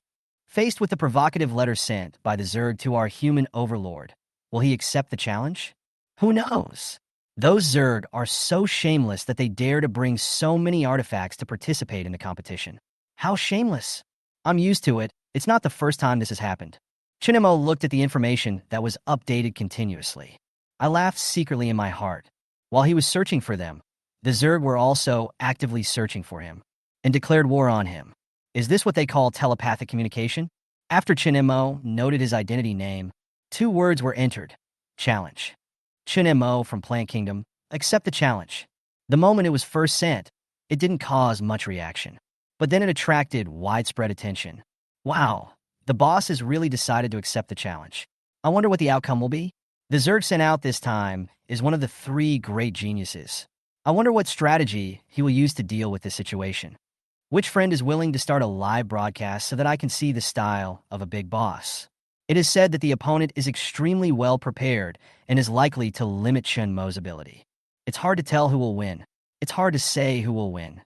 Faced with the provocative letter sent by the Zerg to our human overlord, Will he accept the challenge? Who knows? Those Zerg are so shameless that they dare to bring so many artifacts to participate in the competition. How shameless? I'm used to it. It's not the first time this has happened. Chen Mo looked at the information that was updated continuously. I laughed secretly in my heart. While he was searching for them, the Zerg were also actively searching for him and declared war on him. Is this what they call telepathic communication? After Chen Mo noted his identity name, 2 words were entered. Challenge. Chen Mo from Plant Kingdom, accept the challenge. The moment it was first sent, it didn't cause much reaction. But then it attracted widespread attention. Wow, the boss has really decided to accept the challenge. I wonder what the outcome will be. The Zerg sent out this time is one of the 3 great geniuses. I wonder what strategy he will use to deal with this situation. Which friend is willing to start a live broadcast so that I can see the style of a big boss? It is said that the opponent is extremely well prepared and is likely to limit Chen Mo's ability. It's hard to tell who will win. It's hard to say who will win.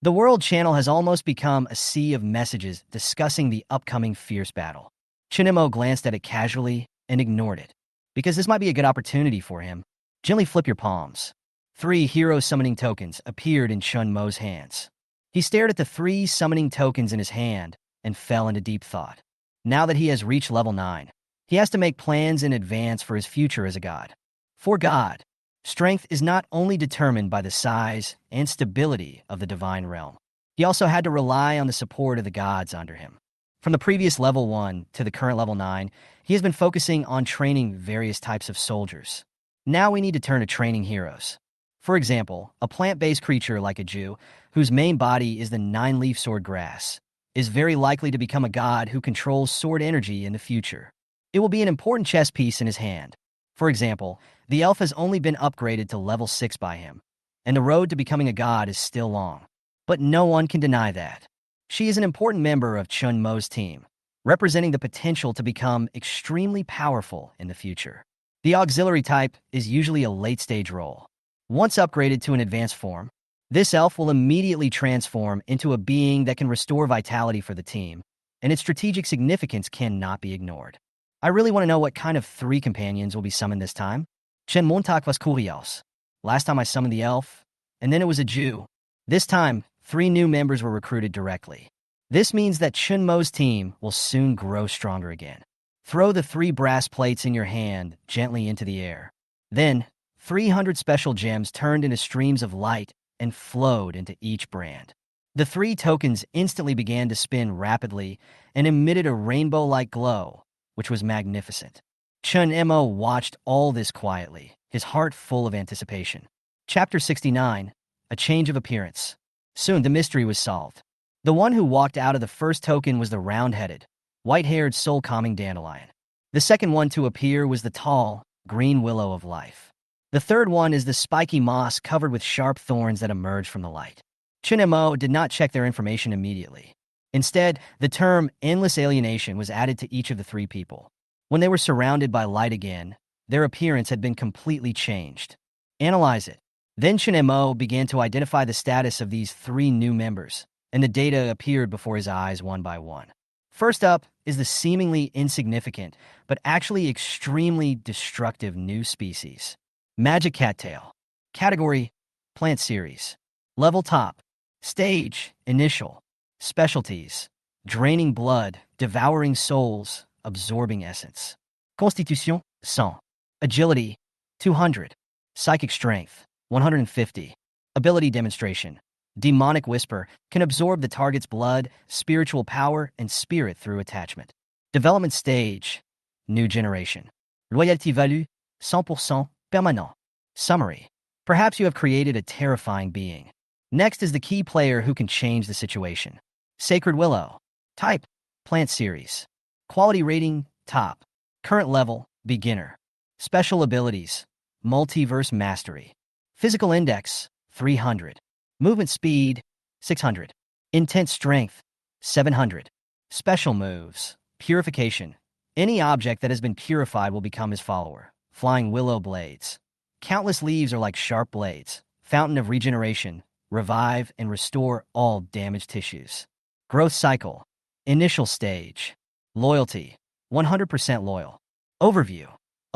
The World Channel has almost become a sea of messages discussing the upcoming fierce battle. Chen Mo glanced at it casually and ignored it. Because this might be a good opportunity for him, gently flip your palms. 3 hero summoning tokens appeared in Chen Mo's hands. He stared at the 3 summoning tokens in his hand and fell into deep thought. Now that he has reached level 9, he has to make plans in advance for his future as a god. For God, strength is not only determined by the size and stability of the divine realm. He also had to rely on the support of the gods under him. From the previous level 1 to the current level 9, he has been focusing on training various types of soldiers. Now we need to turn to training heroes. For example, a plant-based creature like a Jew, whose main body is the 9-leaf sword grass, is very likely to become a god who controls sword energy in the future. It will be an important chess piece in his hand. For example, the elf has only been upgraded to level 6 by him, and the road to becoming a god is still long. But no one can deny that. She is an important member of Chen Mo's team, representing the potential to become extremely powerful in the future. The auxiliary type is usually a late-stage role. Once upgraded to an advanced form, this elf will immediately transform into a being that can restore vitality for the team, and its strategic significance cannot be ignored. I really want to know what kind of 3 companions will be summoned this time. Chen Montag was curious. Last time I summoned the elf, and then it was a Jew. This time, 3 new members were recruited directly. This means that Chen Mo's team will soon grow stronger again. Throw the 3 brass plates in your hand gently into the air. Then, 300 special gems turned into streams of light and flowed into each brand. The 3 tokens instantly began to spin rapidly and emitted a rainbow-like glow, which was magnificent. Chen Mo watched all this quietly, his heart full of anticipation. Chapter 69, A Change of Appearance. Soon the mystery was solved. The one who walked out of the first token was the round-headed, white-haired soul-calming dandelion. The second one to appear was the tall, green willow of life. The third one is the spiky moss covered with sharp thorns that emerge from the light. Chen Mo did not check their information immediately. Instead, the term endless alienation was added to each of the 3 people. When they were surrounded by light again, their appearance had been completely changed. Analyze it. Then Chen Mo began to identify the status of these 3 new members, and the data appeared before his eyes one by one. First up is the seemingly insignificant, but actually extremely destructive new species. Magic Cattail. Category, Plant Series. Level Top. Stage, Initial. Specialties, Draining Blood, Devouring Souls, Absorbing Essence. Constitution, 100. Agility, 200. Psychic Strength, 150. Ability Demonstration. Demonic Whisper can absorb the target's blood, spiritual power, and spirit through attachment. Development Stage, New Generation. Loyalty Value, 100%. Permanent. Summary. Perhaps you have created a terrifying being. Next is the key player who can change the situation. Sacred Willow. Type, Plant Series. Quality Rating, Top. Current Level, Beginner. Special Abilities, Multiverse Mastery. Physical Index, 300. Movement Speed, 600. Intense Strength, 700. Special Moves, Purification. Any object that has been purified will become his follower. Flying Willow Blades. Countless leaves are like sharp blades. Fountain of Regeneration. Revive and restore all damaged tissues. Growth Cycle. Initial Stage. Loyalty. 100% loyal. Overview.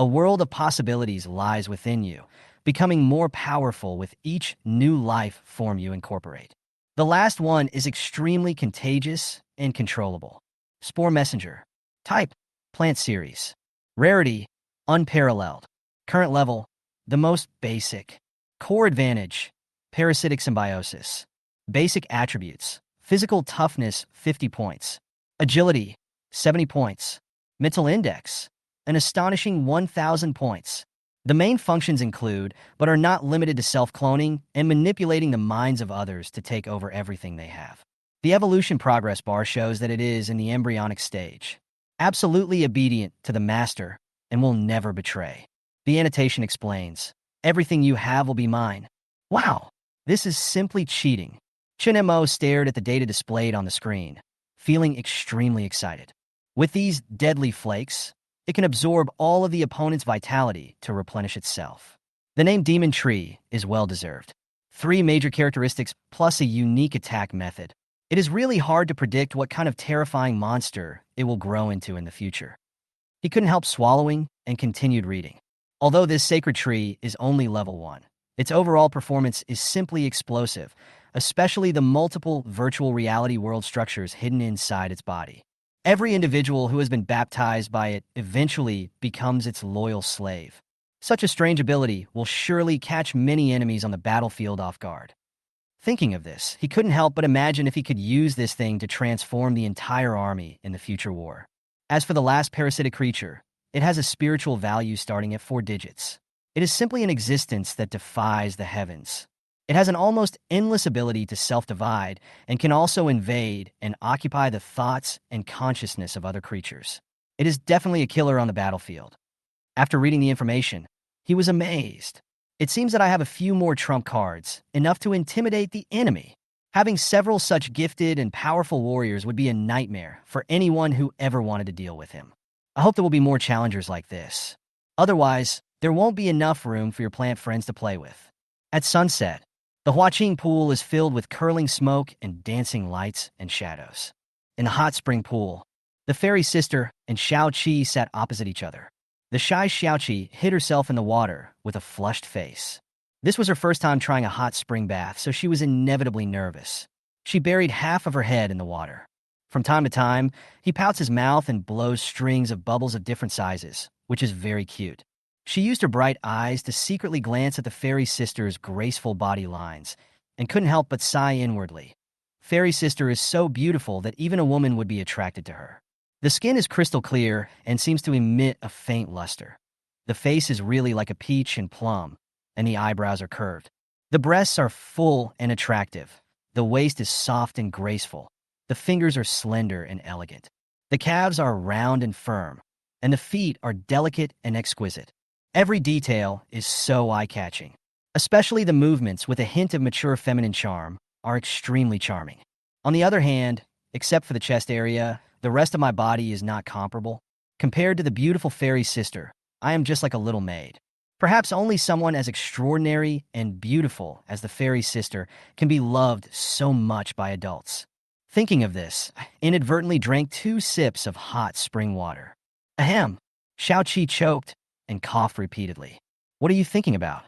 A world of possibilities lies within you, becoming more powerful with each new life form you incorporate. The last one is extremely contagious and controllable. Spore Messenger. Type: Plant Series. Rarity: Unparalleled. Current level: the most basic. Core advantage: Parasitic Symbiosis. Basic attributes: Physical toughness, 50 points. Agility, 70 points. Mental index, an astonishing 1,000 points. The main functions include, but are not limited to self-cloning and manipulating the minds of others to take over everything they have. The evolution progress bar shows that it is in the embryonic stage. Absolutely obedient to the master and will never betray. The annotation explains, everything you have will be mine. Wow, this is simply cheating. Chen Mo stared at the data displayed on the screen, feeling extremely excited. With these deadly flakes, it can absorb all of the opponent's vitality to replenish itself. The name Demon Tree is well-deserved. 3 major characteristics plus a unique attack method. It is really hard to predict what kind of terrifying monster it will grow into in the future. He couldn't help swallowing and continued reading. Although this sacred tree is only level 1, its overall performance is simply explosive, especially the multiple virtual reality world structures hidden inside its body. Every individual who has been baptized by it eventually becomes its loyal slave. Such a strange ability will surely catch many enemies on the battlefield off guard. Thinking of this, he couldn't help but imagine if he could use this thing to transform the entire army in the future war. As for the last parasitic creature, it has a spiritual value starting at 4 digits. It is simply an existence that defies the heavens. It has an almost endless ability to self-divide and can also invade and occupy the thoughts and consciousness of other creatures. It is definitely a killer on the battlefield. After reading the information, he was amazed. It seems that I have a few more trump cards, enough to intimidate the enemy. Having several such gifted and powerful warriors would be a nightmare for anyone who ever wanted to deal with him. I hope there will be more challengers like this. Otherwise, there won't be enough room for your plant friends to play with. At sunset, the Huaqing pool is filled with curling smoke and dancing lights and shadows. In the hot spring pool, the fairy sister and Xiao Qi sat opposite each other. The shy Xiao Qi hid herself in the water with a flushed face. This was her first time trying a hot spring bath, so she was inevitably nervous. She buried half of her head in the water. From time to time, he pouts his mouth and blows strings of bubbles of different sizes, which is very cute. She used her bright eyes to secretly glance at the fairy sister's graceful body lines and couldn't help but sigh inwardly. Fairy sister is so beautiful that even a woman would be attracted to her. The skin is crystal clear and seems to emit a faint luster. The face is really like a peach and plum, and the eyebrows are curved. The breasts are full and attractive. The waist is soft and graceful. The fingers are slender and elegant. The calves are round and firm, and the feet are delicate and exquisite. Every detail is so eye-catching. Especially the movements with a hint of mature feminine charm are extremely charming. On the other hand, except for the chest area, the rest of my body is not comparable. Compared to the beautiful fairy sister, I am just like a little maid. Perhaps only someone as extraordinary and beautiful as the fairy sister can be loved so much by adults. Thinking of this, I inadvertently drank 2 sips of hot spring water. Ahem! Xiao Qi choked and coughed repeatedly. What are you thinking about?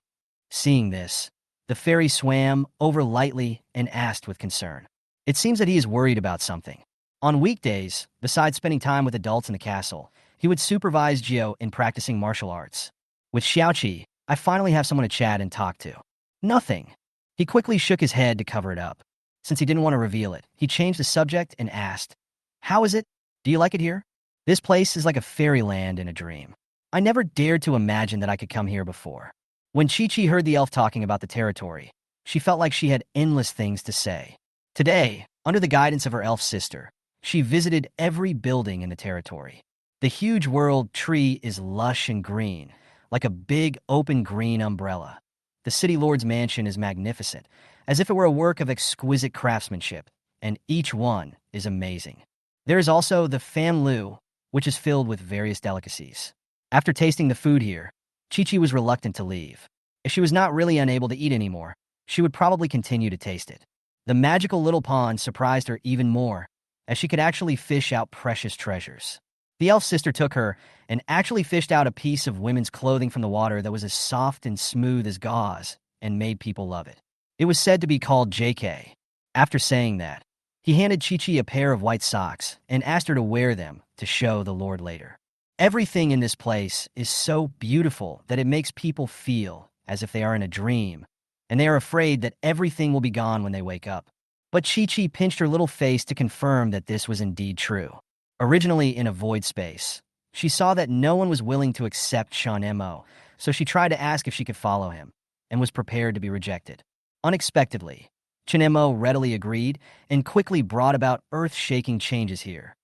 Seeing this, the fairy swam over lightly and asked with concern. It seems that he is worried about something. On weekdays, besides spending time with adults in the castle, he would supervise Jiao in practicing martial arts. With Xiaoqi, I finally have someone to chat and talk to. Nothing. He quickly shook his head to cover it up. Since he didn't want to reveal it, he changed the subject and asked, "How is it? Do you like it here? This place is like a fairyland in a dream. I never dared to imagine that I could come here before." When Chi-Chi heard the elf talking about the territory, she felt like she had endless things to say. Today, under the guidance of her elf sister, she visited every building in the territory. The huge world tree is lush and green, like a big open green umbrella. The city lord's mansion is magnificent, as if it were a work of exquisite craftsmanship, and each one is amazing. There is also the Fan Lu, which is filled with various delicacies. After tasting the food here, Chi-Chi was reluctant to leave. If she was not really unable to eat anymore, she would probably continue to taste it. The magical little pond surprised her even more, as she could actually fish out precious treasures. The elf sister took her and actually fished out a piece of women's clothing from the water that was as soft and smooth as gauze and made people love it. It was said to be called JK. After saying that, he handed Chi-Chi a pair of white socks and asked her to wear them to show the Lord later. Everything in this place is so beautiful that it makes people feel as if they are in a dream, and they are afraid that everything will be gone when they wake up. But Chi-Chi pinched her little face to confirm that this was indeed true. Originally in a void space, she saw that no one was willing to accept Chen Mo, so she tried to ask if she could follow him, and was prepared to be rejected. Unexpectedly, Chen Mo readily agreed and quickly brought about earth-shaking changes here.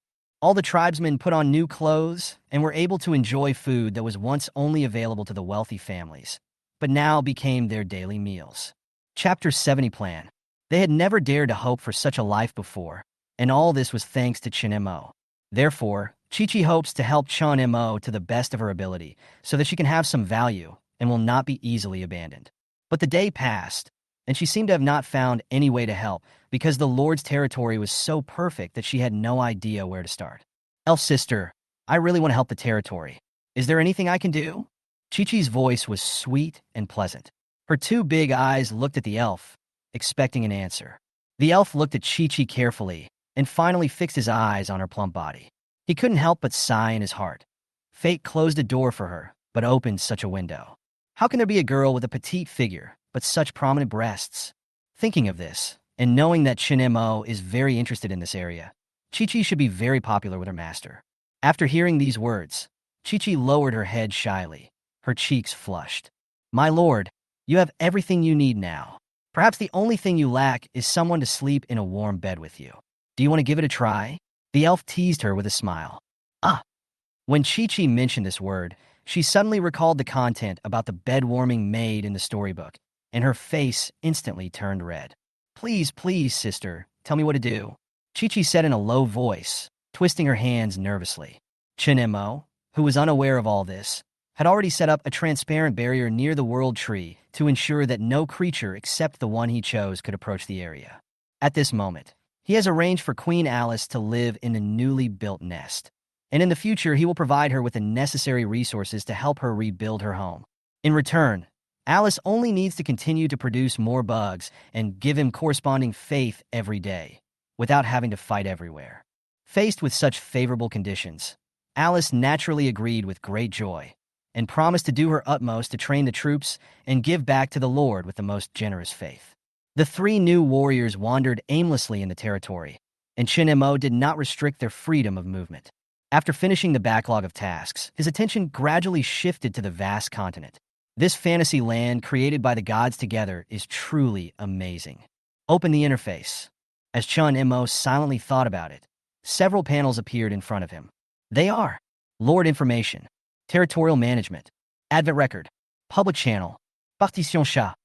All the tribesmen put on new clothes and were able to enjoy food that was once only available to the wealthy families, but now became their daily meals. Chapter 70 Plan. They had never dared to hope for such a life before, and all this was thanks to Chen Mo. Therefore, Chi-Chi hopes to help Chen Mo to the best of her ability so that she can have some value and will not be easily abandoned. But the day passed, and she seemed to have not found any way to help because the Lord's territory was so perfect that she had no idea where to start. Elf sister, I really want to help the territory. Is there anything I can do? Chi-Chi's voice was sweet and pleasant. Her two big eyes looked at the elf, expecting an answer. The elf looked at Chi-Chi carefully and finally fixed his eyes on her plump body. He couldn't help but sigh in his heart. Fate closed a door for her, but opened such a window. How can there be a girl with a petite figure, but such prominent breasts? Thinking of this, and knowing that Chen Mo is very interested in this area, Chi-Chi should be very popular with her master. After hearing these words, Chi-Chi lowered her head shyly, her cheeks flushed. My lord, you have everything you need now. Perhaps the only thing you lack is someone to sleep in a warm bed with you. Do you want to give it a try? The elf teased her with a smile. Ah! When Chi-Chi mentioned this word, she suddenly recalled the content about the bed-warming maid in the storybook, and her face instantly turned red. Please, please, sister, tell me what to do. Chi-Chi said in a low voice, twisting her hands nervously. Chen Mo, who was unaware of all this, had already set up a transparent barrier near the world tree to ensure that no creature except the one he chose could approach the area. At this moment, he has arranged for Queen Alice to live in a newly built nest, and in the future he will provide her with the necessary resources to help her rebuild her home. In return, Alice only needs to continue to produce more bugs and give him corresponding faith every day, without having to fight everywhere. Faced with such favorable conditions, Alice naturally agreed with great joy, and promised to do her utmost to train the troops and give back to the Lord with the most generous faith. The three new warriors wandered aimlessly in the territory, and Chen Mo did not restrict their freedom of movement. After finishing the backlog of tasks, his attention gradually shifted to the vast continent. This fantasy land created by the gods together is truly amazing. Open the interface. As Chen Mo silently thought about it, several panels appeared in front of him. They are Lord Information, Territorial Management, Advent Record, Public Channel, Partition Chat,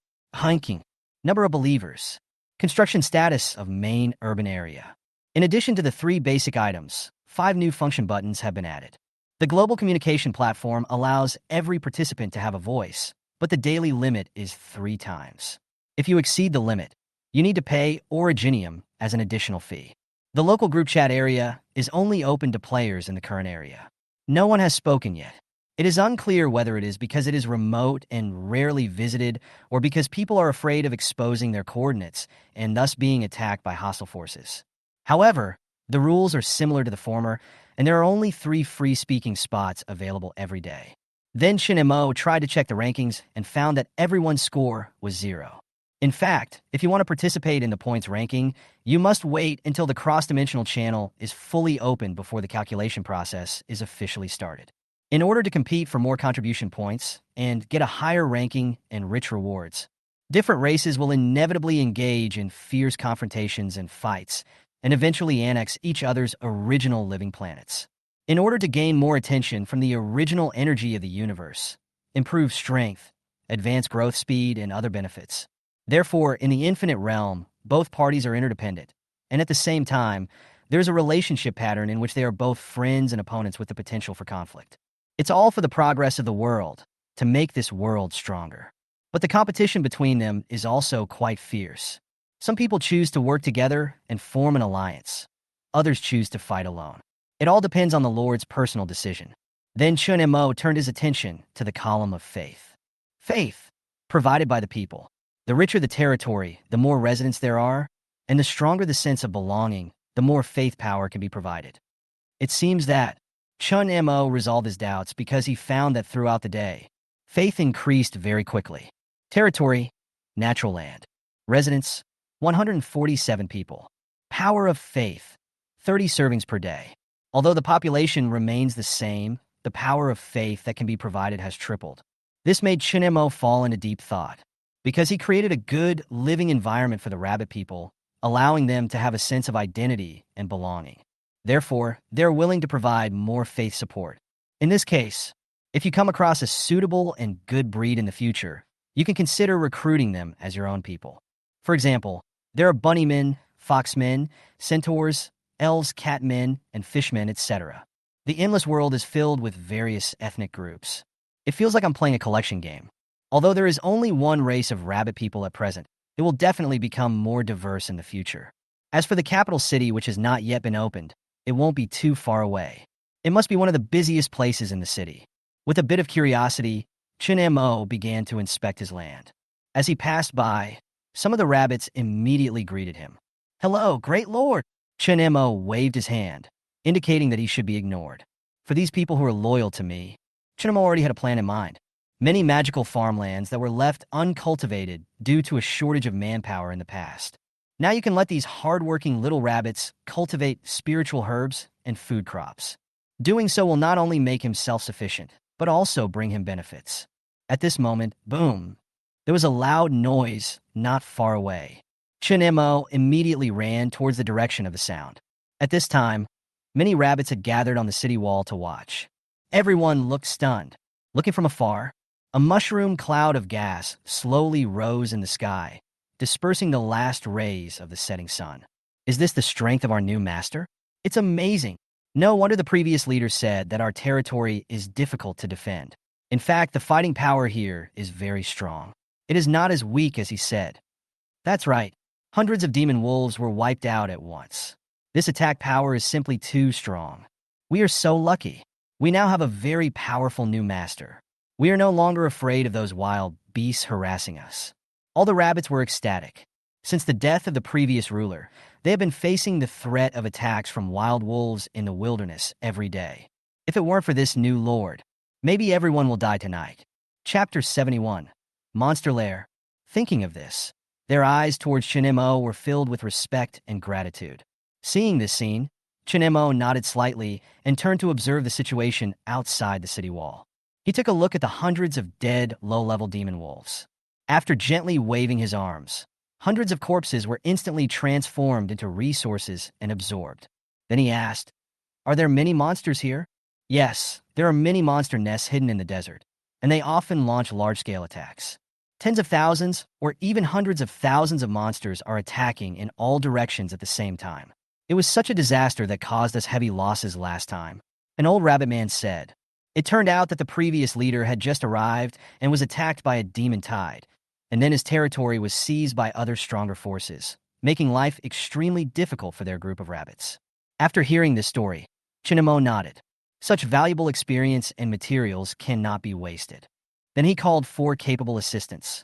Ranking, Number of Believers, Construction Status of Main Urban Area. In addition to the three basic items, 5 new function buttons have been added. The global communication platform allows every participant to have a voice, but the daily limit is 3 times. If you exceed the limit, you need to pay originium as an additional fee. The local group chat area is only open to players in the current area. No one has spoken yet. It is unclear whether it is because it is remote and rarely visited or because people are afraid of exposing their coordinates and thus being attacked by hostile forces. However, the rules are similar to the former, and there are only 3 free-speaking spots available every day. Then Chen Mo tried to check the rankings and found that everyone's score was 0. In fact, if you want to participate in the points ranking, you must wait until the cross-dimensional channel is fully open before the calculation process is officially started. In order to compete for more contribution points and get a higher ranking and rich rewards, different races will inevitably engage in fierce confrontations and fights, and eventually annex each other's original living planets. In order to gain more attention from the original energy of the universe, improve strength, advance growth speed, and other benefits. Therefore, in the infinite realm, both parties are interdependent, and at the same time, there's a relationship pattern in which they are both friends and opponents with the potential for conflict. It's all for the progress of the world, to make this world stronger. But the competition between them is also quite fierce. Some people choose to work together and form an alliance. Others choose to fight alone. It all depends on the Lord's personal decision. Then Chen Mo turned his attention to the column of faith. Faith, provided by the people. The richer the territory, the more residents there are, and the stronger the sense of belonging, the more faith power can be provided. It seems that Chen Mo resolved his doubts because he found that throughout the day, faith increased very quickly. Territory, natural land. Residents, 147 people. Power of faith, 30 servings per day. Although the population remains the same, the power of faith that can be provided has tripled. This made Chen Mo fall into deep thought, because he created a good, living environment for the rabbit people, allowing them to have a sense of identity and belonging. Therefore, they're willing to provide more faith support. In this case, if you come across a suitable and good breed in the future, you can consider recruiting them as your own people. For example, there are bunnymen, foxmen, centaurs, elves, catmen, and fishmen, etc. The endless world is filled with various ethnic groups. It feels like I'm playing a collection game. Although there is only one race of rabbit people at present, it will definitely become more diverse in the future. As for the capital city, which has not yet been opened, it won't be too far away. It must be one of the busiest places in the city. With a bit of curiosity, Chen Mo began to inspect his land. As he passed by, some of the rabbits immediately greeted him. "Hello, great lord!" Chen Mo waved his hand, indicating that he should be ignored. For these people who are loyal to me, Chen Mo already had a plan in mind. Many magical farmlands that were left uncultivated due to a shortage of manpower in the past. Now you can let these hardworking little rabbits cultivate spiritual herbs and food crops. Doing so will not only make him self-sufficient, but also bring him benefits. At this moment, boom, there was a loud noise not far away. Chen Mo immediately ran towards the direction of the sound. At this time, many rabbits had gathered on the city wall to watch. Everyone looked stunned. Looking from afar, a mushroom cloud of gas slowly rose in the sky, dispersing the last rays of the setting sun. Is this the strength of our new master? It's amazing. No wonder the previous leader said that our territory is difficult to defend. In fact, the fighting power here is very strong. It is not as weak as he said. That's right. Hundreds of demon wolves were wiped out at once. This attack power is simply too strong. We are so lucky. We now have a very powerful new master. We are no longer afraid of those wild beasts harassing us. All the rabbits were ecstatic. Since the death of the previous ruler, they have been facing the threat of attacks from wild wolves in the wilderness every day. If it weren't for this new lord, maybe everyone will die tonight. Chapter 71. Monster Lair. Thinking of this, their eyes towards Chen Mo were filled with respect and gratitude. Seeing this scene, Chen Mo nodded slightly and turned to observe the situation outside the city wall. He took a look at the hundreds of dead, low-level demon wolves. After gently waving his arms, hundreds of corpses were instantly transformed into resources and absorbed. Then he asked, "Are there many monsters here?" "Yes, there are many monster nests hidden in the desert, and they often launch large-scale attacks. Tens of thousands, or even hundreds of thousands of monsters are attacking in all directions at the same time. It was such a disaster that caused us heavy losses last time," an old rabbit man said. It turned out that the previous leader had just arrived and was attacked by a demon tide, and then his territory was seized by other stronger forces, making life extremely difficult for their group of rabbits. After hearing this story, Chen Mo nodded. Such valuable experience and materials cannot be wasted. Then he called 4 capable assistants.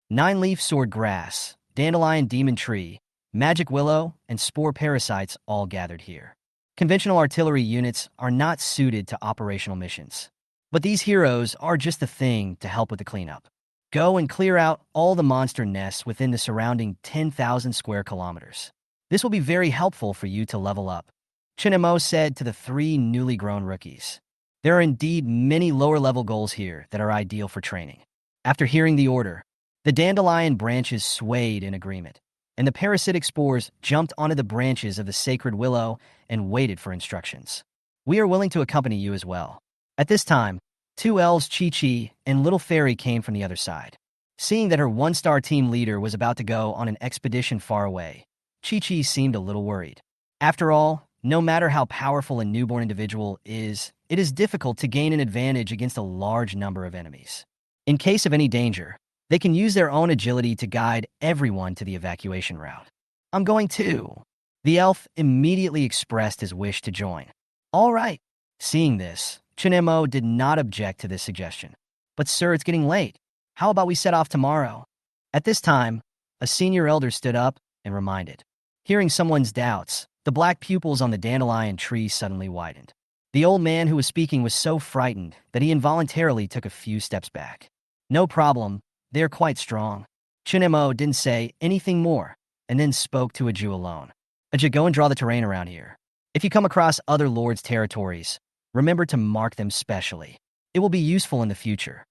9-leaf sword grass, dandelion demon tree, magic willow, and spore parasites all gathered here. Conventional artillery units are not suited to operational missions. But these heroes are just the thing to help with the cleanup. Go and clear out all the monster nests within the surrounding 10,000 square kilometers. This will be very helpful for you to level up, Chen Mo said to the 3 newly grown rookies. There are indeed many lower-level goals here that are ideal for training. After hearing the order, the dandelion branches swayed in agreement, and the parasitic spores jumped onto the branches of the sacred willow and waited for instructions. "We are willing to accompany you as well." At this time, 2 elves, Chi-Chi and Little Fairy, came from the other side. Seeing that her 1-star team leader was about to go on an expedition far away, Chi-Chi seemed a little worried. After all, no matter how powerful a newborn individual is, it is difficult to gain an advantage against a large number of enemies. In case of any danger, they can use their own agility to guide everyone to the evacuation route. "I'm going too." The elf immediately expressed his wish to join. All right. Seeing this, Chen Mo did not object to this suggestion. But sir, it's getting late. How about we set off tomorrow? At this time, a senior elder stood up and reminded. Hearing someone's doubts, the black pupils on the dandelion tree suddenly widened. The old man who was speaking was so frightened that he involuntarily took a few steps back. No problem, they are quite strong. Chen Mo didn't say anything more, and then spoke to Aju alone. Aju, go and draw the terrain around here. If you come across other lords' territories, remember to mark them specially. It will be useful in the future.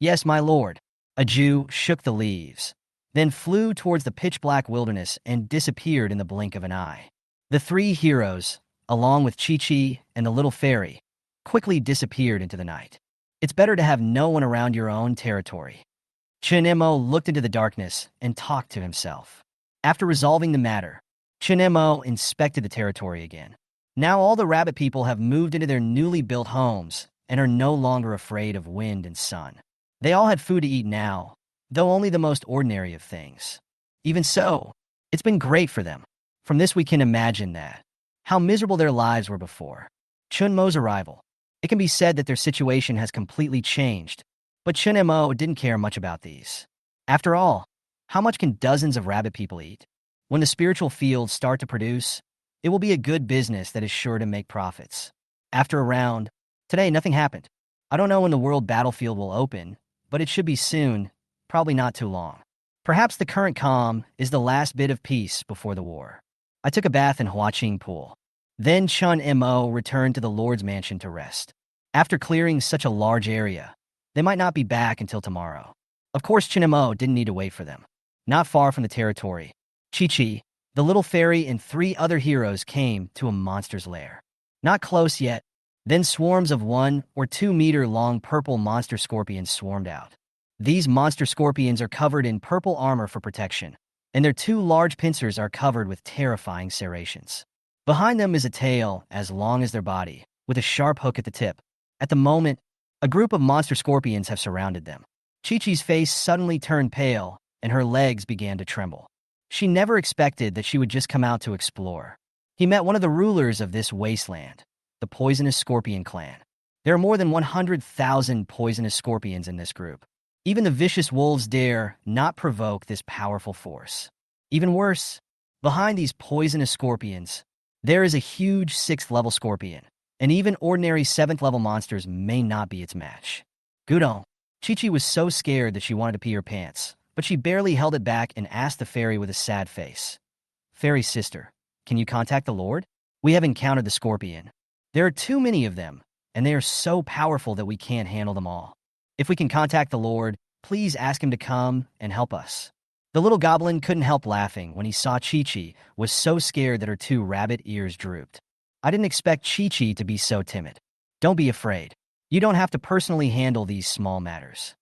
Yes, my lord. Aju shook the leaves, then flew towards the pitch-black wilderness and disappeared in the blink of an eye. The three heroes, along with Chi-Chi and the little fairy, quickly disappeared into the night. It's better to have no one around your own territory. Chen Mo looked into the darkness and talked to himself. After resolving the matter, Chen Mo inspected the territory again. Now all the rabbit people have moved into their newly built homes and are no longer afraid of wind and sun. They all had food to eat now, though only the most ordinary of things. Even so, it's been great for them. From this we can imagine that. How miserable their lives were before. Chen Mo's arrival. It can be said that their situation has completely changed, but Chen Mo didn't care much about these. After all, how much can dozens of rabbit people eat? When the spiritual fields start to produce, it will be a good business that is sure to make profits. After a round, today nothing happened. I don't know when the world battlefield will open, but it should be soon, probably not too long. Perhaps the current calm is the last bit of peace before the war. I took a bath in Huaqing Pool. Then Chen Mo returned to the Lord's mansion to rest. After clearing such a large area, they might not be back until tomorrow. Of course, Chen Mo didn't need to wait for them. Not far from the territory, Chi-Chi, the little fairy, and three other heroes came to a monster's lair. Not close yet, then swarms of 1 or 2 meter long purple monster scorpions swarmed out. These monster scorpions are covered in purple armor for protection, and their 2 large pincers are covered with terrifying serrations. Behind them is a tail as long as their body, with a sharp hook at the tip. At the moment, a group of monster scorpions have surrounded them. Chi-Chi's face suddenly turned pale, and her legs began to tremble. She never expected that she would just come out to explore. He met one of the rulers of this wasteland, the poisonous scorpion clan. There are more than 100,000 poisonous scorpions in this group. Even the vicious wolves dare not provoke this powerful force. Even worse, behind these poisonous scorpions, there is a huge 6th level scorpion, and even ordinary 7th level monsters may not be its match. Gudon. Chi-Chi was so scared that she wanted to pee her pants, but she barely held it back and asked the fairy with a sad face. Fairy sister, can you contact the Lord? We have encountered the scorpion. There are too many of them, and they are so powerful that we can't handle them all. If we can contact the Lord, please ask him to come and help us. The little goblin couldn't help laughing when he saw Chi-Chi was so scared that her 2 rabbit ears drooped. I didn't expect Chi-Chi to be so timid. Don't be afraid. You don't have to personally handle these small matters.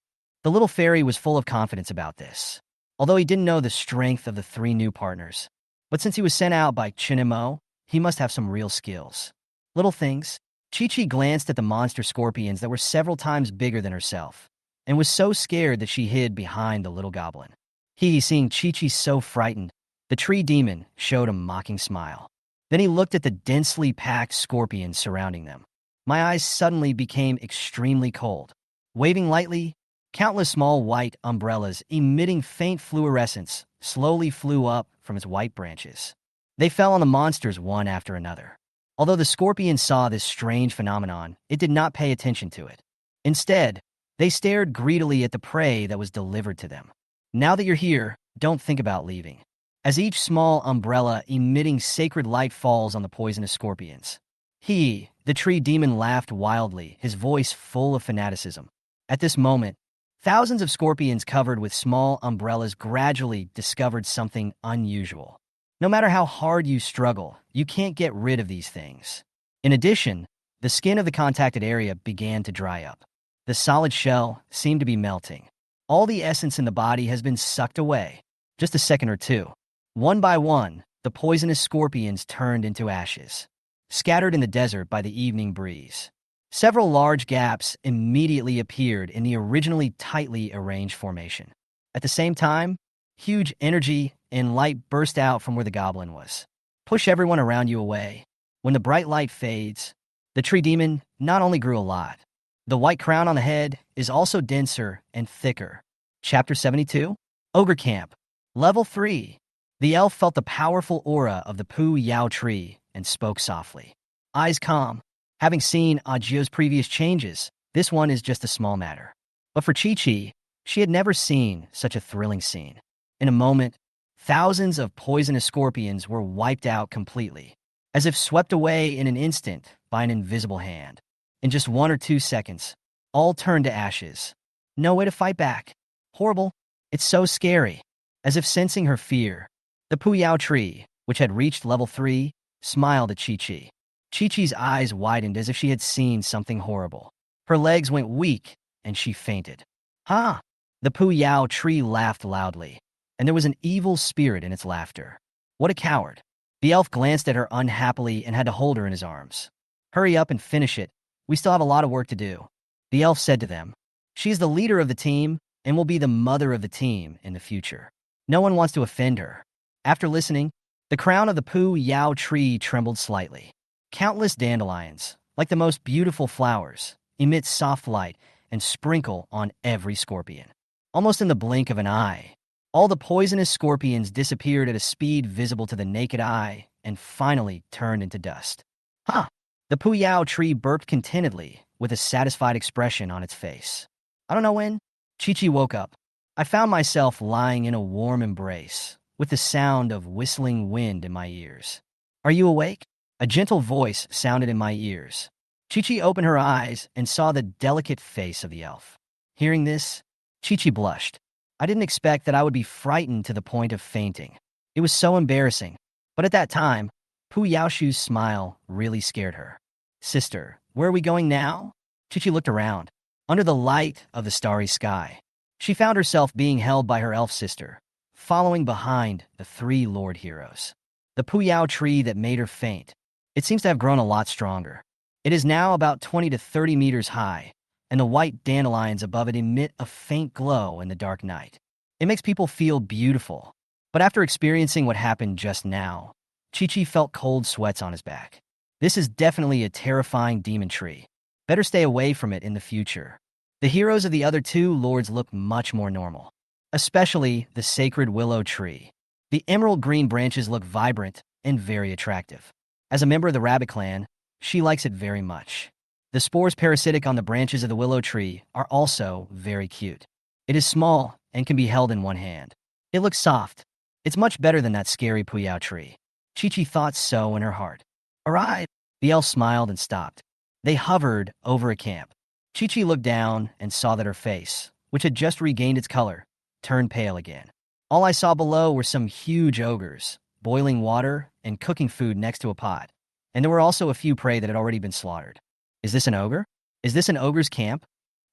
The little fairy was full of confidence about this, although he didn't know the strength of the 3 new partners. But since he was sent out by Chen Mo, he must have some real skills. Little things. Chi-Chi glanced at the monster scorpions that were several times bigger than herself, and was so scared that she hid behind the little goblin. Seeing Chi-Chi so frightened, the tree demon showed a mocking smile. Then he looked at the densely packed scorpions surrounding them. My eyes suddenly became extremely cold. Waving lightly, countless small white umbrellas emitting faint fluorescence slowly flew up from its white branches. They fell on the monsters one after another. Although the scorpions saw this strange phenomenon, it did not pay attention to it. Instead, they stared greedily at the prey that was delivered to them. Now that you're here, don't think about leaving. As each small umbrella emitting sacred light falls on the poisonous scorpions, the tree demon, laughed wildly, his voice full of fanaticism. At this moment, thousands of scorpions covered with small umbrellas gradually discovered something unusual. No matter how hard you struggle, you can't get rid of these things. In addition, the skin of the contacted area began to dry up. The solid shell seemed to be melting. All the essence in the body has been sucked away. Just a second or two. One by one, the poisonous scorpions turned into ashes, scattered in the desert by the evening breeze. Several large gaps immediately appeared in the originally tightly arranged formation. At the same time, huge energy and light burst out from where the goblin was. Push everyone around you away. When the bright light fades, The tree demon not only grew a lot, the white crown on the head is also denser and thicker. Chapter 72? Ogre Camp. Level 3. The elf felt the powerful aura of the Pu Yao tree and spoke softly. Eyes calm. Having seen Ajio's previous changes, this one is just a small matter. But for Chi-Chi, she had never seen such a thrilling scene. In a moment, thousands of poisonous scorpions were wiped out completely, as if swept away in an instant by an invisible hand. In just 1 or 2 seconds, all turned to ashes. No way to fight back. Horrible. It's so scary. As if sensing her fear, the Puyao tree, which had reached level 3, smiled at Chi-Chi. Chi-Chi's eyes widened as if she had seen something horrible. Her legs went weak, and she fainted. Ha! The Puyao tree laughed loudly, and there was an evil spirit in its laughter. What a coward. The elf glanced at her unhappily and had to hold her in his arms. Hurry up and finish it. We still have a lot of work to do. The elf said to them. She is the leader of the team and will be the mother of the team in the future. No one wants to offend her. After listening, the crown of the Pu Yao tree trembled slightly. Countless dandelions, like the most beautiful flowers, emit soft light and sprinkle on every scorpion. Almost in the blink of an eye, all the poisonous scorpions disappeared at a speed visible to the naked eye and finally turned into dust. Ha! The Puyao tree burped contentedly with a satisfied expression on its face. I don't know when. Chi-Chi woke up. I found myself lying in a warm embrace with the sound of whistling wind in my ears. Are you awake? A gentle voice sounded in my ears. Chi-Chi opened her eyes and saw the delicate face of the elf. Hearing this, Chi-Chi blushed. I didn't expect that I would be frightened to the point of fainting. It was so embarrassing. But at that time, Pu Yaoshu's smile really scared her. Sister, where are we going now? Chi-Chi looked around. Under the light of the starry sky, she found herself being held by her elf sister, following behind the 3 lord heroes. The Puyao tree that made her faint. It seems to have grown a lot stronger. It is now about 20 to 30 meters high, and the white dandelions above it emit a faint glow in the dark night. It makes people feel beautiful. But after experiencing what happened just now, Chi-Chi felt cold sweats on his back. This is definitely a terrifying demon tree. Better stay away from it in the future. The heroes of the other 2 lords look much more normal, especially the sacred willow tree. The emerald green branches look vibrant and very attractive. As a member of the rabbit clan, she likes it very much. The spores parasitic on the branches of the willow tree are also very cute. It is small and can be held in one hand. It looks soft. It's much better than that scary Puyao tree. Chi-Chi thought so in her heart. Arrive! The elf smiled and stopped. They hovered over a camp. Chi-Chi looked down and saw that her face, which had just regained its color, turned pale again. All I saw below were some huge ogres, boiling water and cooking food next to a pot. And there were also a few prey that had already been slaughtered. Is this an ogre? Is this an ogre's camp?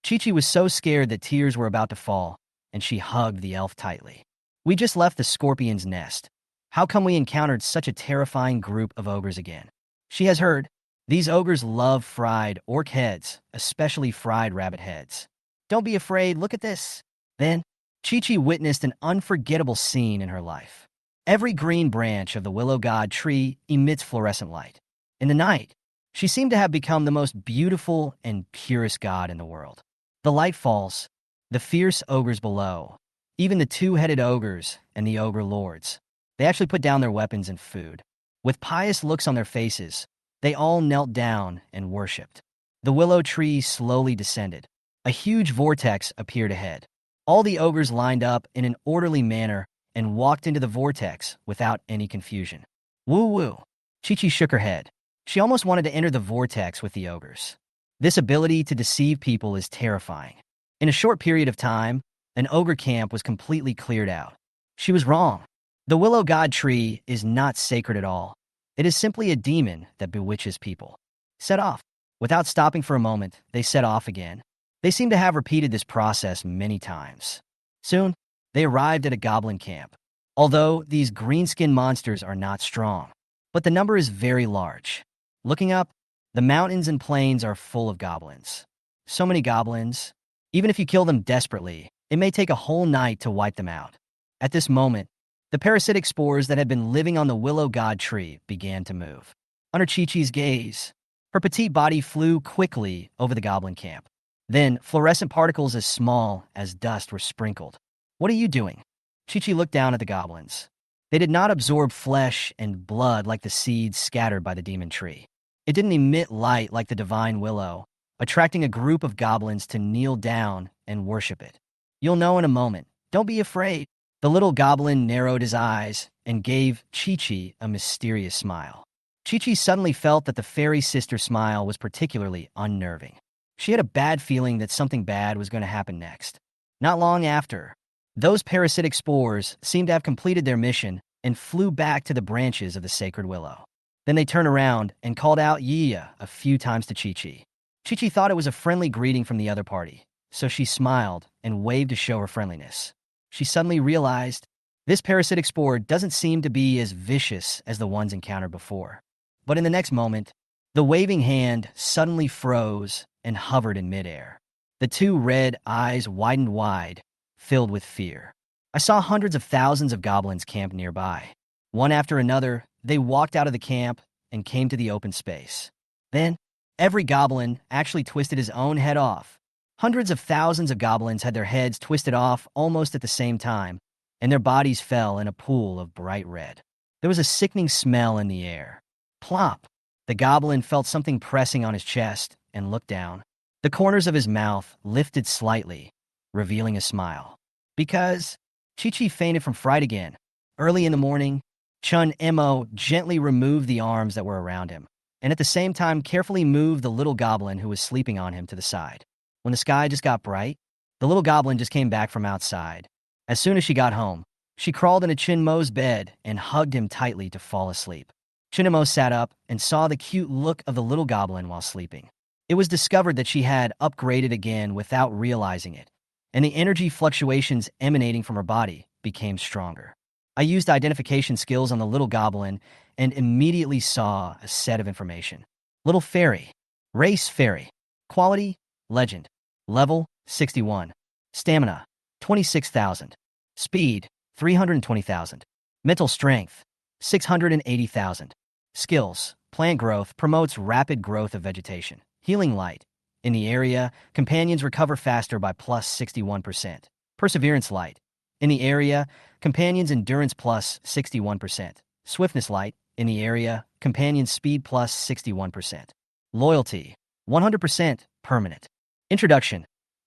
Chi-Chi was so scared that tears were about to fall, and she hugged the elf tightly. We just left the scorpion's nest. How come we encountered such a terrifying group of ogres again? She has heard. These ogres love fried orc heads, especially fried rabbit heads. Don't be afraid, look at this. Then, Chi-Chi witnessed an unforgettable scene in her life. Every green branch of the willow god tree emits fluorescent light. In the night, she seemed to have become the most beautiful and purest god in the world. The light falls, the fierce ogres below, even the 2-headed ogres and the ogre lords. They actually put down their weapons and food. With pious looks on their faces, they all knelt down and worshipped. The willow tree slowly descended. A huge vortex appeared ahead. All the ogres lined up in an orderly manner and walked into the vortex without any confusion. Woo-woo. Chi-Chi shook her head. She almost wanted to enter the vortex with the ogres. This ability to deceive people is terrifying. In a short period of time, an ogre camp was completely cleared out. She was wrong. The willow god tree is not sacred at all. It is simply a demon that bewitches people. Set off. Without stopping for a moment, they set off again. They seem to have repeated this process many times. Soon, they arrived at a goblin camp. Although these green-skinned monsters are not strong, but the number is very large. Looking up, the mountains and plains are full of goblins. So many goblins. Even if you kill them desperately, it may take a whole night to wipe them out. At this moment, the parasitic spores that had been living on the willow god tree began to move. Under Chi-Chi's gaze, Her petite body flew quickly over the goblin camp. Then, fluorescent particles as small as dust were sprinkled. "What are you doing?" Chi-Chi looked down at the goblins. They did not absorb flesh and blood like the seeds scattered by the demon tree. It didn't emit light like the divine willow, attracting a group of goblins to kneel down and worship it. "You'll know in a moment. Don't be afraid." The little goblin narrowed his eyes and gave Chi-Chi a mysterious smile. Chi-Chi suddenly felt that the fairy sister smile was particularly unnerving. She had a bad feeling that something bad was going to happen next. Not long after, those parasitic spores seemed to have completed their mission and flew back to the branches of the sacred willow. Then they turned around and called out "Yeah" a few times to Chi-Chi. Chi-Chi thought it was a friendly greeting from the other party, so she smiled and waved to show her friendliness. She suddenly realized this parasitic spore doesn't seem to be as vicious as the ones encountered before. But in the next moment, the waving hand suddenly froze and hovered in midair. The two red eyes widened wide, filled with fear. I saw hundreds of thousands of goblins camped nearby. One after another, they walked out of the camp and came to the open space. Then, every goblin actually twisted his own head off. Hundreds of thousands of goblins had their heads twisted off almost at the same time, and their bodies fell in a pool of bright red. There was a sickening smell in the air. Plop! The goblin felt something pressing on his chest and looked down. The corners of his mouth lifted slightly, revealing a smile. Because Chi-Chi fainted from fright again. Early in the morning, Chen Mo gently removed the arms that were around him, and at the same time carefully moved the little goblin who was sleeping on him to the side. When the sky just got bright, the little goblin just came back from outside. As soon as she got home, she crawled into Chen Mo's bed and hugged him tightly to fall asleep. Chen Mo sat up and saw the cute look of the little goblin while sleeping. It was discovered that she had upgraded again without realizing it, and the energy fluctuations emanating from her body became stronger. I used identification skills on the little goblin and immediately saw a set of information. Little fairy. Race fairy. Quality legend. Level 61. Stamina 26,000. Speed 320,000. Mental strength 680,000. Skills. Plant growth promotes rapid growth of vegetation. Healing light. In the area, companions recover faster by plus 61%. Perseverance light. In the area, companions endurance plus 61%. Swiftness light. In the area, companions speed plus 61%. Loyalty 100% permanent. Introduction.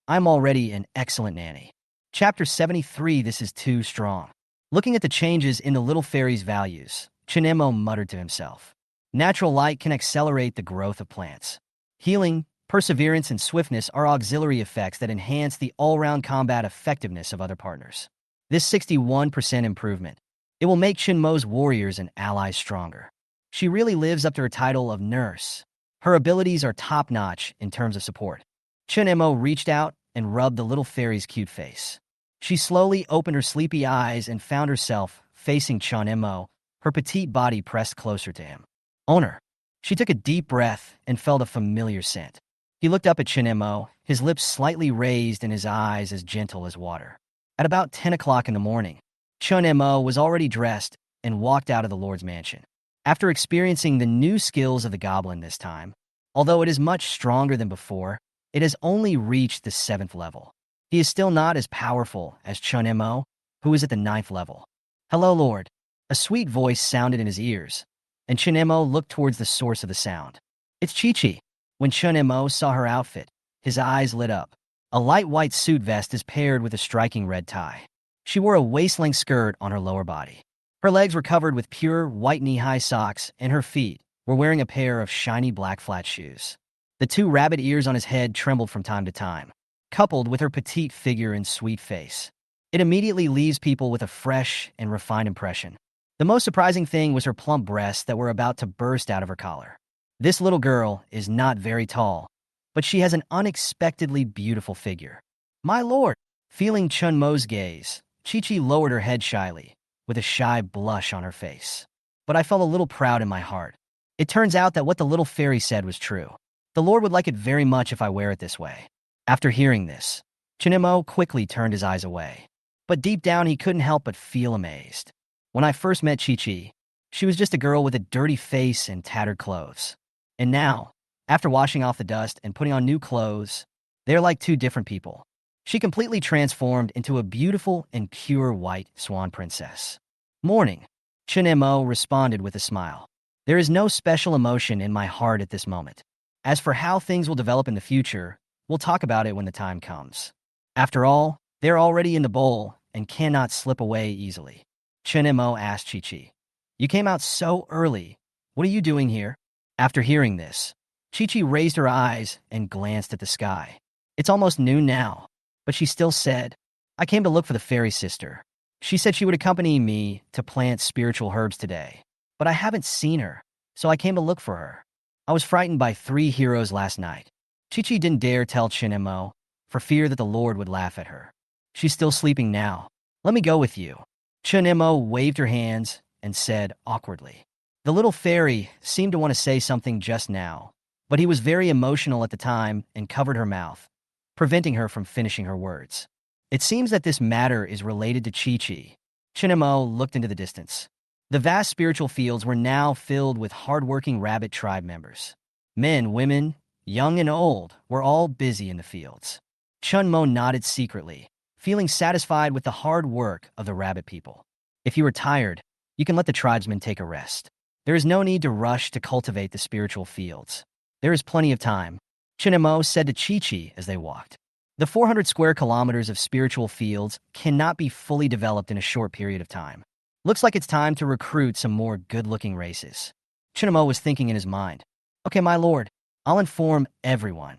I'm already an excellent nanny. Chapter 73. This is too strong. Looking at the changes in the little fairy's values, Chen Mo muttered to himself. Natural light can accelerate the growth of plants. Healing, perseverance, and swiftness are auxiliary effects that enhance the all-round combat effectiveness of other partners. This 61% improvement, it will make Chen Mo's warriors and allies stronger. She really lives up to her title of nurse. Her abilities are top-notch in terms of support. Chen Mo reached out and rubbed the little fairy's cute face. She slowly opened her sleepy eyes and found herself facing Chen Mo, her petite body pressed closer to him. Owner. She took a deep breath and felt a familiar scent. He looked up at Chen Mo, his lips slightly raised and his eyes as gentle as water. At about 10 o'clock in the morning, Chen Mo was already dressed and walked out of the Lord's mansion. After experiencing the new skills of the goblin this time, although it is much stronger than before, it has only reached the 7th level. He is still not as powerful as Chen Mo, who is at the 9th level. Hello, Lord. A sweet voice sounded in his ears, and Chen Mo looked towards the source of the sound. It's Chi-Chi. When Chen Mo saw her outfit, his eyes lit up. A light white suit vest is paired with a striking red tie. She wore a waist-length skirt on her lower body. Her legs were covered with pure white knee-high socks, and her feet were wearing a pair of shiny black flat shoes. The two rabbit ears on his head trembled from time to time, coupled with her petite figure and sweet face. It immediately leaves people with a fresh and refined impression. The most surprising thing was her plump breasts that were about to burst out of her collar. This little girl is not very tall, but she has an unexpectedly beautiful figure. My lord! Feeling Chen Mo's gaze, Chi-Chi lowered her head shyly, with a shy blush on her face. But I felt a little proud in my heart. It turns out that what the little fairy said was true. The Lord would like it very much if I wear it this way. After hearing this, Chen Mo quickly turned his eyes away. But deep down he couldn't help but feel amazed. When I first met Chi-Chi, she was just a girl with a dirty face and tattered clothes. And now, After washing off the dust and putting on new clothes, they're like two different people. She completely transformed into a beautiful and pure white swan princess. Morning. Chen Mo responded with a smile. There is no special emotion in my heart at this moment. As for how things will develop in the future, we'll talk about it when the time comes. After all, they're already in the bowl and cannot slip away easily. Chen Mo asked Chi-Chi. You came out so early. What are you doing here? After hearing this, Chi-Chi raised her eyes and glanced at the sky. It's almost noon now, but she still said, I came to look for the fairy sister. She said she would accompany me to plant spiritual herbs today, but I haven't seen her, so I came to look for her. I was frightened by 3 heroes last night. Chi-Chi didn't dare tell Chen Mo for fear that the Lord would laugh at her. She's still sleeping now. Let me go with you. Chen Mo waved her hands and said awkwardly. The little fairy seemed to want to say something just now, but he was very emotional at the time and covered her mouth, preventing her from finishing her words. It seems that this matter is related to Chi-Chi. Chen Mo looked into the distance. The vast spiritual fields were now filled with hard-working rabbit tribe members. Men, women, young and old, were all busy in the fields. Chen Mo nodded secretly, feeling satisfied with the hard work of the rabbit people. If you are tired, you can let the tribesmen take a rest. There is no need to rush to cultivate the spiritual fields. There is plenty of time, Chen Mo said to Chi-Chi as they walked. The 400 square kilometers of spiritual fields cannot be fully developed in a short period of time. Looks like it's time to recruit some more good-looking races. Chen Mo was thinking in his mind. Okay, my lord, I'll inform everyone.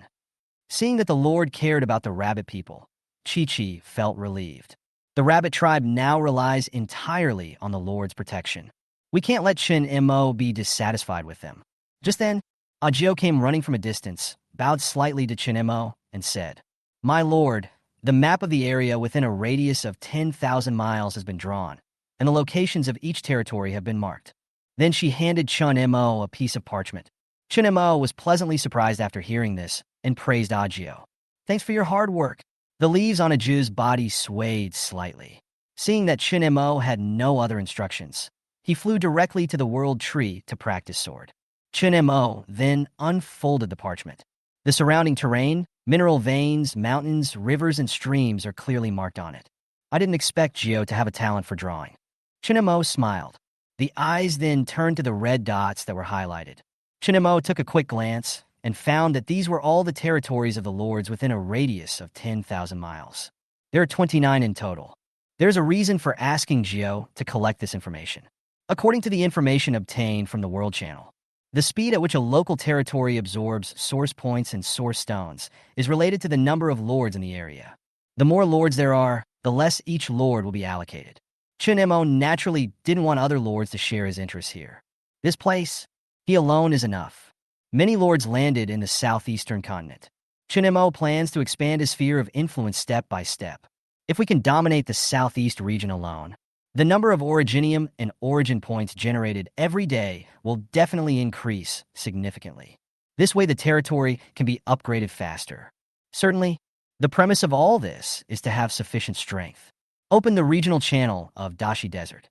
Seeing that the lord cared about the rabbit people, Chi-Chi felt relieved. The rabbit tribe now relies entirely on the lord's protection. We can't let Chen Mo be dissatisfied with them. Just then, Ajio came running from a distance, bowed slightly to Chen Mo, and said, My lord, the map of the area within a radius of 10,000 miles has been drawn, and the locations of each territory have been marked. Then she handed Chen Mo a piece of parchment. Chen Mo was pleasantly surprised after hearing this and praised Ajio. Thanks for your hard work. The leaves on Ajio's body swayed slightly. Seeing that Chen Mo had no other instructions, he flew directly to the world tree to practice sword. Chen Mo then unfolded the parchment. The surrounding terrain, mineral veins, mountains, rivers, and streams are clearly marked on it. I didn't expect Gio to have a talent for drawing. Chen Mo smiled. The eyes then turned to the red dots that were highlighted. Chen Mo took a quick glance and found that these were all the territories of the lords within a radius of 10,000 miles. There are 29 in total. There's a reason for asking Gio to collect this information. According to the information obtained from the World Channel, the speed at which a local territory absorbs source points and source stones is related to the number of lords in the area. The more lords there are, the less each lord will be allocated. Chen Mo naturally didn't want other lords to share his interests here. This place, he alone is enough. Many lords landed in the southeastern continent. Chen Mo plans to expand his sphere of influence step by step. If we can dominate the southeast region alone, the number of originium and origin points generated every day will definitely increase significantly. This way the territory can be upgraded faster. Certainly, the premise of all this is to have sufficient strength. Open the regional channel of Dashi Desert.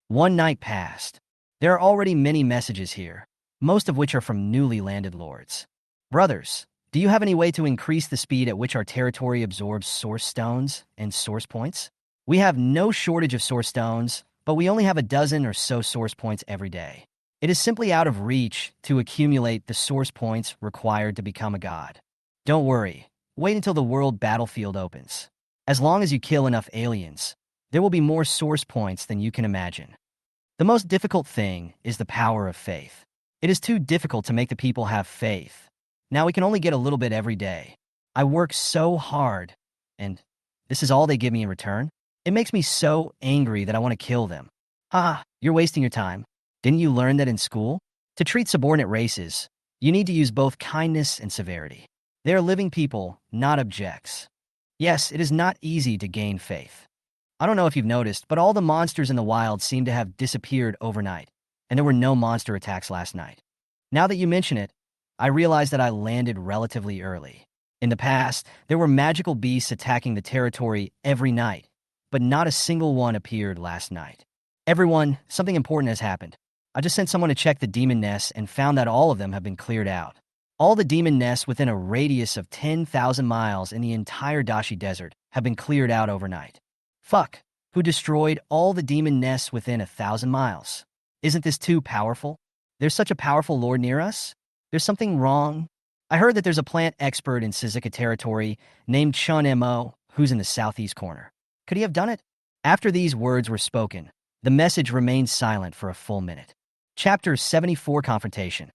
One night passed. There are already many messages here, most of which are from newly landed lords. Brothers, do you have any way to increase the speed at which our territory absorbs source stones and source points? We have no shortage of source stones, but we only have a dozen or so source points every day. It is simply out of reach to accumulate the source points required to become a god. Don't worry, wait until the world battlefield opens. As long as you kill enough aliens, there will be more source points than you can imagine. The most difficult thing is the power of faith. It is too difficult to make the people have faith. Now we can only get a little bit every day. I work so hard, and this is all they give me in return? It makes me so angry that I want to kill them. You're wasting your time. Didn't you learn that in school? To treat subordinate races, you need to use both kindness and severity. They are living people, not objects. Yes, it is not easy to gain faith. I don't know if you've noticed, but all the monsters in the wild seem to have disappeared overnight, and there were no monster attacks last night. Now that you mention it, I realize that I landed relatively early. In the past, there were magical beasts attacking the territory every night, but not a single one appeared last night. Everyone, something important has happened. I just sent someone to check the demon nests and found that all of them have been cleared out. All the demon nests within a radius of 10,000 miles in the entire Dashi Desert have been cleared out overnight. Fuck, who destroyed all the demon nests within 1,000 miles? Isn't this too powerful? There's such a powerful lord near us? There's something wrong. I heard that there's a plant expert in Suzuka territory named Chen Mo who's in the southeast corner. Could he have done it? After these words were spoken, the message remained silent for a full minute. Chapter 74 Confrontation.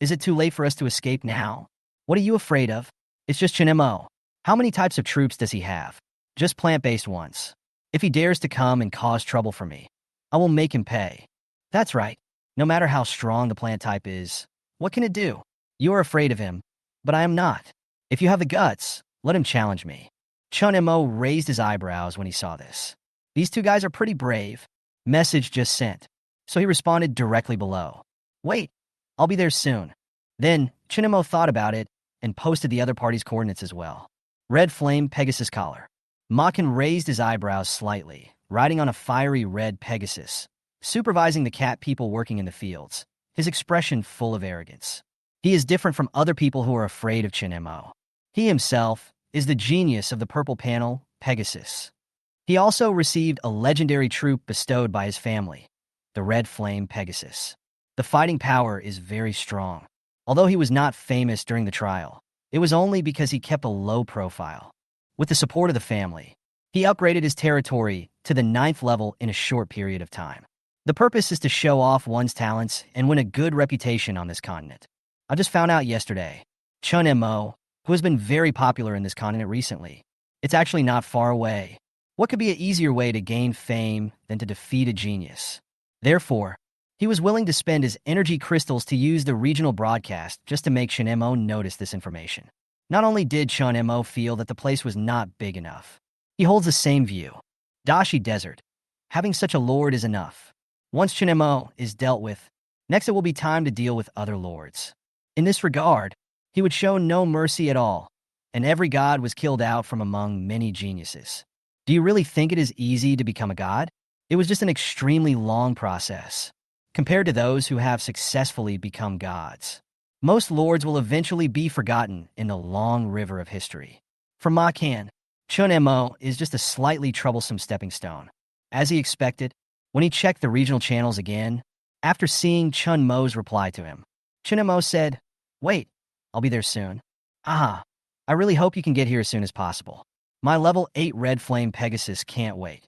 Is it too late for us to escape now? What are you afraid of? It's just Chen Mo. How many types of troops does he have? Just plant-based ones. If he dares to come and cause trouble for me, I will make him pay. That's right. No matter how strong the plant type is, what can it do? You are afraid of him, but I am not. If you have the guts, let him challenge me. Chen Mo raised his eyebrows when he saw this. These two guys are pretty brave. Message just sent. So he responded directly below. Wait, I'll be there soon. Then Chen Mo thought about it and posted the other party's coordinates as well. Red Flame Pegasus Collar. Makin raised his eyebrows slightly, riding on a fiery red Pegasus, supervising the cat people working in the fields, his expression full of arrogance. He is different from other people who are afraid of Chen Mo. He himself is the genius of the purple panel, Pegasus. He also received a legendary troop bestowed by his family, the Red Flame Pegasus. The fighting power is very strong. Although he was not famous during the trial, it was only because he kept a low profile. With the support of the family, he upgraded his territory to the 9th level in a short period of time. The purpose is to show off one's talents and win a good reputation on this continent. I just found out yesterday, Chen Mo, who has been very popular in this continent recently, it's actually not far away. What could be an easier way to gain fame than to defeat a genius? Therefore, he was willing to spend his energy crystals to use the regional broadcast just to make Chen Mo notice this information. Not only did Chen Mo feel that the place was not big enough, he holds the same view. Dashi Desert. Having such a lord is enough. Once Chen Mo is dealt with, next it will be time to deal with other lords. In this regard, he would show no mercy at all, and every god was killed out from among many geniuses. Do you really think it is easy to become a god? It was just an extremely long process, compared to those who have successfully become gods. Most lords will eventually be forgotten in the long river of history. For Ma Kan, Chen Mo is just a slightly troublesome stepping stone. As he expected, when he checked the regional channels again, after seeing Chen Mo's reply to him, Chen Mo said, Wait, I'll be there soon. I really hope you can get here as soon as possible. My level 8 Red Flame Pegasus can't wait.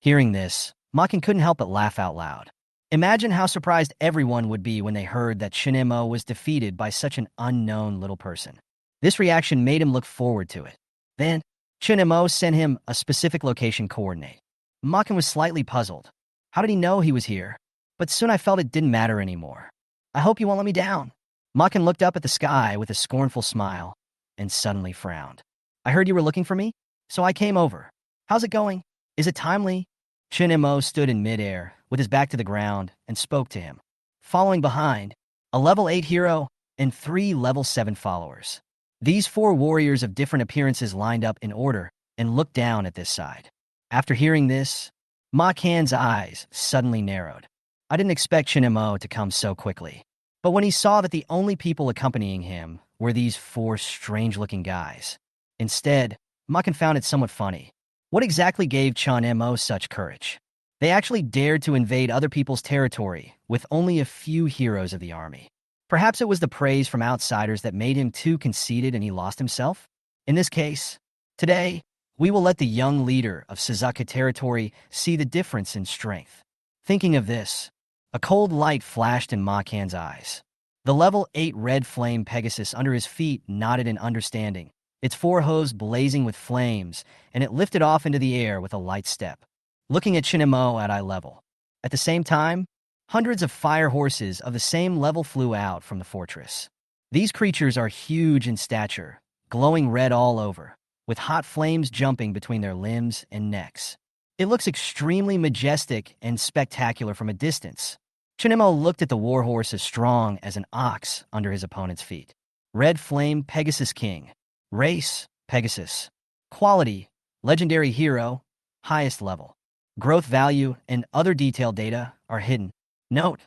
Hearing this, Ma Kan couldn't help but laugh out loud. Imagine how surprised everyone would be when they heard that Chen Mo was defeated by such an unknown little person. This reaction made him look forward to it. Then, Chen Mo sent him a specific location coordinate. Ma Kan was slightly puzzled. How did he know he was here? But soon I felt it didn't matter anymore. I hope you won't let me down. Ma Kan looked up at the sky with a scornful smile and suddenly frowned. I heard you were looking for me, so I came over. How's it going? Is it timely? Chen Mo stood in midair, with his back to the ground, and spoke to him. Following behind, a level 8 hero and 3 level 7 followers. These 4 warriors of different appearances lined up in order and looked down at this side. After hearing this, Ma Kan's eyes suddenly narrowed. I didn't expect Chen Mo to come so quickly. But when he saw that the only people accompanying him were these 4 strange-looking guys, instead, Ma Kan found it somewhat funny. What exactly gave Chen Mo such courage? They actually dared to invade other people's territory with only a few heroes of the army. Perhaps it was the praise from outsiders that made him too conceited and he lost himself? In this case, today, we will let the young leader of Suzuka territory see the difference in strength. Thinking of this, a cold light flashed in Ma Kan's eyes. The level 8 Red Flame Pegasus under his feet nodded in understanding, its 4 hooves blazing with flames, and it lifted off into the air with a light step, looking at Chen Mo at eye level. At the same time, hundreds of fire horses of the same level flew out from the fortress. These creatures are huge in stature, glowing red all over, with hot flames jumping between their limbs and necks. It looks extremely majestic and spectacular from a distance. Chen Mo looked at the warhorse as strong as an ox under his opponent's feet. Red Flame Pegasus King. Race, Pegasus. Quality, Legendary Hero, highest level. Growth value and other detailed data are hidden. Note,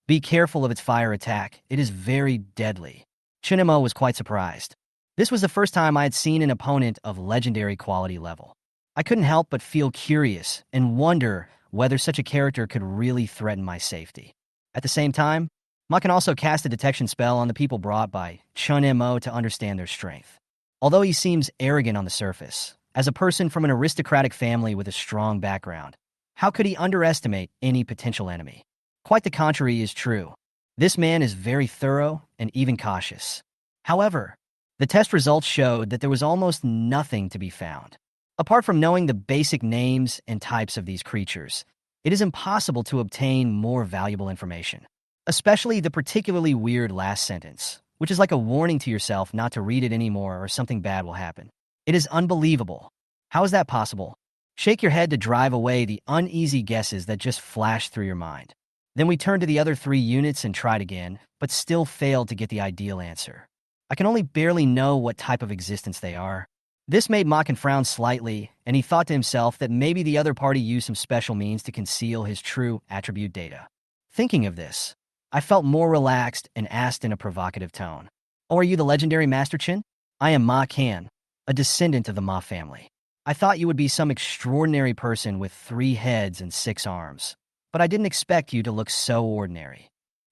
be careful of its fire attack. It is very deadly. Chen Mo was quite surprised. This was the first time I had seen an opponent of legendary quality level. I couldn't help but feel curious and wonder whether such a character could really threaten my safety. At the same time, Ma can also cast a detection spell on the people brought by Chen Mo to understand their strength. Although he seems arrogant on the surface, as a person from an aristocratic family with a strong background, how could he underestimate any potential enemy? Quite the contrary is true. This man is very thorough and even cautious. However, the test results showed that there was almost nothing to be found. Apart from knowing the basic names and types of these creatures, it is impossible to obtain more valuable information. Especially the particularly weird last sentence, which is like a warning to yourself not to read it anymore or something bad will happen. It is unbelievable. How is that possible? Shake your head to drive away the uneasy guesses that just flashed through your mind. Then we turned to the other 3 units and tried again, but still failed to get the ideal answer. I can only barely know what type of existence they are. This made Makin frown slightly, and he thought to himself that maybe the other party used some special means to conceal his true attribute data. Thinking of this, I felt more relaxed and asked in a provocative tone, "Oh, are you the legendary Master Chen? I am Ma Kan, a descendant of the Ma family. I thought you would be some extraordinary person with 3 heads and 6 arms, but I didn't expect you to look so ordinary."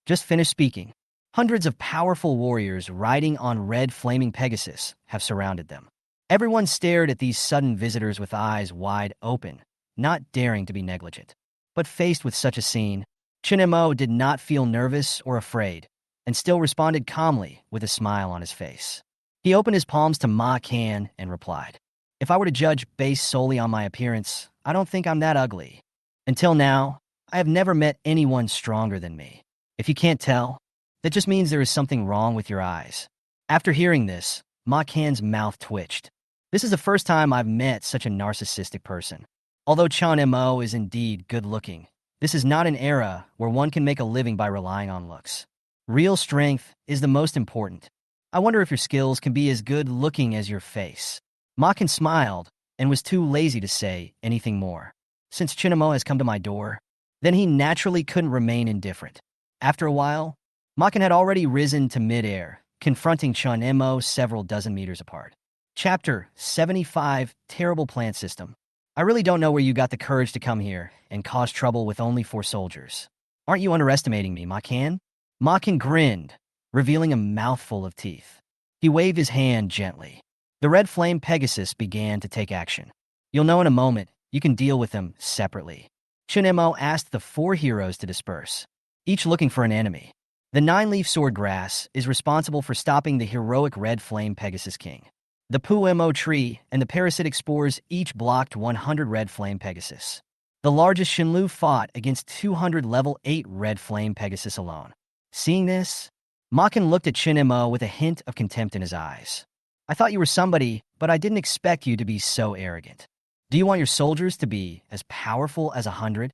Just finished speaking. Hundreds of powerful warriors riding on red flaming Pegasus have surrounded them. Everyone stared at these sudden visitors with eyes wide open, not daring to be negligent. But faced with such a scene, Chen Mo did not feel nervous or afraid, and still responded calmly with a smile on his face. He opened his palms to Ma Kan and replied, "If I were to judge based solely on my appearance, I don't think I'm that ugly. Until now, I have never met anyone stronger than me. If you can't tell, that just means there is something wrong with your eyes." After hearing this, Ma Kan's mouth twitched. This is the first time I've met such a narcissistic person. Although Chen Mo is indeed good-looking, this is not an era where one can make a living by relying on looks. Real strength is the most important. I wonder if your skills can be as good-looking as your face. Ma Kan smiled and was too lazy to say anything more. Since Chen Mo has come to my door, then he naturally couldn't remain indifferent. After a while, Ma Kan had already risen to mid-air, confronting Chen Mo several dozen meters apart. Chapter 75, Terrible Plant System. I really don't know where you got the courage to come here and cause trouble with only 4 soldiers. Aren't you underestimating me, Ma Kan? Ma Kan grinned, revealing a mouthful of teeth. He waved his hand gently. The red flame Pegasus began to take action. You'll know in a moment. You can deal with them separately. Chen Mo asked the 4 heroes to disperse, each looking for an enemy. The 9-leaf swordgrass is responsible for stopping the heroic red flame Pegasus King. The Pu Mo tree and the parasitic spores each blocked 100 red flame Pegasus. The largest Shinlu fought against 200 level 8 red flame Pegasus alone. Seeing this, Ma Kan looked at Chen Mo with a hint of contempt in his eyes. I thought you were somebody, but I didn't expect you to be so arrogant. Do you want your soldiers to be as powerful as 100?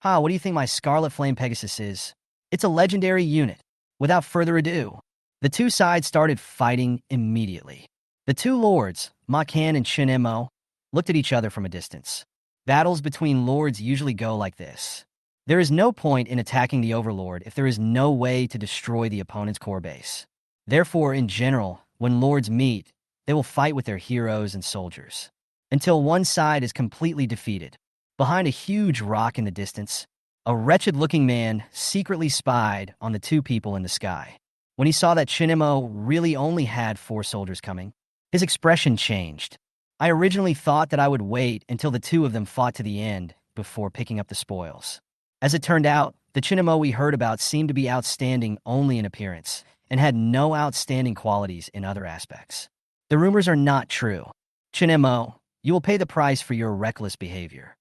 What do you think my Scarlet Flame Pegasus is? It's a legendary unit. Without further ado, the 2 sides started fighting immediately. The 2 lords, Ma Kan and Chen Mo, looked at each other from a distance. Battles between lords usually go like this. There is no point in attacking the overlord if there is no way to destroy the opponent's core base. Therefore, in general, when lords meet, they will fight with their heroes and soldiers, until one side is completely defeated. Behind a huge rock in the distance, a wretched-looking man secretly spied on the 2 people in the sky. When he saw that Chen Mo really only had 4 soldiers coming, his expression changed. I originally thought that I would wait until the 2 of them fought to the end before picking up the spoils. As it turned out, the Chen Mo we heard about seemed to be outstanding only in appearance, and had no outstanding qualities in other aspects. The rumors are not true. Chen Mo, you will pay the price for your reckless behavior.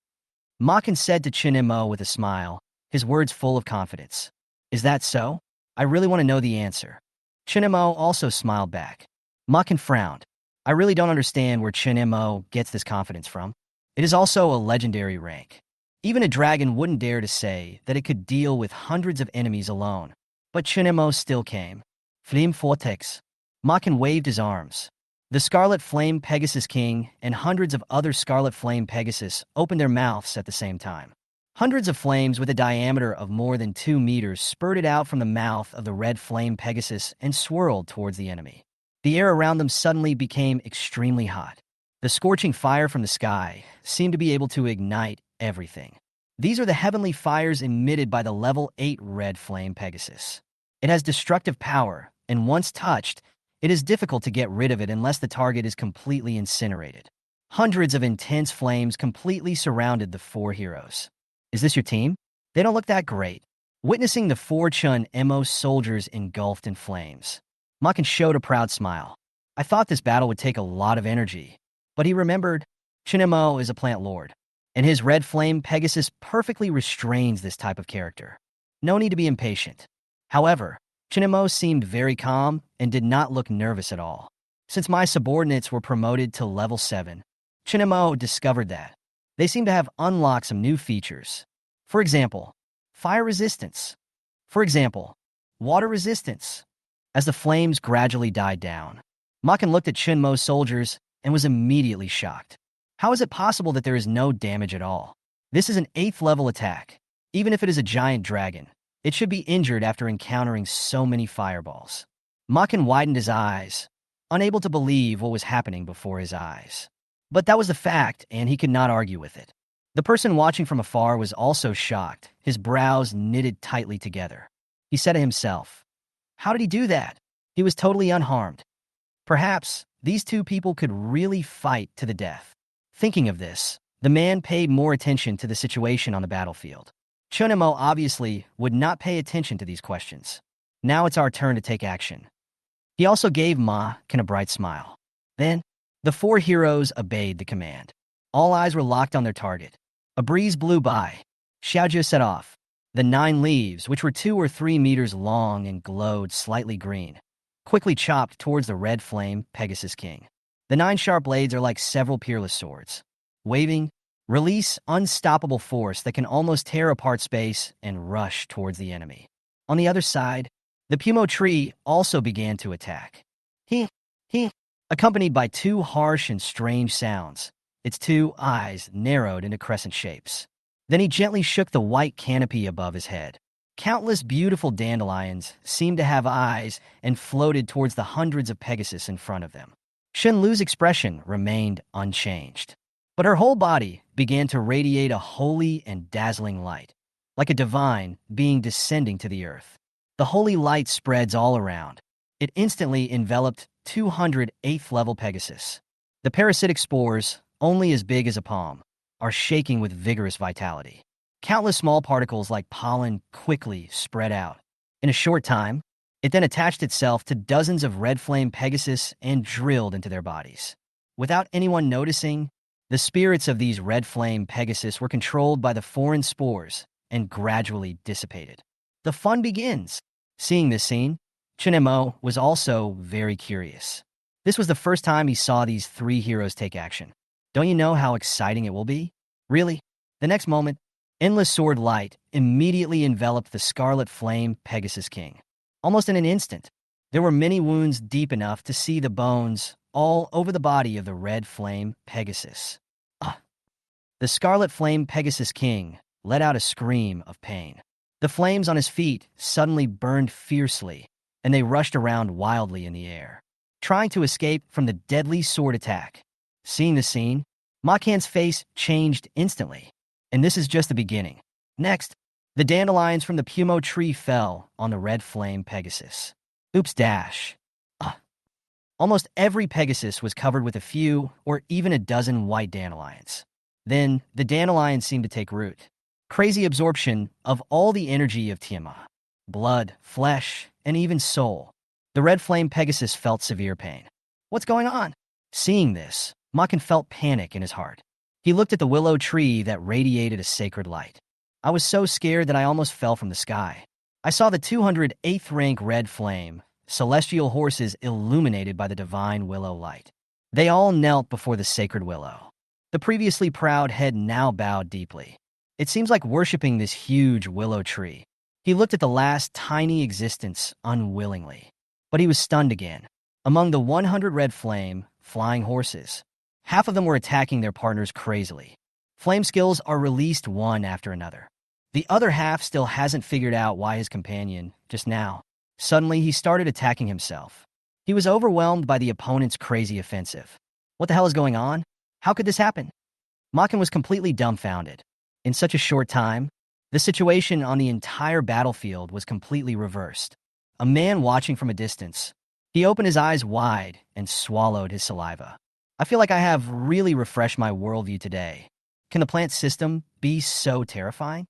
Ma Kan said to Chen Mo with a smile, his words full of confidence. Is that so? I really want to know the answer. Chen Mo also smiled back. Ma Kan frowned. I really don't understand where Chen Mo gets this confidence from. It is also a legendary rank. Even a dragon wouldn't dare to say that it could deal with hundreds of enemies alone. But Chen Mo still came. Flame Vortex. Ma Kan waved his arms. The Scarlet Flame Pegasus King and hundreds of other Scarlet Flame Pegasus opened their mouths at the same time. Hundreds of flames with a diameter of more than 2 meters spurted out from the mouth of the red flame Pegasus and swirled towards the enemy. The air around them suddenly became extremely hot. The scorching fire from the sky seemed to be able to ignite everything. These are the heavenly fires emitted by the level 8 red flame Pegasus. It has destructive power, and once touched, it is difficult to get rid of it unless the target is completely incinerated. Hundreds of intense flames completely surrounded the 4 heroes. Is this your team? They don't look that great. Witnessing the 4 Chen Mo soldiers engulfed in flames, Makin showed a proud smile. I thought this battle would take a lot of energy, but he remembered Chen Mo is a plant lord, and his red flame Pegasus perfectly restrains this type of character. No need to be impatient. However, Chen Mo seemed very calm and did not look nervous at all. Since my subordinates were promoted to level 7, Chen Mo discovered that they seem to have unlocked some new features. For example, fire resistance. For example, water resistance. As the flames gradually died down, Makin looked at Chen Mo's soldiers and was immediately shocked. How is it possible that there is no damage at all? This is an 8th level attack. Even if it is a giant dragon, it should be injured after encountering so many fireballs. Makin widened his eyes, unable to believe what was happening before his eyes. But that was the fact, and he could not argue with it. The person watching from afar was also shocked, his brows knitted tightly together. He said to himself, how did he do that? He was totally unharmed. Perhaps these 2 people could really fight to the death. Thinking of this, the man paid more attention to the situation on the battlefield. Chen Mo obviously would not pay attention to these questions. Now it's our turn to take action. He also gave Makin a bright smile. Then, the 4 heroes obeyed the command. All eyes were locked on their target. A breeze blew by. Xiaojie set off. The 9 leaves, which were 2 or 3 meters long and glowed slightly green, quickly chopped towards the red flame Pegasus King. The 9 sharp blades are like several peerless swords. Waving, release unstoppable force that can almost tear apart space and rush towards the enemy. On the other side, the Pumo tree also began to attack. He, accompanied by 2 harsh and strange sounds. Its 2 eyes narrowed into crescent shapes. Then he gently shook the white canopy above his head. Countless beautiful dandelions seemed to have eyes and floated towards the hundreds of Pegasus in front of them. Shen Lu's expression remained unchanged, but her whole body began to radiate a holy and dazzling light, like a divine being descending to the earth. The holy light spreads all around. It instantly enveloped 200 8th level Pegasus. The parasitic spores, only as big as a palm, are shaking with vigorous vitality. Countless small particles like pollen quickly spread out. In a short time, it then attached itself to dozens of red flame Pegasus and drilled into their bodies. Without anyone noticing, the spirits of these red flame Pegasus were controlled by the foreign spores and gradually dissipated. The fun begins. Seeing this scene, Chen Mo was also very curious. This was the first time he saw these 3 heroes take action. Don't you know how exciting it will be? Really? The next moment, endless sword light immediately enveloped the scarlet flame Pegasus King. Almost in an instant, there were many wounds deep enough to see the bones all over the body of the red flame Pegasus. The scarlet flame Pegasus King let out a scream of pain. The flames on his feet suddenly burned fiercely, and they rushed around wildly in the air, trying to escape from the deadly sword attack. Seeing the scene, Makin's face changed instantly, and this is just the beginning. Next, the dandelions from the Pumo tree fell on the red flame Pegasus. Oops dash. Almost every Pegasus was covered with a few or even a dozen white dandelions. Then, the dandelions seemed to take root. Crazy absorption of all the energy of Tiamat. Blood, flesh, and even soul. The red flame Pegasus felt severe pain. What's going on? Seeing this, Makin felt panic in his heart. He looked at the willow tree that radiated a sacred light. I was so scared that I almost fell from the sky. I saw the 208th rank red flame, celestial horses illuminated by the divine willow light. They all knelt before the sacred willow. The previously proud head now bowed deeply. It seems like worshiping this huge willow tree. He looked at the last tiny existence unwillingly, but he was stunned again. Among the 100 red flame, flying horses, half of them were attacking their partners crazily. Flame skills are released one after another. The other half still hasn't figured out why his companion, just now, suddenly he started attacking himself. He was overwhelmed by the opponent's crazy offensive. What the hell is going on? How could this happen? Makin was completely dumbfounded. In such a short time, the situation on the entire battlefield was completely reversed. A man watching from a distance. He opened his eyes wide and swallowed his saliva. I feel like I have really refreshed my worldview today. Can the plant system be so terrifying?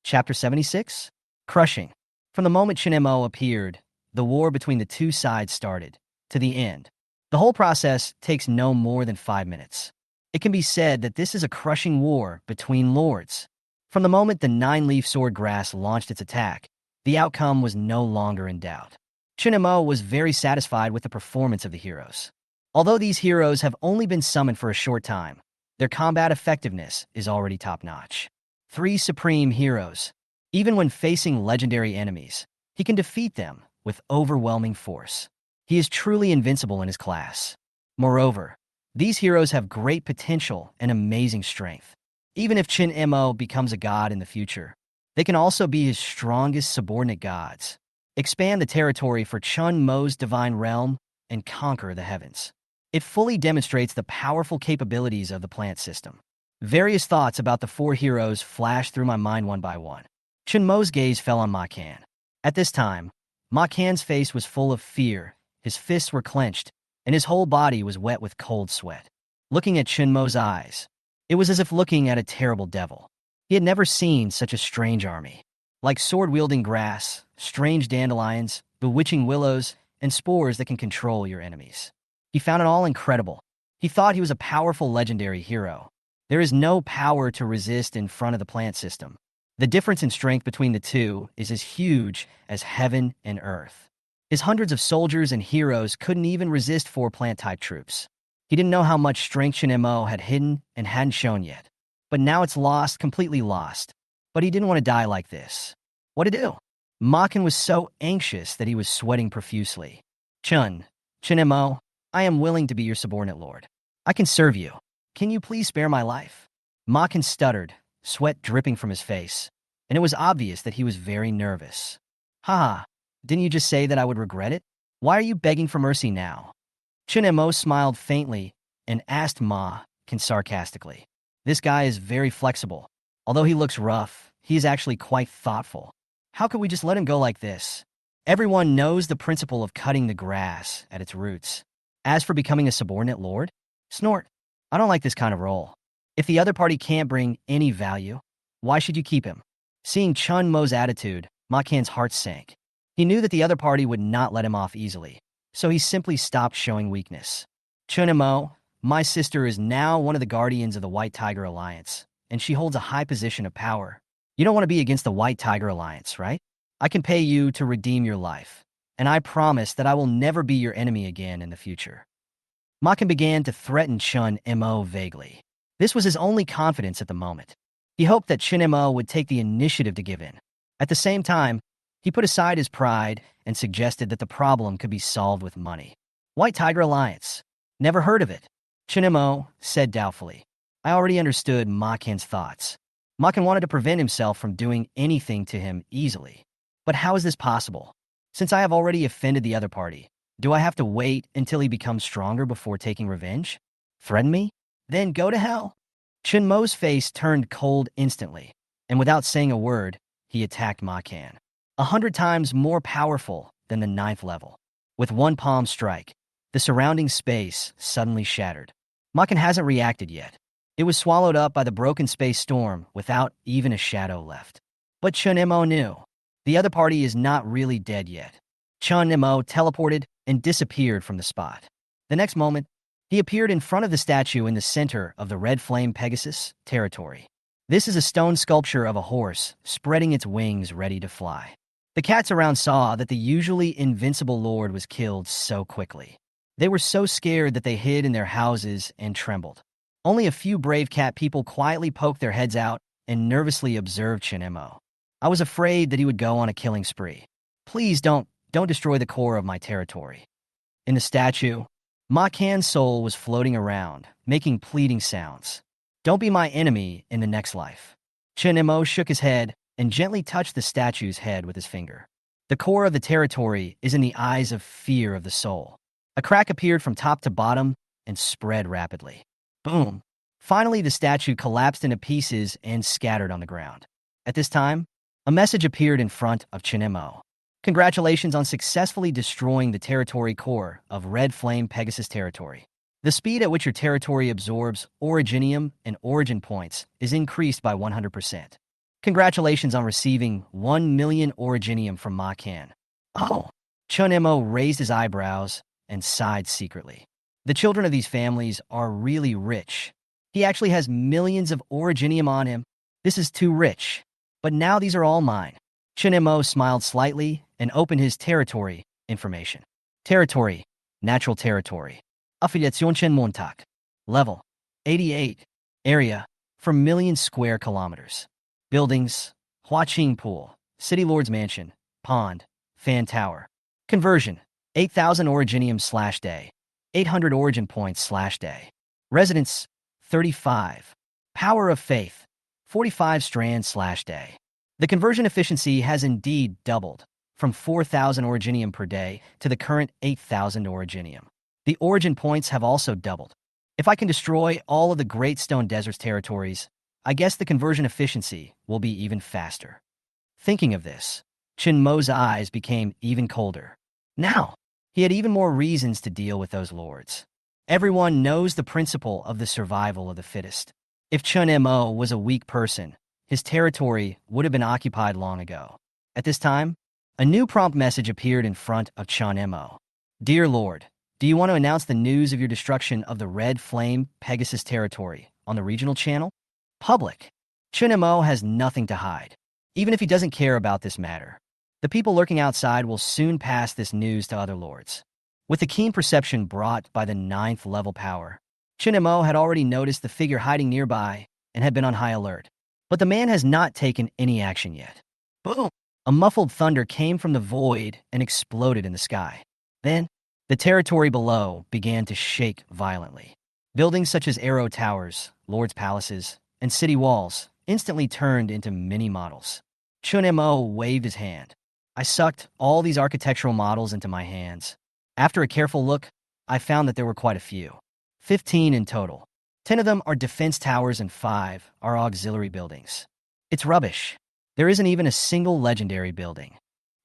Chapter 76? Crushing. From the moment Chen Mo appeared, the war between the two sides started, to the end. The whole process takes no more than 5 minutes. It can be said that this is a crushing war between lords. From the moment the nine-leaf sword grass launched its attack, the outcome was no longer in doubt. Chen Mo was very satisfied with the performance of the heroes. Although these heroes have only been summoned for a short time, their combat effectiveness is already top-notch. 3 supreme heroes. Even when facing legendary enemies, he can defeat them with overwhelming force. He is truly invincible in his class. Moreover, these heroes have great potential and amazing strength. Even if Chen Mo becomes a god in the future, they can also be his strongest subordinate gods, expand the territory for Chen Mo's divine realm, and conquer the heavens. It fully demonstrates the powerful capabilities of the plant system. Various thoughts about the 4 heroes flashed through my mind one by one. Chen Mo's gaze fell on Ma Kan. At this time, Ma Kan's face was full of fear, his fists were clenched, and his whole body was wet with cold sweat. Looking at Chen Mo's eyes, it was as if looking at a terrible devil. He had never seen such a strange army. Like sword-wielding grass, strange dandelions, bewitching willows, and spores that can control your enemies. He found it all incredible. He thought he was a powerful legendary hero. There is no power to resist in front of the plant system. The difference in strength between the two is as huge as heaven and earth. His hundreds of soldiers and heroes couldn't even resist 4 plant-type troops. He didn't know how much strength Chen Mo had hidden and hadn't shown yet. But now it's lost, completely lost. But he didn't want to die like this. What to do? Makin was so anxious that he was sweating profusely. Chen Mo, I am willing to be your subordinate lord. I can serve you. Can you please spare my life? Makin stuttered, sweat dripping from his face, and it was obvious that he was very nervous. Ha! Didn't you just say that I would regret it? Why are you begging for mercy now? Chen Mo smiled faintly and asked Ma Kan sarcastically. This guy is very flexible. Although he looks rough, he is actually quite thoughtful. How could we just let him go like this? Everyone knows the principle of cutting the grass at its roots. As for becoming a subordinate lord, snort. I don't like this kind of role. If the other party can't bring any value, why should you keep him? Seeing Chen Mo's attitude, Ma Kan's heart sank. He knew that the other party would not let him off easily, so he simply stopped showing weakness. Chen Mo, my sister is now one of the guardians of the White Tiger Alliance, and she holds a high position of power. You don't want to be against the White Tiger Alliance, right? I can pay you to redeem your life, and I promise that I will never be your enemy again in the future. Ma Kan began to threaten Chen Mo vaguely. This was his only confidence at the moment. He hoped that Chen Mo would take the initiative to give in. At the same time, he put aside his pride and suggested that the problem could be solved with money. White Tiger Alliance. Never heard of it. Chen Mo said doubtfully. I already understood Ma Kan's thoughts. Ma Kan wanted to prevent himself from doing anything to him easily. But how is this possible? Since I have already offended the other party, do I have to wait until he becomes stronger before taking revenge? Threaten me? Then go to hell. Chen Mo's face turned cold instantly, and without saying a word, he attacked Ma Kan. 100 times more powerful than the 9th level. With one palm strike, the surrounding space suddenly shattered. Ma Kan hasn't reacted yet. It was swallowed up by the broken space storm without even a shadow left. But Chen Mo knew. The other party is not really dead yet. Chen Mo teleported and disappeared from the spot. The next moment, he appeared in front of the statue in the center of the Red Flame Pegasus territory. This is a stone sculpture of a horse spreading its wings ready to fly. The cats around saw that the usually invincible lord was killed so quickly. They were so scared that they hid in their houses and trembled. Only a few brave cat people quietly poked their heads out and nervously observed Chen Mo. I was afraid that he would go on a killing spree. Please don't destroy the core of my territory. In the statue, Ma Kan's soul was floating around, making pleading sounds. Don't be my enemy in the next life. Chen Mo shook his head and gently touched the statue's head with his finger. The core of the territory is in the eyes of fear of the soul. A crack appeared from top to bottom and spread rapidly. Boom! Finally, the statue collapsed into pieces and scattered on the ground. At this time, a message appeared in front of Chen Mo. Congratulations on successfully destroying the territory core of Red Flame Pegasus territory. The speed at which your territory absorbs originium and origin points is increased by 100%. Congratulations on receiving 1 million originium from Ma Kan. Oh! Chen Mo raised his eyebrows and sighed secretly. The children of these families are really rich. He actually has millions of originium on him. This is too rich. But now these are all mine. Chen Mo smiled slightly and opened his territory information. Territory, natural territory. Affiliation Chen Montauk. Level, 88. Area, for million square kilometers. Buildings, Huaqing Pool, City Lord's Mansion, Pond, Fan Tower. Conversion, 8,000 originium/day. 800 origin points/day. Residence, 35. Power of Faith, 45 strands/day. The conversion efficiency has indeed doubled, from 4,000 originium per day to the current 8,000 originium. The origin points have also doubled. If I can destroy all of the Great Stone Desert's territories, I guess the conversion efficiency will be even faster. Thinking of this, Chen Mo's eyes became even colder. Now, he had even more reasons to deal with those lords. Everyone knows the principle of the survival of the fittest. If Chen Mo was a weak person, his territory would have been occupied long ago. At this time, a new prompt message appeared in front of Chen Mo. Dear Lord, do you want to announce the news of your destruction of the Red Flame Pegasus territory on the regional channel? Public. Chen Mo has nothing to hide, even if he doesn't care about this matter. The people lurking outside will soon pass this news to other lords. With the keen perception brought by the 9th level power, Chen Mo had already noticed the figure hiding nearby and had been on high alert. But the man has not taken any action yet. Boom! A muffled thunder came from the void and exploded in the sky. Then, the territory below began to shake violently. Buildings such as arrow towers, lords' palaces, and city walls instantly turned into mini-models. Chen Mo waved his hand. I sucked all these architectural models into my hands. After a careful look, I found that there were quite a few. 15 in total. 10 of them are defense towers and 5 are auxiliary buildings. It's rubbish. There isn't even a single legendary building.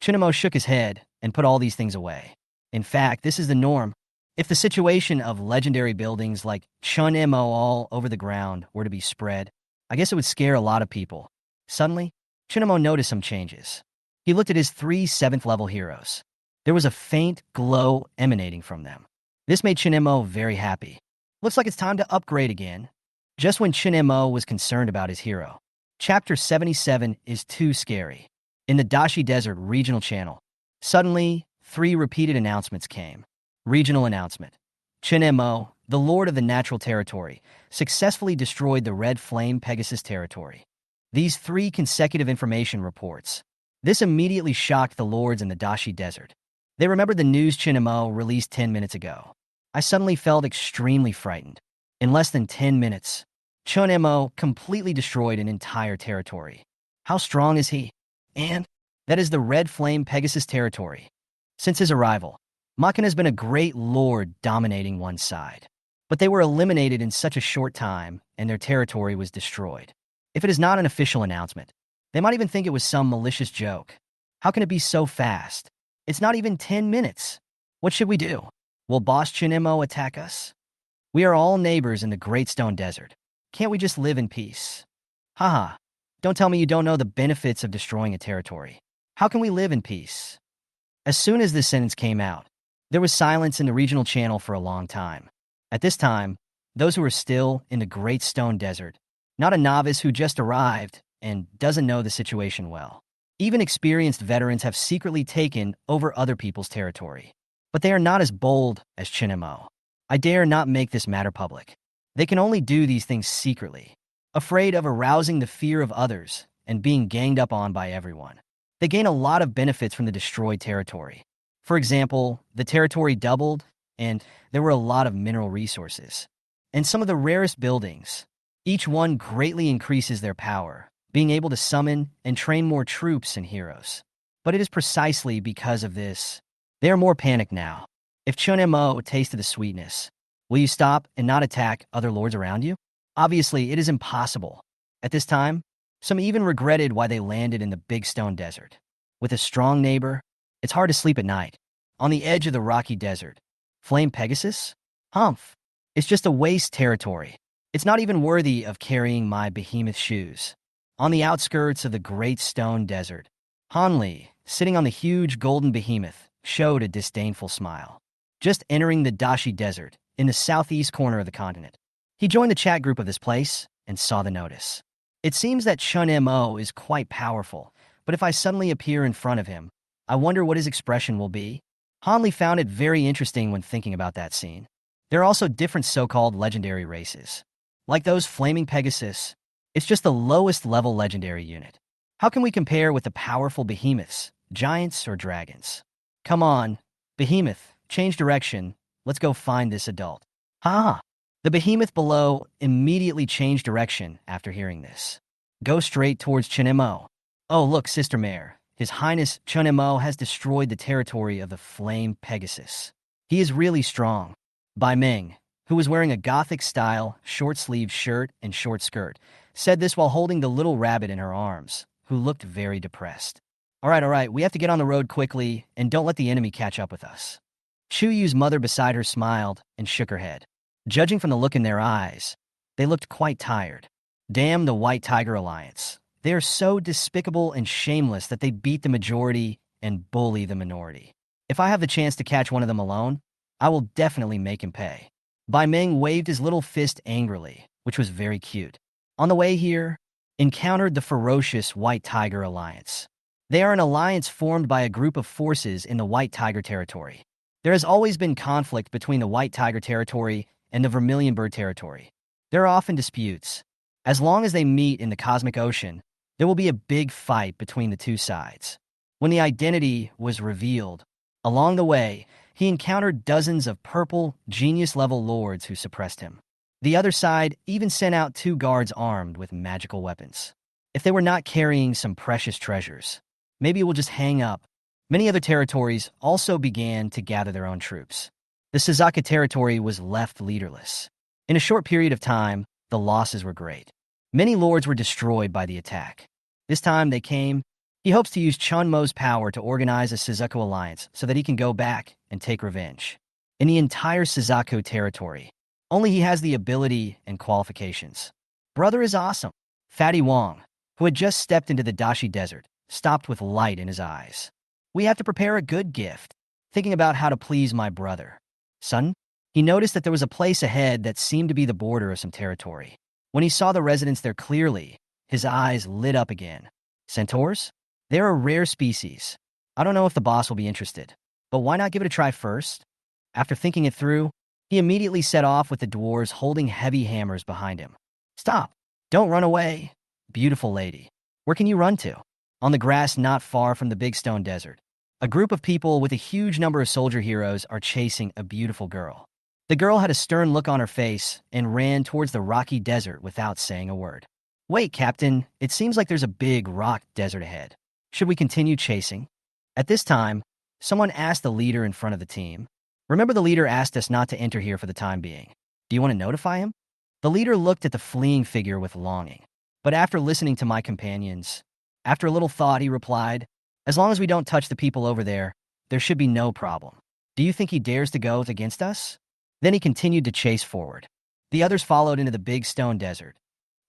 Chen Mo shook his head and put all these things away. In fact, this is the norm. If the situation of legendary buildings like Chen Mo all over the ground were to be spread, I guess it would scare a lot of people. Suddenly, Chen Mo noticed some changes. He looked at his 3 7th-level heroes. There was a faint glow emanating from them. This made Chen Mo very happy. Looks like it's time to upgrade again. Just when Chen Mo was concerned about his hero, Chapter 77 is too scary. In the Dashi Desert regional channel, suddenly, 3 repeated announcements came. Regional announcement. Chen Mo, the Lord of the Natural Territory, successfully destroyed the Red Flame Pegasus territory. These 3 consecutive information reports. This immediately shocked the lords in the Dashi Desert. They remembered the news Chen Mo released 10 minutes ago. I suddenly felt extremely frightened. In less than 10 minutes, Chen Mo completely destroyed an entire territory. How strong is he? And that is the Red Flame Pegasus territory. Since his arrival, Makan has been a great lord dominating one side. But they were eliminated in such a short time, and their territory was destroyed. If it is not an official announcement, they might even think it was some malicious joke. How can it be so fast? It's not even 10 minutes. What should we do? Will Boss Chen Mo attack us? We are all neighbors in the Great Stone Desert. Can't we just live in peace? Haha, don't tell me you don't know the benefits of destroying a territory. How can we live in peace? As soon as this sentence came out, there was silence in the regional channel for a long time. At this time, those who were still in the Great Stone Desert, not a novice who just arrived and doesn't know the situation well. Even experienced veterans have secretly taken over other people's territory. But they are not as bold as Chen Mo. I dare not make this matter public. They can only do these things secretly, afraid of arousing the fear of others and being ganged up on by everyone. They gain a lot of benefits from the destroyed territory. For example, the territory doubled, and there were a lot of mineral resources. And some of the rarest buildings. Each one greatly increases their power, being able to summon and train more troops and heroes. But it is precisely because of this. They are more panicked now. If Chen Mo tasted the sweetness, will you stop and not attack other lords around you? Obviously, it is impossible. At this time, some even regretted why they landed in the Big Stone Desert. With a strong neighbor, it's hard to sleep at night. On the edge of the rocky desert, Flame Pegasus? Humph. It's just a waste territory. It's not even worthy of carrying my behemoth shoes. On the outskirts of the Great Stone Desert, Hanli, sitting on the huge golden behemoth, showed a disdainful smile. Just entering the Dashi Desert, in the southeast corner of the continent. He joined the chat group of this place and saw the notice. It seems that Chen Mo is quite powerful, but if I suddenly appear in front of him, I wonder what his expression will be. Hanli found it very interesting when thinking about that scene. There are also different so-called legendary races. Like those Flaming Pegasus, it's just the lowest level legendary unit. How can we compare with the powerful behemoths, giants, or dragons? Come on, behemoth, change direction. Let's go find this adult. Ha! The behemoth below immediately changed direction after hearing this. Go straight towards Chen Mo. Oh, look, Sister Mare. His Highness Chen Mo has destroyed the territory of the Flame Pegasus. He is really strong. Bai Ming, who was wearing a Gothic-style, short-sleeved shirt and short skirt, said this while holding the little rabbit in her arms, who looked very depressed. All right, we have to get on the road quickly, and don't let the enemy catch up with us. Chu Yu's mother beside her smiled and shook her head. Judging from the look in their eyes, they looked quite tired. Damn the White Tiger Alliance. They are so despicable and shameless that they beat the majority and bully the minority. If I have the chance to catch one of them alone, I will definitely make him pay. Bai Ming waved his little fist angrily, which was very cute. On the way here, encountered the ferocious White Tiger Alliance. They are an alliance formed by a group of forces in the White Tiger territory. There has always been conflict between the White Tiger territory and the Vermilion Bird territory. There are often disputes. As long as they meet in the cosmic ocean, there will be a big fight between the two sides. When the identity was revealed, along the way, he encountered dozens of purple, genius-level lords who suppressed him. The other side even sent out 2 guards armed with magical weapons. If they were not carrying some precious treasures, maybe we'll just hang up. Many other territories also began to gather their own troops. The Suzaka territory was left leaderless. In a short period of time, the losses were great. Many lords were destroyed by the attack. This time they came. He hopes to use Chen Mo's power to organize a Suzaku alliance so that he can go back and take revenge. In the entire Suzaku territory, only he has the ability and qualifications. Brother is awesome. Fatty Wong, who had just stepped into the Dashi Desert, stopped with light in his eyes. We have to prepare a good gift. Thinking about how to please my brother. Son, he noticed that there was a place ahead that seemed to be the border of some territory. When he saw the residents there clearly, his eyes lit up again. Centaurs? They're a rare species. I don't know if the boss will be interested, but why not give it a try first? After thinking it through, he immediately set off with the dwarves holding heavy hammers behind him. Stop! Don't run away! Beautiful lady. Where can you run to? On the grass not far from the Big Stone Desert, a group of people with a huge number of soldier heroes are chasing a beautiful girl. The girl had a stern look on her face and ran towards the rocky desert without saying a word. Wait, Captain, it seems like there's a big rock desert ahead. Should we continue chasing? At this time, someone asked the leader in front of the team. Remember, the leader asked us not to enter here for the time being. Do you want to notify him? The leader looked at the fleeing figure with longing. But after listening to my companions, after a little thought, he replied, as long as we don't touch the people over there, there should be no problem. Do you think he dares to go against us? Then he continued to chase forward. The others followed into the Big Stone Desert.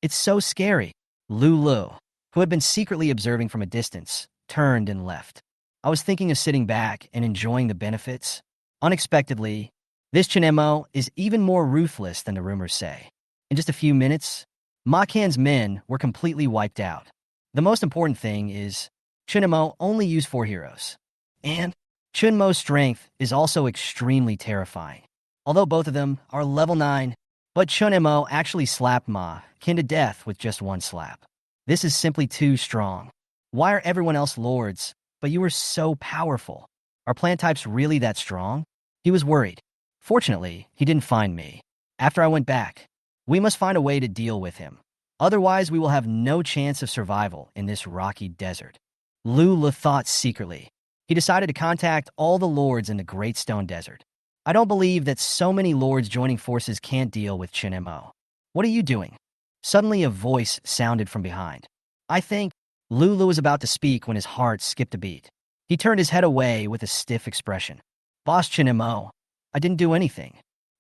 It's so scary. Lulu, who had been secretly observing from a distance, turned and left. I was thinking of sitting back and enjoying the benefits. Unexpectedly, this Chen Mo is even more ruthless than the rumors say. In just a few minutes, Ma Kan's men were completely wiped out. The most important thing is, Chen Mo only used 4 heroes. And Chen Mo's strength is also extremely terrifying. Although both of them are level 9, but Chen Mo actually slapped Ma Kan to death with just 1 slap. This is simply too strong. Why are everyone else lords, but you are so powerful? Are plant types really that strong? He was worried. Fortunately, he didn't find me. After I went back, We must find a way to deal with him. Otherwise, we will have no chance of survival in this rocky desert. Lu thought secretly. He decided to contact all the lords in the Great Stone Desert. I don't believe that so many lords joining forces can't deal with Chen Mo. What are you doing? Suddenly a voice sounded from behind. I think Lulu was about to speak when his heart skipped a beat. He turned his head away with a stiff expression. Boss Chen Mo, I didn't do anything.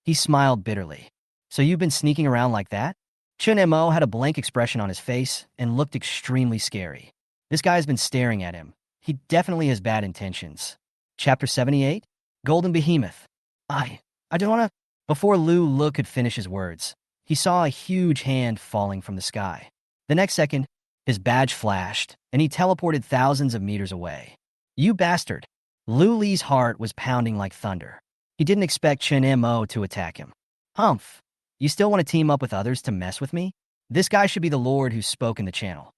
He smiled bitterly. So you've been sneaking around like that? Chen Mo had a blank expression on his face and looked extremely scary. This guy's been staring at him. He definitely has bad intentions. Chapter 78? Golden Behemoth. I don't wanna... Before Lu could finish his words, he saw a huge hand falling from the sky. The next second, his badge flashed, and he teleported thousands of meters away. You bastard! Li's heart was pounding like thunder. He didn't expect Chen Mo to attack him. Humph! You still want to team up with others to mess with me? This guy should be the lord who spoke in the channel.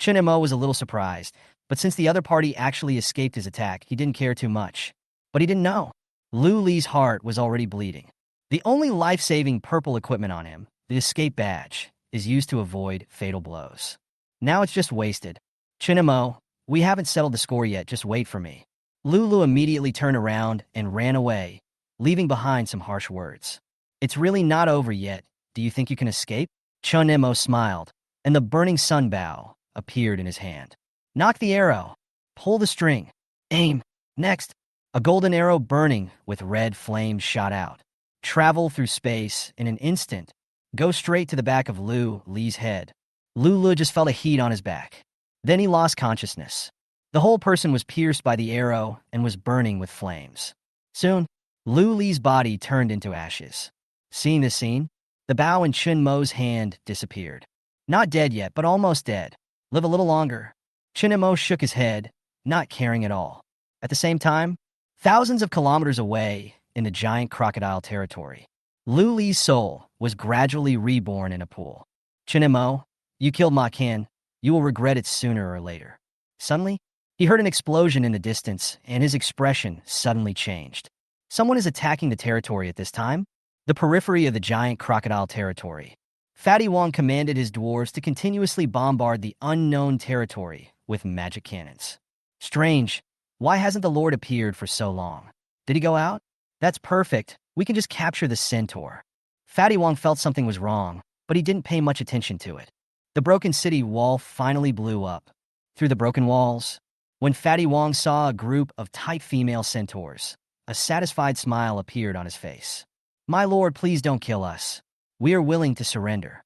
Chen Mo was a little surprised, but since the other party actually escaped his attack, he didn't care too much. But he didn't know. Li's heart was already bleeding. The only life-saving purple equipment on him, the escape badge, is used to avoid fatal blows. Now it's just wasted. Chen Mo, we haven't settled the score yet, just wait for me. Lu immediately turned around and ran away, leaving behind some harsh words. It's really not over yet. Do you think you can escape? Chen Mo smiled, and the burning sun bow appeared in his hand. Knock the arrow. Pull the string. Aim. Next. A golden arrow burning with red flames shot out. Travel through space in an instant. Go straight to the back of Li's head. Lu just felt a heat on his back. Then he lost consciousness. The whole person was pierced by the arrow and was burning with flames. Soon, Li's body turned into ashes. Seeing this scene, the bow in Chen Mo's hand disappeared. Not dead yet, but almost dead. Live a little longer. Chen Mo shook his head, not caring at all. At the same time, thousands of kilometers away in the giant crocodile territory, Li's soul was gradually reborn in a pool. Chen Mo, you killed Ma Qian. You will regret it sooner or later. Suddenly, he heard an explosion in the distance, and his expression suddenly changed. Someone is attacking the territory at this time? The periphery of the giant crocodile territory. Fatty Wong commanded his dwarves to continuously bombard the unknown territory with magic cannons. Strange. Why hasn't the Lord appeared for so long? Did he go out? That's perfect. We can just capture the centaur. Fatty Wong felt something was wrong, but he didn't pay much attention to it. The broken city wall finally blew up. Through the broken walls, when Fatty Wong saw a group of tight female centaurs, a satisfied smile appeared on his face. My lord, please don't kill us. We are willing to surrender.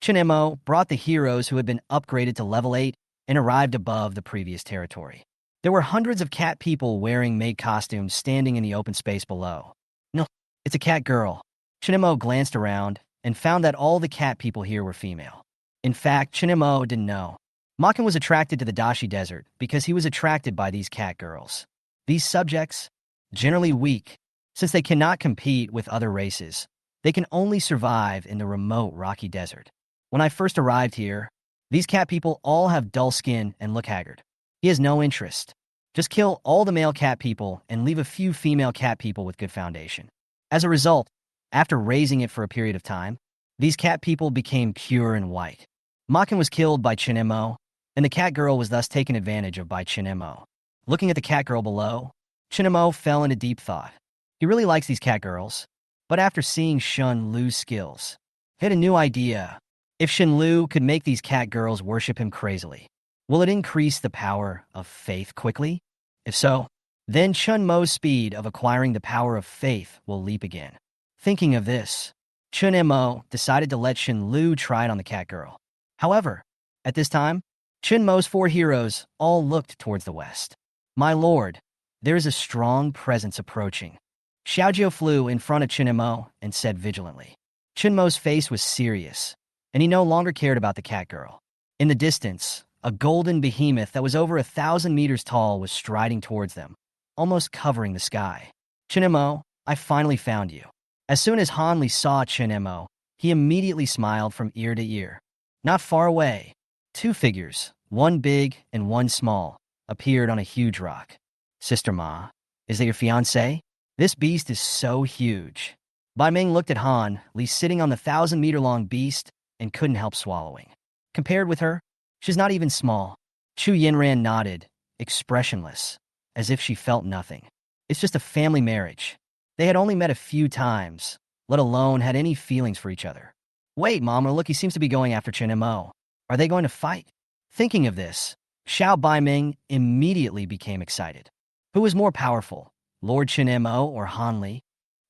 Chen Mo brought the heroes who had been upgraded to level 8 and arrived above the previous territory. There were hundreds of cat people wearing maid costumes standing in the open space below. No, it's a cat girl. Chen Mo glanced around and found that all the cat people here were female. In fact, Chen Mo didn't know. Makan was attracted to the Dashi Desert because he was attracted by these cat girls. These subjects, generally weak, since they cannot compete with other races, they can only survive in the remote rocky desert. When I first arrived here, these cat people all have dull skin and look haggard. He has no interest. Just kill all the male cat people and leave a few female cat people with good foundation. As a result, after raising it for a period of time, these cat people became pure and white. Makan was killed by Chen Mo, and the cat girl was thus taken advantage of by Chen Mo. Looking at the cat girl below, Chen Mo fell into deep thought. He really likes these cat girls, but after seeing Shen Lu's skills, he had a new idea. If Shen Lu could make these cat girls worship him crazily, will it increase the power of faith quickly? If so, then Chen Mo's speed of acquiring the power of faith will leap again. Thinking of this, Chen Mo decided to let Shen Lu try it on the cat girl. However, at this time, Chen Mo's 4 heroes all looked towards the west. My lord, there is a strong presence approaching. Xiaojiu flew in front of Chen Mo and said vigilantly. Chen Mo's face was serious, and he no longer cared about the cat girl. In the distance, a golden behemoth that was over 1,000 meters tall was striding towards them, almost covering the sky. Chen Mo, I finally found you. As soon as Han Li saw Chen Mo, he immediately smiled from ear to ear. Not far away, 2 figures, one big and one small, appeared on a huge rock. Sister Ma, is that your fiancé? This beast is so huge. Bai Ming looked at Han Li sitting on the 1,000-meter-long beast and couldn't help swallowing. Compared with her, she's not even small. Chu Yinran nodded, expressionless, as if she felt nothing. It's just a family marriage. They had only met a few times, let alone had any feelings for each other. Wait, Mama, look, he seems to be going after Chen Mo. Are they going to fight? Thinking of this, Xiao Baiming immediately became excited. Who was more powerful, Lord Chen Mo or Han Li?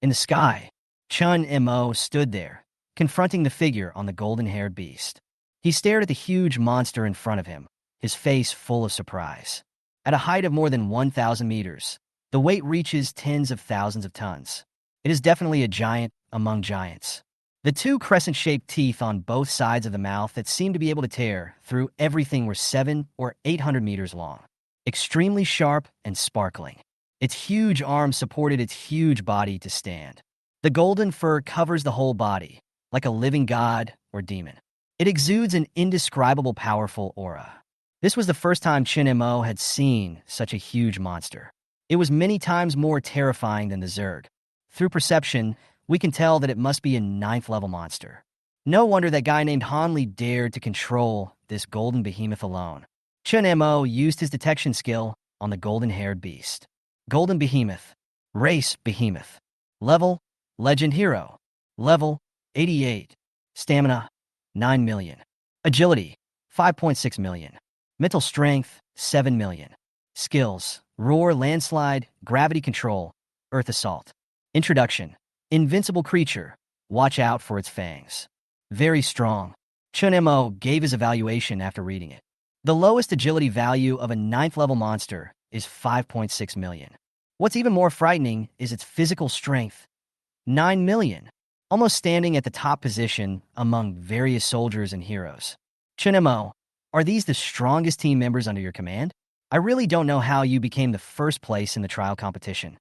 In the sky, Chen Mo stood there, confronting the figure on the golden-haired beast. He stared at the huge monster in front of him, his face full of surprise. At a height of more than 1,000 meters, the weight reaches tens of thousands of tons. It is definitely a giant among giants. The two crescent-shaped teeth on both sides of the mouth that seemed to be able to tear through everything were 700 or 800 meters long, extremely sharp and sparkling. Its huge arms supported its huge body to stand. The golden fur covers the whole body, like a living god or demon. It exudes an indescribable powerful aura. This was the first time Chen Mo had seen such a huge monster. It was many times more terrifying than the Zerg. Through perception, we can tell that it must be a 9th-level monster. No wonder that guy named Han Li dared to control this golden behemoth alone. Chen Mo used his detection skill on the golden-haired beast. Golden behemoth. Race behemoth. Level, legend hero. Level, 88. Stamina, 9 million. Agility, 5.6 million. Mental strength, 7 million. Skills, roar, landslide, gravity control, earth assault. Introduction. Invincible creature. Watch out for its fangs. Very strong. Chen Mo gave his evaluation after reading it. The lowest agility value of a 9th-level monster is 5.6 million. What's even more frightening is its physical strength. 9 million. Almost standing at the top position among various soldiers and heroes. Chen Mo, are these the strongest team members under your command? I really don't know how you became the first place in the trial competition.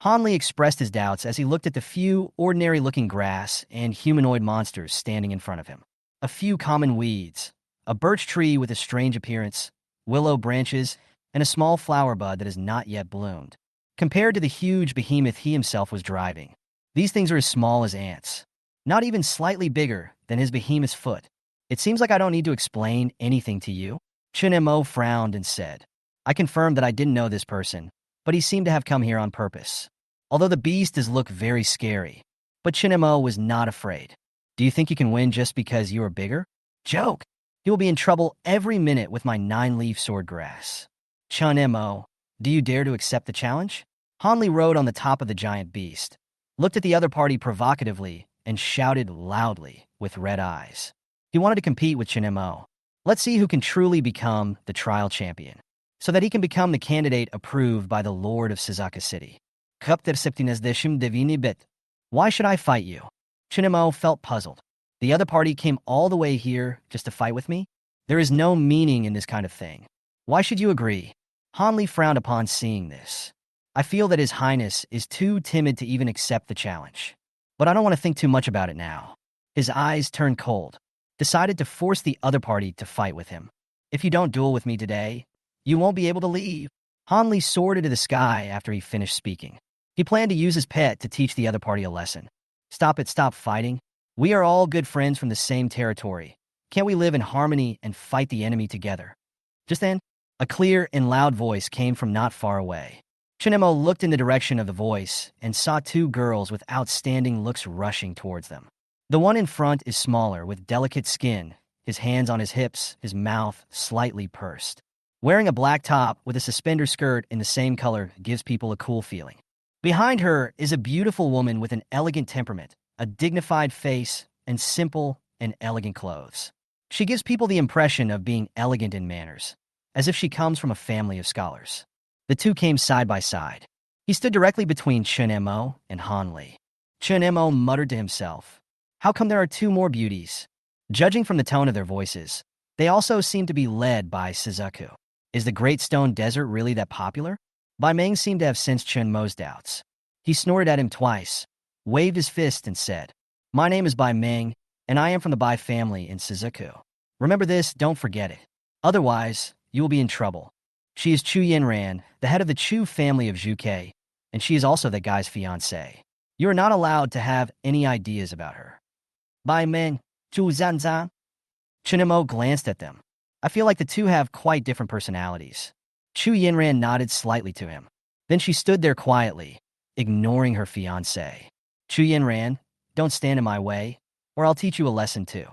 Han Li expressed his doubts as he looked at the few ordinary-looking grass and humanoid monsters standing in front of him. A few common weeds, a birch tree with a strange appearance, willow branches, and a small flower bud that has not yet bloomed. Compared to the huge behemoth he himself was driving, these things are as small as ants, not even slightly bigger than his behemoth's foot. It seems like I don't need to explain anything to you. Chen Mo frowned and said, I confirmed that I didn't know this person, but he seemed to have come here on purpose. Although the beast does look very scary, but Chen Mo was not afraid. Do you think you can win just because you are bigger? Joke! He will be in trouble every minute with my 9-leaf sword grass. Chen Mo, do you dare to accept the challenge? Han Li rode on the top of the giant beast, looked at the other party provocatively, and shouted loudly with red eyes. He wanted to compete with Chen Mo. Let's see who can truly become the trial champion, so that he can become the candidate approved by the Lord of Suzuka City. Why should I fight you? Chen Mo felt puzzled. The other party came all the way here just to fight with me? There is no meaning in this kind of thing. Why should you agree? Han Li frowned upon seeing this. I feel that His Highness is too timid to even accept the challenge. But I don't want to think too much about it now. His eyes turned cold, decided to force the other party to fight with him. If you don't duel with me today, you won't be able to leave. Han Li soared into the sky after he finished speaking. He planned to use his pet to teach the other party a lesson. Stop fighting. We are all good friends from the same territory. Can't we live in harmony and fight the enemy together? Just then, a clear and loud voice came from not far away. Chen Mo looked in the direction of the voice and saw two girls with outstanding looks rushing towards them. The one in front is smaller, with delicate skin, his hands on his hips, his mouth slightly pursed. Wearing a black top with a suspender skirt in the same color gives people a cool feeling. Behind her is a beautiful woman with an elegant temperament, a dignified face, and simple and elegant clothes. She gives people the impression of being elegant in manners, as if she comes from a family of scholars. The two came side by side. He stood directly between Chen Mo and Han Li. Chen Mo muttered to himself, how come there are two more beauties? Judging from the tone of their voices, they also seem to be led by Suzuku. Is the Great Stone Desert really that popular? Bai Ming seemed to have sensed Chen Mo's doubts. He snorted at him twice, waved his fist, and said, my name is Bai Ming, and I am from the Bai family in Suzuku. Remember this, don't forget it. Otherwise, you will be in trouble. She is Chu Yinran, the head of the Chu family of Zhuke, and she is also that guy's fiancée. You are not allowed to have any ideas about her. Bai Meng, Zhu Zanzan. Chen Mo glanced at them. I feel like the two have quite different personalities. Chu Yinran nodded slightly to him. Then she stood there quietly, ignoring her fiancé. Chu Yinran, don't stand in my way, or I'll teach you a lesson too.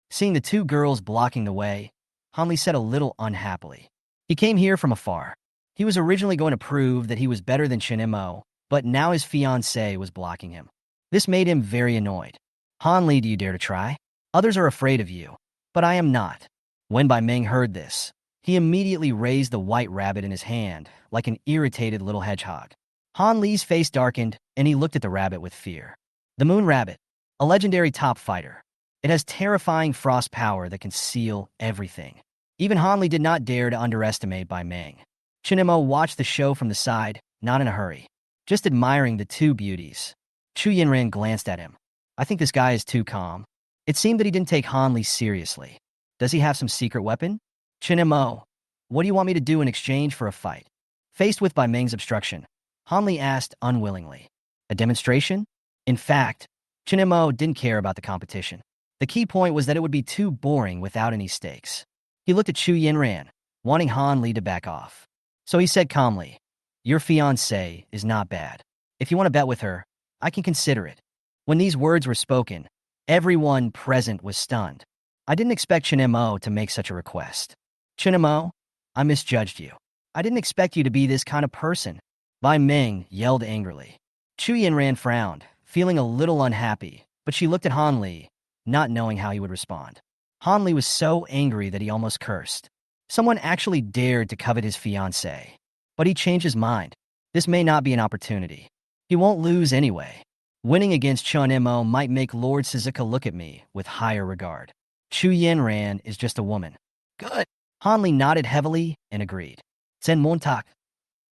Seeing the two girls blocking the way, Hanli said a little unhappily. He came here from afar. He was originally going to prove that he was better than Chen Mo, but now his fiancé was blocking him. This made him very annoyed. Hanli, do you dare to try? Others are afraid of you, but I am not. When Bai Meng heard this, he immediately raised the white rabbit in his hand like an irritated little hedgehog. Han Li's face darkened, and he looked at the rabbit with fear. The Moon Rabbit, a legendary top fighter. It has terrifying frost power that can seal everything. Even Han Li did not dare to underestimate Bai Meng. Chen Mo watched the show from the side, not in a hurry, just admiring the two beauties. Chu Yinran glanced at him. I think this guy is too calm. It seemed that he didn't take Han Li seriously. Does he have some secret weapon? Chen Mo, what do you want me to do in exchange for a fight? Faced with Bai Meng's obstruction, Han Li asked unwillingly. A demonstration? In fact, Chen Mo didn't care about the competition. The key point was that it would be too boring without any stakes. He looked at Chu Yinran, wanting Han Li to back off. So he said calmly, your fiancée is not bad. If you want to bet with her, I can consider it. When these words were spoken, everyone present was stunned. I didn't expect Chen Mo to make such a request. Chen Mo, I misjudged you. I didn't expect you to be this kind of person. Bai Meng yelled angrily. Chu Yinran frowned, feeling a little unhappy, but she looked at Han Li, not knowing how he would respond. Han Li was so angry that he almost cursed. Someone actually dared to covet his fiancée. But he changed his mind. This may not be an opportunity. He won't lose anyway. Winning against Chen Mo might make Lord Suzuka look at me with higher regard. Chu Yinran is just a woman. Good. Han Li nodded heavily and agreed. Zen Montak.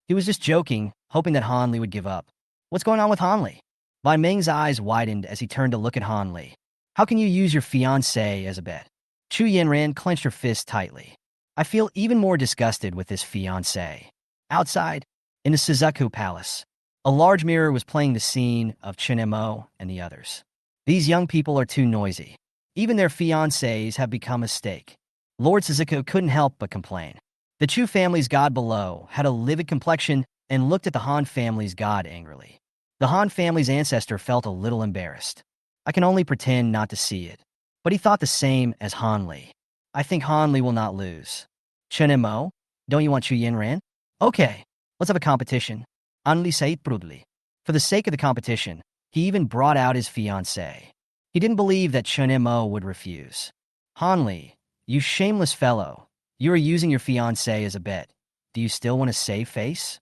He was just joking, hoping that Han Li would give up. What's going on with Han Li? Bai Meng's eyes widened as he turned to look at Han Li. How can you use your fiancé as a bet? Chu Yinran clenched her fist tightly. I feel even more disgusted with this fiancé. Outside, in the Suzuku Palace, a large mirror was playing the scene of Chen Mo and the others. These young people are too noisy. Even their fiancés have become a stake. Lord Suzuka couldn't help but complain. The Chu family's god below had a livid complexion and looked at the Han family's god angrily. The Han family's ancestor felt a little embarrassed. I can only pretend not to see it. But he thought the same as Han Li. I think Han Li will not lose. Chen Mo, don't you want Chu Yinran? Okay, let's have a competition. Han Li said brutally. For the sake of the competition, he even brought out his fiancée. He didn't believe that Chen Mo would refuse. Han Li, you shameless fellow, you are using your fiancée as a bet. Do you still want to save face?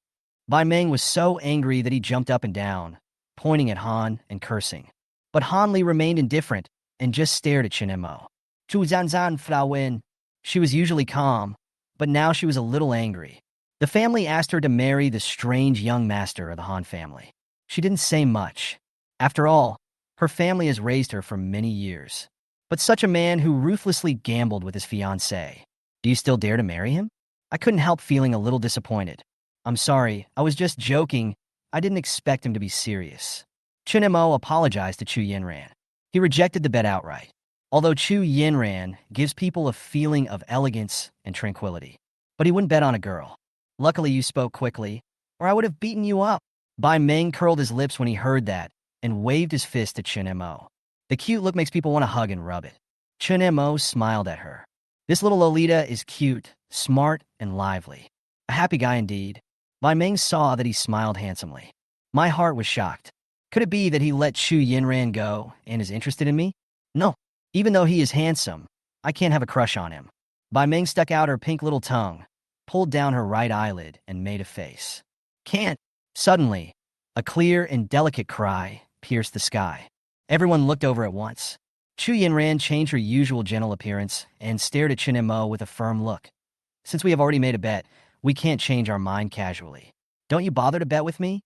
Bai Meng was so angry that he jumped up and down, pointing at Han and cursing. But Han Li remained indifferent and just stared at Chen Mo. Zhu Zanzan Frau Wen. She was usually calm, but now she was a little angry. The family asked her to marry the strange young master of the Han family. She didn't say much. After all, her family has raised her for many years. But such a man who ruthlessly gambled with his fiancée. Do you still dare to marry him? I couldn't help feeling a little disappointed. I'm sorry, I was just joking. I didn't expect him to be serious. Chen Mo apologized to Chu Yinran. He rejected the bet outright. Although Chu Yinran gives people a feeling of elegance and tranquility. But he wouldn't bet on a girl. Luckily you spoke quickly, or I would have beaten you up. Bai Meng curled his lips when he heard that and waved his fist at Chen Mo. The cute look makes people want to hug and rub it. Chen Mo smiled at her. This little Lolita is cute, smart, and lively. A happy guy indeed. Bai Meng saw that he smiled handsomely. My heart was shocked. Could it be that he let Chu Yinran go and is interested in me? No. Even though he is handsome, I can't have a crush on him. Bai Meng stuck out her pink little tongue, pulled down her right eyelid, and made a face. Can't. Suddenly, a clear and delicate cry pierced the sky. Everyone looked over at once. Chu Yinran changed her usual gentle appearance and stared at Chen Mo with a firm look. Since we have already made a bet, we can't change our mind casually. Don't you bother to bet with me?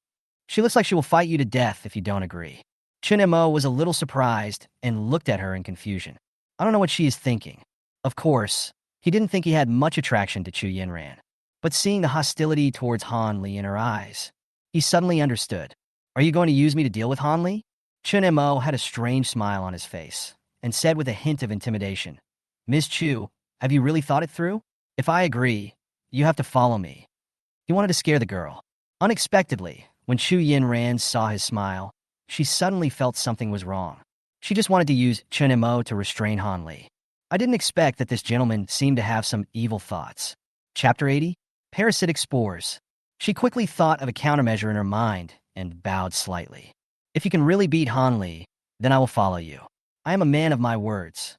She looks like she will fight you to death if you don't agree. Chen Mo was a little surprised and looked at her in confusion. I don't know what she is thinking. Of course, he didn't think he had much attraction to Chu Yinran. But seeing the hostility towards Han Li in her eyes, he suddenly understood. Are you going to use me to deal with Han Li? Chen Mo had a strange smile on his face and said with a hint of intimidation, Ms. Chu, have you really thought it through? If I agree, you have to follow me. He wanted to scare the girl. Unexpectedly, when Chu Yinran saw his smile, she suddenly felt something was wrong. She just wanted to use Chen Mo to restrain Han Li. I didn't expect that this gentleman seemed to have some evil thoughts. Chapter 80? Parasitic Spores. She quickly thought of a countermeasure in her mind and bowed slightly. If you can really beat Han Li, then I will follow you. I am a man of my words.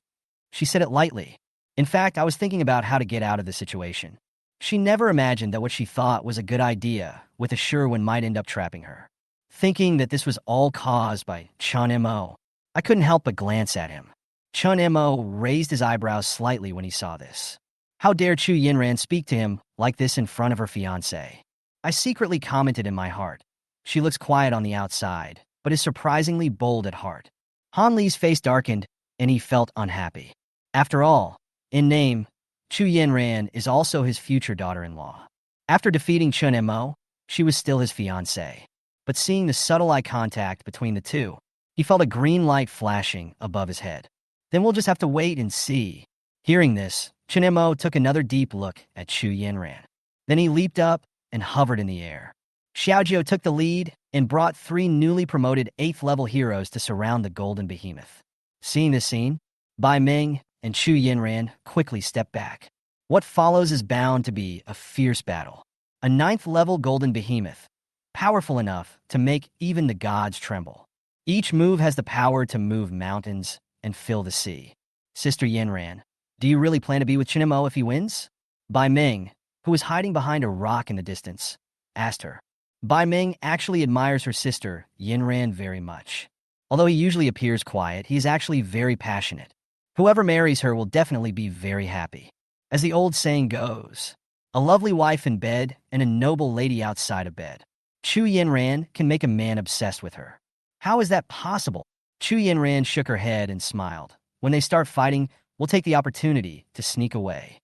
She said it lightly. In fact, I was thinking about how to get out of the situation. She never imagined that what she thought was a good idea with a sure one might end up trapping her. Thinking that this was all caused by Chen Mo, I couldn't help but glance at him. Chen Mo raised his eyebrows slightly when he saw this. How dare Chu Yinran speak to him like this in front of her fiancé? I secretly commented in my heart. She looks quiet on the outside, but is surprisingly bold at heart. Han Li's face darkened, and he felt unhappy. After all, in name, Chu Yinran is also his future daughter-in-law. After defeating Chen Mo, she was still his fiancée. But seeing the subtle eye contact between the two, he felt a green light flashing above his head. Then we'll just have to wait and see. Hearing this, Chen Mo took another deep look at Chu Yinran. Then he leaped up and hovered in the air. Xiaojiu took the lead and brought 3 newly promoted 8th-level heroes to surround the golden behemoth. Seeing this scene, Bai Ming and Chu Yinran quickly stepped back. What follows is bound to be a fierce battle. A 9th-level golden behemoth, powerful enough to make even the gods tremble. Each move has the power to move mountains and fill the sea. Sister Yinran, do you really plan to be with Chen Mo if he wins? Bai Ming, who was hiding behind a rock in the distance, asked her. Bai Ming actually admires her sister, Yinran, very much. Although he usually appears quiet, he is actually very passionate. Whoever marries her will definitely be very happy. As the old saying goes, a lovely wife in bed and a noble lady outside of bed. Chu Yinran can make a man obsessed with her. How is that possible? Chu Yinran shook her head and smiled. When they start fighting, we'll take the opportunity to sneak away.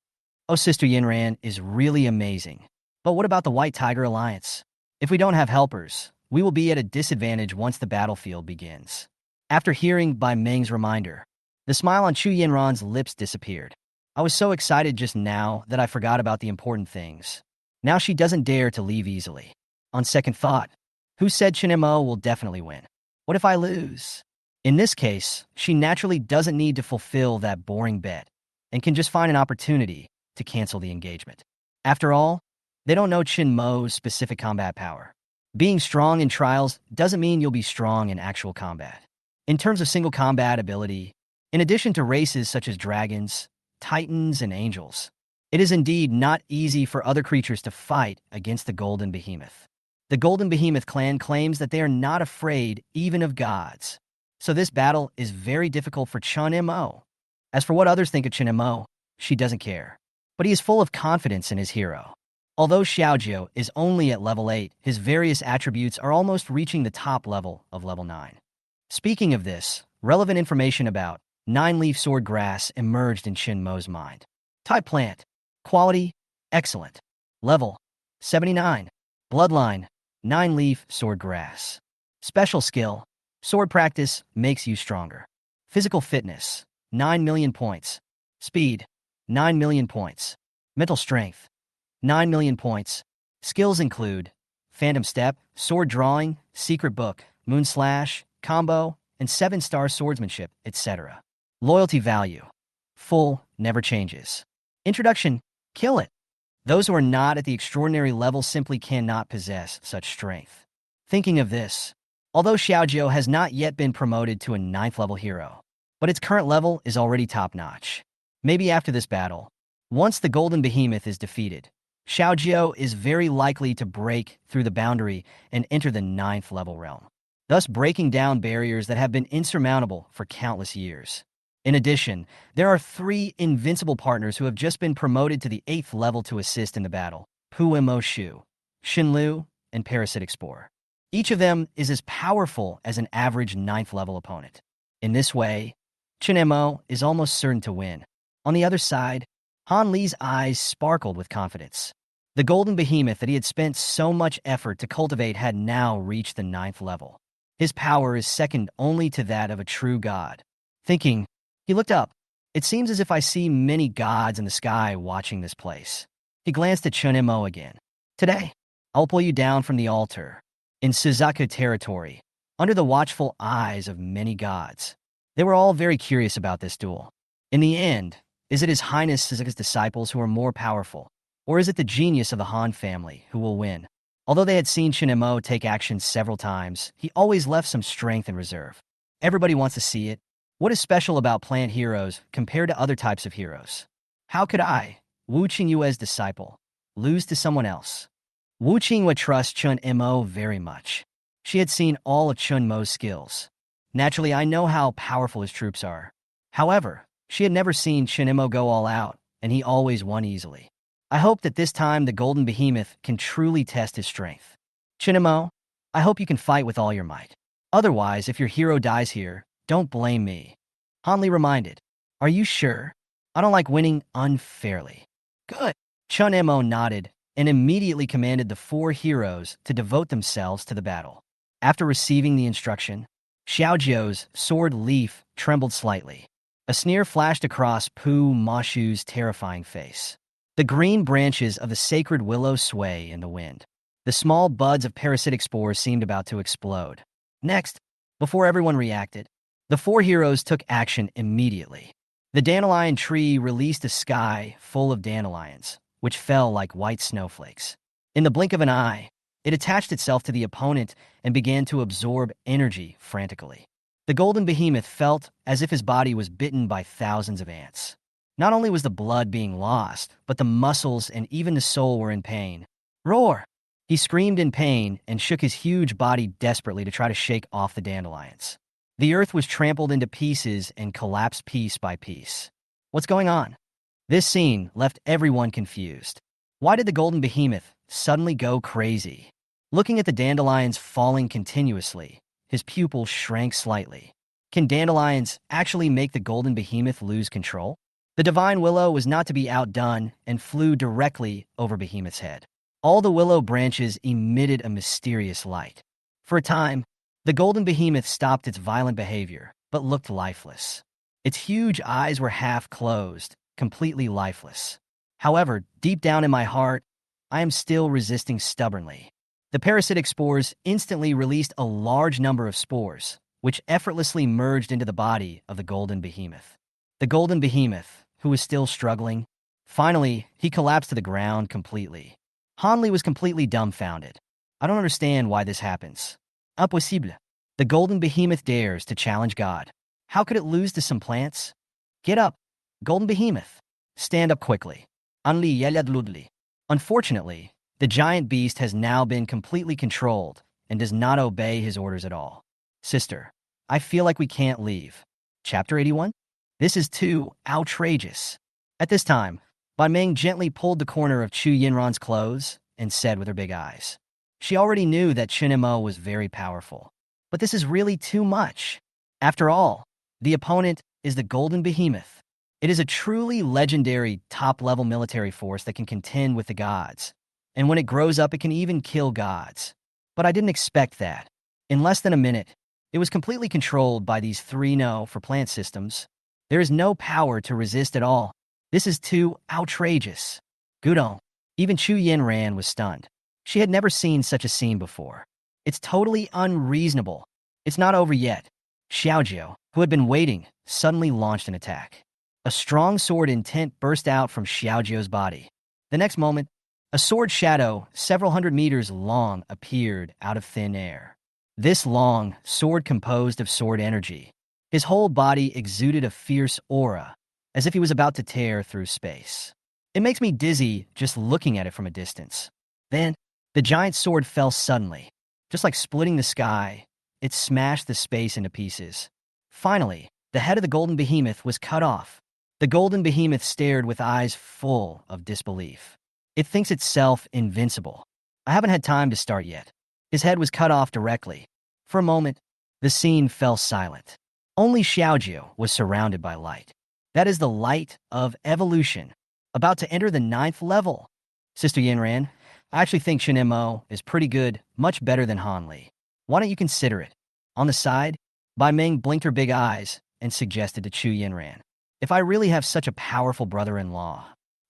Oh, Sister Yinran is really amazing. But what about the White Tiger Alliance? If we don't have helpers, we will be at a disadvantage once the battlefield begins. After hearing Bai Ming's reminder, the smile on Chu Yinran's lips disappeared. I was so excited just now that I forgot about the important things. Now she doesn't dare to leave easily. On second thought, who said Chen Mo will definitely win? What if I lose? In this case, she naturally doesn't need to fulfill that boring bet and can just find an opportunity to cancel the engagement. After all, they don't know Chen Mo's specific combat power. Being strong in trials doesn't mean you'll be strong in actual combat. In terms of single combat ability, in addition to races such as dragons, titans, and angels, it is indeed not easy for other creatures to fight against the Golden Behemoth. The Golden Behemoth clan claims that they are not afraid even of gods. So this battle is very difficult for Chen Mo. As for what others think of Chen Mo, she doesn't care. But he is full of confidence in his hero. Although Xiaojiu is only at level 8, his various attributes are almost reaching the top level of level 9. Speaking of this, relevant information about 9-leaf sword grass emerged in Chen Mo's mind. Type plant. Quality, excellent. Level, 79. Bloodline, 9-leaf sword grass. Special skill, sword practice makes you stronger. Physical fitness, 9 million points. Speed, 9 million points. Mental strength, 9 million points. Skills include Phantom Step, Sword Drawing, Secret Book, Moon Slash, Combo, and 7-star swordsmanship, etc. Loyalty value, full, never changes. Introduction, kill it. Those who are not at the extraordinary level simply cannot possess such strength. Thinking of this, although Xiaojiu has not yet been promoted to a 9th level hero, but its current level is already top-notch. Maybe after this battle, once the Golden Behemoth is defeated, Xiaojiu is very likely to break through the boundary and enter the 9th level realm, thus breaking down barriers that have been insurmountable for countless years. In addition, there are 3 invincible partners who have just been promoted to the 8th level to assist in the battle: Pu Mo Shu, Xin Lu, and Parasitic Spore. Each of them is as powerful as an average 9th level opponent. In this way, Chen Mo is almost certain to win. On the other side, Han Li's eyes sparkled with confidence. The golden behemoth that he had spent so much effort to cultivate had now reached the 9th level. His power is second only to that of a true god. Thinking, he looked up. It seems as if I see many gods in the sky watching this place. He glanced at Chen Mo again. Today, I'll pull you down from the altar, in Suzaku territory, under the watchful eyes of many gods. They were all very curious about this duel. In the end, is it His Highness Suzaku's disciples who are more powerful, or is it the genius of the Han family who will win? Although they had seen Chen Mo take action several times, he always left some strength in reserve. Everybody wants to see it. What is special about plant heroes compared to other types of heroes? How could I, Wu Qingyue's disciple, lose to someone else? Wu Qingyue trusts Chen Mo very much. She had seen all of Chen Mo's skills. Naturally, I know how powerful his troops are. However, she had never seen Chen Mo go all out, and he always won easily. I hope that this time the golden behemoth can truly test his strength. Chen Mo, I hope you can fight with all your might. Otherwise, if your hero dies here, don't blame me. Han Li reminded. Are you sure? I don't like winning unfairly. Good. Chen Mo nodded and immediately commanded the 4 heroes to devote themselves to the battle. After receiving the instruction, Xiaojiu's sword leaf trembled slightly. A sneer flashed across Pu Mashu's terrifying face. The green branches of the sacred willow sway in the wind. The small buds of parasitic spores seemed about to explode. Next, before everyone reacted, the 4 heroes took action immediately. The dandelion tree released a sky full of dandelions, which fell like white snowflakes. In the blink of an eye, it attached itself to the opponent and began to absorb energy frantically. The golden behemoth felt as if his body was bitten by thousands of ants. Not only was the blood being lost, but the muscles and even the soul were in pain. Roar! He screamed in pain and shook his huge body desperately to try to shake off the dandelions. The earth was trampled into pieces and collapsed piece by piece. What's going on? This scene left everyone confused. Why did the golden behemoth suddenly go crazy? Looking at the dandelions falling continuously, his pupil shrank slightly. Can dandelions actually make the golden behemoth lose control? The divine willow was not to be outdone and flew directly over Behemoth's head. All the willow branches emitted a mysterious light. For a time, the golden behemoth stopped its violent behavior, but looked lifeless. Its huge eyes were half closed, completely lifeless. However, deep down in my heart, I am still resisting stubbornly. The parasitic spores instantly released a large number of spores, which effortlessly merged into the body of the golden behemoth. The golden behemoth, who was still struggling, finally, he collapsed to the ground completely. Han Li was completely dumbfounded. I don't understand why this happens. Impossible. The golden behemoth dares to challenge God. How could it lose to some plants? Get up, golden behemoth. Stand up quickly. Anli Yelyadludli. Unfortunately, the giant beast has now been completely controlled and does not obey his orders at all. Sister, I feel like we can't leave. Chapter 81? This is too outrageous. At this time, Ban Ming gently pulled the corner of Chu Yinran's clothes and said with her big eyes. She already knew that Chen Mo was very powerful. But this is really too much. After all, the opponent is the Golden Behemoth. It is a truly legendary top-level military force that can contend with the gods. And when it grows up, it can even kill gods. But I didn't expect that. In less than a minute, it was completely controlled by these 3 No for plant systems. There is no power to resist at all. This is too outrageous. Gudong. Even Chu Yinran was stunned. She had never seen such a scene before. It's totally unreasonable. It's not over yet. Xiaojiu, who had been waiting, suddenly launched an attack. A strong sword intent burst out from Xiaojiu's body. The next moment, a sword shadow several hundred meters long appeared out of thin air. This long sword composed of sword energy. His whole body exuded a fierce aura, as if he was about to tear through space. It makes me dizzy just looking at it from a distance. Then, the giant sword fell suddenly. Just like splitting the sky, it smashed the space into pieces. Finally, the head of the golden behemoth was cut off. The golden behemoth stared with eyes full of disbelief. It thinks itself invincible. I haven't had time to start yet. His head was cut off directly. For a moment, the scene fell silent. Only Xiaojiu was surrounded by light. That is the light of evolution, about to enter the 9th level. Sister Yinran, I actually think Chen Mo is pretty good, much better than Han Li. Why don't you consider it? On the side, Bai Ming blinked her big eyes and suggested to Chu Yinran. If I really have such a powerful brother-in-law,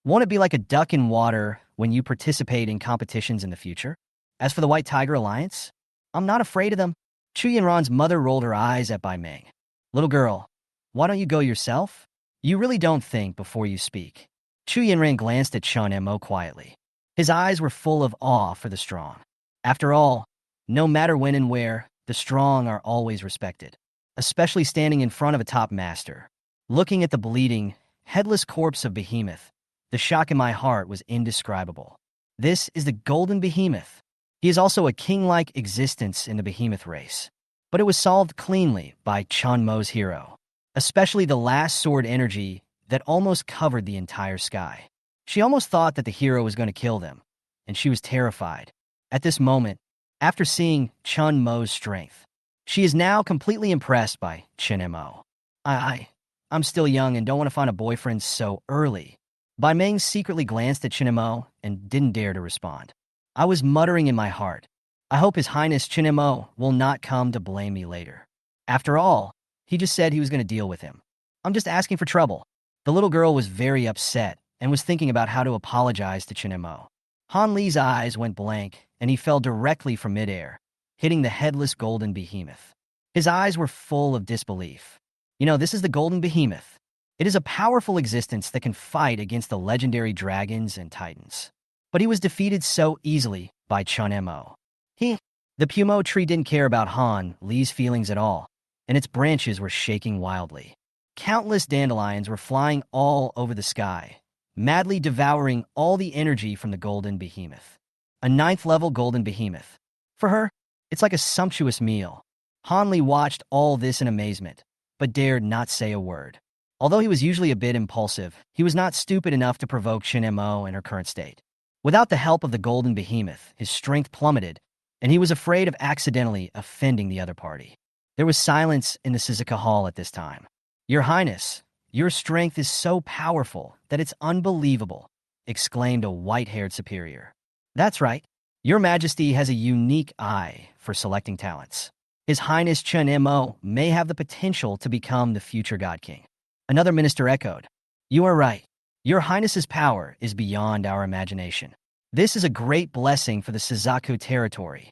won't it be like a duck in water when you participate in competitions in the future? As for the White Tiger Alliance, I'm not afraid of them. Chu Yinran's mother rolled her eyes at Bai Ming. Little girl, why don't you go yourself? You really don't think before you speak. Chu Yinran glanced at Chen Mo quietly. His eyes were full of awe for the strong. After all, no matter when and where, the strong are always respected, especially standing in front of a top master. Looking at the bleeding, headless corpse of Behemoth, the shock in my heart was indescribable. This is the Golden Behemoth. He is also a king-like existence in the Behemoth race. But it was solved cleanly by Chen Mo's hero, especially the last sword energy that almost covered the entire sky. She almost thought that the hero was going to kill them, and she was terrified. At this moment, after seeing Chen Mo's strength, she is now completely impressed by Chen Mo. I'm still young and don't want to find a boyfriend so early. Bai Ming secretly glanced at Chen Mo and didn't dare to respond. I was muttering in my heart, I hope His Highness Chen Mo will not come to blame me later. After all, he just said he was going to deal with him. I'm just asking for trouble. The little girl was very upset and was thinking about how to apologize to Chen Mo. Han Li's eyes went blank, and he fell directly from midair, hitting the headless golden behemoth. His eyes were full of disbelief. This is the golden behemoth. It is a powerful existence that can fight against the legendary dragons and titans. But he was defeated so easily by Chen Mo. The Pumo tree didn't care about Han Li's feelings at all, and its branches were shaking wildly. Countless dandelions were flying all over the sky, madly devouring all the energy from the golden behemoth. A 9th-level golden behemoth. For her, it's like a sumptuous meal. Han Li watched all this in amazement, but dared not say a word. Although he was usually a bit impulsive, he was not stupid enough to provoke Chen Mo in her current state. Without the help of the golden behemoth, his strength plummeted, and he was afraid of accidentally offending the other party. There was silence in the Suzuka Hall at this time. Your Highness, your strength is so powerful that it's unbelievable, exclaimed a white-haired superior. That's right. Your Majesty has a unique eye for selecting talents. His Highness Chen Mo may have the potential to become the future God King. Another minister echoed. You are right. Your Highness's power is beyond our imagination. This is a great blessing for the Suzaku territory,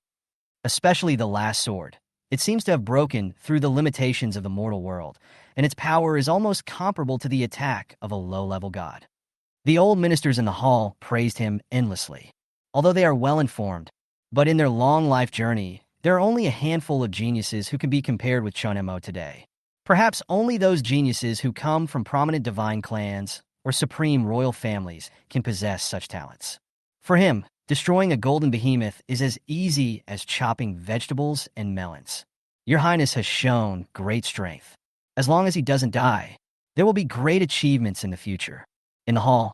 especially the last sword. It seems to have broken through the limitations of the mortal world, and its power is almost comparable to the attack of a low-level god. The old ministers in the hall praised him endlessly. Although they are well-informed, but in their long life journey, there are only a handful of geniuses who can be compared with Chen Mo today. Perhaps only those geniuses who come from prominent divine clans or supreme royal families can possess such talents. For him, destroying a golden behemoth is as easy as chopping vegetables and melons. Your Highness has shown great strength. As long as he doesn't die, there will be great achievements in the future. In the hall,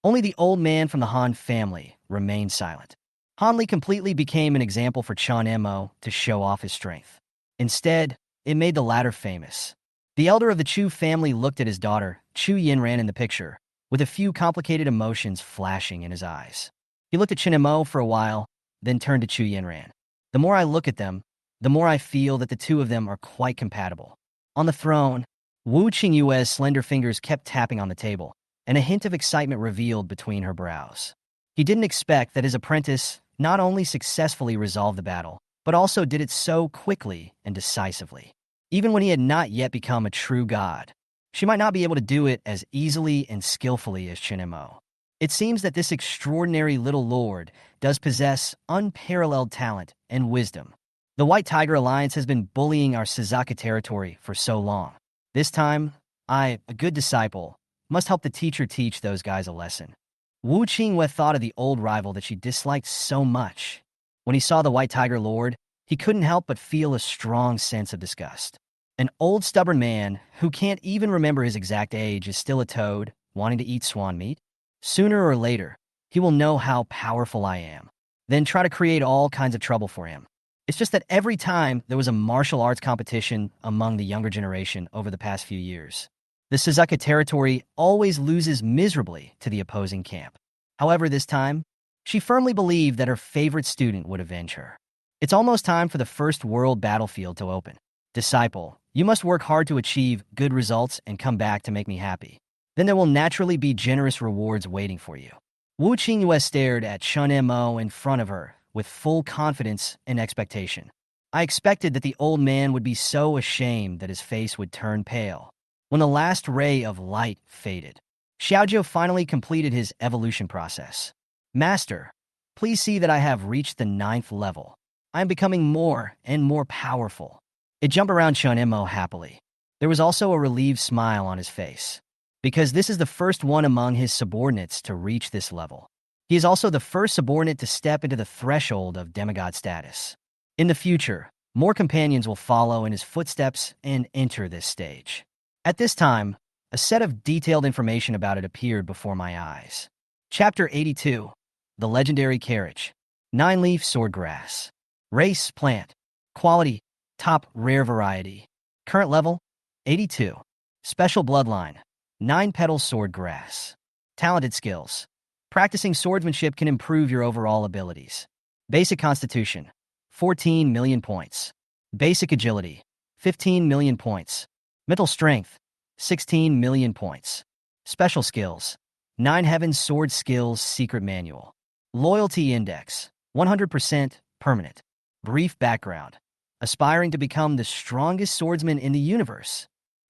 only the old man from the Han family remained silent. Han Li completely became an example for Chen Mo to show off his strength. Instead, it made the latter famous. The elder of the Chu family looked at his daughter, Chu Yinran in the picture, with a few complicated emotions flashing in his eyes. He looked at Chen Mo for a while, then turned to Chu Yinran. The more I look at them, the more I feel that the two of them are quite compatible. On the throne, Wu Qingyue's slender fingers kept tapping on the table, and a hint of excitement revealed between her brows. He didn't expect that his apprentice not only successfully resolved the battle, but also did it so quickly and decisively. Even when he had not yet become a true god, she might not be able to do it as easily and skillfully as Chen Mo. It seems that this extraordinary little lord does possess unparalleled talent and wisdom. The White Tiger Alliance has been bullying our Suzaku territory for so long. This time, I, a good disciple, must help the teacher teach those guys a lesson. Wu Qingyue thought of the old rival that she disliked so much. When he saw the White Tiger Lord, he couldn't help but feel a strong sense of disgust. An old stubborn man who can't even remember his exact age is still a toad, wanting to eat swan meat? Sooner or later, he will know how powerful I am, then try to create all kinds of trouble for him. It's just that every time there was a martial arts competition among the younger generation over the past few years, the Suzaku territory always loses miserably to the opposing camp. However, this time, She firmly believed that her favorite student would avenge her. It's almost time for the first world battlefield to open. Disciple, you must work hard to achieve good results and come back to make me happy. Then there will naturally be generous rewards waiting for you. Wu Qingyue stared at Chen Mo in front of her with full confidence and expectation. I expected that the old man would be so ashamed that his face would turn pale. When the last ray of light faded, Xiaozhou finally completed his evolution process. Master, please see that I have reached the 9th level. I am becoming more and more powerful. It jumped around Chen Mo happily. There was also a relieved smile on his face, because this is the first one among his subordinates to reach this level. He is also the first subordinate to step into the threshold of demigod status. In the future, more companions will follow in his footsteps and enter this stage. At this time, a set of detailed information about it appeared before my eyes. Chapter 82, The Legendary Carriage. 9-leaf swordgrass. Race, plant. Quality, top rare variety. Current level, 82. Special bloodline, 9-petal swordgrass. Talented skills. Practicing swordsmanship can improve your overall abilities. Basic constitution, 14 million points. Basic agility, 15 million points. Mental strength, 16 million points. Special skills, 9 Heaven Sword Skills Secret Manual. Loyalty index, 100% permanent. Brief background. Aspiring to become the strongest swordsman in the universe.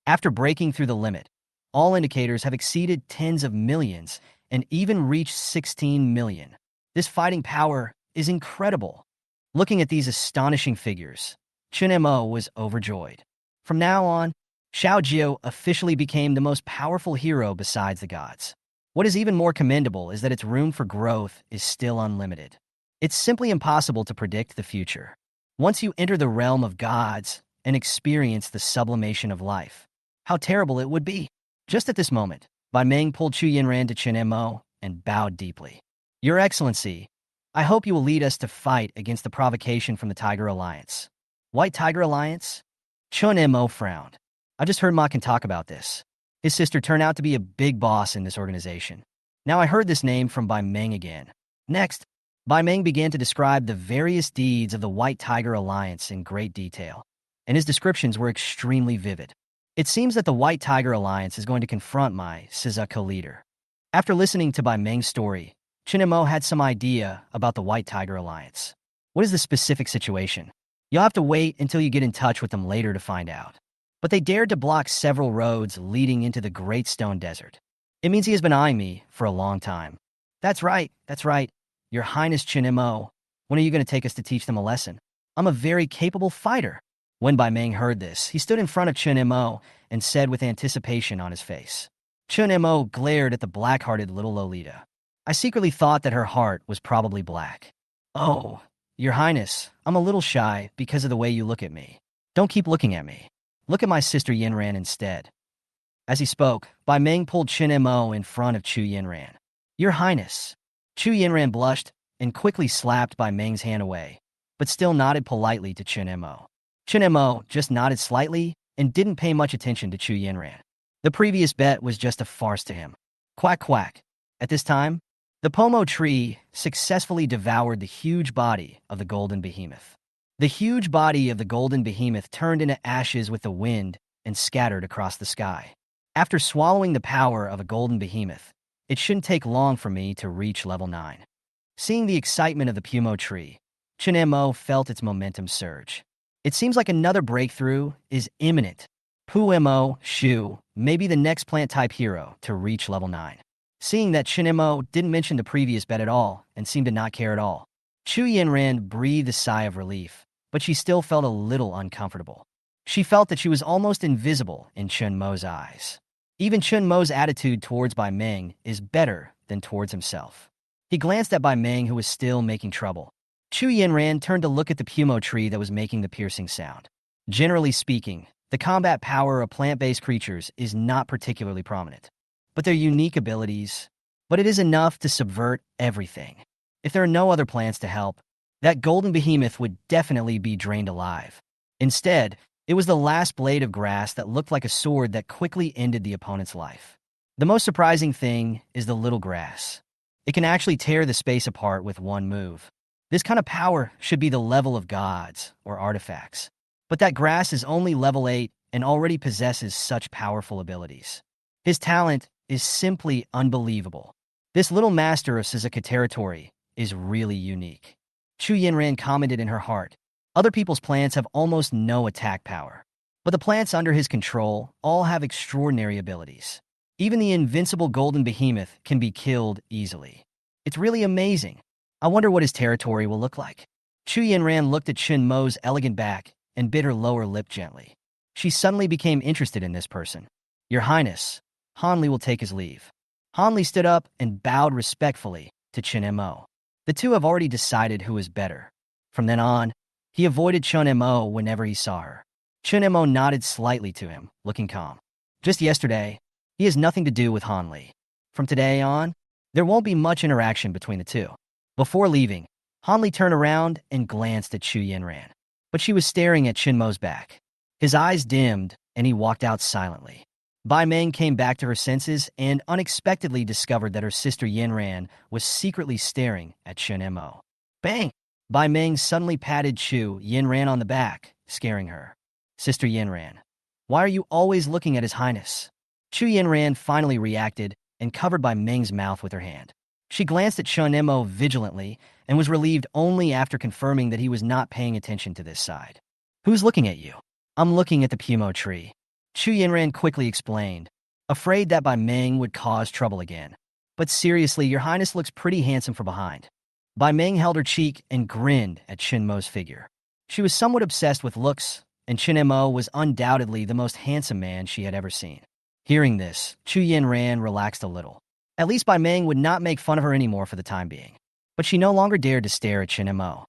After breaking through the limit, all indicators have exceeded tens of millions and even reached 16 million. This fighting power is incredible. Looking at these astonishing figures, Chen Mo was overjoyed. From now on, Xiaozhou officially became the most powerful hero besides the gods. What is even more commendable is that its room for growth is still unlimited. It's simply impossible to predict the future. Once you enter the realm of gods and experience the sublimation of life, how terrible it would be. Just at this moment, Bai Meng pulled Chu Yinran to Chen Mo and bowed deeply. Your Excellency, I hope you will lead us to fight against the provocation from the Tiger Alliance. White Tiger Alliance? Chen Mo frowned. I just heard Ma can talk about this. His sister turned out to be a big boss in this organization. Now I heard this name from Bai Meng again. Next, Bai Meng began to describe the various deeds of the White Tiger Alliance in great detail, and his descriptions were extremely vivid. It seems that the White Tiger Alliance is going to confront my Suzuka leader. After listening to Bai Meng's story, Chen Mo had some idea about the White Tiger Alliance. What is the specific situation? You'll have to wait until you get in touch with them later to find out. But they dared to block several roads leading into the Great Stone Desert. It means he has been eyeing me for a long time. That's right. Your Highness Chen Mo, when are you going to take us to teach them a lesson? I'm a very capable fighter. When Bai Meng heard this, he stood in front of Chen Mo and said with anticipation on his face. Chen Mo glared at the black-hearted little Lolita. I secretly thought that her heart was probably black. Oh, Your Highness, I'm a little shy because of the way you look at me. Don't keep looking at me. Look at my sister Yinran instead. As he spoke, Bai Meng pulled Chen Mo in front of Chu Yinran. Your Highness. Chu Yinran blushed and quickly slapped Bai Meng's hand away, but still nodded politely to Chen Mo. Chen Mo just nodded slightly and didn't pay much attention to Chu Yinran. The previous bet was just a farce to him. Quack quack. At this time, the pomo tree successfully devoured the huge body of the golden behemoth. The huge body of the golden behemoth turned into ashes with the wind and scattered across the sky. After swallowing the power of a golden behemoth, it shouldn't take long for me to reach level 9. Seeing the excitement of the Pumo tree, Chen Mo felt its momentum surge. It seems like another breakthrough is imminent. Pumo Shu may be the next plant-type hero to reach level 9. Seeing that Chen Mo didn't mention the previous bet at all and seemed to not care at all, Chu Yinran breathed a sigh of relief, but she still felt a little uncomfortable. She felt that she was almost invisible in Chen Mo's eyes. Even Chen Mo's attitude towards Bai Meng is better than towards himself. He glanced at Bai Meng, who was still making trouble. Chu Yinran turned to look at the Pumo tree that was making the piercing sound. Generally speaking, the combat power of plant-based creatures is not particularly prominent, but their unique abilities, but it is enough to subvert everything. If there are no other plants to help, that golden behemoth would definitely be drained alive. Instead, it was the last blade of grass that looked like a sword that quickly ended the opponent's life. The most surprising thing is the little grass. It can actually tear the space apart with one move. This kind of power should be the level of gods or artifacts. But that grass is only level 8 and already possesses such powerful abilities. His talent is simply unbelievable. This little master of Suzuka territory is really unique. Chu Yinran commented in her heart. Other people's plants have almost no attack power. But the plants under his control all have extraordinary abilities. Even the invincible golden behemoth can be killed easily. It's really amazing. I wonder what his territory will look like. Chu Yinran looked at Chen Mo's elegant back and bit her lower lip gently. She suddenly became interested in this person. Your Highness, Hanli will take his leave. Hanli stood up and bowed respectfully to Chen Mo. The two have already decided who is better. From then on, he avoided Chen Mo whenever he saw her. Chen Mo nodded slightly to him, looking calm. Just yesterday, he has nothing to do with Hanli. From today on, there won't be much interaction between the two. Before leaving, Hanli turned around and glanced at Chu Yinran. But she was staring at Chen Mo's back. His eyes dimmed, and he walked out silently. Bai Meng came back to her senses and unexpectedly discovered that her sister Yinran was secretly staring at Chen Mo. Bang! Bai Meng suddenly patted Chu Yinran on the back, scaring her. Sister Yinran, why are you always looking at His Highness? Chu Yinran finally reacted and covered Bai Meng's mouth with her hand. She glanced at Chen Mo vigilantly and was relieved only after confirming that he was not paying attention to this side. Who's looking at you? I'm looking at the Pumo tree. Chu Yinran quickly explained, afraid that Bai Meng would cause trouble again. But seriously, Your Highness looks pretty handsome from behind. Bai Meng held her cheek and grinned at Chen Mo's figure. She was somewhat obsessed with looks, and Chen Mo was undoubtedly the most handsome man she had ever seen. Hearing this, Chu Yinran relaxed a little. At least Bai Meng would not make fun of her anymore for the time being. But she no longer dared to stare at Chen Mo.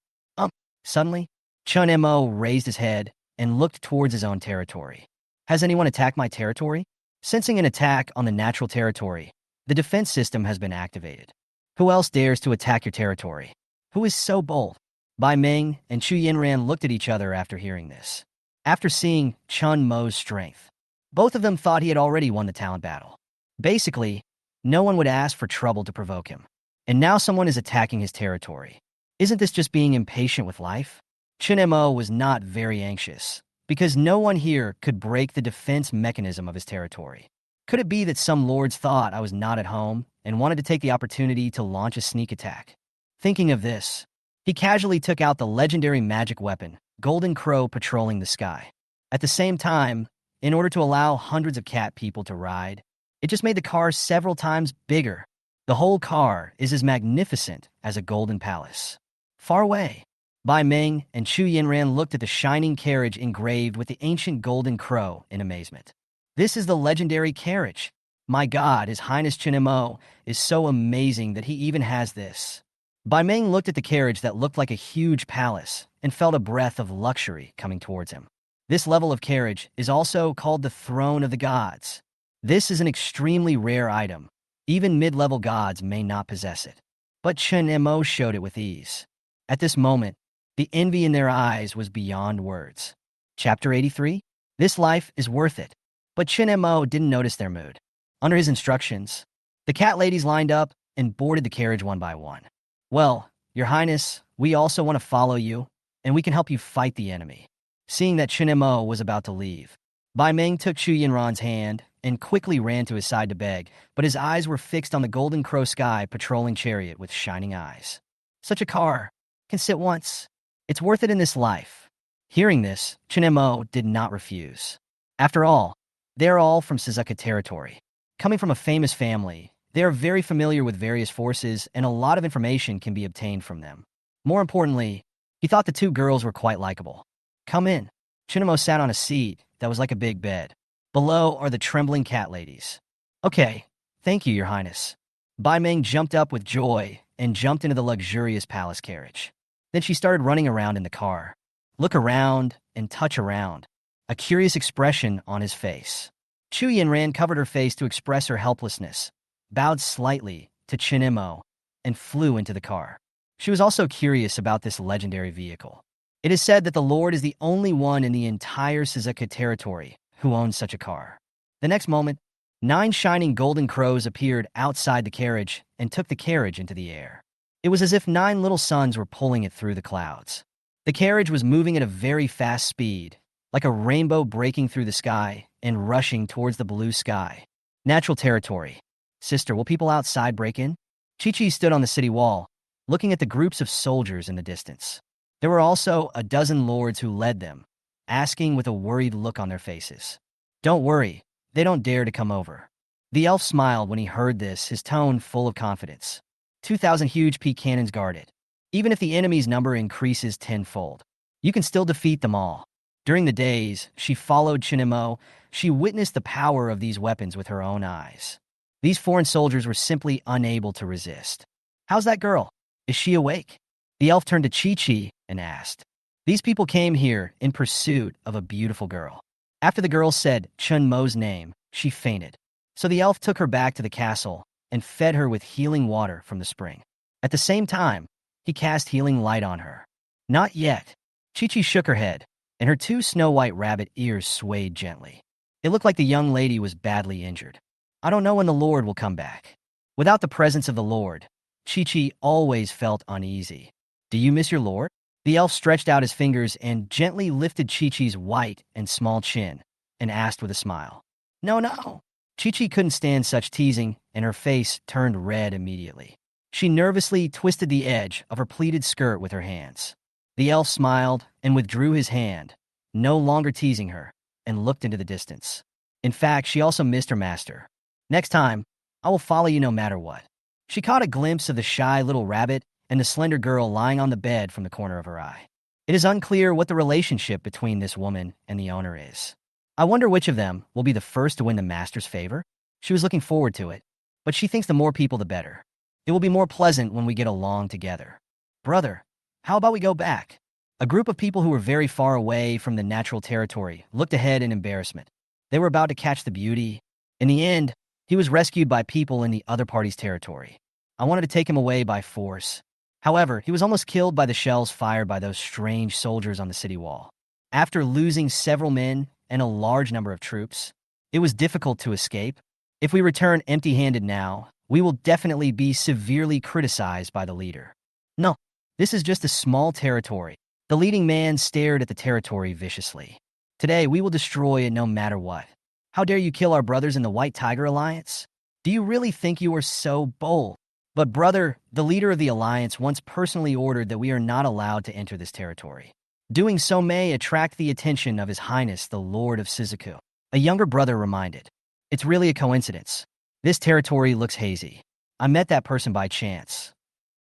Suddenly, Chen Mo raised his head and looked towards his own territory. Has anyone attacked my territory? Sensing an attack on the natural territory, the defense system has been activated. Who else dares to attack your territory? Who is so bold? Bai Meng and Chu Yinran looked at each other after hearing this. After seeing Chen Mo's strength, both of them thought he had already won the talent battle. Basically, no one would ask for trouble to provoke him. And now someone is attacking his territory. Isn't this just being impatient with life? Chen Mo was not very anxious, because no one here could break the defense mechanism of his territory. Could it be that some lords thought I was not at home and wanted to take the opportunity to launch a sneak attack? Thinking of this, he casually took out the legendary magic weapon, Golden Crow patrolling the sky. At the same time, in order to allow hundreds of cat people to ride, it just made the car several times bigger. The whole car is as magnificent as a golden palace. Far away, Bai Meng and Chu Yinran looked at the shining carriage engraved with the ancient golden crow in amazement. This is the legendary carriage. My God, His Highness Chen Mo is so amazing that he even has this. Bai Meng looked at the carriage that looked like a huge palace and felt a breath of luxury coming towards him. This level of carriage is also called the Throne of the Gods. This is an extremely rare item. Even mid-level gods may not possess it. But Chen Mo showed it with ease. At this moment, the envy in their eyes was beyond words. Chapter 83? This life is worth it. But Chen Mo didn't notice their mood. Under his instructions, the cat ladies lined up and boarded the carriage one by one. Well, Your Highness, we also want to follow you, and we can help you fight the enemy. Seeing that Chen Mo was about to leave, Bai Meng took Chu Yinran's hand and quickly ran to his side to beg, but his eyes were fixed on the golden crow sky patrolling chariot with shining eyes. Such a car can sit once. It's worth it in this life. Hearing this, Chen Mo did not refuse. After all, they are all from Suzuka territory. Coming from a famous family, they are very familiar with various forces, and a lot of information can be obtained from them. More importantly, he thought the two girls were quite likable. Come in. Chen Mo sat on a seat that was like a big bed. Below are the trembling cat ladies. Okay, thank you, Your Highness. Bai Meng jumped up with joy and jumped into the luxurious palace carriage. Then she started running around in the car. Look around and touch around. A curious expression on his face. Chu Yinran covered her face to express her helplessness, bowed slightly to Chen Mo, and flew into the car. She was also curious about this legendary vehicle. It is said that the Lord is the only one in the entire Suzuka territory who owns such a car. The next moment, 9 shining golden crows appeared outside the carriage and took the carriage into the air. It was as if 9 little suns were pulling it through the clouds. The carriage was moving at a very fast speed, like a rainbow breaking through the sky and rushing towards the blue sky. Natural territory. Sister, will people outside break in? Chi-Chi stood on the city wall, looking at the groups of soldiers in the distance. There were also a dozen lords who led them, asking with a worried look on their faces. Don't worry, they don't dare to come over. The elf smiled when he heard this, his tone full of confidence. 2,000 huge peak cannons guarded. Even if the enemy's number increases tenfold, you can still defeat them all. During the days she followed Chen Mo, she witnessed the power of these weapons with her own eyes. These foreign soldiers were simply unable to resist. How's that girl? Is she awake? The elf turned to Chi-Chi and asked. These people came here in pursuit of a beautiful girl. After the girl said Chen Mo's name, she fainted. So the elf took her back to the castle and fed her with healing water from the spring. At the same time, he cast healing light on her. Not yet. Chi-Chi shook her head, and her 2 snow-white rabbit ears swayed gently. It looked like the young lady was badly injured. I don't know when the Lord will come back. Without the presence of the Lord, Chi-Chi always felt uneasy. Do you miss your Lord? The elf stretched out his fingers and gently lifted Chi-Chi's white and small chin and asked with a smile. No. Chi-Chi couldn't stand such teasing, and her face turned red immediately. She nervously twisted the edge of her pleated skirt with her hands. The elf smiled and withdrew his hand, no longer teasing her, and looked into the distance. In fact, she also missed her master. Next time, I will follow you no matter what. She caught a glimpse of the shy little rabbit and the slender girl lying on the bed from the corner of her eye. It is unclear what the relationship between this woman and the owner is. I wonder which of them will be the first to win the master's favor. She was looking forward to it, but she thinks the more people the better. It will be more pleasant when we get along together. Brother, how about we go back? A group of people who were very far away from the natural territory looked ahead in embarrassment. They were about to catch the beauty. In the end, he was rescued by people in the other party's territory. I wanted to take him away by force. However, he was almost killed by the shells fired by those strange soldiers on the city wall. After losing several men and a large number of troops, it was difficult to escape. If we return empty-handed now, we will definitely be severely criticized by the leader. No, this is just a small territory. The leading man stared at the territory viciously. Today, we will destroy it no matter what. How dare you kill our brothers in the White Tiger Alliance? Do you really think you are so bold? But brother, the leader of the alliance once personally ordered that we are not allowed to enter this territory. Doing so may attract the attention of His Highness the Lord of Shizuku. A younger brother reminded. It's really a coincidence. This territory looks hazy. I met that person by chance.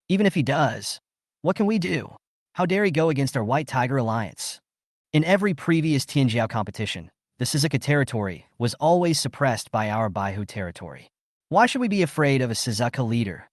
Even if he does, what can we do? How dare he go against our White Tiger Alliance? In every previous Tianjiao competition, the Shizuka territory was always suppressed by our Baihu territory. Why should we be afraid of a Shizuka leader?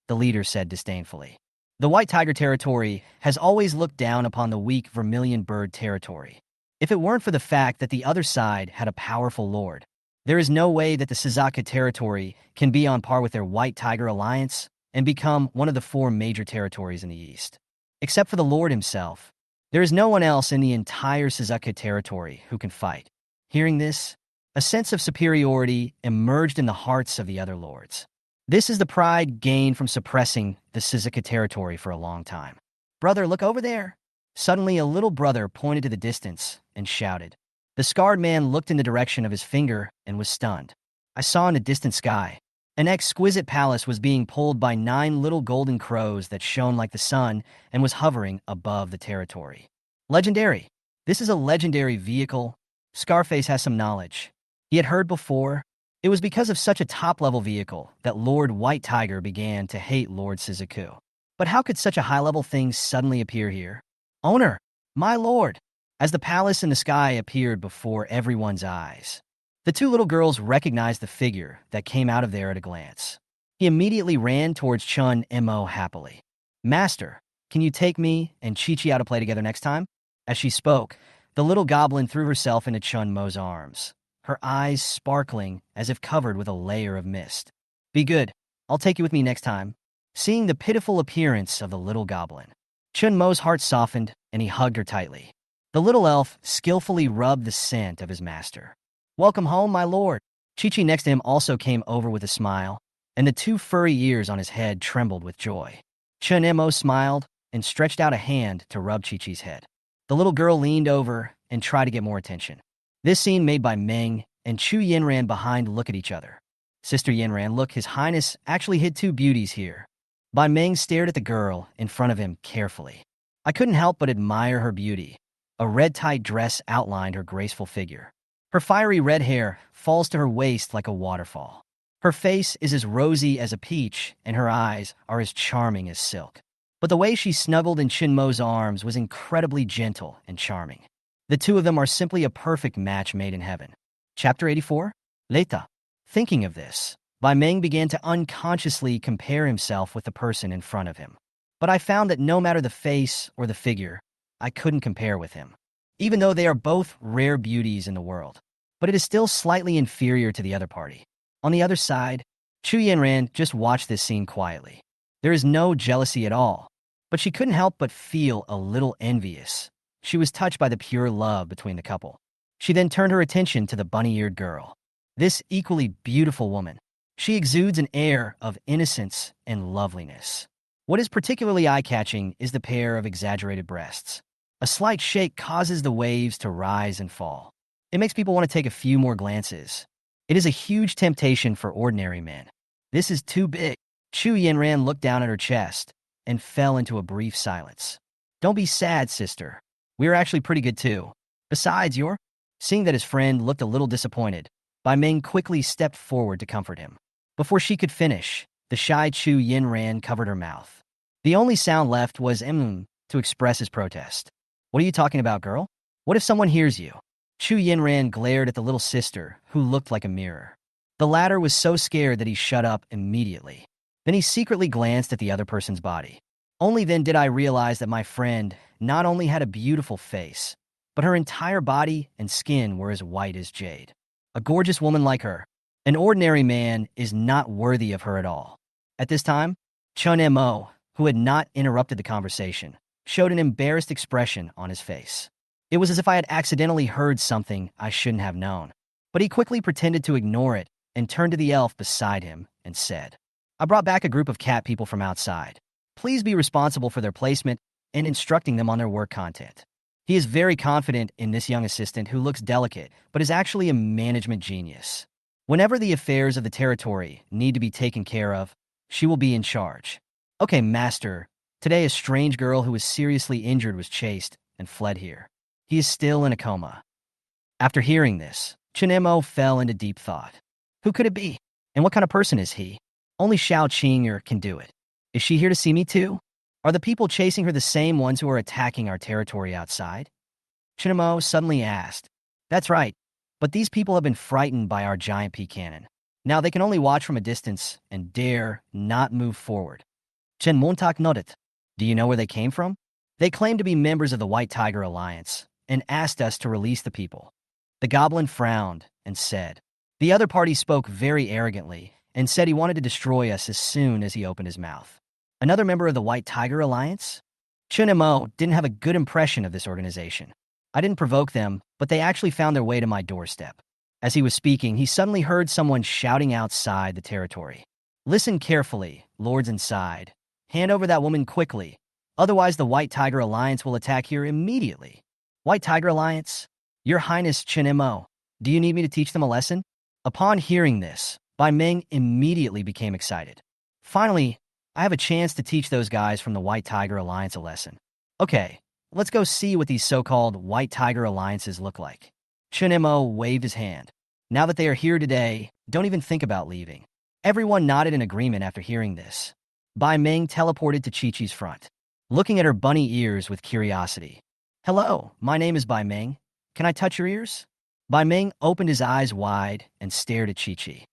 The leader said disdainfully. The White Tiger territory has always looked down upon the weak Vermilion Bird territory. If it weren't for the fact that the other side had a powerful lord, there is no way that the Shizuka territory can be on par with their White Tiger Alliance and become one of the 4 major territories in the East. Except for the lord himself, there is no one else in the entire Shizuka territory who can fight. Hearing this, a sense of superiority emerged in the hearts of the other lords. This is the pride gained from suppressing the Shizuka territory for a long time. Brother, look over there. Suddenly, a little brother pointed to the distance and shouted. The scarred man looked in the direction of his finger and was stunned. I saw in the distant sky. An exquisite palace was being pulled by 9 little golden crows that shone like the sun and was hovering above the territory. Legendary. This is a legendary vehicle. Scarface has some knowledge. He had heard before. It was because of such a top-level vehicle that Lord White Tiger began to hate Lord Shizuku. But how could such a high-level thing suddenly appear here? Owner, my lord! As the palace in the sky appeared before everyone's eyes, the 2 little girls recognized the figure that came out of there at a glance. He immediately ran towards Chen Mo happily. Master, can you take me and Chi-Chi out to play together next time? As she spoke, the little goblin threw herself into Chen Mo's arms, her eyes sparkling as if covered with a layer of mist. Be good. I'll take you with me next time. Seeing the pitiful appearance of the little goblin, Chen Mo's heart softened and he hugged her tightly. The little elf skillfully rubbed the scent of his master. Welcome home, my lord. Chi-Chi next to him also came over with a smile, and the two furry ears on his head trembled with joy. Chen Mo smiled and stretched out a hand to rub Chi-Chi's head. The little girl leaned over and tried to get more attention. This scene made by Meng and Chu Yinran behind look at each other. Sister Yinran, look, His Highness actually hid two beauties here. Bai Meng stared at the girl in front of him carefully. I couldn't help but admire her beauty. A red tight dress outlined her graceful figure. Her fiery red hair falls to her waist like a waterfall. Her face is as rosy as a peach, and her eyes are as charming as silk. But the way she snuggled in Chen Mo's arms was incredibly gentle and charming. The two of them are simply a perfect match made in heaven. Chapter 84? Leta. Thinking of this, Bai Meng began to unconsciously compare himself with the person in front of him. But I found that no matter the face or the figure, I couldn't compare with him. Even though they are both rare beauties in the world. But it is still slightly inferior to the other party. On the other side, Chu Yanran just watched this scene quietly. There is no jealousy at all, but she couldn't help but feel a little envious. She was touched by the pure love between the couple. She then turned her attention to the bunny-eared girl. This equally beautiful woman. She exudes an air of innocence and loveliness. What is particularly eye-catching is the pair of exaggerated breasts. A slight shake causes the waves to rise and fall. It makes people want to take a few more glances. It is a huge temptation for ordinary men. This is too big. Chu Yanran looked down at her chest and fell into a brief silence. Don't be sad, sister. We're actually pretty good too. Besides, you're... Seeing that his friend looked a little disappointed, Bai Meng quickly stepped forward to comfort him. Before she could finish, the shy Chu Yinran covered her mouth. The only sound left was to express his protest. What are you talking about, girl? What if someone hears you? Chu Yinran glared at the little sister, who looked like a mirror. The latter was so scared that he shut up immediately. Then he secretly glanced at the other person's body. Only then did I realize that my friend not only had a beautiful face, but her entire body and skin were as white as jade. A gorgeous woman like her. An ordinary man is not worthy of her at all. At this time, Chen Mo, who had not interrupted the conversation, showed an embarrassed expression on his face. It was as if I had accidentally heard something I shouldn't have known. But he quickly pretended to ignore it and turned to the elf beside him and said, I brought back a group of cat people from outside. Please be responsible for their placement and instructing them on their work content. He is very confident in this young assistant who looks delicate, but is actually a management genius. Whenever the affairs of the territory need to be taken care of, she will be in charge. Okay, master. Today a strange girl who was seriously injured was chased and fled here. He is still in a coma. After hearing this, Chen Mo fell into deep thought. Who could it be? And what kind of person is he? Only Xiao Qing'er can do it. Is she here to see me too? Are the people chasing her the same ones who are attacking our territory outside? Chen Mo suddenly asked. That's right, but these people have been frightened by our giant pea cannon. Now they can only watch from a distance and dare not move forward. Chen Montak nodded. Do you know where they came from? They claim to be members of the White Tiger Alliance and asked us to release the people. The goblin frowned and said. The other party spoke very arrogantly and said he wanted to destroy us as soon as he opened his mouth. Another member of the White Tiger Alliance? Chen Mo didn't have a good impression of this organization. I didn't provoke them, but they actually found their way to my doorstep. As he was speaking, he suddenly heard someone shouting outside the territory. Listen carefully, lords inside. Hand over that woman quickly. Otherwise, the White Tiger Alliance will attack here immediately. White Tiger Alliance? Your Highness Chen Mo, do you need me to teach them a lesson? Upon hearing this, Bai Meng immediately became excited. Finally, I have a chance to teach those guys from the White Tiger Alliance a lesson. Okay, let's go see what these so-called White Tiger Alliances look like. Chen Mo waved his hand. Now that they are here today, don't even think about leaving. Everyone nodded in agreement after hearing this. Bai Meng teleported to Chi-Chi's front, looking at her bunny ears with curiosity. Hello, my name is Bai Meng. Can I touch your ears? Bai Meng opened his eyes wide and stared at Chi-Chi.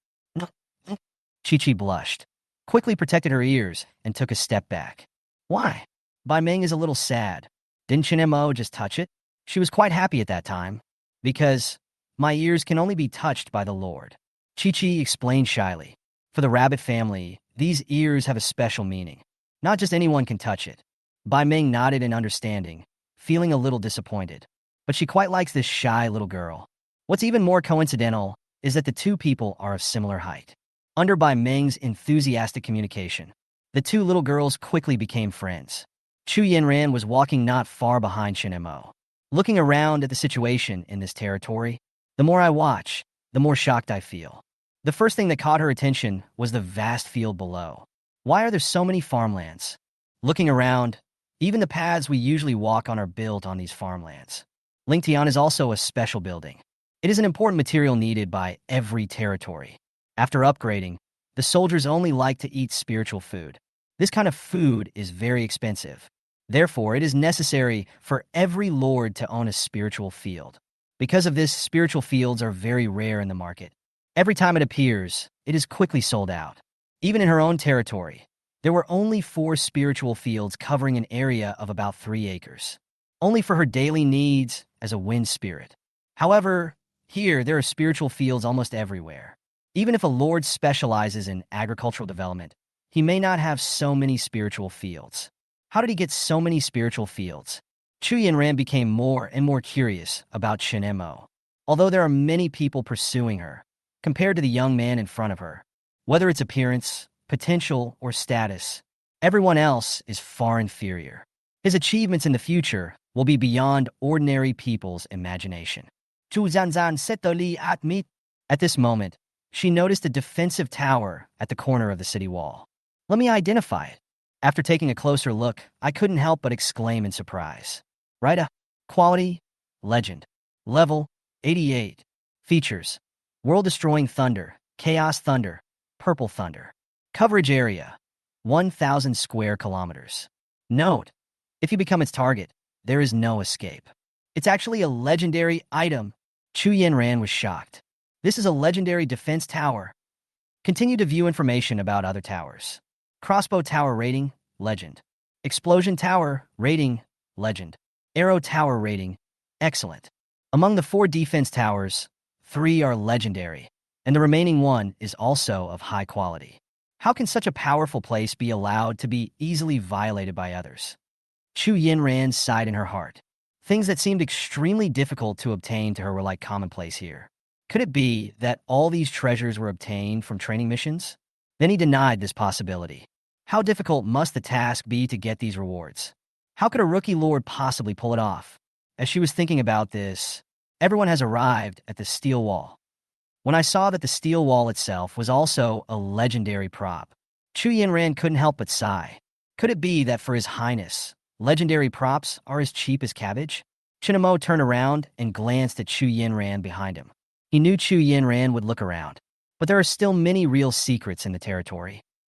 Chi-Chi blushed, quickly protected her ears, and took a step back. Why? Bai Meng is a little sad. Didn't Chen Mo just touch it? She was quite happy at that time. Because my ears can only be touched by the Lord. Chi-Chi explained shyly. For the rabbit family, these ears have a special meaning. Not just anyone can touch it. Bai Meng nodded in understanding, feeling a little disappointed. But she quite likes this shy little girl. What's even more coincidental is that the two people are of similar height. Under by Meng's enthusiastic communication, the two little girls quickly became friends. Chu Yinran was walking not far behind Chen Mo. Looking around at the situation in this territory, the more I watch, the more shocked I feel. The first thing that caught her attention was the vast field below. Why are there so many farmlands? Looking around, even the paths we usually walk on are built on these farmlands. Lingtian is also a special building. It is an important material needed by every territory. After upgrading, the soldiers only like to eat spiritual food. This kind of food is very expensive. Therefore, it is necessary for every lord to own a spiritual field. Because of this, spiritual fields are very rare in the market. Every time it appears, it is quickly sold out. Even in her own territory, there were only 4 spiritual fields covering an area of about 3 acres. Only for her daily needs as a wind spirit. However, here there are spiritual fields almost everywhere. Even if a lord specializes in agricultural development, he may not have so many spiritual fields. How did he get so many spiritual fields? Chu Yinran became more and more curious about Chen Mo. Although there are many people pursuing her, compared to the young man in front of her, whether it's appearance, potential, or status, everyone else is far inferior. His achievements in the future will be beyond ordinary people's imagination. At this moment, she noticed a defensive tower at the corner of the city wall. Let me identify it. After taking a closer look, I couldn't help but exclaim in surprise. Right? Quality, legend. Level, 88. Features, world-destroying thunder, chaos thunder, purple thunder. Coverage area, 1,000 square kilometers. Note, if you become its target, there is no escape. It's actually a legendary item. Chu Yinran was shocked. This is a legendary defense tower. Continue to view information about other towers. Crossbow tower rating, legend. Explosion tower rating, legend. Arrow tower rating, excellent. Among the 4 defense towers, 3 are legendary, and the remaining 1 is also of high quality. How can such a powerful place be allowed to be easily violated by others? Chu Yinran sighed in her heart. Things that seemed extremely difficult to obtain to her were like commonplace here. Could it be that all these treasures were obtained from training missions? Then he denied this possibility. How difficult must the task be to get these rewards? How could a rookie lord possibly pull it off? As she was thinking about this, everyone has arrived at the steel wall. When I saw that the steel wall itself was also a legendary prop, Chu Yinran couldn't help but sigh. Could it be that for His Highness, legendary props are as cheap as cabbage? Chen Mo turned around and glanced at Chu Yinran behind him. He knew Chu Yinran would look around, but there are still many real secrets in the territory.